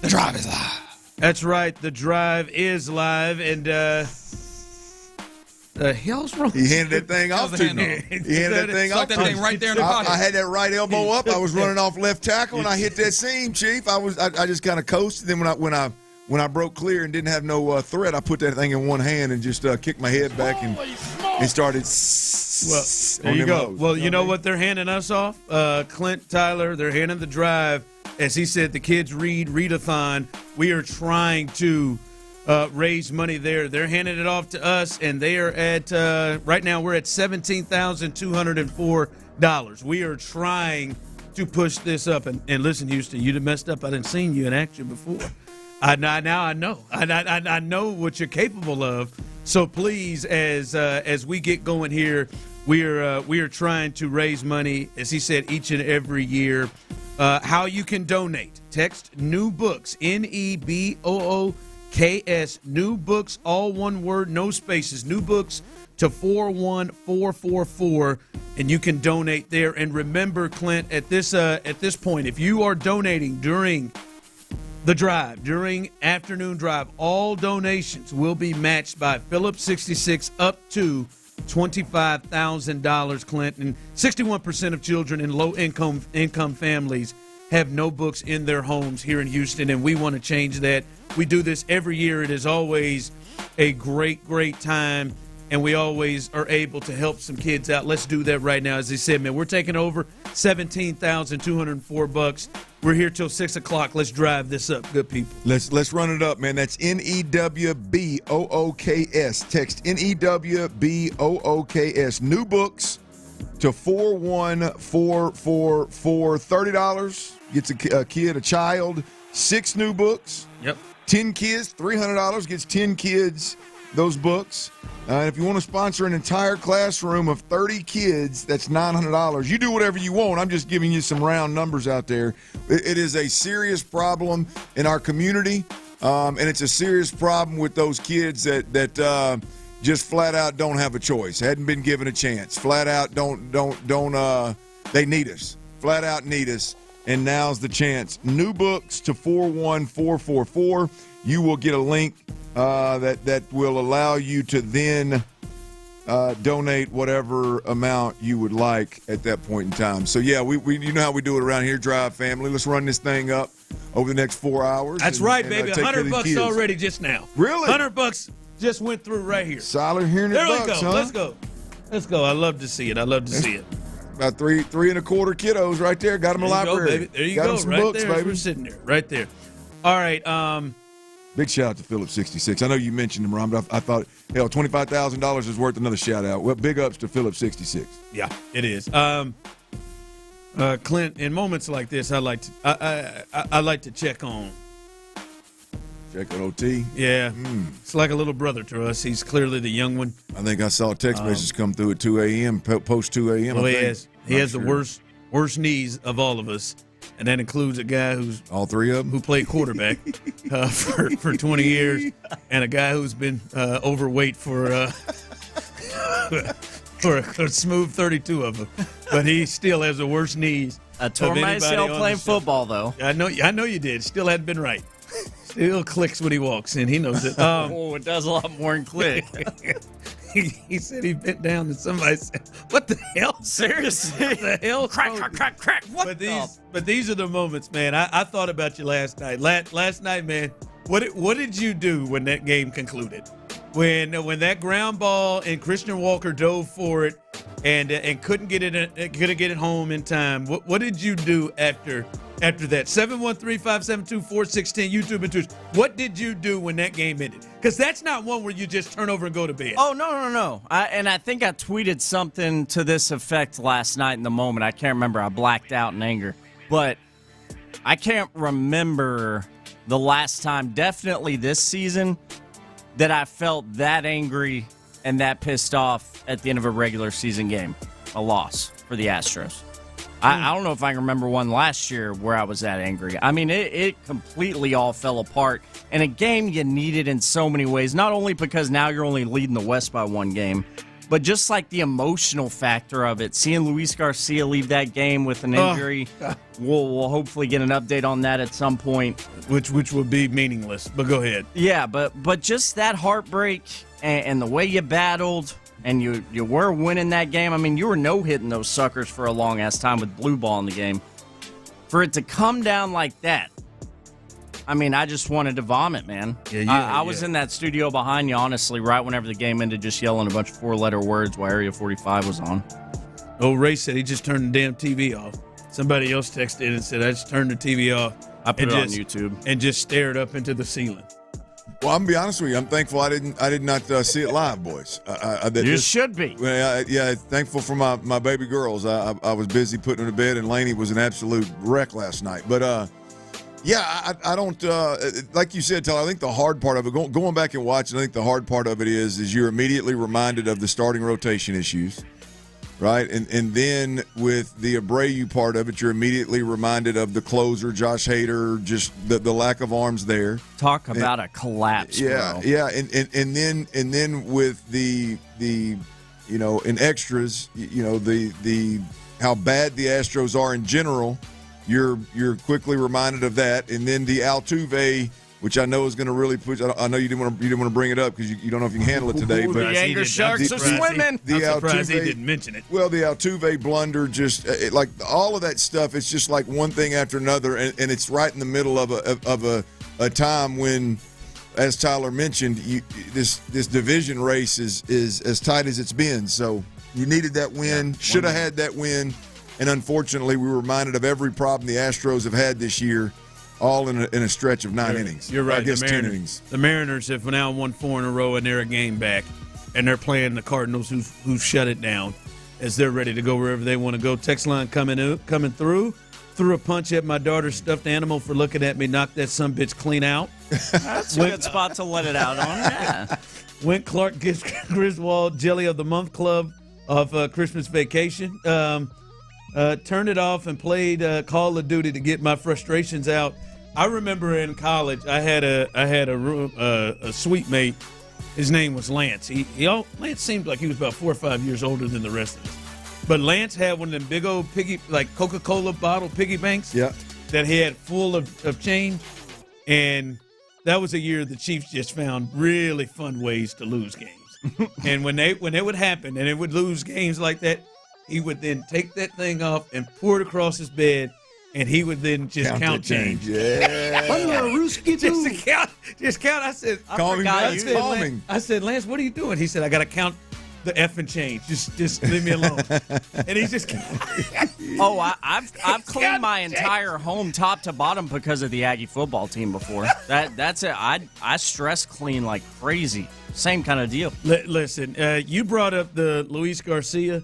Speaker 18: The drive is live.
Speaker 16: That's right. The drive is live, and the hell's wrong?
Speaker 8: He handed that thing off to me. He handed that thing off to me.
Speaker 18: That thing right there in the pocket.
Speaker 8: I had that right elbow up. I was running off left tackle, and I hit that seam, Chief. I just kind of coasted. Then when I broke clear and didn't have no threat, I put that thing in one hand and just kicked my head back and started.
Speaker 16: Well, there you go. Well, you know what they're handing us off? Clint, Tyler, they're handing the drive. As he said, the kids read Radiothon. We are trying to raise money there. They're handing it off to us, and they are at right now we're at $17,204. We are trying to push this up. And listen, Houston, you'd have messed up. I didn't seen you in action before. Now I know. I know what you're capable of. So please, as we get going here, we are trying to raise money, as he said, each and every year. How you can donate. Text New Books, NEBOOKS, New Books, all one word, no spaces, New Books to 41444, and you can donate there. And remember, Clint, at this point, if you are donating during the drive, during afternoon drive, all donations will be matched by Phillips 66 up to $25,000, Clint. And 61% of children in low-income families have no books in their homes here in Houston, and we want to change that. We do this every year. It is always a great, great time, and we always are able to help some kids out. Let's do that right now. As I said, man, we're taking over $17,204. We're here till 6 o'clock. Let's drive this up, good people.
Speaker 8: Let's run it up, man. That's NEWBOOKS. Text NEWBOOKS. New Books to 41444. $30 gets a kid, a child, 6 new books.
Speaker 16: Yep.
Speaker 8: 10 kids, $300 gets 10 kids those books. And if you want to sponsor an entire classroom of 30 kids, that's $900. You do whatever you want. I'm just giving you some round numbers out there. It is a serious problem in our community, and it's a serious problem with those kids that just flat out don't have a choice, hadn't been given a chance. Flat out don't they need us. Flat out need us, and now's the chance. New Books to 41444. You will get a link that will allow you to then donate whatever amount you would like at that point in time. So, yeah, we you know how we do it around here, Drive Family. Let's run this thing up over the next 4 hours.
Speaker 16: That's right, baby. $100 already just now.
Speaker 8: Really?
Speaker 16: $100 just went through right here.
Speaker 8: Solid here in the bucks,
Speaker 16: go.
Speaker 8: huh?
Speaker 16: Let's go. I love to see it.
Speaker 8: About three and a quarter kiddos right there. Got them a library.
Speaker 16: Go, baby. There you
Speaker 8: got
Speaker 16: go.
Speaker 8: Them some
Speaker 16: right
Speaker 8: books,
Speaker 16: there.
Speaker 8: baby.
Speaker 16: We're sitting there. Right there. All right.
Speaker 8: Big shout out to Phillips 66. I know you mentioned him, Ron, but I thought, hell, $25,000 is worth another shout out. Well, big ups to Phillips 66.
Speaker 16: Yeah, it is. Clint, in moments like this, I like to check on.
Speaker 8: Check on OT.
Speaker 16: Yeah, It's like a little brother to us. He's clearly the young one.
Speaker 8: I think I saw a text message come through at 2 a.m. Post 2 a.m.
Speaker 16: Well, he has the worst knees of all of us. And that includes a guy who's
Speaker 8: all three of them
Speaker 16: who played quarterback for 20 years, and a guy who's been overweight for a smooth 32 of them. But he still has the worst knees.
Speaker 5: I tore my ACL playing football, though.
Speaker 16: I know you did. Still hadn't been right. Still clicks when he walks in. He knows it.
Speaker 5: It does a lot more than click.
Speaker 16: he said he bent down and somebody said, "What the hell?
Speaker 5: Seriously?
Speaker 16: What the hell?
Speaker 5: Crack. What
Speaker 16: But these are the moments, man. I thought about you last night. Last night, man. What did you do when that game concluded? When that ground ball and Christian Walker dove for it and couldn't get it home in time. What did you do after that? 713-572-4610 YouTube and Twitch. What did you do when that game ended? Because that's not one where you just turn over and go to bed.
Speaker 5: Oh, no. I think I tweeted something to this effect last night in the moment. I can't remember. I blacked out in anger. But I can't remember the last time, definitely this season, that I felt that angry and that pissed off at the end of a regular season game. A loss for the Astros. I don't know if I can remember one last year where I was that angry. I mean, it completely all fell apart. And a game you needed in so many ways, not only because now you're only leading the West by one game, but just like the emotional factor of it. Seeing Luis Garcia leave that game with an injury, we'll hopefully get an update on that at some point.
Speaker 16: Which will be meaningless, but go ahead.
Speaker 5: Yeah, but just that heartbreak and the way you battled, and you were winning that game. I mean, you were no-hitting those suckers for a long-ass time with blue ball in the game. For it to come down like that, I mean, I just wanted to vomit, man. I was in that studio behind you, honestly, right whenever the game ended, just yelling a bunch of four-letter words while Area 45 was on.
Speaker 16: Old Ray said he just turned the damn TV off. Somebody else texted and said, I just turned the TV off.
Speaker 5: I put it on YouTube.
Speaker 16: And just stared up into the ceiling.
Speaker 8: Well, I'm gonna be honest with you. I'm thankful I did not see it live, boys.
Speaker 5: You should be.
Speaker 8: Yeah, thankful for my baby girls. I was busy putting them to bed, and Laney was an absolute wreck last night. But I don't like you said, Tyler. I think the hard part of it, going back and watching, I think the hard part of it is you're immediately reminded of the starting rotation issues. Right, and then with the Abreu part of it, you're immediately reminded of the closer, Josh Hader, just the lack of arms there.
Speaker 5: Talk about a collapse.
Speaker 8: Yeah,
Speaker 5: bro.
Speaker 8: yeah, and then with the in extras, the how bad the Astros are in general, you're quickly reminded of that, and then the Altuve, which I know is going to really push. I know you didn't want to bring it up because you don't know if you can handle it today. But
Speaker 5: the anger sharks are swimming.
Speaker 16: I'm surprised he didn't mention it.
Speaker 8: Well, the Altuve blunder, just like all of that stuff, it's just like one thing after another, and it's right in the middle of a time when, as Tyler mentioned, this division race is as tight as it's been. So you needed that win, should have had that win, and unfortunately, we were reminded of every problem the Astros have had this year. All in a stretch of 9 innings.
Speaker 16: You're right.
Speaker 8: I guess 10 innings.
Speaker 16: The Mariners have now won 4 in a row, and they're a game back. And they're playing the Cardinals, who shut it down, as they're ready to go wherever they want to go. Text line coming through. Threw a punch at my daughter's stuffed animal for looking at me. Knocked that sumbitch clean out.
Speaker 5: That's a good spot to let it out on. Yeah.
Speaker 16: Went Clark gives Griswold Jelly of the Month Club of Christmas Vacation. Turned it off and played Call of Duty to get my frustrations out. I remember in college, I had a suite mate. His name was Lance. Lance seemed like he was about 4 or 5 years older than the rest of us. But Lance had one of them big old Coca-Cola bottle piggy banks.
Speaker 8: Yeah. That
Speaker 16: he had full of change, and that was a year the Chiefs just found really fun ways to lose games. And when they would happen and they would lose games like that, he would then take that thing off and pour it across his bed, and he would then just count change.
Speaker 8: Yeah.
Speaker 16: Just count. I said, I said, Lance, what are you doing? He said, I got to count the effing change. Just leave me alone. And he just
Speaker 5: I've cleaned my entire home top to bottom because of the Aggie football team before. That's it. I stress clean like crazy. Same kind of deal.
Speaker 16: Listen, you brought up the Luis Garcia.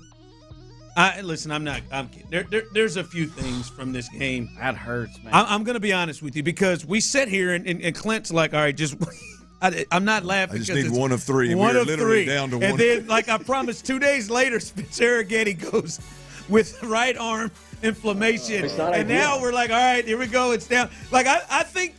Speaker 16: I'm kidding. There's a few things from this game.
Speaker 5: That hurts, man.
Speaker 16: I'm going to be honest with you because we sit here and Clint's like, all right, just I'm not laughing.
Speaker 8: I just need one of three.
Speaker 16: One
Speaker 8: we're
Speaker 16: of
Speaker 8: literally
Speaker 16: three.
Speaker 8: Down to
Speaker 16: and
Speaker 8: one.
Speaker 16: then, like I promised, 2 days later, Spencer Arrighetti goes with right arm inflammation. And now we're like, all right, here we go. It's down. Like I think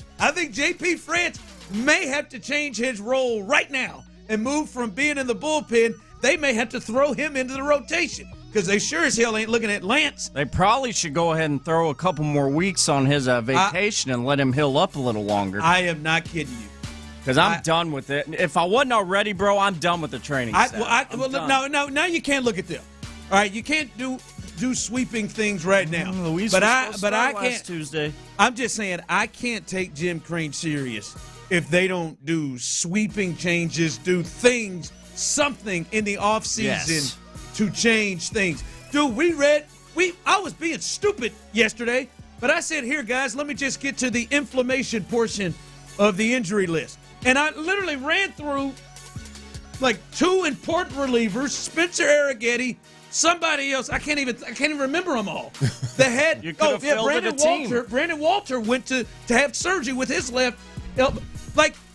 Speaker 16: J.P. France may have to change his role right now and move from being in the bullpen. They may have to throw him into the rotation. Because they sure as hell ain't looking at Lance.
Speaker 5: They probably should go ahead and throw a couple more weeks on his vacation and let him heal up a little longer.
Speaker 16: I am not kidding you.
Speaker 5: Because I'm done with it. If I wasn't already, bro, I'm done with the training staff.
Speaker 7: Now you can't look at them. All right, you can't do sweeping things right now. But I can't.
Speaker 5: Tuesday.
Speaker 7: I'm just saying I can't take Jim Crane serious if they don't do sweeping changes, do something in the offseason to change things. Dude, I was being stupid yesterday, but I said, here, guys, let me just get to the inflammation portion of the injury list. And I literally ran through like 2 important relievers, Spencer Arrighetti, somebody else. I can't even remember them all. Brandon Walter went to have surgery with his left elbow.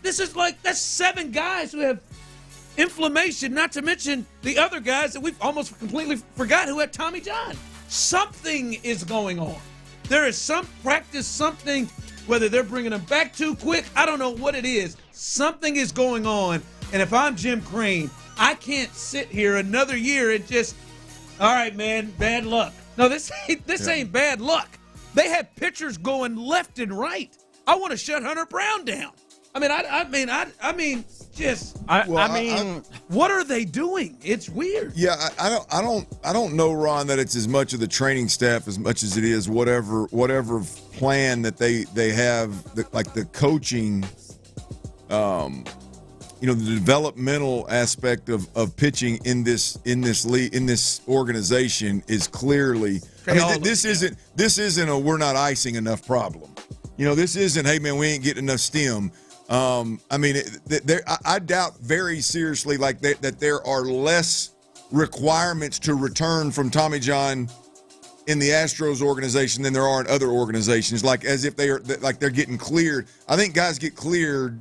Speaker 7: That's 7 guys who have inflammation, not to mention the other guys that we've almost completely forgot who had Tommy John. Something is going on. There is some practice, something, whether they're bringing them back too quick, I don't know what it is. Something is going on, and if I'm Jim Crane, I can't sit here another year and just, all right, man, bad luck. No, this ain't bad luck. They have pitchers going left and right. I want to shut Hunter Brown down. What are they doing? It's weird.
Speaker 8: Yeah, I don't know, Ron, that it's as much of the training staff as much as it is whatever plan that they have, like the coaching, the developmental aspect of pitching in this league, in this organization is clearly. This isn't a we're not icing enough problem. This isn't, hey man, we ain't getting enough stem. I doubt very seriously that there are less requirements to return from Tommy John in the Astros organization than there are in other organizations, as if they're getting cleared. I think guys get cleared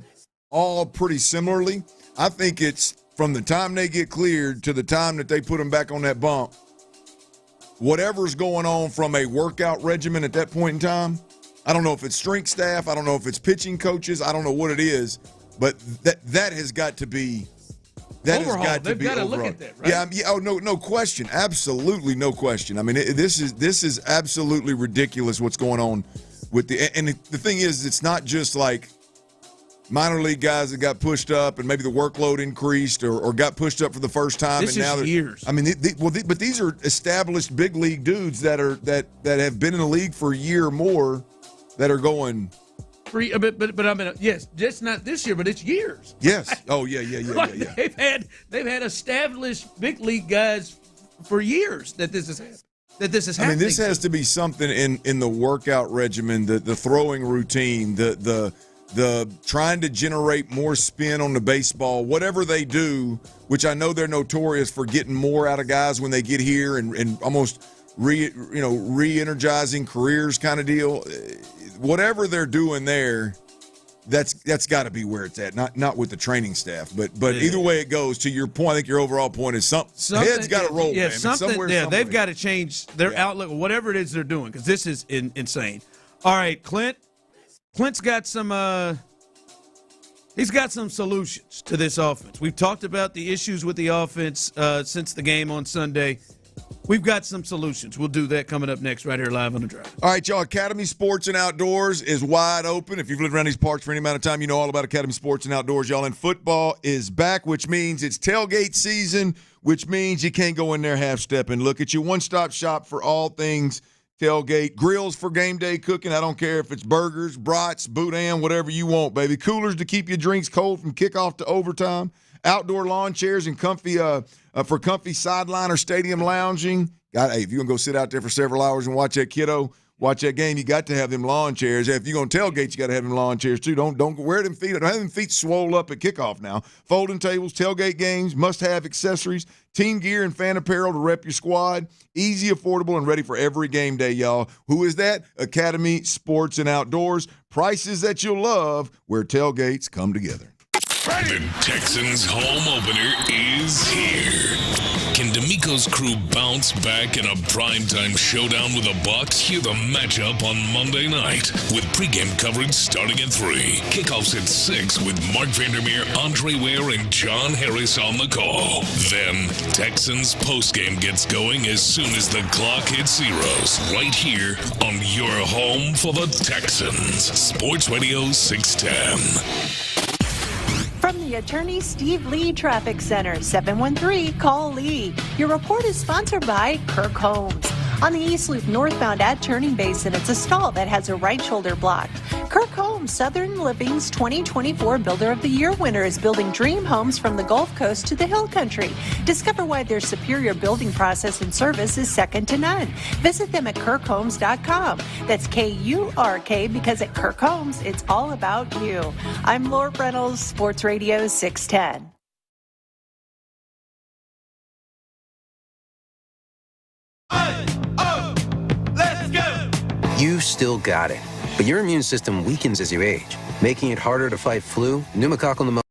Speaker 8: all pretty similarly. I think it's from the time they get cleared to the time that they put them back on that bump, whatever's going on from a workout regimen at that point in time. I don't know if it's strength staff. I don't know if it's pitching coaches. I don't know what it is, but that has got to be overhaul. They've got to look at that, right? Yeah. Oh, no question. Absolutely, no question. This is absolutely ridiculous what's going on with and the thing is, it's not just like minor league guys that got pushed up and maybe the workload increased or got pushed up for the first time.
Speaker 7: This and now is years.
Speaker 8: But these are established big league dudes that have been in the league for a year or more. That are going free, but
Speaker 7: yes, just not this year, but it's years.
Speaker 8: Yes. Oh yeah.
Speaker 7: They've had established big league guys for years that this is happening.
Speaker 8: This has to be something in the workout regimen, the throwing routine, the trying to generate more spin on the baseball, whatever they do, which I know they're notorious for getting more out of guys when they get here and almost re-energizing careers kind of deal. Whatever they're doing there, that's got to be where it's at. Not with the training staff, but either way it goes. To your point, I think your overall point is something head's got to roll.
Speaker 7: Yeah,
Speaker 8: man.
Speaker 7: They've got to change their outlook, whatever it is they're doing, because this is insane. All right, Clint's got some. He's got some solutions to this offense. We've talked about the issues with the offense since the game on Sunday. We've got some solutions. We'll do that coming up next right here live on The Drive.
Speaker 8: All right, y'all. Academy Sports and Outdoors is wide open. If you've lived around these parts for any amount of time, you know all about Academy Sports and Outdoors, y'all. And football is back, which means it's tailgate season, which means you can't go in there half-stepping. Look at your one-stop shop for all things tailgate. Grills for game day cooking. I don't care if it's burgers, brats, boudin, whatever you want, baby. Coolers to keep your drinks cold from kickoff to overtime. Outdoor lawn chairs and comfy for comfy sideline or stadium lounging. If you're going to go sit out there for several hours and watch that game, you got to have them lawn chairs. If you're going to tailgate, you got to have them lawn chairs too. Don't wear them feet. Don't have them feet swole up at kickoff now. Folding tables, tailgate games, must-have accessories, team gear and fan apparel to rep your squad. Easy, affordable, and ready for every game day, y'all. Who is that? Academy Sports and Outdoors. Prices that you'll love where tailgates come together.
Speaker 1: The Texans' home opener is here. Can DeMeco's crew bounce back in a primetime showdown with the Bucs? Hear the matchup on Monday night with pregame coverage starting at 3. Kickoffs at 6 with Mark Vandermeer, Andre Ware, and John Harris on the call. Then Texans postgame gets going as soon as the clock hits zeros. Right here on your home for the Texans. Sports Radio 610.
Speaker 17: the attorney Steve Lee Traffic Center, 713-CALL-LEE. Your report is sponsored by Kirk Holmes. On the East Loop northbound at Turning Basin, it's a stall that has a right shoulder blocked. Kirk Holmes, Southern Living's 2024 Builder of the Year winner, is building dream homes from the Gulf Coast to the Hill Country. Discover why their superior building process and service is second to none. Visit them at kirkhomes.com. That's K-U-R-K, because at Kirk Holmes, it's all about you. I'm Laura Reynolds, Sports Radio 610.
Speaker 22: You still got it, but your immune system weakens as you age, making it harder to fight flu, pneumococcal pneumonia.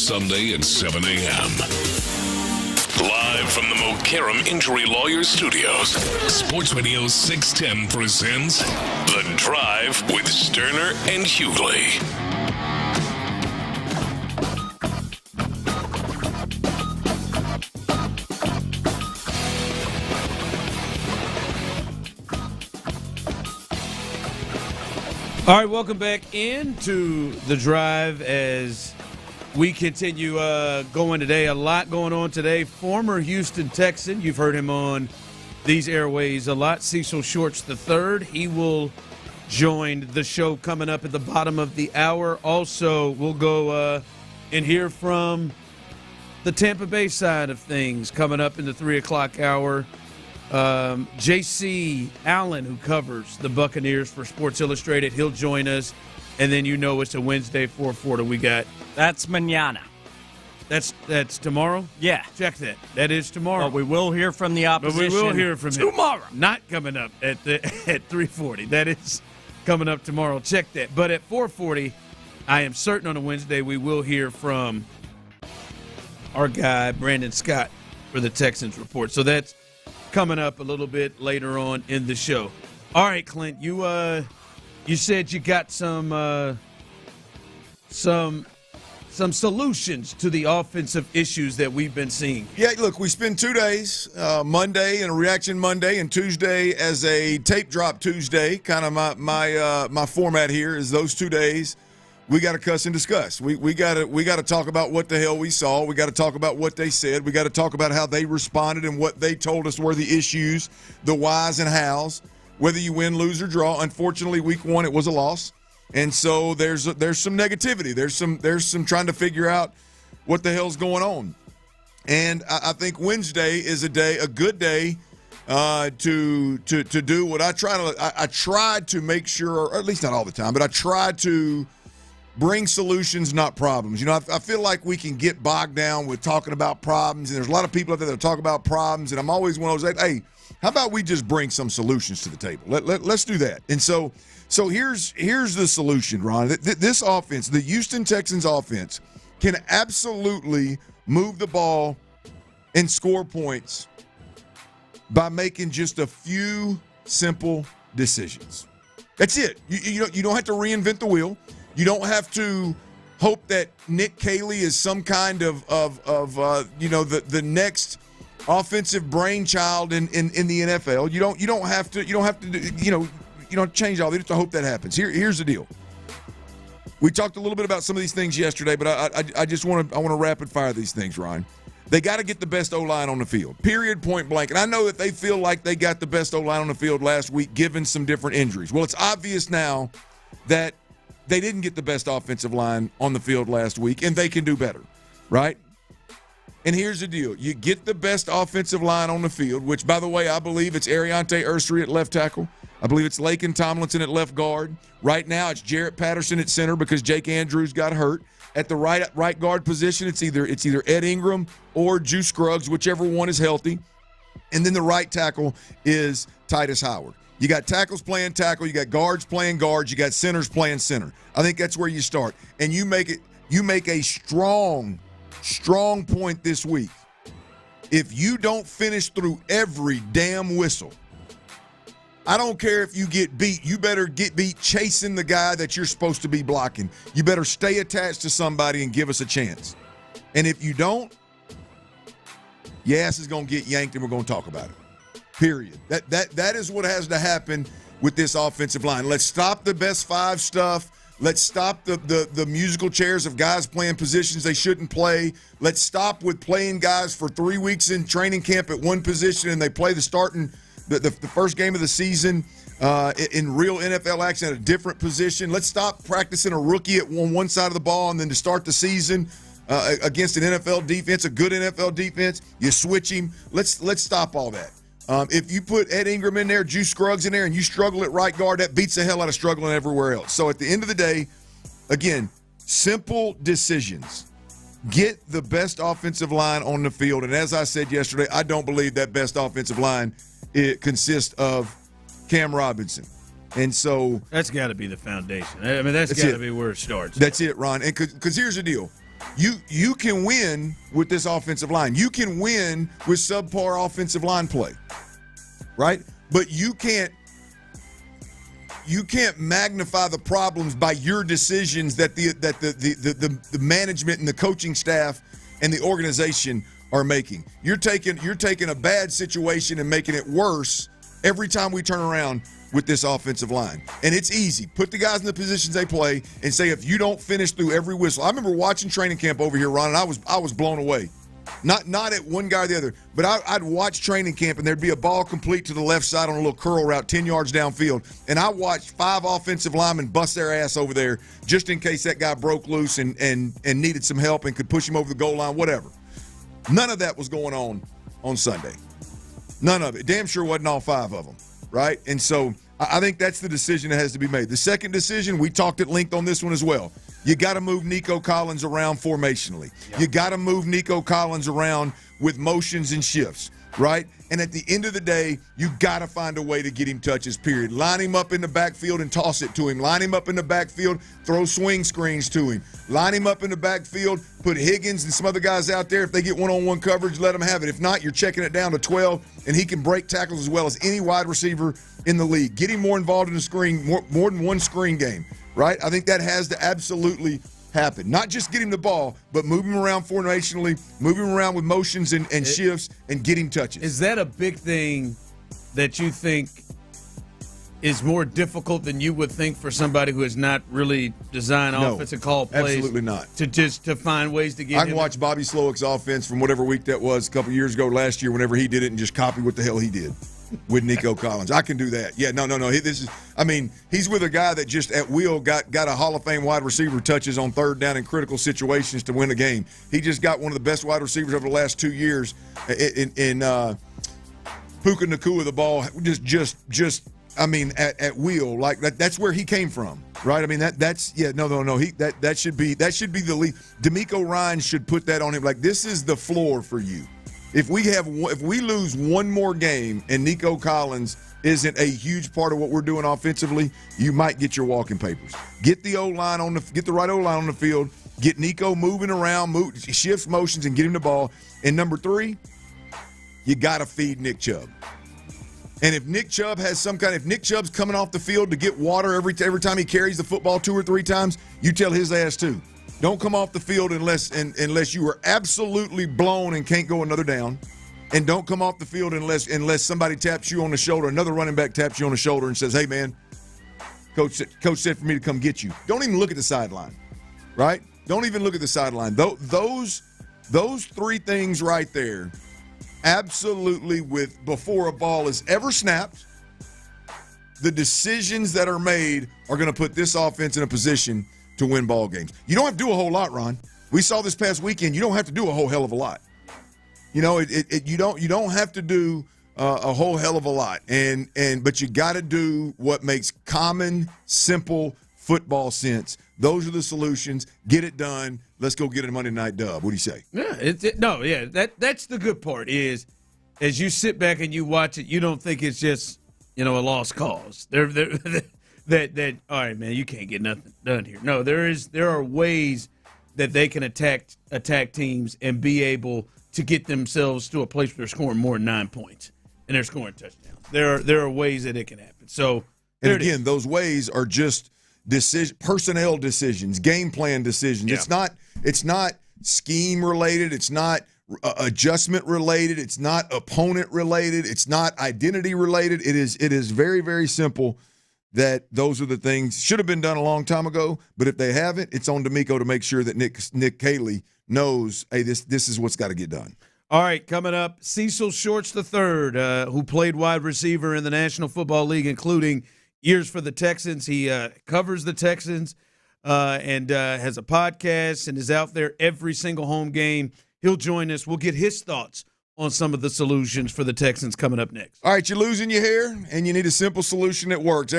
Speaker 1: Sunday at 7 a.m. Live from the Mokaram Injury Lawyers Studios, Sports Radio 610 presents The Drive with Stoerner and Hughley.
Speaker 16: All right, welcome back into The Drive as we continue going today. A lot going on today. Former Houston Texan, you've heard him on these airways a lot, Cecil Shorts III. He will join the show coming up at the bottom of the hour. Also, we'll go and hear from the Tampa Bay side of things coming up in the 3 o'clock hour. J.C. Allen, who covers the Buccaneers for Sports Illustrated, he'll join us. And then it's a Wednesday 4:40. We got
Speaker 5: that's mañana.
Speaker 16: That's tomorrow.
Speaker 5: Yeah,
Speaker 16: check that. That is tomorrow.
Speaker 5: But we will hear from the opposition.
Speaker 16: But we will hear from him
Speaker 5: tomorrow.
Speaker 16: Not coming up at 3:40. That is coming up tomorrow. Check that. But at 4:40, I am certain on a Wednesday we will hear from our guy Brandon Scott for the Texans report. So that's coming up a little bit later on in the show. All right, Clint, you said you got some solutions to the offensive issues that we've been seeing.
Speaker 8: Yeah, look, we spend 2 days, Monday and a reaction Monday, and Tuesday as a tape drop Tuesday. Kind of my format here is those 2 days. We got to cuss and discuss. We got to talk about what the hell we saw. We got to talk about what they said. We got to talk about how they responded and what they told us were the issues, the whys and hows. Whether you win, lose, or draw. Unfortunately, week 1 it was a loss, and so there's some negativity. There's some trying to figure out what the hell's going on. And I think Wednesday is a good day to do what I tried to make sure, or at least not all the time, but I tried to bring solutions, not problems. You know, I feel like we can get bogged down with talking about problems, and there's a lot of people out there that talk about problems, and I'm always one of those, hey, how about we just bring some solutions to the table? Let's do that. And so here's the solution, Ron. This offense, the Houston Texans offense, can absolutely move the ball and score points by making just a few simple decisions. That's it. You don't have to reinvent the wheel. You don't have to hope that Nick Caley is some kind of the next offensive brainchild in the NFL. You don't have to change all. You have to hope that happens. Here's the deal. We talked a little bit about some of these things yesterday, but I just want to rapid fire these things, Ryan. They got to get the best O-line on the field. Period, point blank. And I know that they feel like they got the best O-line on the field last week, given some different injuries. Well, it's obvious now that they didn't get the best offensive line on the field last week, and they can do better, right? And here's the deal. You get the best offensive line on the field, which, by the way, I believe it's Ariante Ursery at left tackle. I believe it's Laken Tomlinson at left guard. Right now, it's Jarrett Patterson at center because Jake Andrews got hurt. At the right guard position, it's either Ed Ingram or Juice Scruggs, whichever one is healthy. And then the right tackle is Titus Howard. You got tackles playing tackle, you got guards playing guards, you got centers playing center. I think that's where you start. And you make a strong point this week. If you don't finish through every damn whistle, I don't care if you get beat. You better get beat chasing the guy that you're supposed to be blocking. You better stay attached to somebody and give us a chance. And if you don't, your ass is going to get yanked and we're going to talk about it. Period. That is what has to happen with this offensive line. Let's stop the best five stuff. Let's stop the musical chairs of guys playing positions they shouldn't play. Let's stop with playing guys for 3 weeks in training camp at one position and they play the first game of the season in real NFL action at a different position. Let's stop practicing a rookie on one side of the ball and then to start the season against an NFL defense, a good NFL defense, you switch him. Let's stop all that. If you put Ed Ingram in there, Juice Scruggs in there, and you struggle at right guard, that beats the hell out of struggling everywhere else. So at the end of the day, again, simple decisions. Get the best offensive line on the field. And as I said yesterday, I don't believe that best offensive line consists of Cam Robinson. And so
Speaker 16: that's got to be the foundation. I mean, that's got to be where it starts.
Speaker 8: That's it, Ron. And because here's the deal. You can win with this offensive line. You can win with subpar offensive line play, right? But you can't magnify the problems by your decisions that the management and the coaching staff and the organization are making. You're taking a bad situation and making it worse every time we turn around with this offensive line. And it's easy. Put the guys in the positions they play and say, if you don't finish through every whistle. I remember watching training camp over here, Ron, and I was blown away. Not at one guy or the other, but I'd watch training camp, and there'd be a ball complete to the left side on a little curl route 10 yards downfield, and I watched 5 offensive linemen bust their ass over there just in case that guy broke loose and needed some help and could push him over the goal line, whatever. None of that was going on Sunday. None of it. Damn sure wasn't all 5 of them, right? And so I think that's the decision that has to be made. The second decision, we talked at length on this one as well. You got to move Nico Collins around formationally. Yep. You got to move Nico Collins around with motions and shifts, right? And at the end of the day, you got to find a way to get him touches, period. Line him up in the backfield and toss it to him. Line him up in the backfield, throw swing screens to him. Line him up in the backfield, put Higgins and some other guys out there. If they get one-on-one coverage, let them have it. If not, you're checking it down to 12, and he can break tackles as well as any wide receiver in the league. Get him more involved in the screen, more than one screen game, right? I think that has to absolutely happen. Not just get him the ball, but move him around formationally, move him around with motions and shifts, and get him touches.
Speaker 16: Is that a big thing that you think is more difficult than you would think for somebody who has not really designed offensive call plays?
Speaker 8: Absolutely not.
Speaker 16: To find ways to get
Speaker 8: I can watch Bobby Slowick's offense from whatever week that was a couple years ago, last year, whenever he did it, and just copy what the hell he did with Nico Collins. I can do that. Yeah, no. He's with a guy that just at will got a Hall of Fame wide receiver touches on third down in critical situations to win a game. He just got one of the best wide receivers over the last 2 years in Puka Nacua the ball. At will, like that's where he came from, right? I mean, that should be the lead. DeMeco Ryans should put that on him. Like, this is the floor for you. If we lose one more game and Nico Collins isn't a huge part of what we're doing offensively, you might get your walking papers. Get the O-line get the right O-line on the field. Get Nico moving around, shifts motions, and get him the ball. And number 3, you got to feed Nick Chubb. And if Nick Chubb's coming off the field to get water every time he carries the football 2 or 3 times, you tell his ass too. Don't come off the field unless you are absolutely blown and can't go another down. And don't come off the field unless somebody taps you on the shoulder, another running back taps you on the shoulder and says, "Hey man, coach said for me to come get you." Don't even look at the sideline, right? Don't even look at the sideline. Those 3 things right there, absolutely, before a ball is ever snapped, the decisions that are made are going to put this offense in a position to win ball games. You don't have to do a whole lot, Ron. We saw this past weekend. You don't have to do a whole hell of a lot. You know, you don't have to do a whole hell of a lot, but you got to do what makes common, simple football sense. Those are the solutions. Get it done. Let's go get a Monday night dub. What do you say?
Speaker 16: Yeah, that's the good part is, as you sit back and you watch it, you don't think it's just a lost cause. That all right, man, you can't get nothing done here. No, there are ways that they can attack teams and be able to get themselves to a place where they're scoring more than 9 points and they're scoring touchdowns. There are ways that it can happen. So,
Speaker 8: and again, those ways are just personnel decisions, game plan decisions. Yeah. It's not scheme related. It's not adjustment related. It's not opponent related. It's not identity related. It is very, very simple. That those are the things should have been done a long time ago, but if they haven't, it's on DeMeco to make sure that Nick Caley knows, hey, this is what's got to get done.
Speaker 16: All right, coming up, Cecil Shorts III, who played wide receiver in the National Football League, including years for the Texans. He covers the Texans and has a podcast and is out there every single home game. He'll join us. We'll get his thoughts on some of the solutions for the Texans coming up next.
Speaker 8: All right, you're losing your hair, and you need a simple solution that works.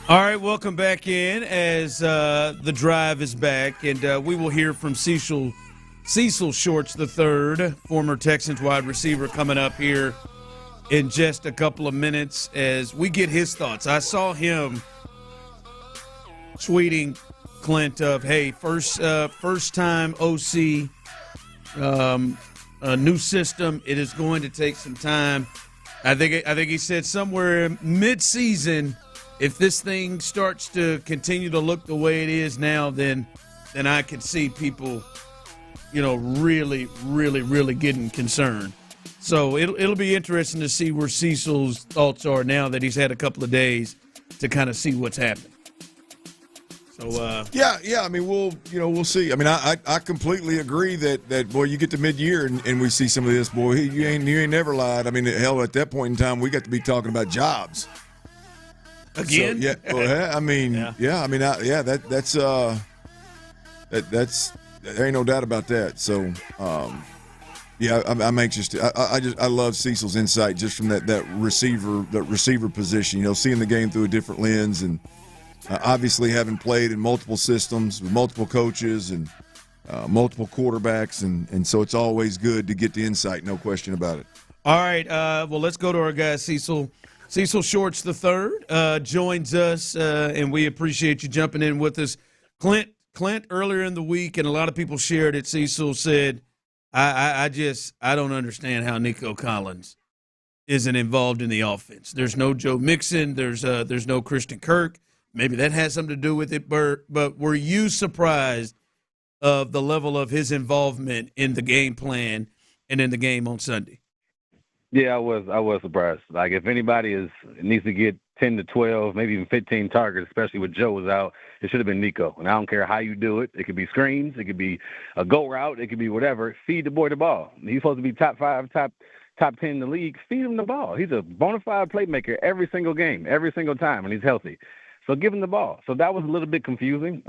Speaker 16: All right, welcome back in as the drive is back, and we will hear from Cecil Shorts III, former Texans wide receiver, coming up here in just a couple of minutes as we get his thoughts. I saw him tweeting, Clint, of, hey, first time OC, a new system. It is going to take some time. I think he said somewhere mid-season, if this thing starts to continue to look the way it is now, then I could see people, really, really, really getting concerned. So it'll be interesting to see where Cecil's thoughts are now that he's had a couple of days to kind of see what's happening. So
Speaker 8: yeah. I mean, we'll see. I mean, I completely agree that boy, you get to mid-year and we see some of this. Boy, you ain't never lied. I mean, hell, at that point in time, we got to be talking about jobs.
Speaker 16: Again?
Speaker 8: So, yeah. Well, I mean, that's there ain't no doubt about that. So, I'm anxious to. I love Cecil's insight just from that receiver position. Seeing the game through a different lens, and obviously having played in multiple systems with multiple coaches and multiple quarterbacks, and so it's always good to get the insight. No question about it.
Speaker 16: All right. Well, let's go to our guy Cecil Shorts III joins us, and we appreciate you jumping in with us. Clint, earlier in the week, and a lot of people shared it, Cecil said, I don't understand how Nico Collins isn't involved in the offense. There's no Joe Mixon. There's no Christian Kirk. Maybe that has something to do with it, but were you surprised of the level of his involvement in the game plan and in the game on Sunday?
Speaker 10: Yeah, I was surprised. Like, if anybody needs to get 10 to 12, maybe even 15 targets, especially with Joe was out, it should have been Nico. And I don't care how you do it. It could be screens. It could be a go route. It could be whatever. Feed the boy the ball. He's supposed to be top 5, top 10 in the league. Feed him the ball. He's a bona fide playmaker every single game, every single time, and he's healthy. So give him the ball. So that was a little bit confusing,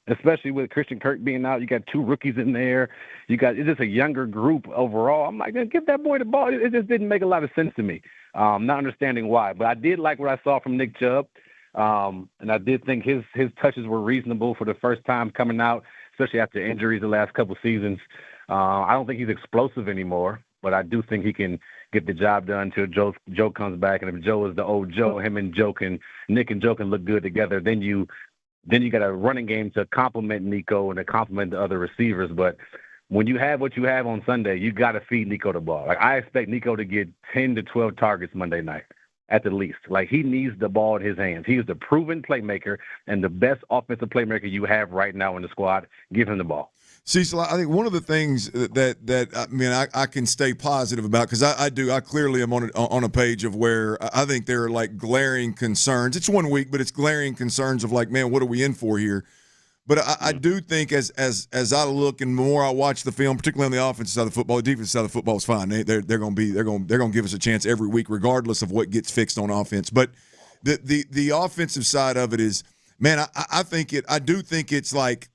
Speaker 10: especially with Christian Kirk being out. You got 2 rookies in there. It's just a younger group overall. I'm like, give that boy the ball. It just didn't make a lot of sense to me, not understanding why. But I did like what I saw from Nick Chubb, and I did think his touches were reasonable for the first time coming out, especially after injuries the last couple seasons. I don't think he's explosive anymore, but I do think he can get the job done until Joe comes back. And if Joe is the old Joe, Nick and Joe can look good together. Then you got a running game to complement Nico and to complement the other receivers. But when you have what you have on Sunday, you got to feed Nico the ball. Like, I expect Nico to get 10 to 12 targets Monday night at the least. Like, he needs the ball in his hands. He is the proven playmaker and the best offensive playmaker you have right now in the squad. Give him the ball.
Speaker 8: Cecil, I think one of the things that I mean I can stay positive about, because I clearly am on a page of where I think there are like glaring concerns. It's 1 week, but it's glaring concerns of like, man, what are we in for here? But I do think as I look and more I watch the film, particularly on the offensive side of the football, the defensive side of the football is fine. They're going to give us a chance every week, regardless of what gets fixed on offense. But the offensive side of it is, man, I do think it's like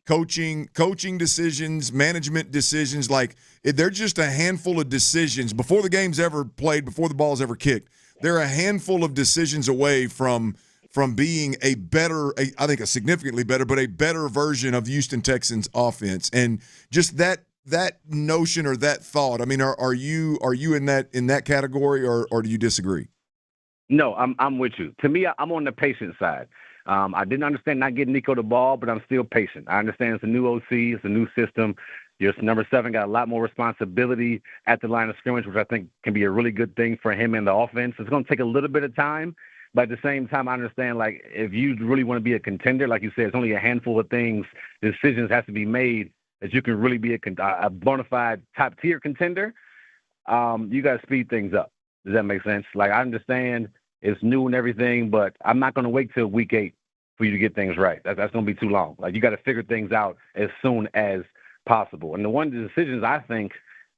Speaker 8: coaching decisions, management decisions. Like, they're just a handful of decisions before the game's ever played, before the ball's ever kicked. They're a handful of decisions away from being a significantly better, but a better version of Houston Texans offense. And just that notion or that thought, I mean, are you in that category, or do you disagree?
Speaker 10: No, I'm with you. To me, I'm on the patient side. I didn't understand not getting Nico the ball, but I'm still patient. I understand it's a new OC, it's a new system. Your number 7 got a lot more responsibility at the line of scrimmage, which I think can be a really good thing for him in the offense. It's going to take a little bit of time, but at the same time, I understand, like, if you really want to be a contender, like you said, it's only a handful of decisions have to be made that you can really be a bona fide top-tier contender. You got to speed things up. Does that make sense? Like, I understand it's new and everything, but I'm not going to wait till week 8 for you to get things right. That's going to be too long. Like, you got to figure things out as soon as possible. And one of the decisions, I think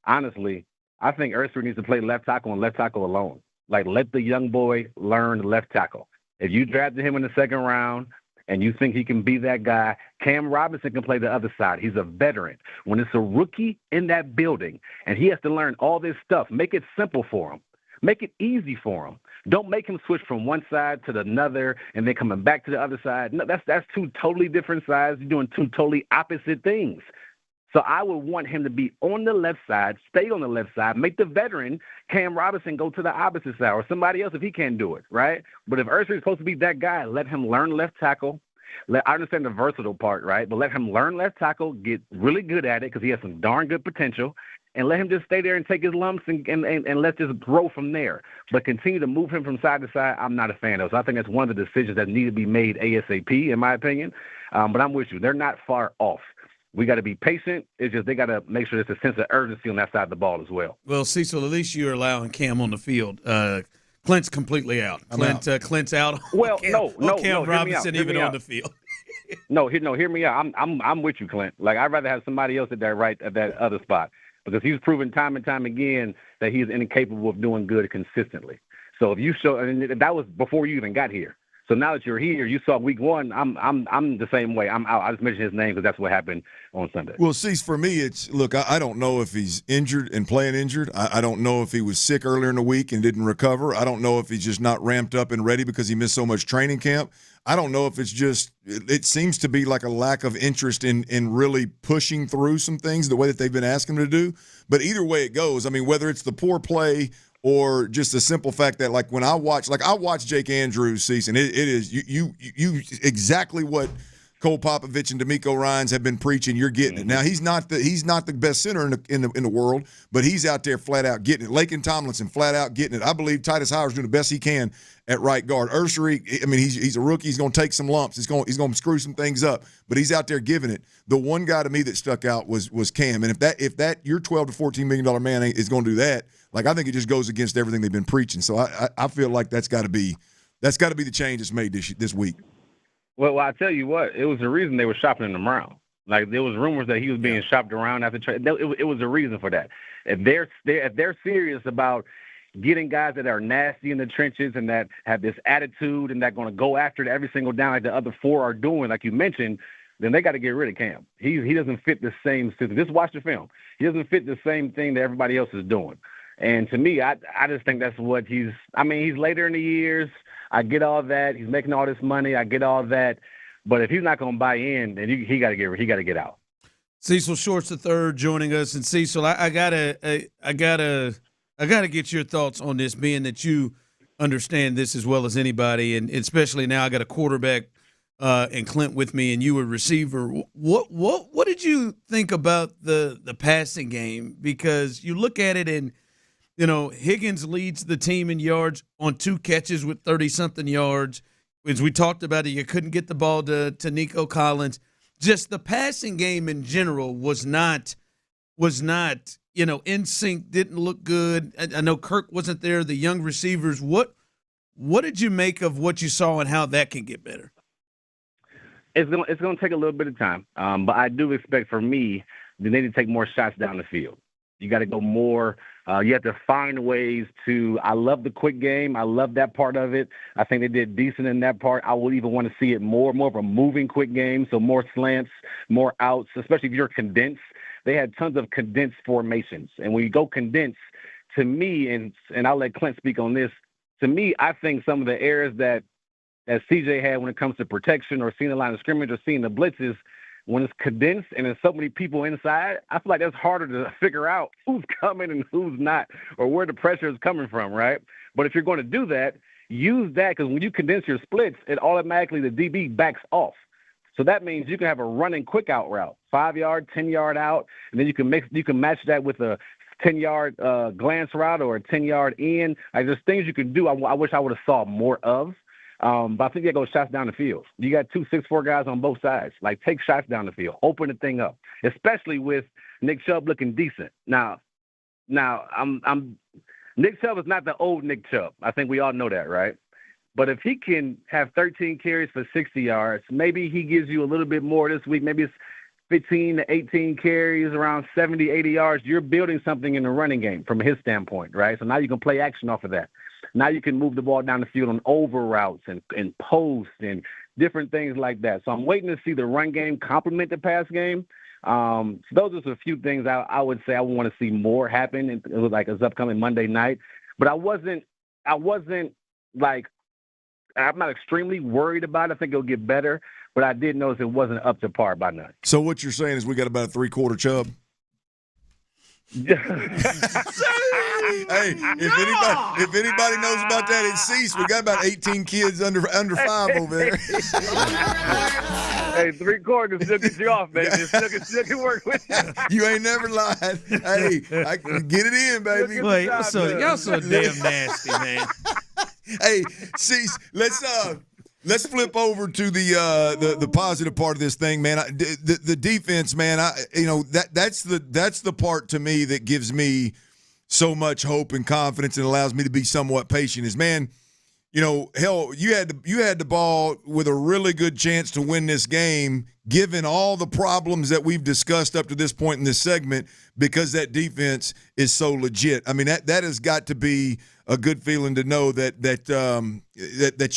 Speaker 10: Erster needs to play left tackle and left tackle alone. Like, let the young boy learn left tackle. If you drafted him in the 2nd round and you think he can be that guy, Cam Robinson can play the other side. He's a veteran. When it's a rookie in that building and he has to learn all this stuff, make it simple for him. Make it easy for him. Don't make him switch from one side to the another and then coming back to the other side. No, that's two totally different sides. You're doing two totally opposite things. So I would want him to be on the left side, stay on the left side, make the veteran Cam Robinson go to the opposite side, or somebody else if he can't do it, right? But if Ursa is supposed to be that guy, let him learn left tackle. I understand the versatile part, right? But let him learn left tackle, get really good at it because he has some darn good potential, and let him just stay there and take his lumps and let's just grow from there. But continue to move him from side to side, I'm not a fan of. So I think that's one of the decisions that need to be made ASAP, in my opinion. But I'm with you. They're not far off. We got to be patient. It's just they got to make sure there's a sense of urgency on that side of the ball as well.
Speaker 16: Well, Cecil, at least you're allowing Cam on the field. Clint's completely out. Clint's out.
Speaker 10: Well,
Speaker 16: Cam Robinson even on the field.
Speaker 10: No, hear me out. I'm with you, Clint. Like, I'd rather have somebody else at that other spot because he's proven time and time again that he's incapable of doing good consistently. So if you show, and that was before you even got here. So now that you're here, you saw week one. I'm the same way. I'm out. I just mentioned his name because that's what happened on Sunday.
Speaker 8: Well, Cease, for me, look. I don't know if he's injured and playing injured. I don't know if he was sick earlier in the week and didn't recover. I don't know if he's just not ramped up and ready because he missed so much training camp. I don't know if it's just – it seems to be like a lack of interest in really pushing through some things the way that they've been asking him to do. But either way it goes, I mean, whether it's the poor play – or just the simple fact that, like, when I watch Jake Andrews' season, it is you exactly what Cole Popovich and DeMeco Ryans have been preaching. You're getting it. Now he's not the best center in the world, but he's out there flat out getting it. Laken Tomlinson flat out getting it. I believe Titus Howard's doing the best he can at right guard. Ursery, I mean, he's a rookie. He's going to take some lumps. He's going to screw some things up, but he's out there giving it. The one guy to me that stuck out was Cam, and if that your $12 to $14 million man is going to do that. Like, I think it just goes against everything they've been preaching. So I feel like that's got to be the change that's made this week.
Speaker 10: Well, I tell you what, it was the reason they were shopping him around. Like, there was rumors that he was being shopped around after trade. It was a reason for that. If they're serious about getting guys that are nasty in the trenches and that have this attitude and that going to go after it every single down like the other four are doing, like you mentioned, then they got to get rid of Cam. He doesn't fit the same system. Just watch the film. He doesn't fit the same thing that everybody else is doing. And to me, I just think that's what he's later in the years. I get all that. He's making all this money. I get all that. But if he's not going to buy in, then he got to get out.
Speaker 16: Cecil Shorts III joining us. And Cecil, I gotta get your thoughts on this, being that you understand this as well as anybody, and especially now I got a quarterback and Clint with me, and you a receiver. What did you think about the passing game? Because you look at it and, you know, Higgins leads the team in yards on 2 catches with 30-something yards. As we talked about it, you couldn't get the ball to Nico Collins. Just the passing game in general was not, in sync, didn't look good. I know Kirk wasn't there, the young receivers. What did you make of what you saw and how that can get better?
Speaker 10: It's gonna take a little bit of time, but I do expect, for me, they need to take more shots down the field. You got to go more. You have to find ways to. I love the quick game. I love that part of it. I think they did decent in that part. I would even want to see it more of a moving quick game, so more slants, more outs, especially if you're condensed. They had tons of condensed formations, and when you go condensed, to me, and I'll let Clint speak on this. To me, I think some of the errors that CJ had when it comes to protection or seeing the line of scrimmage or seeing the blitzes, when it's condensed and there's so many people inside, I feel like that's harder to figure out who's coming and who's not, or where the pressure is coming from, right? But if you're going to do that, use that, because when you condense your splits, it automatically, the DB backs off. So that means you can have a running quick out route, 5-yard, 10-yard out, and then you can match that with a 10-yard glance route or a 10-yard in. Like, there's things you can do. I wish I would have saw more of. But I think they go shots down the field. You got 2 6'4" guys on both sides. Like, take shots down the field. Open the thing up, especially with Nick Chubb looking decent. Now, Nick Chubb is not the old Nick Chubb. I think we all know that, right? But if he can have 13 carries for 60 yards, maybe he gives you a little bit more this week. Maybe it's 15 to 18 carries, around 70, 80 yards. You're building something in the running game from his standpoint, right? So now you can play action off of that. Now you can move the ball down the field on over routes and posts and different things like that. So I'm waiting to see the run game complement the pass game. So those are a few things I would say I want to see more happen. It was like it's upcoming Monday night. But I wasn't like, I'm not extremely worried about it. I think it'll get better, but I did notice it wasn't up to par by none.
Speaker 8: So what you're saying is we got about a 3/4 Chubb? Hey, if anybody knows about that at Cease, we got about 18 kids under 5 over there.
Speaker 10: Hey, 3/4 still get you off, baby. Still can work with you.
Speaker 8: You ain't never lied. Hey, I can get it in, baby.
Speaker 16: Wait, y'all so damn nasty, man.
Speaker 8: Hey, Cease, let's flip over to the positive part of this thing, man. The defense, man. That's the part to me that gives me so much hope and confidence and allows me to be somewhat patient. Is, man, hell, you had the ball with a really good chance to win this game, given all the problems that we've discussed up to this point in this segment, because that defense is so legit. I mean, that has got to be a good feeling to know that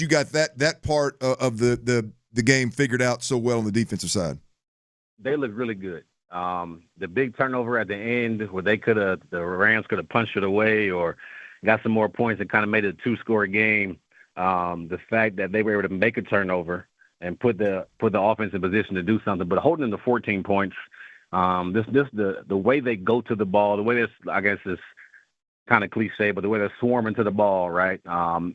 Speaker 8: you got that part of the game figured out so well on the defensive side.
Speaker 10: They look really good. The big turnover at the end where the Rams could have punched it away or got some more points and kind of made it a 2-score game. The fact that they were able to make a turnover and put the offense in position to do something, but holding them to 14 points. The way they go to the ball, the way this, I guess, is kind of cliche, but the way they're swarming to the ball, right?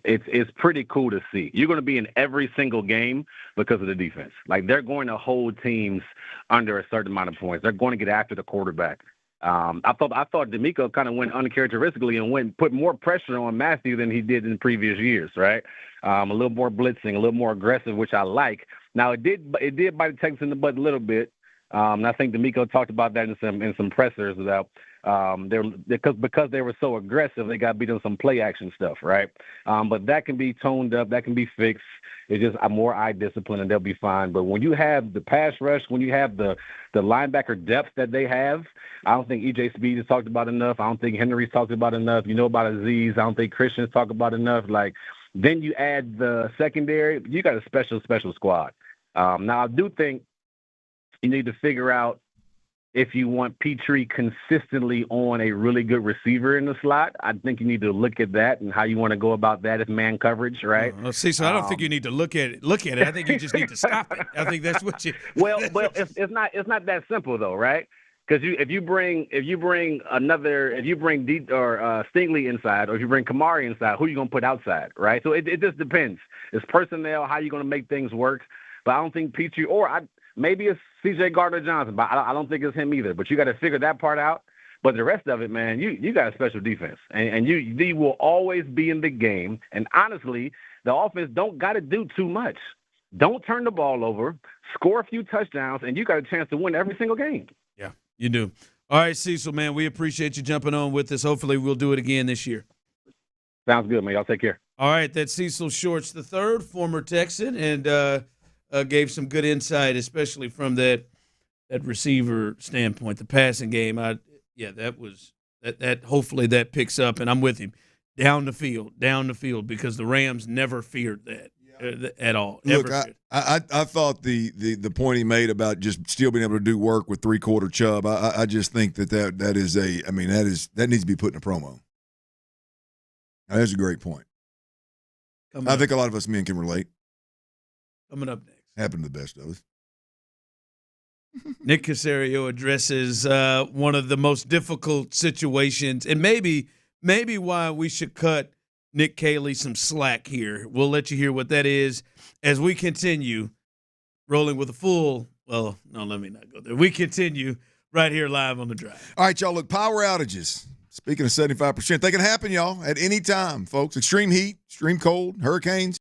Speaker 10: It's pretty cool to see. You're going to be in every single game because of the defense. Like, they're going to hold teams under a certain amount of points. They're going to get after the quarterback. I thought DeMeco kind of went uncharacteristically and put more pressure on Matthew than he did in previous years, right? A little more blitzing, a little more aggressive, which I like. Now, it did bite the Texans in the butt a little bit. And I think DeMeco talked about that in some pressers about because they were so aggressive, they got beat on some play action stuff, right? But that can be toned up, that can be fixed. It's just more eye discipline, and they'll be fine. But when you have the pass rush, when you have the linebacker depth that they have, I don't think E.J. Speed has talked about enough. I don't think Henry's talked about enough. You know about Aziz. I don't think Christian's talked about enough. Like, then you add the secondary, you got a special squad. Now, I do think you need to figure out if you want Petrie consistently on a really good receiver in the slot. I think you need to look at that and how you want to go about that as man coverage, right?
Speaker 16: So I don't think you need to look at it. I think you just need to stop it. I think that's what you.
Speaker 10: Well, it's not that simple though, right? Because if you bring Stingley inside, or if you bring Kamari inside, who are you going to put outside, right? So it just depends. It's personnel, how you going to make things work. But I don't think Petrie maybe it's C.J. Gardner-Johnson, but I don't think it's him either. But you got to figure that part out. But the rest of it, man, you got a special defense, and you will always be in the game. And honestly, the offense don't got to do too much. Don't turn the ball over, score a few touchdowns, and you got a chance to win every single game.
Speaker 16: Yeah, you do. All right, Cecil, man, we appreciate you jumping on with us. Hopefully we'll do it again this year.
Speaker 10: Sounds good, man. Y'all take care.
Speaker 16: All right, that's Cecil Shorts III, former Texan, and gave some good insight, especially from that receiver standpoint, the passing game. That hopefully that picks up, and I'm with him down the field, because the Rams never feared that at all.
Speaker 8: Look, I thought the point he made about just still being able to do work with 3/4 Chubb, I just think that needs to be put in a promo. That's a great point. I think a lot of us men can relate.
Speaker 16: Coming up next.
Speaker 8: Happened to the best of us.
Speaker 16: Nick Caserio addresses one of the most difficult situations, and maybe why we should cut Nick Caley some slack here. We'll let you hear what that is as we continue rolling with a full – well, no, let me not go there. We continue right here live on The Drive.
Speaker 8: All right, y'all, look, power outages. Speaking of 75%, they can happen, y'all, at any time, folks. Extreme heat, extreme cold, hurricanes.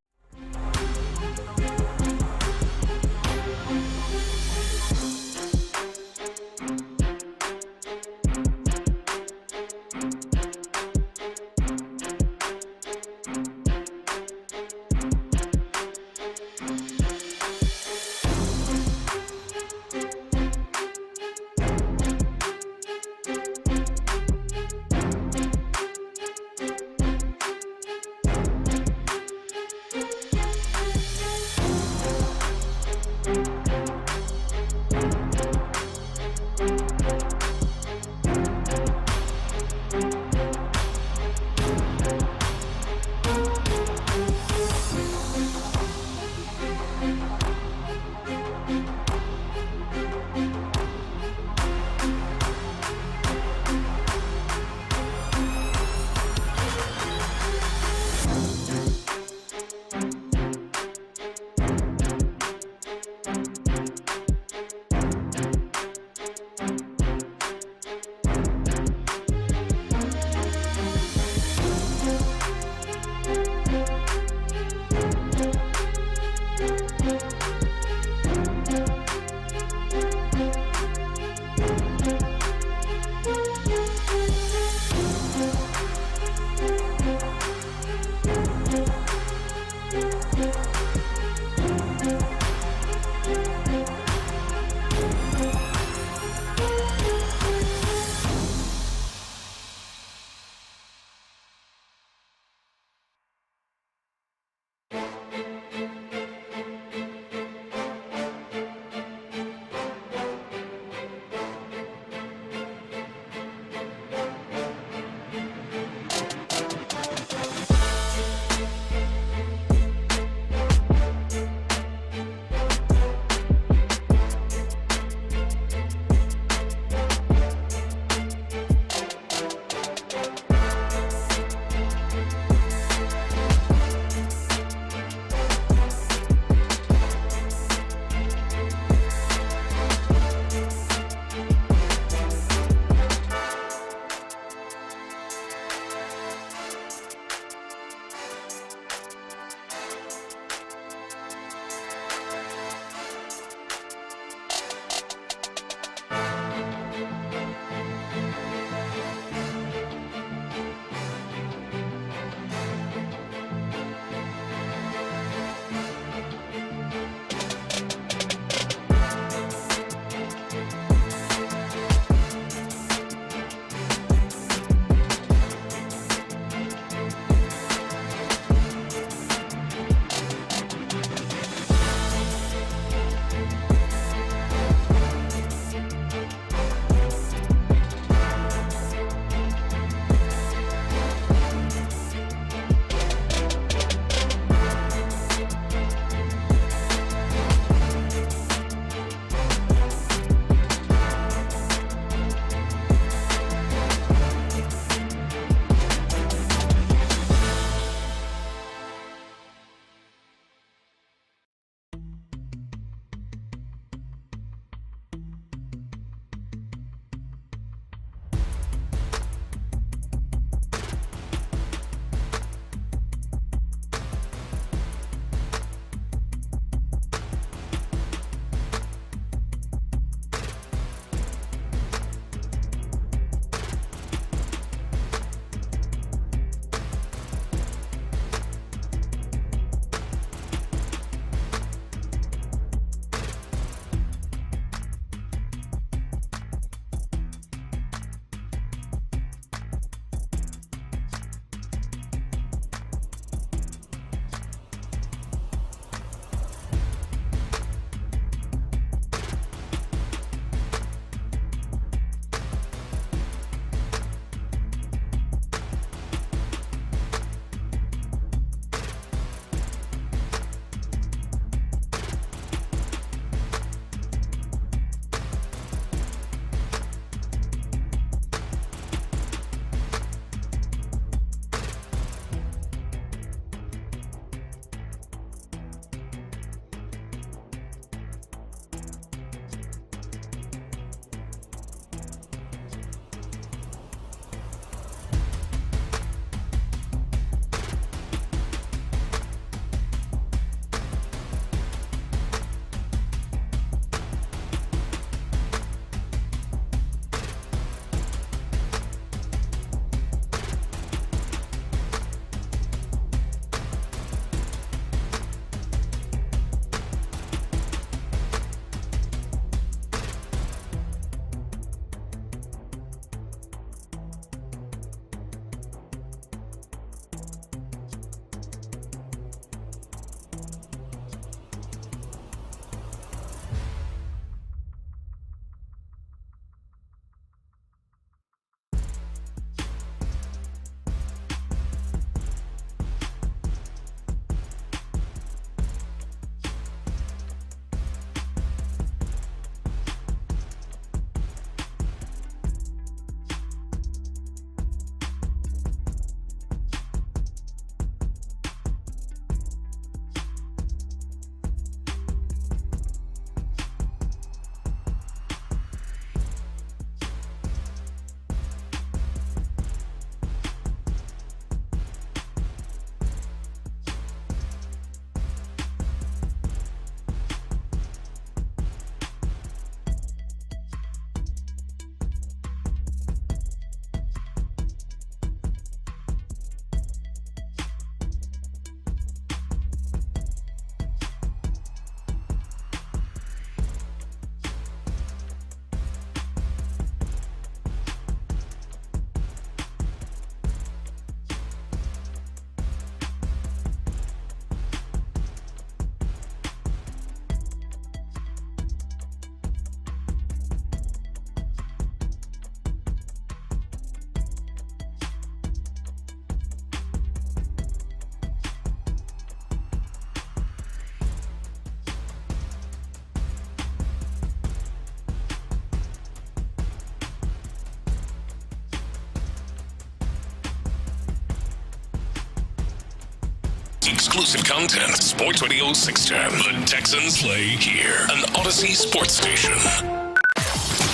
Speaker 1: Exclusive content. Sports Radio 610. The Texans play here. An Odyssey sports station.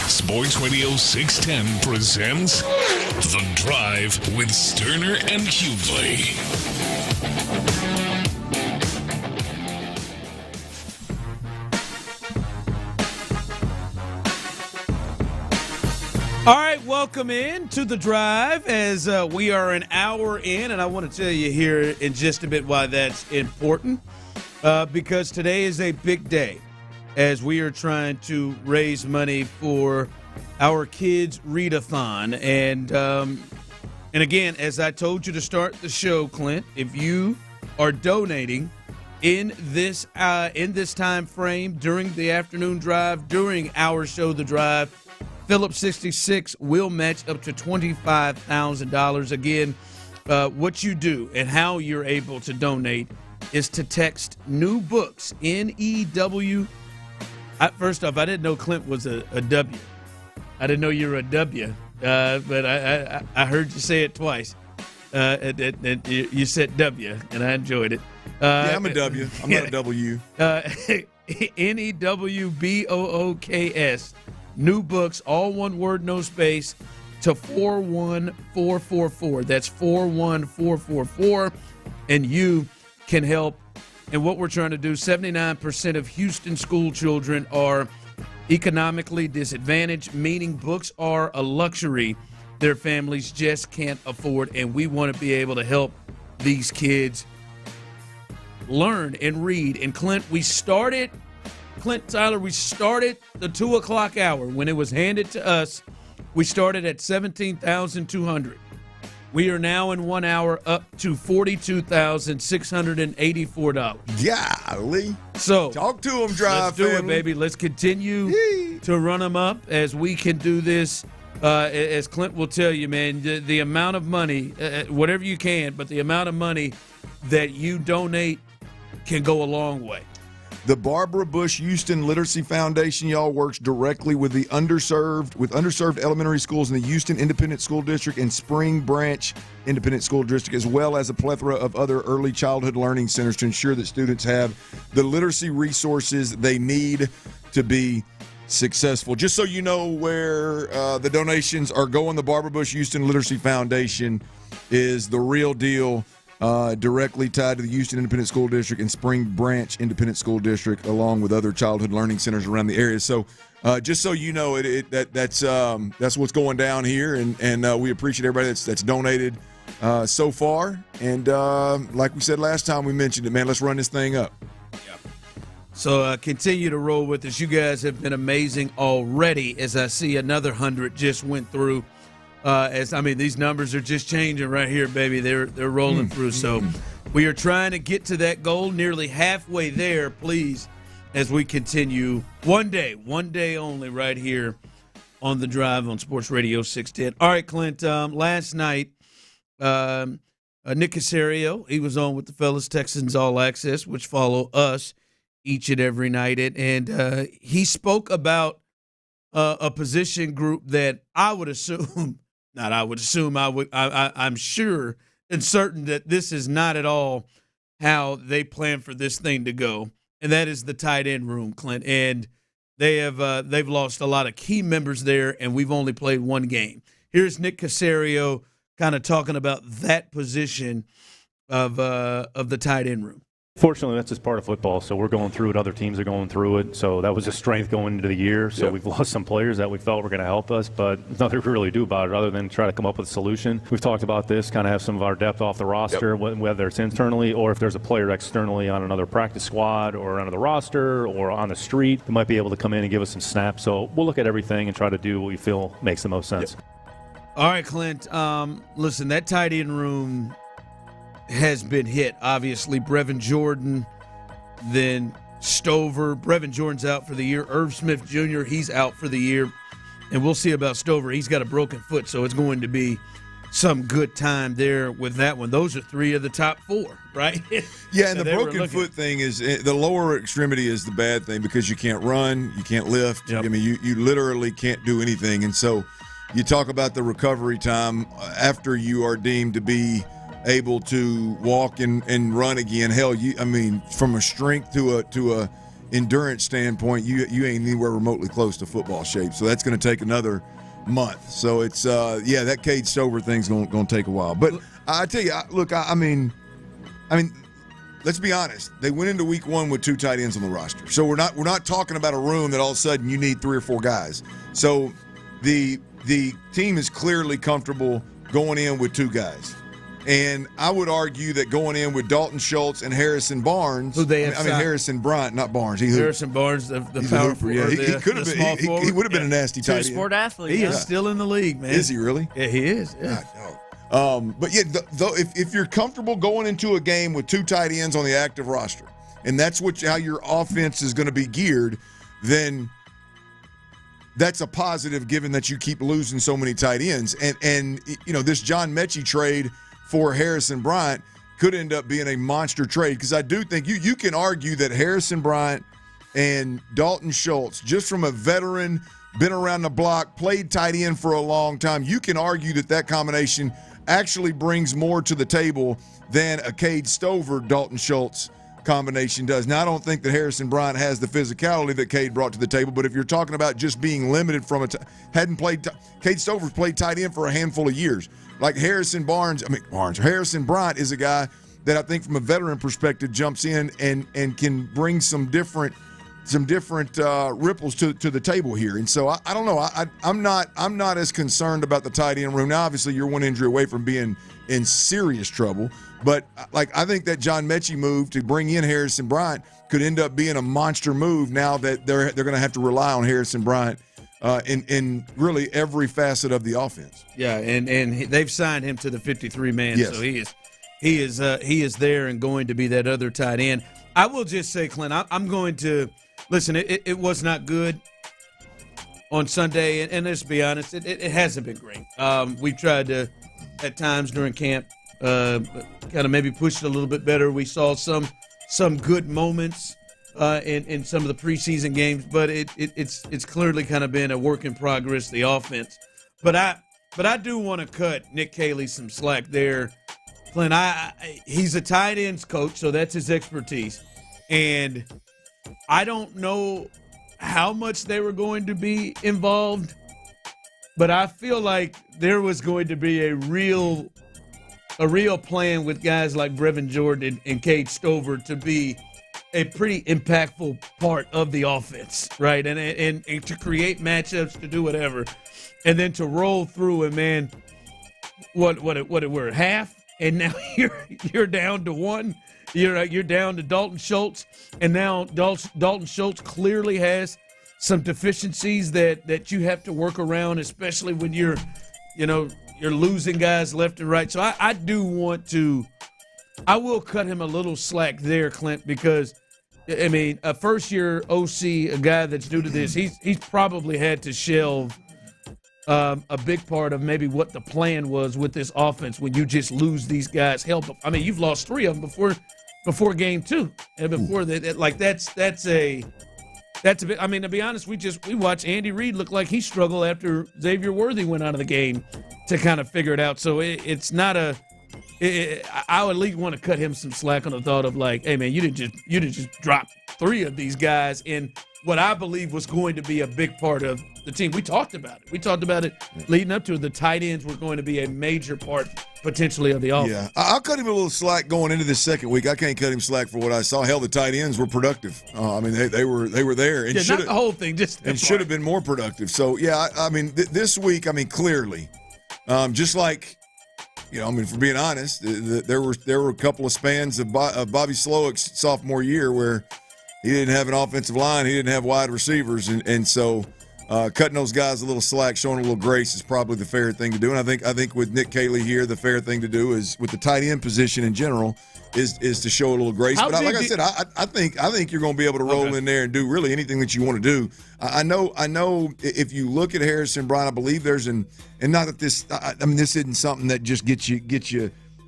Speaker 1: Sports Radio 610 presents The Drive with Stoerner and Hughley.
Speaker 16: All right, welcome in to The Drive as we are an hour in, and I want to tell you here in just a bit why that's important, because today is a big day as we are trying to raise money for our kids' Radiothon. And again, as I told you to start the show, Clint, if you are donating in this time frame during the afternoon drive, during our show, The Drive, Phillips 66 will match up to $25,000. Again, what you do and how you're able to donate is to text new books, N-E-W. First off, I didn't know Clint was a W. I didn't know you were a W, but I heard you say it twice. You said W, and I enjoyed it.
Speaker 8: Yeah, I'm a W. I'm not a W.
Speaker 16: N-E-W-B-O-O-K-S. New books, all one word, no space, to 41444. That's 41444. And you can help. And what we're trying to do, 79% of Houston school children are economically disadvantaged, meaning books are a luxury their families just can't afford. And we want to be able to help these kids learn and read. And Clint Tyler, we started the 2 o'clock hour. When it was handed to us, we started at $17,200. We are now in 1 hour up to $42,684.
Speaker 8: Golly.
Speaker 16: So
Speaker 8: talk to them, Drive.
Speaker 16: Let's do
Speaker 8: family.
Speaker 16: it, baby. Let's continue to run them up as we can do this. As Clint will tell you, man, the amount of money, whatever you can, but the amount of money that you donate can go a long way.
Speaker 8: The Barbara Bush Houston Literacy Foundation, y'all, works directly with the underserved elementary schools in the Houston Independent School District and Spring Branch Independent School District, as well as a plethora of other early childhood learning centers to ensure that students have the literacy resources they need to be successful. Just so you know where the donations are going, the Barbara Bush Houston Literacy Foundation is the real deal. Directly tied to the Houston Independent School District and Spring Branch Independent School District, along with other childhood learning centers around the area. So, just so you know, that's what's going down here, and we appreciate everybody that's donated so far. And like we said last time, we mentioned it, man. Let's run this thing up.
Speaker 16: Yeah. So continue to roll with us. You guys have been amazing already. As I see another 100 just went through. These numbers are just changing right here, baby. They're rolling through. So we are trying to get to that goal, nearly halfway there, please, as we continue one day only right here on The Drive on Sports Radio 610. All right, Clint, last night, Nick Caserio, he was on with the fellas, Texans All Access, which follow us each and every night. And he spoke about a position group that I'm sure and certain that this is not at all how they plan for this thing to go, and that is the tight end room, Clint. And they've lost a lot of key members there, and we've only played one game. Here's Nick Caserio kind of talking about that position of the tight end room.
Speaker 2: Fortunately, that's just part of football, so we're going through it. Other teams are going through it, so that was a strength going into the year. So we've lost some players that we felt were going to help us, but there's nothing we can really do about it other than try to come up with a solution. We've talked about this, kind of have some of our depth off the roster, whether it's internally or if there's a player externally on another practice squad or on the roster or on the street that might be able to come in and give us some snaps. So we'll look at everything and try to do what we feel makes the most sense.
Speaker 16: All right, Clint, listen, that tight end room has been hit. Obviously, Brevin Jordan, then Stover. Brevin Jordan's out for the year. Irv Smith Jr., he's out for the year. And we'll see about Stover. He's got a broken foot, so it's going to be some good time there with that one. Those are three of the top four, right?
Speaker 8: Yeah, and the broken foot thing is the lower extremity is the bad thing because you can't run, you can't lift. I mean, you literally can't do anything. And so you talk about the recovery time after you are deemed to be able to walk and run again. Hell, from a strength to a endurance standpoint, you ain't anywhere remotely close to football shape. So that's going to take another month. So it's that Cade Stover thing's going to take a while. But I tell you, look, I mean, let's be honest. They went into week 1 with 2 tight ends on the roster. So we're not talking about a room that all of a sudden you need 3 or 4 guys. So the team is clearly comfortable going in with 2 guys. And I would argue that going in with Dalton Schultz and Harrison Barnes, Harrison Bryant, not Barnes.
Speaker 16: Harrison Barnes, the power forward.
Speaker 8: Yeah, he could have been. He would have been a nasty tight end.
Speaker 5: Two-sport athlete.
Speaker 16: He is still in the league, man.
Speaker 8: Is he really?
Speaker 16: Yeah, he is. Yeah.
Speaker 8: But yeah, if you're comfortable going into a game with 2 tight ends on the active roster, and that's how your offense is going to be geared, then that's a positive given that you keep losing so many tight ends. And this John Mechie trade for Harrison Bryant could end up being a monster trade, because I do think you can argue that Harrison Bryant and Dalton Schultz, just from a veteran, been around the block, played tight end for a long time, you can argue that combination actually brings more to the table than a Cade Stover Dalton Schultz combination does. Now, I don't think that Harrison Bryant has the physicality that Cade brought to the table, but if you're talking about just being limited from Cade Stover's played tight end for a handful of years. Like Harrison Bryant is a guy that I think from a veteran perspective jumps in and can bring some different ripples to the table here. And so I don't know. I'm not as concerned about the tight end room. Now, obviously, you're one injury away from being in serious trouble. But I think that John Mechie move to bring in Harrison Bryant could end up being a monster move now that they're going to have to rely on Harrison Bryant in really every facet of the offense.
Speaker 16: Yeah, and they've signed him to the 53-man,
Speaker 8: yes.
Speaker 16: So he is there and going to be that other tight end. I will just say, Clint, I'm going to listen. It was not good on Sunday, and let's be honest, it hasn't been great. We've tried to at times during camp kind of maybe push it a little bit better. We saw some good moments in some of the preseason games, but it's clearly kind of been a work in progress, the offense. But I do want to cut Nick Caley some slack there. Clint, he's a tight ends coach, so that's his expertise. And I don't know how much they were going to be involved, but I feel like there was going to be a real plan with guys like Brevin Jordan and Cade Stover to be a pretty impactful part of the offense, right? And to create matchups, to do whatever, and then to roll through. And man, what we're at half, and now you're down to 1. You're down to Dalton Schultz, and now Dalton Schultz clearly has some deficiencies that you have to work around, especially when you're losing guys left and right. So I do want to. I will cut him a little slack there, Clint, because, I mean, a first-year OC, a guy that's new to this, he's probably had to shelve a big part of maybe what the plan was with this offense when you just lose these guys. Help them. I mean, you've lost 3 of them before game 2, and before that, like that's a bit. I mean, to be honest, we watched Andy Reid look like he struggled after Xavier Worthy went out of the game to kind of figure it out. So it's not a. I would at least want to cut him some slack on the thought of like, hey man, you didn't just drop 3 of these guys in what I believe was going to be a big part of the team. We talked about it leading up to it. The tight ends were going to be a major part potentially of the offense.
Speaker 8: Yeah, I'll cut him a little slack going into this second week. I can't cut him slack for what I saw. Hell, the tight ends were productive. I mean, they were there and
Speaker 16: not the whole thing, just
Speaker 8: and should have been more productive. So yeah, I mean, this week, I mean, clearly, just like. I mean, for being honest, there were a couple of spans of Bobby Slowick's sophomore year where he didn't have an offensive line, he didn't have wide receivers, and so cutting those guys a little slack, showing a little grace is probably the fair thing to do. And I think with Nick Caley here, the fair thing to do is with the tight end position in general is to show a little grace. But like I said, I think you're going to be able to roll in there and do really anything that you want to do. I know. If you look at Harrison Bryant, I believe there's and not that this. I mean, this isn't something that just gets you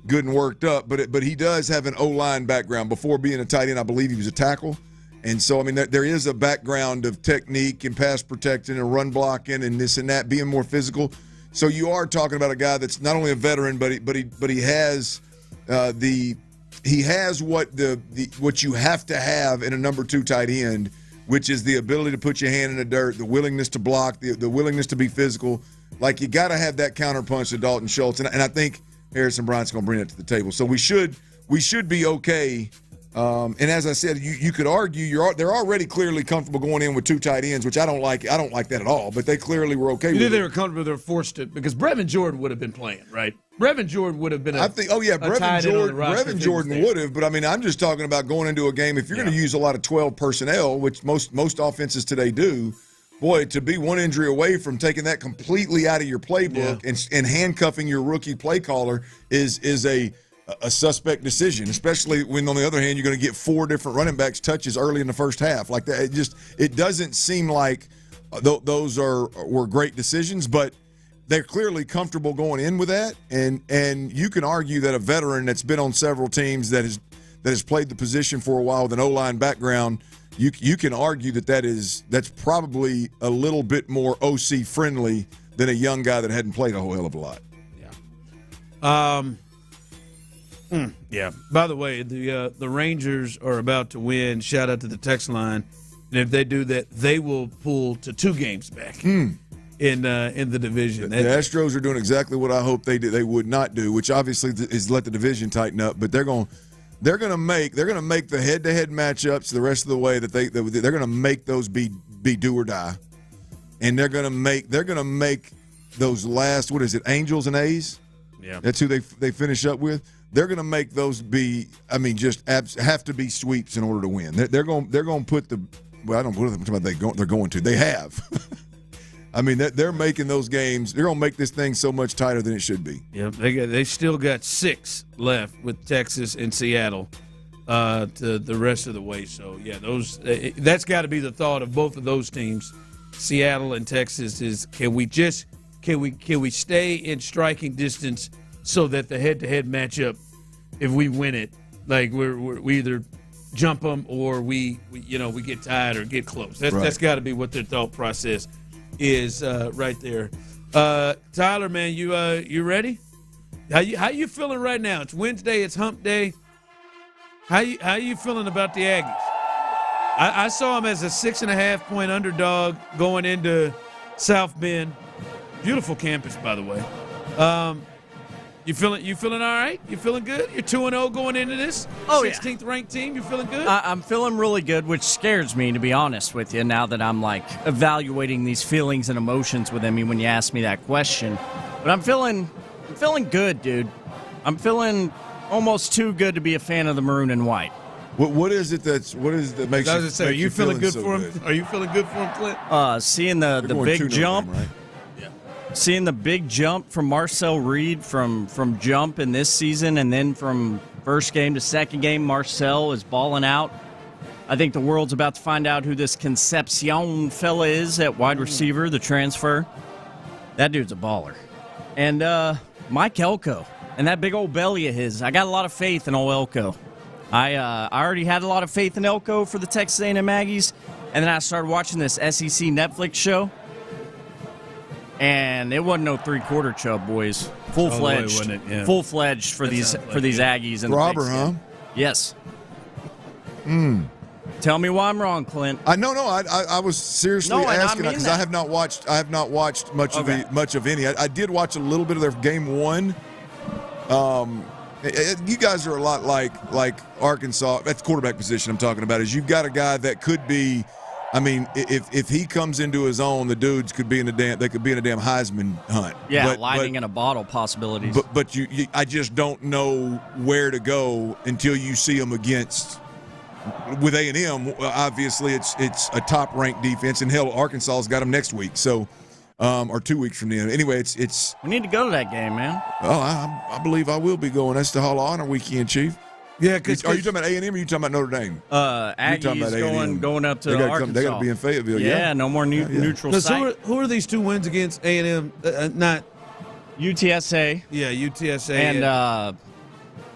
Speaker 8: good and worked up. But he does have an O-line background. Before being a tight end, I believe he was a tackle. And so, I mean, there is a background of technique and pass protecting and run blocking and this and that, being more physical. So you are talking about a guy that's not only a veteran, but he has he has what you have to have in a number 2 tight end, which is the ability to put your hand in the dirt, the willingness to block, the willingness to be physical. Like, you got to have that counterpunch to Dalton Schultz, and I think Harrison Bryant's going to bring that to the table. So we should be okay. And as I said, you could argue they're already clearly comfortable going in with 2 tight ends, which I don't like. I don't like that at all. But they clearly were okay with it.
Speaker 7: They were comfortable. They were forced to, because Brevin Jordan would have been playing, right? Brevin Jordan would have been.
Speaker 8: Brevin Jordan would have. But I mean, I'm just talking about going into a game. If you're going to use a lot of 12 personnel, which most offenses today do, boy, to be one injury away from taking that completely out of your playbook and handcuffing your rookie play caller is a suspect decision, especially when, on the other hand, you're going to get 4 different running backs touches early in the first half. Like that, it doesn't seem like those were great decisions, but they're clearly comfortable going in with that. And you can argue that a veteran that's been on several teams that has played the position for a while with an O-line background, you can argue that's probably a little bit more OC friendly than a young guy that hadn't played a whole hell of a lot.
Speaker 16: Yeah. By the way, the Rangers are about to win. Shout out to the text line. And if they do that, they will pull to 2 games back in the division.
Speaker 8: The Astros are doing exactly what I hope they would not do, which obviously is let the division tighten up. But they're going to make the head-to-head matchups the rest of the way that they're going to make those be do or die, and they're going to make those last, what is it, Angels and A's?
Speaker 16: Yeah,
Speaker 8: that's who they finish up with. They're going to make those be, I mean, have to be sweeps in order to win. They're going to put the, well, I don't know what they're going to. They have. I mean, they're making those games. They're going to make this thing so much tighter than it should be.
Speaker 16: Yeah, they still got 6 left with Texas and Seattle to the rest of the way. So yeah, that's got to be the thought of both of those teams, Seattle and Texas. Is can we stay in striking distance so that the head-to-head matchup, if we win it, like we either jump them or we get tied or get close. That's got to be what their thought process is right there. Tyler, man, you ready? How you feeling right now? It's Wednesday. It's Hump Day. How you feeling about the Aggies? I saw them as a 6.5-point underdog going into South Bend. Beautiful campus, by the way. You feeling all right? You feeling good? You're 2-0 going into this 16th ranked team. You feeling good?
Speaker 5: I'm feeling really good, which scares me, to be honest with you, now that I'm like evaluating these feelings and emotions within me when you ask me that question. But I'm feeling good, dude. I'm feeling almost too good to be a fan of the maroon and white.
Speaker 8: What is it that makes you?
Speaker 16: Say, are you feeling good for him? Are you feeling good for him, Clint?
Speaker 5: Seeing the big jump.
Speaker 8: Right?
Speaker 5: Seeing the big jump from Marcel Reed from jump in this season, and then from first game to second game, Marcel is balling out. I think the world's about to find out who this Concepcion fella is at wide receiver, the transfer. That dude's a baller. And Mike Elko and that big old belly of his. I got a lot of faith in old Elko. I already had a lot of faith in Elko for the Texas A&M Aggies, and then I started watching this SEC Netflix show. And it wasn't no 3/4 chub, boys. Full-fledged, full-fledged for these Aggies. And
Speaker 8: Robber, huh?
Speaker 5: Yes. Tell me why I'm wrong, Clint.
Speaker 8: I was seriously asking because I have not watched much of any. I did watch a little bit of their game 1. You guys are a lot like Arkansas. That's the quarterback position I'm talking about. Is you've got a guy that could be. I mean, if he comes into his own, the dudes could be in a damn Heisman hunt.
Speaker 5: Yeah, lightning in a bottle possibilities.
Speaker 8: But I just don't know where to go until you see them against. With A&M, obviously it's a top-ranked defense, and hell, Arkansas's got them next week, so or 2 weeks from then. Anyway, it's.
Speaker 5: We need to go to that game, man.
Speaker 8: Oh, I believe I will be going. That's the Hall of Honor weekend, Chief. Yeah, are you talking about A&M or are you talking about Notre Dame?
Speaker 5: Aggies going up to Arkansas.
Speaker 8: They got to be in Fayetteville.
Speaker 5: Yeah, no more neutral site.
Speaker 16: Who are these 2 wins against A&M? Not
Speaker 5: UTSA.
Speaker 16: Yeah, UTSA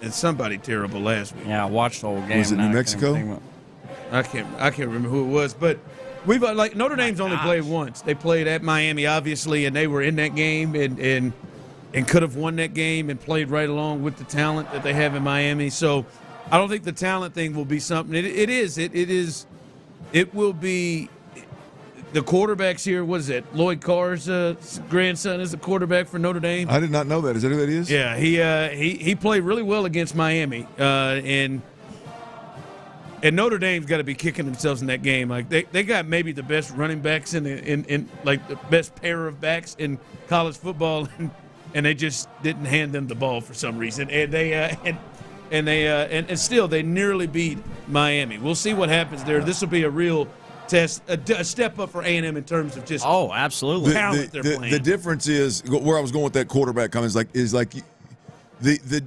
Speaker 16: and somebody terrible last week.
Speaker 5: Yeah, I watched the whole game.
Speaker 8: Was it New Mexico?
Speaker 16: I can't remember who it was, but we've Notre Dame's only played once. They played at Miami, obviously, and they were in that game and
Speaker 7: and could have won that game and played right along with the talent that they have in Miami. So I don't think the talent thing will be something. It will be the quarterbacks here. What is it? Lloyd Carr's grandson is the quarterback for Notre Dame.
Speaker 8: I did not know that. Is that who that is?
Speaker 7: Yeah, he played really well against Miami, and Notre Dame's got to be kicking themselves in that game. Like they got maybe the best running backs in like the best pair of backs in college football, and they just didn't hand them the ball for some reason, and still they nearly beat Miami. We'll see what happens there. This will be a real test, a step up for A&M in terms of just
Speaker 5: absolutely
Speaker 7: talent they're playing.
Speaker 8: The difference is where I was going with that quarterback comment is like the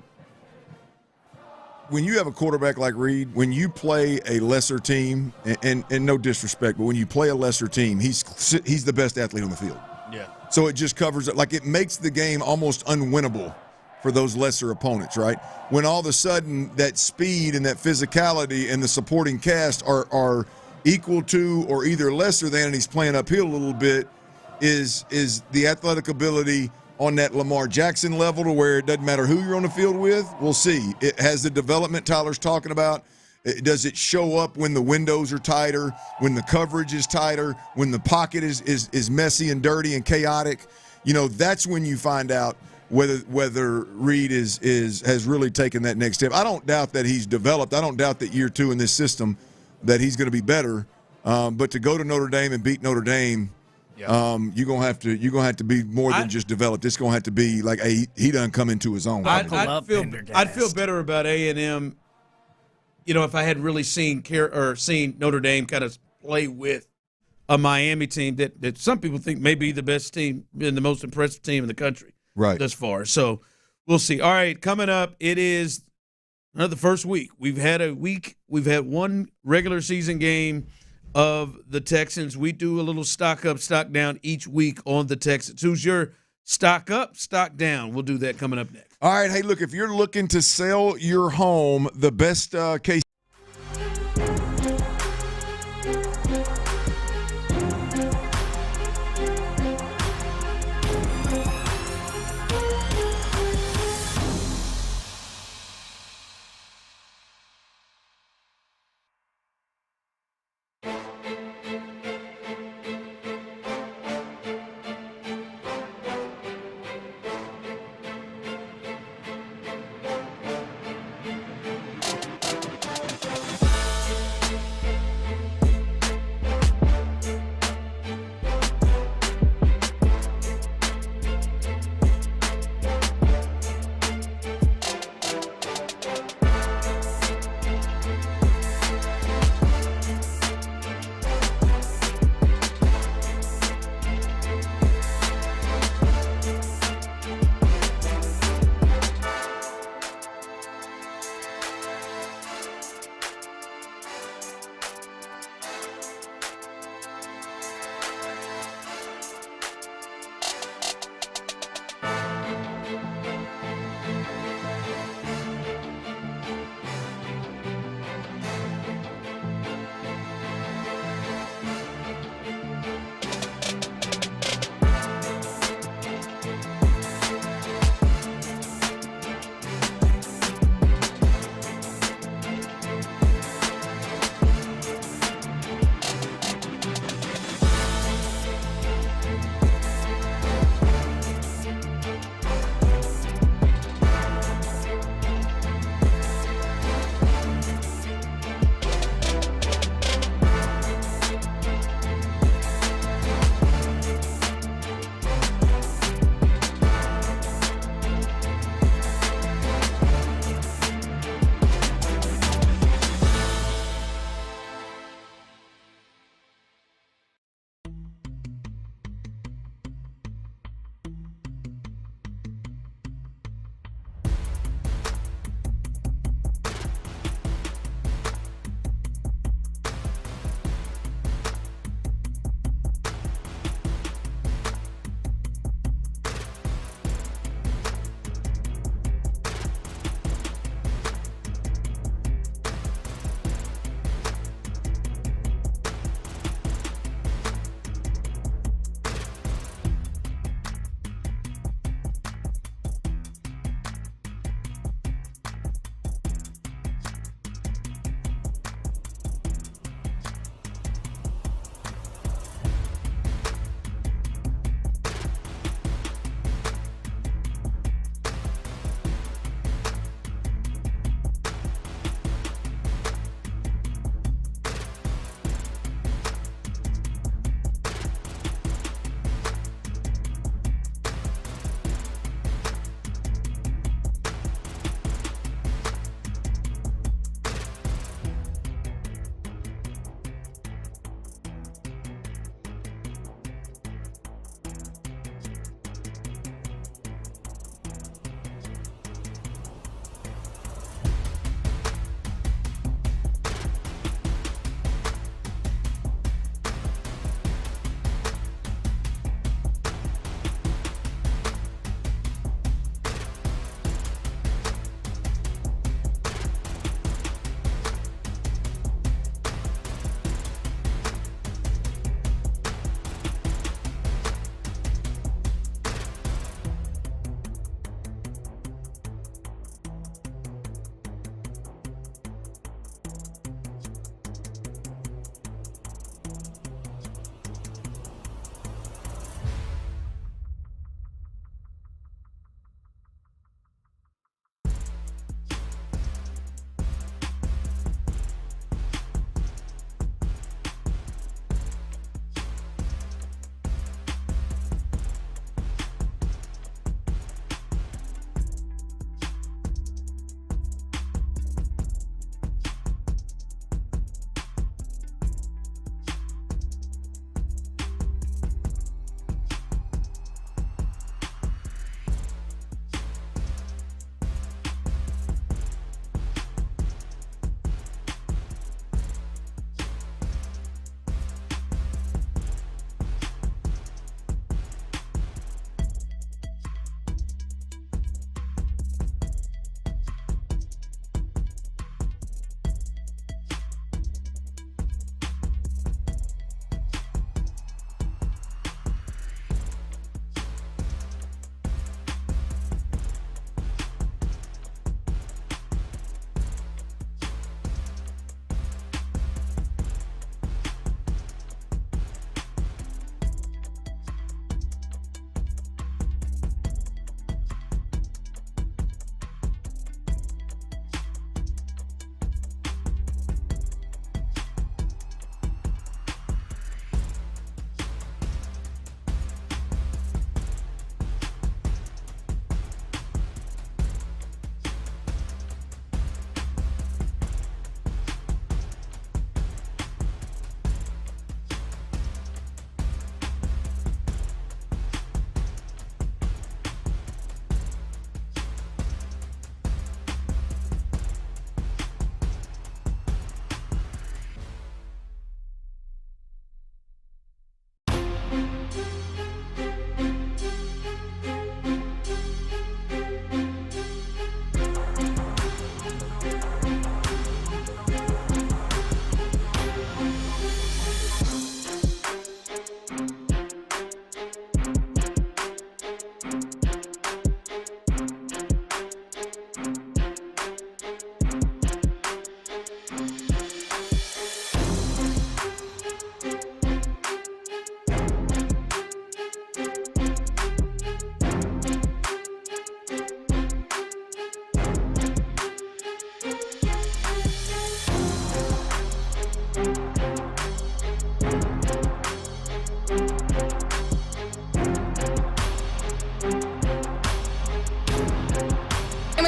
Speaker 8: when you have a quarterback like Reed, when you play a lesser team, and no disrespect, but when you play a lesser team, he's the best athlete on the field.
Speaker 7: Yeah.
Speaker 8: So it just covers it. Like, it makes the game almost unwinnable for those lesser opponents, right? When all of a sudden that speed and that physicality and the supporting cast are equal to or either lesser than, and he's playing uphill a little bit, is the athletic ability on that Lamar Jackson level to where it doesn't matter who you're on the field with. We'll see. It has the development Tyler's talking about. Does it show up when the windows are tighter, when the coverage is tighter, when the pocket is messy and dirty and chaotic? You know, that's when you find out whether Reed has really taken that next step. I don't doubt that he's developed. I don't doubt that year 2 in this system that he's going to be better. But to go to Notre Dame and beat Notre Dame, you're gonna have to be more than just developed. It's gonna have to be like he done come into his own.
Speaker 7: I'd feel better about A&M. You know, if I had really seen Notre Dame kind of play with a Miami team that some people think may be the best team and the most impressive team in the country thus far. So we'll see. All right, coming up, it is the first week. We've had one regular season game of the Texans. We do a little stock up, stock down each week on the Texans. Who's your stock up, stock down? We'll do that coming up next.
Speaker 8: All right. Hey, look, if you're looking to sell your home, the best case.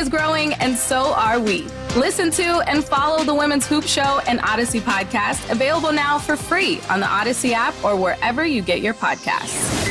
Speaker 4: is growing, and so are we. Listen to and follow the Women's Hoop Show and Odyssey podcast, available now for free on the Odyssey app or wherever you get your podcasts.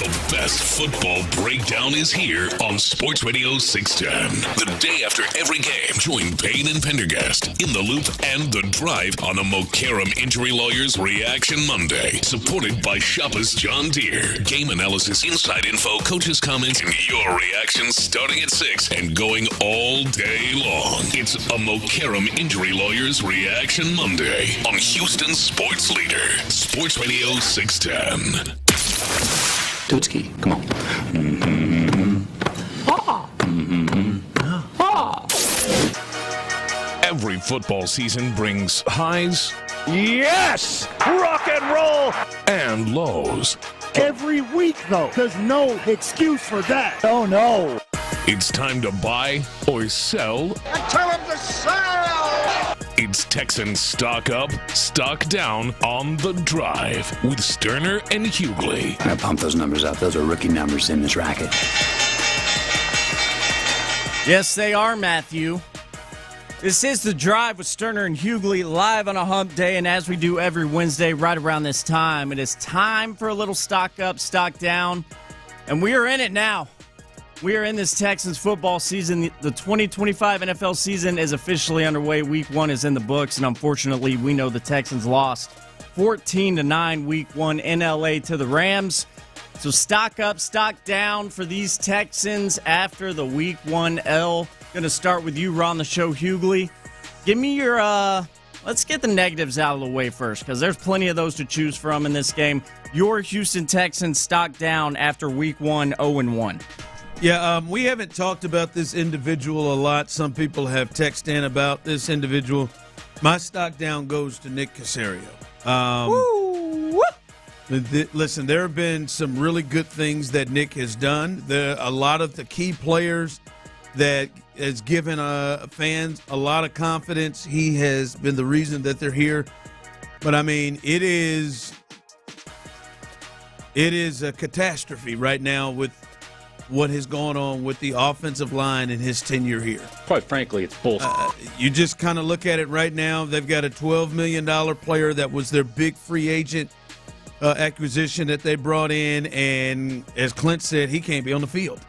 Speaker 1: The best football breakdown is here on Sports Radio 610. The day after every game, join Payne and Pendergast in the Loop and The Drive on a Mokaram Injury Lawyers Reaction Monday. Supported by Shoppers John Deere. Game analysis, inside info, coaches' comments, and your reactions starting at 6 and going all day long. It's a Mokaram Injury Lawyers Reaction Monday on Houston Sports Leader. Sports Radio 610.
Speaker 14: Dudski, come on.
Speaker 1: Every football season brings highs.
Speaker 9: Yes! Rock and roll!
Speaker 1: And lows.
Speaker 9: Every week, though. There's no excuse for that. Oh, no.
Speaker 1: It's time to buy or sell.
Speaker 9: I tell him to sell!
Speaker 1: It's Texans Stock Up, Stock Down on The Drive with Stoerner and Hughley.
Speaker 14: I pump those numbers up. Those are rookie numbers in this racket.
Speaker 5: Yes, they are, Matthew. This is The Drive with Stoerner and Hughley, live on a hump day, and as we do every Wednesday right around this time, it is time for a little stock up, stock down, and we are in it now. We are in this Texans football season. The 2025 NFL season is officially underway. Week 1 is in the books, and unfortunately, we know the Texans lost 14-9 Week 1 in LA to the Rams. So stock up, stock down for these Texans after the Week 1 L. Going to start with you, Ron the Show, Hughley. Give me your, let's get the negatives out of the way first, because there's plenty of those to choose from in this game. Your Houston Texans stock down after Week 1, 0-1.
Speaker 16: Yeah, we haven't talked about this individual a lot. Some people have texted in about this individual. My stock down goes to Nick Caserio. Listen, there have been some really good things that Nick has done. A lot of the key players that has given fans a lot of confidence. He has been the reason that they're here. But, I mean, it is a catastrophe right now with what has gone on with the offensive line in his tenure here.
Speaker 2: Quite frankly, it's bullshit.
Speaker 16: You just kind of look at it right now. They've got a $12 million player that was their big free agent acquisition that they brought in, and as Clint said, he can't be on the field.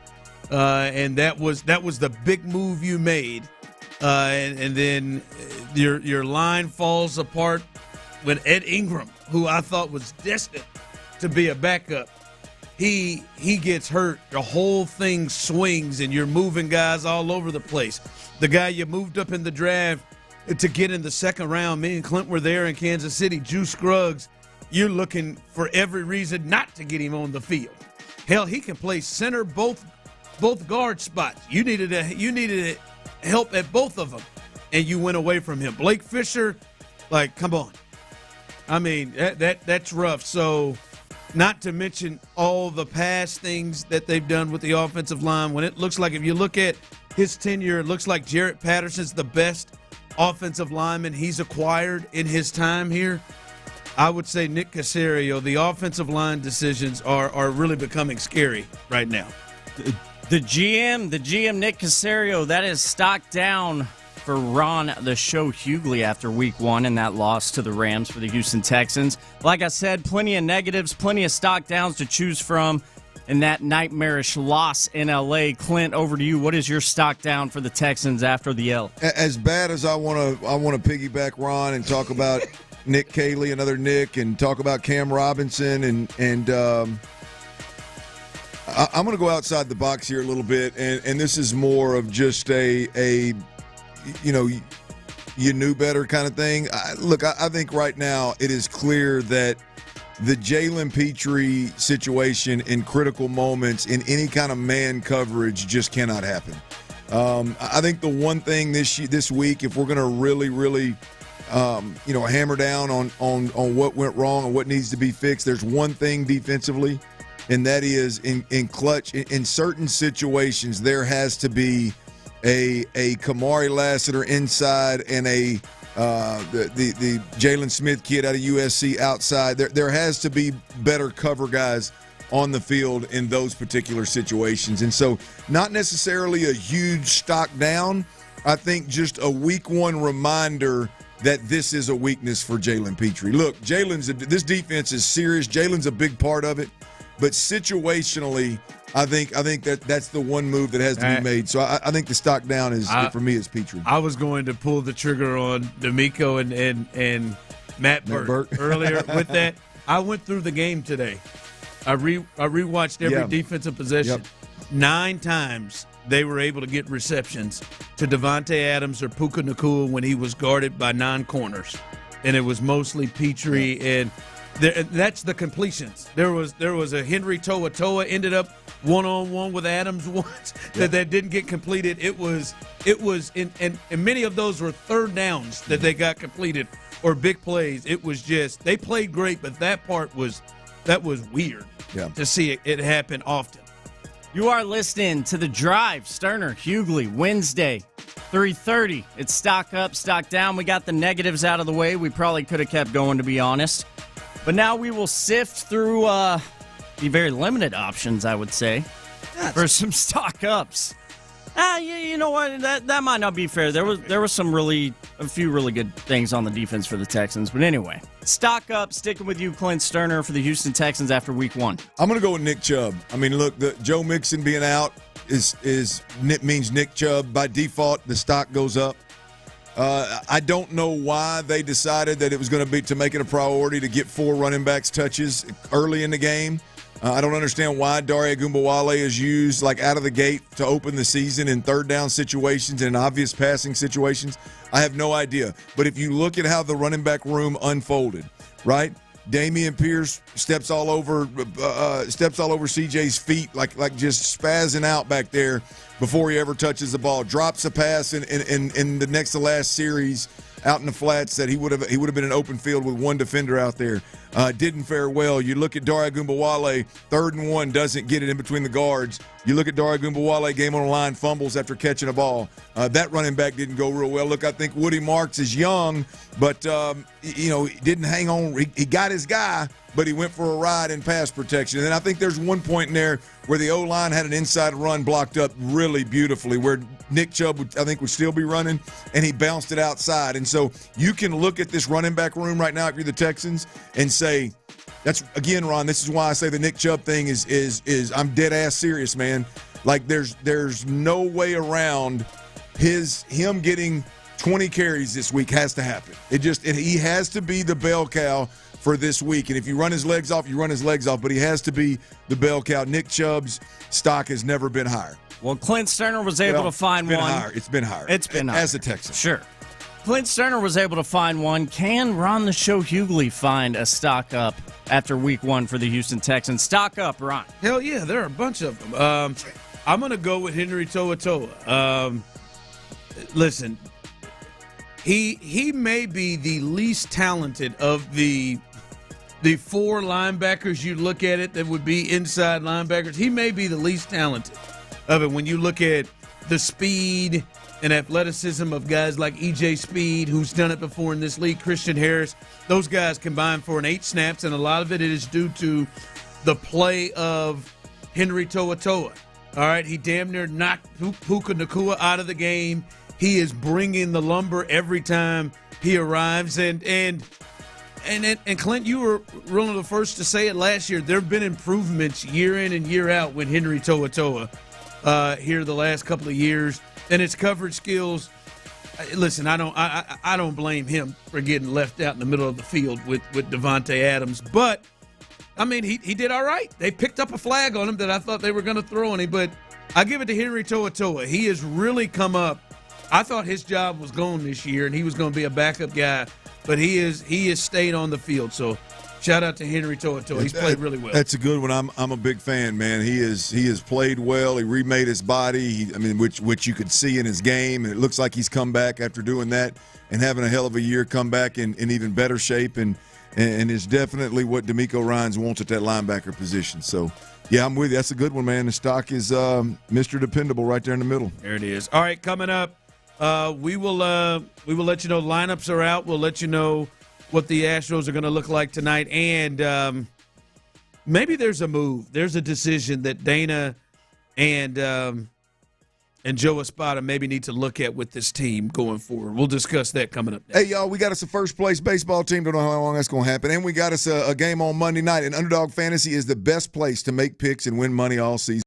Speaker 16: And that was the big move you made. And then your line falls apart when Ed Ingram, who I thought was destined to be a backup, he gets hurt. The whole thing swings, and you're moving guys all over the place. The guy you moved up in the draft to get in the second round, me and Clint were there in Kansas City, Juice Scruggs, you're looking for every reason not to get him on the field. Hell, he can play center, both guard spots. You needed help at both of them, and you went away from him. Blake Fisher, like, come on. I mean, that's rough. So, not to mention all the past things that they've done with the offensive line. When it looks like, if you look at his tenure, it looks like Jarrett Patterson's the best offensive lineman he's acquired in his time here. I would say Nick Caserio, the offensive line decisions are really becoming scary right now.
Speaker 5: The GM Nick Caserio, that is stock down for Ron the Show Hughley after Week 1 and that loss to the Rams for the Houston Texans. Like I said, plenty of negatives, plenty of stock downs to choose from in that nightmarish loss in L.A. Clint, over to you. What is your stock down for the Texans after the L?
Speaker 8: As bad as I want to piggyback Ron and talk about Nick Caley, another Nick, and talk about Cam Robinson, and I'm going to go outside the box here a little bit, and this is more of just a you knew better kind of thing. I think right now it is clear that the Jalen Petrie situation in critical moments in any kind of man coverage just cannot happen. I think the one thing this week, if we're going to really hammer down on what went wrong and what needs to be fixed, there's one thing defensively, and that is in clutch. In certain situations, there has to be a Kamari Lassiter inside and the Jalen Smith kid out of USC outside. There has to be better cover guys on the field in those particular situations. And so not necessarily a huge stock down. I think just a week one reminder that this is a weakness for Jalen Petrie. Look, this defense is serious. Jalen's a big part of it. But situationally, I think that's the one move that has to be made. So I think the stock down for me is Petrie.
Speaker 16: I was going to pull the trigger on DeMeco and Matt Burt earlier with that. I went through the game today. I rewatched every defensive possession. 9 times they were able to get receptions to Devontae Adams or Puka Nacua when he was guarded by 9 corners, and it was mostly Petrie and that's the completions. There was a Henry Toa ended up one-on-one with Adams once that didn't get completed. It was and many of those were third downs that they got completed or big plays. It was just they played great, but that part was weird to see it happen often.
Speaker 5: You are listening to The Drive, Stoerner, Hughley, Wednesday, 3:30. It's stock up, stock down. We got the negatives out of the way. We probably could have kept going, to be honest. But now we will sift through the very limited options, I would say, for some stock ups. You know what? That might not be fair. There was a few really good things on the defense for the Texans. But anyway, stock up, sticking with you, Clint Stoerner, for the Houston Texans after week 1.
Speaker 8: I'm going to go with Nick Chubb. I mean, look, Joe Mixon being out means Nick Chubb. By default, the stock goes up. I don't know why they decided that it was going to make it a priority to get 4 running backs touches early in the game. I don't understand why Dare Ogunbowale is used like out of the gate to open the season in third down situations and obvious passing situations. I have no idea. But if you look at how the running back room unfolded, right? Dameon Pierce steps all over CJ's feet like just spazzing out back there before he ever touches the ball. Drops a pass in the next to last series out in the flats that he would have been in open field with one defender out there. Didn't fare well. You look at Dare Ogunbowale, 3rd and 1, doesn't get it in between the guards. You look at Dare Ogunbowale, game on the line, fumbles after catching a ball. That running back didn't go real well. Look, I think Woody Marks is young, but he didn't hang on. He got his guy, but he went for a ride in pass protection. And then I think there's one point in there where the O-line had an inside run blocked up really beautifully where Nick Chubb, would still be running, and he bounced it outside. And so you can look at this running back room right now if you're the Texans and say, that's, again, Ron, this is why I say the Nick Chubb thing is I'm dead ass serious, man. Like there's no way around him getting 20 carries this week. Has to happen. He has to be the bell cow for this week. And if you run his legs off, you run his legs off, but he has to be the bell cow. Nick Chubb's stock has never been higher.
Speaker 5: Well, Clint Stoerner was able to find one.
Speaker 8: It's been higher.
Speaker 5: It's been higher.
Speaker 8: As a Texan.
Speaker 5: Sure. Clint Stoerner was able to find one. Can Ron the Show Hughley find a stock up after week 1 for the Houston Texans? Stock up, Ron.
Speaker 16: Hell yeah, there are a bunch of them. I'm going to go with Henry Toa. Listen, he may be the least talented of the 4 linebackers you look at it that would be inside linebackers. He may be the least talented of it when you look at the speed and athleticism of guys like E.J. Speed, who's done it before in this league, Christian Harris. Those guys combined for an 8 snaps, and a lot of it is due to the play of Henry Toa. All right, he damn near knocked Puka Nacua out of the game. He is bringing the lumber every time he arrives, and Clint, you were one of the first to say it last year. There have been improvements year in and year out with Henry Toa here the last couple of years, and his coverage skills. Listen, I don't blame him for getting left out in the middle of the field with Devontae Adams, but I mean he did all right. They picked up a flag on him that I thought they were going to throw on him, but I give it to Henry Toa. He has really come up. I thought his job was gone this year, and he was going to be a backup guy, but he has stayed on the field. So shout out to Henry Toa. He's played really well.
Speaker 8: That's a good one. I'm a big fan, man. He has played well. He remade his body. Which you could see in his game, and it looks like he's come back after doing that and having a hell of a year. Come back in even better shape, and is definitely what DeMeco Ryans wants at that linebacker position. So yeah, I'm with you. That's a good one, man. The stock is Mr. Dependable right there in the middle.
Speaker 16: There it is. All right, coming up, we will let you know lineups are out. We'll let you know what the Astros are going to look like tonight, and
Speaker 7: maybe there's a move. There's a decision that Dana and Joe Espada maybe need to look at with this team going forward. We'll discuss that coming up next.
Speaker 8: Hey, y'all, we got us a first-place baseball team. Don't know how long that's going to happen. And we got us a game on Monday night. And Underdog Fantasy is the best place to make picks and win money all season.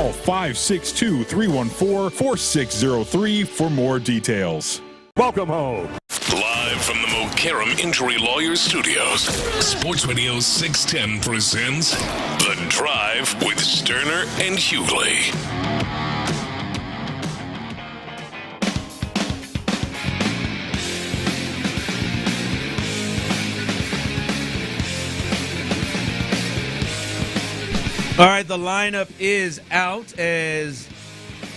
Speaker 6: Call 562-314-4603 for more details.
Speaker 15: Welcome home.
Speaker 1: Live from the Mokaram Injury Lawyers Studios, Sports Radio 610 presents The Drive with Stoerner and Hughley.
Speaker 16: All right, the lineup is out as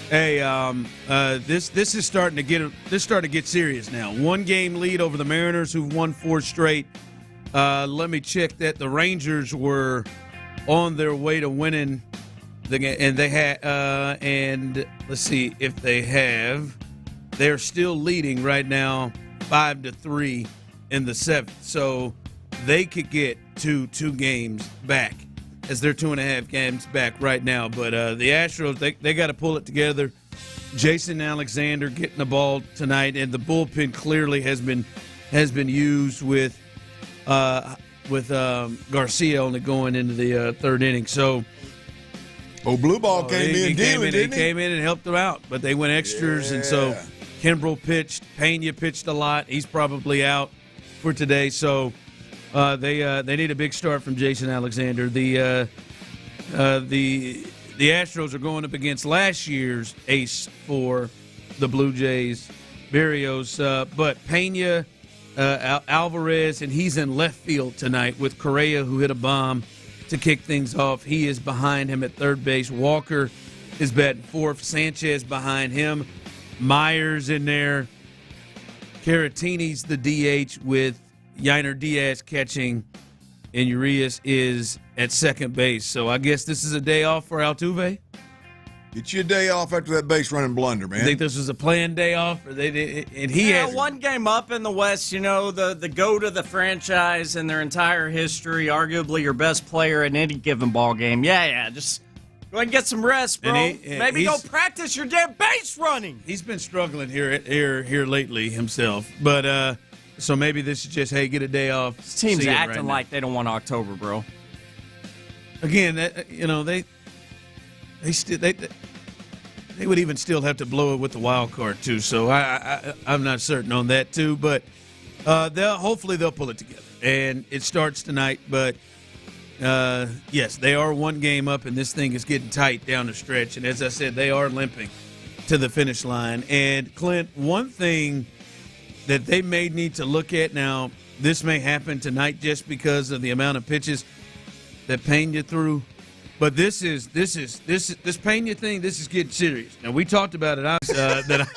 Speaker 16: this is starting to get serious now. 1-game lead over the Mariners, who've won 4 straight. Let me check that the Rangers were on their way to winning the game, and they had and let's see if they have. They're still leading right now, 5-3 in the 7th, so they could get two games back, as they're 2.5 games back right now. But the Astros, they got to pull it together. Jason Alexander getting the ball tonight, and the bullpen clearly has been used with Garcia only going into the 3rd inning. So,
Speaker 8: Blue Ball came in,
Speaker 16: He came in and helped them out, but they went extras, and so Kimbrel pitched. Pena pitched a lot. He's probably out for today. So. They need a big start from Jason Alexander. The Astros are going up against last year's ace for the Blue Jays, Berrios, but Pena, Alvarez, and he's in left field tonight with Correa, who hit a bomb to kick things off. He is behind him at 3rd base. Walker is batting 4th. Sanchez behind him. Myers in there. Caratini's the DH with Yainer Diaz catching, and Urias is at 2nd base. So I guess this is a day off for Altuve?
Speaker 8: Get you a day off after that base running blunder, man.
Speaker 16: I think this was a planned day off? Or he has
Speaker 5: 1 game up in the West, the GOAT of the franchise in their entire history, arguably your best player in any given ball game. Yeah, just go ahead and get some rest, bro. Maybe go practice your damn base running.
Speaker 16: He's been struggling here lately himself, but so maybe this is just, hey, get a day off.
Speaker 5: This team's acting like they don't want October, bro.
Speaker 16: Again, they would even still have to blow it with the wild card too. So I'm not certain on that too, but hopefully they'll pull it together, and it starts tonight. But yes, they are 1 game up, and this thing is getting tight down the stretch. And as I said, they are limping to the finish line. And Clint, one thing that they may need to look at now, this may happen tonight just because of the amount of pitches that Pena threw, but this Pena thing, this is getting serious. Now we talked about it, that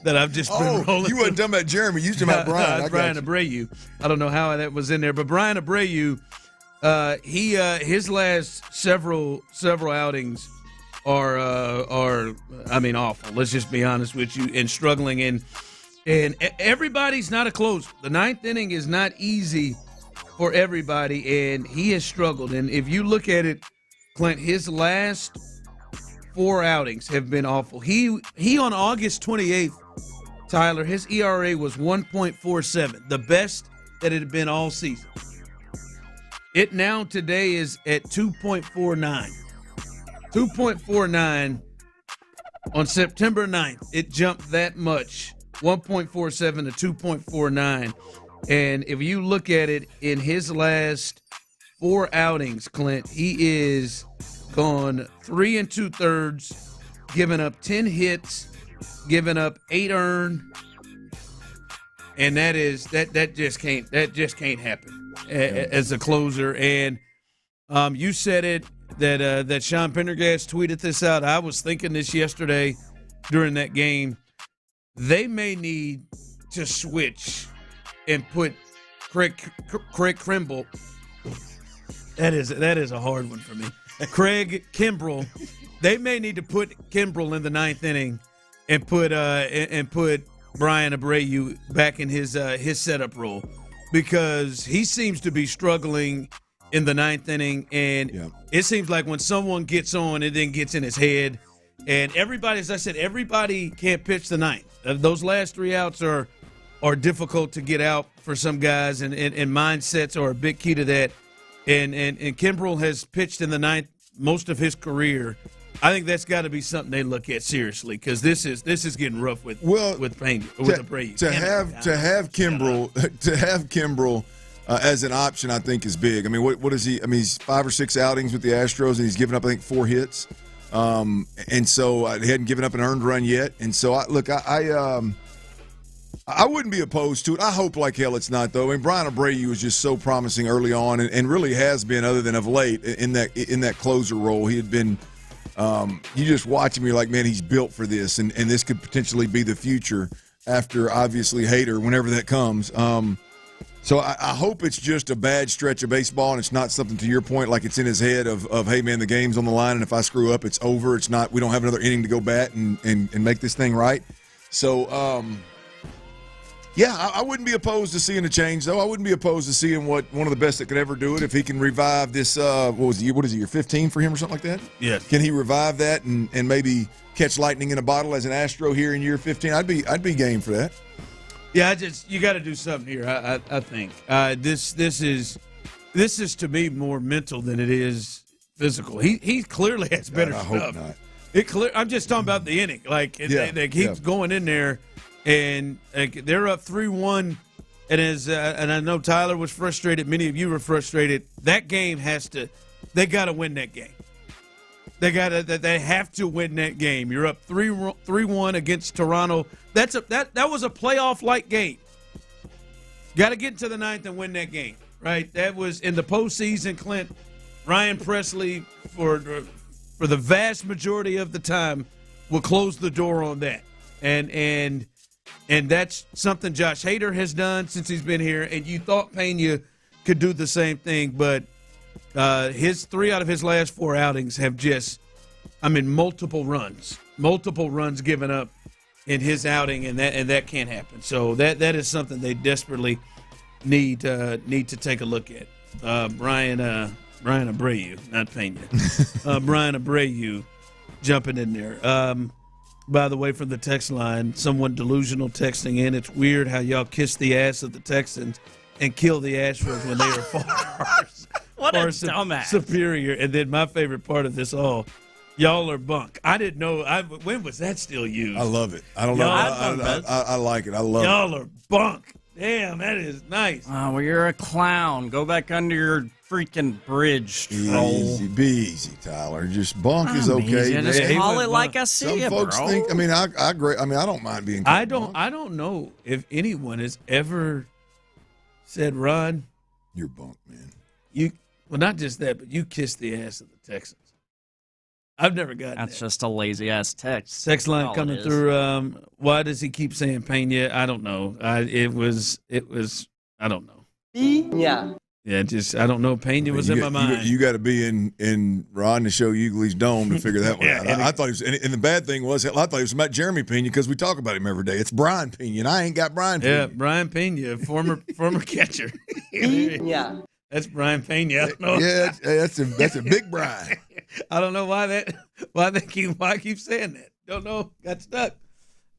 Speaker 16: I've just been rolling.
Speaker 8: You wasn't talking about Jeremy, you talking about Brian.
Speaker 16: Brian Abreu. I don't know how that was in there, but Brian Abreu, his last several outings are awful. Let's just be honest with you, and struggling and everybody's not a closer. The 9th inning is not easy for everybody, and he has struggled. And if you look at it, Clint, his last 4 outings have been awful. He on August 28th, Tyler, his ERA was 1.47, the best that it had been all season. It now today is at 2.49. 2.49 on September 9th. It jumped that much. 1.47 to 2.49. And if you look at it in his last 4 outings, Clint, he is gone 3 2/3, giving up 10 hits, giving up 8 earned, and that just can't happen as a closer. And you said it that Sean Pendergast tweeted this out. I was thinking this yesterday during that game. They may need to switch and put Craig Kimbrel. That is a hard one for me. Craig Kimbrel. They may need to put Kimbrel in the 9th inning and put Brian Abreu back in his setup role, because he seems to be struggling in the 9th inning, and it seems like when someone gets on, it then gets in his head. And everybody, as I said, everybody can't pitch the 9th. Those last 3 outs are difficult to get out for some guys, and mindsets are a big key to that. And Kimbrel has pitched in the 9th most of his career. I think that's got to be something they look at seriously because this is getting rough with Payne with Abreu.
Speaker 8: To have Kimbrel as an option, I think is big. I mean, what is he? I mean, he's 5 or 6 outings with the Astros, and he's given up I think 4 hits, and so he hadn't given up an earned run yet. And so I wouldn't be opposed to it. I hope like hell it's not though. I mean, Brian Abreu was just so promising early on, and really has been other than of late in that closer role. He had been. You just watch him, you're like, man, he's built for this, and this could potentially be the future after, obviously, Hader, whenever that comes. So I hope it's just a bad stretch of baseball, and it's not something, to your point, like it's in his head of hey, man, the game's on the line, and if I screw up, it's over. It's not. We don't have another inning to go bat and make this thing right. So, yeah, I wouldn't be opposed to seeing a change, though. I wouldn't be opposed to seeing what one of the best that could ever do it. If he can revive this, what is it, year 15 for him or something like that?
Speaker 16: Yeah.
Speaker 8: Can he revive that and maybe catch lightning in a bottle as an Astro here in year 15? I'd be game for that.
Speaker 16: Yeah, you got to do something here. I think this is to me more mental than it is physical. He clearly has better
Speaker 8: God, I
Speaker 16: stuff.
Speaker 8: hope not.
Speaker 16: I'm just talking about the inning. Like they keep going in there. And they're up 3-1, and I know Tyler was frustrated. Many of you were frustrated. That game they got to win that game. They have to win that game. You're up 3-1 against Toronto. That was a playoff-like game. Got to get into the 9th and win that game, right? That was in the postseason. Clint, Ryan Presley for the vast majority of the time will close the door on that, and that's something Josh Hader has done since he's been here, and you thought Pena could do the same thing, but his 3 out of his last 4 outings have multiple runs given up in his outing, and that can't happen. So that is something they desperately need to take a look at. Brian Abreu, not Pena. Brian Abreu jumping in there. By the way, from the text line, someone delusional texting in, it's weird how y'all kiss the ass of the Texans and kill the Astros when they are far superior. And then my favorite part of this all, y'all are bunk. I didn't know. When was that still used?
Speaker 8: I love it. I don't know. I like it. I love it.
Speaker 16: Y'all are bunk. Damn, that is nice.
Speaker 5: Oh, well, you're a clown. Go back under your freaking bridge, troll.
Speaker 8: Be easy, Tyler. Just bunk is okay.
Speaker 5: Just call it like I see it,
Speaker 8: Some folks
Speaker 5: bro.
Speaker 8: think. I mean, I agree. I mean, I don't mind being.
Speaker 16: I don't know if anyone has ever said, "Ron,
Speaker 8: you're bunk, man."
Speaker 16: Well, not just that, but you kissed the ass of the Texans. I've never gotten
Speaker 5: That's
Speaker 16: that.
Speaker 5: just a lazy ass text.
Speaker 16: Text line coming through. Why does he keep saying Pena? I don't know. It was. I don't know.
Speaker 11: Yeah.
Speaker 16: Yeah, I don't know. Pena was in my mind.
Speaker 8: You got to be in Ron to show Hughley's dome to figure that one out. I thought he was, and the bad thing was, I thought it was about Jeremy Pena because we talk about him every day. It's Brian Pena, and I ain't got Brian Pena.
Speaker 16: Yeah, Brian Pena, former catcher.
Speaker 11: Yeah.
Speaker 16: That's Brian Pena. I don't know.
Speaker 8: Yeah, that's a big Brian.
Speaker 16: I don't know why I keep saying that. Don't know. Got stuck.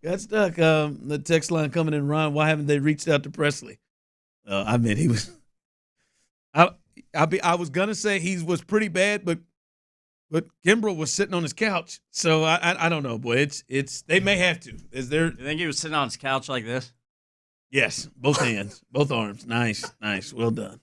Speaker 16: The text line coming in, Ron. Why haven't they reached out to Presley? I mean, he was. I was gonna say he was pretty bad, but Kimbrel was sitting on his couch, so I don't know, boy. It's they may have to. Is there?
Speaker 5: You think he was sitting on his couch like this?
Speaker 16: Yes, both hands, both arms. Nice. Well done.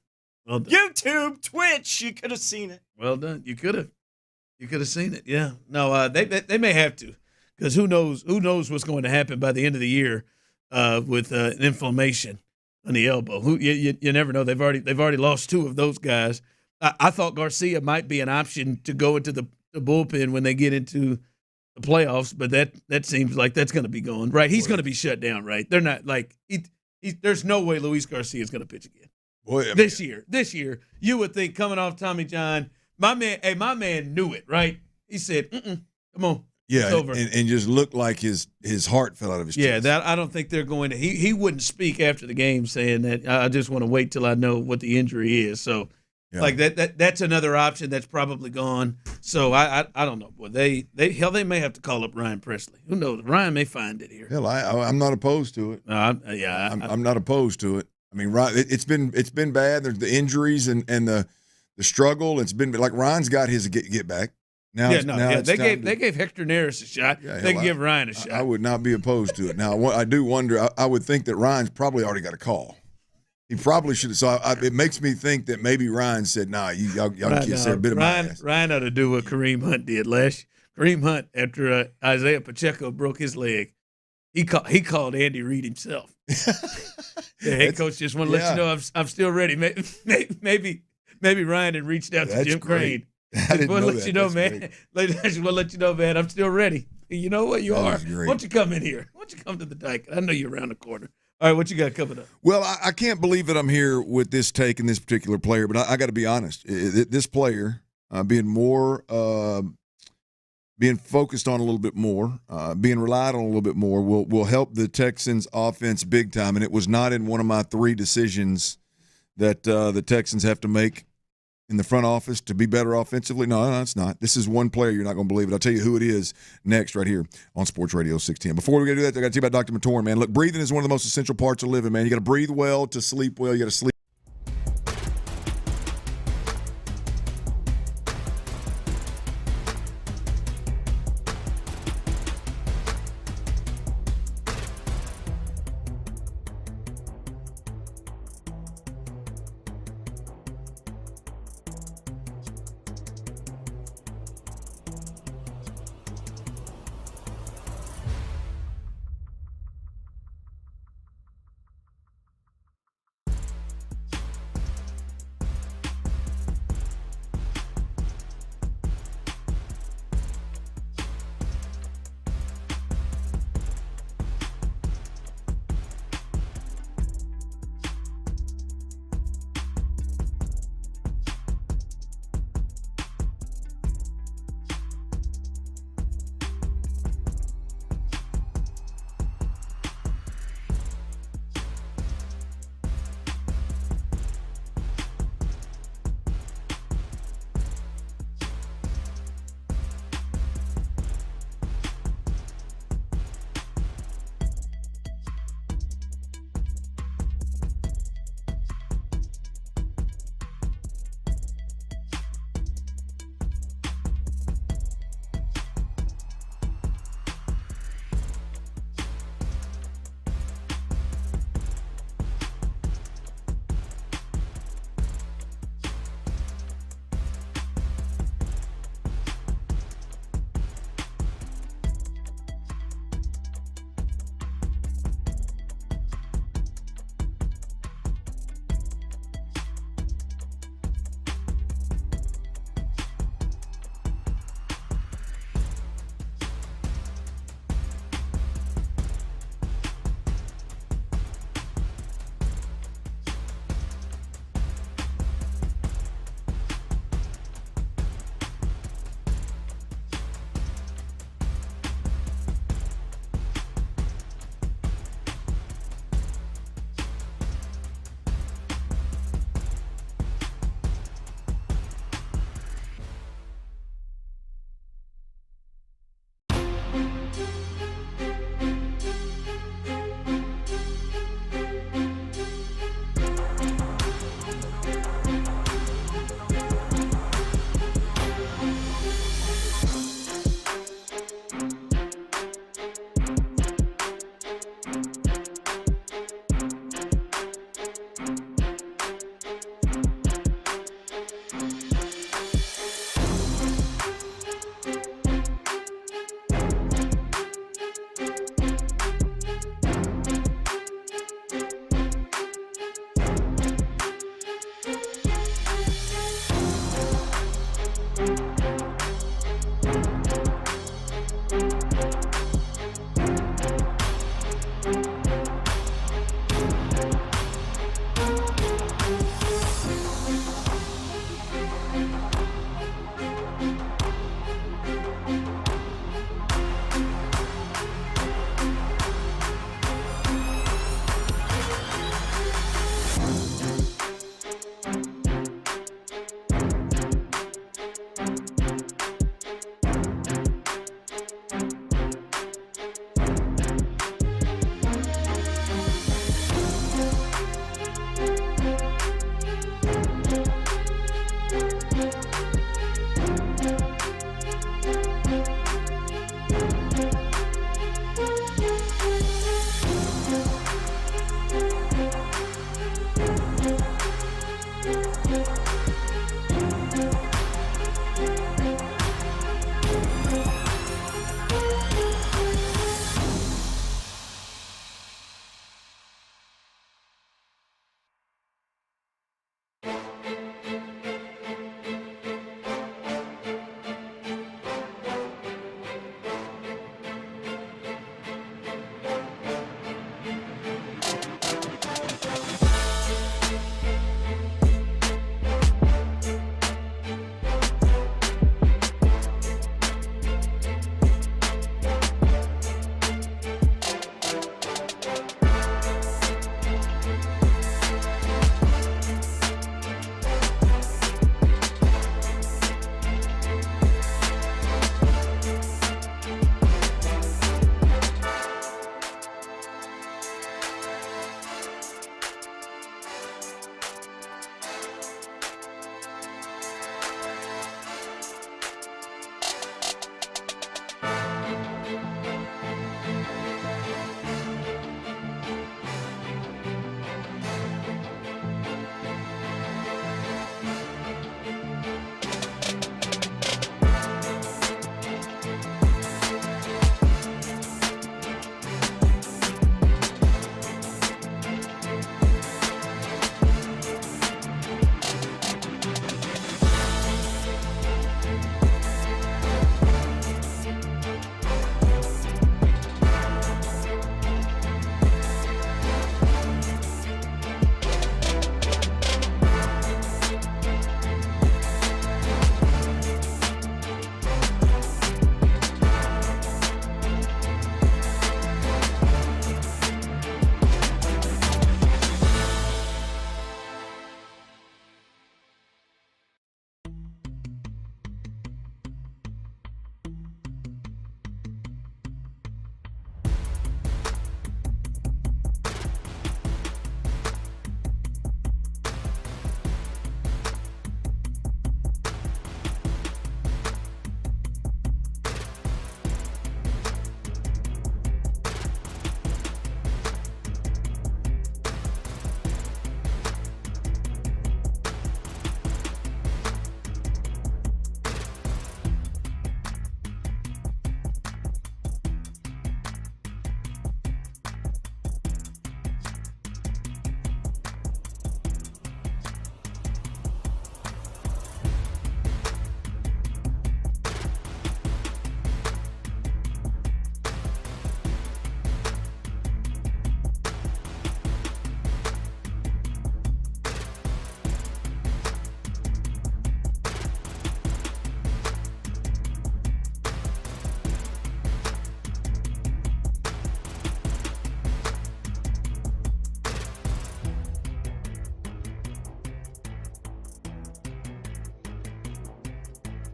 Speaker 5: YouTube, Twitch, you could have seen it.
Speaker 16: Well done. You could have seen it. Yeah. No, they may have to, because who knows what's going to happen by the end of the year with inflammation on the elbow. You never know. They've already lost 2 of those guys. I thought Garcia might be an option to go into the bullpen when they get into the playoffs, but that seems like that's going to be gone. Right? He's going to be shut down. Right? They're not like there's no way Luis Garcia is going to pitch again.
Speaker 8: Boy,
Speaker 16: this year, you would think coming off Tommy John, my man knew it. Right? He said, "Come on."
Speaker 8: Yeah,
Speaker 16: it's over.
Speaker 8: And just looked like his heart fell out of his chest.
Speaker 16: Yeah, that I don't think they're going to. He wouldn't speak after the game saying that. I just want to wait till I know what the injury is. So, like that's another option that's probably gone. So I don't know. Boy, they may have to call up Ryan Presley. Who knows? Ryan may find it here.
Speaker 8: Hell, I'm not opposed to it. I'm not opposed to it. I mean, Ryan, it's been bad. There's the injuries and the struggle. It's been like Ryan's got his get back.
Speaker 7: They gave Hector Neris a shot. They can give Ryan a shot.
Speaker 8: I would not be opposed to it. Now, I do wonder. I would think that Ryan's probably already got a call. He probably should have. So it makes me think that maybe Ryan said, "Nah, y'all kids said a bit of my ass."
Speaker 7: Ryan ought to do what Kareem Hunt did last. Kareem Hunt, after Isaiah Pacheco broke his leg, he called Andy Reid himself. The head coach just want to let you know I'm still ready. Maybe Ryan had reached out to Jim Crane.
Speaker 8: I didn't know
Speaker 7: let you know, man. I just want to let you know, man. I'm still ready. You know what you are. Why don't you come in here? Why don't you come to the dike? I know you're around the corner. All right, what you got coming up?
Speaker 8: Well, I can't believe that I'm here with this take and this particular player, but I got to be honest. This player being focused on a little bit more, being relied on a little bit more, will help the Texans' offense big time. And it was not in one of my 3 decisions that the Texans have to make in the front office to be better offensively. No, it's not. This is one player. You're not going to believe it. I'll tell you who it is next right here on Sports Radio 610. Before we do that, I got to tell you about Dr. Matoran, man. Look, breathing is one of the most essential parts of living, man. You got to breathe well to sleep well. You got to sleep.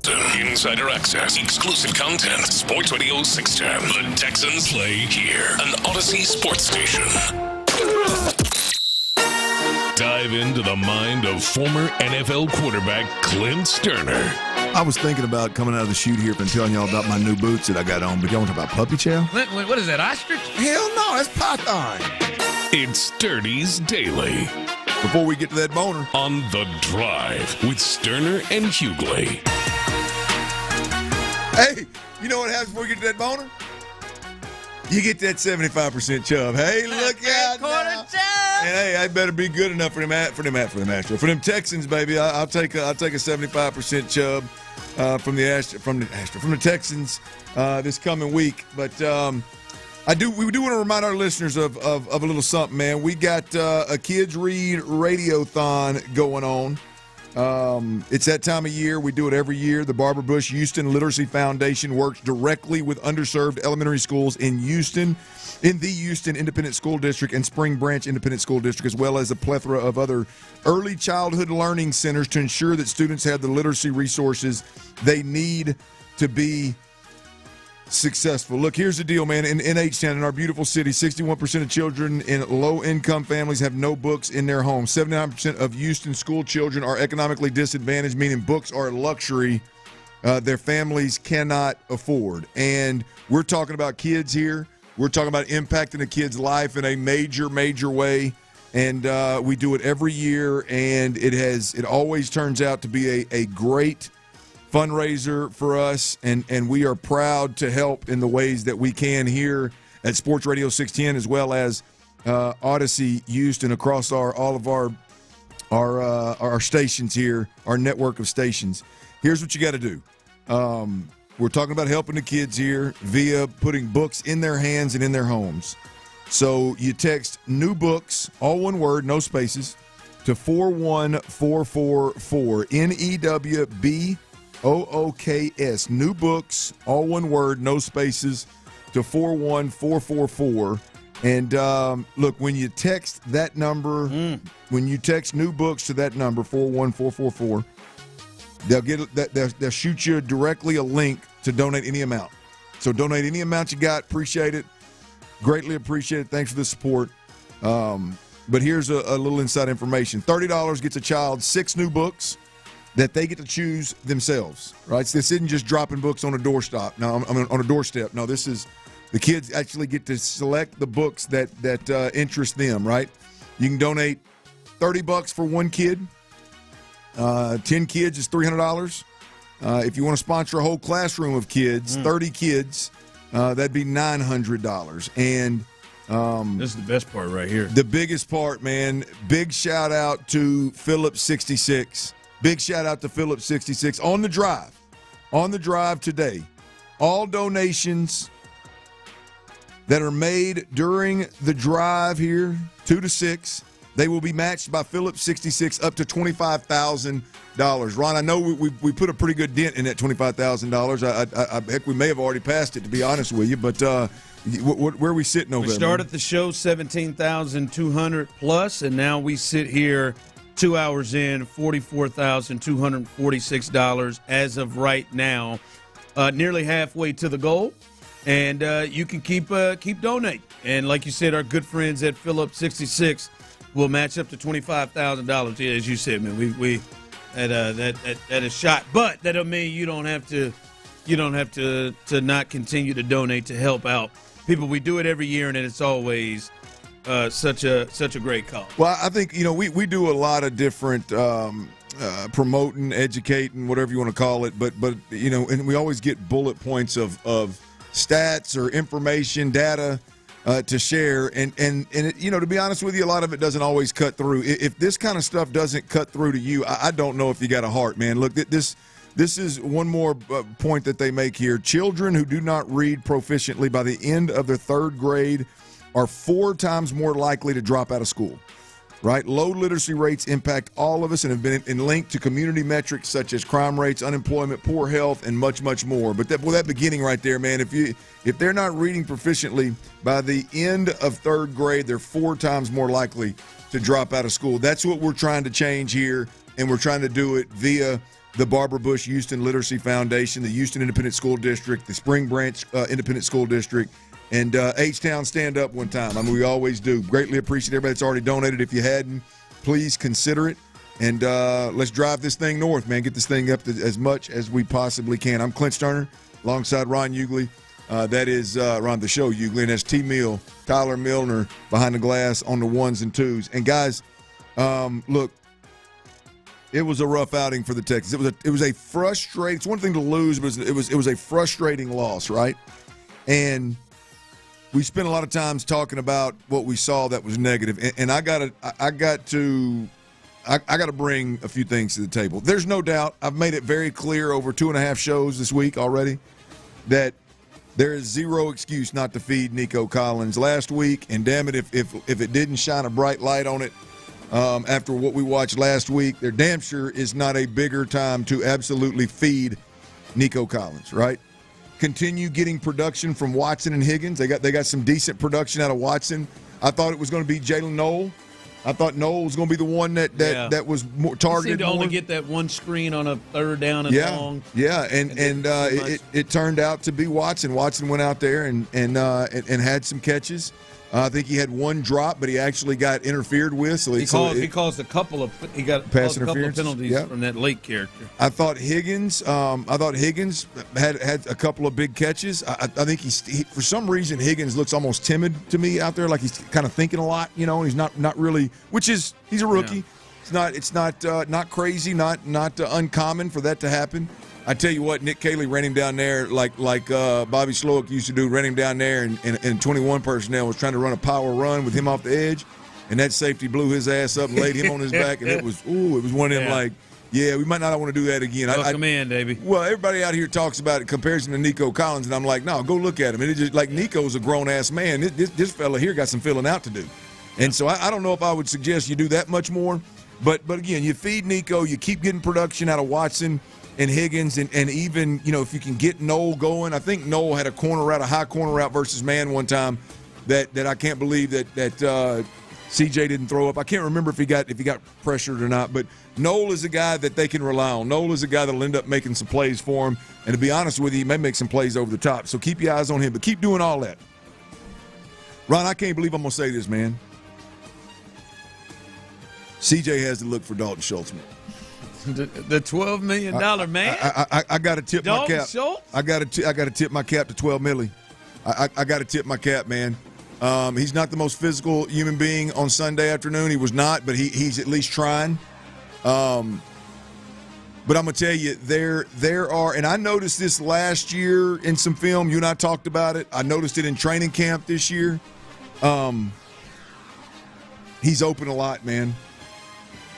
Speaker 1: Insider access, exclusive content. Sports Radio 610. The Texans play here. An Odyssey sports station. Dive into the mind of former NFL quarterback Clint Stoerner.
Speaker 3: I was thinking about coming out of the chute here and telling y'all about my new boots that I got on, but y'all want to talk about puppy chow?
Speaker 7: Clint, what is that, ostrich?
Speaker 3: Hell no, that's python.
Speaker 1: It's Sturdy's Daily.
Speaker 3: Before we get to that boner.
Speaker 1: On The Drive with Stoerner and Hughley.
Speaker 8: Hey, you know what happens before you get to that boner? You get that 75% chub. Hey, look out now. And hey, I better be good enough for them Astros. For them Texans, baby, I'll take a 75% chub from the Texans this coming week. But we do want to remind our listeners of a little something, man. We got a Kids Read Radiothon going on. It's that time of year. We do it every year. The Barbara Bush Houston Literacy Foundation works directly with underserved elementary schools in Houston, in the Houston Independent School District and Spring Branch Independent School District, as well as a plethora of other early childhood learning centers to ensure that students have the literacy resources they need to be successful. Look, here's the deal, man. In H-Town, in our beautiful city, 61% of children in low-income families have no books in their homes. 79% of Houston school children are economically disadvantaged, meaning books are a luxury their families cannot afford. And we're talking about kids here. We're talking about impacting a kid's life in a major, major way. And we do it every year, and it always turns out to be a great fundraiser for us, and we are proud to help in the ways that we can here at Sports Radio 610, as well as Odyssey Houston across all of our stations here, our network of stations. Here's what you got to do. We're talking about helping the kids here via putting books in their hands and in their homes. So you text new books, all one word, no spaces, to 41444, NEWBOOKS. New books, all one word, no spaces, to 41444. And look, when you text that number, when you text new books to that number, 41444, they'll shoot you directly a link to donate any amount. So donate any amount you got. Appreciate it. Greatly appreciate it. Thanks for the support. But here's a little inside information. $30 gets a child 6 new books that they get to choose themselves, right? So this isn't just dropping books on a doorstep. No, on a doorstep. No, this is the kids actually get to select the books that interest them, right? You can donate $30 for one kid. 10 kids is $300. If you want to sponsor a whole classroom of kids, 30 kids, that'd be $900. And
Speaker 16: this is the best part right here.
Speaker 8: The biggest part, man. Big shout out to Phillips66. Big shout out to Phillips66 on the drive. On the drive today. All donations that are made during the drive here, 2 to 6, they will be matched by Phillips66 up to $25,000. Ron, I know we put a pretty good dent in that $25,000. Heck, we may have already passed it, to be honest with you. But where are we sitting over there?
Speaker 16: We started the show $17,200 plus, and now we sit here 2 hours in, $44,246 as of right now, nearly halfway to the goal. And you can keep donating. And like you said, our good friends at Phillips66 will match up to $25,000. Yeah, as you said, man, we that is shot, but that don't mean you don't have to not continue to donate to help out people. We do it every year, and it's always such a great cause.
Speaker 8: Well, I think we do a lot of different promoting, educating, whatever you want to call it, but and we always get bullet points of stats or information, data to share, and it, to be honest with you, a lot of it doesn't always cut through. If this kind of stuff doesn't cut through to you, I don't know if you got a heart, man. Look, this is one more point that they make here. Children who do not read proficiently by the end of their 3rd grade are 4 times more likely to drop out of school. Right? Low literacy rates impact all of us and have been linked to community metrics such as crime rates, unemployment, poor health, and much, much more. But that beginning right there, man, if they're not reading proficiently by the end of 3rd grade, they're 4 times more likely to drop out of school. That's what we're trying to change here, and we're trying to do it via the Barbara Bush Houston Literacy Foundation, the Houston Independent School District, the Spring Branch Independent School District, and H-Town Stand Up one time. I mean, we always do. Greatly appreciate everybody that's already donated. If you hadn't, please consider it. And let's drive this thing north, man. Get this thing up to as much as we possibly can. I'm Clint Stoerner, alongside Ron Hughley. That is Ron the Show Hughley, and that's T. Mill, Tyler Milner behind the glass on the ones and twos. And guys, look, it was a rough outing for the Texans. It was a frustrating. It's one thing to lose, but it was a frustrating loss, right? And we spent a lot of times talking about what we saw that was negative, and I got to bring a few things to the table. There's no doubt. I've made it very clear over 2.5 shows this week already that there is zero excuse not to feed Nico Collins last week, and damn it, if it didn't shine a bright light on it after what we watched last week, there damn sure is not a bigger time to absolutely feed Nico Collins, right? Continue getting production from Watson and Higgins. They got some decent production out of Watson. I thought it was going to be Jalen Noel. I thought Noel was going to be the one that was more targeted.
Speaker 16: He seemed to only get that one screen on a third down and long.
Speaker 8: Yeah, and it turned out to be Watson. Watson went out there and had some catches. I think he had one drop, but he actually got interfered with. So
Speaker 16: he caused a couple of penalties from that late character.
Speaker 8: I thought Higgins. Had a couple of big catches. I think he for some reason Higgins looks almost timid to me out there, like he's kind of thinking a lot, and he's not really. Which is he's a rookie. Yeah. It's not crazy, not uncommon for that to happen. I tell you what, Nick Caley ran him down there like Bobby Slowick used to do, ran him down there, and 21 personnel was trying to run a power run with him off the edge, and that safety blew his ass up and laid him on his back, and it was one of them we might not want to do that again.
Speaker 16: Welcome in, Davey.
Speaker 8: Well, everybody out here talks about it, compares him to Nico Collins, and I'm like, no, go look at him. And it's just like Nico's a grown-ass man. This fella here got some filling out to do. And so I don't know if I would suggest you do that much more, but again, you feed Nico, you keep getting production out of Watson and Higgins, and even, if you can get Noel going. I think Noel had a high corner route versus man one time that I can't believe that CJ didn't throw up. I can't remember if he got pressured or not, but Noel is a guy that they can rely on. Noel is a guy that'll end up making some plays for him, and to be honest with you, he may make some plays over the top. So keep your eyes on him, but keep doing all that. Ron, I can't believe I'm going to say this, man. CJ has to look for Dalton Schultz, man.
Speaker 16: The $12 million man.
Speaker 8: I got to tip
Speaker 16: Dalton
Speaker 8: my cap.
Speaker 16: Schultz?
Speaker 8: I got to tip my cap to 12 milli. I got to tip my cap, man. He's not the most physical human being on Sunday afternoon. He was not, but he's at least trying. But I'm gonna tell you, there are, and I noticed this last year in some film. You and I talked about it. I noticed it in training camp this year. He's open a lot, man.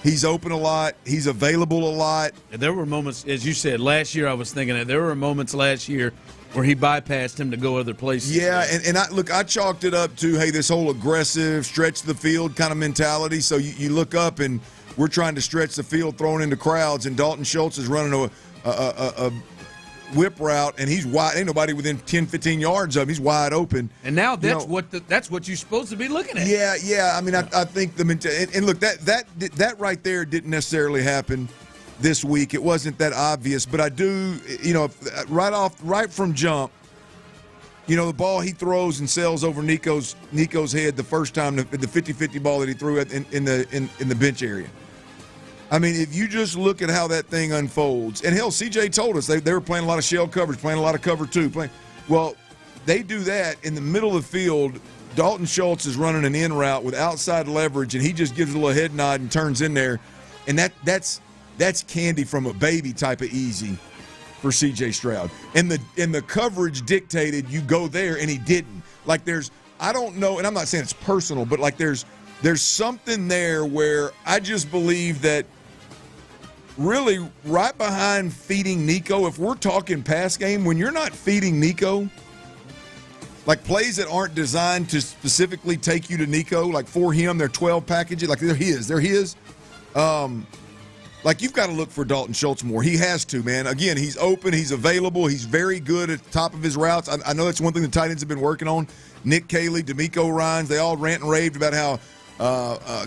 Speaker 8: He's open a lot. He's available a lot.
Speaker 16: And there were moments, as you said, last year I was thinking that there were moments last year where he bypassed him to go other places.
Speaker 8: Yeah, and I chalked it up to, hey, this whole aggressive, stretch the field kind of mentality. So you look up and we're trying to stretch the field, throwing into crowds, and Dalton Schultz is running a whip route, and he's wide. Ain't nobody within 10, 15 yards of him. He's wide open.
Speaker 16: And now that's what you're supposed to be looking at.
Speaker 8: Yeah. I mean, I think and look, that right there didn't necessarily happen this week. It wasn't that obvious, but I do, right from jump, the ball he throws and sails over Nico's head the first time, the 50-50 ball that he threw in the bench area. I mean, if you just look at how that thing unfolds, and hell, CJ told us they were playing a lot of shell coverage, playing a lot of cover two. Well, they do that in the middle of the field. Dalton Schultz is running an in route with outside leverage, and he just gives a little head nod and turns in there, and that's candy from a baby type of easy for CJ Stroud. And the coverage dictated you go there, and he didn't. Like I don't know, and I'm not saying it's personal, but like there's something there where I just believe that really right behind feeding Nico, if we're talking pass game, when you're not feeding Nico, like plays that aren't designed to specifically take you to Nico, like for him, they're 12 packages, like they're his. Like you've got to look for Dalton Schultz more. He has to, man. Again, he's open, he's available, he's very good at the top of his routes. I know that's one thing the tight ends have been working on. Nick Caley, DeMeco Ryans, they all rant and raved about how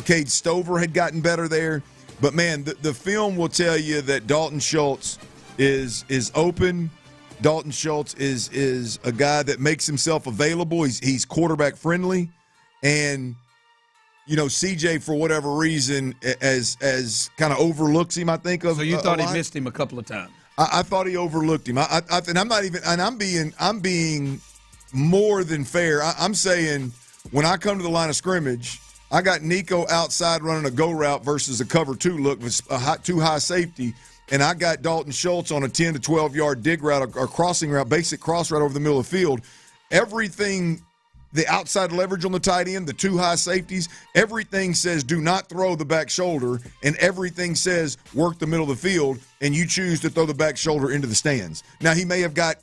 Speaker 8: Cade Stover had gotten better there. But, man, the film will tell you that Dalton Schultz is open. Dalton Schultz is a guy that makes himself available. He's quarterback friendly. And, CJ, for whatever reason, as kind of overlooks him, I think.
Speaker 7: So you thought he missed him a couple of times?
Speaker 8: I thought he overlooked him. And I'm not even – and I'm being more than fair. I'm saying when I come to the line of scrimmage, I got Nico outside running a go route versus a cover 2 look with a too high safety, and I got Dalton Schultz on a 10 to 12-yard dig route or crossing route, basic cross route over the middle of the field. Everything – the outside leverage on the tight end, the 2 high safeties, everything says do not throw the back shoulder, and everything says work the middle of the field, and you choose to throw the back shoulder into the stands. Now, he may have got,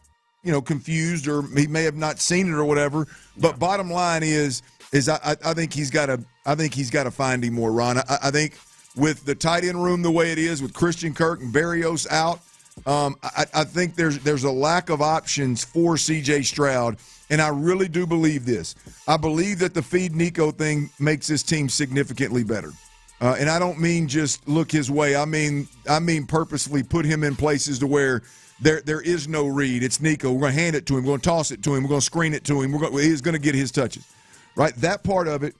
Speaker 8: confused, or he may have not seen it or whatever, but bottom line is I think he's got to find him more, Ron. I think with the tight end room the way it is, with Christian Kirk and Berrios out, I think there's a lack of options for C.J. Stroud. And I really do believe this. I believe that the feed Nico thing makes this team significantly better. And I don't mean just look his way. I mean purposefully put him in places to where there is no read. It's Nico. We're going to hand it to him. We're going to toss it to him. We're going to screen it to him. He's going to get his touches. Right? That part of it.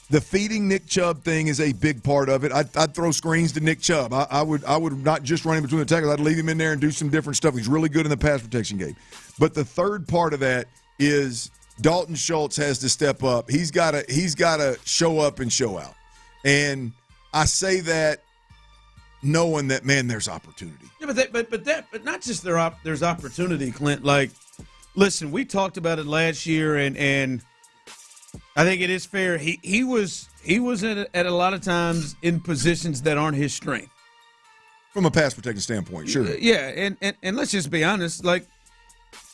Speaker 8: The feeding Nick Chubb thing is a big part of it. I'd throw screens to Nick Chubb. I would not just run him between the tackles. I'd leave him in there and do some different stuff. He's really good in the pass protection game. But the third part of that is Dalton Schultz has to step up. He's got to show up and show out. And I say that knowing that, man, there's opportunity.
Speaker 7: Yeah, but not just there's opportunity, Clint. Like, listen, we talked about it last year, and I think it is fair. He was at a lot of times in positions that aren't his strength.
Speaker 8: From a pass protection standpoint, sure.
Speaker 7: Yeah, and let's just be honest, like,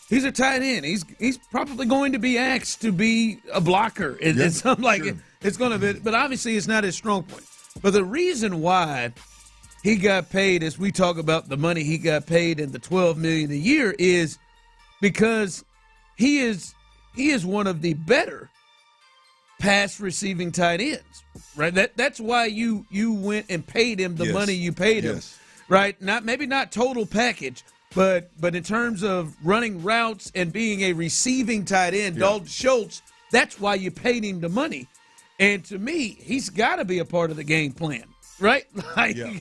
Speaker 7: he's a tight end. He's probably going to be asked to be a blocker. It's something like sure. It's going to be, but obviously it's not his strong point. But the reason why he got paid, as we talk about the money he got paid and the $12 million a year, is because he is one of the better pass receiving tight ends. Right? That's why you went and paid him the money you paid him. Right? Maybe not total package. But in terms of running routes and being a receiving tight end, Dalton Schultz, that's why you paid him the money. And to me, he's got to be a part of the game plan, right? He's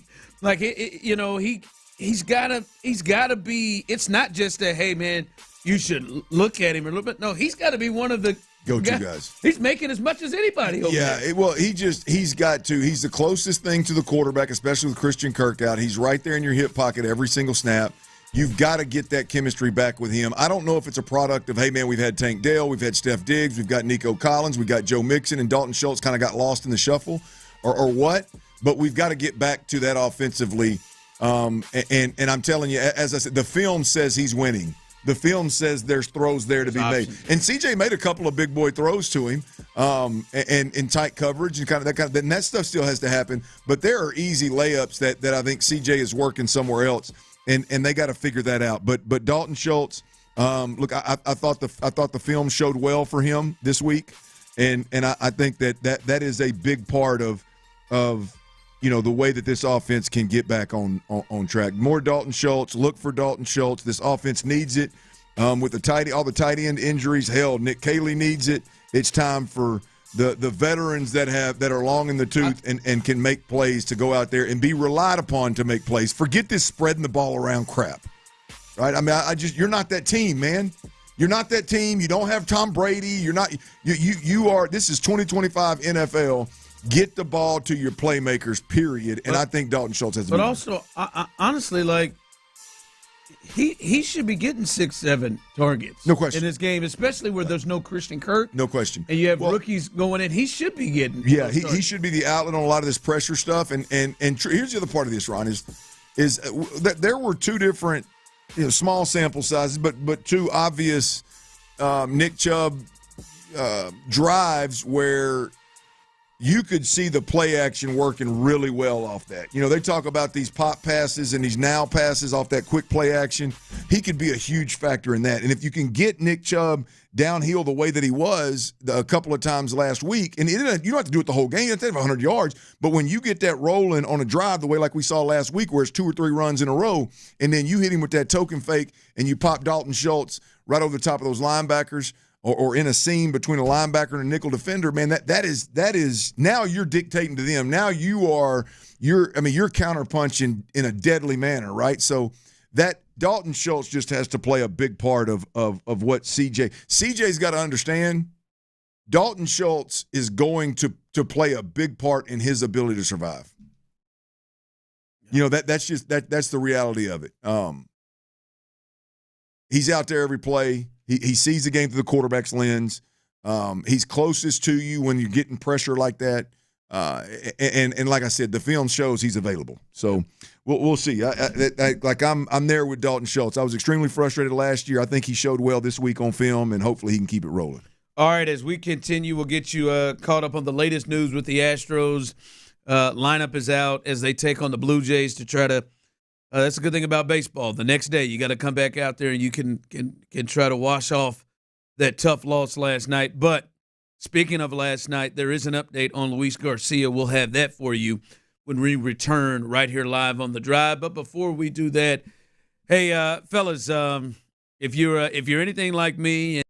Speaker 7: got to be. It's not just a, hey man, you should look at him a little bit. No, he's got to be one of the
Speaker 8: go-to guys.
Speaker 7: He's making as much as anybody over there.
Speaker 8: He's got to. He's the closest thing to the quarterback, especially with Christian Kirk out. He's right there in your hip pocket every single snap. You've got to get that chemistry back with him. I don't know if it's a product of, hey, man, we've had Tank Dell, we've had Steph Diggs, we've got Nico Collins, we've got Joe Mixon, and Dalton Schultz kind of got lost in the shuffle or what. But we've got to get back to that offensively. And I'm telling you, as I said, the film says he's winning. The film says there's throws there to be made. And CJ made a couple of big boy throws to him and in tight coverage and and that stuff still has to happen. But there are easy layups that I think CJ is working somewhere else. And they got to figure that out. But Dalton Schultz, look, I thought the film showed well for him this week, and I think that is a big part of the way that this offense can get back on track. More Dalton Schultz. Look for Dalton Schultz. This offense needs it. With all the tight end injuries, hell, Nick Caley needs it. It's time for the veterans that are long in the tooth and can make plays to go out there and be relied upon to make plays. Forget this spreading the ball around crap, right? I mean, you're not that team, man. You're not that team. You don't have Tom Brady. You're not. You are. This is 2025 NFL. Get the ball to your playmakers, period. And I think Dalton Schultz has.
Speaker 7: But also, honestly, like, He should be getting 6-7 targets.
Speaker 8: No question.
Speaker 7: In this game, especially where there's no Christian Kirk.
Speaker 8: No question.
Speaker 7: And you have rookies going in. He should be getting.
Speaker 8: Yeah, he should be the outlet on a lot of this pressure stuff. And here's the other part of this, Ron, is that there were two different, small sample sizes, but two obvious Nick Chubb drives where you could see the play action working really well off that. They talk about these pop passes and these now passes off that quick play action. he could be a huge factor in that. And if you can get Nick Chubb downhill the way that he was a couple of times last week, and you don't have to do it the whole game, you have to have 100 yards, but when you get that rolling on a drive the way like we saw last week where it's 2 or 3 runs in a row, and then you hit him with that token fake and you pop Dalton Schultz right over the top of those linebackers or in a seam between a linebacker and a nickel defender, man, that is now you're dictating to them. Now you're counterpunching in a deadly manner, right? So that Dalton Schultz just has to play a big part of what CJ's got to understand. Dalton Schultz is going to play a big part in his ability to survive. You know, that's the reality of it. He's out there every play. He sees the game through the quarterback's lens. He's closest to you when you're getting pressure like that. And like I said, the film shows he's available. So we'll see. I'm there with Dalton Schultz. I was extremely frustrated last year. I think he showed well this week on film, and hopefully he can keep it rolling.
Speaker 7: All right, as we continue, we'll get you caught up on the latest news with the Astros. Lineup is out as they take on the Blue Jays to try to that's a good thing about baseball. The next day, you got to come back out there and you can try to wash off that tough loss last night. But speaking of last night, there is an update on Luis Garcia. We'll have that for you when we return right here live on The Drive. But before we do that, hey, fellas, if you're anything like me.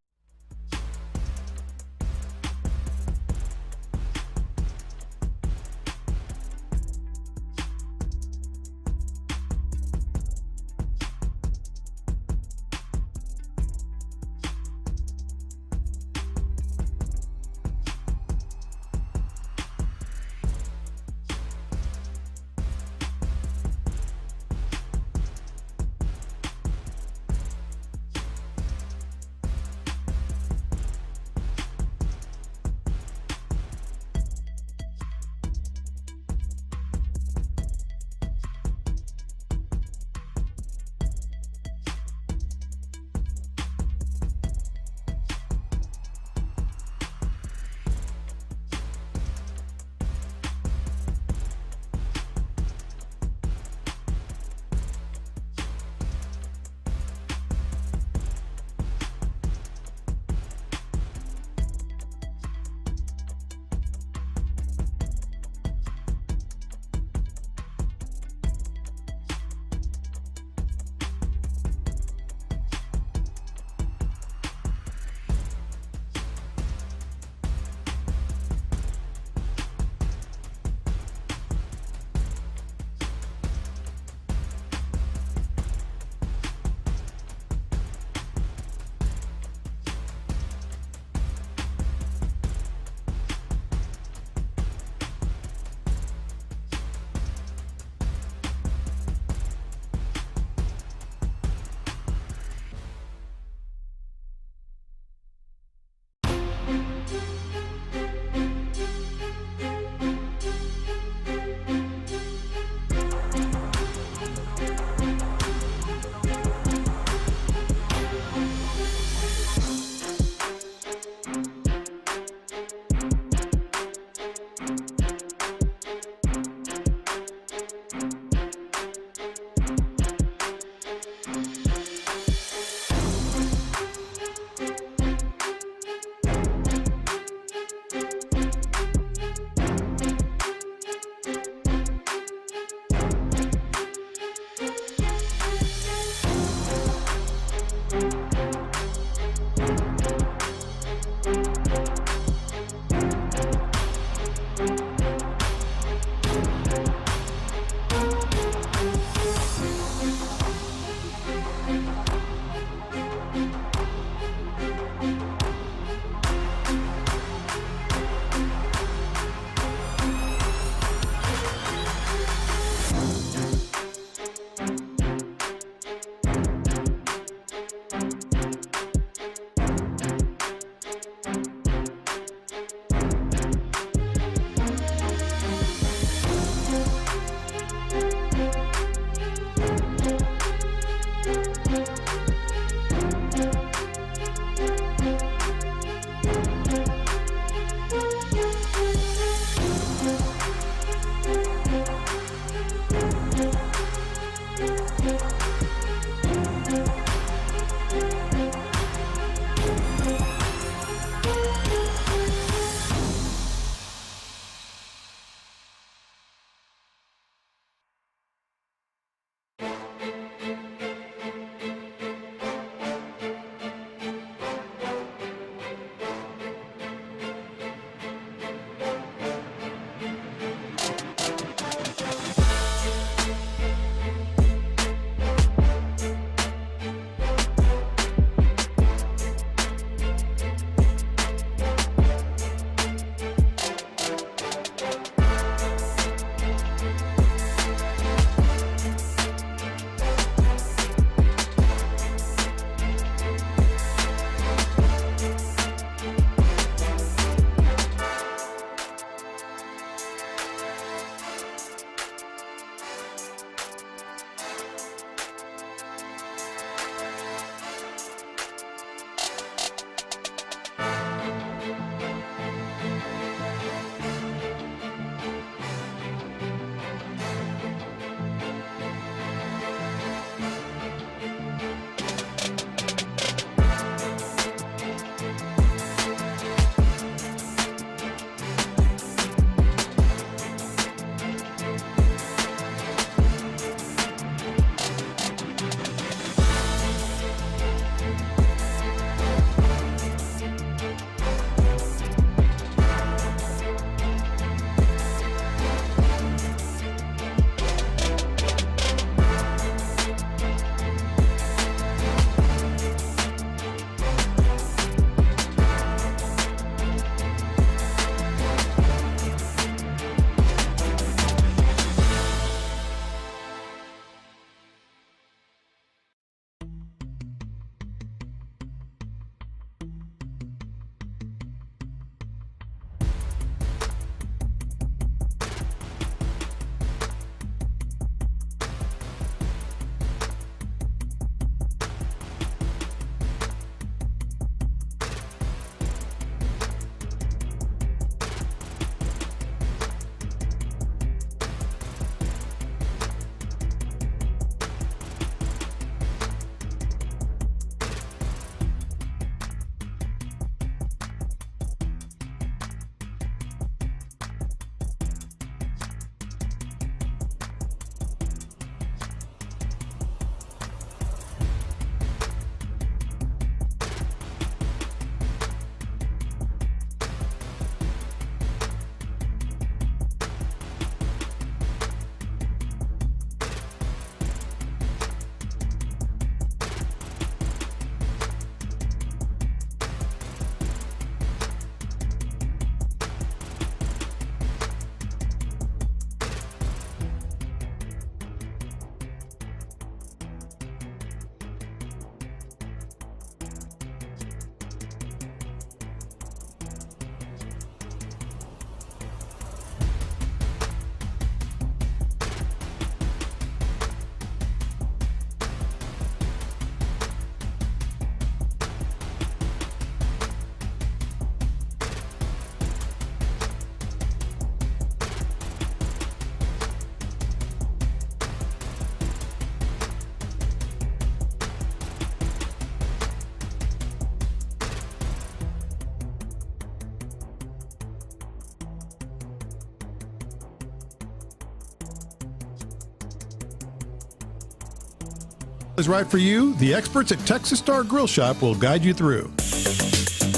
Speaker 19: is right for you, the experts at Texas Star Grill Shop will guide you through.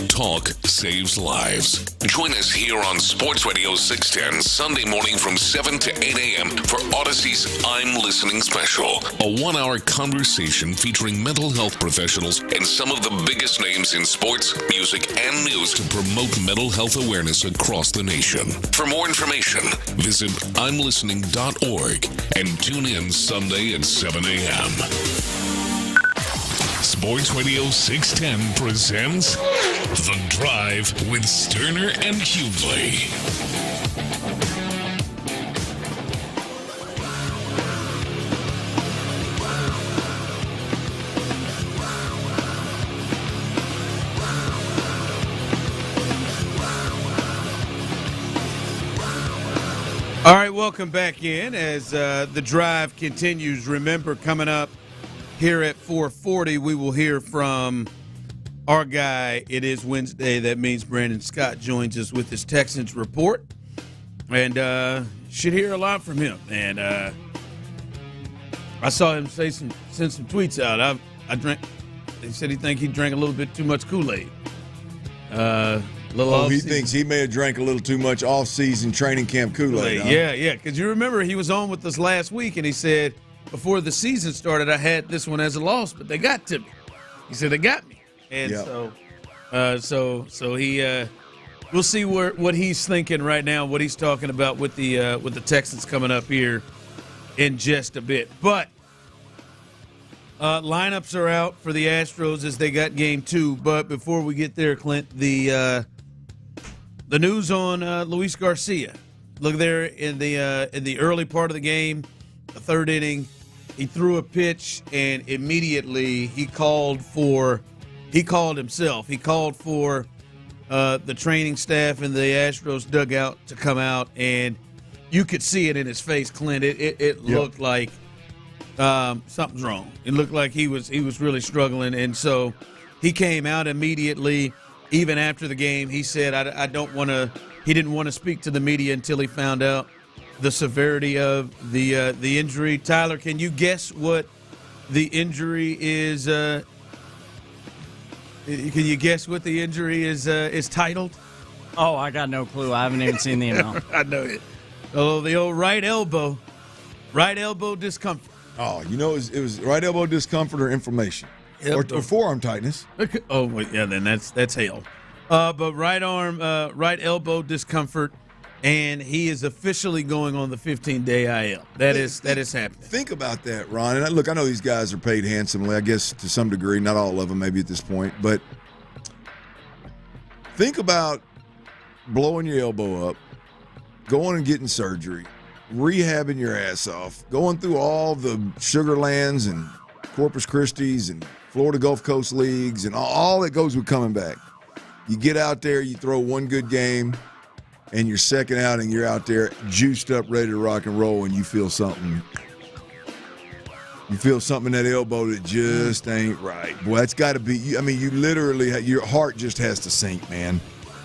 Speaker 1: Talk saves lives. Join us here on Sports Radio 610 Sunday morning from 7 to 8 a.m. for Odyssey's I'm Listening Special, a 1-hour conversation featuring mental health professionals and some of the biggest names in sports, music, and news to promote mental health awareness across the nation. For more information, visit imlistening.org and tune in Sunday at 7 a.m. Sports Radio 610 presents The Drive with Stoerner and Hughley.
Speaker 16: All right, welcome back in as the drive continues. Remember, coming up here at 4:40, we will hear from our guy. It is Wednesday. That means Brandon Scott joins us with his Texans report. And should hear a lot from him. And I saw him send some tweets out. I drank. He said he drank a little bit too much Kool-Aid.
Speaker 8: He thinks he may have drank a little too much off-season training camp Kool-Aid. Huh?
Speaker 16: Yeah. Because you remember he was on with us last week, and he said, before the season started, I had this one as a loss, but they got to me. He said they got me, and so he. We'll see what he's thinking right now, what he's talking about with the Texans coming up here in just a bit. But lineups are out for the Astros as they got Game 2. But before we get there, Clint, the news on Luis Garcia. Look there in the early part of the game, the third inning. He threw a pitch, and immediately he called himself. He called for the training staff in the Astros dugout to come out, and you could see it in his face, Clint. It looked like something's wrong. It looked like he was really struggling, and so he came out immediately. Even after the game, he said, he didn't want to speak to the media until he found out the severity of the injury. Tyler, can you guess what the injury is? Can you guess what the injury is titled?
Speaker 5: Oh, I got no clue. I haven't even seen the email.
Speaker 16: I know it. Oh, the old right elbow discomfort.
Speaker 8: Oh, it was right elbow discomfort or inflammation, or forearm tightness.
Speaker 16: Oh, well, yeah, then that's hell. But right elbow discomfort. And he is officially going on the 15-day IL. That is happening.
Speaker 8: Think about that, Ron. And look, I know these guys are paid handsomely, I guess to some degree, not all of them maybe at this point. But think about blowing your elbow up, going and getting surgery, rehabbing your ass off, going through all the Sugar Lands and Corpus Christi's and Florida Gulf Coast leagues and all that goes with coming back. You get out there, you throw one good game, and your second outing, you're out there juiced up, ready to rock and roll, and you feel something. You feel something in that elbow that just ain't right. Boy, that's got to be – you literally – your heart just has to sink, man.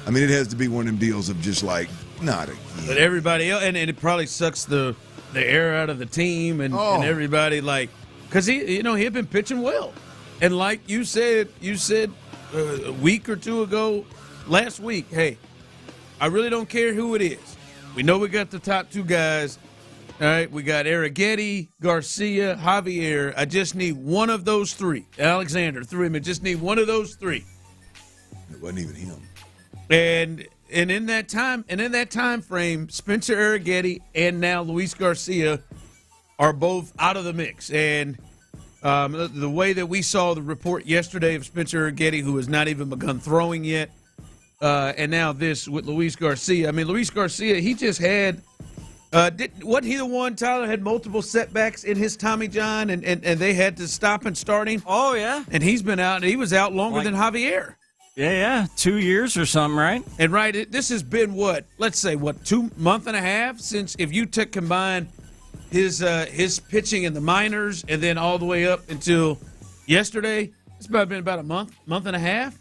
Speaker 8: It has to be one of them deals of just like, not again.
Speaker 16: But everybody else – and it probably sucks the air out of the team and everybody, like – because he had been pitching well. And like you said a week or two ago, last week, hey, I really don't care who it is. We know we got the top two guys. All right, we got Arrighetti, Garcia, Javier. I just need one of those three. Alexander threw him. I just need one of those three.
Speaker 8: It wasn't even him.
Speaker 16: And in that time frame, Spencer Arrighetti and now Luis Garcia are both out of the mix. And the way that we saw the report yesterday of Spencer Arrighetti, who has not even begun throwing yet, and now this with Luis Garcia. Luis Garcia, he just had wasn't he the one, Tyler, had multiple setbacks in his Tommy John, and they had to stop and start him?
Speaker 5: Oh, yeah.
Speaker 16: And he's been out, and he was out longer than Javier.
Speaker 5: Yeah, 2 years or something, right?
Speaker 16: And this has been let's say 2 months and a half since, if you combine his pitching in the minors and then all the way up until yesterday, it's been about a month and a half.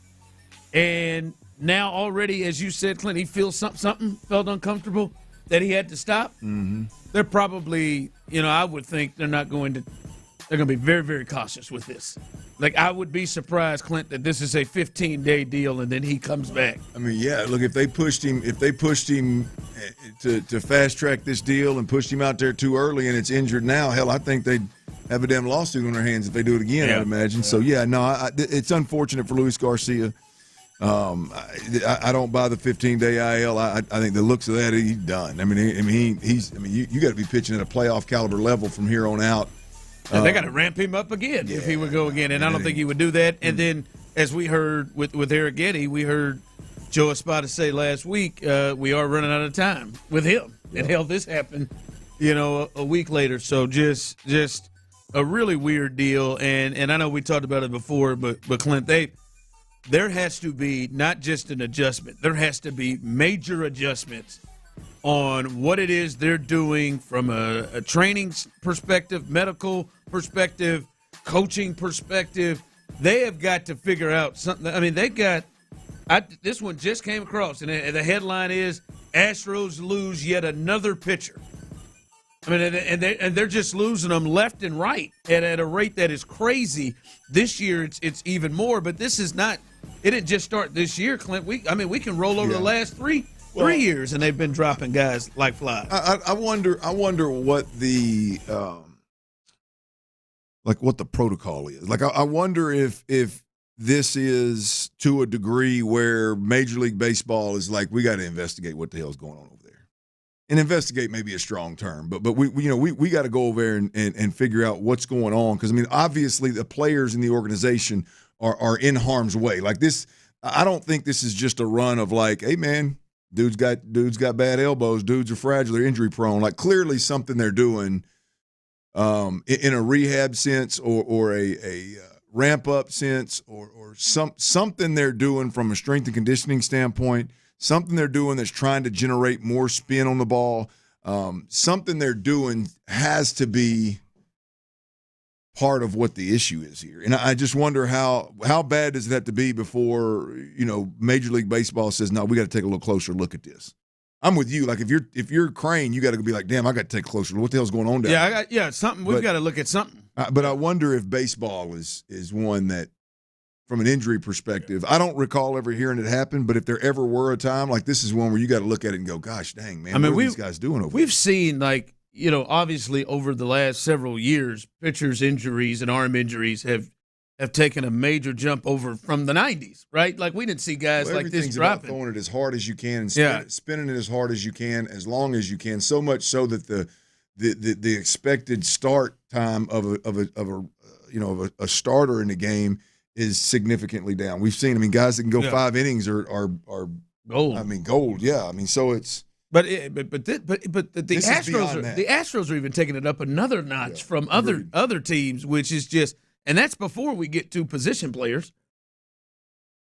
Speaker 16: And now already, as you said, Clint, he feels something felt uncomfortable that he had to stop.
Speaker 8: Mm-hmm.
Speaker 16: They're probably, I would think they're not going to
Speaker 7: They're going to be very, very cautious with this. Like, I would be surprised, Clint, that this is a 15-day deal and then he comes back.
Speaker 8: I mean, yeah. Look, if they pushed him to fast track this deal and pushed him out there too early and it's injured now, hell, I think they'd have a damn lawsuit on their hands if they do it again. I'd imagine. So yeah, no, it's unfortunate for Luis Garcia. I don't buy the 15-day IL. I think the looks of that, he's done. I mean, you got to be pitching at a playoff caliber level from here on out.
Speaker 7: They got to ramp him up again if he would go again, and I don't think he would do that. And then, as we heard with Eric Getty, we heard Joe Espada say last week, we are running out of time with him. And hell, this happened, a week later. So just a really weird deal. And I know we talked about it before, but Clint, there has to be not just an adjustment. There has to be major adjustments on what it is they're doing from a training perspective, medical perspective, coaching perspective. They have got to figure out something. I mean, this one just came across, and the headline is Astros lose yet another pitcher. I mean, and they're just losing them left and right at a rate that is crazy. This year it's even more, but this is not. It didn't just start this year, Clint. We can roll over the last three years, and they've been dropping guys like flies.
Speaker 8: I wonder what the what the protocol is. Like I wonder if this is to a degree where Major League Baseball is like, we got to investigate what the hell's going on over there. And investigate may be a strong term, but we got to go over there and figure out what's going on, because I mean, obviously the players in the organization are in harm's way. Like this, I don't think this is just a run of like, hey man, dude's got bad elbows, dudes are fragile, they're injury prone. Like clearly something they're doing in a rehab sense or a ramp up sense or something they're doing from a strength and conditioning standpoint, something they're doing that's trying to generate more spin on the ball. Something they're doing has to be part of what the issue is here. And I just wonder how bad does it have to be before, Major League Baseball says, no, we got to take a little closer look at this. I'm with you. Like if you're Crane, you got to be like, damn, I got to take a closer look. What the hell's going on down there?
Speaker 7: Something. We've got to look at something.
Speaker 8: But I wonder if baseball is one that, from an injury perspective, I don't recall ever hearing it happen, but if there ever were a time, like this is one where you got to look at it and go, gosh, dang, man, what are these guys doing over there?
Speaker 7: We've seen, obviously over the last several years, pitchers' injuries and arm injuries have taken a major jump over from the 90s, right? Like we didn't see guys like this dropping.
Speaker 8: About throwing it as hard as you can and spinning it as hard as you can, as long as you can, so much so that the expected start time of a starter in the game is significantly down. We've seen, guys that can go 5 innings are gold. Gold, yeah. So it's.
Speaker 7: But the Astros are even taking it up another notch from other teams, which is just, and that's before we get to position players.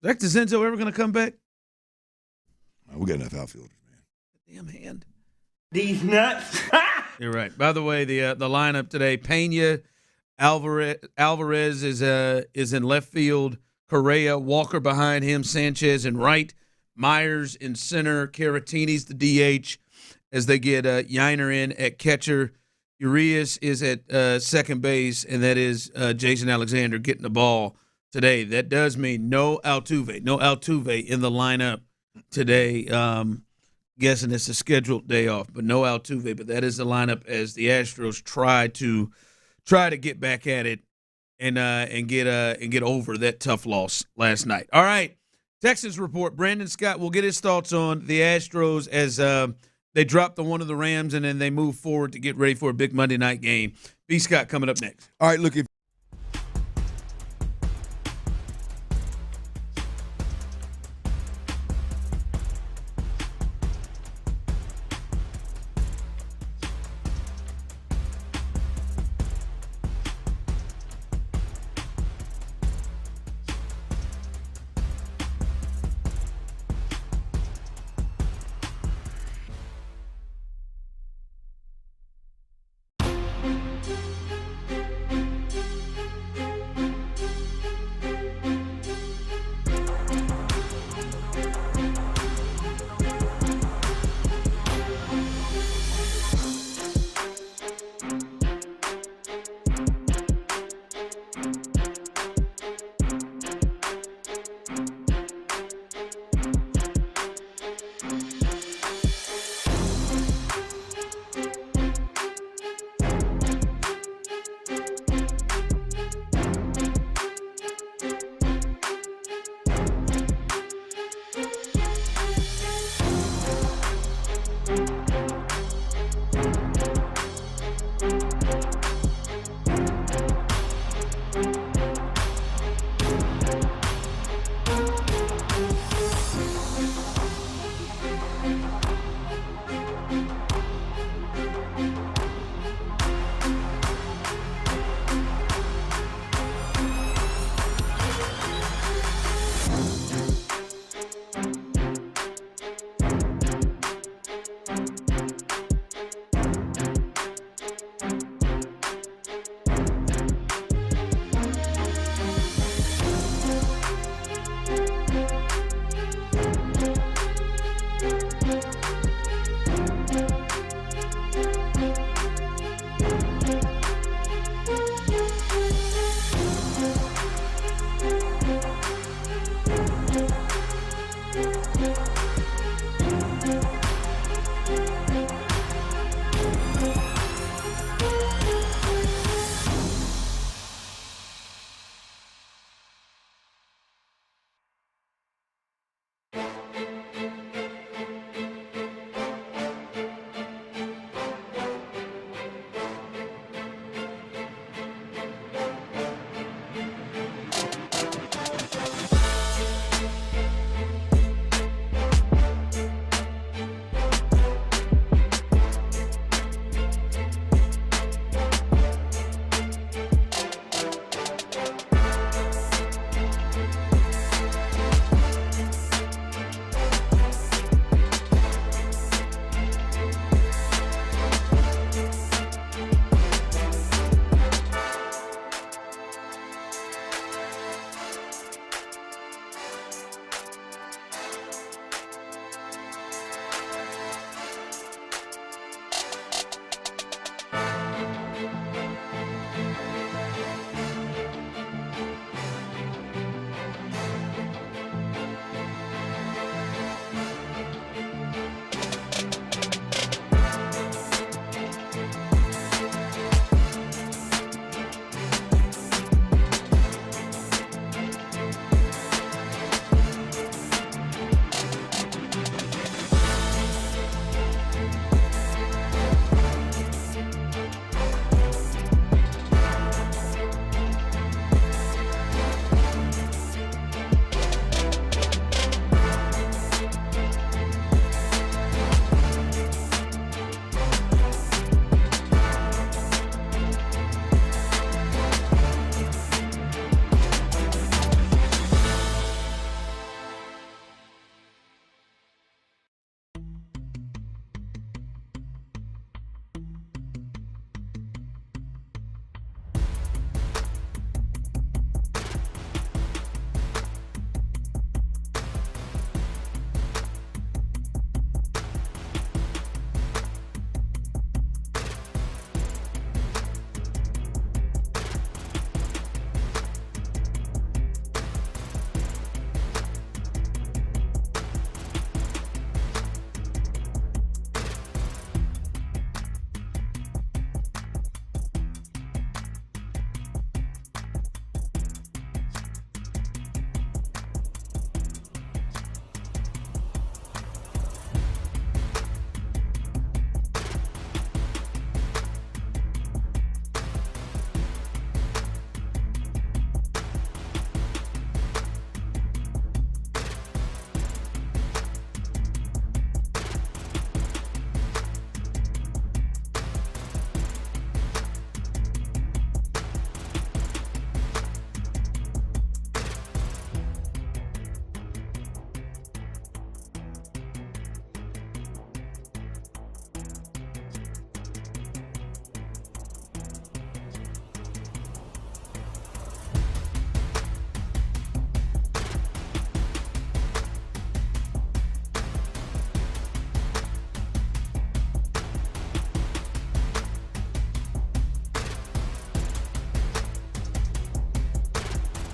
Speaker 7: Is Zenzo ever going to come back?
Speaker 8: We got enough outfielders, man.
Speaker 7: Damn hand.
Speaker 21: These nuts.
Speaker 7: You're right. By the way, the lineup today: Pena, Alvarez is in left field. Correa, Walker behind him. Sanchez in right. Myers in center. Caratini's the DH as they get Yiner in at catcher. Urias is at second base, and that is Jason Alexander getting the ball today. That does mean no Altuve in the lineup today. Guessing it's a scheduled day off, but no Altuve. But that is the lineup as the Astros try to get back at it and get over that tough loss last night. All right. Texans report. Brandon Scott will get his thoughts on the Astros as they drop the one of the Rams and then they move forward to get ready for a big Monday night game. B. Scott coming up next.
Speaker 8: All right, look,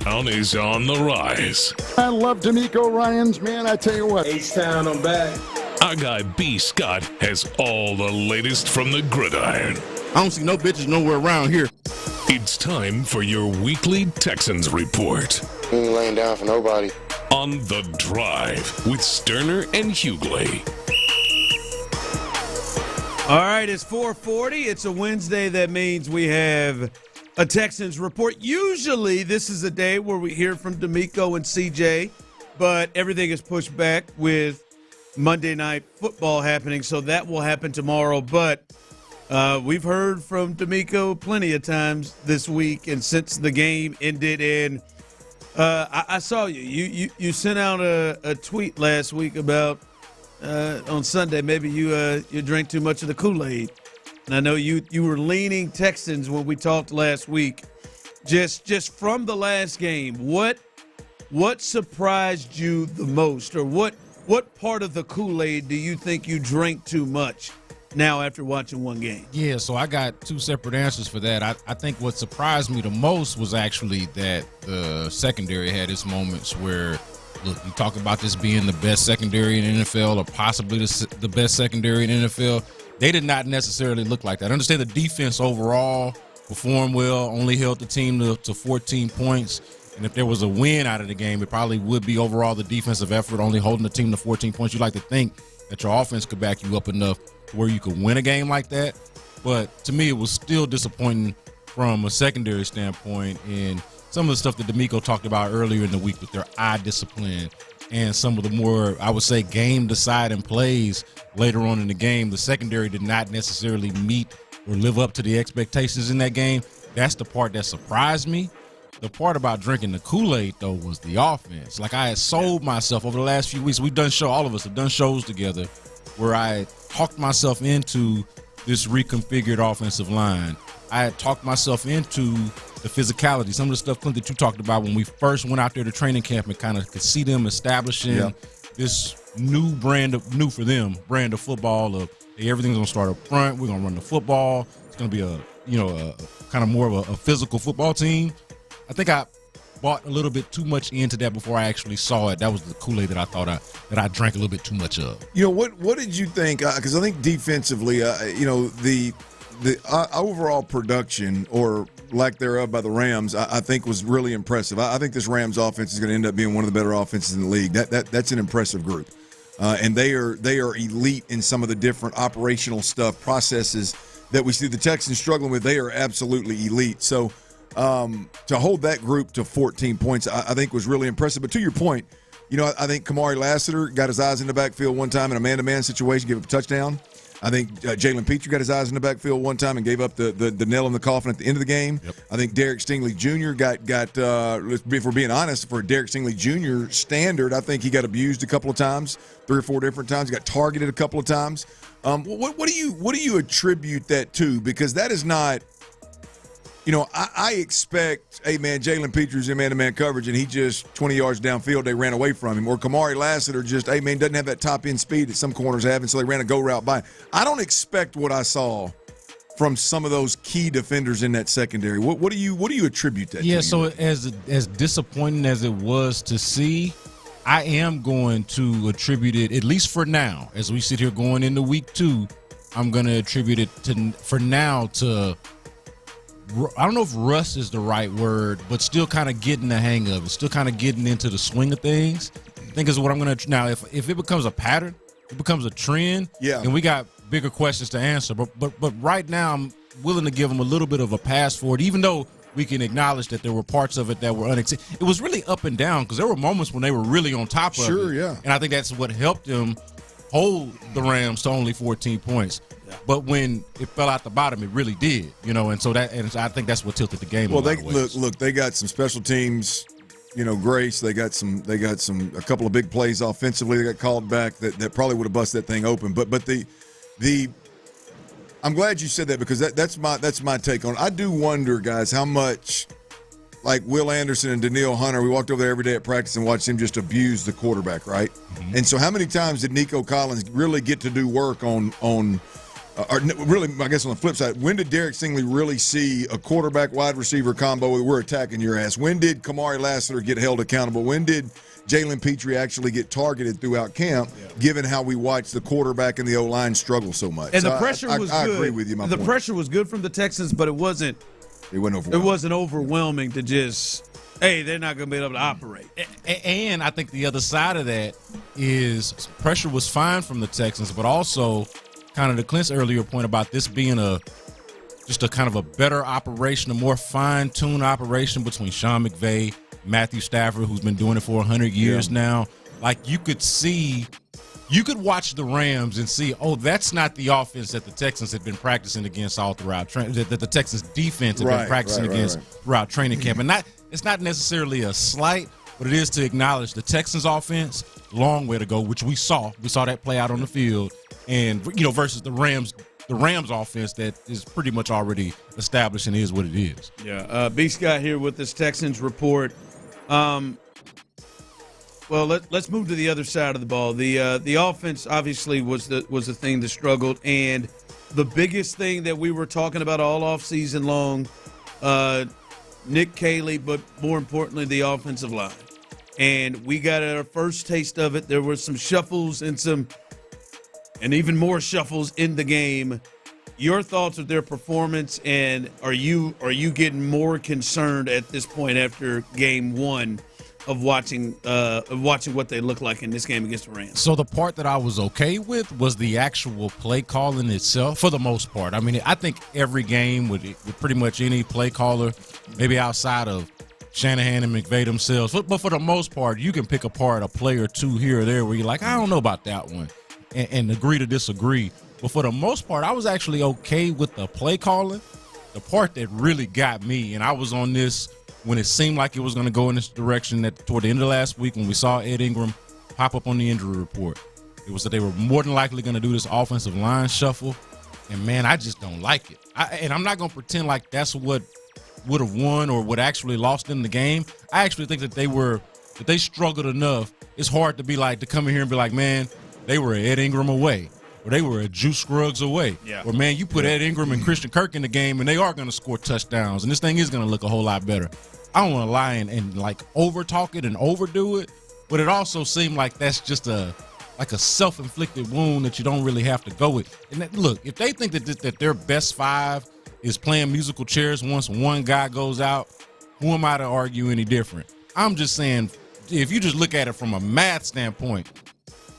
Speaker 1: Town is on the rise.
Speaker 12: I love DeMeco Ryans, man. I tell you what.
Speaker 21: H-Town, I'm back.
Speaker 1: Our guy B. Scott has all the latest from the gridiron.
Speaker 12: I don't see no bitches nowhere around here.
Speaker 1: It's time for your weekly Texans report.
Speaker 12: We ain't laying down for nobody.
Speaker 1: On The Drive with Stoerner and Hughley.
Speaker 16: All right, it's 4:40. It's a Wednesday. That means we have a Texans report. Usually this is a day where we hear from DeMeco and CJ, but everything is pushed back with Monday Night Football happening, so that will happen tomorrow. But we've heard from DeMeco plenty of times this week and since the game ended. And I saw you sent out a tweet last week about on Sunday maybe you drank too much of the Kool-Aid. And I know you were leaning Texans when we talked last week. Just from the last game, what surprised you the most, or what part of the Kool-Aid do you think you drank too much now after watching one game?
Speaker 13: Yeah, so I got two separate answers for that. I think what surprised me the most was actually that the secondary had its moments where, look, you talk about this being the best secondary in the NFL, or possibly the best secondary in the NFL. They did not necessarily look like that. I understand the defense overall performed well, only held the team to 14 points. And if there was a win out of the game, it probably would be overall the defensive effort, only holding the team to 14 points. You like to think that your offense could back you up enough to where you could win a game like that. But to me, it was still disappointing from a secondary standpoint. And some of the stuff that DeMeco talked about earlier in the week with their eye discipline and some of the more, I would say, game-deciding plays later on in the game, the secondary did not necessarily meet or live up to the expectations in that game. That's the part that surprised me. The part about drinking the Kool-Aid, though, was the offense. Like, I had sold myself over the last few weeks. All of us have done shows together where I had talked myself into this reconfigured offensive line. I had talked myself into the physicality, some of the stuff, Clint, that you talked about when we first went out there to training camp and kind of could see them establishing this new brand of football of, hey, everything's going to start up front. We're going to run the football. It's going to be a kind of more of a physical football team. I think I bought a little bit too much into that before I actually saw it. That was the Kool-Aid that I thought that I drank a little bit too much of.
Speaker 8: What did you think? Because I think defensively, the overall production or lack thereof by the Rams, I think was really impressive. I think this Rams offense is going to end up being one of the better offenses in the league. That's an impressive group, and they are elite in some of the different operational stuff, processes that we see the Texans struggling with. They are absolutely elite. So to hold that group to 14 points, I think was really impressive. But to your point, I think Kamari Lassiter got his eyes in the backfield one time in a man-to-man situation, gave up a touchdown. I think Jalen Petrie got his eyes in the backfield one time and gave up the nail in the coffin at the end of the game. Yep. I think Derek Stingley Jr. got if we're being honest, for Derek Stingley Jr. standard, I think he got abused a couple of times, 3 or 4 different times. He got targeted a couple of times. What do you attribute that to? Because that is not. I expect, hey, man, Jalen Petrie's in man-to-man coverage, and he just 20 yards downfield, they ran away from him. Or Kamari Lassiter just, hey, man, doesn't have that top-end speed that some corners have, and so they ran a go route by him. I don't expect what I saw from some of those key defenders in that secondary. What do you attribute that to?
Speaker 13: Yeah, so as disappointing as it was to see, I am going to attribute it, at least for now, as we sit here going into week 2, I'm going to attribute it to I don't know if rust is the right word, but still kind of getting the hang of it, still kind of getting into the swing of things. I think is what I'm going to – now, if it becomes a pattern, it becomes a trend, and we got bigger questions to answer. But right now I'm willing to give them a little bit of a pass for it, even though we can acknowledge that there were parts of it that were unacceptable. It was really up and down because there were moments when they were really on top of it.
Speaker 8: Sure, yeah.
Speaker 13: And I think that's what helped them hold the Rams to only 14 points. But when it fell out the bottom, it really did, and so I think that's what tilted the game.
Speaker 8: Well, they got some special teams, grace. They got a couple of big plays offensively. They got called back that probably would have busted that thing open. But I'm glad you said that because that's my take on it. I do wonder, guys, how much like Will Anderson and Danielle Hunter, we walked over there every day at practice and watched him just abuse the quarterback, right? Mm-hmm. And so how many times did Nico Collins really get to do work on or really, I guess on the flip side, when did Derek Stingley really see a quarterback wide receiver combo where we're attacking your ass? When did Kamari Lassiter get held accountable? When did Jalen Petrie actually get targeted throughout camp, given how we watched the quarterback and the O-line struggle so much?
Speaker 16: And the pressure was good.
Speaker 8: I agree with you.
Speaker 16: The pressure was good from the Texans, but it wasn't overwhelming to just, hey, they're not going to be able to operate.
Speaker 13: And I think the other side of that is pressure was fine from the Texans, but also kind of to Clint's earlier point about this being just a kind of a better operation, a more fine-tuned operation between Sean McVay, Matthew Stafford, who's been doing it for 100 years now. Like, you could watch the Rams and see, oh, that's not the offense that the Texans had been practicing against all throughout that the Texans defense had been practicing against throughout training camp. And it's not necessarily a slight, but it is to acknowledge the Texans offense, long way to go, which we saw. We saw that play out on the field, and versus the Rams offense that is pretty much already established and is what it is.
Speaker 16: Yeah, B. Scott here with this Texans report. Well, let's move to the other side of the ball. The offense obviously was the thing that struggled, and the biggest thing that we were talking about all offseason long, Nick Caley, but more importantly, the offensive line. And we got our first taste of it. There were some shuffles and even more shuffles in the game. Your thoughts of their performance, and are you getting more concerned at this point after game one of watching what they look like in this game against the Rams?
Speaker 13: So the part that I was okay with was the actual play calling itself, for the most part. I mean, I think every game with pretty much any play caller, maybe outside of Shanahan and McVay themselves, but for the most part, you can pick apart a play or two here or there where you're like, I don't know about that one, and agree to disagree. But for the most part, I was actually okay with the play calling. The part that really got me, and I was on this when it seemed like it was going to go in this direction toward the end of last week when we saw Ed Ingram pop up on the injury report. It was that they were more than likely going to do this offensive line shuffle. And, man, I just don't like it. And I'm not going to pretend like that's what would have won or would actually lost them the game. I actually think that they struggled enough. It's hard to come in here and be like, man, they were Ed Ingram away. Or they were a Juice Scruggs away. Yeah. Or, man, you put Ed Ingram and Christian Kirk in the game, and they are going to score touchdowns, and this thing is going to look a whole lot better. I don't want to lie and over-talk it and overdo it, but it also seemed like that's just a self-inflicted wound that you don't really have to go with. And look, if they think that their best five is playing musical chairs once one guy goes out, who am I to argue any different? I'm just saying, if you just look at it from a math standpoint,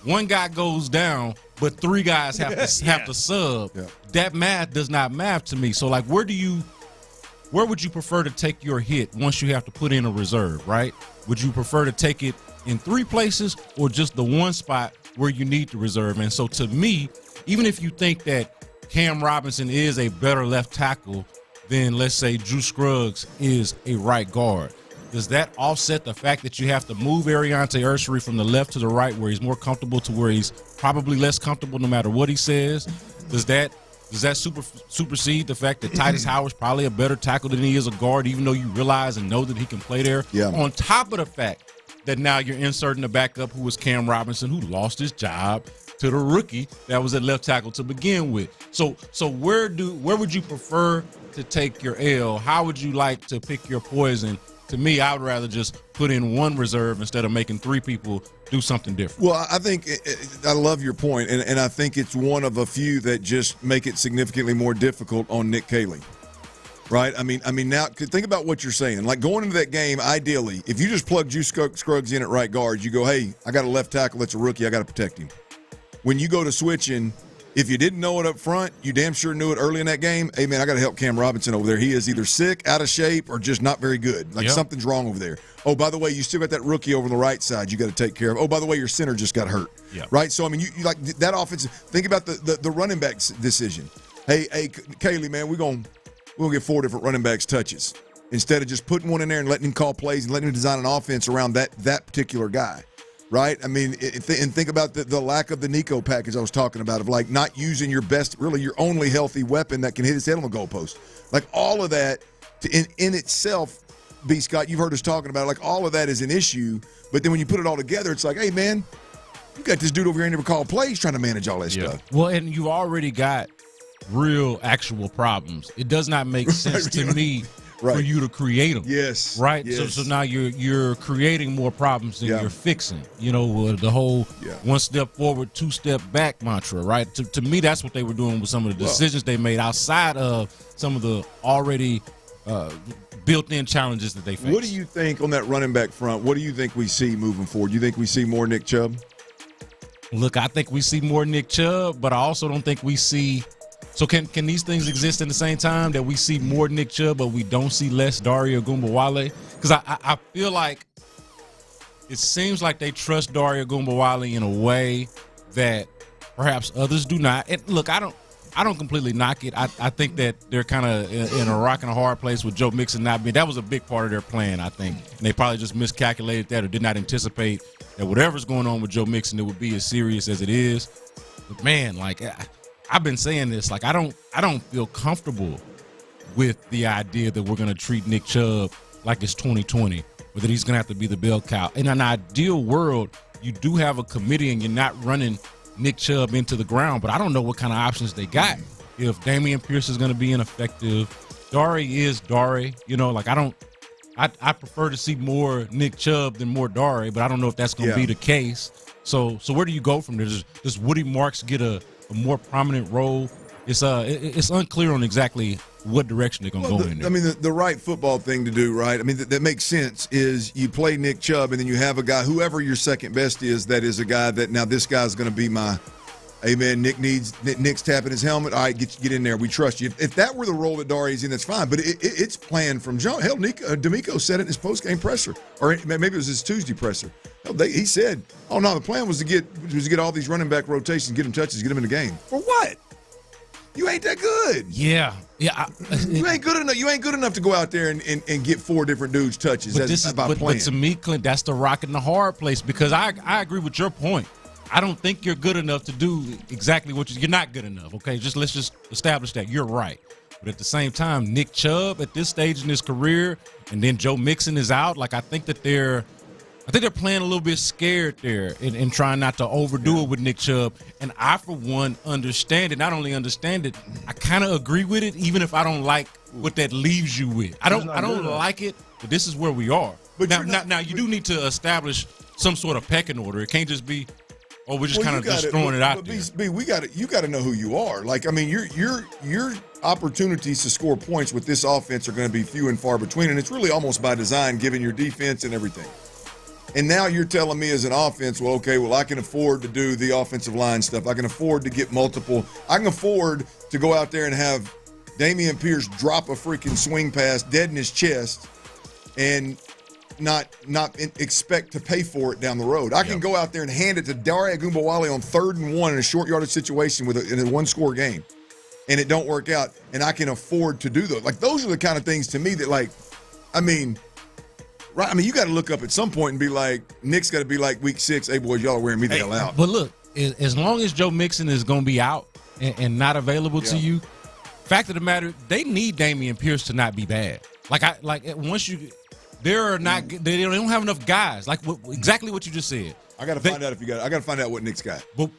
Speaker 13: one guy goes down, but three guys have to sub. Yeah. That math does not math to me. So, where would you prefer to take your hit once you have to put in a reserve, right? Would you prefer to take it in three places or just the one spot where you need to reserve? And so, to me, even if you think that Cam Robinson is a better left tackle than, let's say, Drew Scruggs is a right guard, does that offset the fact that you have to move Ariante Ursery from the left to the right where he's more comfortable to where he's probably less comfortable no matter what he says? Does that supersede the fact that Titus Howard's probably a better tackle than he is a guard, even though you realize and know that he can play there? Yeah. On top of the fact that now you're inserting a backup who was Cam Robinson, who lost his job to the rookie that was at left tackle to begin with. So where would you prefer to take your L? How would you like to pick your poison? To me, I would rather just put in one reserve instead of making three people do something different.
Speaker 8: Well, I think I love your point, and I think it's one of a few that just make it significantly more difficult on Nick Caley, right? I mean, now think about what you're saying. Like going into that game, ideally, if you just plug Juice Scruggs in at right guard, you go, hey, I got a left tackle that's a rookie, I got to protect him. When you go to switching, if you didn't know it up front, you damn sure knew it early in that game. Hey, man, I got to help Cam Robinson over there. He is either sick, out of shape, or just not very good. Something's wrong over there. Oh, by the way, you still got that rookie over on the right side you got to take care of. Oh, by the way, your center just got hurt. Yeah. Right? So, I mean, you like that offense. Think about the running backs decision. Hey, Kaylee, man, we're going to get 4 different running backs touches instead of just putting one in there and letting him call plays and letting him design an offense around that particular guy. Right? I mean, and think about the lack of the Nico package I was talking about, of not using your best, really your only healthy weapon that can hit his head on the goalpost. All of that in itself, B. Scott, you've heard us talking about it, all of that is an issue. But then when you put it all together, it's like, hey, man, you got this dude over here who never called plays trying to manage all that stuff.
Speaker 13: Well, and you've already got real, actual problems. It does not make sense to me for you to create them.
Speaker 8: Yes.
Speaker 13: Right?
Speaker 8: Yes.
Speaker 13: So now you're creating more problems than you're fixing. You know, the whole one step forward, two step back mantra, right? To me, that's what they were doing with some of the decisions they made outside of some of the already built-in challenges that they face.
Speaker 8: What do you think on that running back front? What do you think we see moving forward? Do you think we see more Nick Chubb?
Speaker 13: Look, I think we see more Nick Chubb, but I also don't think we see. So can these things exist in the same time, that we see more Nick Chubb, but we don't see less Dario Gumbawale? Because I feel like it seems like they trust Dario Gumbawale in a way that perhaps others do not. And look, I don't completely knock it. I think that they're kind of in a rock and a hard place with Joe Mixon not being. That was a big part of their plan, I think. And they probably just miscalculated that or did not anticipate that whatever's going on with Joe Mixon, it would be as serious as it is. But man, like I've been saying this, like I don't feel comfortable with the idea that we're going to treat Nick Chubb like it's 2020, or that he's going to have to be the bell cow. In an ideal world, you do have a committee and you're not running Nick Chubb into the ground, but I don't know what kind of options they got. If Dameon Pierce is going to be ineffective, Dari is Dari. You know, like I prefer to see more Nick Chubb than more Dari, but I don't know if that's going to be the case. So where do you go from there? Does Woody Marks get a more prominent role? It's unclear on exactly what direction they're going to go in there.
Speaker 8: I mean, the right football thing to do, right? I mean, that makes sense, is you play Nick Chubb and then you have a guy, whoever your second best is, that is a guy that now this guy's going to be my, hey, man, Nick's tapping his helmet. All right, get in there. We trust you. If that were the role that Dari's in, that's fine. But it's planned from John. Hell, DeMeco said it in his postgame presser, or maybe it was his Tuesday presser. Hell, he said, "Oh no, the plan was to get all these running back rotations, get them touches, get them in the game." For what? You ain't that good.
Speaker 13: Yeah.
Speaker 8: You ain't good enough. You ain't good enough to go out there and get 4 different dudes touches.
Speaker 13: But to me, Clint, that's the rock and the hard place, because I agree with your point. I don't think you're good enough to do exactly what you're not good enough. Okay, let's just establish that you're right. But at the same time, Nick Chubb at this stage in his career, and then Joe Mixon is out. Like I think they're playing a little bit scared there and trying not to overdo it with Nick Chubb. And I, for one, understand it. Not only understand it, I kind of agree with it, even if I don't like what that leaves you with. I don't like it, but this is where we are. But now you do need to establish some sort of pecking order. It can't just be, we're just kind of just throwing it out there.
Speaker 8: B, you got to know who you are. Like, I mean, your opportunities to score points with this offense are going to be few and far between, and it's really almost by design, given your defense and everything. And now you're telling me as an offense, I can afford to do the offensive line stuff. I can afford to get multiple. I can afford to go out there and have Dameon Pierce drop a freaking swing pass dead in his chest and not expect to pay for it down the road. I can go out there and hand it to Dario Gumbawale on 3rd and 1 in a short yardage situation in a 1-score game, and it don't work out, and I can afford to do those. Like, those are the kind of things to me that, like, I mean, right? I mean, you got to look up at some point and be like, Nick's got to be like, week 6, hey, boys, y'all are wearing me the hell out.
Speaker 13: But look, as long as Joe Mixon is going to be out and not available to you, fact of the matter, they need Dameon Pierce to not be bad. They don't have enough guys. Like exactly what you just said.
Speaker 8: I got to find out I got to find out what Nick's got.
Speaker 13: But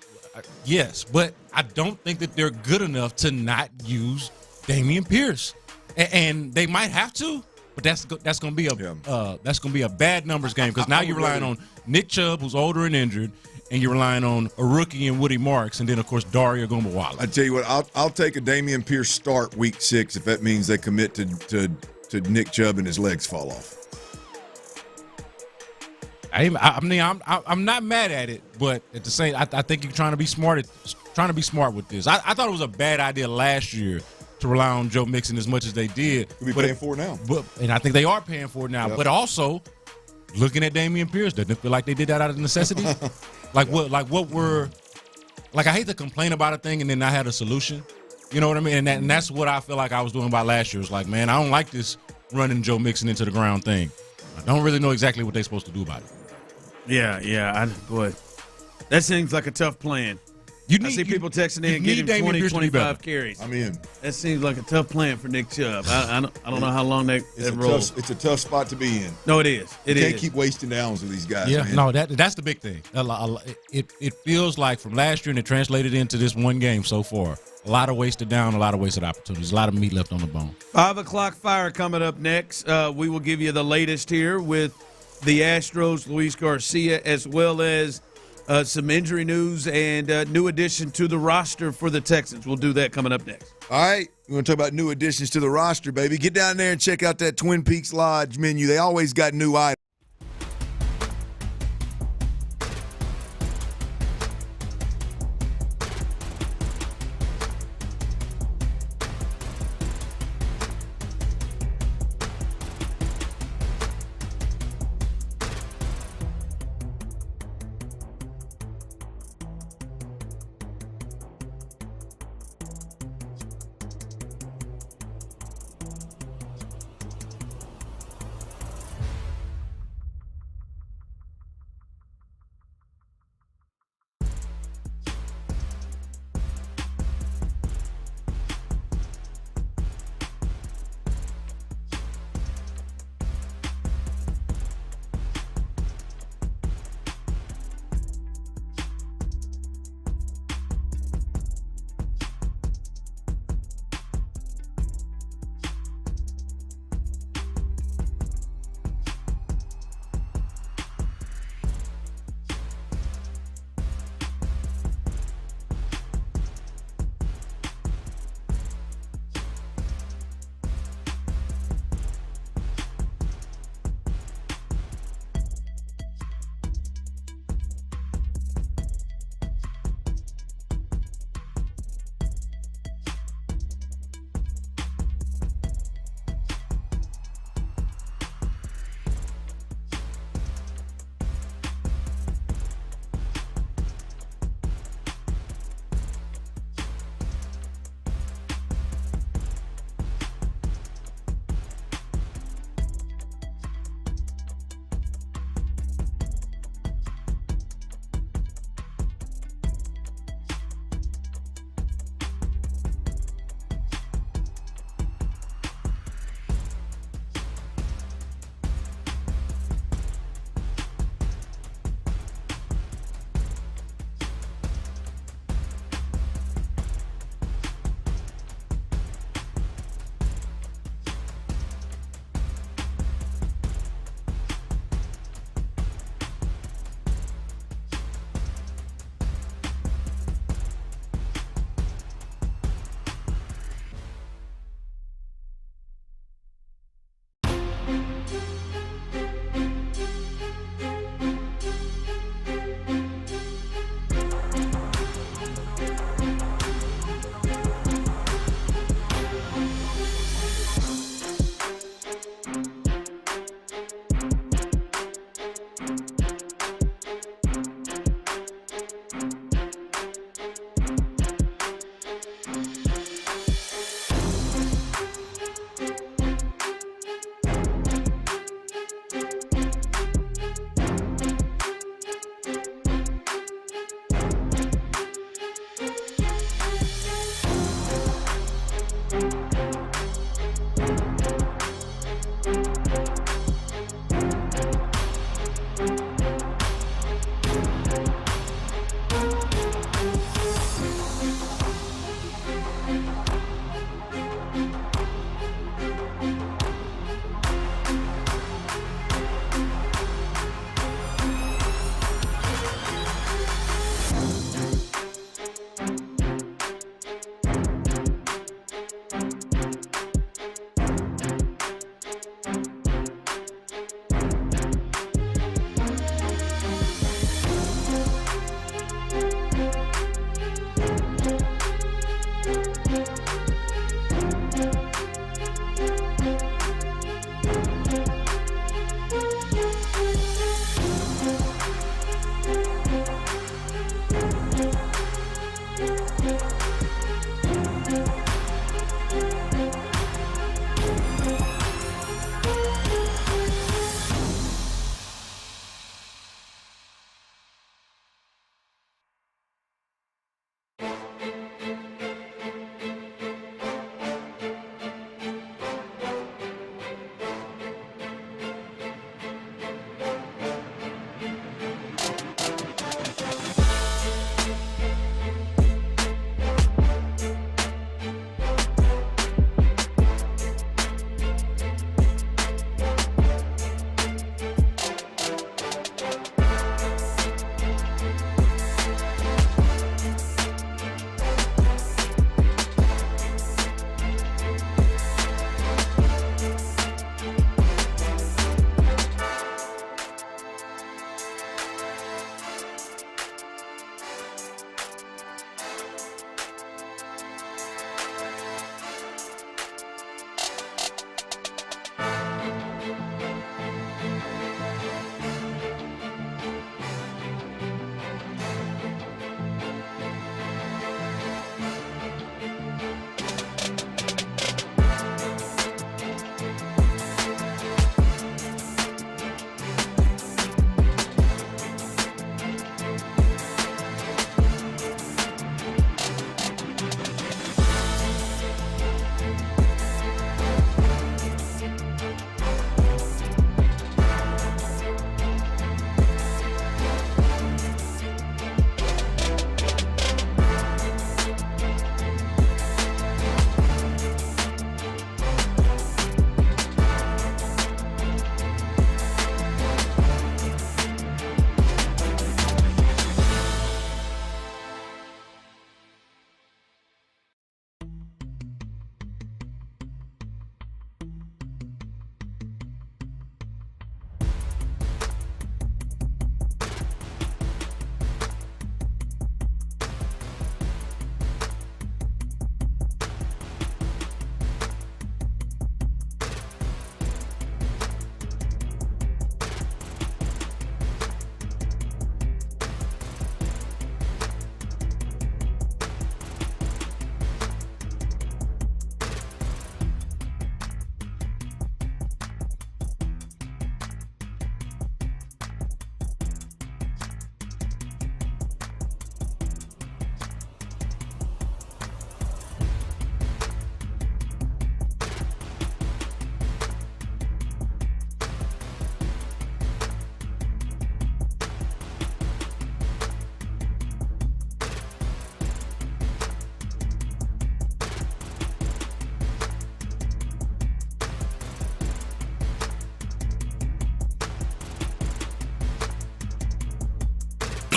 Speaker 13: yes, but I don't think that they're good enough to not use Dameon Pierce, and they might have to. But that's going to be a bad numbers game, because now you're relying on Nick Chubb, who's older and injured, and you're relying on a rookie in Woody Marks, and then of course Dario Gumbawale.
Speaker 8: I tell you what, I'll take a Dameon Pierce start week 6 if that means they commit to Nick Chubb and his legs fall off.
Speaker 13: I'm not mad at it, but at the same, I think you're trying to be smart with this. I thought it was a bad idea last year to rely on Joe Mixon as much as they did.
Speaker 8: We'll be paying for it now.
Speaker 13: And I think they are paying for it now. Yep. But also, looking at Dameon Pierce, doesn't it feel like they did that out of necessity? I hate to complain about a thing and then I had a solution. You know what I mean? And that's what I feel like I was doing about last year. It's like, man, I don't like this running Joe Mixon into the ground thing. I don't really know exactly what they're supposed to do about it.
Speaker 16: Yeah. Boy, that seems like a tough plan. I see people texting in getting 20, 25 carries.
Speaker 3: I'm in.
Speaker 16: That seems like a tough plan for Nick Chubb. I don't know how long that rolls.
Speaker 3: It's a tough spot to be in.
Speaker 16: No, it is.
Speaker 3: You can't keep wasting downs with these guys.
Speaker 13: Yeah,
Speaker 3: man.
Speaker 13: no, that's the big thing. It feels like from last year and it translated into this one game so far. A lot of wasted down, a lot of wasted opportunities, a lot of meat left on the bone.
Speaker 16: 5 o'clock fire coming up next. We will give you the latest here with the Astros, Luis Garcia, as well as some injury news and new addition to the roster for the Texans. We'll do that coming up next.
Speaker 3: All right, we're going to talk about new additions to the roster, baby. Get down there and check out that Twin Peaks Lodge menu. They always got new items.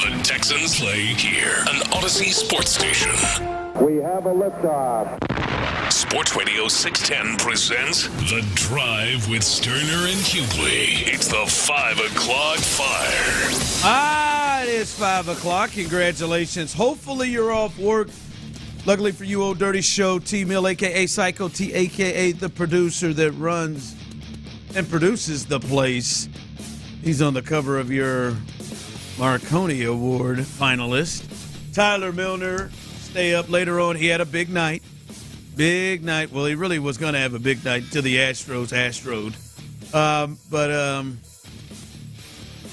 Speaker 1: The Texans play here, an Odyssey sports station.
Speaker 18: We have a liftoff.
Speaker 1: Sports Radio 610 presents The Drive with Stoerner and Hughley. It's the 5 o'clock fire.
Speaker 16: It is 5 o'clock. Congratulations. Hopefully you're off work. Luckily for you, Old Dirty Show, T-Mill, a.k.a. Psycho T, a.k.a. the producer that runs and produces the place. He's on the cover of your Marconi Award finalist. Tyler Milner, stay up later on. He had a big night. Big night. Well, he really was going to have a big night till the Astros astroed.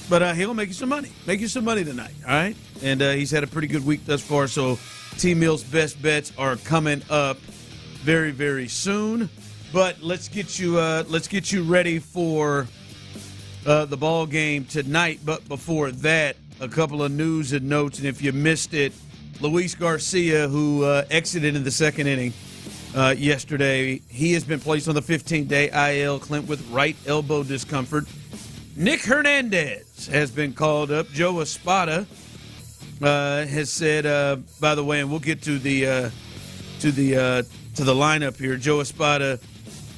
Speaker 16: But he'll make you some money. Make you some money tonight, all right? And he's had a pretty good week thus far, so T-Mill's best bets are coming up very, very soon. But let's get you ready for the ball game tonight. But before that, a couple of news and notes. And if you missed it, Luis Garcia, who exited in the second inning yesterday, he has been placed on the 15-day IL, Clint, with right elbow discomfort. Nick Hernandez has been called up. Joe Espada has said, by the way, and we'll get to the lineup here. Joe Espada,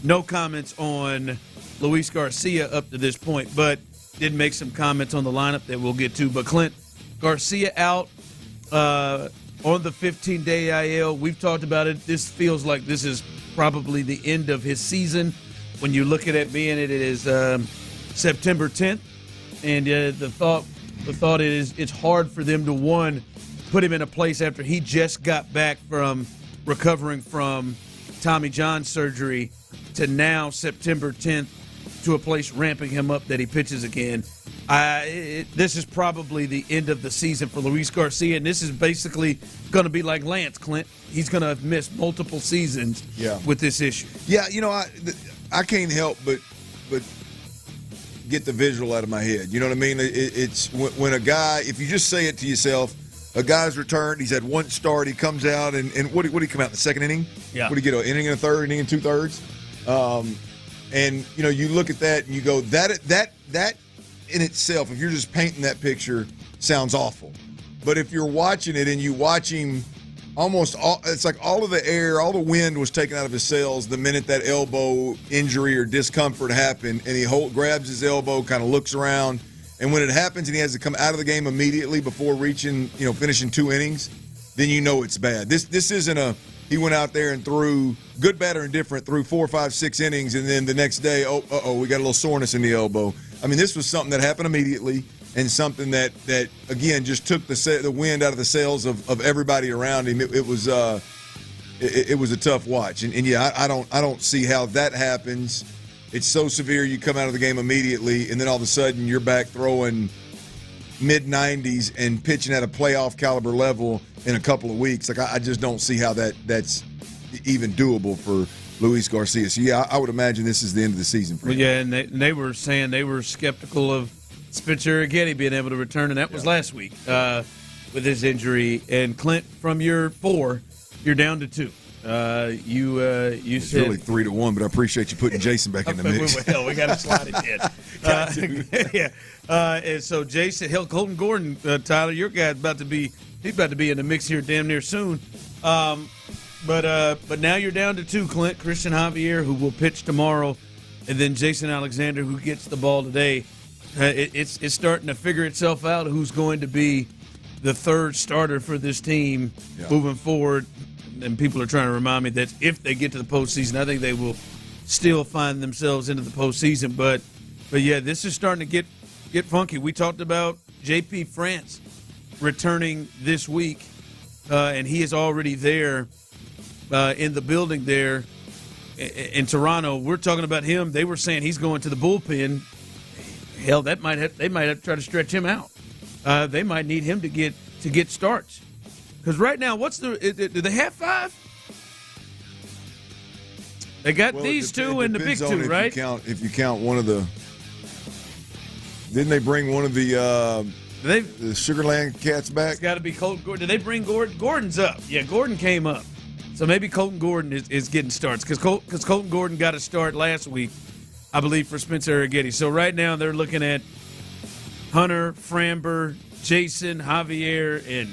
Speaker 16: no comments on Luis Garcia up to this point, but did make some comments on the lineup that we'll get to. But Clint, Garcia out on the 15-day IL. We've talked about it. This feels like this is probably the end of his season. When you look at it being it is September 10th, and the thought is it's hard for them to put him in a place after he just got back from recovering from Tommy John surgery to now September 10th to a place ramping him up that he pitches again. This is probably the end of the season for Luis Garcia, and this is basically going to be like Lance, Clint. He's going to have missed multiple seasons with this issue.
Speaker 8: Yeah, I can't help but get the visual out of my head. You know what I mean? It's when a guy, if you just say it to yourself, a guy's returned, he's had one start, he comes out, and what did he come out in the second inning?
Speaker 16: Yeah.
Speaker 8: What did he get, an inning and a third, inning and two-thirds? And, you look at that and you go, that in itself, if you're just painting that picture, sounds awful. But if you're watching it and you watch him it's like all of the air, all the wind was taken out of his sails the minute that elbow injury or discomfort happened, and he grabs his elbow, kind of looks around, and when it happens and he has to come out of the game immediately before finishing 2 innings, then it's bad. This isn't he went out there and threw good, bad, or indifferent, threw 4, 5, 6 innings, and then the next day, we got a little soreness in the elbow. I mean, this was something that happened immediately, and something that again just took the wind out of the sails of everybody around him. It was a tough watch, and I don't see how that happens. It's so severe. You come out of the game immediately, and then all of a sudden you're back throwing mid-90s and pitching at a playoff caliber level in a couple of weeks. Like I just don't see how that's even doable for Luis Garcia. So I would imagine this is the end of the season for him.
Speaker 16: Well, yeah, and they were saying they were skeptical of Spencer Arrighetti being able to return, and that was last week with his injury. And Clint, from your 4, you're down to 2. It's
Speaker 8: said really 3-1, but I appreciate you putting Jason back in the mix.
Speaker 16: We got to slide it in. And so Jason, Colton Gordon, Tyler, your guy's about to be in the mix here damn near soon. But now you're down to 2, Clint. Christian Javier, who will pitch tomorrow, and then Jason Alexander, who gets the ball today. It's starting to figure itself out who's going to be the third starter for this team moving forward. And people are trying to remind me that if they get to the postseason, I think they will still find themselves into the postseason. But yeah, this is starting to get funky. We talked about J.P. France returning this week, and he is already there in the building there in Toronto. We're talking about him. They were saying he's going to the bullpen. Hell, they might have to try to stretch him out. They might need him to get starts. Because right now, do they have 5? They got these 2 and the big 2, right?
Speaker 8: If you count one of the, didn't they bring one of the Sugarland cats back?
Speaker 16: It's got to be Colton Gordon. Did they bring Gordon? Gordon's up. Yeah, Gordon came up. So maybe Colton Gordon is getting starts because Colton Gordon got a start last week, I believe, for Spencer Arrighetti. So right now they're looking at Hunter, Framber,
Speaker 7: Jason, Javier, and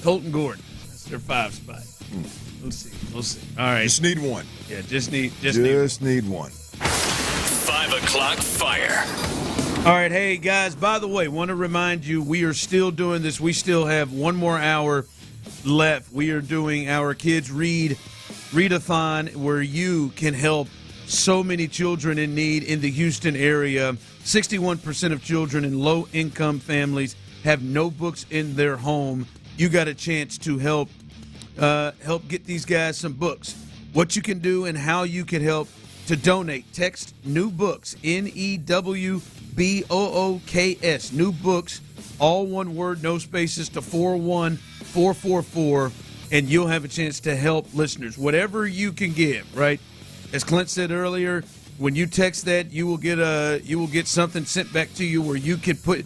Speaker 7: Colton Gordon. That's their 5 spot. We'll see. All right.
Speaker 8: Just need one.
Speaker 7: Yeah, just need
Speaker 8: one.
Speaker 1: 5 o'clock fire.
Speaker 7: All right, hey, guys, by the way, want to remind you, we are still doing this. We still have one more hour left. We are doing our Kids Readathon, where you can help so many children in need in the Houston area. 61% of children in low-income families have no books in their home. You got a chance to help get these guys some books. What you can do and how you can help to donate. Text New Books, NEWBOOKS, New Books, all one word, no spaces, to 41444, and you'll have a chance to help listeners. Whatever you can give, right? As Clint said earlier, when you text that, you will get something sent back to you where you can put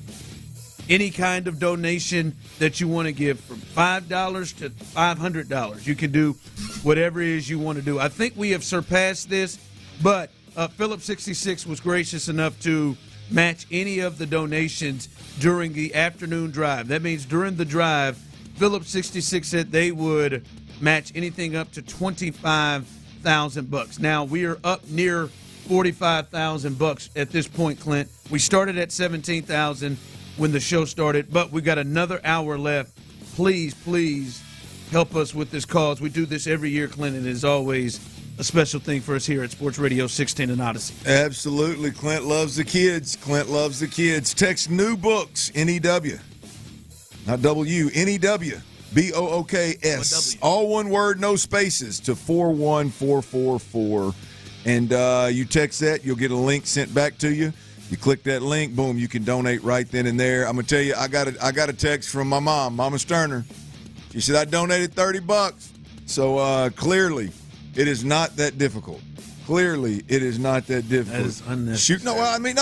Speaker 7: any kind of donation that you want to give, from $5 to $500. You can do whatever it is you want to do. I think we have surpassed this, but Philip66 was gracious enough to match any of the donations during the afternoon drive. That means during the drive, Philip66 said they would match anything up to $25,000. Now, we are up near $45,000 at this point, Clint. We started at $17,000 when the show started, but we got another hour left. Please help us with this cause. We do this every year, Clint, and it is always a special thing for us here at Sports Radio 610 and Odyssey.
Speaker 8: Absolutely. Clint loves the kids. Text New Books, NEW. Not W, NEW. BOOKS. All one word, no spaces, to 41444. And you text that, you'll get a link sent back to you. You click that link, boom, you can donate right then and there. I'm gonna tell you, I got a text from my mom, Mama Stoerner. She said I donated $30. So clearly, it is not that difficult. That is unnecessary.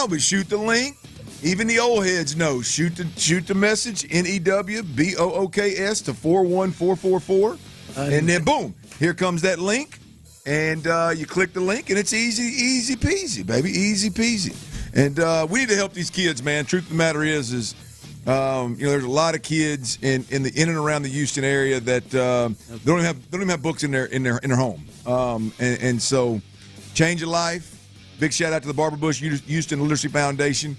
Speaker 8: But shoot the link. Even the old heads know. Shoot the message, NEWBOOKS, to 41444, and then boom, here comes that link, and you click the link, and it's easy peasy, baby, easy peasy. And we need to help these kids, man. Truth of the matter is there's a lot of kids in and around the Houston area that they don't even have books in their home. And so, change of life. Big shout out to the Barbara Bush Houston Literacy Foundation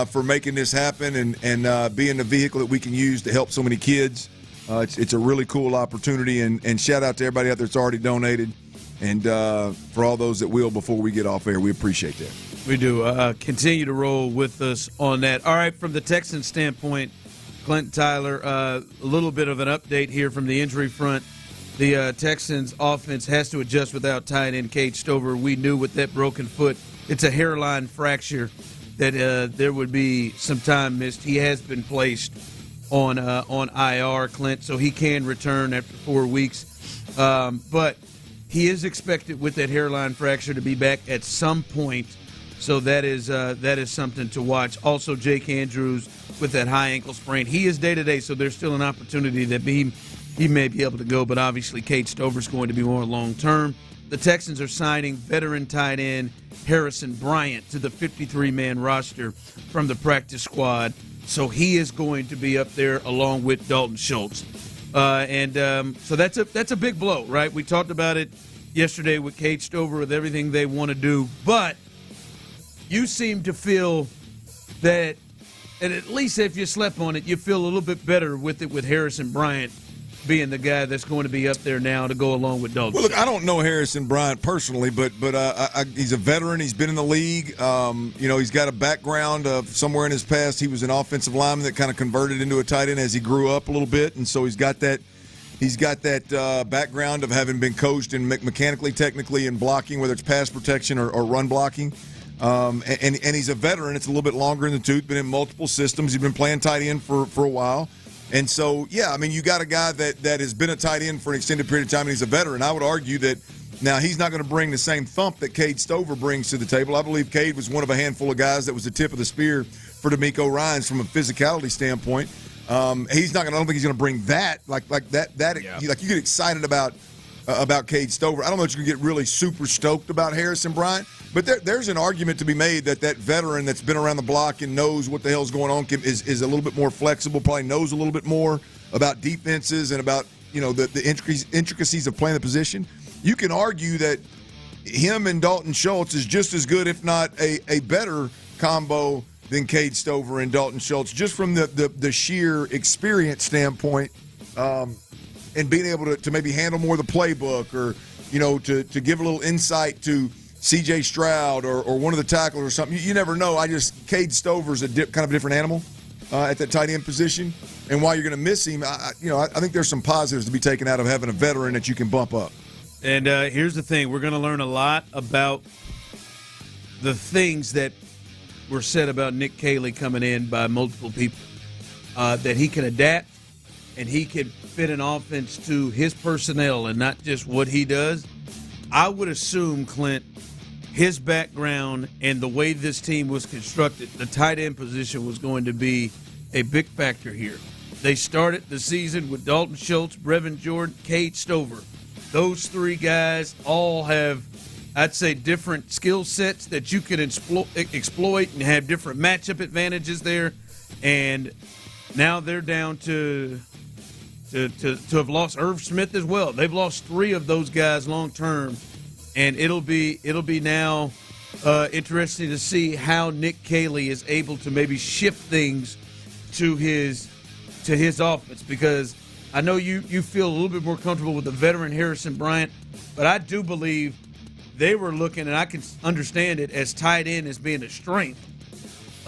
Speaker 8: for making this happen and being the vehicle that we can use to help so many kids. It's a really cool opportunity, and shout out to everybody out there that's already donated, and for all those that will before we get off air. We appreciate that.
Speaker 7: We do. Continue to roll with us on that. All right, from the Texans standpoint, Clint Tyler, a little bit of an update here from the injury front. The Texans offense has to adjust without tight end Cade Stover. We knew with that broken foot, it's a hairline fracture, that there would be some time missed. He has been placed on IR, Clint, so he can return after 4 weeks. But he is expected with that hairline fracture to be back at some point. So that is something to watch. Also, Jake Andrews with that high ankle sprain. He is day-to-day, so there's still an opportunity that he may be able to go, but obviously Cade Stover's going to be more long-term. The Texans are signing veteran tight end Harrison Bryant to the 53-man roster from the practice squad, so he is going to be up there along with Dalton Schultz. So that's a big blow, right? We talked about it yesterday with Cade Stover, with everything they want to do, but you seem to feel that, and at least if you slept on it, you feel a little bit better with it, with Harrison Bryant being the guy that's going to be up there now to go along with Dalton.
Speaker 8: Well, look, I don't know Harrison Bryant personally, but he's a veteran. He's been in the league. He's got a background of somewhere in his past. He was an offensive lineman that kind of converted into a tight end as he grew up a little bit, and so he's got that background of having been coached in mechanically, technically, and blocking, whether it's pass protection or run blocking. And he's a veteran. It's a little bit longer in the tooth, been in multiple systems. He's been playing tight end for a while. And so, yeah, I mean, you got a guy that has been a tight end for an extended period of time, and he's a veteran. I would argue that now he's not going to bring the same thump that Cade Stover brings to the table. I believe Cade was one of a handful of guys that was the tip of the spear for DeMeco Ryans from a physicality standpoint. I don't think he's going to bring that like that. Yeah. Like you get excited about Cade Stover. I don't know if you can get really super stoked about Harrison Bryant.
Speaker 3: But there's an argument to be made that veteran that's been around the block and knows what the hell's going on is a little bit more flexible, probably knows a little bit more about defenses and about the intricacies of playing the position. You can argue that him and Dalton Schultz is just as good, if not a better combo than Cade Stover and Dalton Schultz, just from the sheer experience standpoint, and being able to maybe handle more of the playbook, or to give a little insight to C.J. Stroud or one of the tacklers or something. You never know. Cade Stover's kind of a different animal at that tight end position, and while you're going to miss him, I think there's some positives to be taken out of having a veteran that you can bump up.
Speaker 16: And here's the thing. We're going to learn a lot about the things that were said about Nick Caley coming in by multiple people, that he can adapt and he can fit an offense to his personnel and not just what he does. I would assume, Clint, his background and the way this team was constructed, the tight end position was going to be a big factor here. They started the season with Dalton Schultz, Brevin Jordan, Cade Stover. Those three guys all have, I'd say, different skill sets that you can exploit and have different matchup advantages there. And now they're down to have lost Irv Smith as well. They've lost three of those guys long term, and it'll be now interesting to see how Nick Caley is able to maybe shift things to his offense, because I know you feel a little bit more comfortable with the veteran Harrison Bryant, but I do believe they were looking, and I can understand it, as tight end as being a strength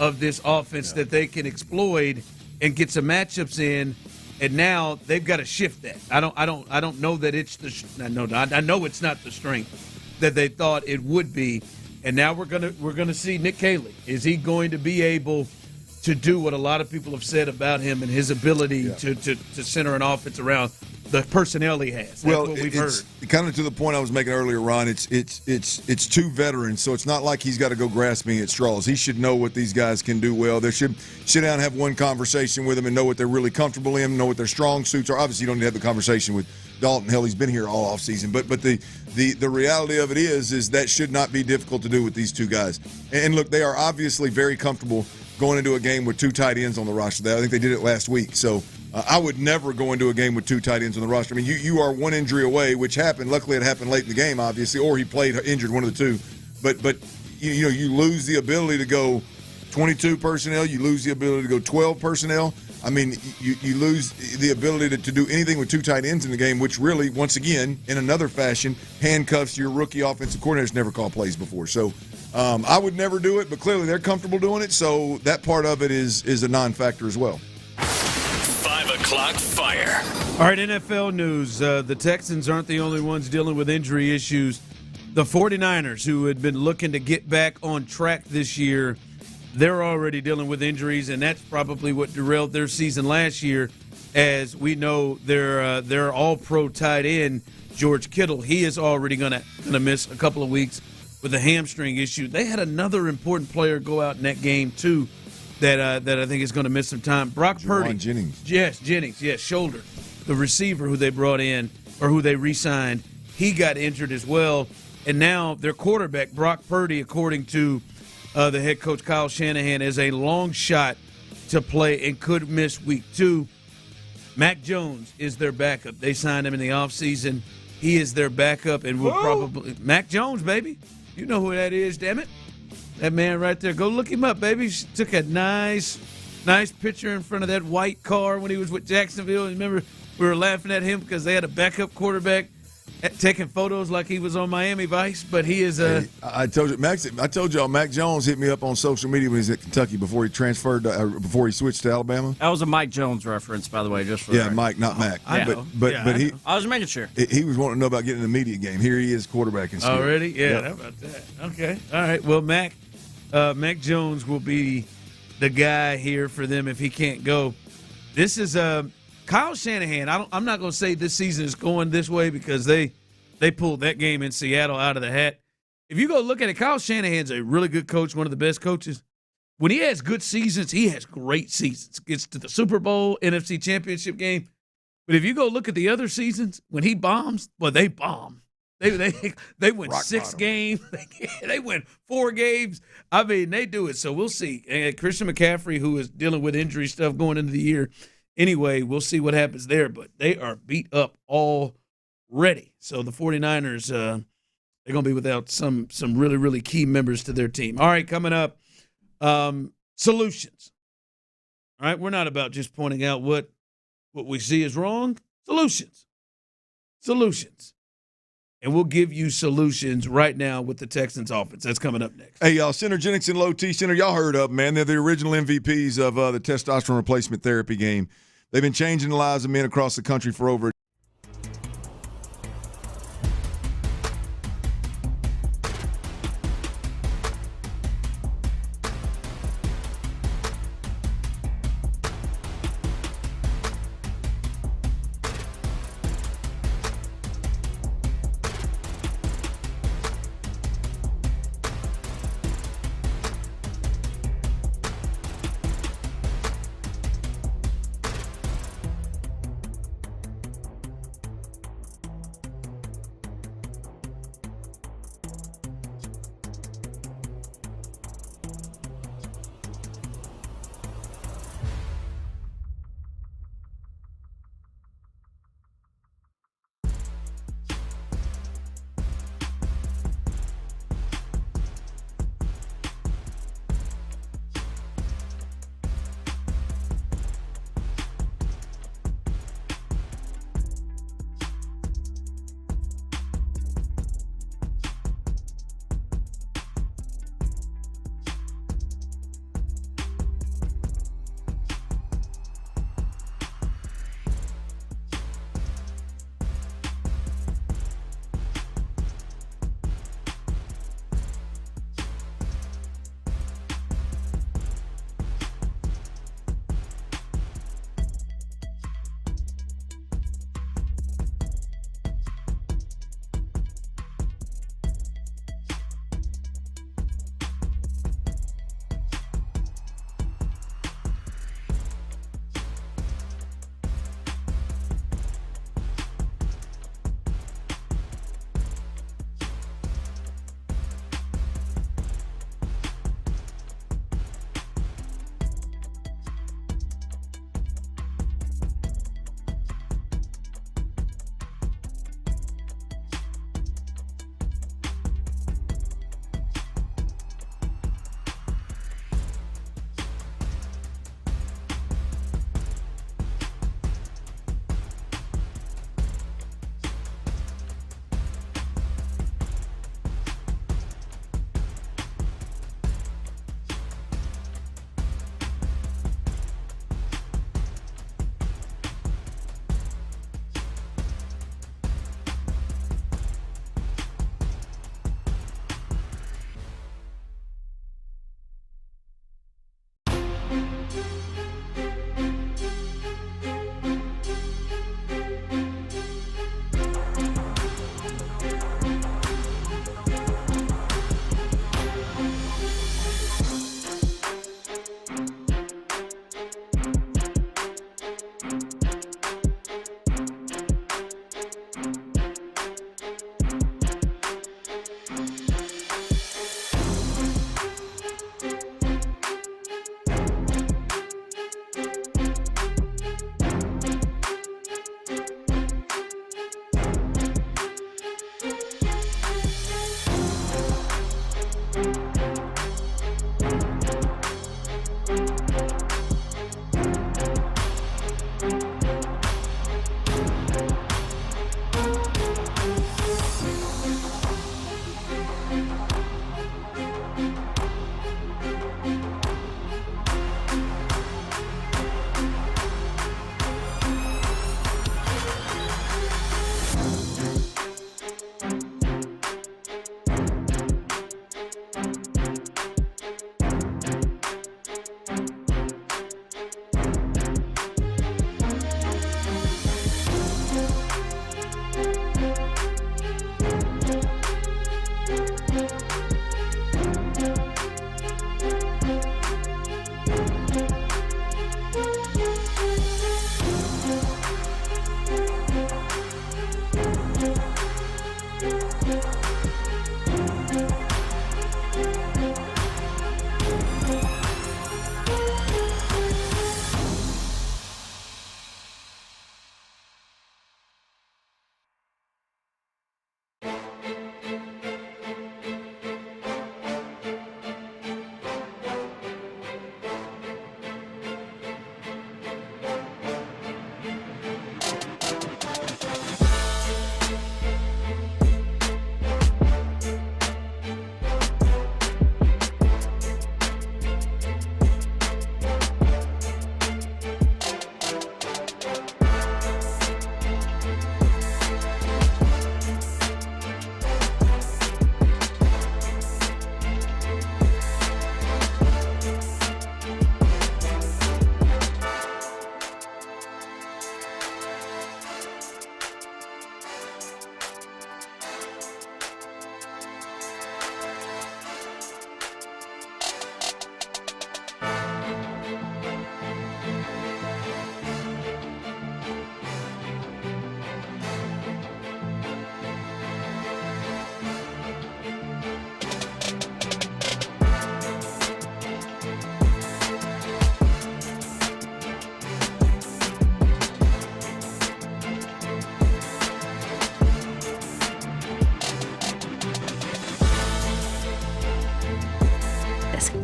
Speaker 16: of this offense that they can exploit and get some matchups in. And now they've got to shift that. I don't know that it's I know it's not the strength that they thought it would be. And now we're gonna see Nick Caley. Is he going to be able to do what a lot of people have said about him and his ability to center an offense around the personnel he has? That's what we've heard.
Speaker 3: Kind of to the point I was making earlier, Ron. It's two veterans, so it's not like he's got to go grasping at straws. He should know what these guys can do well. They should sit down and have one conversation with them and know what they're really comfortable in, know what their strong suits are. Obviously, you don't need to have the conversation with Dalton. Hell, he's been here all offseason. But the reality of it is that should not be difficult to do with these two guys. And look, they are obviously very comfortable going into a game with two tight ends on the roster. I think they did it last week. So I would never go into a game with two tight ends on the roster. I mean, you are one injury away, which happened. Luckily, it happened late in the game, obviously, or he played injured, one of the two. But you lose the ability to go 22 personnel. You lose the ability to go 12 personnel. I mean, you lose the ability to do anything with two tight ends in the game, which really, once again, in another fashion, handcuffs your rookie offensive coordinator's never called plays before. So I would never do it, but clearly they're comfortable doing it, so that part of it is a non-factor as well.
Speaker 1: 5 o'clock fire.
Speaker 16: All right, NFL news. The Texans aren't the only ones dealing with injury issues. The 49ers, who had been looking to get back on track this year, they're already dealing with injuries, and that's probably what derailed their season last year. As we know, their all-pro tight end, George Kittle, he is already going to miss a couple of weeks with a hamstring issue. They had another important player go out in that game, too, that I think is going to miss some time. Brock Purdy.
Speaker 3: Jennings.
Speaker 16: Yes, Jennings, yes, shoulder. The receiver who they brought in, or who they re-signed, he got injured as well. And now their quarterback, Brock Purdy, according to the head coach Kyle Shanahan, is a long shot to play and could miss week 2. Mac Jones is their backup. They signed him in the offseason. He is their backup and will probably – Mac Jones, baby. You know who that is, damn it. That man right there. Go look him up, baby. He took a nice picture in front of that white car when he was with Jacksonville. Remember, we were laughing at him because they had a backup quarterback taking photos like he was on Miami Vice, but he is a.
Speaker 3: I told y'all, Mac Jones hit me up on social media when he was at Kentucky before he transferred, before he switched to Alabama.
Speaker 5: That was a Mike Jones reference, by the way, just for
Speaker 3: Mike, not Mac.
Speaker 5: I know.
Speaker 3: But he.
Speaker 5: I was making sure.
Speaker 3: He was wanting to know about getting in the media game. Here he is, quarterbacking.
Speaker 16: Already, yeah. How about that? Okay, all right. Well, Mac Jones will be the guy here for them if he can't go. This is Kyle Shanahan. I'm not going to say this season is going this way because they pulled that game in Seattle out of the hat. If you go look at it, Kyle Shanahan's a really good coach, one of the best coaches. When he has good seasons, he has great seasons. Gets to the Super Bowl, NFC Championship game. But if you go look at the other seasons, when he bombs, well, they bomb. They win
Speaker 3: Rock
Speaker 16: 6
Speaker 3: bottom.
Speaker 16: games. They win 4 games. I mean, they do it. So we'll see. And Christian McCaffrey, who is dealing with injury stuff going into the year, anyway, we'll see what happens there. But they are beat up already. So the 49ers, they're going to be without some really, really key members to their team. All right, coming up, solutions. All right, we're not about just pointing out what we see is wrong. Solutions. And we'll give you solutions right now with the Texans offense. That's coming up next.
Speaker 3: Hey, y'all, Synergenics and Low T Center, y'all heard of them, man. They're the original MVPs of the testosterone replacement therapy game. They've been changing the lives of men across the country for over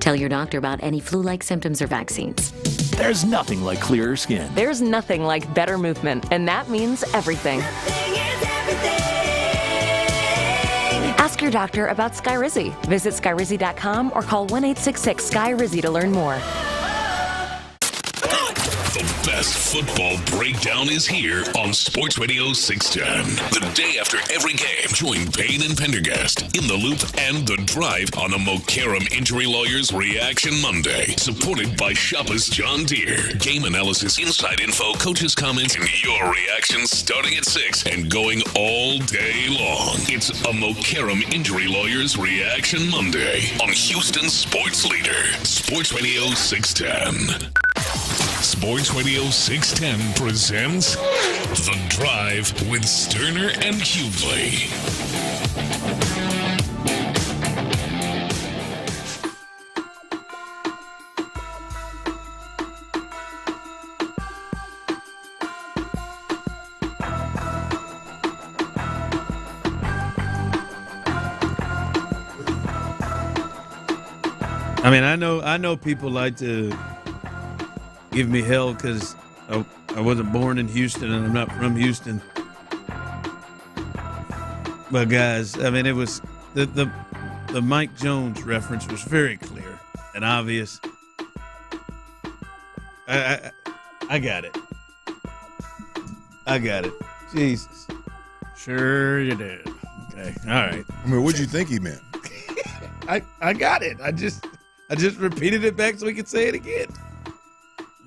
Speaker 17: Tell your doctor about any flu-like symptoms or vaccines.
Speaker 15: There's nothing like clearer skin.
Speaker 20: There's nothing like better movement, and that means everything. Ask your doctor about Skyrizi. Visit Skyrizi.com or call 1-866-SKY-RIZZI to learn more.
Speaker 1: The best football breakdown is here on Sports Radio 610. The day after every game, join Payne and Pendergast in the loop and the drive on the Mokaram Injury Lawyers Reaction Monday. Supported by Shoppers John Deere. Game analysis, inside info, coaches' comments, and your reactions starting at 6 and going all day long. It's a Mokaram Injury Lawyers Reaction Monday on Houston's Sports Leader. Sports Radio 610. Sports Radio 610 presents The Drive with Stoerner and Hughley.
Speaker 16: I mean, I know people like to give me hell because I wasn't born in Houston and I'm not from Houston. But guys, I mean, it was the Mike Jones reference was very clear and obvious. I got it. I got it. Jesus.
Speaker 5: Sure you did.
Speaker 16: Okay. All right.
Speaker 3: I mean, what'd you think he meant?
Speaker 16: I got it. I just repeated it back so we could say it again.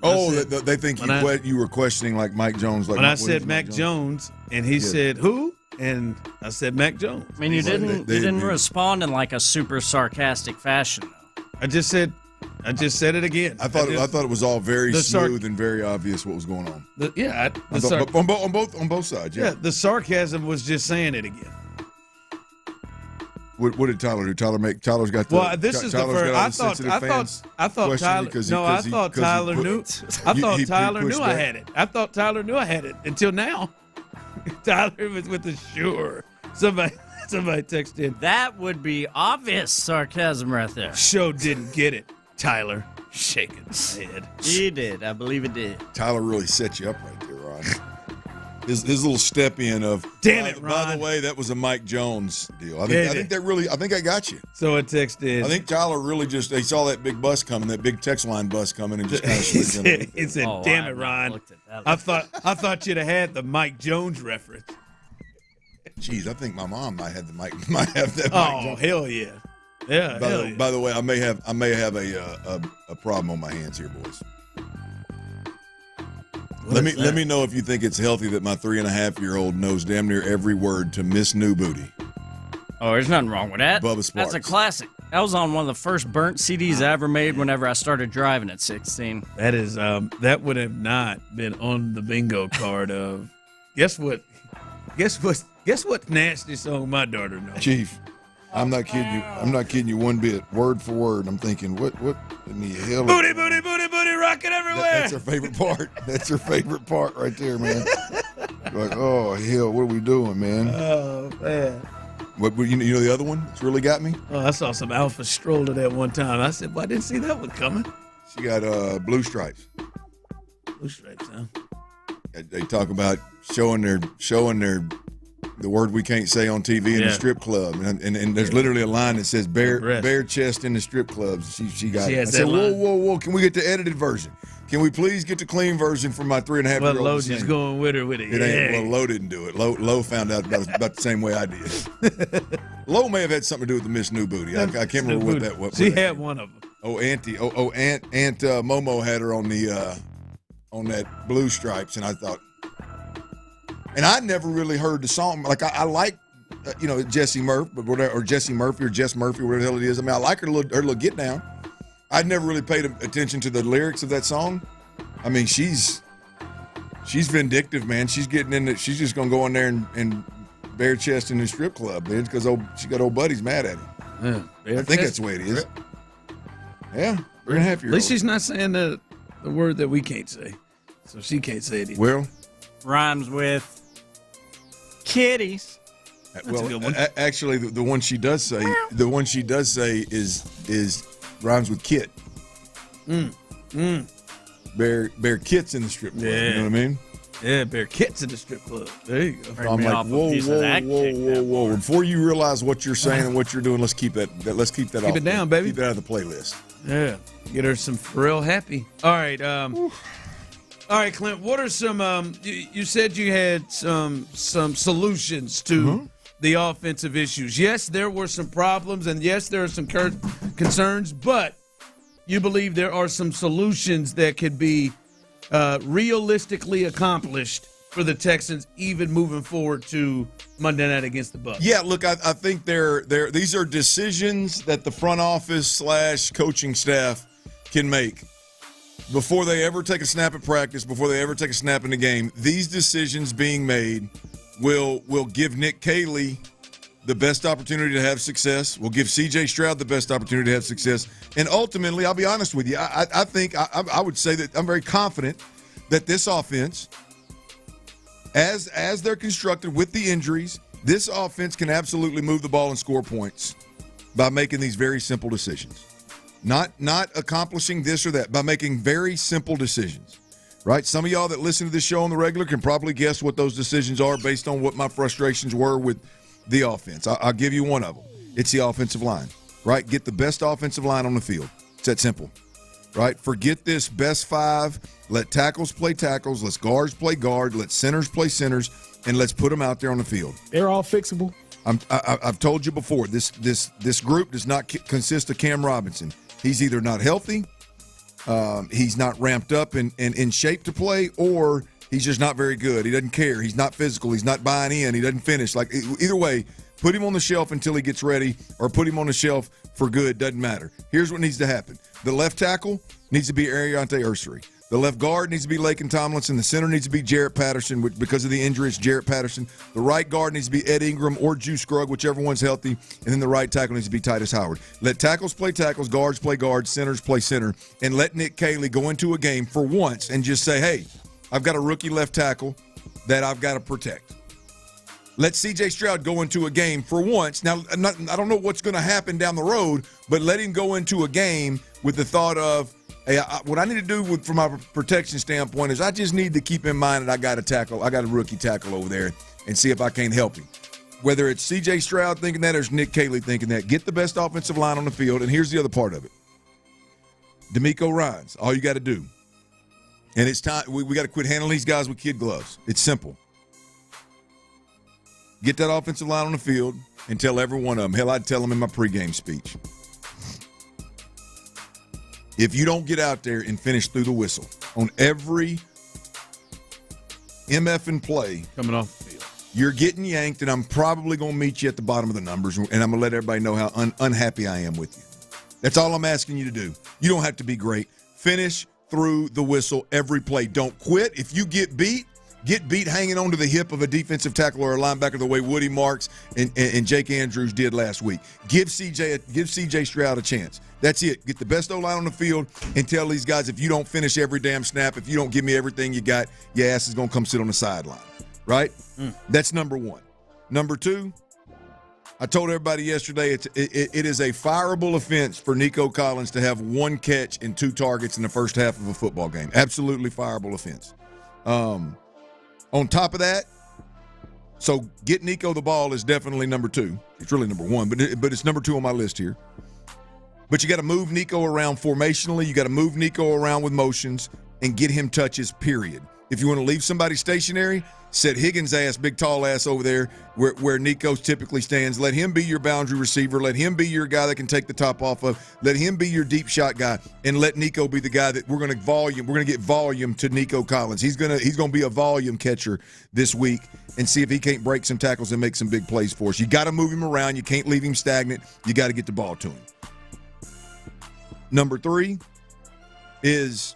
Speaker 3: Oh, they think you were questioning like Mike Jones. Like
Speaker 16: when I said Mac Jones, and he said who, and I said Mac Jones.
Speaker 5: I mean, you didn't respond in like a super sarcastic fashion, though.
Speaker 16: I just said it again.
Speaker 3: I thought it was all very smooth and very obvious what was going on. On both sides. Yeah,
Speaker 16: the sarcasm was just saying it again.
Speaker 3: What did Tyler do? Tyler's got the.
Speaker 16: Well, this is the first. I thought Tyler. I thought Tyler knew. I thought Tyler knew I had it. I thought Tyler knew I had it until now. Tyler was with the sure. Somebody texted in.
Speaker 5: That would be obvious sarcasm right there.
Speaker 16: Show didn't get it. Tyler shaking his head.
Speaker 5: He did. I believe it did.
Speaker 3: Tyler really set you up right there, Ron. His little step in of.
Speaker 16: Damn it, Ron.
Speaker 3: By the way, that was a Mike Jones deal. I think I got you.
Speaker 16: So it texted.
Speaker 3: I think Tyler really he saw that big bus coming, that big text line bus coming, and just kind of switched in.
Speaker 16: He said, "Damn it, Ron." I thought you'd have had the Mike Jones reference.
Speaker 3: Jeez, I think my mom might have that.
Speaker 16: Oh, hell yeah. Yeah.
Speaker 3: By the way, I may have a problem on my hands here, boys. Let me know if you think it's healthy that my 3.5-year-old knows damn near every word to Miss New Booty.
Speaker 5: Oh, there's nothing wrong with that.
Speaker 3: Bubba Sparks.
Speaker 5: That's a classic. That was on one of the first burnt CDs I ever made whenever I started driving at 16.
Speaker 16: That is that would have not been on the bingo card of guess what nasty song my daughter knows.
Speaker 3: Chief, I'm not kidding you. I'm not kidding you one bit. Word for word. I'm thinking, what in the hell?
Speaker 16: Booty, rocking everywhere.
Speaker 3: That's her favorite part. That's her favorite part right there, man. Like, oh hell, what are we doing, man?
Speaker 16: Oh man.
Speaker 3: What you know the other one that's really got me?
Speaker 16: Oh, I saw some Alpha Stroller that one time. I said, well, I didn't see that one coming.
Speaker 3: She got blue stripes.
Speaker 16: Blue stripes, huh?
Speaker 3: They talk about showing their the word we can't say on TV in the strip club, and there's literally a line that says bare chest in the strip clubs. She got it. I said, whoa, can we get the edited version? Can we please get the clean version for my 3.5-year-old?
Speaker 16: Well, Lo just going with her with it.
Speaker 3: Well, Lo didn't do it. Lo found out about the same way I did. Lo may have had something to do with the Miss New Booty. I can't remember what that was.
Speaker 16: She had one of them.
Speaker 3: Oh, Aunt Momo had her on the on that blue stripes, and I thought. And I never really heard the song. Like I like, Jessie Murphy, or Jessie Murphy, or Jess Murphy, whatever the hell it is. I mean, I like her little get down. I'd never really paid attention to the lyrics of that song. I mean, she's vindictive, man. She's getting in. She's just gonna go in there and bare chest in the strip club, man, because she got old buddies mad at her. Yeah, I think that's the way it is. Yeah, 3.5-year-old.
Speaker 16: At least she's not saying the word that we can't say, so she can't say it either.
Speaker 3: Well,
Speaker 5: rhymes with kitties.
Speaker 3: That's a good one. Actually, the one she does say, is Rhymes with kit. Bear Kit's in the strip club.
Speaker 16: Yeah.
Speaker 3: You know what I mean?
Speaker 16: Yeah, Bear Kit's in the strip club. There you go.
Speaker 3: I'm like, whoa. Before you realize what you're saying and what you're doing, let's keep that
Speaker 16: Keep
Speaker 3: off.
Speaker 16: it down, baby.
Speaker 3: Keep it out of the playlist.
Speaker 16: Yeah. Get her some Pharrell happy. All right. All right, Clint, what are some you said you had some solutions to the offensive issues. Yes, there were some problems, and yes, there are some concerns, but you believe there are some solutions that could be realistically accomplished for the Texans, even moving forward to Monday night against the Bucs.
Speaker 3: Yeah, look, I think these are decisions that the front office / coaching staff can make before they ever take a snap at practice, before they ever take a snap in the game. These decisions being made will give Nick Caley the best opportunity to have success, will give C.J. Stroud the best opportunity to have success, and ultimately, I'll be honest with you, I think I would say that I'm very confident that this offense, as they're constructed with the injuries, this offense can absolutely move the ball and score points by making these very simple decisions. Not accomplishing this or that, by making very simple decisions, right? Some of y'all that listen to this show on the regular can probably guess what those decisions are based on what my frustrations were with the offense. I'll give you one of them. It's the offensive line, right? Get the best offensive line on the field. It's that simple, right? Forget this best five. Let tackles play tackles. Let guards play guard. Let centers play centers, and let's put them out there on the field.
Speaker 12: They're all fixable.
Speaker 3: I've told you before, this group does not consist of Cam Robinson. He's either not healthy, he's not ramped up and in shape to play, or he's just not very good. He doesn't care. He's not physical. He's not buying in. He doesn't finish. Like, either way, put him on the shelf until he gets ready, or put him on the shelf for good. Doesn't matter. Here's what needs to happen. The left tackle needs to be Ariante Ursary. The left guard needs to be Laken Tomlinson. The center needs to be Jarrett Patterson. Because of the injury, it's Jarrett Patterson. The right guard needs to be Ed Ingram or Juice Scruggs, whichever one's healthy. And then the right tackle needs to be Titus Howard. Let tackles play tackles, guards play guards, centers play center, and let Nick Caley go into a game for once and just say, hey, I've got a rookie left tackle that I've got to protect. Let C.J. Stroud go into a game for once. Now, I don't know what's going to happen down the road, but let him go into a game with the thought of, hey, what I need to do from my protection standpoint is I just need to keep in mind that I got a rookie tackle over there, and see if I can't help him. Whether it's C.J. Stroud thinking that or it's Nick Caley thinking that, get the best offensive line on the field. And here's the other part of it. DeMeco Ryans, all you got to do. And it's time. We got to quit handling these guys with kid gloves. It's simple. Get that offensive line on the field and tell every one of them. Hell, I'd tell them in my pregame speech. If you don't get out there and finish through the whistle on every MF and play
Speaker 16: coming off the field,
Speaker 3: you're getting yanked, and I'm probably going to meet you at the bottom of the numbers, and I'm going to let everybody know how unhappy I am with you. That's all I'm asking you to do. You don't have to be great. Finish through the whistle every play. Don't quit. If you get beat hanging onto the hip of a defensive tackle or a linebacker the way Woody Marks and Jake Andrews did last week. Give C.J. Stroud a chance. That's it. Get the best O-line on the field and tell these guys, if you don't finish every damn snap, if you don't give me everything you got, your ass is going to come sit on the sideline. Right? That's number one. Number two, I told everybody yesterday it is a fireable offense for Nico Collins to have one catch and 2 targets in the first half of a football game. Absolutely fireable offense. On top of that, so get Nico the ball is definitely number 2. It's really number 1, but it's number 2 on my list here. But you got to move Nico around formationally. You got to move Nico around with motions and get him touches, period. If you want to leave somebody stationary, set Higgins' ass, big tall ass over there where Nico typically stands. Let him be your boundary receiver. Let him be your guy that can take the top off of. Let him be your deep shot guy, and let Nico be the guy that we're going to get volume to Nico Collins. He's going to be a volume catcher this week and see if he can't break some tackles and make some big plays for us. You got to move him around. You can't leave him stagnant. You got to get the ball to him. Number 3 is,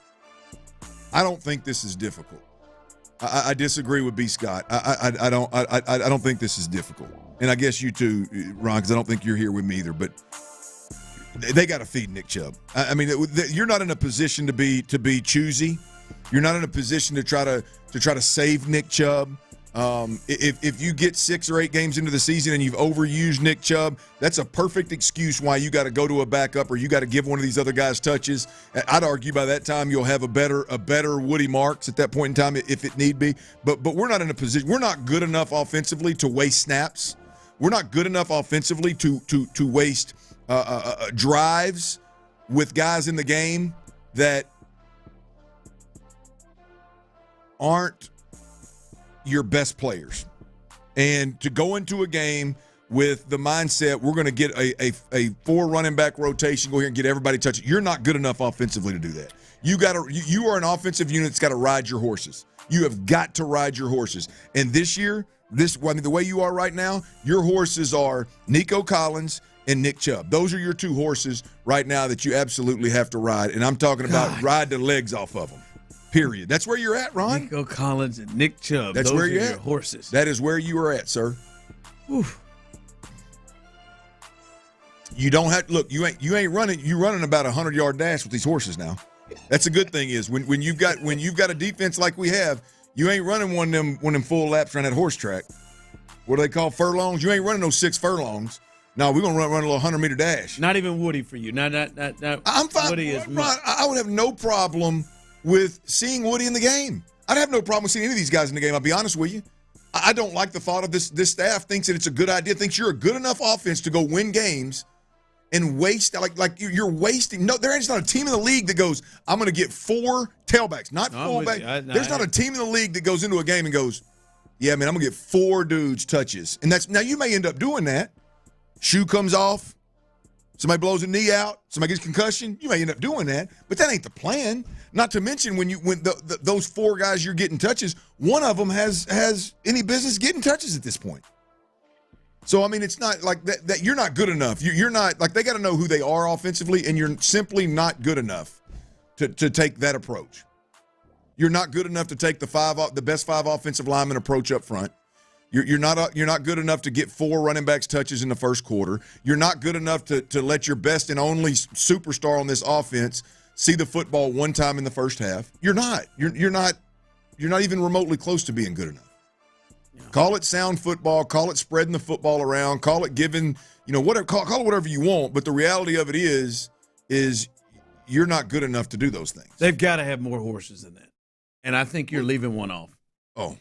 Speaker 3: I don't think this is difficult. I disagree with B. Scott. I don't think this is difficult, and I guess you too, Ron, because I don't think you're here with me either. But they got to feed Nick Chubb. I mean, you're not in a position to be choosy. You're not in a position to try to save Nick Chubb. If you get 6 or 8 games into the season and you've overused Nick Chubb, that's a perfect excuse why you got to go to a backup or you got to give one of these other guys touches. I'd argue by that time you'll have a better Woody Marks at that point in time if it need be. But we're not in a position. We're not good enough offensively to waste snaps. We're not good enough offensively to waste drives with guys in the game that aren't your best players. And to go into a game with the mindset we're going to get a 4 running back rotation, go here and get everybody touching, you're not good enough offensively to do that. You are an offensive unit that's got to ride your horses. You have got to ride your horses. And this year, the way you are right now, your horses are Nico Collins and Nick Chubb. Those are your 2 horses right now that you absolutely have to ride. And I'm talking about ride the legs off of them. Period. That's where you're at, Ron.
Speaker 16: Nico Collins and Nick Chubb.
Speaker 3: That's where you're at.
Speaker 16: Your horses.
Speaker 3: That is where you are at, sir.
Speaker 16: Oof.
Speaker 3: You don't have look. You ain't running. You running about 100-yard dash with these horses now. That's a good thing. Is when you've got a defense like we have, you ain't running one of them full laps around that horse track. What do they call furlongs? You ain't running those 6 furlongs. No, we're gonna run a little 100-meter dash.
Speaker 16: Not even Woody for you. Not.
Speaker 3: I'm fine.
Speaker 16: Woody is.
Speaker 3: Ron, I would have no problem with seeing Woody in the game. I'd have no problem with seeing any of these guys in the game. I'll be honest with you. I don't like the thought of this staff thinks that it's a good idea, thinks you're a good enough offense to go win games and waste, like you're wasting. No, there is not a team in the league that goes, I'm going to get 4 tailbacks, not fullbacks. There's not a team in the league that goes into a game and goes, yeah, man, I'm going to get 4 dudes touches. And now you may end up doing that. Shoe comes off. Somebody blows a knee out. Somebody gets concussion. You may end up doing that, but that ain't the plan. Not to mention when those 4 guys you're getting touches, one of them has any business getting touches at this point. So I mean, it's not like that you're not good enough. You're not like they got to know who they are offensively, and you're simply not good enough to take that approach. You're not good enough to take the best 5 offensive lineman approach up front. You're not good enough to get 4 running backs touches in the first quarter. You're not good enough to let your best and only superstar on this offense see the football 1 time in the first half. You're not. You're not even remotely close to being good enough. Yeah. Call it sound football. Call it spreading the football around. Call it giving. Whatever. Call it whatever you want. But the reality of it is you're not good enough to do those things.
Speaker 16: They've got to have more horses than that, and I think you're leaving one off.
Speaker 3: Oh.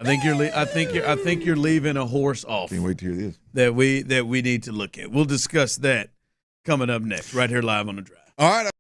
Speaker 16: I think you're leaving a horse off.
Speaker 3: Can't wait to hear this.
Speaker 16: That we need to look at. We'll discuss that coming up next, right here live on the Drive.
Speaker 3: All right.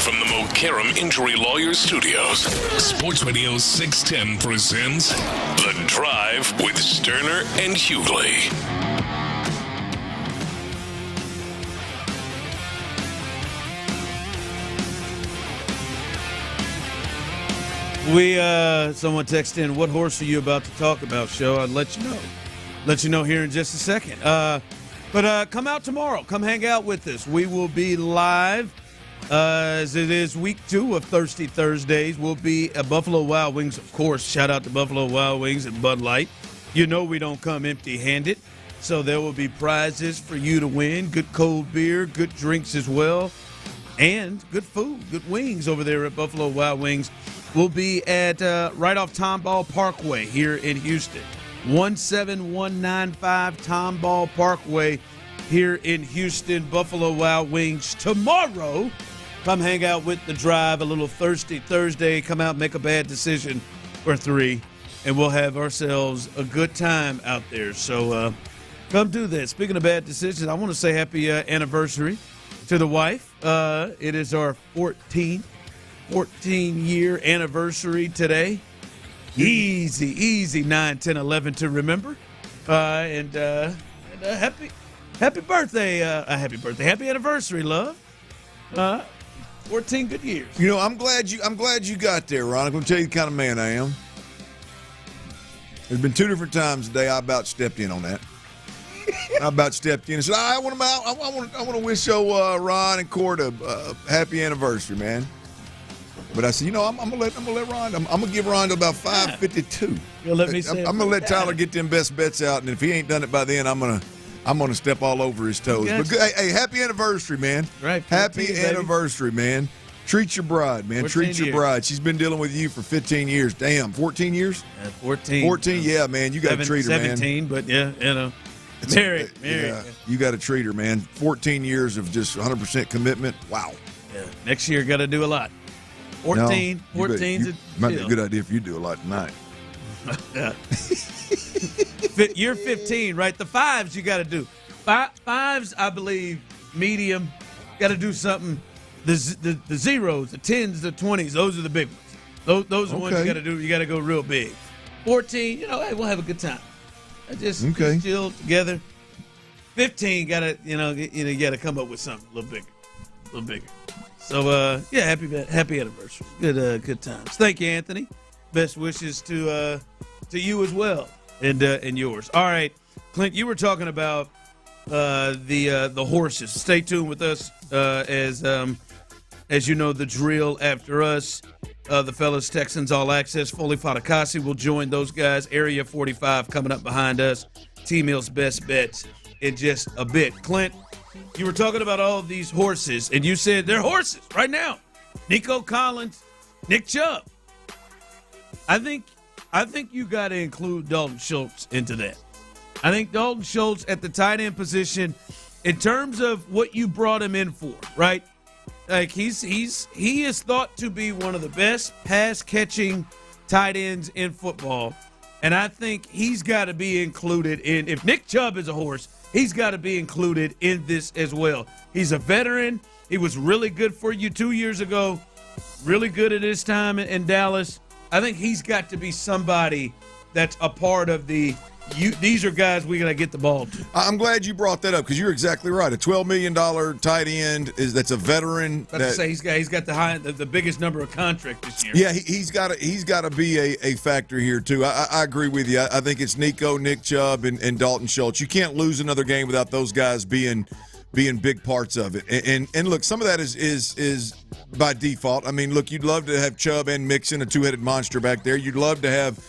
Speaker 1: from the Mokaram Injury Lawyers Studios, Sports Radio 610 presents The Drive with Stoerner and Hughley.
Speaker 16: Someone texted in, what horse are you about to talk about, show? I'll let you know. Let you know here in just a second. But come out tomorrow. Come hang out with us. We will be live as it is week 2 of Thirsty Thursdays. We'll be at Buffalo Wild Wings, of course. Shout out to Buffalo Wild Wings and Bud Light. You know we don't come empty-handed, so there will be prizes for you to win. Good cold beer, good drinks as well, and good food, good wings over there at Buffalo Wild Wings. We'll be at right off Tomball Parkway here in Houston. 17195 Tomball Parkway here in Houston. Buffalo Wild Wings tomorrow. Come hang out with The Drive, a little Thirsty Thursday. Come out, make a bad decision or 3, and we'll have ourselves a good time out there. So come do that. Speaking of bad decisions, I want to say happy anniversary to the wife. It is our 14-year anniversary today. Easy 9, 10, 11 to remember. And happy birthday. Happy anniversary, love. 14 good years.
Speaker 3: You know, I'm glad you got there, Ron. I'm going to tell you the kind of man I am. There's been 2 different times today I about stepped in on that. I about stepped in and said, I want to wish Ron and Court a happy anniversary, man. But I said, I'm gonna let Ron. I'm gonna give Ron to about 5:52.
Speaker 16: You'll let me say
Speaker 3: I'm gonna let Tyler get them best bets out, and if he ain't done it by then, I'm gonna step all over his toes. But hey, happy anniversary, man!
Speaker 16: Right,
Speaker 3: 14, happy anniversry, man! Treat your bride, man. Treat your bride. She's been dealing with you for 15 years. Damn, 14 years?
Speaker 16: 14.
Speaker 3: 14, yeah, man. You got to treat her,
Speaker 16: 17,
Speaker 3: man.
Speaker 16: 17, but yeah, married.
Speaker 3: Yeah, you got to treat her, man. 14 years of just 100% commitment. Wow.
Speaker 16: Yeah. Next year, got to do a lot. 14. 14's
Speaker 3: might be a good idea if you do a lot tonight.
Speaker 16: You're 15, right? The 5s you got to do. 5s, I believe, medium. Got to do something. The 0s, the 10s, the 20s, those are the big ones. Those are ones you got to do. You got to go real big. 14, hey, we'll have a good time. Just chill together. 15, got to, you got to come up with something a little bigger. So, happy anniversary. Good times. Thank you, Anthony. Best wishes to you as well, and yours. All right, Clint, you were talking about the horses. Stay tuned with us as you know the drill after us. The fellas Texans All Access, Foley Fatakasi will join those guys. Area 45 coming up behind us. T-Mill's best bets in just a bit. Clint, you were talking about all of these horses, and you said they're horses right now. Nico Collins, Nick Chubb. I think you got to include Dalton Schultz into that. I think Dalton Schultz at the tight end position, in terms of what you brought him in for, right? Like he is thought to be one of the best pass catching tight ends in football, and I think he's got to be included in. If Nick Chubb is a horse, he's got to be included in this as well. He's a veteran. He was really good for you 2 years ago. Really good at his time in Dallas. I think he's got to be somebody that's a part of these are guys we got to get the ball to.
Speaker 3: I'm glad you brought that up because you're exactly right. A $12 million tight end that's a veteran.
Speaker 16: He's got the biggest number of contract this year.
Speaker 3: Yeah, he's got to be a factor here too. I agree with you. I think it's Nico, Nick Chubb, and Dalton Schultz. You can't lose another game without those guys being big parts of it. And look, some of that is by default. I mean, look, you'd love to have Chubb and Mixon, a two-headed monster back there. You'd love to have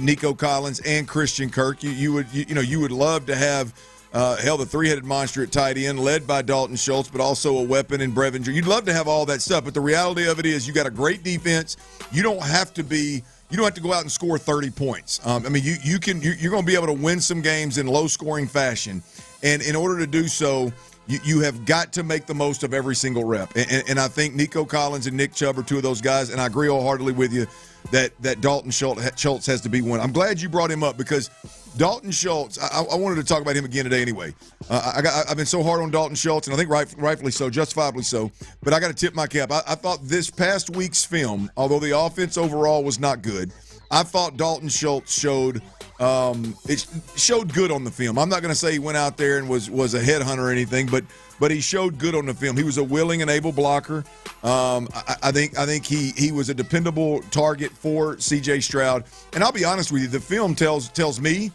Speaker 3: Nico Collins and Christian Kirk. You would love to have the three-headed monster at tight end, led by Dalton Schultz, but also a weapon in Brevinger. You'd love to have all that stuff, but the reality of it is you got a great defense. You don't have to go out and score 30 points. You're going to be able to win some games in low-scoring fashion, and in order to do so, you have got to make the most of every single rep. And I think Nico Collins and Nick Chubb are two of those guys, and I agree wholeheartedly with you that Dalton Schultz has to be one. I'm glad you brought him up because Dalton Schultz, I wanted to talk about him again today anyway. I've been so hard on Dalton Schultz, and I think rightfully so, justifiably so, but I got to tip my cap. I thought this past week's film, although the offense overall was not good, I thought Dalton Schultz showed good on the film. I'm not going to say he went out there and was a headhunter or anything, but he showed good on the film. He was a willing and able blocker. I think he was a dependable target for C.J. Stroud. And I'll be honest with you, the film tells me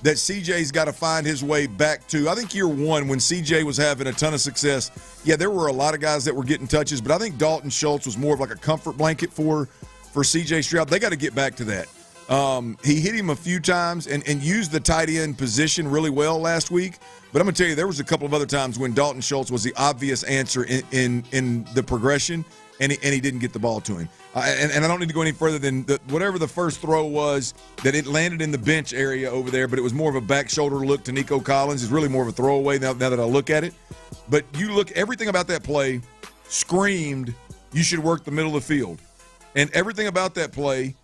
Speaker 3: that C.J.'s got to find his way back to, I think year one when C.J. was having a ton of success, yeah, there were a lot of guys that were getting touches, but I think Dalton Schultz was more of like a comfort blanket for C.J. Stroud. They got to get back to that. He hit him a few times and used the tight end position really well last week. But I'm going to tell you, there was a couple of other times when Dalton Schultz was the obvious answer in the progression, and he didn't get the ball to him. And I don't need to go any further than whatever the first throw was, that it landed in the bench area over there, but it was more of a back shoulder look to Nico Collins. It's really more of a throwaway now that I look at it. But you look, everything about that play screamed, you should work the middle of the field. And everything about that play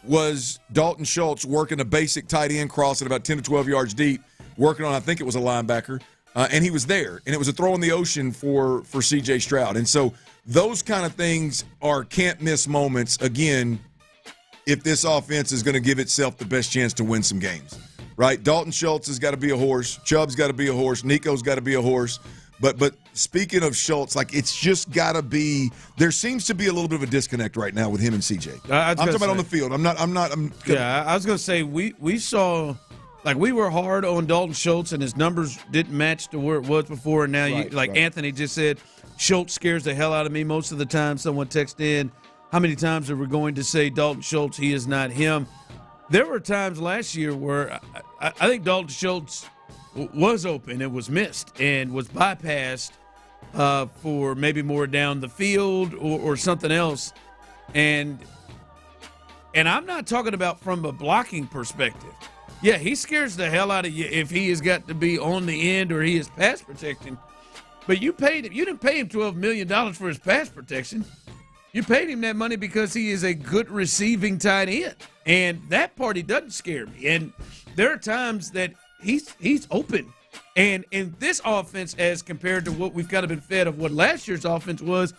Speaker 3: was Dalton Schultz working a basic tight end cross at about 10 to 12 yards deep, working on, I think it was a linebacker, and he was there. And it was a throw in the ocean for C.J. Stroud. And so those kind of things are can't-miss moments, again, if this offense is going to give itself the best chance to win some games, right? Dalton Schultz has got to be a horse. Chubb's got to be a horse. Nico's got to be a horse. But speaking of Schultz, like, it's just got to be – there seems to be a little bit of a disconnect right now with him and CJ. I'm talking about on the field. I
Speaker 16: was going to say we saw – like, we were hard on Dalton Schultz, and his numbers didn't match to where it was before. And now, Anthony just said, Schultz scares the hell out of me most of the time. Someone texted in, how many times are we going to say Dalton Schultz, he is not him? There were times last year where I think Dalton Schultz was open and was missed and was bypassed for maybe more down the field or something else. And I'm not talking about from a blocking perspective. Yeah, he scares the hell out of you if he has got to be on the end or he is pass protecting. But you didn't pay him $12 million for his pass protection. You paid him that money because he is a good receiving tight end. And that part, he doesn't scare me. And there are times that he's open. And in this offense, as compared to what we've kind of been fed of what last year's offense was,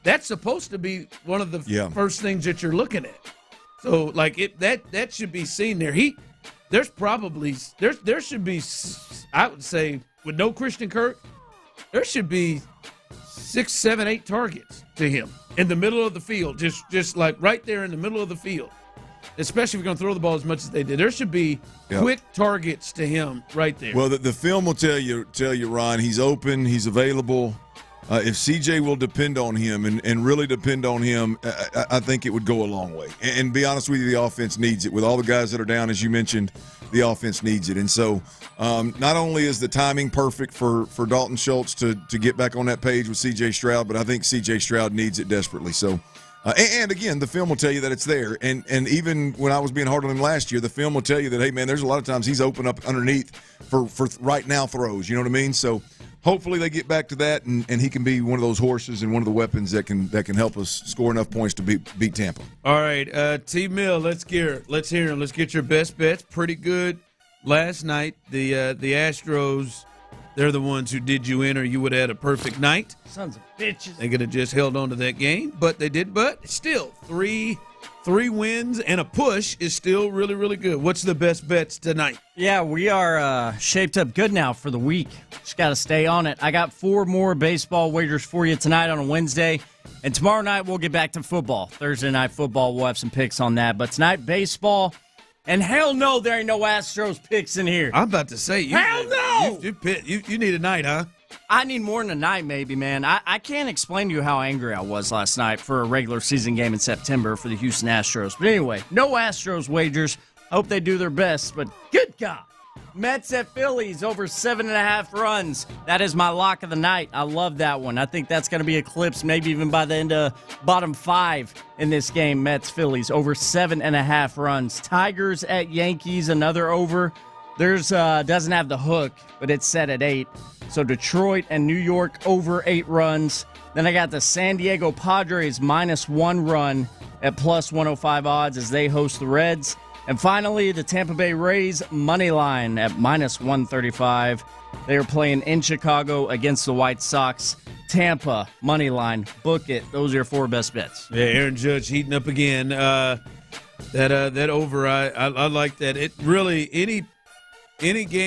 Speaker 16: that's supposed to be one of the first things that you're looking at. So, like, that should be seen there. There should be, I would say, with no Christian Kirk, there should be 6, 7, 8 targets to him in the middle of the field, just like right there in the middle of the field, especially if you're going to throw the ball as much as they did. There should be quick targets to him right there.
Speaker 3: Well, the film will tell you, Ron, he's open, he's available. If CJ will depend on him and really depend on him, I think it would go a long way. And be honest with you, the offense needs it. With all the guys that are down, as you mentioned, the offense needs it. And so not only is the timing perfect for Dalton Schultz to get back on that page with CJ Stroud, but I think CJ Stroud needs it desperately. So, and again, the film will tell you that it's there. And even when I was being hard on him last year, the film will tell you that, hey, man, there's a lot of times he's open up underneath for right now throws. You know what I mean? So hopefully they get back to that, and he can be one of those horses and one of the weapons that can help us score enough points to beat Tampa.
Speaker 16: All right, T-Mill, let's hear him. Let's get your best bets. Pretty good last night. The Astros, they're the ones who did you in, or you would have had a perfect night.
Speaker 5: Sons of bitches.
Speaker 16: They could have just held on to that game, but they did. But still, three wins and a push is still really, really good. What's the best bets tonight?
Speaker 5: Yeah, we are shaped up good now for the week. Just got to stay on it. I got 4 more baseball wagers for you tonight on a Wednesday. And tomorrow night, we'll get back to football. Thursday night football, we'll have some picks on that. But tonight, baseball. And hell no, there ain't no Astros picks in here.
Speaker 16: I'm about to say.
Speaker 5: Hell no!
Speaker 16: You need a night, huh?
Speaker 5: I need more than a night, maybe, man. I can't explain to you how angry I was last night for a regular season game in September for the Houston Astros. But anyway, no Astros wagers. Hope they do their best, but good God. Mets at Phillies over 7.5 runs. That is my lock of the night. I love that one. I think that's going to be eclipsed maybe even by the end of bottom 5 in this game. Mets, Phillies over 7.5 runs. Tigers at Yankees, another over. There's doesn't have the hook, but it's set at 8. So Detroit and New York over 8 runs. Then I got the San Diego Padres -1 run at plus 105 odds as they host the Reds. And finally, the Tampa Bay Rays money line at -135. They are playing in Chicago against the White Sox. Tampa money line, book it. Those are your 4 best bets.
Speaker 16: Yeah, Aaron Judge heating up again. That over, I like that. It really any game.